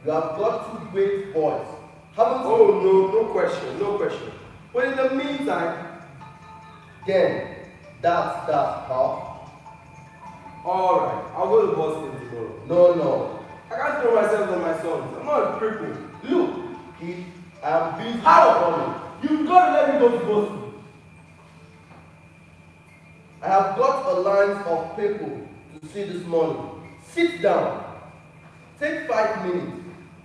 H: You have got two great boys.
T: No question. But in the meantime,
H: then that's that, huh?
T: Alright, I'll go to Boston tomorrow.
H: No.
T: I can't throw myself on my sons. I'm not a cripple.
H: Look, kid, I am busy.
T: How? You've got to let me go to Boston.
H: I have got a line of people to see this morning. Sit down. Take 5 minutes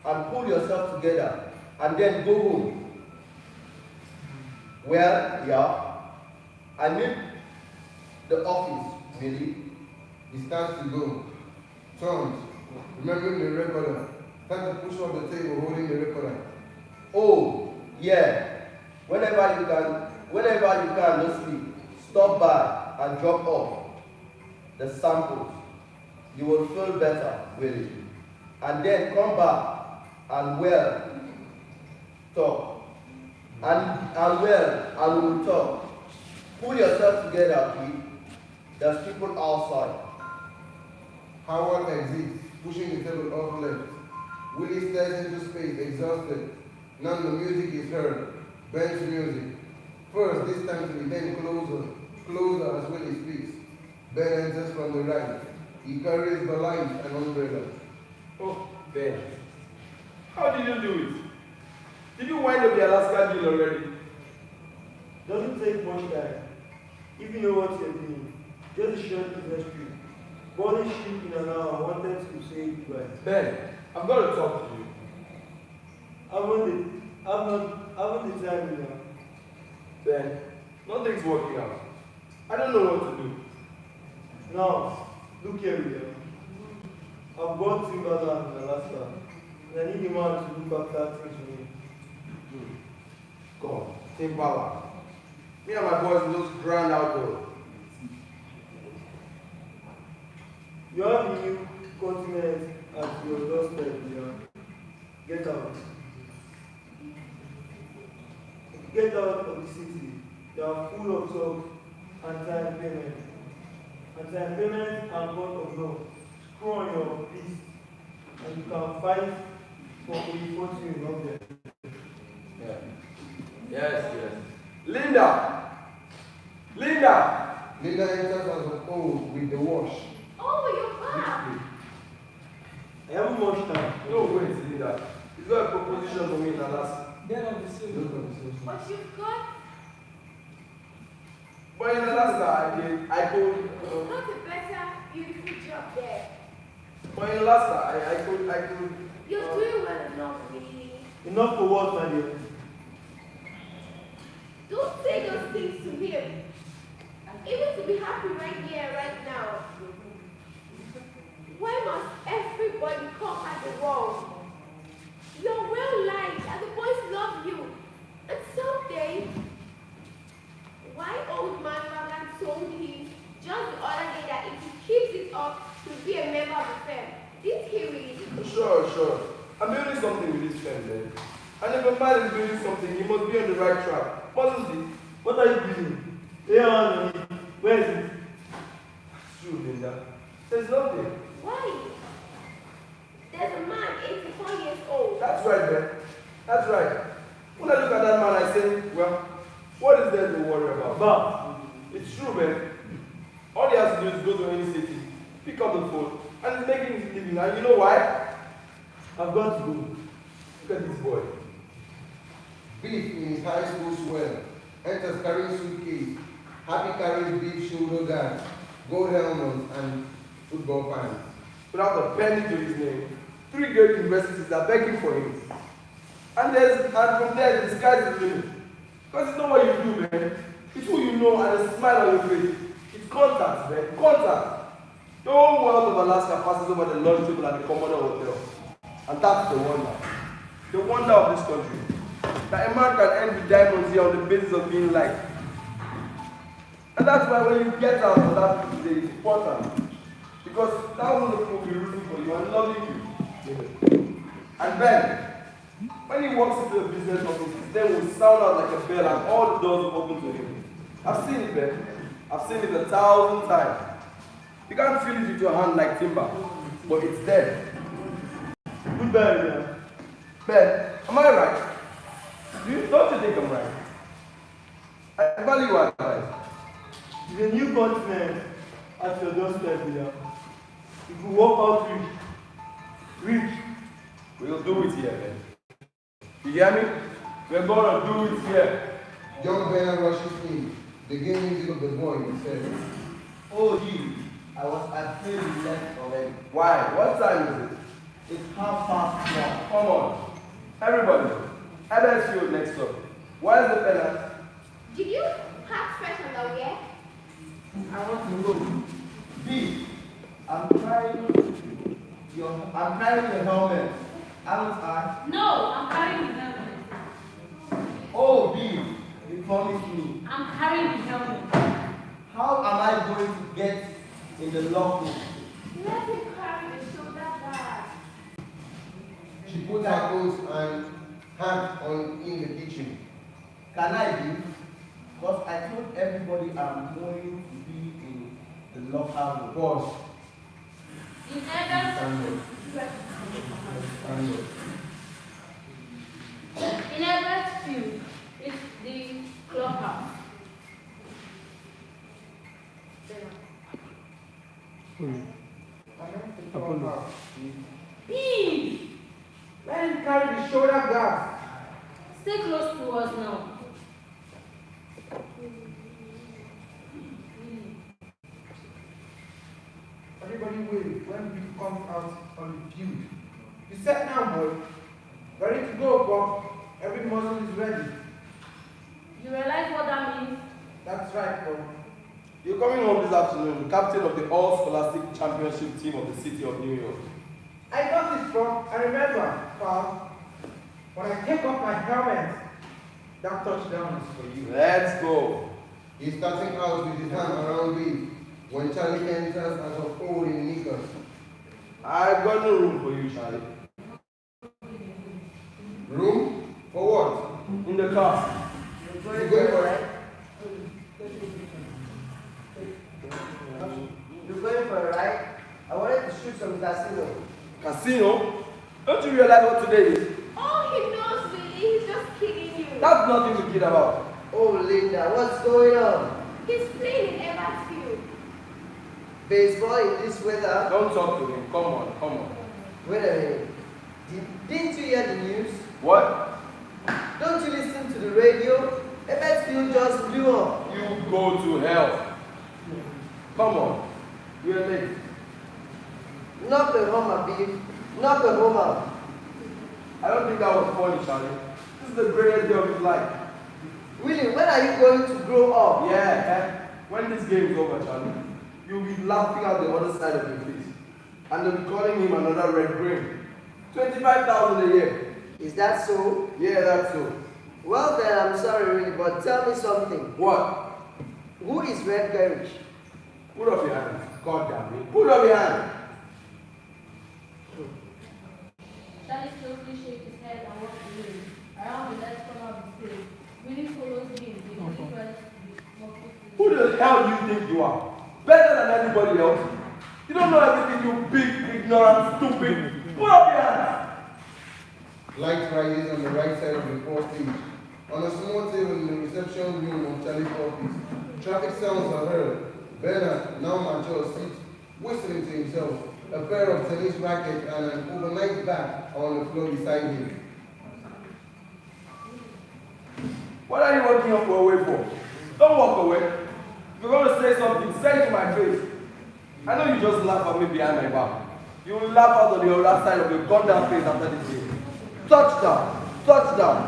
H: and pull yourself together and then go home. Well, yeah, I need the office, really.
Q: He starts to go. Turns, remembering the recorder. Starts to push off the table holding the recorder.
H: Oh, yeah. Whenever you can this week, stop by and drop off the samples. You will feel better, really. And then come back and talk. And we'll talk. Pull yourself together, kid. There's people outside.
Q: Howard exits, pushing the table off left. Willie stares into space, exhausted. Now the music is heard. Bench music. First, this time to be then closer. closer as well as speaks. Ben enters from the right. He carries the light and umbrella.
T: Oh, Ben. How did you do it? Did you wind up the Alaska deal already?
S: Doesn't take much time. If you know what you're doing, just a short business trip. Boarding ship in an hour, wanted to say goodbye.
T: Ben, I've got to talk to you.
S: Haven't the time now.
T: Ben, nothing's working out. I don't know what to do.
S: Now, look here, William. I've bought timberland in Alaska, and I need a man to look after things for me.
T: Come on, timberland. Me and my boys will just grind outdoors.
S: You have a new continent at your doorstep, William. Get out. Get out of the city. They are full of talk and time payment. And time payment and court of law. Screw on your peace, and you can fight for a fortune of them.
T: Yeah. Yes. Linda!
Q: Linda enters as of old with the wash.
P: Oh, you're back.
S: I haven't much time.
T: No, wait, Linda. He's got a proposition for me in Alaska.
P: But you've got...
T: But in Alaska, I told...
P: You've got a better, beautiful job there.
T: But in Alaska, I could...
P: You're doing well enough, really.
S: Enough for what, my dear?
P: Don't say those things to him. Even to be happy right here, right now. Why must everybody conquer the world? You're well liked and the boys love you. And someday, why old man Logan told him just the other day that if he keeps it up, he'll be a member of the firm. Didn't he really?
T: Sure. I'm building something with this friend, man. And if a man is building something, he must be on the right track. Mustn't he?
S: What are you building? Lay on me. Where is it?
T: It's true, Linda. There's nothing.
P: Why? There's a man 84 years old.
T: That's right, Ben. That's right. When I look at that man, I say, well, what is there to worry about?
S: But
T: it's true, man. All he has to do is go to any city, pick up the phone, and he's making his living. And you know why?
S: I've got to go.
T: Look at this boy.
Q: Beef in his high school swell. Enters carrying suitcase. Happy carries beef shoulder guards, gold helmets, and football fans.
T: Without a penny to his name. 3 great universities are begging for him. And from there, the sky's the limit. Because it's not what you do, man. It's who you know and a smile on your face. It's contact, man. Contact. The whole world of Alaska passes over the lunch table at the Commodore Hotel. And that's the wonder. The wonder of this country. That a man can end with diamonds here on the basis of being liked. And that's why when you get out of that today, it's important. Because thousands of people will be rooting for you and loving you. And then, when he walks into a business office, his name will sound out like a bell and all the doors will open to him. I've seen it, Ben. I've seen it 1,000 times. You can't feel it with your hand like timber, but it's there.
S: Goodbye, man.
T: Ben, am I right? Don't you think I'm right? I value your advice.
S: There's a new continent at your doorstep, William. If you walk out rich,
T: we'll do it here, man. You hear me? We're gonna do it here.
Q: Young Ben rushes in. The game music of the boy, he said.
K: Oh, gee, I was afraid you left already.
T: Why? What time is it?
K: It's 1:30.
T: Come on. Everybody. Ebbers Field next up. Why is the penalty?
P: Did you have fresh underwear?
K: I want to know. B, I'm carrying your helmet. Haven't I?
C: No, I'm carrying the helmet.
K: Oh, B, you promised me.
C: I'm carrying the helmet.
K: How am I going to get in the lockroom?
P: Let me carry the shoulder guard.
Q: She put her clothes and hand on in the kitchen.
K: Can I be? Because I told everybody I'm going to be in the locker room.
Q: Pause.
C: In Ebbers
Q: Stand up.
C: In Ebbers Field, it's the clubhouse.
S: Apollo.
C: Peace!
S: Let him carry the shoulder guard.
C: Stay close to us now.
S: Everybody wait when we come out on the field. You set now, boy. Ready to go, Bob. Every muscle is ready.
C: You realize what that means?
S: That's right, Bob.
T: You're coming home this afternoon, captain of the All-Scholastic Championship team of the city of New York.
S: I got this, Bob. I remember, pal. When I take off my helmet, that touchdown is for you.
T: Let's go.
Q: He's starting out with his hand around me when Charlie enters as of old in knickers.
T: I've got no room for you, Charlie.
Q: Room? For what?
T: In the car.
Q: You going for it?
H: You're going for a ride? I wanted to shoot some casino.
T: Casino? Don't you realize what today is?
P: Oh, he knows, really. He's just kidding you.
T: That's nothing to kid about.
H: Oh, Linda, what's going on?
P: He's playing in Everett Field.
H: Baseball in this weather?
T: Don't talk to me. Come on.
H: Wait a minute. Didn't you hear the news?
T: What?
H: Don't you listen to the radio? Everett Field just blew up.
T: You go to hell. Come on. We're late.
H: Knock the homer, beef. Knock the homer.
T: I don't think that was funny, Charlie. This is the greatest day of his life.
H: Willie, when are you going to grow up?
T: Yeah, when this game is over, Charlie, you'll be laughing out the other side of your face. And they'll be calling him another red brain. 25,000 a year.
H: Is that so?
T: Yeah, that's so.
H: Well then, I'm sorry really, but tell me something.
T: What?
H: Who is Red Garage?
T: Put up your hand. God damn it. Put up your hand.
C: Charlie closely shakes his head and walks away. Around the left corner of the stage, Willie follows him with a different
T: Who the hell do you think you are? Better than anybody else? You don't know everything, you big, ignorant, stupid. Put up your hands.
Q: Light rises on the right side of the fourth stage. On a small table in the reception room of Charlie's office, traffic sounds are heard. Bernard, now mature, sits whistling to himself. A pair of tennis rackets and an overnight bag are on the floor beside him.
T: What are you walking up away for? Don't walk away. If you're going to say something, say it to my face. I know you just laugh at me behind my back. You will laugh out on the other side of your goddamn face after this game. Touchdown! Touchdown!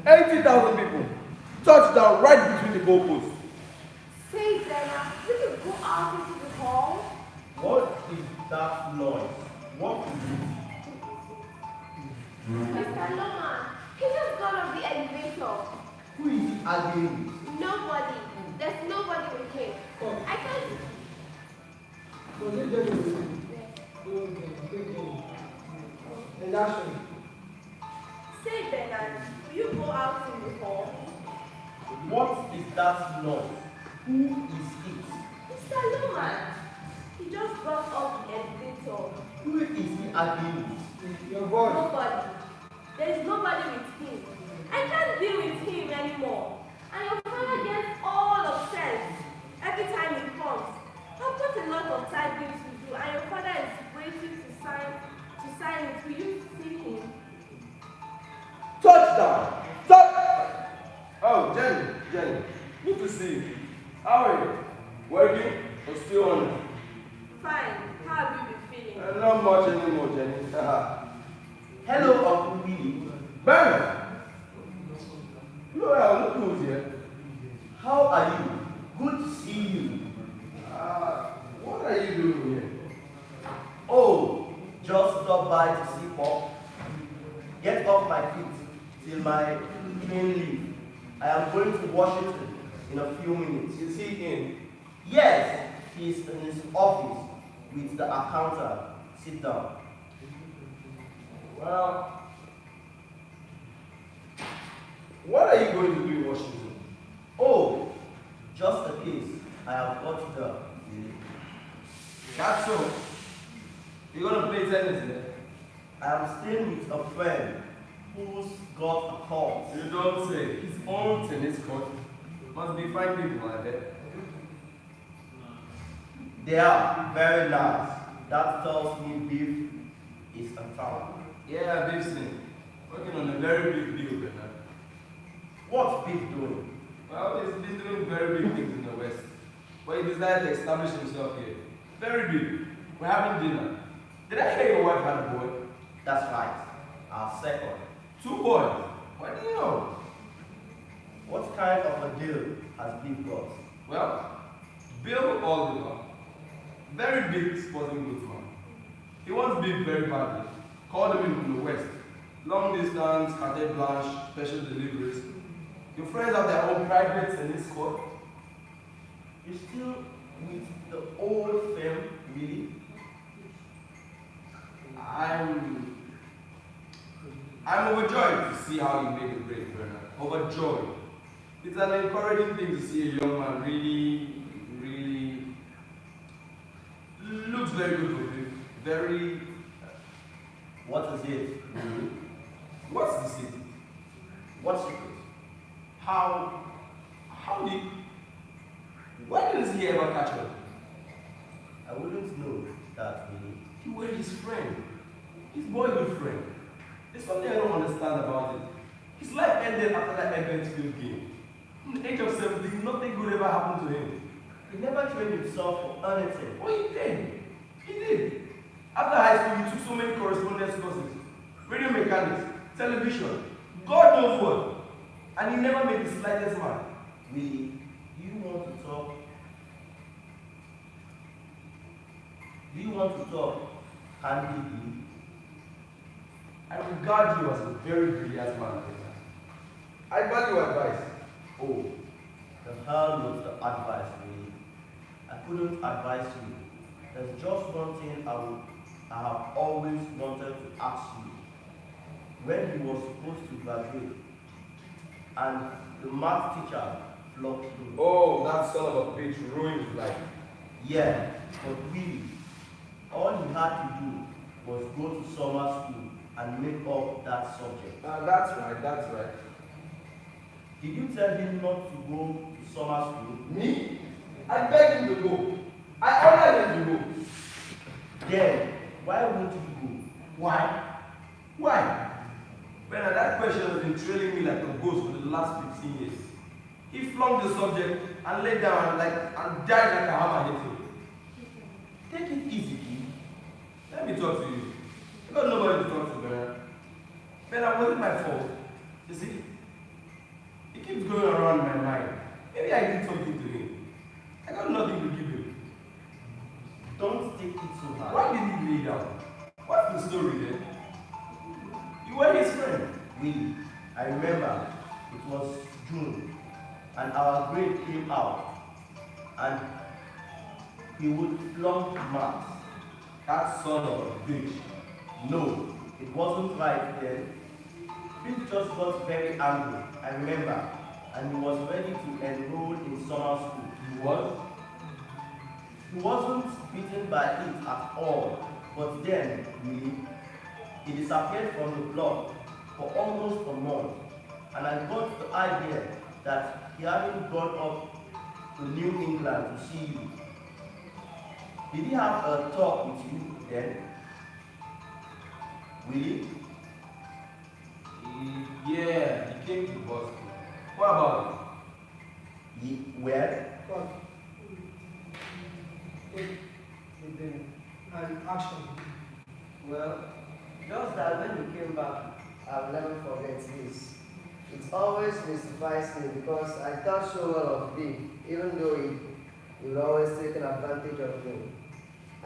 T: 80,000 people. Touchdown right between the goalposts.
P: Say, Zena, you can go out into the hall.
K: What is that noise? What is it?
P: Mr. Loma, he just got off the elevator.
K: Who is he arguing with?
P: Nobody. There's nobody with him. I can't. Say, Bernard, will you go out in the hall?
K: What is that noise? Who is it?
P: Mr. Loma, he just got off the elevator.
K: Who is he arguing with?
S: Your voice.
P: Nobody. There's nobody with him. I can't deal with him anymore. And your father gets all upset every time he comes. I've got a lot of side things to do, and your father is waiting to sign it. Will you see him?
T: Touchdown! Oh, Jenny, good to see you. How are you? Working or still on it?
P: Fine. How have you been feeling?
T: Not much anymore, Jenny.
K: Hello, Uncle Billy.
T: Bernard! Look who's here.
K: How are you? Good to see you.
T: What are you doing here?
K: Oh, just stop by to see Pop. Get off my feet till my plane leave. I am going to Washington in a few minutes.
T: Is he in?
K: Yes, he is in his office with the accountant. Sit down.
T: Well, what are you going to do in Washington?
K: Oh, just a case. I have got the.
T: That's so. You're going to play tennis there?
K: I am staying with a friend who's got a court.
T: You don't say. His own tennis court. Must be fine people, I bet.
S: They are very nice. That tells me beef is a town.
I: Yeah, beef's in. Working on a very big deal, Bernard.
S: What's beef doing?
I: Well, he's been doing very big things in the West. But he decided to establish himself here. Very big. We're having dinner. Did I hear your wife had a boy?
S: That's right. Our second.
I: 2 boys. What do you know?
S: What kind of a deal has beef got?
I: Well, Bill Oliver, very big sporting goods man. He wants beef very badly. Called him in from the West. Long distance, carte blanche, special deliveries. Your friends have their own privates in this court.
S: You still with the old firm, really?
I: I'm overjoyed to see how you made a break, Bernard. Overjoyed. It's an encouraging thing to see a young man really looks very good for him. Very.
S: What is it?
I: What's the secret?
S: What secret?
I: How did? Why didn't he ever catch up?
S: I wouldn't know that, really.
I: You were his friend. His boyhood friend. There's something I don't understand about it. His life ended after that Edmondsfield game. At the age of 17, nothing good ever happened to him.
S: He never trained himself for anything.
I: Oh, he did. He did. After high school, he took so many correspondence courses. Radio mechanics, television, God knows what. And he never made the slightest mark.
S: Really? Do you want to talk? Do you want to talk candidly?
I: I regard you as a very brilliant man, Peter. I value advice.
S: Oh, the hell with the advice, really. I couldn't advise you. There's just one thing I have always wanted to ask you. When he was supposed to graduate, and the math teacher blocked him.
I: Oh, that son of a bitch ruined his life.
S: Yeah, but really, all he had to do was go to summer school and make up that subject.
I: That's right.
S: Did you tell him not to go to summer school?
I: Me? I begged him to go. I ordered him to go.
S: Then, why won't you go?
I: Why? Why? Bernard, that question has been trailing me like a ghost for the last 15 years. He flunked the subject and lay down and died like a hammer hit him. Take it easy, kid. Let me talk to you. You got nobody to talk to, Bernard. Bernard, was it my fault? You see? It keeps going around in my mind. Maybe I did something to him. I got nothing to give him.
S: Don't take it so hard.
I: Why did he lay down? What's the story then? You were his friend.
S: Really, I remember it was June and our grade came out and he would flunk maths. That son of a bitch. No, it wasn't right then. He just got very angry, I remember, and he was ready to enroll in summer school.
I: He was?
S: He wasn't beaten by it at all, but then, really, he disappeared from the block for almost a month, and I got the idea that he hadn't gone up to New England to see you. Did he have a talk with you then? Really?
I: Yeah, he came to Boston. What about
S: him? Where?
N: And action.
H: Well, just that when you came back, I'll never forget this. It always mystifies me because I thought so well of Big, even though he would always take an advantage of me.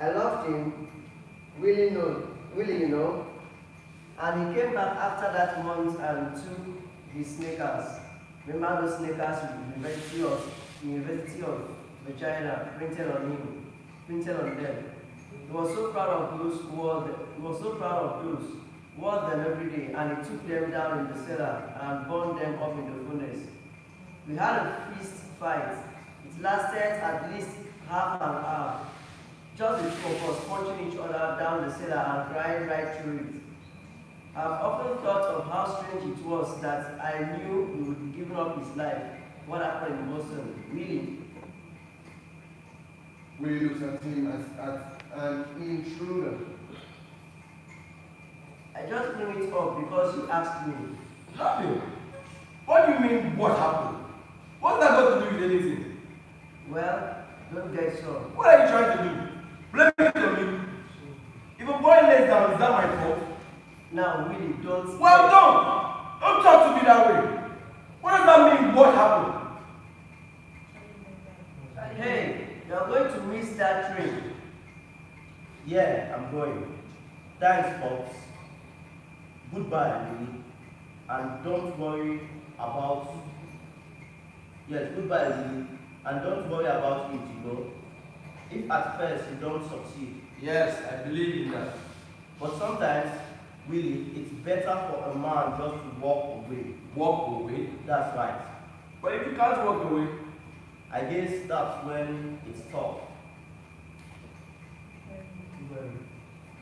H: I loved him, really, you know, and he came back after that month and took his sneakers. Remember those sneakers with University of Virginia printed on them. He was so proud of those wore them every day, and he took them down in the cellar and burned them up in the furnace. We had a fist fight. It lasted at least half an hour. Just the two of us punching each other down the cellar and crying right through it. I've often thought of how strange it was that I knew he would give up his life. What happened in Boston? Really?
Q: Willie looks at him as at an intruder.
H: I just bring it up because you asked me.
T: Nothing. What do you mean, what happened? What's that got to do with anything?
H: Well, don't get so.
T: What are you trying to do? Blame it on me. If a boy lays down, is that my fault?
H: Now, Willie, don't...
T: Well, don't talk to me that way. What does that mean, what happened?
H: Hey, you're going to miss that train. Yeah, I'm going. Thanks, Pops. Goodbye, Willie. And don't worry about... Yes, goodbye, Willie. And don't worry about it, you know. If at first you don't succeed.
T: Yes, I believe in that.
H: But sometimes, Willie, it's better for a man just to walk away.
T: Walk away?
H: That's right.
T: But if you can't walk away,
H: I guess that's when it's tough.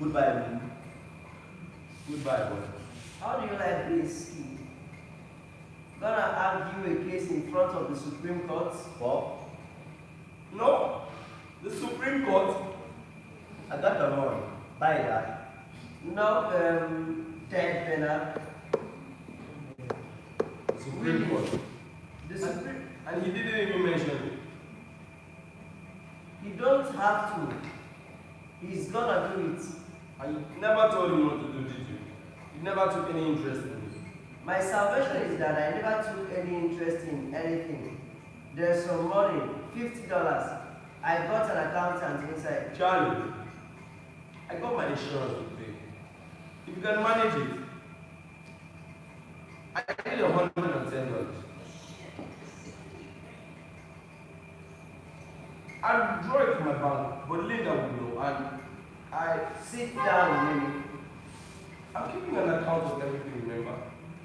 H: Goodbye, Willie.
T: Goodbye, boy.
H: How do you like this? Gonna argue a case in front of the Supreme Court, Bob?
T: No. The Supreme Court?
H: I got the money. Buy that. No, Ted Penner.
T: Supreme Court.
H: The Supreme...
T: And he didn't even mention it.
H: You don't have to. He's gonna do it.
T: And you never told him what to do, did you? You never took any interest in it.
H: My salvation is that I never took any interest in anything. There's some money, $50. I got an accountant inside.
T: Charlie, I got my insurance to pay. If you can manage it, I need $110. I'll draw it from my bank, but Linda will know, and I...
H: Sit down, Willie.
T: I'm keeping an account of everything, remember?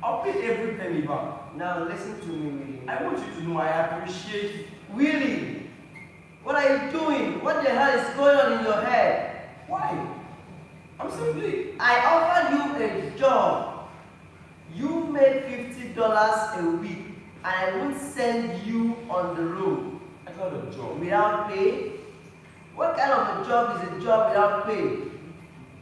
T: I'll pay every penny back.
H: Now listen to me, Willie.
T: I want you to know I appreciate it.
H: Willie, what are you doing? What the hell is going on in your head?
T: Why? I'm simply...
H: I offered you a job. You made $50 a week, and I won't send you on the road.
T: I got a job.
H: Without pay? What kind of a job is a job without pay?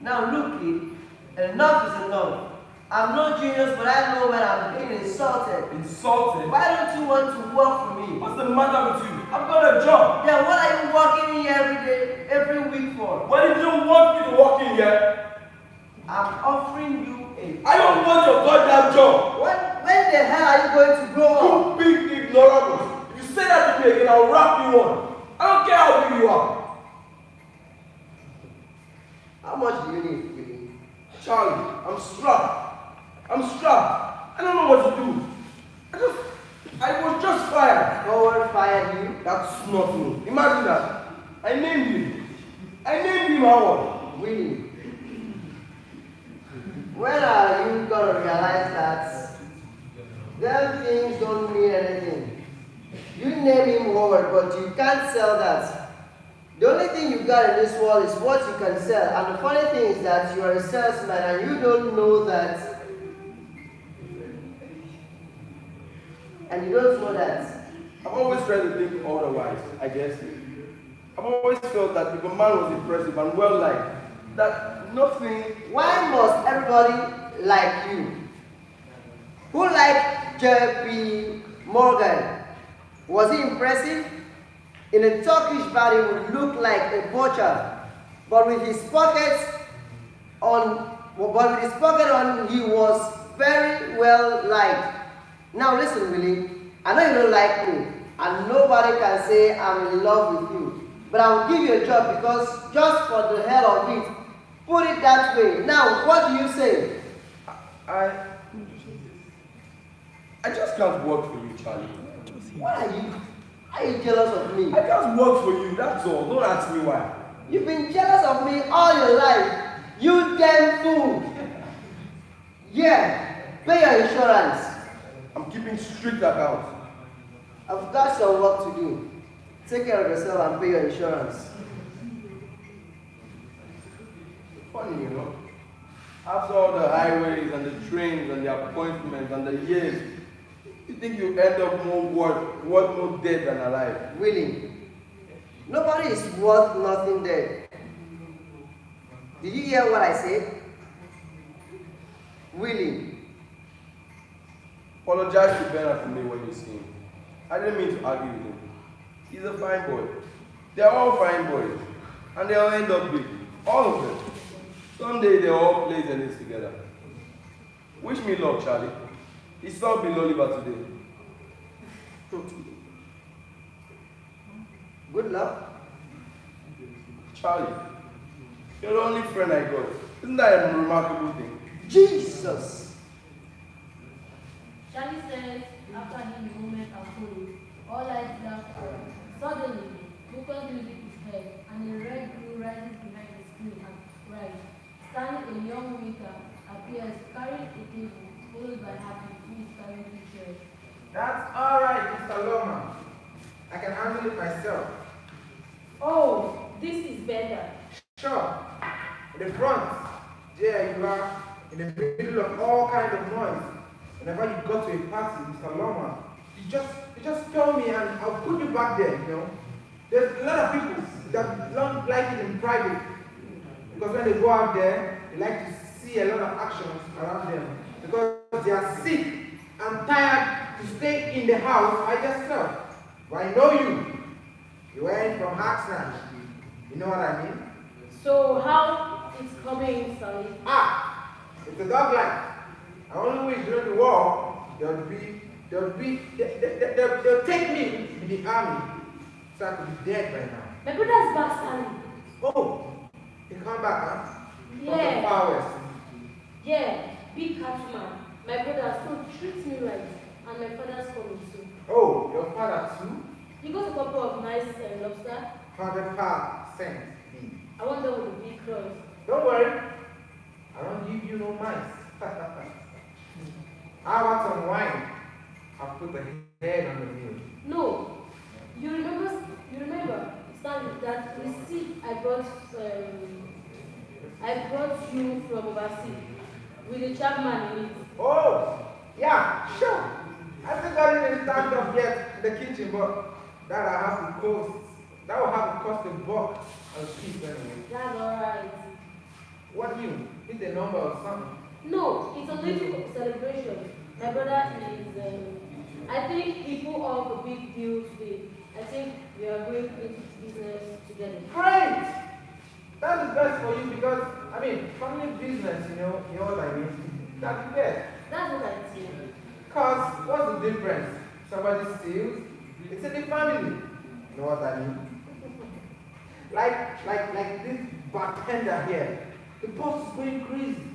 H: Now look, kid, enough is enough. I'm no genius, but I know when I'm being insulted.
T: Insulted?
H: Why don't you want to work for me?
T: What's the matter with you? I've got a job.
H: Then what are you working here every day, every week for?
T: Well, if you don't want me to work in here,
H: I'm offering you a...
T: I don't want your goddamn job.
H: When the hell are you going to grow up?
T: You big ignoramus. If you say that to me again, I'll wrap you on. I don't care how big you are.
H: How much do you need, Willie?
T: Charlie, I'm strapped. I don't know what to do. I was just fired.
H: No one fired you?
T: That's nothing. Imagine that. I named him Howard.
H: Willie. When are you gonna realize that them things don't mean anything? You name him Howard, but you can't sell that. The only thing you got in this world is what you can sell. And the funny thing is that you are a salesman and you don't know that. And you don't know that.
T: I've always tried to think otherwise, I guess. I've always felt that if a man was impressive and well-liked, that nothing...
H: Why must everybody like you? Who liked J.P. Morgan? Was he impressive? In a Turkish body would look like a butcher, but with his pockets on, he was very well liked. Now listen, Willie, I know you don't like me, and nobody can say I'm in love with you, but I will give you a job because just for the hell of it, put it that way. Now, what do you say?
T: I just can't work for you, Charlie.
H: What are you? Are you jealous of me?
T: I can't work for you, that's all. Don't ask me why.
H: You've been jealous of me all your life. You damn fool. Yeah, pay your insurance.
T: I'm keeping strict accounts.
H: I've got some work to do. Take care of yourself and pay your insurance.
T: Funny, you know. After all the highways and the trains and the appointments and the years, you think you end up more dead than alive.
H: Willie, Nobody is worth nothing there. Did you hear what I said? Willing.
T: Apologize to Bernard for me when you see him. I didn't mean to argue with him. He's a fine boy. They're all fine boys. And they'll end up big. All of them. Someday they'll all play tennis together. Wish me luck, Charlie. He saw me Loliver today.
H: Good luck.
T: Charlie, you're the only friend I got. Isn't that a remarkable thing?
H: Jesus!
S: Charlie says, after him a moment of food, all lights down. Suddenly, Lucas music is heard, and a red blue rises behind the screen and right. Standing a young waiter appears carrying a table, followed by Happy, who is carrying two chairs.
U: That's all right, Mr. Loma. I can handle it myself.
C: Oh, this is better.
U: Sure. In the front, there you are, in the middle of all kinds of noise. Whenever you go to a party, Mr. Loma, you just tell me and I'll put you back there, you know. There's a lot of people that don't like it in private. Because when they go out there, they like to see a lot of actions around them. Because they are sick and tired to stay in the house by themselves. But I know you. You went from Hacksnatch. You know what I mean?
C: So how it's coming, Sally?
U: It's a dog life. I only wish during the war they'll take me in the army so I could be dead by now.
C: My brother's back, Sally.
U: Oh, he come back, huh?
C: Yeah.
U: From the far west.
C: Yeah, big catman. My brother still treats me right, and my father's coming too.
U: Oh, your father too?
C: He got a couple of nice lobster.
U: $100
C: I want them with a big cross.
U: Don't worry. I don't give you no mice. I want some wine. I'll put the head on the meal.
C: No. You remember, Stanley, that receipt I brought you from overseas with the Chapman in it.
U: Oh, yeah, sure. I still got it in stand up yet in the kitchen, but that I have to cost. That will have to cost a buck and cheap anyway.
C: That's alright.
U: What do you? Hit the number or something?
C: No, it's a little celebration. My brother is, I think he put off a big deal today. I think we are going into business together.
U: Great! That is best for you because, I mean, family business, you know what I mean? That's the best.
C: That's what I think.
U: Because, what's the difference? Somebody steals, it's in the family. You know what I mean? Like this bartender here. The boss is going crazy.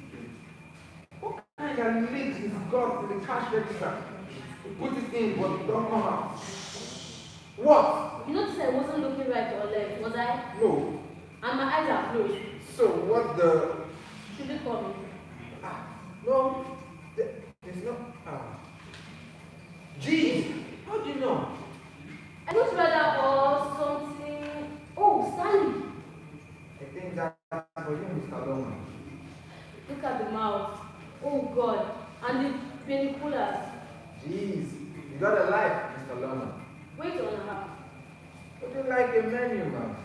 U: What kind of leaks he's got in the cash register? He put it in, but it don't come out. What?
C: You noticed I wasn't looking right or left, was I?
U: No.
C: And my eyes are closed.
U: So what the?
C: Should you call me?
U: No. There's no. Jeez, how do you know?
C: I looked rather or something. Oh, Stanley.
U: I think that's for you, Mr. Loma.
C: Look at the mouth. Oh God. And the penny coolers.
U: Jeez, you got a life, Mr. Loma.
C: Wait on her.
U: Would you like a menu, ma'am?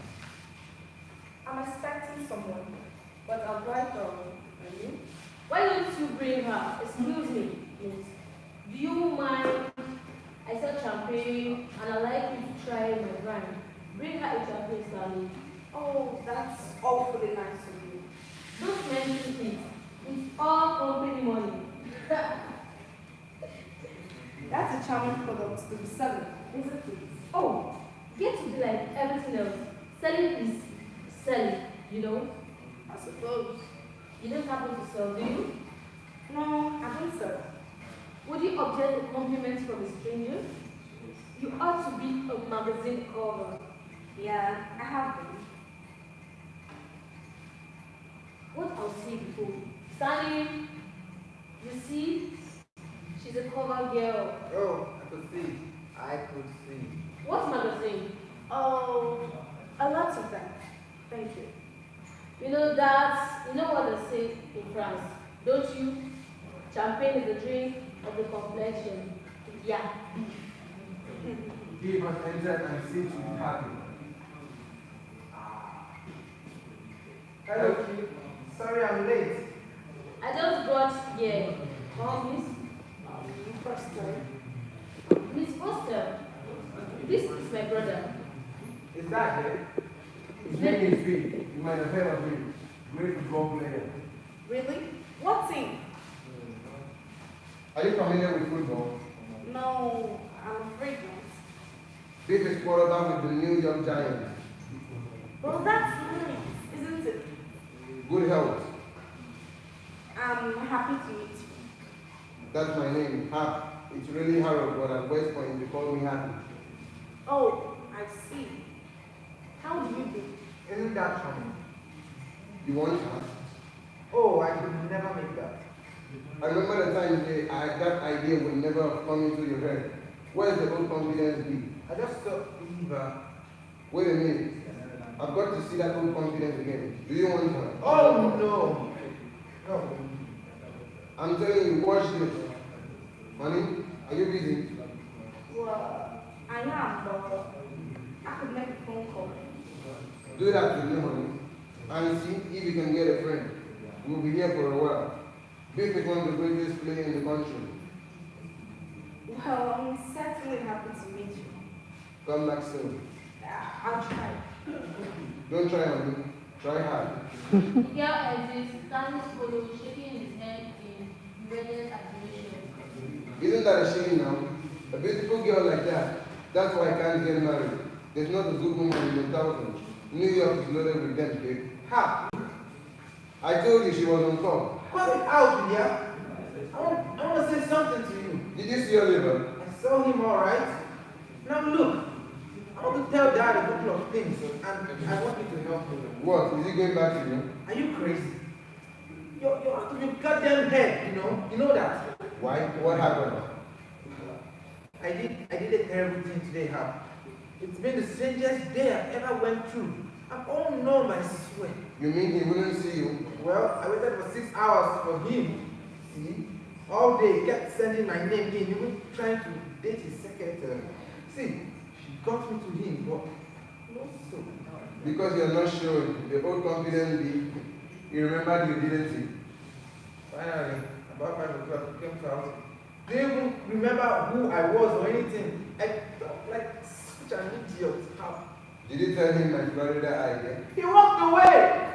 N: I'm expecting someone, but I'll write on you.
C: Why don't you bring her? Excuse me, please. Do you mind? I said champagne, and I'd like you to try my brand. Bring her a champagne, Stanley.
N: Oh, that's awfully nice of you.
C: Don't mention it. It's all company money.
N: That's a charming product to be selling, isn't it?
C: Oh, get to be like everything else. Selling is selling, you know?
N: I suppose.
C: You don't happen to sell, do you?
N: No, I don't sell.
C: Would you object to compliments from a stranger? You ought to be a magazine cover.
N: Yeah, I have been.
C: What I'll say before. Stanley, you see? She's a cover girl.
U: Oh, I could see. I could see.
C: What magazine?
N: Oh, a lot of them. Thank you.
C: You know what they say in France, don't you? Champagne is the drink of the complexion. Yeah.
U: He must enter and see to be happy.
D: Miss?
N: Foster.
D: Miss Foster, this is my brother.
O: Is that it? His name is V. You might have heard of him. Great football player.
N: Really? What team?
Q: Are you familiar with football?
N: No, I'm afraid not.
Q: This is quarterback with the New York Giants.
N: Well, that's nice, isn't it?
Q: Good health.
N: I'm happy to meet you.
Q: That's my name, Hap. It's really Harold, but at West Point they call me Happy.
N: Oh, I see. How do you do?
U: Isn't that funny?
Q: You want Hap?
U: Oh, I could never make that.
Q: I remember the time that idea would never have come into your head. Where's the old confidence be?
U: I just thought,
Q: Wait a minute. I've got to see that old confidence again. Do you want her?
U: Oh, no. No.
Q: I'm telling you, watch this. Honey, are you busy?
N: Well, I am, but I could make a phone call.
Q: Do that to me, honey. And see if you can get a friend. We'll be here for a while. Biff is one of the greatest players in the country.
N: Well, I'm certainly happy to meet you.
Q: Come back soon.
N: I'll try.
Q: Don't try on me. Try hard.
D: The girl exists, standing follow, shaking his head in reverent admiration.
Q: Isn't that a shame now? A beautiful girl like that. That's why I can't get married. There's not a good woman in the thousands. New York is loaded with them, babe.
U: How?
Q: I told you she was on call.
U: Call it out, yeah? I want to say something to you.
Q: Did you see Oliver?
U: I saw him all right. Now look, I want to tell Dad a couple of things, and I want you to help me.
Q: What? Is he going back to you?
U: Are you crazy? You're out of your goddamn head, you know? You know that?
Q: Why? What happened?
U: I did a terrible thing today, Hap. It's been the strangest day I ever went through. I'm all numb, I swear.
Q: You mean he wouldn't see you?
U: Well, I waited for 6 hours for him. See? All day he kept sending my name in, even trying to date his secretary. See, she got me to him, but no so.
Q: Because you're not showing. The old confidence be. You remembered you didn't see.
U: Finally, about 5 o'clock, he came out. Do you even remember who I was or anything? I felt like such an idiot. How?
Q: Did you tell him my Florida idea?
U: He walked away.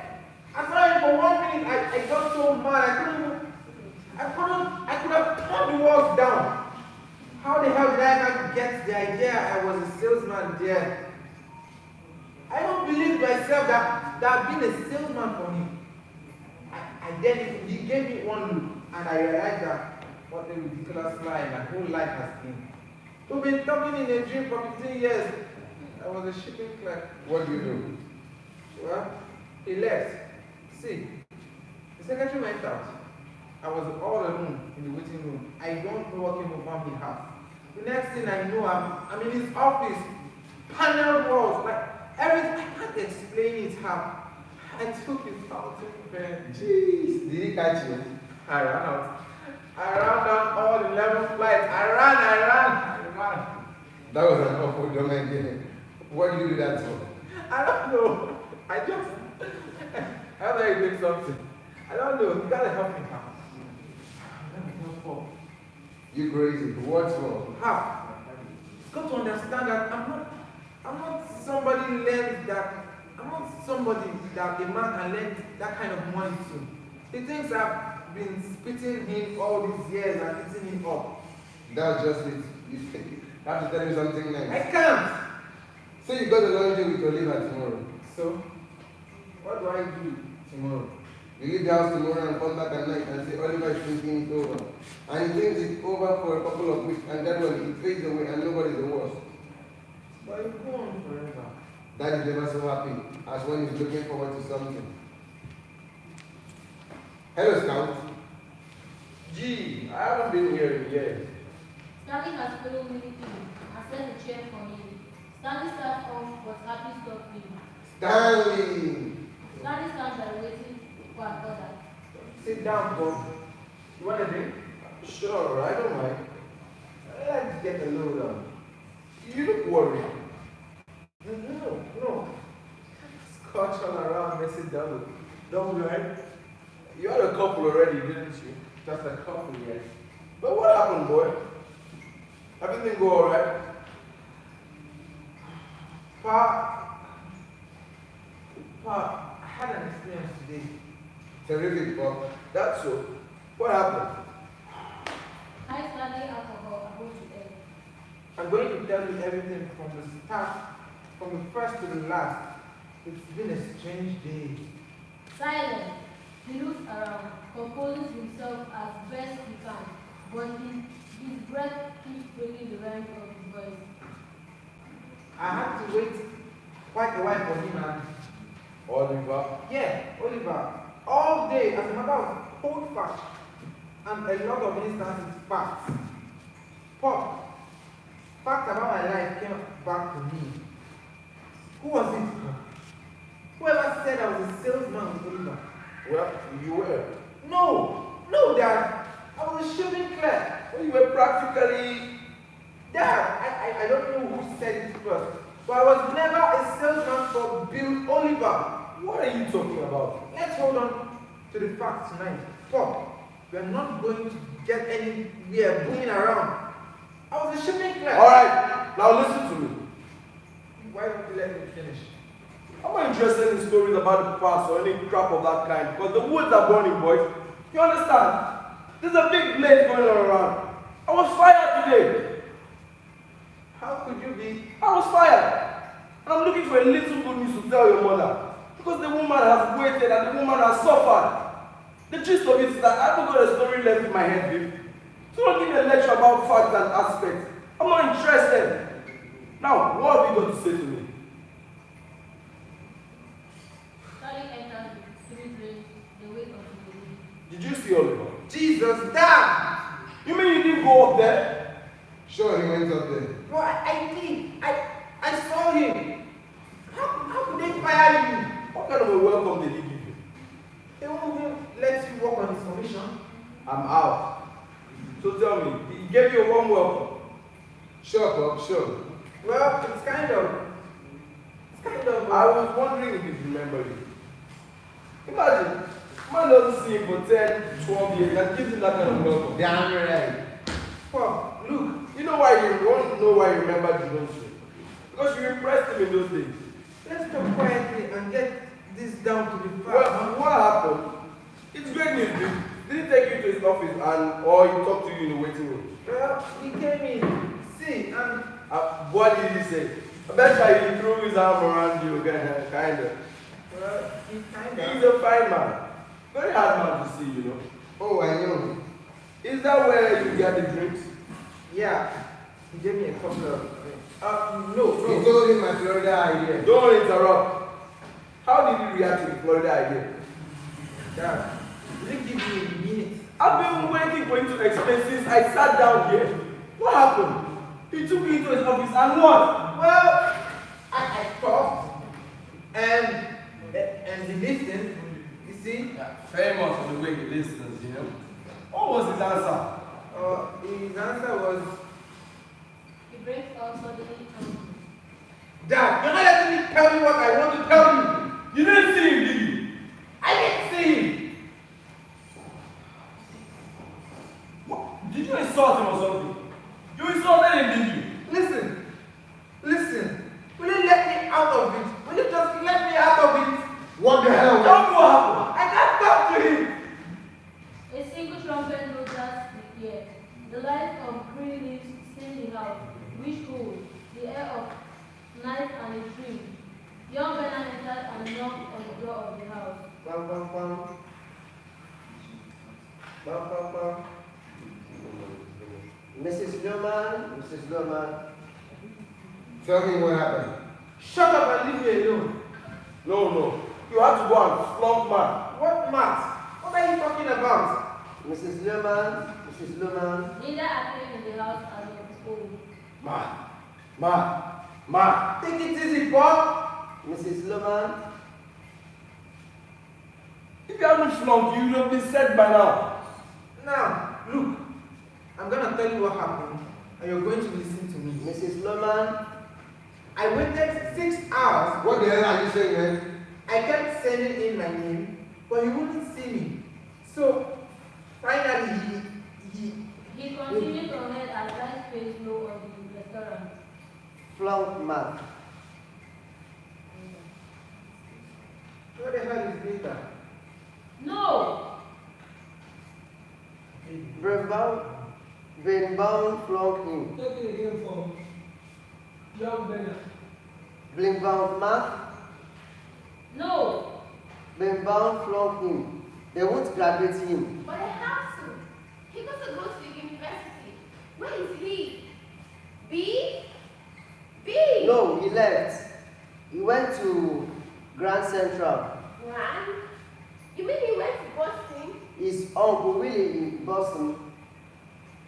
U: I saw him for 1 minute. I got so mad. I could have torn the walls down. How the hell did I ever get the idea I was a salesman there? I don't believe myself that I've been a salesman for him. He gave me one look, and I realized that what a ridiculous lie my whole life has been. We've been talking in a dream for 15 years. I was a shipping clerk.
Q: What do you do?
U: Well, he left. See, the secretary went out. I was all alone in the waiting room. I don't know what came over me half. The next thing I know, I'm in his office. Panel walls, like everything. I can't explain it how. I took his fountain pen. Jeez.
Q: Did he catch you?
U: I ran out. I ran down all 11 flights. I ran.
Q: That was an awful domain game. What do you do that for?
U: I don't know. I thought you did something. I don't know. You gotta help me out.
Q: You crazy. What for?
U: How? You've got to understand that I'm not somebody that a man can lend that kind of money to. He thinks I've been spitting him all these years and eating him up.
Q: That's just it. I have to tell you something nice.
U: I can't.
Q: So you got the laundry with your liver tomorrow.
U: So, what do I do tomorrow?
Q: You leave the house tomorrow and come back at night and say Oliver is thinking it over. And he thinks it's over for a couple of weeks and gradually it fades away and nobody's the worst.
U: But you go on forever.
Q: That is never so happy as when he's looking forward to something. Hello, Scout.
V: Gee, I haven't been here in years.
D: Stanley has followed many things and set a chair for him. Stanley sat off but happy stopped him.
Q: Stanley!
D: Stanley stands there waiting for an order.
U: Sit down, Bob. You want a drink?
V: Sure, I don't mind.
U: Let's get a load on.
V: You look worried.
U: No. Scotch all around, messy double. Double, right?
V: You had a couple already, didn't you?
U: Just a couple, yes.
T: But what happened, boy? Everything go alright?
U: Pa, I had an experience today.
T: Terrific, Bob. That's so. What happened?
D: High standing alcohol about to end.
U: I'm going to tell you everything from the start, from the first to the last. It's been a strange day.
D: Silence. He looks around, composes himself as best he can, but his breath keeps breaking the rhythm of his voice.
U: I had to wait quite a while for him and
T: Oliver?
U: yeah, Oliver. All day, as a matter of cold fact, and a lot of instances facts. Pop, facts about my life came back to me. Who was it? Whoever said I was a salesman with Oliver?
T: Well, you were.
U: No, Dad. I was a shipping clerk.
T: Well, you were practically...
U: Dad, I don't know who said it first, but I was never a salesman for Bill Oliver.
T: What are you talking about?
U: Let's hold on to the facts tonight. Pop, we are not going to get anywhere bullying around. I was a shipping clerk.
T: Alright, now listen to me.
U: Why don't you let me finish?
T: I'm not interested in stories about the past or any crap of that kind, because the woods are burning, boys. You understand? There's a big blaze going on around. I was fired today.
U: How could you be?
T: I was fired. And I'm looking for a little good news to tell your mother. Because the woman has waited and the woman has suffered. The gist of it is that I haven't got a story left in my head, babe. So don't give me a lecture about facts and aspects. I'm not interested. Now, what have you got to say to me?
D: Charlie enters the street range, the way of the day.
T: Did you see Oliver?
U: Jesus, Dad!
T: You mean you didn't go up there?
Q: Sure, he went up there.
U: No, I did. I saw him. How could they fire you?
T: What kind of a welcome did he give you?
U: They won't even let you work on his commission.
T: I'm out. So tell me, he gave you a warm welcome?
Q: Sure, Bob, sure.
U: Well, it's kind of.
T: I was wondering if you remember you. Imagine, man doesn't see him for 10, 12 years and gives him that kind of welcome.
Q: Damn right.
U: Pop, look.
T: You know why you want to know why you remembered you don't say? Because you impressed him in those days.
U: Let's talk quietly and get this down to the fact.
T: Well, what happened? It's great news, dude. Did he take you to his office or he talked to you in the waiting room?
U: Well, he came in. See, and
T: what did he say? I bet he threw his arm around you again, kind of.
U: Well, he kind of.
T: He's a fine man. Very hard man to see, you know.
Q: Oh, I know.
T: Is that where you get the drinks?
U: Yeah. He gave me a couple of drinks. No.
Q: He told him my Florida idea.
T: Don't interrupt. How did you react to the Florida idea?
U: Dad, will you give me a minute?
T: I've been waiting for you to explain since I sat down here. What happened? He took me into his office and what?
U: Well, I talked and he listened. You see?
I: Yeah, famous for the way he listens, you know. What was his answer?
U: His answer was,
D: He breaks out suddenly and
U: Dad, you're not letting me tell you what I want to tell you.
T: You didn't see him, did you?
U: I didn't see him.
T: What? Did you insult him or something? You insulted him, did you?
U: Listen. Will you let me out of it? Will you just let me out of it?
Q: What the hell?
T: Tell me what happened.
U: I can't talk to him.
D: a single trumpet rose the air. The light of green leaves stained the house, which holds the air of night and a dream. Young Bernard entered and knocked on the door of the house.
Q: Bam, bam, bam. Bam, bam, bam. Mrs. Norman. Tell me what happened.
U: Shut up and leave me alone.
T: No. You have to go and flunk man.
U: What math? What are you talking about?
Q: Mrs. Norman.
D: Neither appeared in the house as of old.
T: Ma.
U: Take it easy, Bob.
Q: Mrs. Norman.
T: If you hadn't flunked, you would have been set by now.
U: Now, look. I'm going to tell you what happened, and you're going to listen to me.
Q: Mrs. Norman.
U: I waited 6 hours.
Q: What the hell are you saying, man?
U: I kept sending in my name, but he wouldn't see me. So, finally, he
D: He continued to head as light faced low of the restaurant.
H: Flunk math.
U: What the hell is data?
D: No!
H: Brainbound flunk him.
S: Take it again from young Bernard.
H: Blinkbound math.
D: No!
H: Brainbound flunk him. They won't graduate him.
P: But I have to. He got to go to the university. Where is he? B? B?
H: No, he left. He went to Grand Central.
P: Grand? You mean he went to Boston?
H: His uncle Willie in Boston.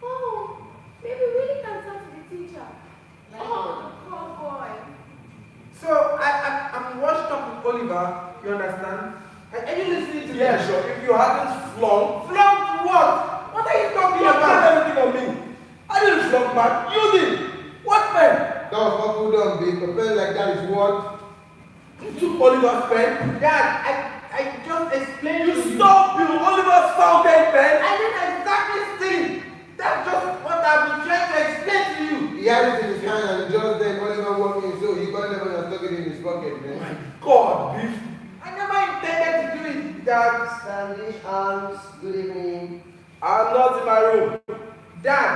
P: Oh, maybe Willie can talk to the teacher. Oh, poor boy.
U: So I'm washed up with Oliver, you understand? Are you listening to me?
T: Yeah, sure. If you hadn't flunked.
U: Flunked what? What are you talking
T: You
U: about?
T: everything on me. I didn't flunk, man. You did. What pen?
Q: That was what we done, big. A pen like that is what?
T: You took Oliver's pen.
U: Dad, I just explained
T: You
U: to you.
T: stop you. Oliver's fountain pen.
U: I didn't exactly see. That's just what I've been trying to explain to you.
Q: He had it in his hand and just then Oliver walked in, so he got never and stuck it in his pocket, man.
T: My God, beef.
U: I never intended to do it, Dad.
H: Standish arms, good evening.
T: I'm not in my room.
U: Dad,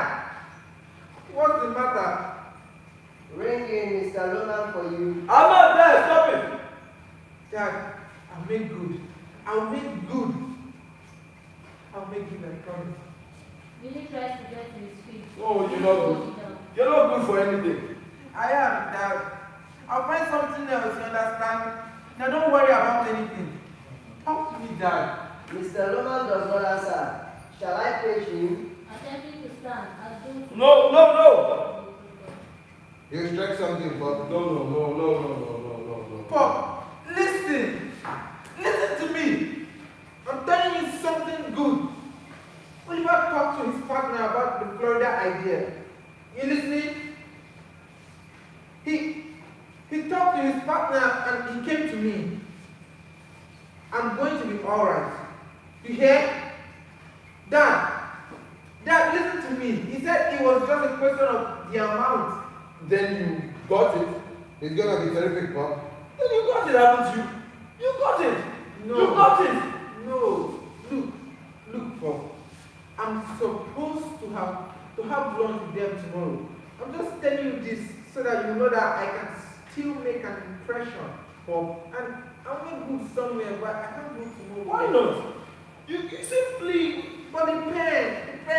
U: what's the matter?
H: Ringing Mr. Loman for you.
T: I'm not there. Stop it.
U: Dad, I'll make good. I'll make good. I'll make good, I promise.
D: Billy tries to get to his feet.
T: Oh, you're not good. You're not good for anything.
U: I am, Dad. I'll find something else, you understand? Now don't worry about anything. Talk to me, Dad.
H: Mr. Loman does not answer. Shall I page him?
D: Attempting to stand, as though
T: No.
Q: You strike something, Pop.
T: No.
U: Pop, listen. Listen to me. I'm telling you something good. Oliver talked to his partner about the Florida idea. You listening? He talked to his partner and he came to me. I'm going to be alright. You hear? Dad, listen to me. He said it was just a question of the amount.
T: Then you got it.
Q: It's gonna be terrific, Pop.
T: Then you got it, haven't you? You got it.
U: No.
T: You got it.
U: No. Look, Pop. I'm supposed to have lunch with them tomorrow. I'm just telling you this so that you know that I can still make an impression, Pop. And I'll make good somewhere, but I can't go tomorrow.
T: Why not? You simply.
U: But the pen.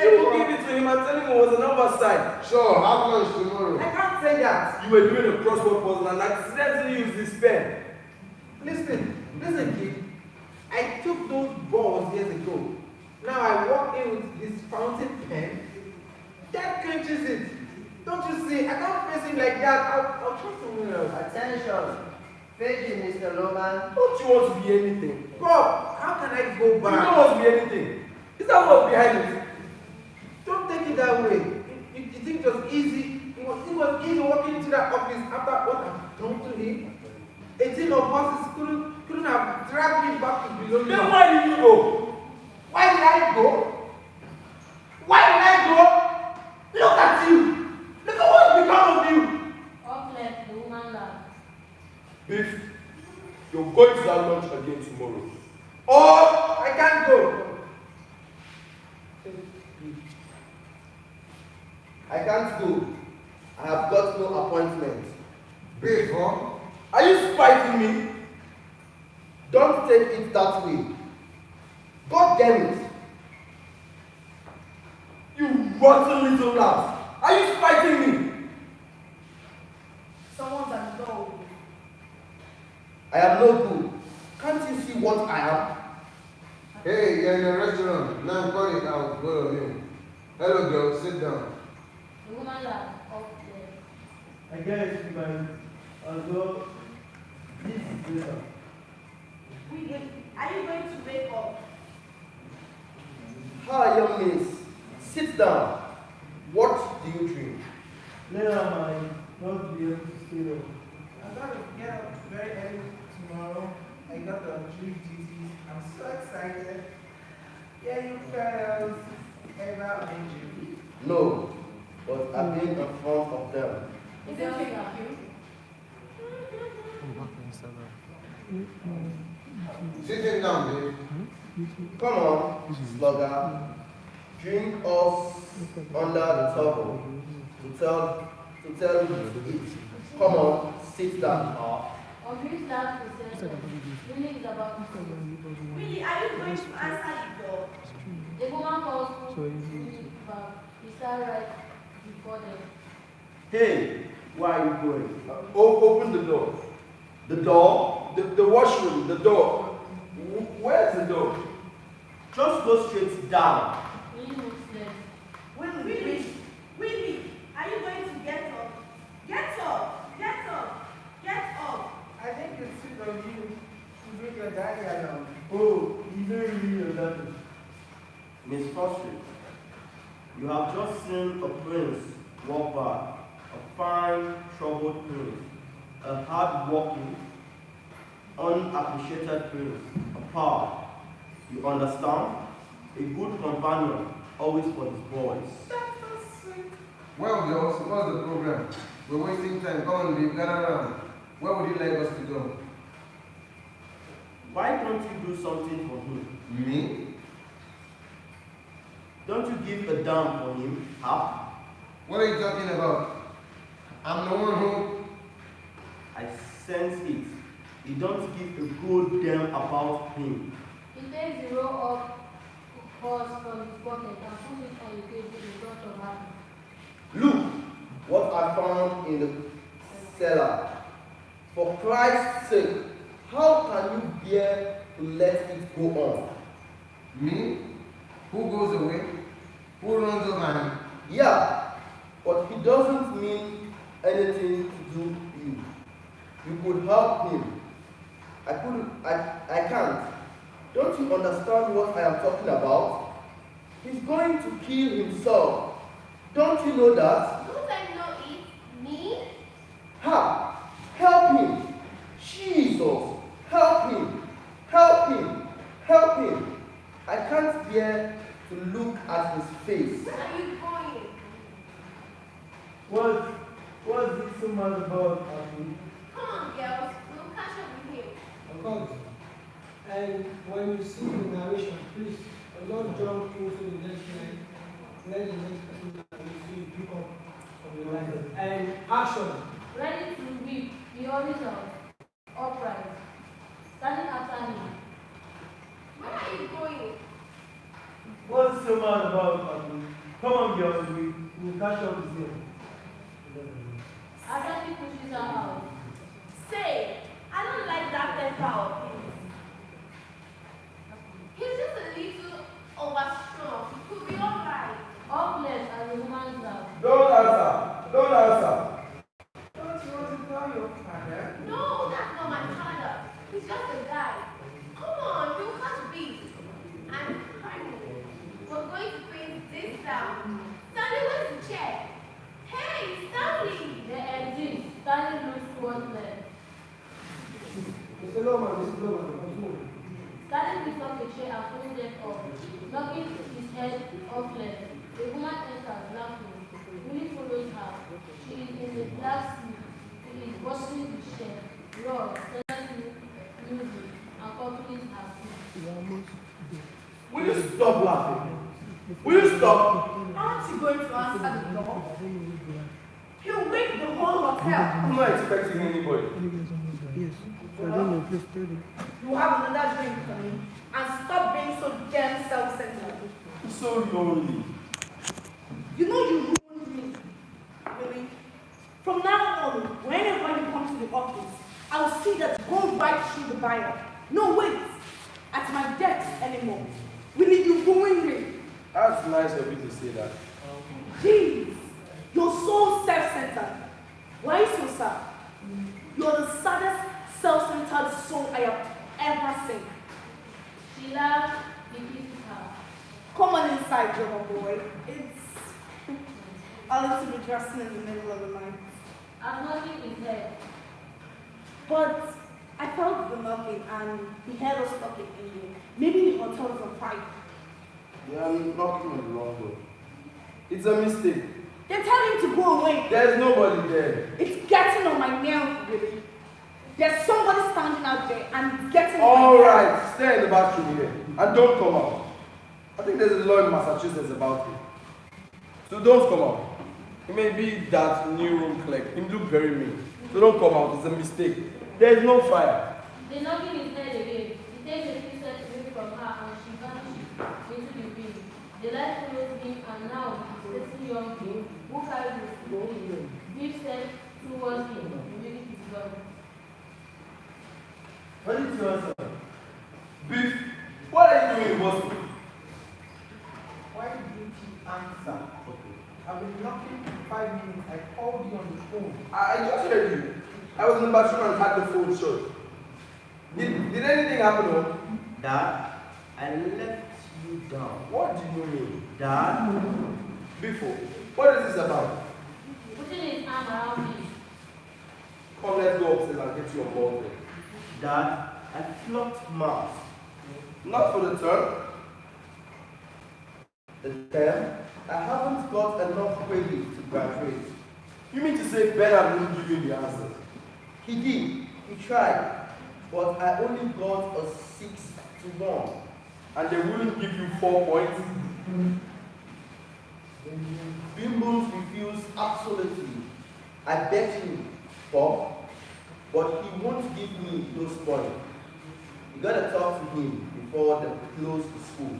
T: You give it to him and tell him it was an oversight.
Q: Sure, have lunch tomorrow.
U: I can't say that.
T: You were doing a crossword puzzle and accidentally used this pen.
U: Listen, kid. I took those balls years ago. Now I walk in with this fountain pen. That clinches it. Don't you see? I can't face him like that. I'll try someone else.
H: Attention. Page him, Mr. Loman.
T: Don't you want to be anything?
U: Bob, how can I go back?
T: You don't want to be anything. Is that what's behind it?
U: Don't take it that way. You think it was easy? It was easy walking into that office after what I've done to him. A team of bosses couldn't have dragged me back to below.
T: Then why did you go?
U: Why did I go? Look at you. Look at what's become of you.
D: off left, the woman laughed.
T: Beef, you're going to that lunch again tomorrow.
U: Or I can't go.
H: I can't go. I have got no appointment.
Q: Beef, huh?
T: Are you spiting me?
H: Don't take it that way. God damn it.
T: You rotten little lamb. Are you spiting me?
N: Someone's at the door.
H: I am no good. Can't you see what I am?
Q: Hey, you're in a restaurant. Now call it out. Both of you. Hello, girl. Sit down.
D: The woman laughed off there.
S: I guess you might as well. This is better.
N: Are you going to wake up?
H: Hi, young miss. Sit down. What do you drink?
S: Later, I might not be able to stay up.
U: I got to get up very early tomorrow. I got the jury duties. I'm so excited. Yeah, you fellas. Ever on injury.
R: No, but I've been in front of them.
N: Is it okay with you?
Q: Sitting down, babe.
R: Come on, slugger. Drink us under the table to tell you to eat. Come on, sit down.
D: On which last possession, really is about to say.
N: Really, are you going to answer the door?
D: The woman calls Willie back. He sat right before them.
T: Hey, where are you going? Open the door. The door? The washroom, the door. Where's the door?
E: Just go straight down.
D: Willie looks left.
N: Willie, are you going to get up? Get up! Get up! Get up!
U: I think it's sweet of you to bring your daddy along.
S: Oh, you don't really your daddy.
E: Miss Foster, you have just seen a prince walk by. A fine, troubled prince. A hard-working, unappreciated prince. A power. You understand? A good companion, always for his boys.
O: Well, girls, what's the program? We're wasting time. Come on, babe, gather around. Where would you like us to go?
E: Why don't you do something for him?
O: Me?
E: Don't you give a damn for him, huh?
O: What are you talking about? I'm the one who...
E: I sense it. You don't give a good damn about him.
D: He takes the roll of horse from his pocket and puts it on the table in front of her.
R: Look what I found in the cellar. For Christ's sake, how can you bear to let it go on?
O: Me? Who goes away? Who runs over?
R: Yeah, but he doesn't mean anything to do with you. You could help him. I can't. Don't you understand what I am talking about? He's going to kill himself. Don't you know that?
P: Don't I know it? Me?
R: Ha! Help him! Jesus! Help him! Help him! Help him! I can't bear to look at his face.
P: Where are you going?
S: What's this so much about, Abby?
P: Come on, girls. We'll catch up with him.
B: Of course. And when you see the narration, please don't jump into the next line. Let the next person that you see pick up from the line. And action.
D: Ready to weep, the horizon, upright, standing after him.
P: Where are you going?
S: What's so much about, Abby? Come on, girls, we'll catch up with him.
D: Agatha pushes her out.
C: Say, I don't like that temper of his.
P: He's just a little overstrong. He could be alright.
D: Up left as the woman's out.
T: Don't answer. Don't answer.
U: Don't you want to tell your father?
P: No, that's not my father. He's just a guy. Come on, you can't be. I'm pregnant. We're going to paint this down. Stanley, where's the chair? Hey, Stanley!
D: They exist. Stanley looks towards left.
B: Mr. Loman,
D: Stanley picks up a chair and pulls it off, knocking his head off left. The woman enters, laughing. Willie follows her. She is in the black suit. He is bustling the chair, raw, silent music, and copying her feet.
E: Will you stop laughing? Will you stop?
N: Aren't you going to answer the door? He'll wake the whole hotel.
T: I'm not expecting anybody.
N: You have another drink for me. And stop being so damn self-centered.
E: You're so lonely.
N: You know you ruined me, Willie. From now on, whenever you come to the office, I will see that you go right through the buyer. No, wait. At my desk anymore. Willie, you ruined me.
T: That's nice of you to say that.
N: Jeez, you're so self-centered. Why so sad? You're the saddest self-centered soul I have ever seen.
D: She laughs, he kisses her.
N: Come on inside, Joe boy. It's a little bit dressing in the middle of the night.
D: I'm nodding his head.
N: But I felt the knocking and he heard us talking in here. Maybe the hotel is on fire.
R: You are knocking on the wrong door.
T: It's a mistake.
C: Then tell him to go away.
T: There's nobody there.
C: It's getting on my nerves, really. There's somebody standing out there and it's getting on
T: All
C: my nerves.
T: right, stay in the bathroom here and don't come out. I think there's a law in Massachusetts about it. So don't come out. It may be that new room clerk. He look very mean. So don't come out. It's a mistake. There's no fire.
D: The knocking is heard again. He takes a few steps away from her and she vanishes into the wind. The light follows him and now he's facing young king who carries his king. Biff steps towards him, immediately his gun.
T: What is your answer? Biff, what are you doing in Boston?
U: Why didn't you answer? I've been knocking for 5 minutes. I called you on the phone.
T: I just heard you. I was in the bathroom and had the phone shut. Did anything happen?
H: Dad, I left you down.
T: What do you mean?
H: Dad?
T: Before. What is this about?
D: Putting his arm around me.
T: Come, let's go upstairs and get you on board there.
H: Dad, I flopped maths.
T: Not for the term.
H: The term? I haven't got enough credit to graduate.
T: You mean to say Bernard wouldn't give you the answers?
H: He did. He tried. But I only got a 6 to 1.
T: And they wouldn't give you 4 points?
H: Bimbles refused absolutely. I bet you, Bob, but he won't give me those points. You gotta talk to him before they close the school.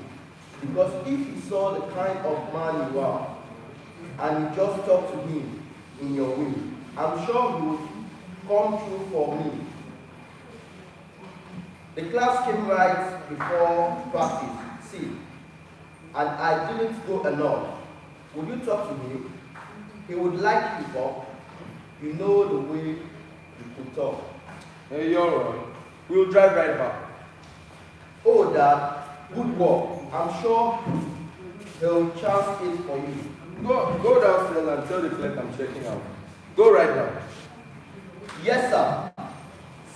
H: Because if he saw the kind of man you are, and you just talk to him in your way, I'm sure he would come through for me. The class came right before practice, see, and I didn't go enough. Would you talk to him? He would like you, Bob. You know the way you could talk.
T: Hey, you're right. We'll drive right back.
H: Oh, Dad, good work. I'm sure he'll chance it for you.
T: Go downstairs and tell the clerk I'm checking out. Go right now.
H: Yes, sir.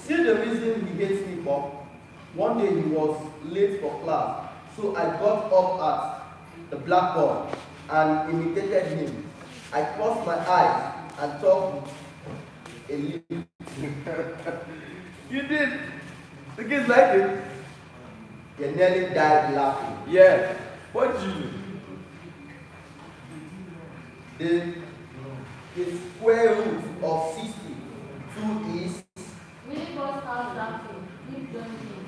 H: See the reason he hates me, Bob? One day he was late for class, so I got up at the blackboard and imitated him. I closed my eyes and talked a little.
T: You did. The kids like it.
H: They nearly died laughing.
T: Yeah. What did you do?
H: The square root of 62 is.
D: Willie goes out laughing. Biff joins him.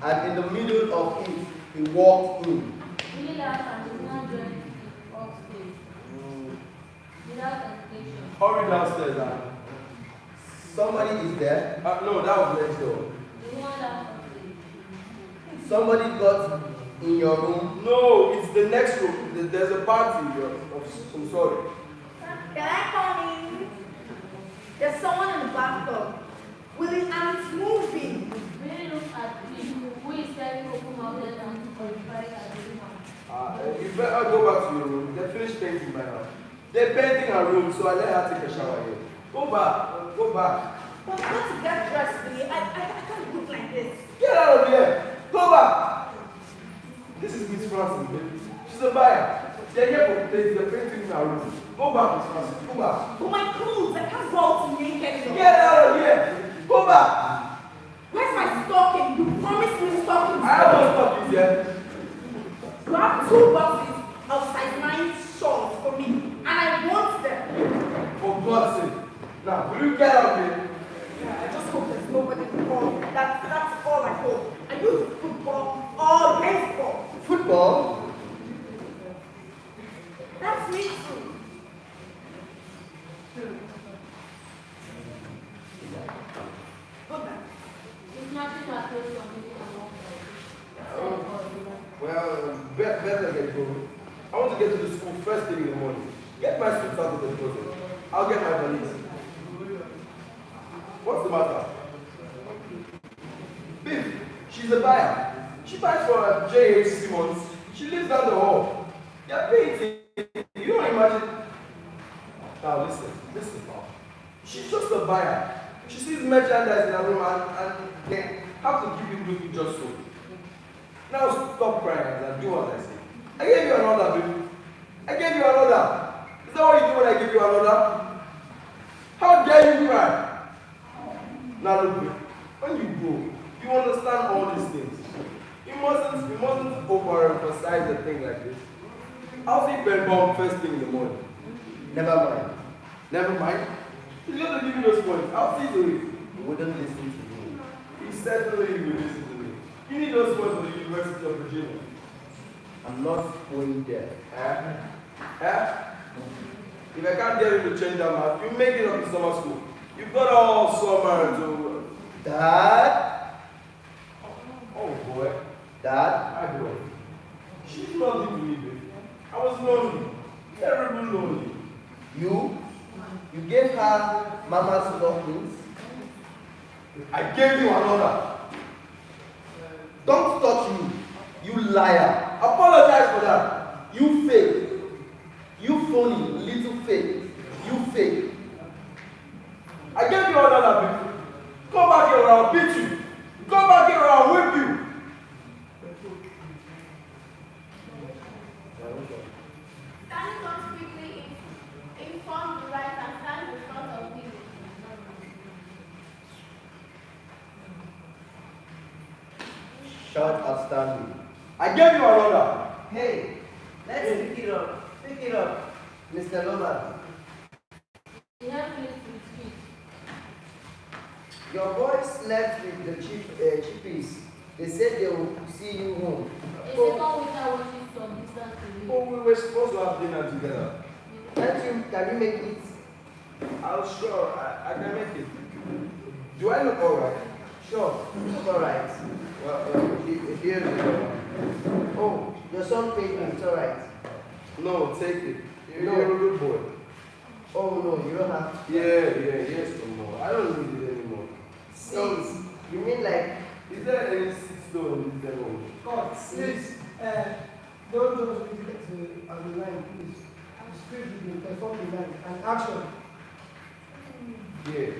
H: And in the middle of it, he walked in.
D: Willie laughs and is now joined upstairs. Without hesitation.
T: Hurry downstairs now.
H: Somebody is there?
T: No, that was next door.
D: The one laughs upstairs.
H: Somebody got in your room?
T: No, it's the next room. There's a party. I'm sorry.
C: Can I come in? There's someone in the bathtub. Willie, and it's moving.
D: Willie looks at Biff, who is staring open-mouthed and horrified at the woman.
T: You better go back to your room. They finished painting by now. They're painting her room, so I let her take a shower here. Go back. Go back.
C: But I've got to get dressed, Willie. I can't look like this.
T: Get out of here. Go back. This is Miss Francis, baby. She's a buyer. They're here for the place. They're painting in her room. Go back, Miss Francis. Go back.
C: But my clothes, I can't go out naked.
T: Get out of here. Go back.
C: Where's my stocking? You promised me stockings.
T: I have no stockings yet.
C: You have 2 boxes of size 9 shorts for me, and I want them.
T: For God's sake. Now, will you get out of here?
C: Yeah, I just hope there's nobody to call. That's all I hope. I use football or baseball.
H: Football?
C: That's me too. Go back.
D: He's snatching her clothes from him and walking away.
T: Well, better get going. I want to get to the school first thing in the morning. Get my suits out of the closet. I'll get my valise. What's the matter? Biff, she's a buyer. She buys for J.H. Simmons. She lives down the hall. They're painting. You don't imagine. Now listen, Paul. She's just a buyer. She sees merchandise in her room and they have to keep it looking just so. Now stop crying and do what I say. I gave you an order, baby. I gave you another. Is that what you do when I give you another? How dare you cry? Now look, when you go, you understand all these things. You mustn't overemphasize a thing like this. I'll see Ben Bomb first thing in the morning. Never mind. Never mind. He's going to give you those points. I'll see to it. You wouldn't listen to me. He certainly will listen to me. You need those points for the University of Virginia. I'm not going there. If I can't get you to change that math, you make it up in summer school. You've got all summer to...
H: Dad?
T: Oh boy.
H: Dad?
T: My boy. She's nothing to me, baby. I was lonely. Terribly lonely.
H: You gave her mama's stockings?
T: I gave you another.
H: Don't touch me, you liar.
T: Apologize for that.
H: You fake. You phony, little fake. You fake.
T: I gave you another, baby. Come back here or I'll beat you. Come back here or I'll whip you.
P: Standing up quickly inform the right and stand in front of him.
H: Shout outstanding.
T: I gave you another.
H: Hey, let's pick it up. Pick it up, Mr. Loman.
D: He helped me to speak.
H: Your boys left with the chippies. They said they will see you home.
D: A second winter watching some distance to me.
T: Oh, we were supposed to have dinner together.
H: Can you make it?
T: I'm sure I can make it. Do I look alright?
H: Sure, look alright.
T: Well, here's the door.
H: Oh, your son paid me, it's alright.
T: No, take it.
H: No.
T: You're a good boy.
H: Oh no, you don't have to.
T: Yes, no more. I don't need it anymore.
H: Seats? You mean like...
T: Is there any seat store in this demo?
B: God, please, don't just leave it to the line, please. The script will perform the line and action.
T: Yeah.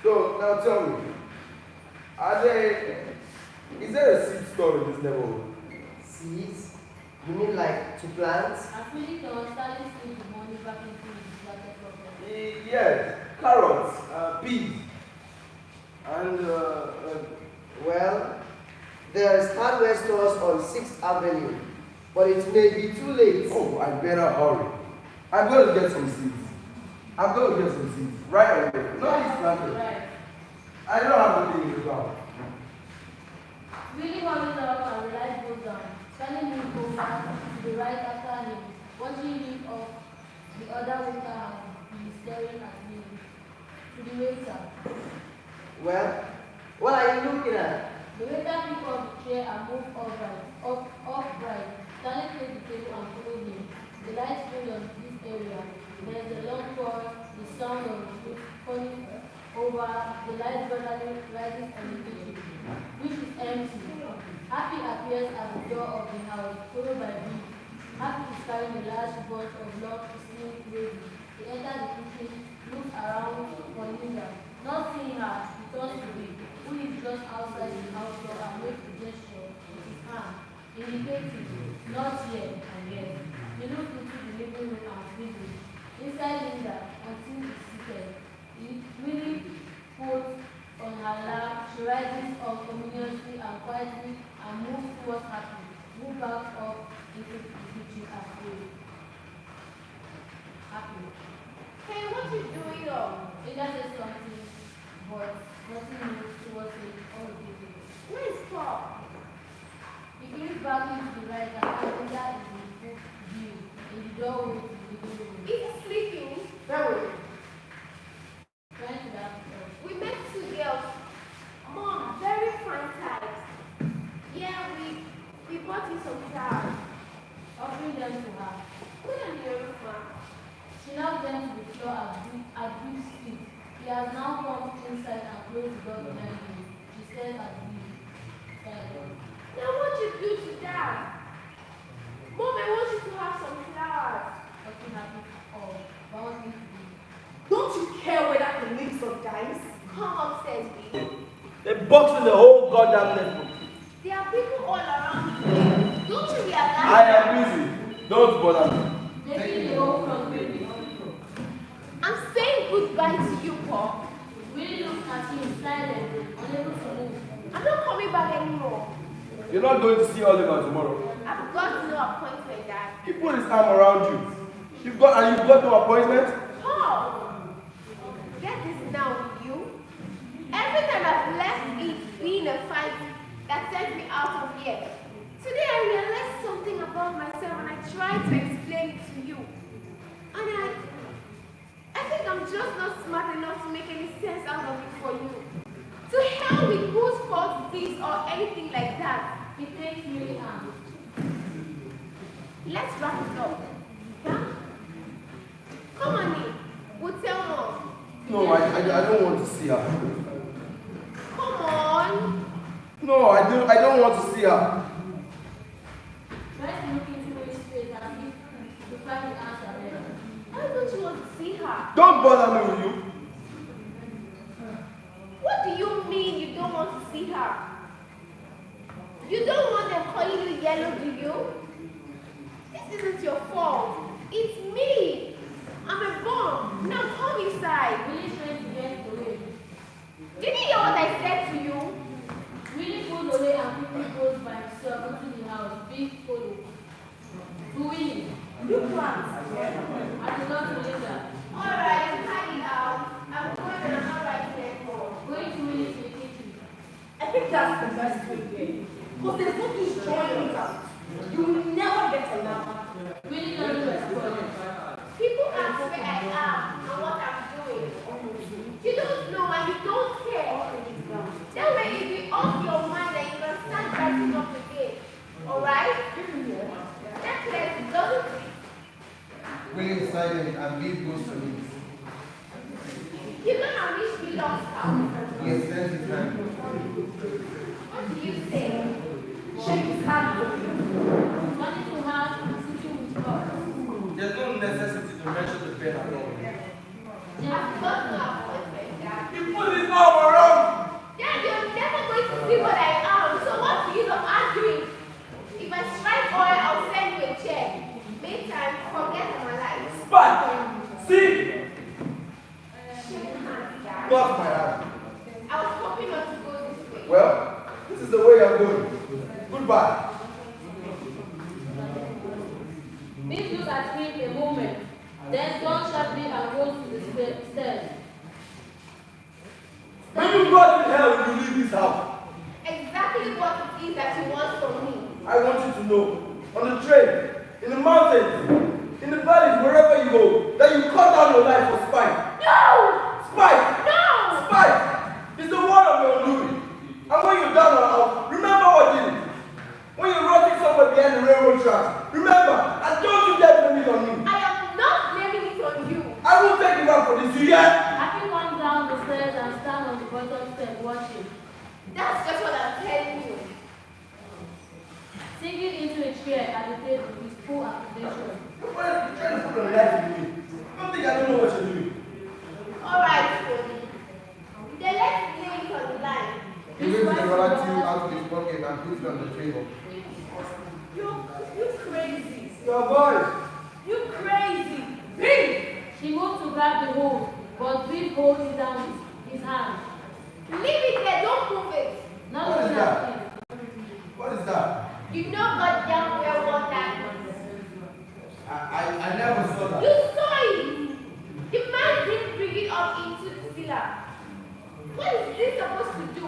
T: So, now tell me, is there a seed store in this neighborhood?
H: Seeds? You mean like to plant?
D: I feel it was starting to the money back into the market problem.
T: Yes, carrots, peas, and
H: well, there's hardware stores on 6th Avenue, but it may be too late.
T: Oh, I better hurry. I'm going to get some seeds. Right away. Not this planted.
D: Right.
T: I don't have anything in the ground.
D: Really hurries up and the light goes down. Standing him over to the right after him, watching him off. The other waiter has been staring at me. To the waiter.
H: Well, what are you looking at?
D: The waiter picked up the chair and moved upright. Stanley closed the table and followed him. The light shone on this area. There is a long pause, the sound of the food falling over, the light gradually rises on the kitchen, which is empty. Happy appears at the door of the house, followed by B. Happy is carrying a large bunch of long slim roses. He enters the kitchen, looks around for Linda. Not seeing her, he turns to B, who is just outside the house door and makes a gesture with his hand, indicating not yet and yes. He looks into the living room and freezes. Inside Linda, until is seated, he really puts on her lap. She rises unceremoniously and quietly and moves towards Happy, who backs up into the kitchen afraid. Happy.
P: Hey, what you doing up?
D: Linda says something, but nothing moves towards it all the way.
P: Where's Paul?
D: He clicks back into the right and Linda is in full view in the doorway to the living room.
P: Is he sleeping?
B: Very.
D: Trying to back up.
P: We met two girls. Mom, very fine types. Yeah, we bought you some flowers.
D: Offering them to her.
P: Put on your roof, Mom.
D: She knelt them to the floor at Big's feet. He has now come inside and closed the door behind him. She stares at Big.
P: Now what you do to Dad? Mom, I want you to have some flowers.
D: Talking happy or bouncing to be.
N: Don't you care whether he lives or dies?
P: Come upstairs, B.
T: They're boxing the whole goddamn network.
P: There are people all around you. Don't you realize
T: I am busy. Don't bother me.
D: Making the home from baby.
P: I'm saying goodbye to you, Paul.
D: Willie looked at him silent, unable to move.
P: I'm not coming back anymore.
T: You're not going to see Oliver tomorrow.
P: I've got no appointment, Dad.
T: He put his arm around you. You've got no appointment?
P: Paul, get this now with you. Every time I've left it being a fight that sent me out of here. Today I realized something about myself and I tried to explain it to you. And I think I'm just not smart enough to make any sense out of it for you. To hell with whose fault it is or anything like that.
D: It takes really hard.
P: Let's wrap it up. Yeah? Come on in. We'll tell Mom.
T: No, I don't want to see her.
P: Come on.
T: No, I don't want to see her.
D: Try to look into his face as if to find the answer there.
P: Why don't you want to see her?
T: Don't bother me with you.
P: What do you mean you don't want to see her? You don't want them calling you yellow, do you? This isn't your fault. It's me. I'm a bomb. Now come inside.
D: Willie tried to get away.
P: Did you hear what I said to you?
D: Willie pulled away and quickly goes by himself into the house, big follow. To Willie.
P: You can't.
D: I did not believe that.
P: Alright, I'm hiding out. I'm going and I'm not writing anymore.
D: Going to Willie's in the kitchen.
C: I think that's the best way here. Because there's no use drawing it out. You will never get enough.
D: Willie doesn't respond.
P: People ask where I am and what I'm doing. You don't know and you don't care. That way if you off your mind and you can start writing up again. Alright? That place doesn't it?
Q: Willie is silent and Bill goes to me.
P: You know how much belongs out.
Q: He extends his hand.
P: What do you say?
C: Shake his hand with you.
D: Nothing to have sitting with God.
O: There's no necessity to mention the pen at all.
P: I've got no appointment, Dad.
T: He put his arm around.
P: Dad, you're never going to see what I am. So what's the use of arguing? If I strike oil, I'll send you a check. Meantime, forget my life.
T: Spike! See?
P: Shake hands, Dad.
T: Not my hand.
P: I was hoping not to go this way.
T: Well, this is the way I'm going. Goodbye.
D: Bill looked at him a moment, then turned sharply and rose to the stairs.
T: When you go to hell, you leave this house.
P: Exactly what it is that you want from me.
T: I want you to know, on the train, in the mountains, in the valleys, wherever you go, that you cut down your life for spite.
P: No!
T: Spite!
P: No!
T: Spite! It's the word of your undoing. And when you're down and out, remember what did it. When you're rotting somewhere behind the railroad tracks, remember, and don't you dare blame it on me.
P: I am not blaming it on you.
T: I will take you back for this, you hear?
D: Happy went down the stairs and stand on the bottom step watching.
P: That's just what I'm telling you.
D: Sinking into a chair at the table with full accusation.
T: You're trying to put a knife in me. Don't think I don't know what you're doing.
P: Alright, Tony. Then let's lay it on the line.
Q: He brings the dollar two out of his pocket and puts it on the table.
C: You crazy.
T: Your boys.
C: You crazy. Bill!
D: She moved to grab the hole, but Bill holds it down with his hand.
P: Leave it there, don't move it.
D: Not
Q: What is
D: looking
Q: that?
D: at him.
Q: What is that?
P: You know goddamn well what that is.
Q: I never saw that.
P: You saw it. The man didn't bring it up into the cellar. What is this supposed to do?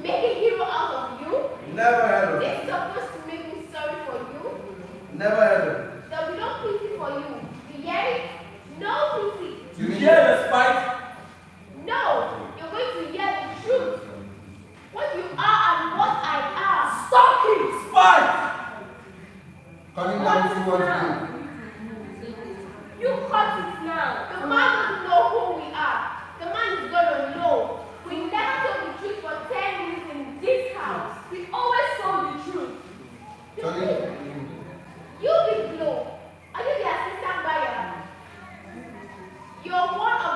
P: Make a hero out of you?
Q: Never heard of
P: This
Q: it.
P: supposed to make me sorry for you?
Q: Never heard of it.
P: There'll be no pity for you. You hear it? No pity.
T: You hear the spite?
P: No, you're going to hear the truth. What you are and what I am.
C: Stop it!
T: Spite!
Q: Coming down to what to do.
P: You cut it now. The man doesn't know who we are. The man is gonna know. We never told the truth for 10 minutes in this house. We always told the truth.
Q: Tony,
P: You big blow. Are you the assistant buyer? You're one of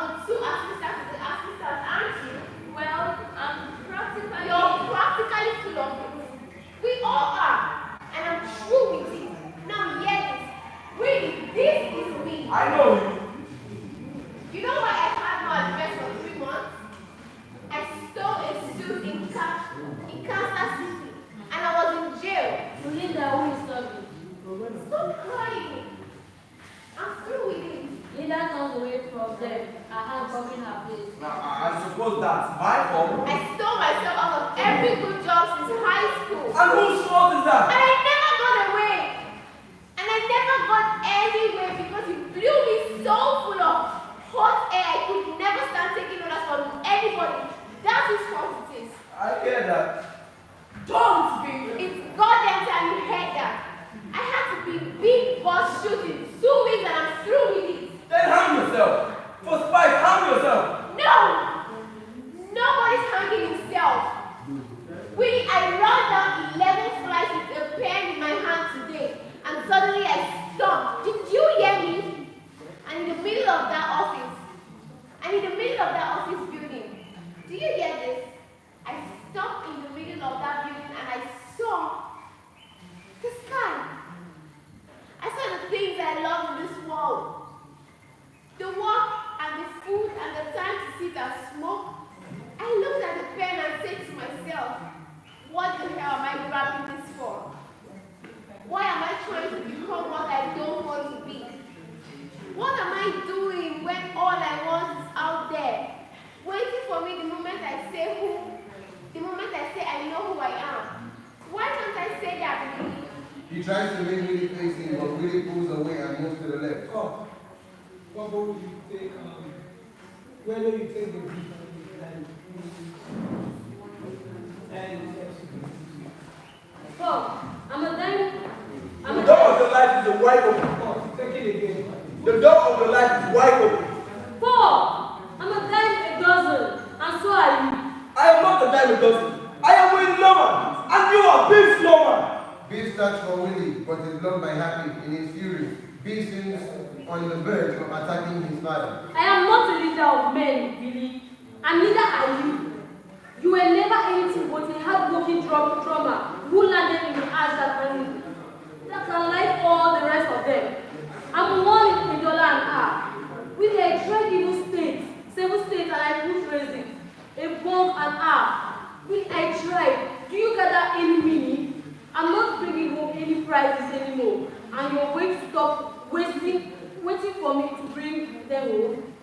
E: was that? My fault?
P: I stole myself out of every good job since high school.
E: And whose fault is that?
P: And I never got away. And I never got anywhere because you blew me so full of hot air I could never stand taking orders from anybody. That's whose fault it is.
E: I hear that.
P: Don't be. It's goddamn time you heard that. I had to be big boss shooting 2 weeks and I'm through with it.
E: Then hang yourself. For spite, hang yourself.
P: No! Nobody's hanging himself. I ran down 11 flights with a pen in my hand today, and suddenly I stopped. Did you hear me? And in the middle of that office building, do you hear this? I stopped in the middle of that building and I saw the sky. I saw the things I love in this world. The work and the food and the time to sit and smoke. I looked at the pen and said to myself, what the hell am I grabbing this for? Why am I trying to become what I don't want to be? What am I doing when all I want is out there, waiting for me the moment I say I know who I am? Why can't I say that?
Q: He tries to make Willie face him, but Willie pulls away and moves to the left.
B: Oh, what would you take? Where do you take the beat and
D: I'm a dime.
T: The door of your life is wide open.
B: oh, take it again.
T: The door of your life is wide open.
D: I'm a dime a dozen, and so are you.
T: I am not a dime a dozen. I am Willie Loman, and you are Beef Loman.
Q: Beef starts for Willie, but is blocked by Happy in his fury. Beef seems on the verge of attacking his father.
D: I am not a leader of men, Billy, and neither are you. You were never anything but a hard-working drummer who landed in the ass that can like all the rest of them. I'm one in $1 an hour. With a tried evil state, 7 states, and I put raising a bomb an hour. With I tried. Do you gather any meaning? I'm not bringing home any prizes anymore, and you're going to stop waiting for me to bring them home.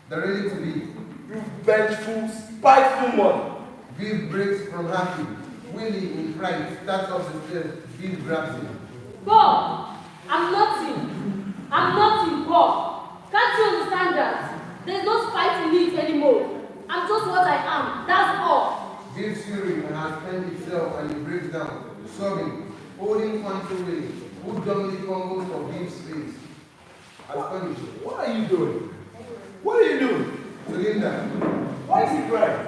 Q: They're ready to leave.
T: You vengeful, spiteful man.
Q: Beef breaks from Happy. Willie, in fright, starts up the stairs. Beef grabs him.
D: Bob, I'm nothing, Bob. Can't you understand that? There's no spite in it anymore. I'm just what I am, that's all.
Q: Beef's fury has spent itself and he breaks down, sobbing, holding on to Willie, who dumbly fumbles for Beef's face. Astonished.
T: What are you doing? What are you doing?
Q: Linda.
T: Why is he crying?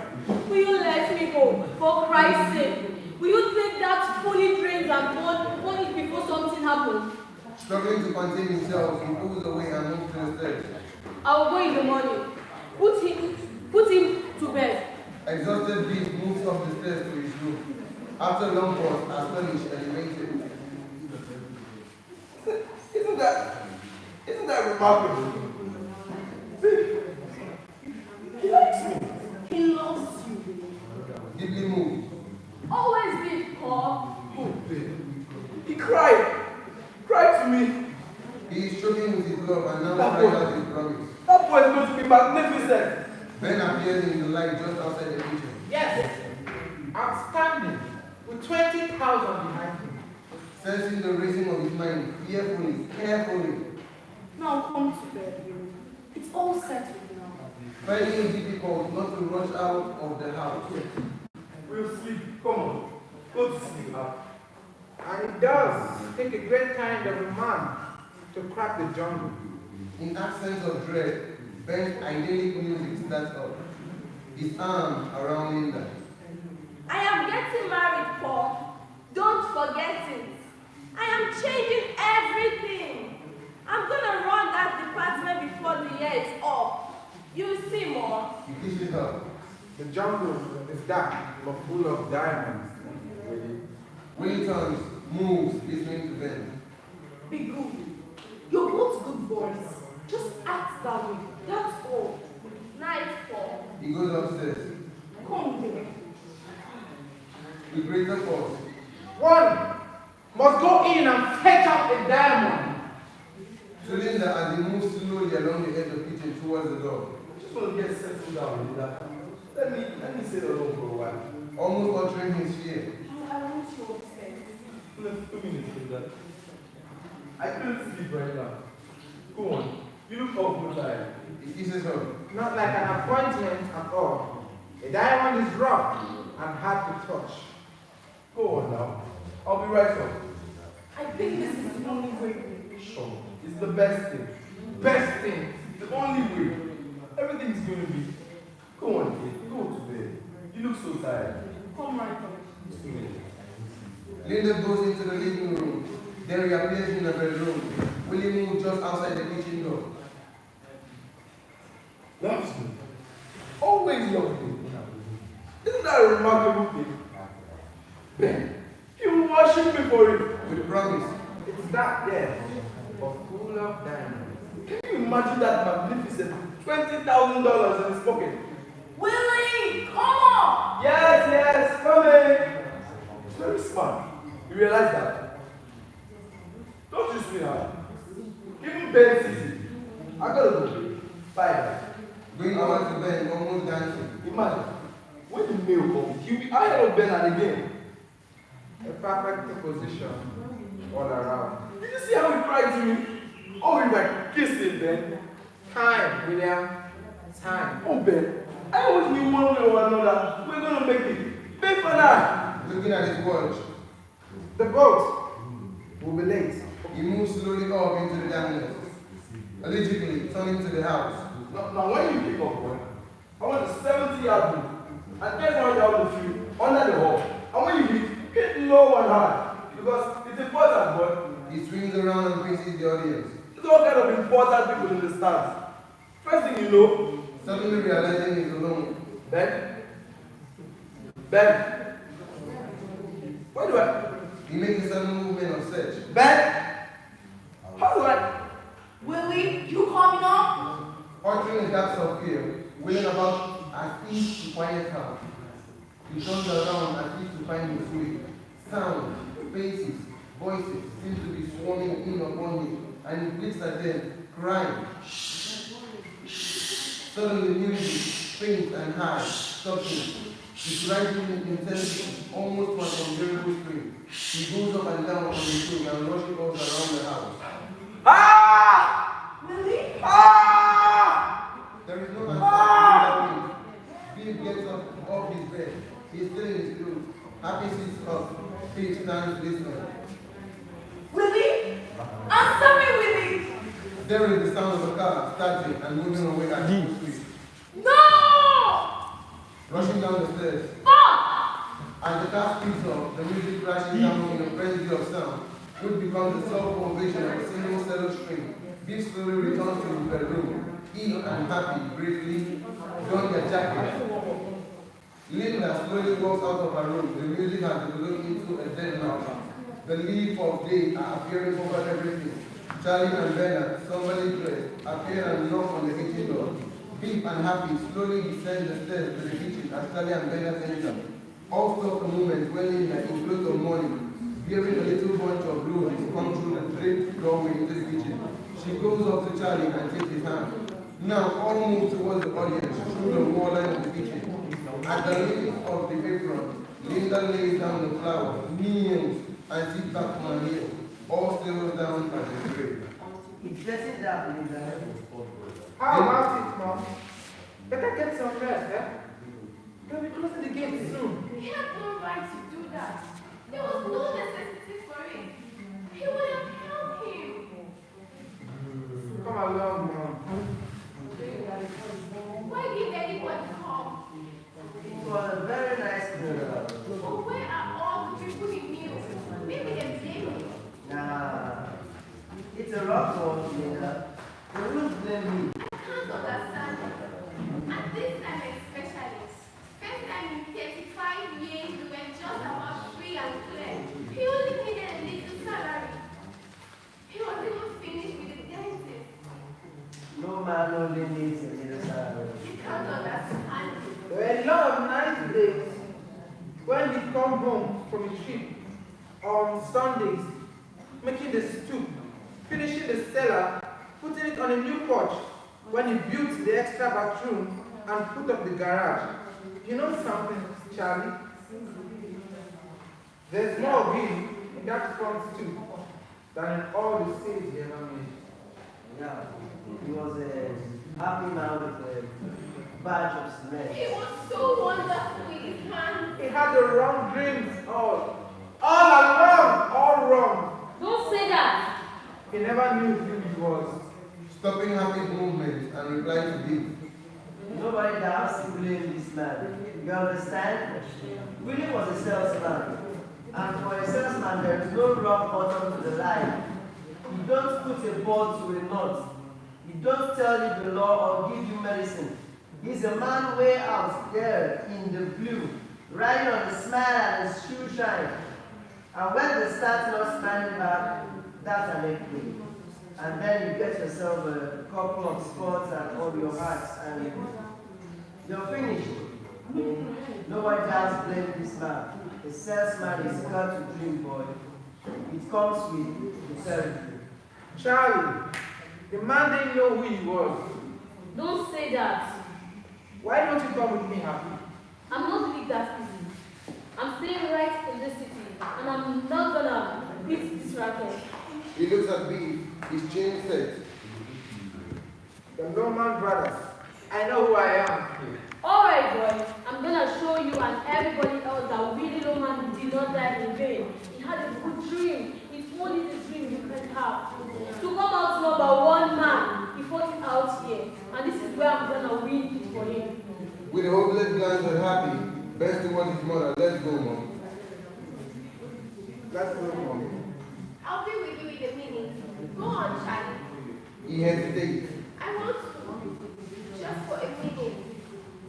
D: Will you let me go, for Christ's sake? Will you take that fully drained and burn it before something happens?
Q: Struggling to contain himself, he pulls away and moves to the stairs.
D: I will go in the morning. Put him to bed.
Q: Exhausted Beef moves up the stairs to his room. After a long pause, astonished, elevated.
T: Isn't that remarkable? See, he likes me.
D: He loves you.
Q: Deeply moved.
D: Always be Paul.
T: Oh, babe. He cried to me.
Q: He is choking with his love and now
T: That
Q: cries
T: boy.
Q: out his promise.
T: That boy is going to be magnificent.
Q: Ben appears in the light just outside the kitchen.
U: Yes, outstanding, with 20,000 behind him.
Q: Sensing the racing of his mind, fearfully, carefully.
C: Now come to bed, Willie. It's all settled now.
Q: Finding it difficult not to rush out of the house.
T: We'll sleep. Come on. Go to sleep.
U: And it does take a great kind of a man to crack the jungle.
Q: In accents of dread, Ben's idyllic music starts up. His arm around Linda.
P: I am getting married, Paul. Don't forget it. I am changing everything. I'm gonna run that department before the year is up. You'll see more.
Q: He kisses her.
U: The jungle is dark, but full of diamonds.
Q: Willie turns, moves, listening to Ben.
C: Be good. You're both good boys. Just act that way. That's all.
P: Night, Paul.
Q: He goes upstairs.
C: Come here.
Q: With greater force.
U: One must go in and fetch out a diamond.
Q: To Linda as he moves slowly along the edge of the kitchen towards the door.
T: just want to get settled down, Linda. Let me sit alone for a while.
Q: Almost uttering his fear.
N: I want you upset.
T: 2 minutes, Linda. I couldn't sleep right now. Go on. You look awful tired.
Q: He kisses her.
U: Not like an appointment at all. A diamond is rough and hard to touch.
T: Go on now. I'll be right up.
N: I think this is the only way.
T: Sure. It's the best thing. Best thing. The only way. Everything's going to be. Go on, kid. Go to bed. You look so tired.
N: Come right up.
Q: Linda goes into the living room. Then reappears in the bedroom. Willie moves just outside the kitchen door.
T: Loves me. Always loved me. Isn't that a remarkable thing? Ben, you worship me for it.
Q: With promise.
U: It's that there, but full of diamonds.
T: Can you imagine that magnificent $20,000 in his pocket?
C: Willie, come on!
T: Yes, coming. It's very smart. You realize that? Don't you, sweetheart? Even Ben sees it. I gotta go. Bye.
Q: Going over to Ben, almost dancing.
T: Imagine, when the mail comes, he'll be ahead of Ben and again.
U: A perfect position all around.
T: Did you see how he cried to me? Oh, he like kissing Ben.
U: Time, William. Time.
T: Oh, Ben, I always knew one way or another we're gonna make it. Ben for that.
Q: Looking at his watch.
U: The boat will be late.
Q: He moves slowly up into the darkness. Allegedly turning to the house.
T: Now when you pick up, boy, I want a 70-yard move and get one down the field under the hall. And when you hit low and high because it's important, boy.
Q: He swings around and faces the audience.
T: There's all kind of important people in the stands. First thing you know,
Q: suddenly realizing he's alone.
T: Ben, where do I?
Q: He makes a sudden movement of search.
T: Ben, how do I?
C: Willie, you coming up?
Q: Uttering a gasp of fear, wheeling about as if to quiet her. He turns around as if to find his way. Sounds, faces, voices seem to be swarming in upon him, and he blinks at them, crying. Suddenly the music, faint and high, stops him. His rising intensity, almost to an unbearable scream. He goes up and down on the swing and rushes all around the house.
T: Ah!
C: Willie?
Q: Ah! There is no answer. Bill gets up off his bed. He's still in his clothes. Happy sits up. Phil stands listening.
C: Willie? Answer me, Willie!
Q: There is the sound of a car starting and moving away at full speed.
C: No!
Q: Rushing down the stairs.
C: Stop!
Q: As the car speeds up, the music crashes down in a frenzy of sound, which becomes the soft ovation of a single cello string. Bill slowly returns to his bedroom. He and Happy briefly don their jackets. Linda slowly walks out of her room. The music has developed into a dead mouse. The leaf of day are appearing over everything. Charlie and Bernard, somebody dressed, appear and knock on the kitchen door. Pip and Happy slowly descend the stairs to the kitchen as Charlie and Bernard enter. All stop a moment when Linda, in clothes of mourning, bearing a little bunch of roses, comes through the draped doorway into the kitchen. She goes up to Charlie and takes his hand. Now all move towards the audience through the wall line of the kitchen. At the limit of the apron, Linda lays down the flowers, kneels, and sits back on her heel. All stares down at the grave.
H: It's dressing down, Linda.
U: How about it, Mom? Better get some rest, eh? They'll be closing the gate soon.
P: He had no right to do that. There was no necessity for it. He would have helped him.
U: Come along, Mom.
P: Why did anybody come?
H: It was a very nice girl.
P: But where are all the people he knew? Maybe they blame him.
H: Nah, it's a rough one, Linda. You wouldn't blame me.
P: I can't understand it. At this time especially, first time in 35 years we were just about free and clear. He only needed a little salary. He was even finished with the dentist.
H: No man only needs a little salary.
P: You can't understand it.
U: There were a lot of nice days when we come home from a trip on Sundays, making the stew, finishing the cellar, putting it on a new porch, when he built the extra bathroom and put up the garage. You know something, Charlie? There's more of him in that front too than in all the cities he ever made.
H: Yeah, he was a happy man with a badge of cement.
P: He was so wonderful with his hands.
U: He had the wrong dreams all along, all wrong.
D: Don't say that.
U: He never knew who he was.
Q: Stopping happy movements and replying to gifts.
H: Nobody doubts to blame this man. You understand? William was a salesman. And for a salesman, there is no rock bottom to the life. You don't put a bolt to a knot. You don't tell you the law or give you medicine. He's a man way out there in the blue, riding on the smile and his shoe shine. And when they start not smiling back, that's an earthquake. And then you get yourself a couple of spots and all your hearts, and you're finished. Nobody else blame this man. A salesman is got to dream, boy. It comes with the territory.
U: Charlie, the man didn't know who he was.
D: Don't say that.
U: Why don't you come with me, Happy?
D: I'm not really that easy. I'm staying right in this city, and I'm not gonna beat this racket.
Q: He looks at me, his chin set.
U: The Norman brothers. I know who I am.
D: Alright, boy. I'm gonna show you and everybody else that Willie Loman did not die in vain. He had a good dream. It's only the dream you can have. To come out number one man, he fought it out here. And this is where I'm gonna win for him.
Q: With a hopeless glance at Happy, best towards his mother. Let's go, Mom.
U: Let's go, Mom.
P: I'll be with you in a minute. Go on, Charlie.
Q: He hesitates.
P: I want to. Just for a minute.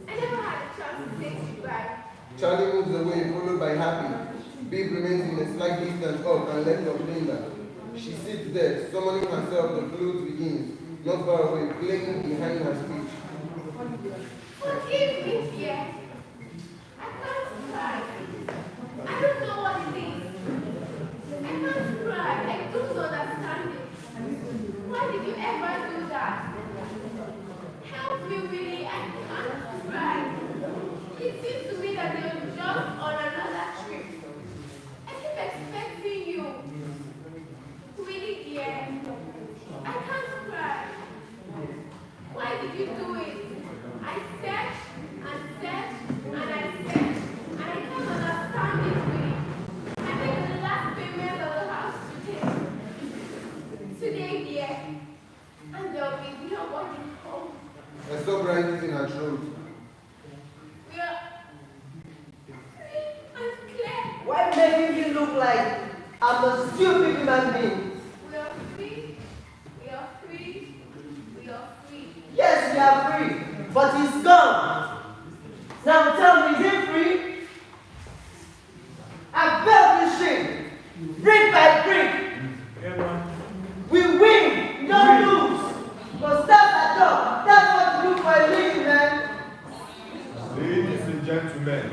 P: I never had a chance to say goodbye.
Q: Charlie moves away, followed by Happy. Babe remains in a slight distance up and left of Linda. She sits there, summoning herself. The flute begins, not far away, playing behind her speech.
P: Forgive me, dear. I can't cry. I don't know what it is. I can't cry. I don't understand it. Why did you ever do that? Help me, Willie. I can't cry. It seems to me that you're just on another trip. I keep expecting you. Willie, dear. I can't cry. Why did you do it? I searched and searched and I searched and I can't understand it, Willie. I made the last payment of the house today. Today, dear. And there'll be nobody home.
Q: A sob rises in her throat.
P: We are free and clear.
H: Why making you look like I'm a stupid human being?
P: We are free. We are free. We are free.
H: Yes, we are free, but he's gone. Now tell me, is he free? I built this ship, brick by brick. We win, we don't lose. Because that's a job. That's what you do for a living, man.
L: Ladies and gentlemen,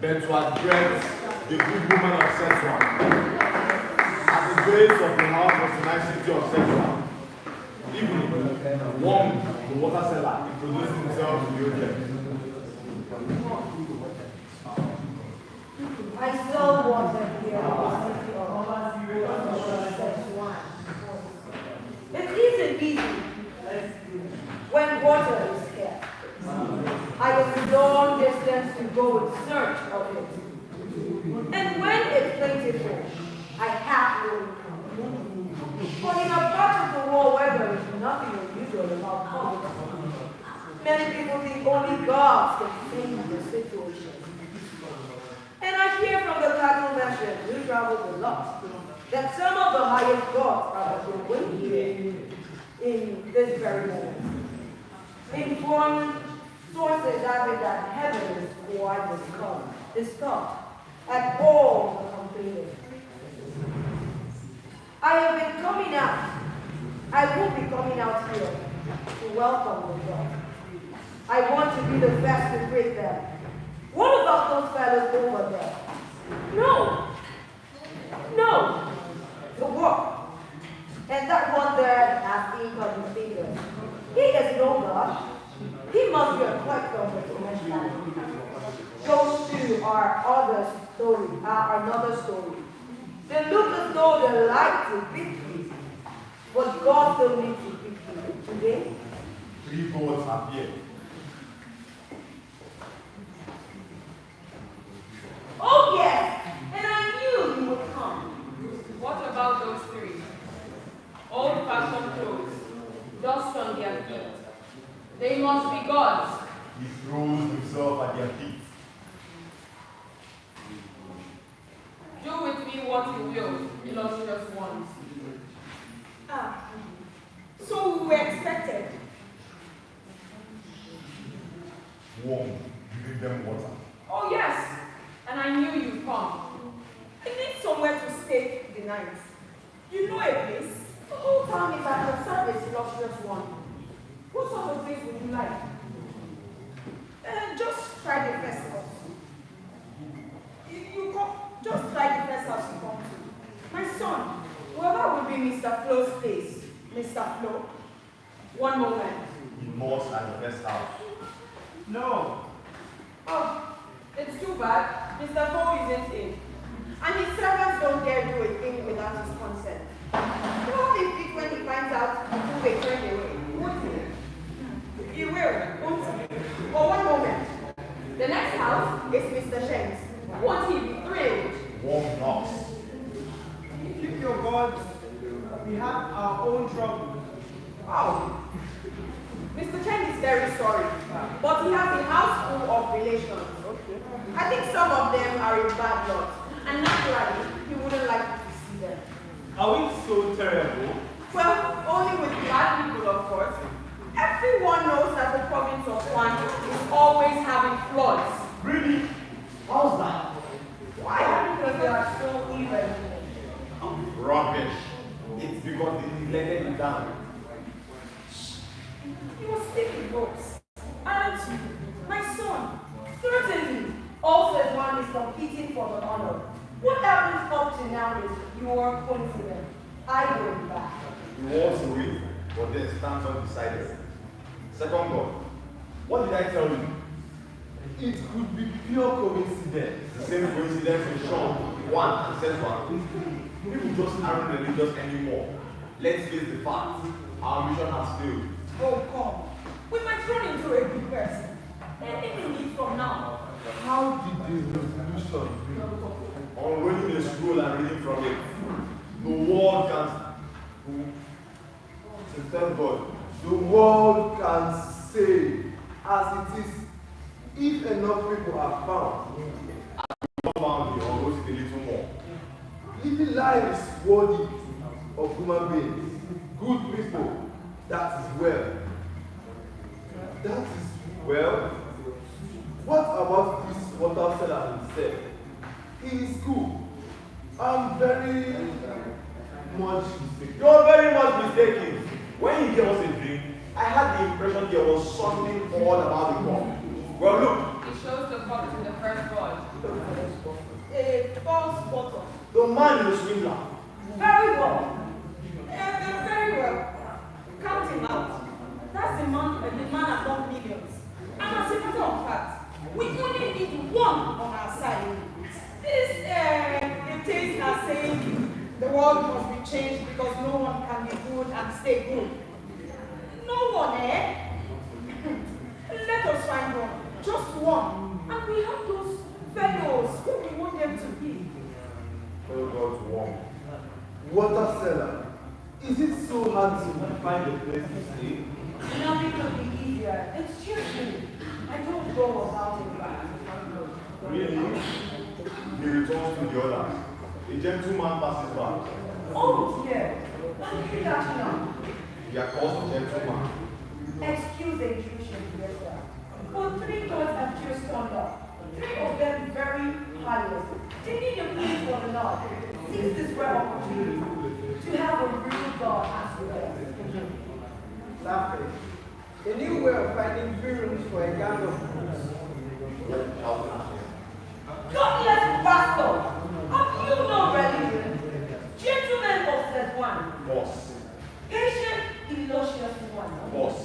L: that to address the good woman of Szechuan. At the base of the house of the nice city of Szechuan. Even Wong, the water seller, introduced himself to the audience.
N: I saw water here. It isn't easy when water is scarce. I have a long distance to go in search of it. And when it's plentiful, I have to income. But in a part of the world where there is nothing unusual about conflict, many people think only God can save the situation. And I hear from the cattle merchant who travels a lot that some of the highest gods are but waiting here in this very moment. Informed sources have it that heaven is quite disturbed at all the complaining. I have been coming out. I will be coming out here to welcome the God. I want to be the first to greet them. What about those fellows over there? No. The work. And that one there has ink on his fingers. He is no God. He must be a quite comprehension. Those two are another story. They look as though they like to beat you, but God still needs to beat you. Today,
L: 3 gods appear.
C: Oh yes, and I knew you would come.
G: What about those 3? Old-fashioned clothes, dust on their feet. They must be gods.
L: He throws himself at their feet.
G: Do with me what you will, illustrious ones.
N: ah, so we were expected.
L: Warm, giving them water.
G: Oh yes, and I knew you'd come.
N: I need somewhere to stay the night. You know a place? The whole town is at your service, illustrious one. What sort of place would you like? Just try the first house. Just try the first house you come to. My son, whoever will be Mr. Flo's place. Mr. Flo. One moment.
L: He must at the first house.
G: No. Oh, it's too bad. Mr. Flo isn't in.
N: And his servants don't dare do a thing without his consent. He will be fit when he finds out who they turned away, won't he? He will, won't he? For one moment. The next house is Mr. Shanks. Won't he be thrilled?
L: Warm knocks.
B: Keep your gods. We have our own trouble.
N: Oh. Mr. Chen is very sorry, but he has a house full of relations. I think some of them are in bad luck, and naturally, he wouldn't like you to see them.
K: Are we so terrible?
N: Well, only with bad people, of course. Everyone knows that the province of Juan is always having floods.
L: Really? How's that?
N: Why? Because they are so even.
L: Rubbish. It's because they neglected it down.
N: He was taking ropes. Aren't you? My son. Certainly. Also, as one is competing for the honor. What happens up to now is your coincidence. I will be back.
L: He walks away, but then stands undecided. Second God, what did I tell you?
T: It could be pure coincidence.
L: The same coincidence in Sean 1 and says 1. People just aren't religious anymore. Let's face the facts. Our mission has failed.
N: Oh, come. We might run into a big person. Anything needs from now.
T: How did the resolution be?
L: Unrolling a scroll and reading from it. The world can. Thank God.
T: The world can say, as it is, if enough people are found.
L: Found you, or a little more.
T: Living life is worthy of human beings, good people. That is well. That is well. What about this water seller himself? He is good. I'm very much mistaken.
L: You're very much mistaken. When he gave us a drink, I had the impression there was something odd about the cup. Well, look.
G: It shows the cup to the first god.
N: A false bottom.
L: The man is a swindler.
N: Very well. Very well. Count him out. That's the man above millions. And as a matter of fact, we only need one on our side. This dictates are saying the world must be changed because no one can be good and stay good. No one, eh? Let us find one. Just one. And we have those fellows who we want them to be.
L: Tell God to warm.
T: Water seller. Is it so hard to find a place to stay?
N: Nothing could be easier. It's just me. I don't go about it right.
L: Really? He returns to the other. A gentleman passes by.
N: Oh, yeah. What did that now?
L: He calls a gentleman.
N: Excuse the intrusion, yes, sir. But 3 gods have just turned up. 3 of them very pious. They need a place for the Lord. Seize this rare opportunity to have a real God as well.
U: Laughing. A new way of finding villains for a gang of fools.
N: Godless bastard! Have you no religion? Gentlemen of that one.
L: Boss.
N: Patient, illustrious one.
L: Boss.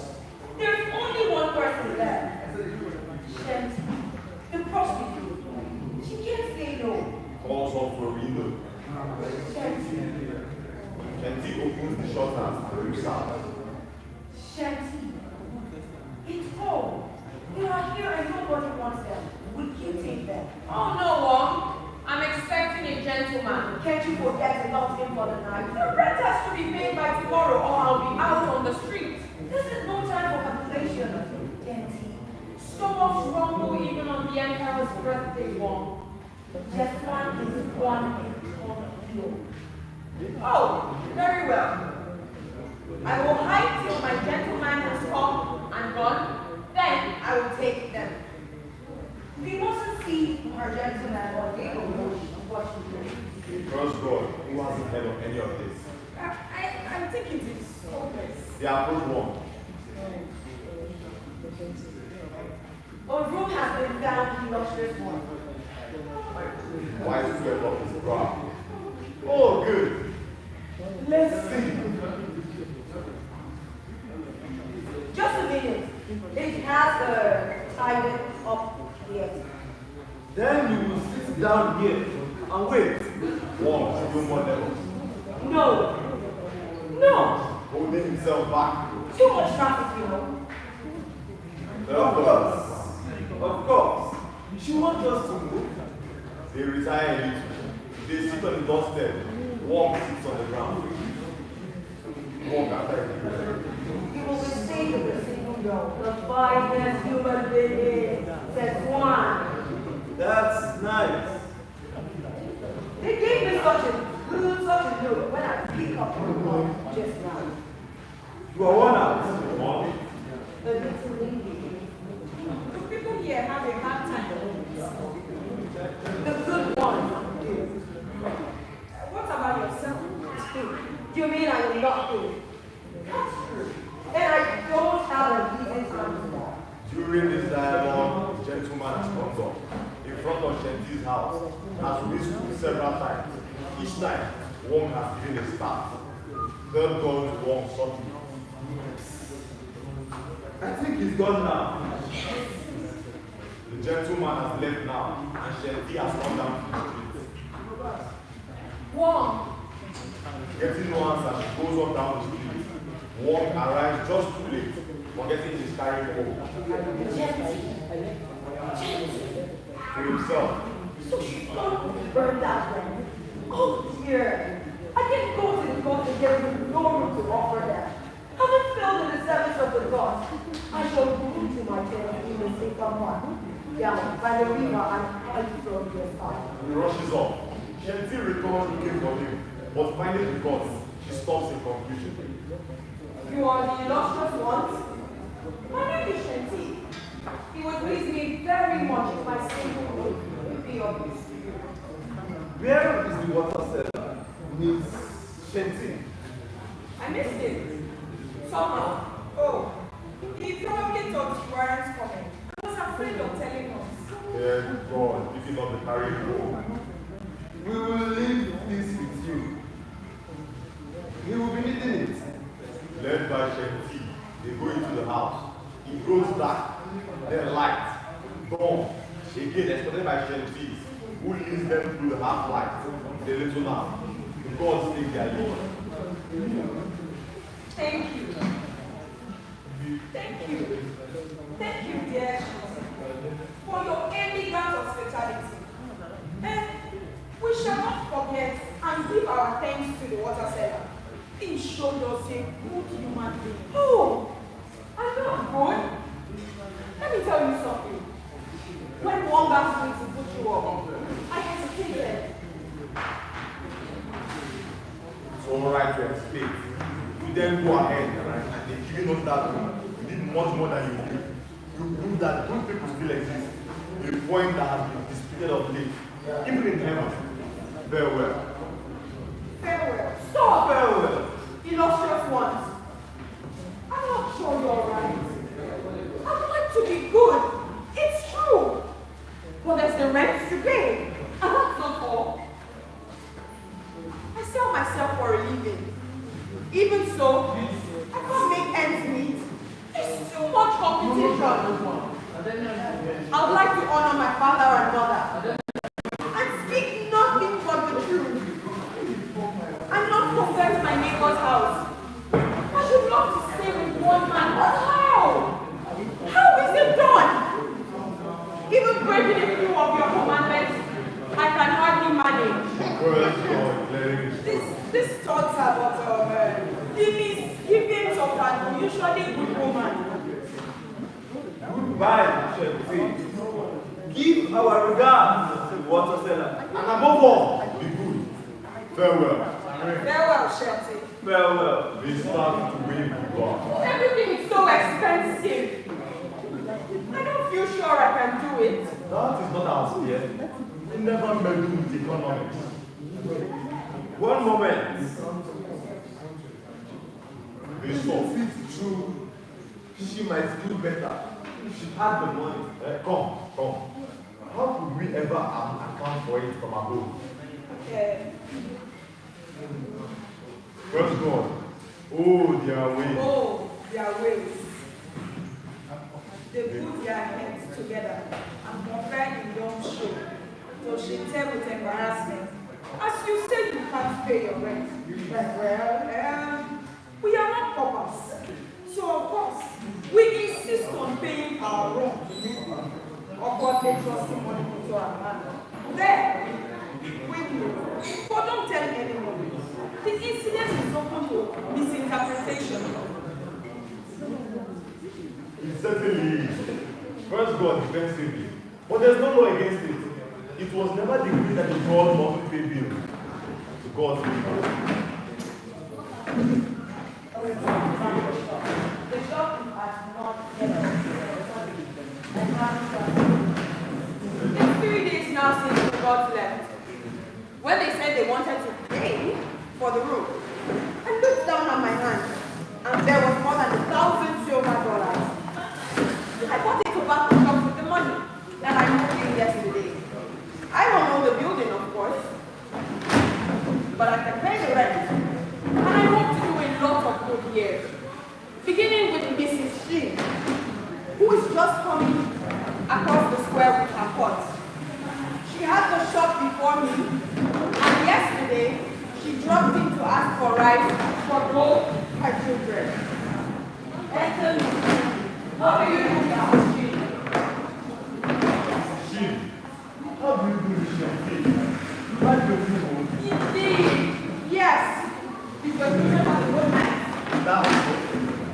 L: shorters and reach out.
N: Shanty, it's cold. They are here and nobody wants them. Would you take them?
G: Oh no, Mom. I'm expecting a gentleman.
N: Can't you forget to not him for the night?
G: The rent has to be paid by tomorrow or I'll be out on the street.
N: This is no time for calculation. Shanty.
G: Stomachs rumble even on the Emperor's birthday, Mom.
N: Just one is one deal.
G: Oh, very well. I will hide till my gentleman has come and gone. Then I will take them.
N: We mustn't see our gentleman or they will know what she did.
L: Trust God, who hasn't heard of any of this.
G: I think it is hopeless.
L: They approach one.
N: A room has been found in luxurious one.
L: Why sweat off his brow? Oh, good.
N: Let's see. Just a minute. It has tied up here.
E: Then you will sit down here and wait.
L: One, two more levels.
N: No. No.
L: Holding himself back.
N: Too much traffic, you know.
E: Of course. Of course. She wants us to move.
L: They retire a little. They sit on the doorstep. One sits on the ground. One after
N: You will be saved with a single girl. The finest human being. Says one.
E: That's nice.
N: They gave me such a note when I pick up the phone just now.
E: You are one out.
L: One.
N: The little lady.
G: The people here have a hard time.
N: The good one.
G: What about yourself?
N: You mean I am not good? That's true. And I don't have a easy time for that.
L: During this dialogue, the gentleman has come up in front of Shanti's house, has whisked several times. Each time, Wong has given a start. Third call to Wong softly.
E: I think he's gone now.
L: The gentleman has left now, and Shanti has come down to the street.
G: Wong.
L: Getting no answer, she goes up down the street. Wong arrives just too late, forgetting his carrying home. To himself.
N: So she thought we burned that one. Oh dear. I didn't go to the gods again with no room to offer them. Having failed in the service of the gods, I shall go to my tent in the sacred one. Down by the river and I from your side.
L: He rushes off. Shanti returns looking for him, but finding the gods, she stops in confusion.
G: You are the illustrious ones. My name is Shanti. It would please me very much if my single would be of use to you.
E: Where is the water seller? Miss Shanti.
G: I missed it. Somehow. Oh, he probably thought you weren't coming. I was afraid of telling us.
L: Dear God, if you not the carrying home.
T: We will leave this with you. He will be needing it.
L: Led by Shanti, they go into the house. It grows dark, then light, dawn. Again, escorted by Shanti, who leads them through the half-light, the little lamp. The gods take their lead.
G: Thank you. Thank you. Thank you, dear Shanti, for your elegant hospitality. And we shall not forget and give our thanks to the water seller. He showed us a good human being. Oh, I'm not good. Let me tell you something. When one asked me to put you up, I hesitated.
L: It's all right to explain. You then go ahead, right? And they give you that you did much more than you did. You prove that good people still exist. A point that has been disputed of late, even in heaven. Very well.
G: Farewell. Stop! Farewell. Illustrious ones. I'm not sure you're right. I'd like to be good. It's true. But there's the rent to pay. And that's not all. I sell myself for a living. Even so, I can't make ends meet. There's too much competition. I'd like to honor my father and mother. And speak nothing but the truth. And not confess my neighbor's house. few of your commandments, I can hardly manage. This thoughts about the misgivings of an unusually good woman.
E: Goodbye, Chelsea. Give our regards to the water seller, and above all, be good. Farewell.
G: Farewell, Chelsea.
E: Farewell. Be start to win God.
G: Everything is so expensive. I don't feel sure I can do it.
E: That is not our sphere. We never meddle with economics. One moment. This one. True. She might do better. She had the money. Come. How could we ever account for it from above? First God. Oh, their ways.
G: Oh, their ways. They put their heads together and compare the young show. So she tell with embarrassment. As you say, you can't pay your rent. Well, we are not paupers. So of course, we insist on paying our rent. Or God may trust him money into our hand. There, we will. But don't tell anyone. The incident is open to misinterpretation.
E: It certainly is. First God defensively. But there's no law against it. It was never decreed that the God must pay bills to God's people.
C: The shop has not yet.
G: It's 3 days now since we got left. When they said they wanted to pay for the room, I looked down at my hand, and there was more than 1,000 silver dollars. I bought a tobacco shop with the money that I moved in yesterday. I don't know the building, of course, but I can pay the rent, and I hope to do a lot of good here. Beginning with Mrs. Shin, who is just coming across the square with her pot. She had the shop before me, and yesterday she dropped in to ask for rice for both her children. What do you do now, Shin?
E: Shin, how do you do this young thing? Like the people.
G: Indeed, yes. Did your children have a good night?
E: Now,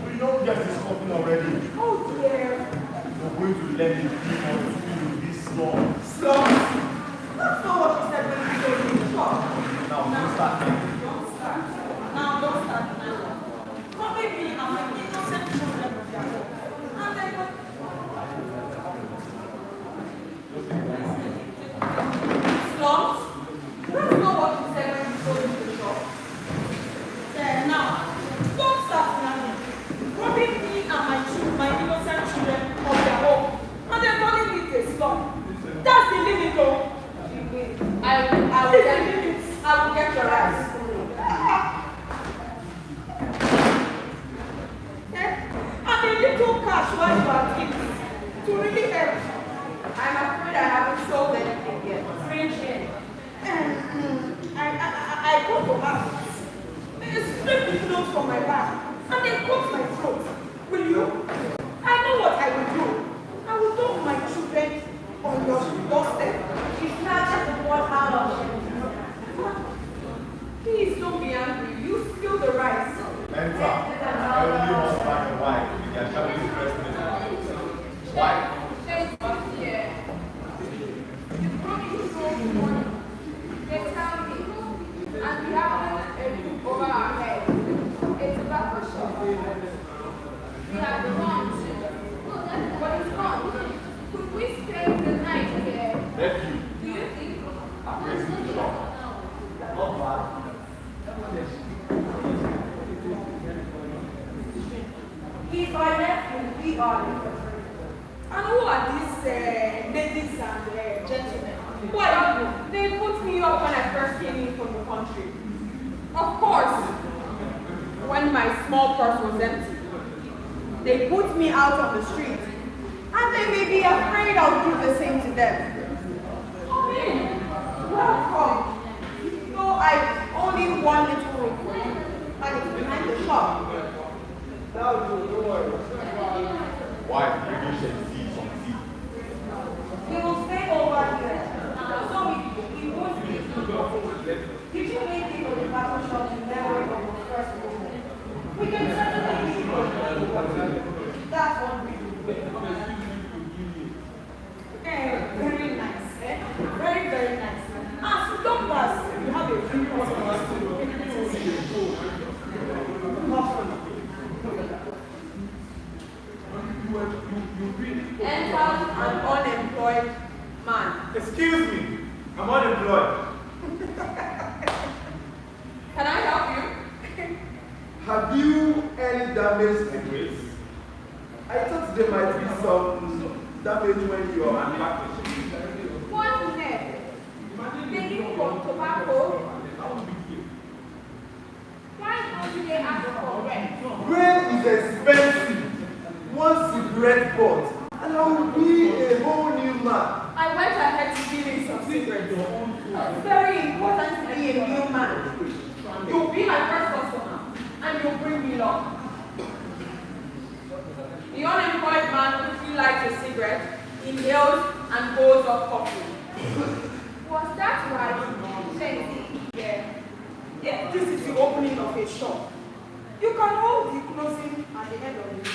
E: we don't get this coffin already.
G: Oh dear.
E: We're going to let the people to this slum.
G: Slums? That's not what you said when you told me to talk.
E: Now, don't start now.
G: Don't start. Now, don't start now. But maybe I'm an innocent children of their own. And they will. Slums? That's not what you said when you told me to talk. There, now, don't start now. Robbing me and my innocent children of their home. And they're calling it a slum. That's the limit, though. I will get your rice. And a little cash while you are kids to really help. I'm afraid I haven't sold anything yet. Friendship. I go to market. Strip the clothes from my back and then cut my throat. Will you? I know what I will do. I will dump my children on your doorstep.
C: She snatched the word out of him.
G: Please don't be angry. You spill the rice.
E: Enter. Elderly husband and wife with their family president. Wife.
G: You promised so money. They tell me. And we have a roof over our head. A tobacco shop. We have the wrong. But it's wrong. Could we spend the night here?
E: Nephew.
G: Do you think?
E: I'm raising the shop. Not bad.
G: If I left, we are. And who are these ladies and gentlemen? Well, they put me up when I first came in from the country. Of course, when my small purse was empty, they put me out on the street. And they may be afraid I'll do the same to them. Come in. Welcome. Though I've only one little room for you, and it's behind the shop.
E: Now, don't worry. Wife, maybe you should see some tea.
C: We will stay over
K: Excuse me, I'm unemployed.
G: Can I help you?
L: Have you any damaged degrees? I thought there might be some damage when you are unpackaged.
G: What next? Maybe from tobacco? Why don't they ask for rent?
L: Rent is expensive. One cigarette butt, and I will be a whole new man.
G: I went ahead to give you some secrets. It's very important to be a new man. You'll be my first customer, and you'll bring me luck. The unemployed man who lights a cigarette, inhales, and bowls of coffee. Was that right? Yeah. If this is the opening of a shop, you can hold the closing at the end of it.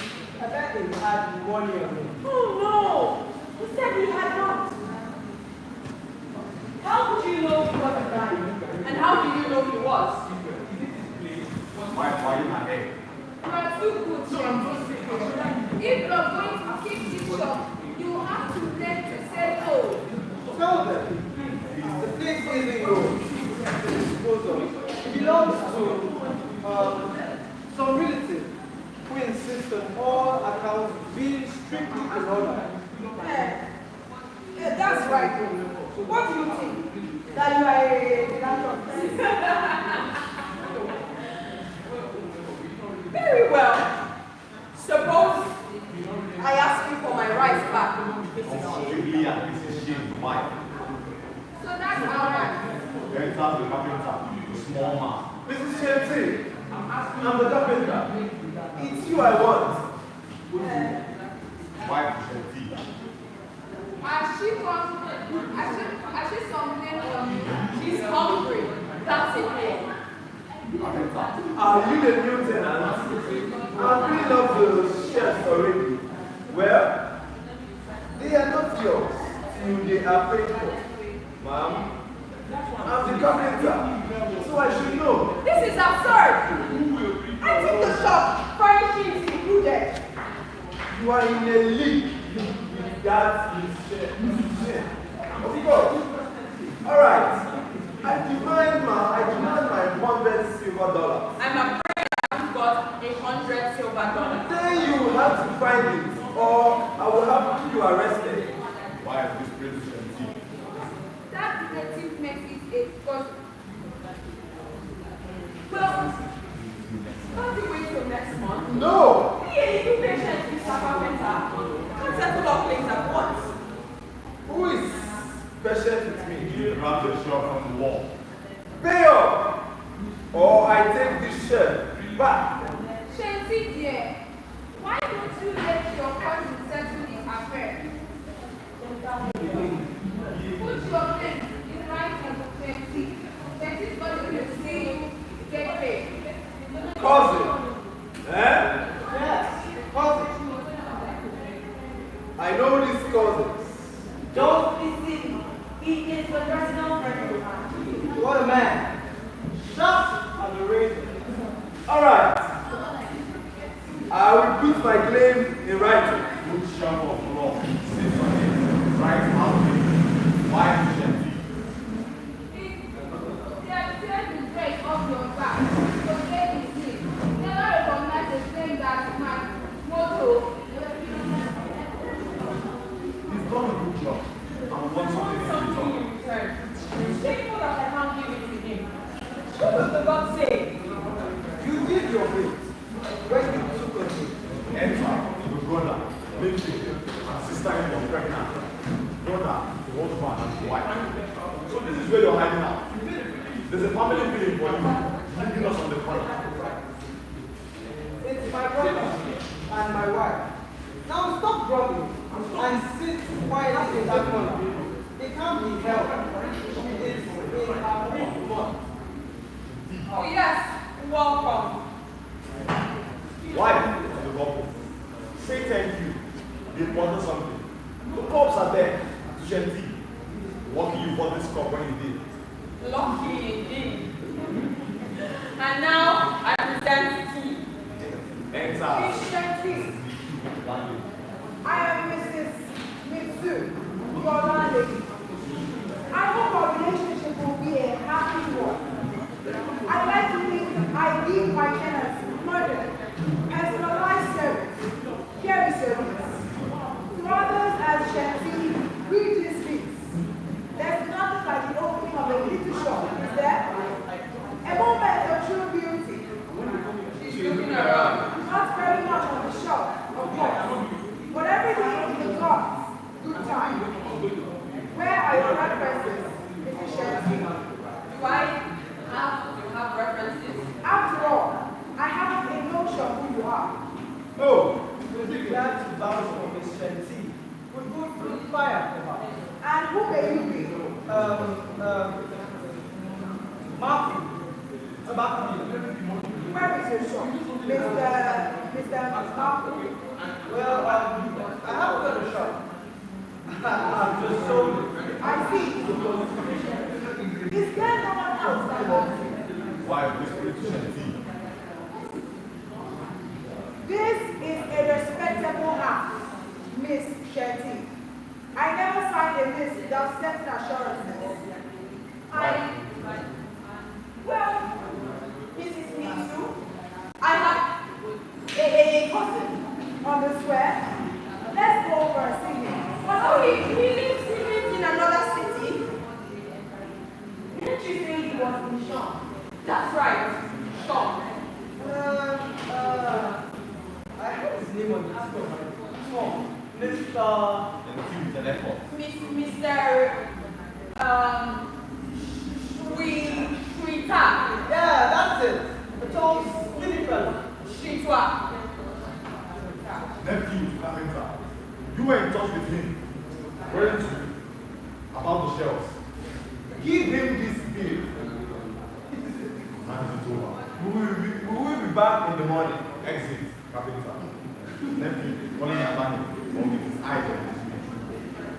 B: I bet he had money on him.
G: Oh no! He said he had not. How could you know he was a guy? And how do you know he was?
E: Why are you my head?
G: You are too good, James. If you are going to keep this shop, you have to learn to say no.
R: Tell them. The place isn't yours. It belongs to some relative who insist on all accounts being strictly in order.
G: That's right. What do you think? That you are a philanthropist? Very well. Suppose I ask you for my rice back, Mrs.
E: Julia, Mrs. James, why?
G: So that's all right.
E: Very fast, the carpenter, small man.
L: Mrs. Shetty, I'm the carpenter. It's you I want.
E: Why Shetty?
G: As she complained she's hungry. That's it.
L: Are you the new tenant? I've filled up the chefs already. Well, they are not yours till they are paid for. Ma'am, I'm the carpenter, so I should know.
G: This is absurd. I think the shop furnishings included.
L: You are in a league with that chef. Of course. All right. I demand my $100 silver.
G: I'm afraid I haven't got $100 silver.
L: Then you will have to find it, or I will have you arrested.
E: Why is this place empty?
G: That detective makes it a cause. Well, can't you wait till next month?
L: No!
G: Be a little patient, Mr. Carpenter. Can't settle up things at once.
L: Who is patient with me?
E: You grab the shop from the wall.
L: Pay up! Or I take this shirt back.
G: Shanty, dear, why don't you let your cousin settle the affair? Put your name in writing to Shanty. Shanty's going to see you get paid.
L: Cousin? Eh?
R: Yes, cousin.
L: I know these cousins.
C: Don't be silly. He is the personal friend.
R: What a man.
L: Shut at the razor. All right. I will put my claim in writing.
E: Good shop of law. Sit on it. Right out. Why Shetty?
G: They are tearing the dress off your back. Forget the thing. Never recognize the thing that my motto.
E: He's done a good job. I want something in return.
G: Shameful that I can't give it to him. What does the God say?
L: You did your bit. When you took on me.
E: Enter the brother, lady, and sister-in-law pregnant. Brother, the husband, and the wife. So this is where you're hiding out. There's a family feeling for you, leaving us on the corner.
R: It's my brother and my wife. Now stop grumbling and sit quietly in that corner. It can't be helped. It's in our fifth month.
G: Oh yes, welcome.
E: Why? The couple. Say thank you. They wanted something. The cops are there. Shetty. Lucky you bought this cup when you did.
G: Lucky indeed. And now I present tea.
E: Enter.
G: Shanty. I am Mrs. Mitsu, your landlady.
N: your references, Mrs. Shetty.
G: Do I have to have references?
N: After all, I have a notion who you are.
B: Oh, with regard to vouch for Miss Shetty, we go through fire for her.
N: And who may you be?
B: Matthew.
N: Where is your shop? Mr. Matthew?
B: Well, I haven't got a shop. I've just sold it.
N: I see. Is there no one else that wants it?
E: Why whisper to Shetty?
N: This is a respectable house, Miss Shetty. I never signed a list without certain assurances.
G: Well, Mrs. Me too. I have a cousin.
N: On the square? Let's go over and see him.
G: Oh, he lives in another city. Didn't you say he was in Sean? That's right, Sean.
B: I have his name on the tip of my tongue.
G: Sweetheart.
B: Yeah, that's it. The tall, skinny fella.
G: Shitwa.
E: Nephew, carpenter. You were in touch with him, weren't you? About the shelves. Give him this bill. Hand it over. We will be back in the morning. Exit, carpenter. Nephew, calling Abani. Won't get his eyes on this.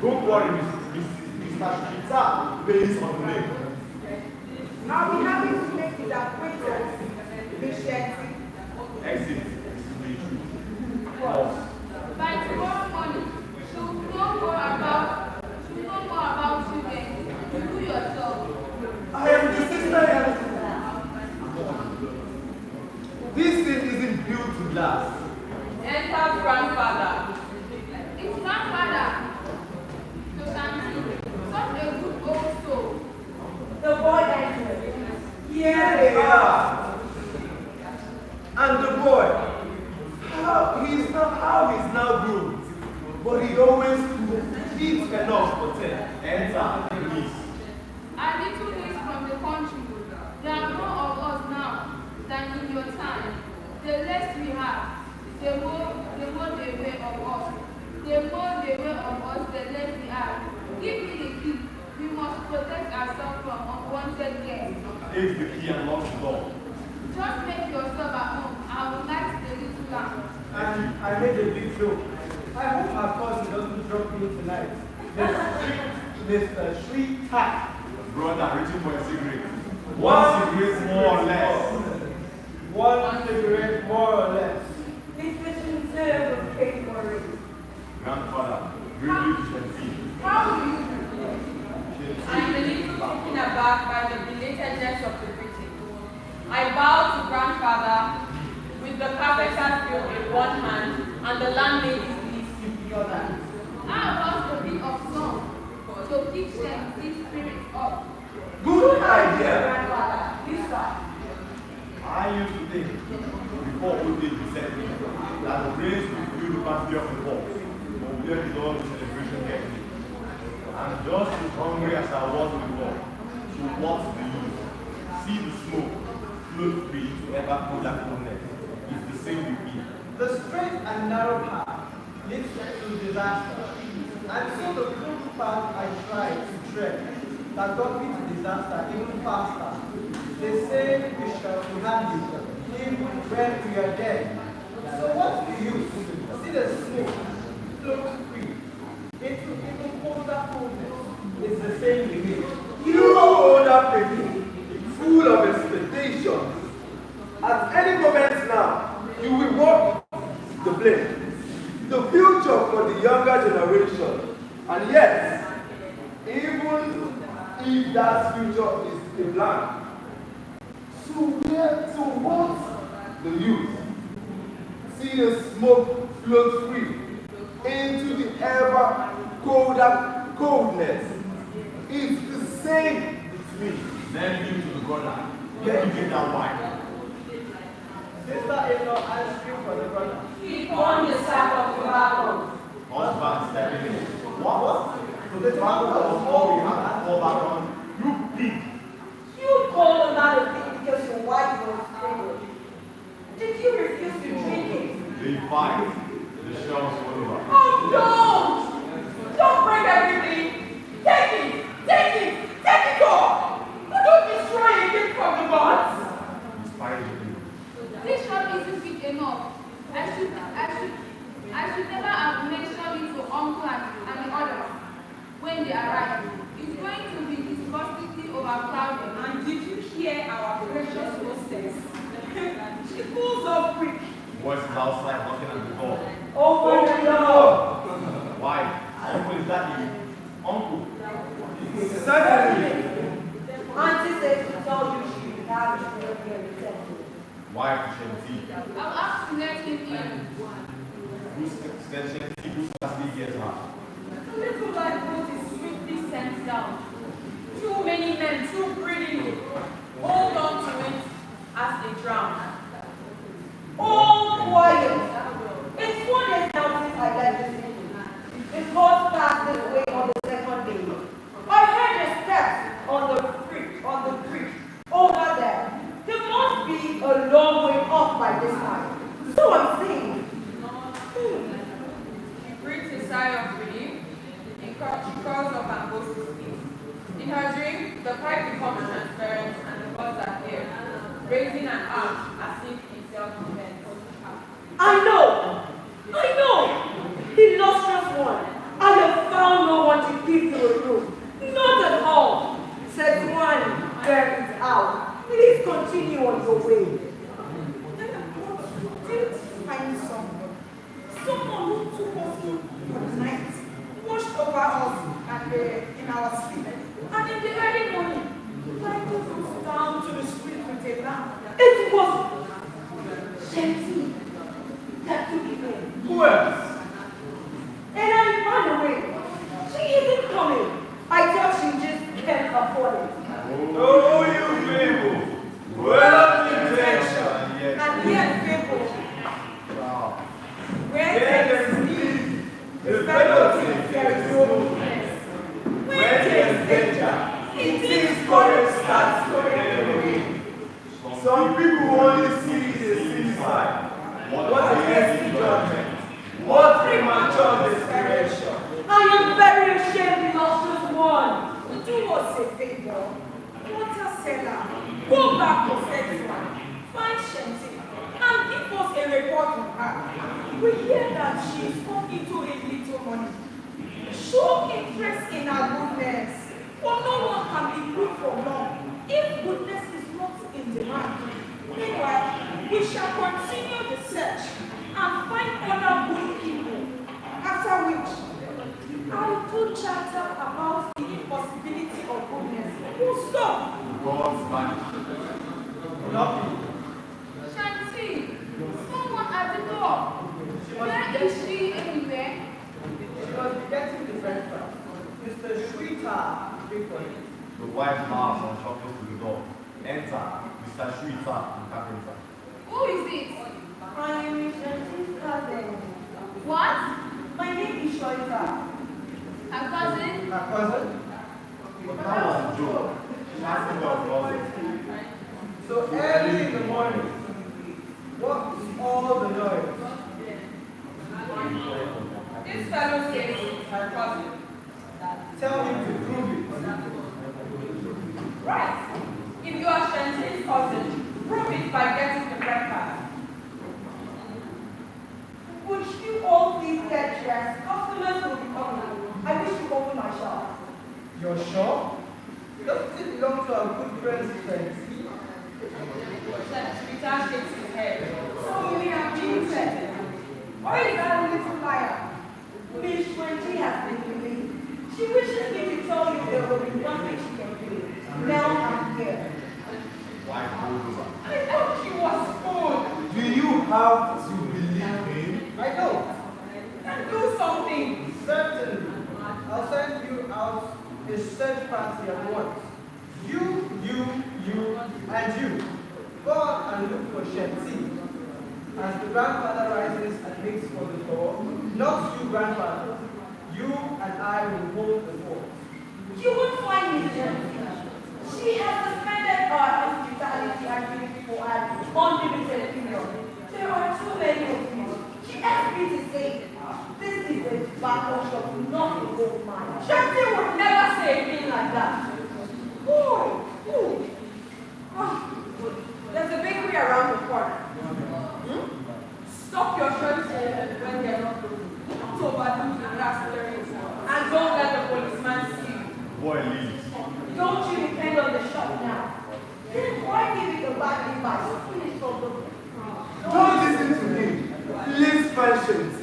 E: Don't worry, Mr. Shita pays on the name.
N: I'll be happy to make his acquaintance, Miss Shetty.
E: Exit.
D: By tomorrow morning, she'll know more about you than you yourself.
T: I am the sister. This thing isn't built to last.
G: Enter grandfather.
D: It's grandfather. To Shanti, such a good old soul.
N: The boy entered.
T: Here they are. And the boy, how he's now grown, but he always eats enough for 10. Enter, please.
D: A little ways from the country, there are more of us now than in your time. The less we have, the more they weigh of us. The more they weigh of us, the less we are. Give me the key. We must protect ourselves from unwanted guests.
E: Take the key and lock the door.
D: Just make yourself at home. I will light the little lamp.
B: And I made a big joke. I hope our cousin doesn't drop me tonight. Mr. Sweetheart.
E: Brother, reaching for a cigarette. One cigarette more or less.
B: One cigarette more or less.
N: Mr. Shetty will pay for it.
E: Grandfather, bring you to Shetty.
N: How do you do?
G: I'm a little taken aback by the belatedness of the greeting. I bow to grandfather with the carpenter's bill in one hand and the landlady's list in the other.
D: How about a bit of song to keep sensitive spirits up?
T: Good idea.
G: Grandfather, this one.
E: I used to think, before old age beset me, that the race will fill the party of the box, but where did all the celebration get me? I'm just as hungry as I was before. So what's the use? See the smoke float free to ever colder coolness. It's the same with me.
B: The straight and narrow path leads to disaster. And so the crooked path I tried to tread that got me to disaster even faster. They say we shall be handy even when we are dead. So what's the use? See the smoke float free into even colder coolness. It's the same with me.
T: You older people, full of expectations. At any moment now, you will walk the blame. The future for the younger generation. And yes, even if that future is a blank, so what the youth? See the smoke float free into the ever colder coldness. It's the same with me.
E: Then give to the brother. Let me get that wine.
B: Sister-in-law asks you for the brother.
G: Keep on the sack of tobacco.
E: Husband stepping in. What?
K: The tobacco was all we had to fall back on. You pig.
N: You called him out of thing because your wife was pregnant. Did you refuse to drink it?
E: Day 5. The show is over.
G: Oh, don't break everything. Take it. Take it. Take it all. But don't destroy anything from the gods.
D: This shop isn't big enough. I should never have mentioned it to uncle and the others when they arrive. It's going to be disgustingly overcrowded.
G: And did you hear our precious hostess? She pulls off quick.
E: Voice is outside knocking at the door.
N: Open the door.
E: Why? Uncle, is that you? Uncle.
N: Certainly. Auntie said she told you she would have you here in the temple.
E: Why Shanti?
D: I'll ask to let him in.
E: Who's Shanti? Who's actually gets her?
G: The little lifeboat is swiftly sent down. Too many men, too greedy, hold on to it as they drown.
N: All quiet. It's 4 days now since I left the city. The Lord passed this way on the second day. I heard the steps on the creek over there. There must be a long way off by this time. So I'm saying.
G: She breathes a sigh of relief. She curls up and goes to sleep. In her dream, the pipe becomes transparent and the gods appear, raising an arm as if in self-defense.
N: I know! The illustrious one. I have found no one to give you a room. Not at all. Said one, bear it out. Please continue on your way.
G: Did find someone who took us in for the night, washed over us and in our sleep, and in the early morning, lighted us down to the street with a lamp.
N: It was Shanti that took it in.
K: Who else?
N: And I ran away. She isn't coming. I thought she just can't afford it.
K: Oh, you people! Well intention.
G: And yet, people,
E: Wow.
G: where there is need, the fellow thinks there is no weakness. Where there is danger, it is courage starts going away.
K: Some people only see the city side. What a hasty judgment. What premature desperation.
N: I am very ashamed, illustrious one.
G: Do us a favor. Water seller, go back to Sexton, find Shanti, and give us a report on her. We hear that she is talking to a little money. Show interest in her goodness, for no one can be good for long if goodness is not in demand. Meanwhile, we shall continue the search and find other good people, after which I do chatter about the impossibility of goodness. We'll stop.
E: God's vanish.
D: Shanti, someone at the door. Where is she anywhere?
U: She was getting the breakfast. Mr. Sweetheart, big for it.
E: The white house on chocolate to the door. Enter Mr. Shrita and carpenter.
D: Who is it?
N: I am Shanti's cousin.
D: What?
N: My name is Shoita.
D: Her cousin?
U: Her cousin?
E: But that was a joke. She asked me about brother.
U: So early in the morning, what is all the noise?
G: This fellow says her cousin.
U: Tell him to prove it.
G: Right. If you are Shanti's cousin, prove it by getting the breakfast.
N: Would you all please get dressed? Customers will be coming. I wish to open my shop.
U: Your shop? Doesn't it belong to our good friends, friends?
G: Sweetheart shakes his head. So you mean I'm being said? Or is that a little liar?
N: Miss Wendy has been believed. She wishes me to tell you there will be nothing she can do. Now I'm here.
E: Why over?
G: I thought she was good.
K: Do you have to believe him?
U: I don't.
G: Then do something.
U: Certainly. I'll send you out a search party at once. You, and you. Go out and look for Shanti. As the grandfather rises and makes for the door, not you, grandfather.
A: You and I will hold the fort.
C: You won't find me there. She has suspended her hospitality and giving for an unlimited period. There are too many of you. She asked me to say, this is a battle shop, not a gold mine. Shanti would never say a thing like that.
G: Boy, ooh. Ah, there's a bakery around the corner. Stop your shirts when they're not broken. Don't overdo the grass clearing. And don't let the policeman see you.
E: Boy, leave.
C: Don't you depend on the shop now. Then why give it a bad advice? Finish from the
F: Don't listen to him. Please patience.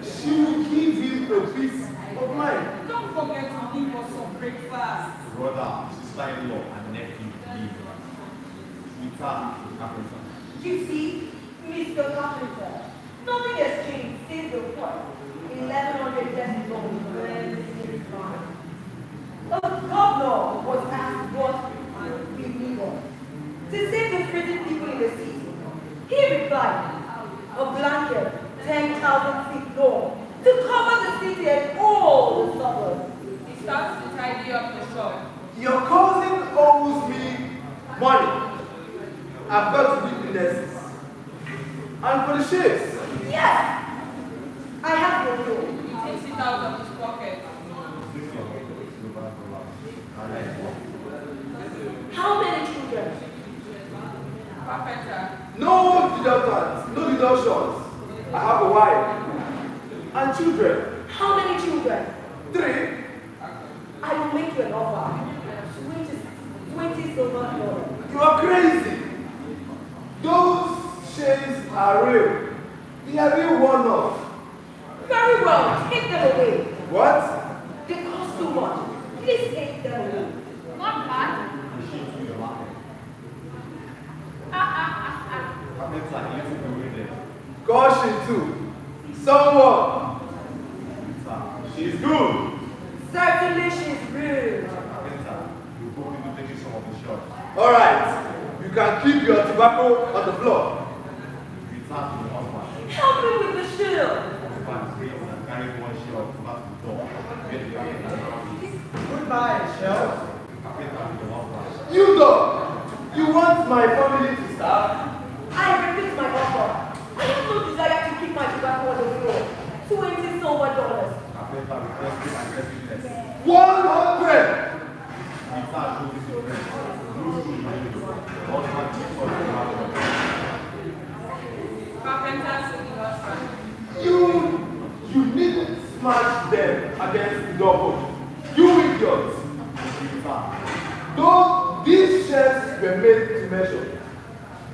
F: She will give him a piece of mind.
G: Don't forget to leave us some breakfast.
E: Brother, sister-in-law, and nephew, leave. Sweetheart, carpenter.
C: You see, Mr. Carpenter, nothing has changed since the point. 1100 years ago, the governor was asked what would be needed to save the freezing people in the city. He replied, a blanket 10,000 feet long to cover the city and all the suburbs.
G: He starts to tidy up the shop.
F: Your cousin owes me money. I've got witnesses. And for the shifts.
C: Yes! I have your bill.
G: He takes it out of his pocket.
C: How many children?
G: Carpenter.
F: No deductions. No deductions. I have a wife. And children.
C: How many children?
F: 3.
C: I will make you an offer. 20 silver dollars.
F: You are crazy. Those shades are real. They are real one-off.
C: Very well, take them away.
F: What?
C: They cost too much. Please take them away.
P: Not bad.
F: Caution too. Someone. She's good.
C: Certainly she's rude.
F: Alright. You can keep your tobacco on the floor.
C: Help me with the shield.
A: Goodbye, Shell.
F: You dog. You want my family to starve?
C: I repeat my offer. I have no desire to keep my tobacco on the floor. 20 silver dollars.
F: 100. You needn't smash them against the door. You idiots. Though these shelves were made to measure,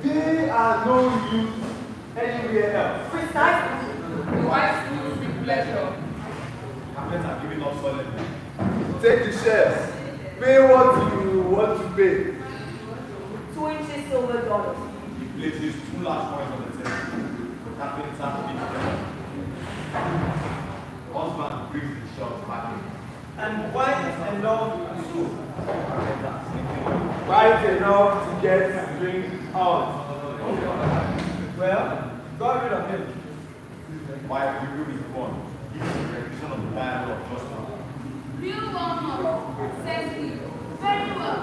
F: they are no use anywhere else.
C: Precisely.
G: The wife moves with pleasure.
F: Take the shares. Pay what you want to pay.
C: 20 silver dollars.
E: He places 2 large coins on the table. The carpenter picks them up. Husband brings the shots back in.
A: And quite enough soup.
F: Quite enough to get the drink out.
A: Well, got rid of him.
E: Why have you really gone? This is the recognition of the dialogue of justice.
P: Real one, says he. Very well.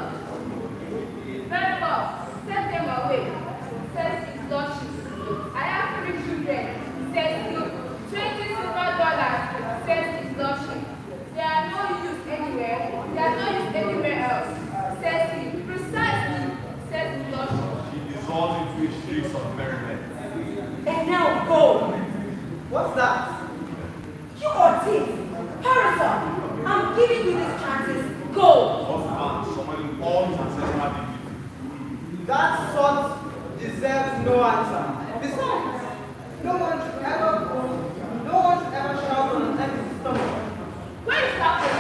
P: Very well. Set them away, says his lordship. I have 3 children, says he. 20 silver dollars, says his lordship. They are no use anywhere. They are no use anywhere else, says he. Precisely, says his lordship.
E: She dissolves into a streak of merriment.
C: And now go.
A: What's that?
C: You are thief. Parasite. I'm giving you these chances. Go.
E: Husband summoning all his ancestral dignity.
A: That sort deserves no answer. Besides, no one should ever shout on an empty stomach.
C: Where is that boy?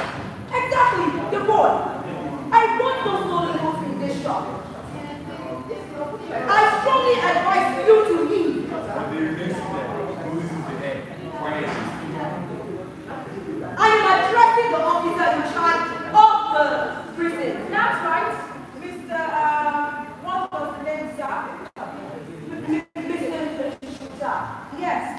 C: Exactly, the boy. I want no stolen goods in this shop. I strongly advise you to leave.
E: When they remain seated, losing the air, quietly.
C: I am addressing the officer in charge of the prison.
G: That's right. Mr. What was the name, sir?
C: Mr.
G: Yes.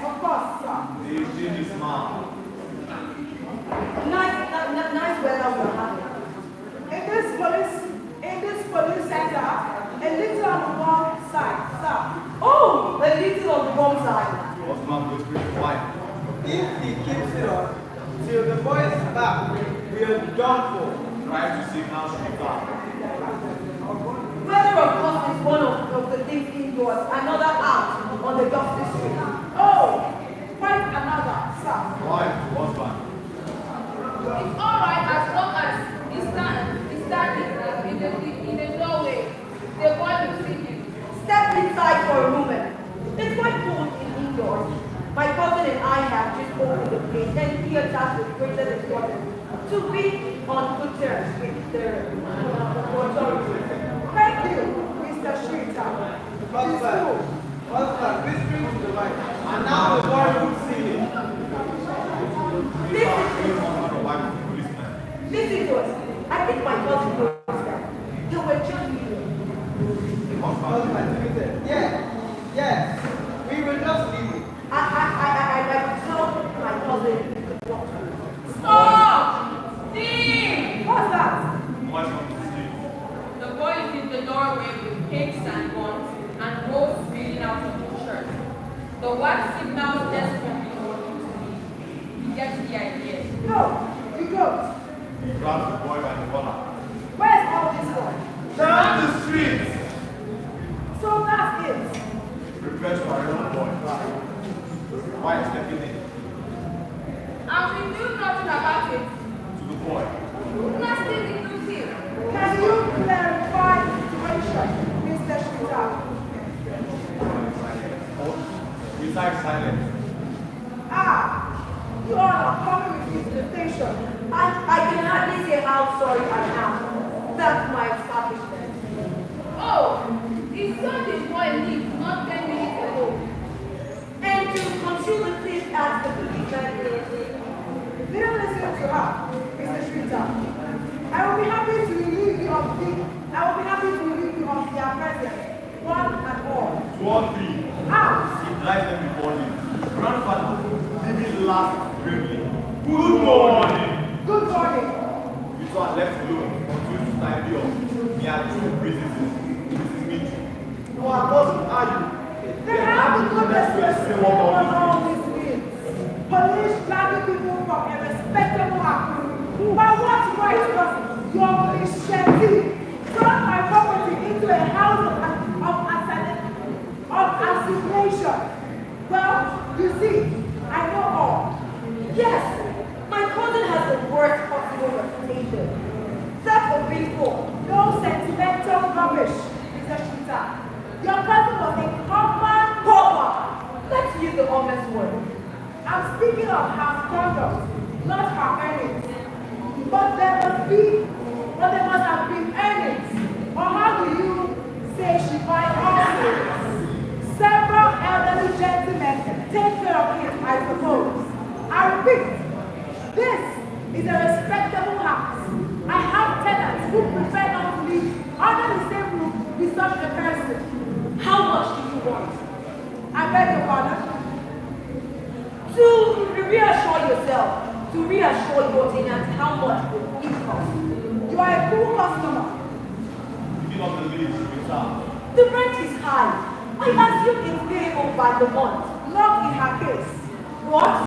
A: boys back. We are done for.
E: Try to signal street out.
C: Weather, of course, is one of the things indoors, another out on the dusty street. Oh, quite another, sir.
E: Why? What's bad?
P: It's alright as long as he's standing in the doorway. The boy will see him.
C: Step inside for a moment. It's quite cold in indoors. My cousin and I have just opened the place and he attached with greater importance to be on good terms with the authorities.
N: Thank you, Mr. Shrita.
A: Husband, whispering to the mic. And now the boy will see him.
C: Listen to us. I think my cousin knows that. They were just leaving.
A: Yes. We will just leave it.
C: I told my cousin what to do.
P: Stop! Thief!
C: What's that?
P: The boy is in the doorway with cakes and buns and rolls spilling out of his shirt. The wax signals desperately for him to leave. He gets the idea.
N: No, you don't.
E: He grabs the boy by the collar.
N: Where's all this going?
E: Down the street!
N: So that's it.
E: Prepare to arrest the boy. Why is stepping in?
P: And we do nothing about it.
E: To the boy.
P: Nothing to do here.
N: Can you clarify the situation, Mr. Shrita?
E: Recite silence.
N: You are not coming with this invitation.
C: I can hardly say how sorry I am. That's my establishment.
P: Oh, he saw this boy leave not 10 minutes ago.
C: And to conceal the thief as the policeman is.
N: Didn't listen to her, Mr. Shrita. I will be happy to relieve you of their presence, one and all.
E: 2 or 3. He
N: Out!
E: drives them before him. Grandfather, leaving last bravely. Good morning!
N: Good morning.
E: You two are left alone until you time the off. Me are 2 princesses. This is me. No, I wasn't. Are you?
N: Then how the goodness to explain what all this means? Police dragging people from a respectable activity. By what right does your machete turn my property into a house of assignation? Well, you see, I know all.
C: Yes, my cousin has the worst possible reputation. That's a big fool.
N: No sentimental rubbish, Mr. Shrita. Your cousin was a common pauper.
C: Let's use the honest word.
N: I'm speaking of her conduct, not her earnings. But there must have been earnings. Or how do you say she buys all things? Several elderly gentlemen take care of it, I suppose. I repeat, this is a respectable house. I have tenants who prefer not to live under the same roof with such a person.
C: How much do you want?
N: I beg your pardon.
C: To reassure yourself, to reassure your tenant how much it costs.
N: You are a cool customer.
E: Picking up the leaves, return.
C: The rent is high. I assume it's payable by the month.
N: Not in her case.
C: What?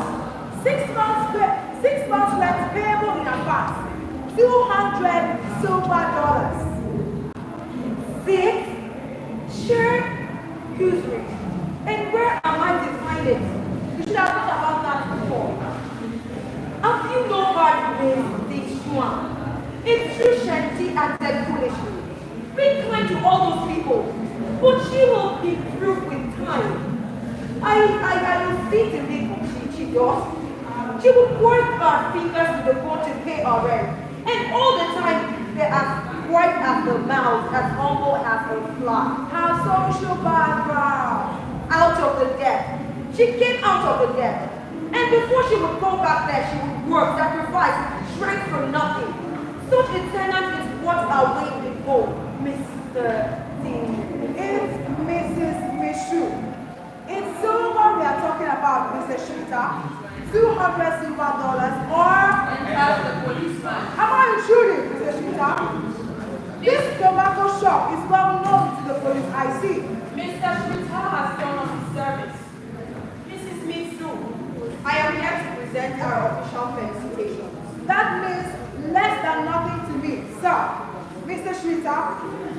N: 6 months rent payable in advance. $200 silver dollars.
C: 6? Sure. Excuse me. And where am I to find it? You should have thought about that before. Have you no hard ways, this one? It's true Shanti acted foolishly. Be kind to all those people, but she will be through with time. I will see the people she does. She would work her fingers to the bone to pay her rent, and all the time they're as bright as the mouth, as humble as a fly.
N: Her social background.
C: Out of the debt. She came out of the debt. And before she would go back there, she would work, sacrifice, strength from nothing. Such a tenant is what our way will go, Mr. Dean.
N: It's Mrs. Mishu. It's silver we are talking about, Mr. Shrita. $200 silver dollars or...
P: And as the policeman.
N: Am I intruding, Mr. Shrita? This tobacco shop is well known to the police, I see.
G: Mr. Shrita has done us his service. Mrs. Mitsu, I am here to present our official felicitation.
N: That means less than nothing to me, sir. Mr. Shrita,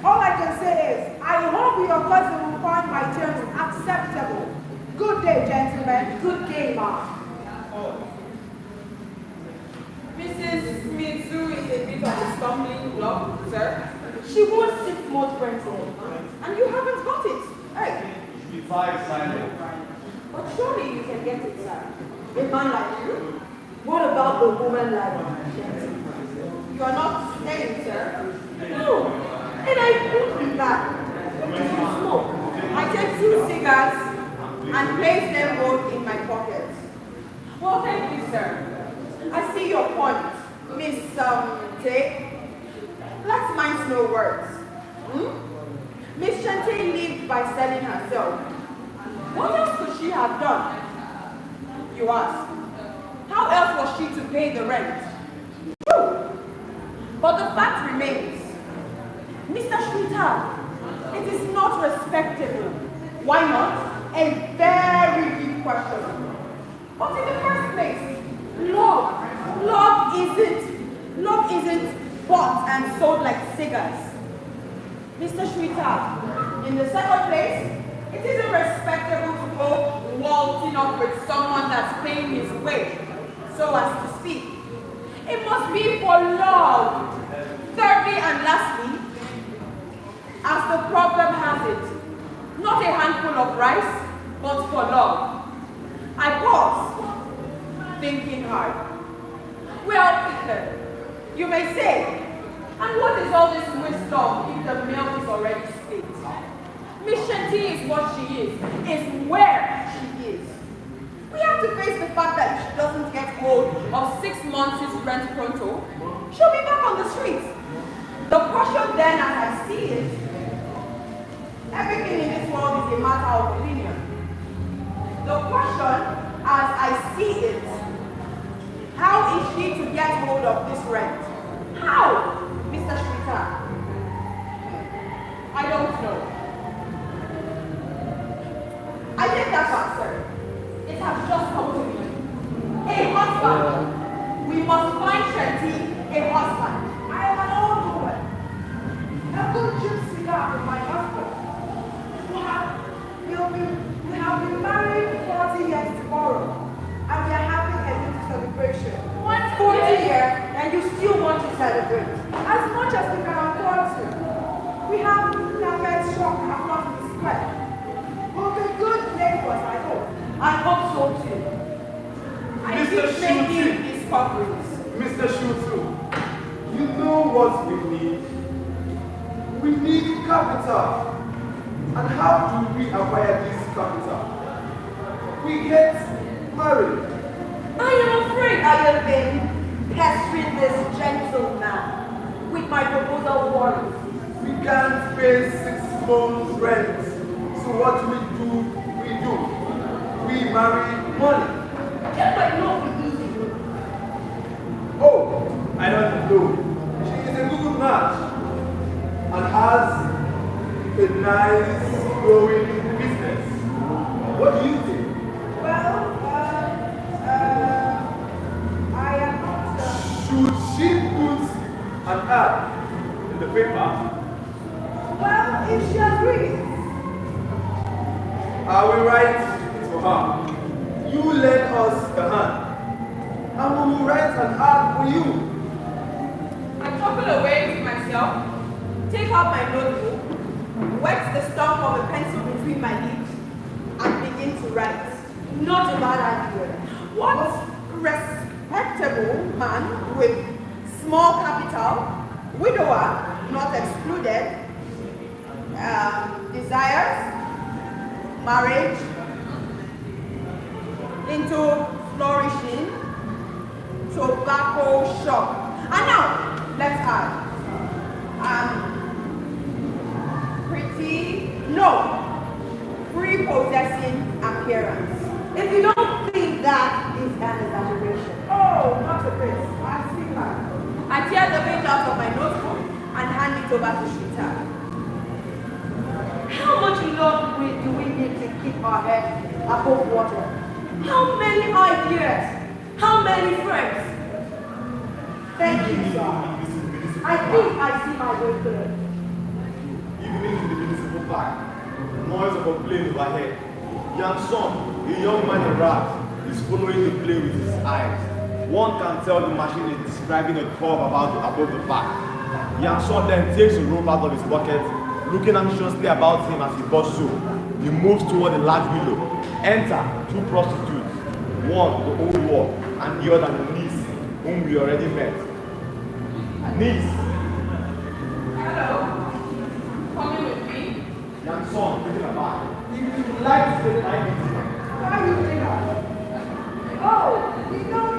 N: all I can say is, I hope your cousin will find my terms acceptable. Good day, gentlemen. Good day, ma'am.
G: Mrs. Mitsu is a bit of a stumbling block, sir.
C: She wants 6 months rental, and you haven't got it. Hey.
E: Besides, Simon.
C: But surely you can get it, sir. A man like you? What about the woman like you?
G: You are not staying, sir.
C: No, and I won't be back. What do you smoke?
G: I take 2 cigars and place them both in my pockets. Well, thank you, sir. I see your point, Miss Tay. Let's mind no words. Miss Shante lived by selling herself. What else could she have done? You ask. How else was she to pay the rent? But the fact remains, Mr. Shrita, it is not respectable. Why not? A very big question. But in the first place, love isn't bought and sold like cigars. Mr. Shrita, in the second place, it isn't respectable to go waltzing up with someone that's paying his way, so as to speak. It must be for love. Thirdly and lastly, as the proverb has it, not a handful of rice, but for love. I pause, thinking hard. Well, you may say, and what is all this wisdom if the milk is already split? Miss Shanti is what she is where she is. We have to face the fact that if she doesn't get hold of 6 months' rent pronto, she'll be back on the streets. The question then, as I see it, everything in this world is a matter of opinion. The question, as I see it, how is she to get hold of this rent? How, Mr. Shrita? I don't know. I take that back, sir. It has just come to me. A husband. We must find Shanti a husband. I am an old woman. A good cheap cigar with my husband. We have been married 40 years tomorrow, and we are having a little celebration.
C: What, 40 years, and you still want to celebrate?
N: As much as we can afford to. We have carpet shop across the square. We'll be good neighbors, I hope.
C: I hope so too.
N: I keep making discoveries.
L: Mr. Shutu, you know what we need? We need capital. And how do we acquire this capital? We get married.
C: I am afraid I have been pestering this gentleman with my proposal worries.
L: We can't pay 6 months rent. So what we do, we marry money.
C: That might not be easy.
L: Oh, I don't know. She is a good match and has a nice growing business. What do you think?
N: Well, I am not
L: Should she put an ad in the paper?
N: Well, if she agrees.
L: I will write it for her. You lend us a hand, and we will write an ad for you.
G: I chuckle away with myself, take out my notebook, wet the stump of a pencil between my lips, and begin to write. Not a bad idea. What respectable man with small capital, widower not excluded, desires marriage into flourishing tobacco shop. And now, let's add, pretty, no, prepossessing appearance.
C: If you don't think that is an exaggeration.
N: Oh, not a bit. I see her.
G: I tear the page out of my notebook and hand it over to Shrita.
C: How much love do we need to keep our head above water? How many ideas? How many friends?
N: Thank you, sir. I think I see my way through.
E: Evening in the municipal park, noise of a plane overhead. Young son, a young man in rat, is following the plane with his eyes. One can tell the machine is describing a curve above the park. Young son then takes a rope out of his pocket, looking anxiously about him as he does so. He moves toward the large window. Enter two prostitutes, one the old wall and the other the niece, whom we already met. Niece.
G: Hello. Coming with me?
E: Young son, taking a bath. If you would like to take my meeting.
N: Why are you doing that? Oh, you know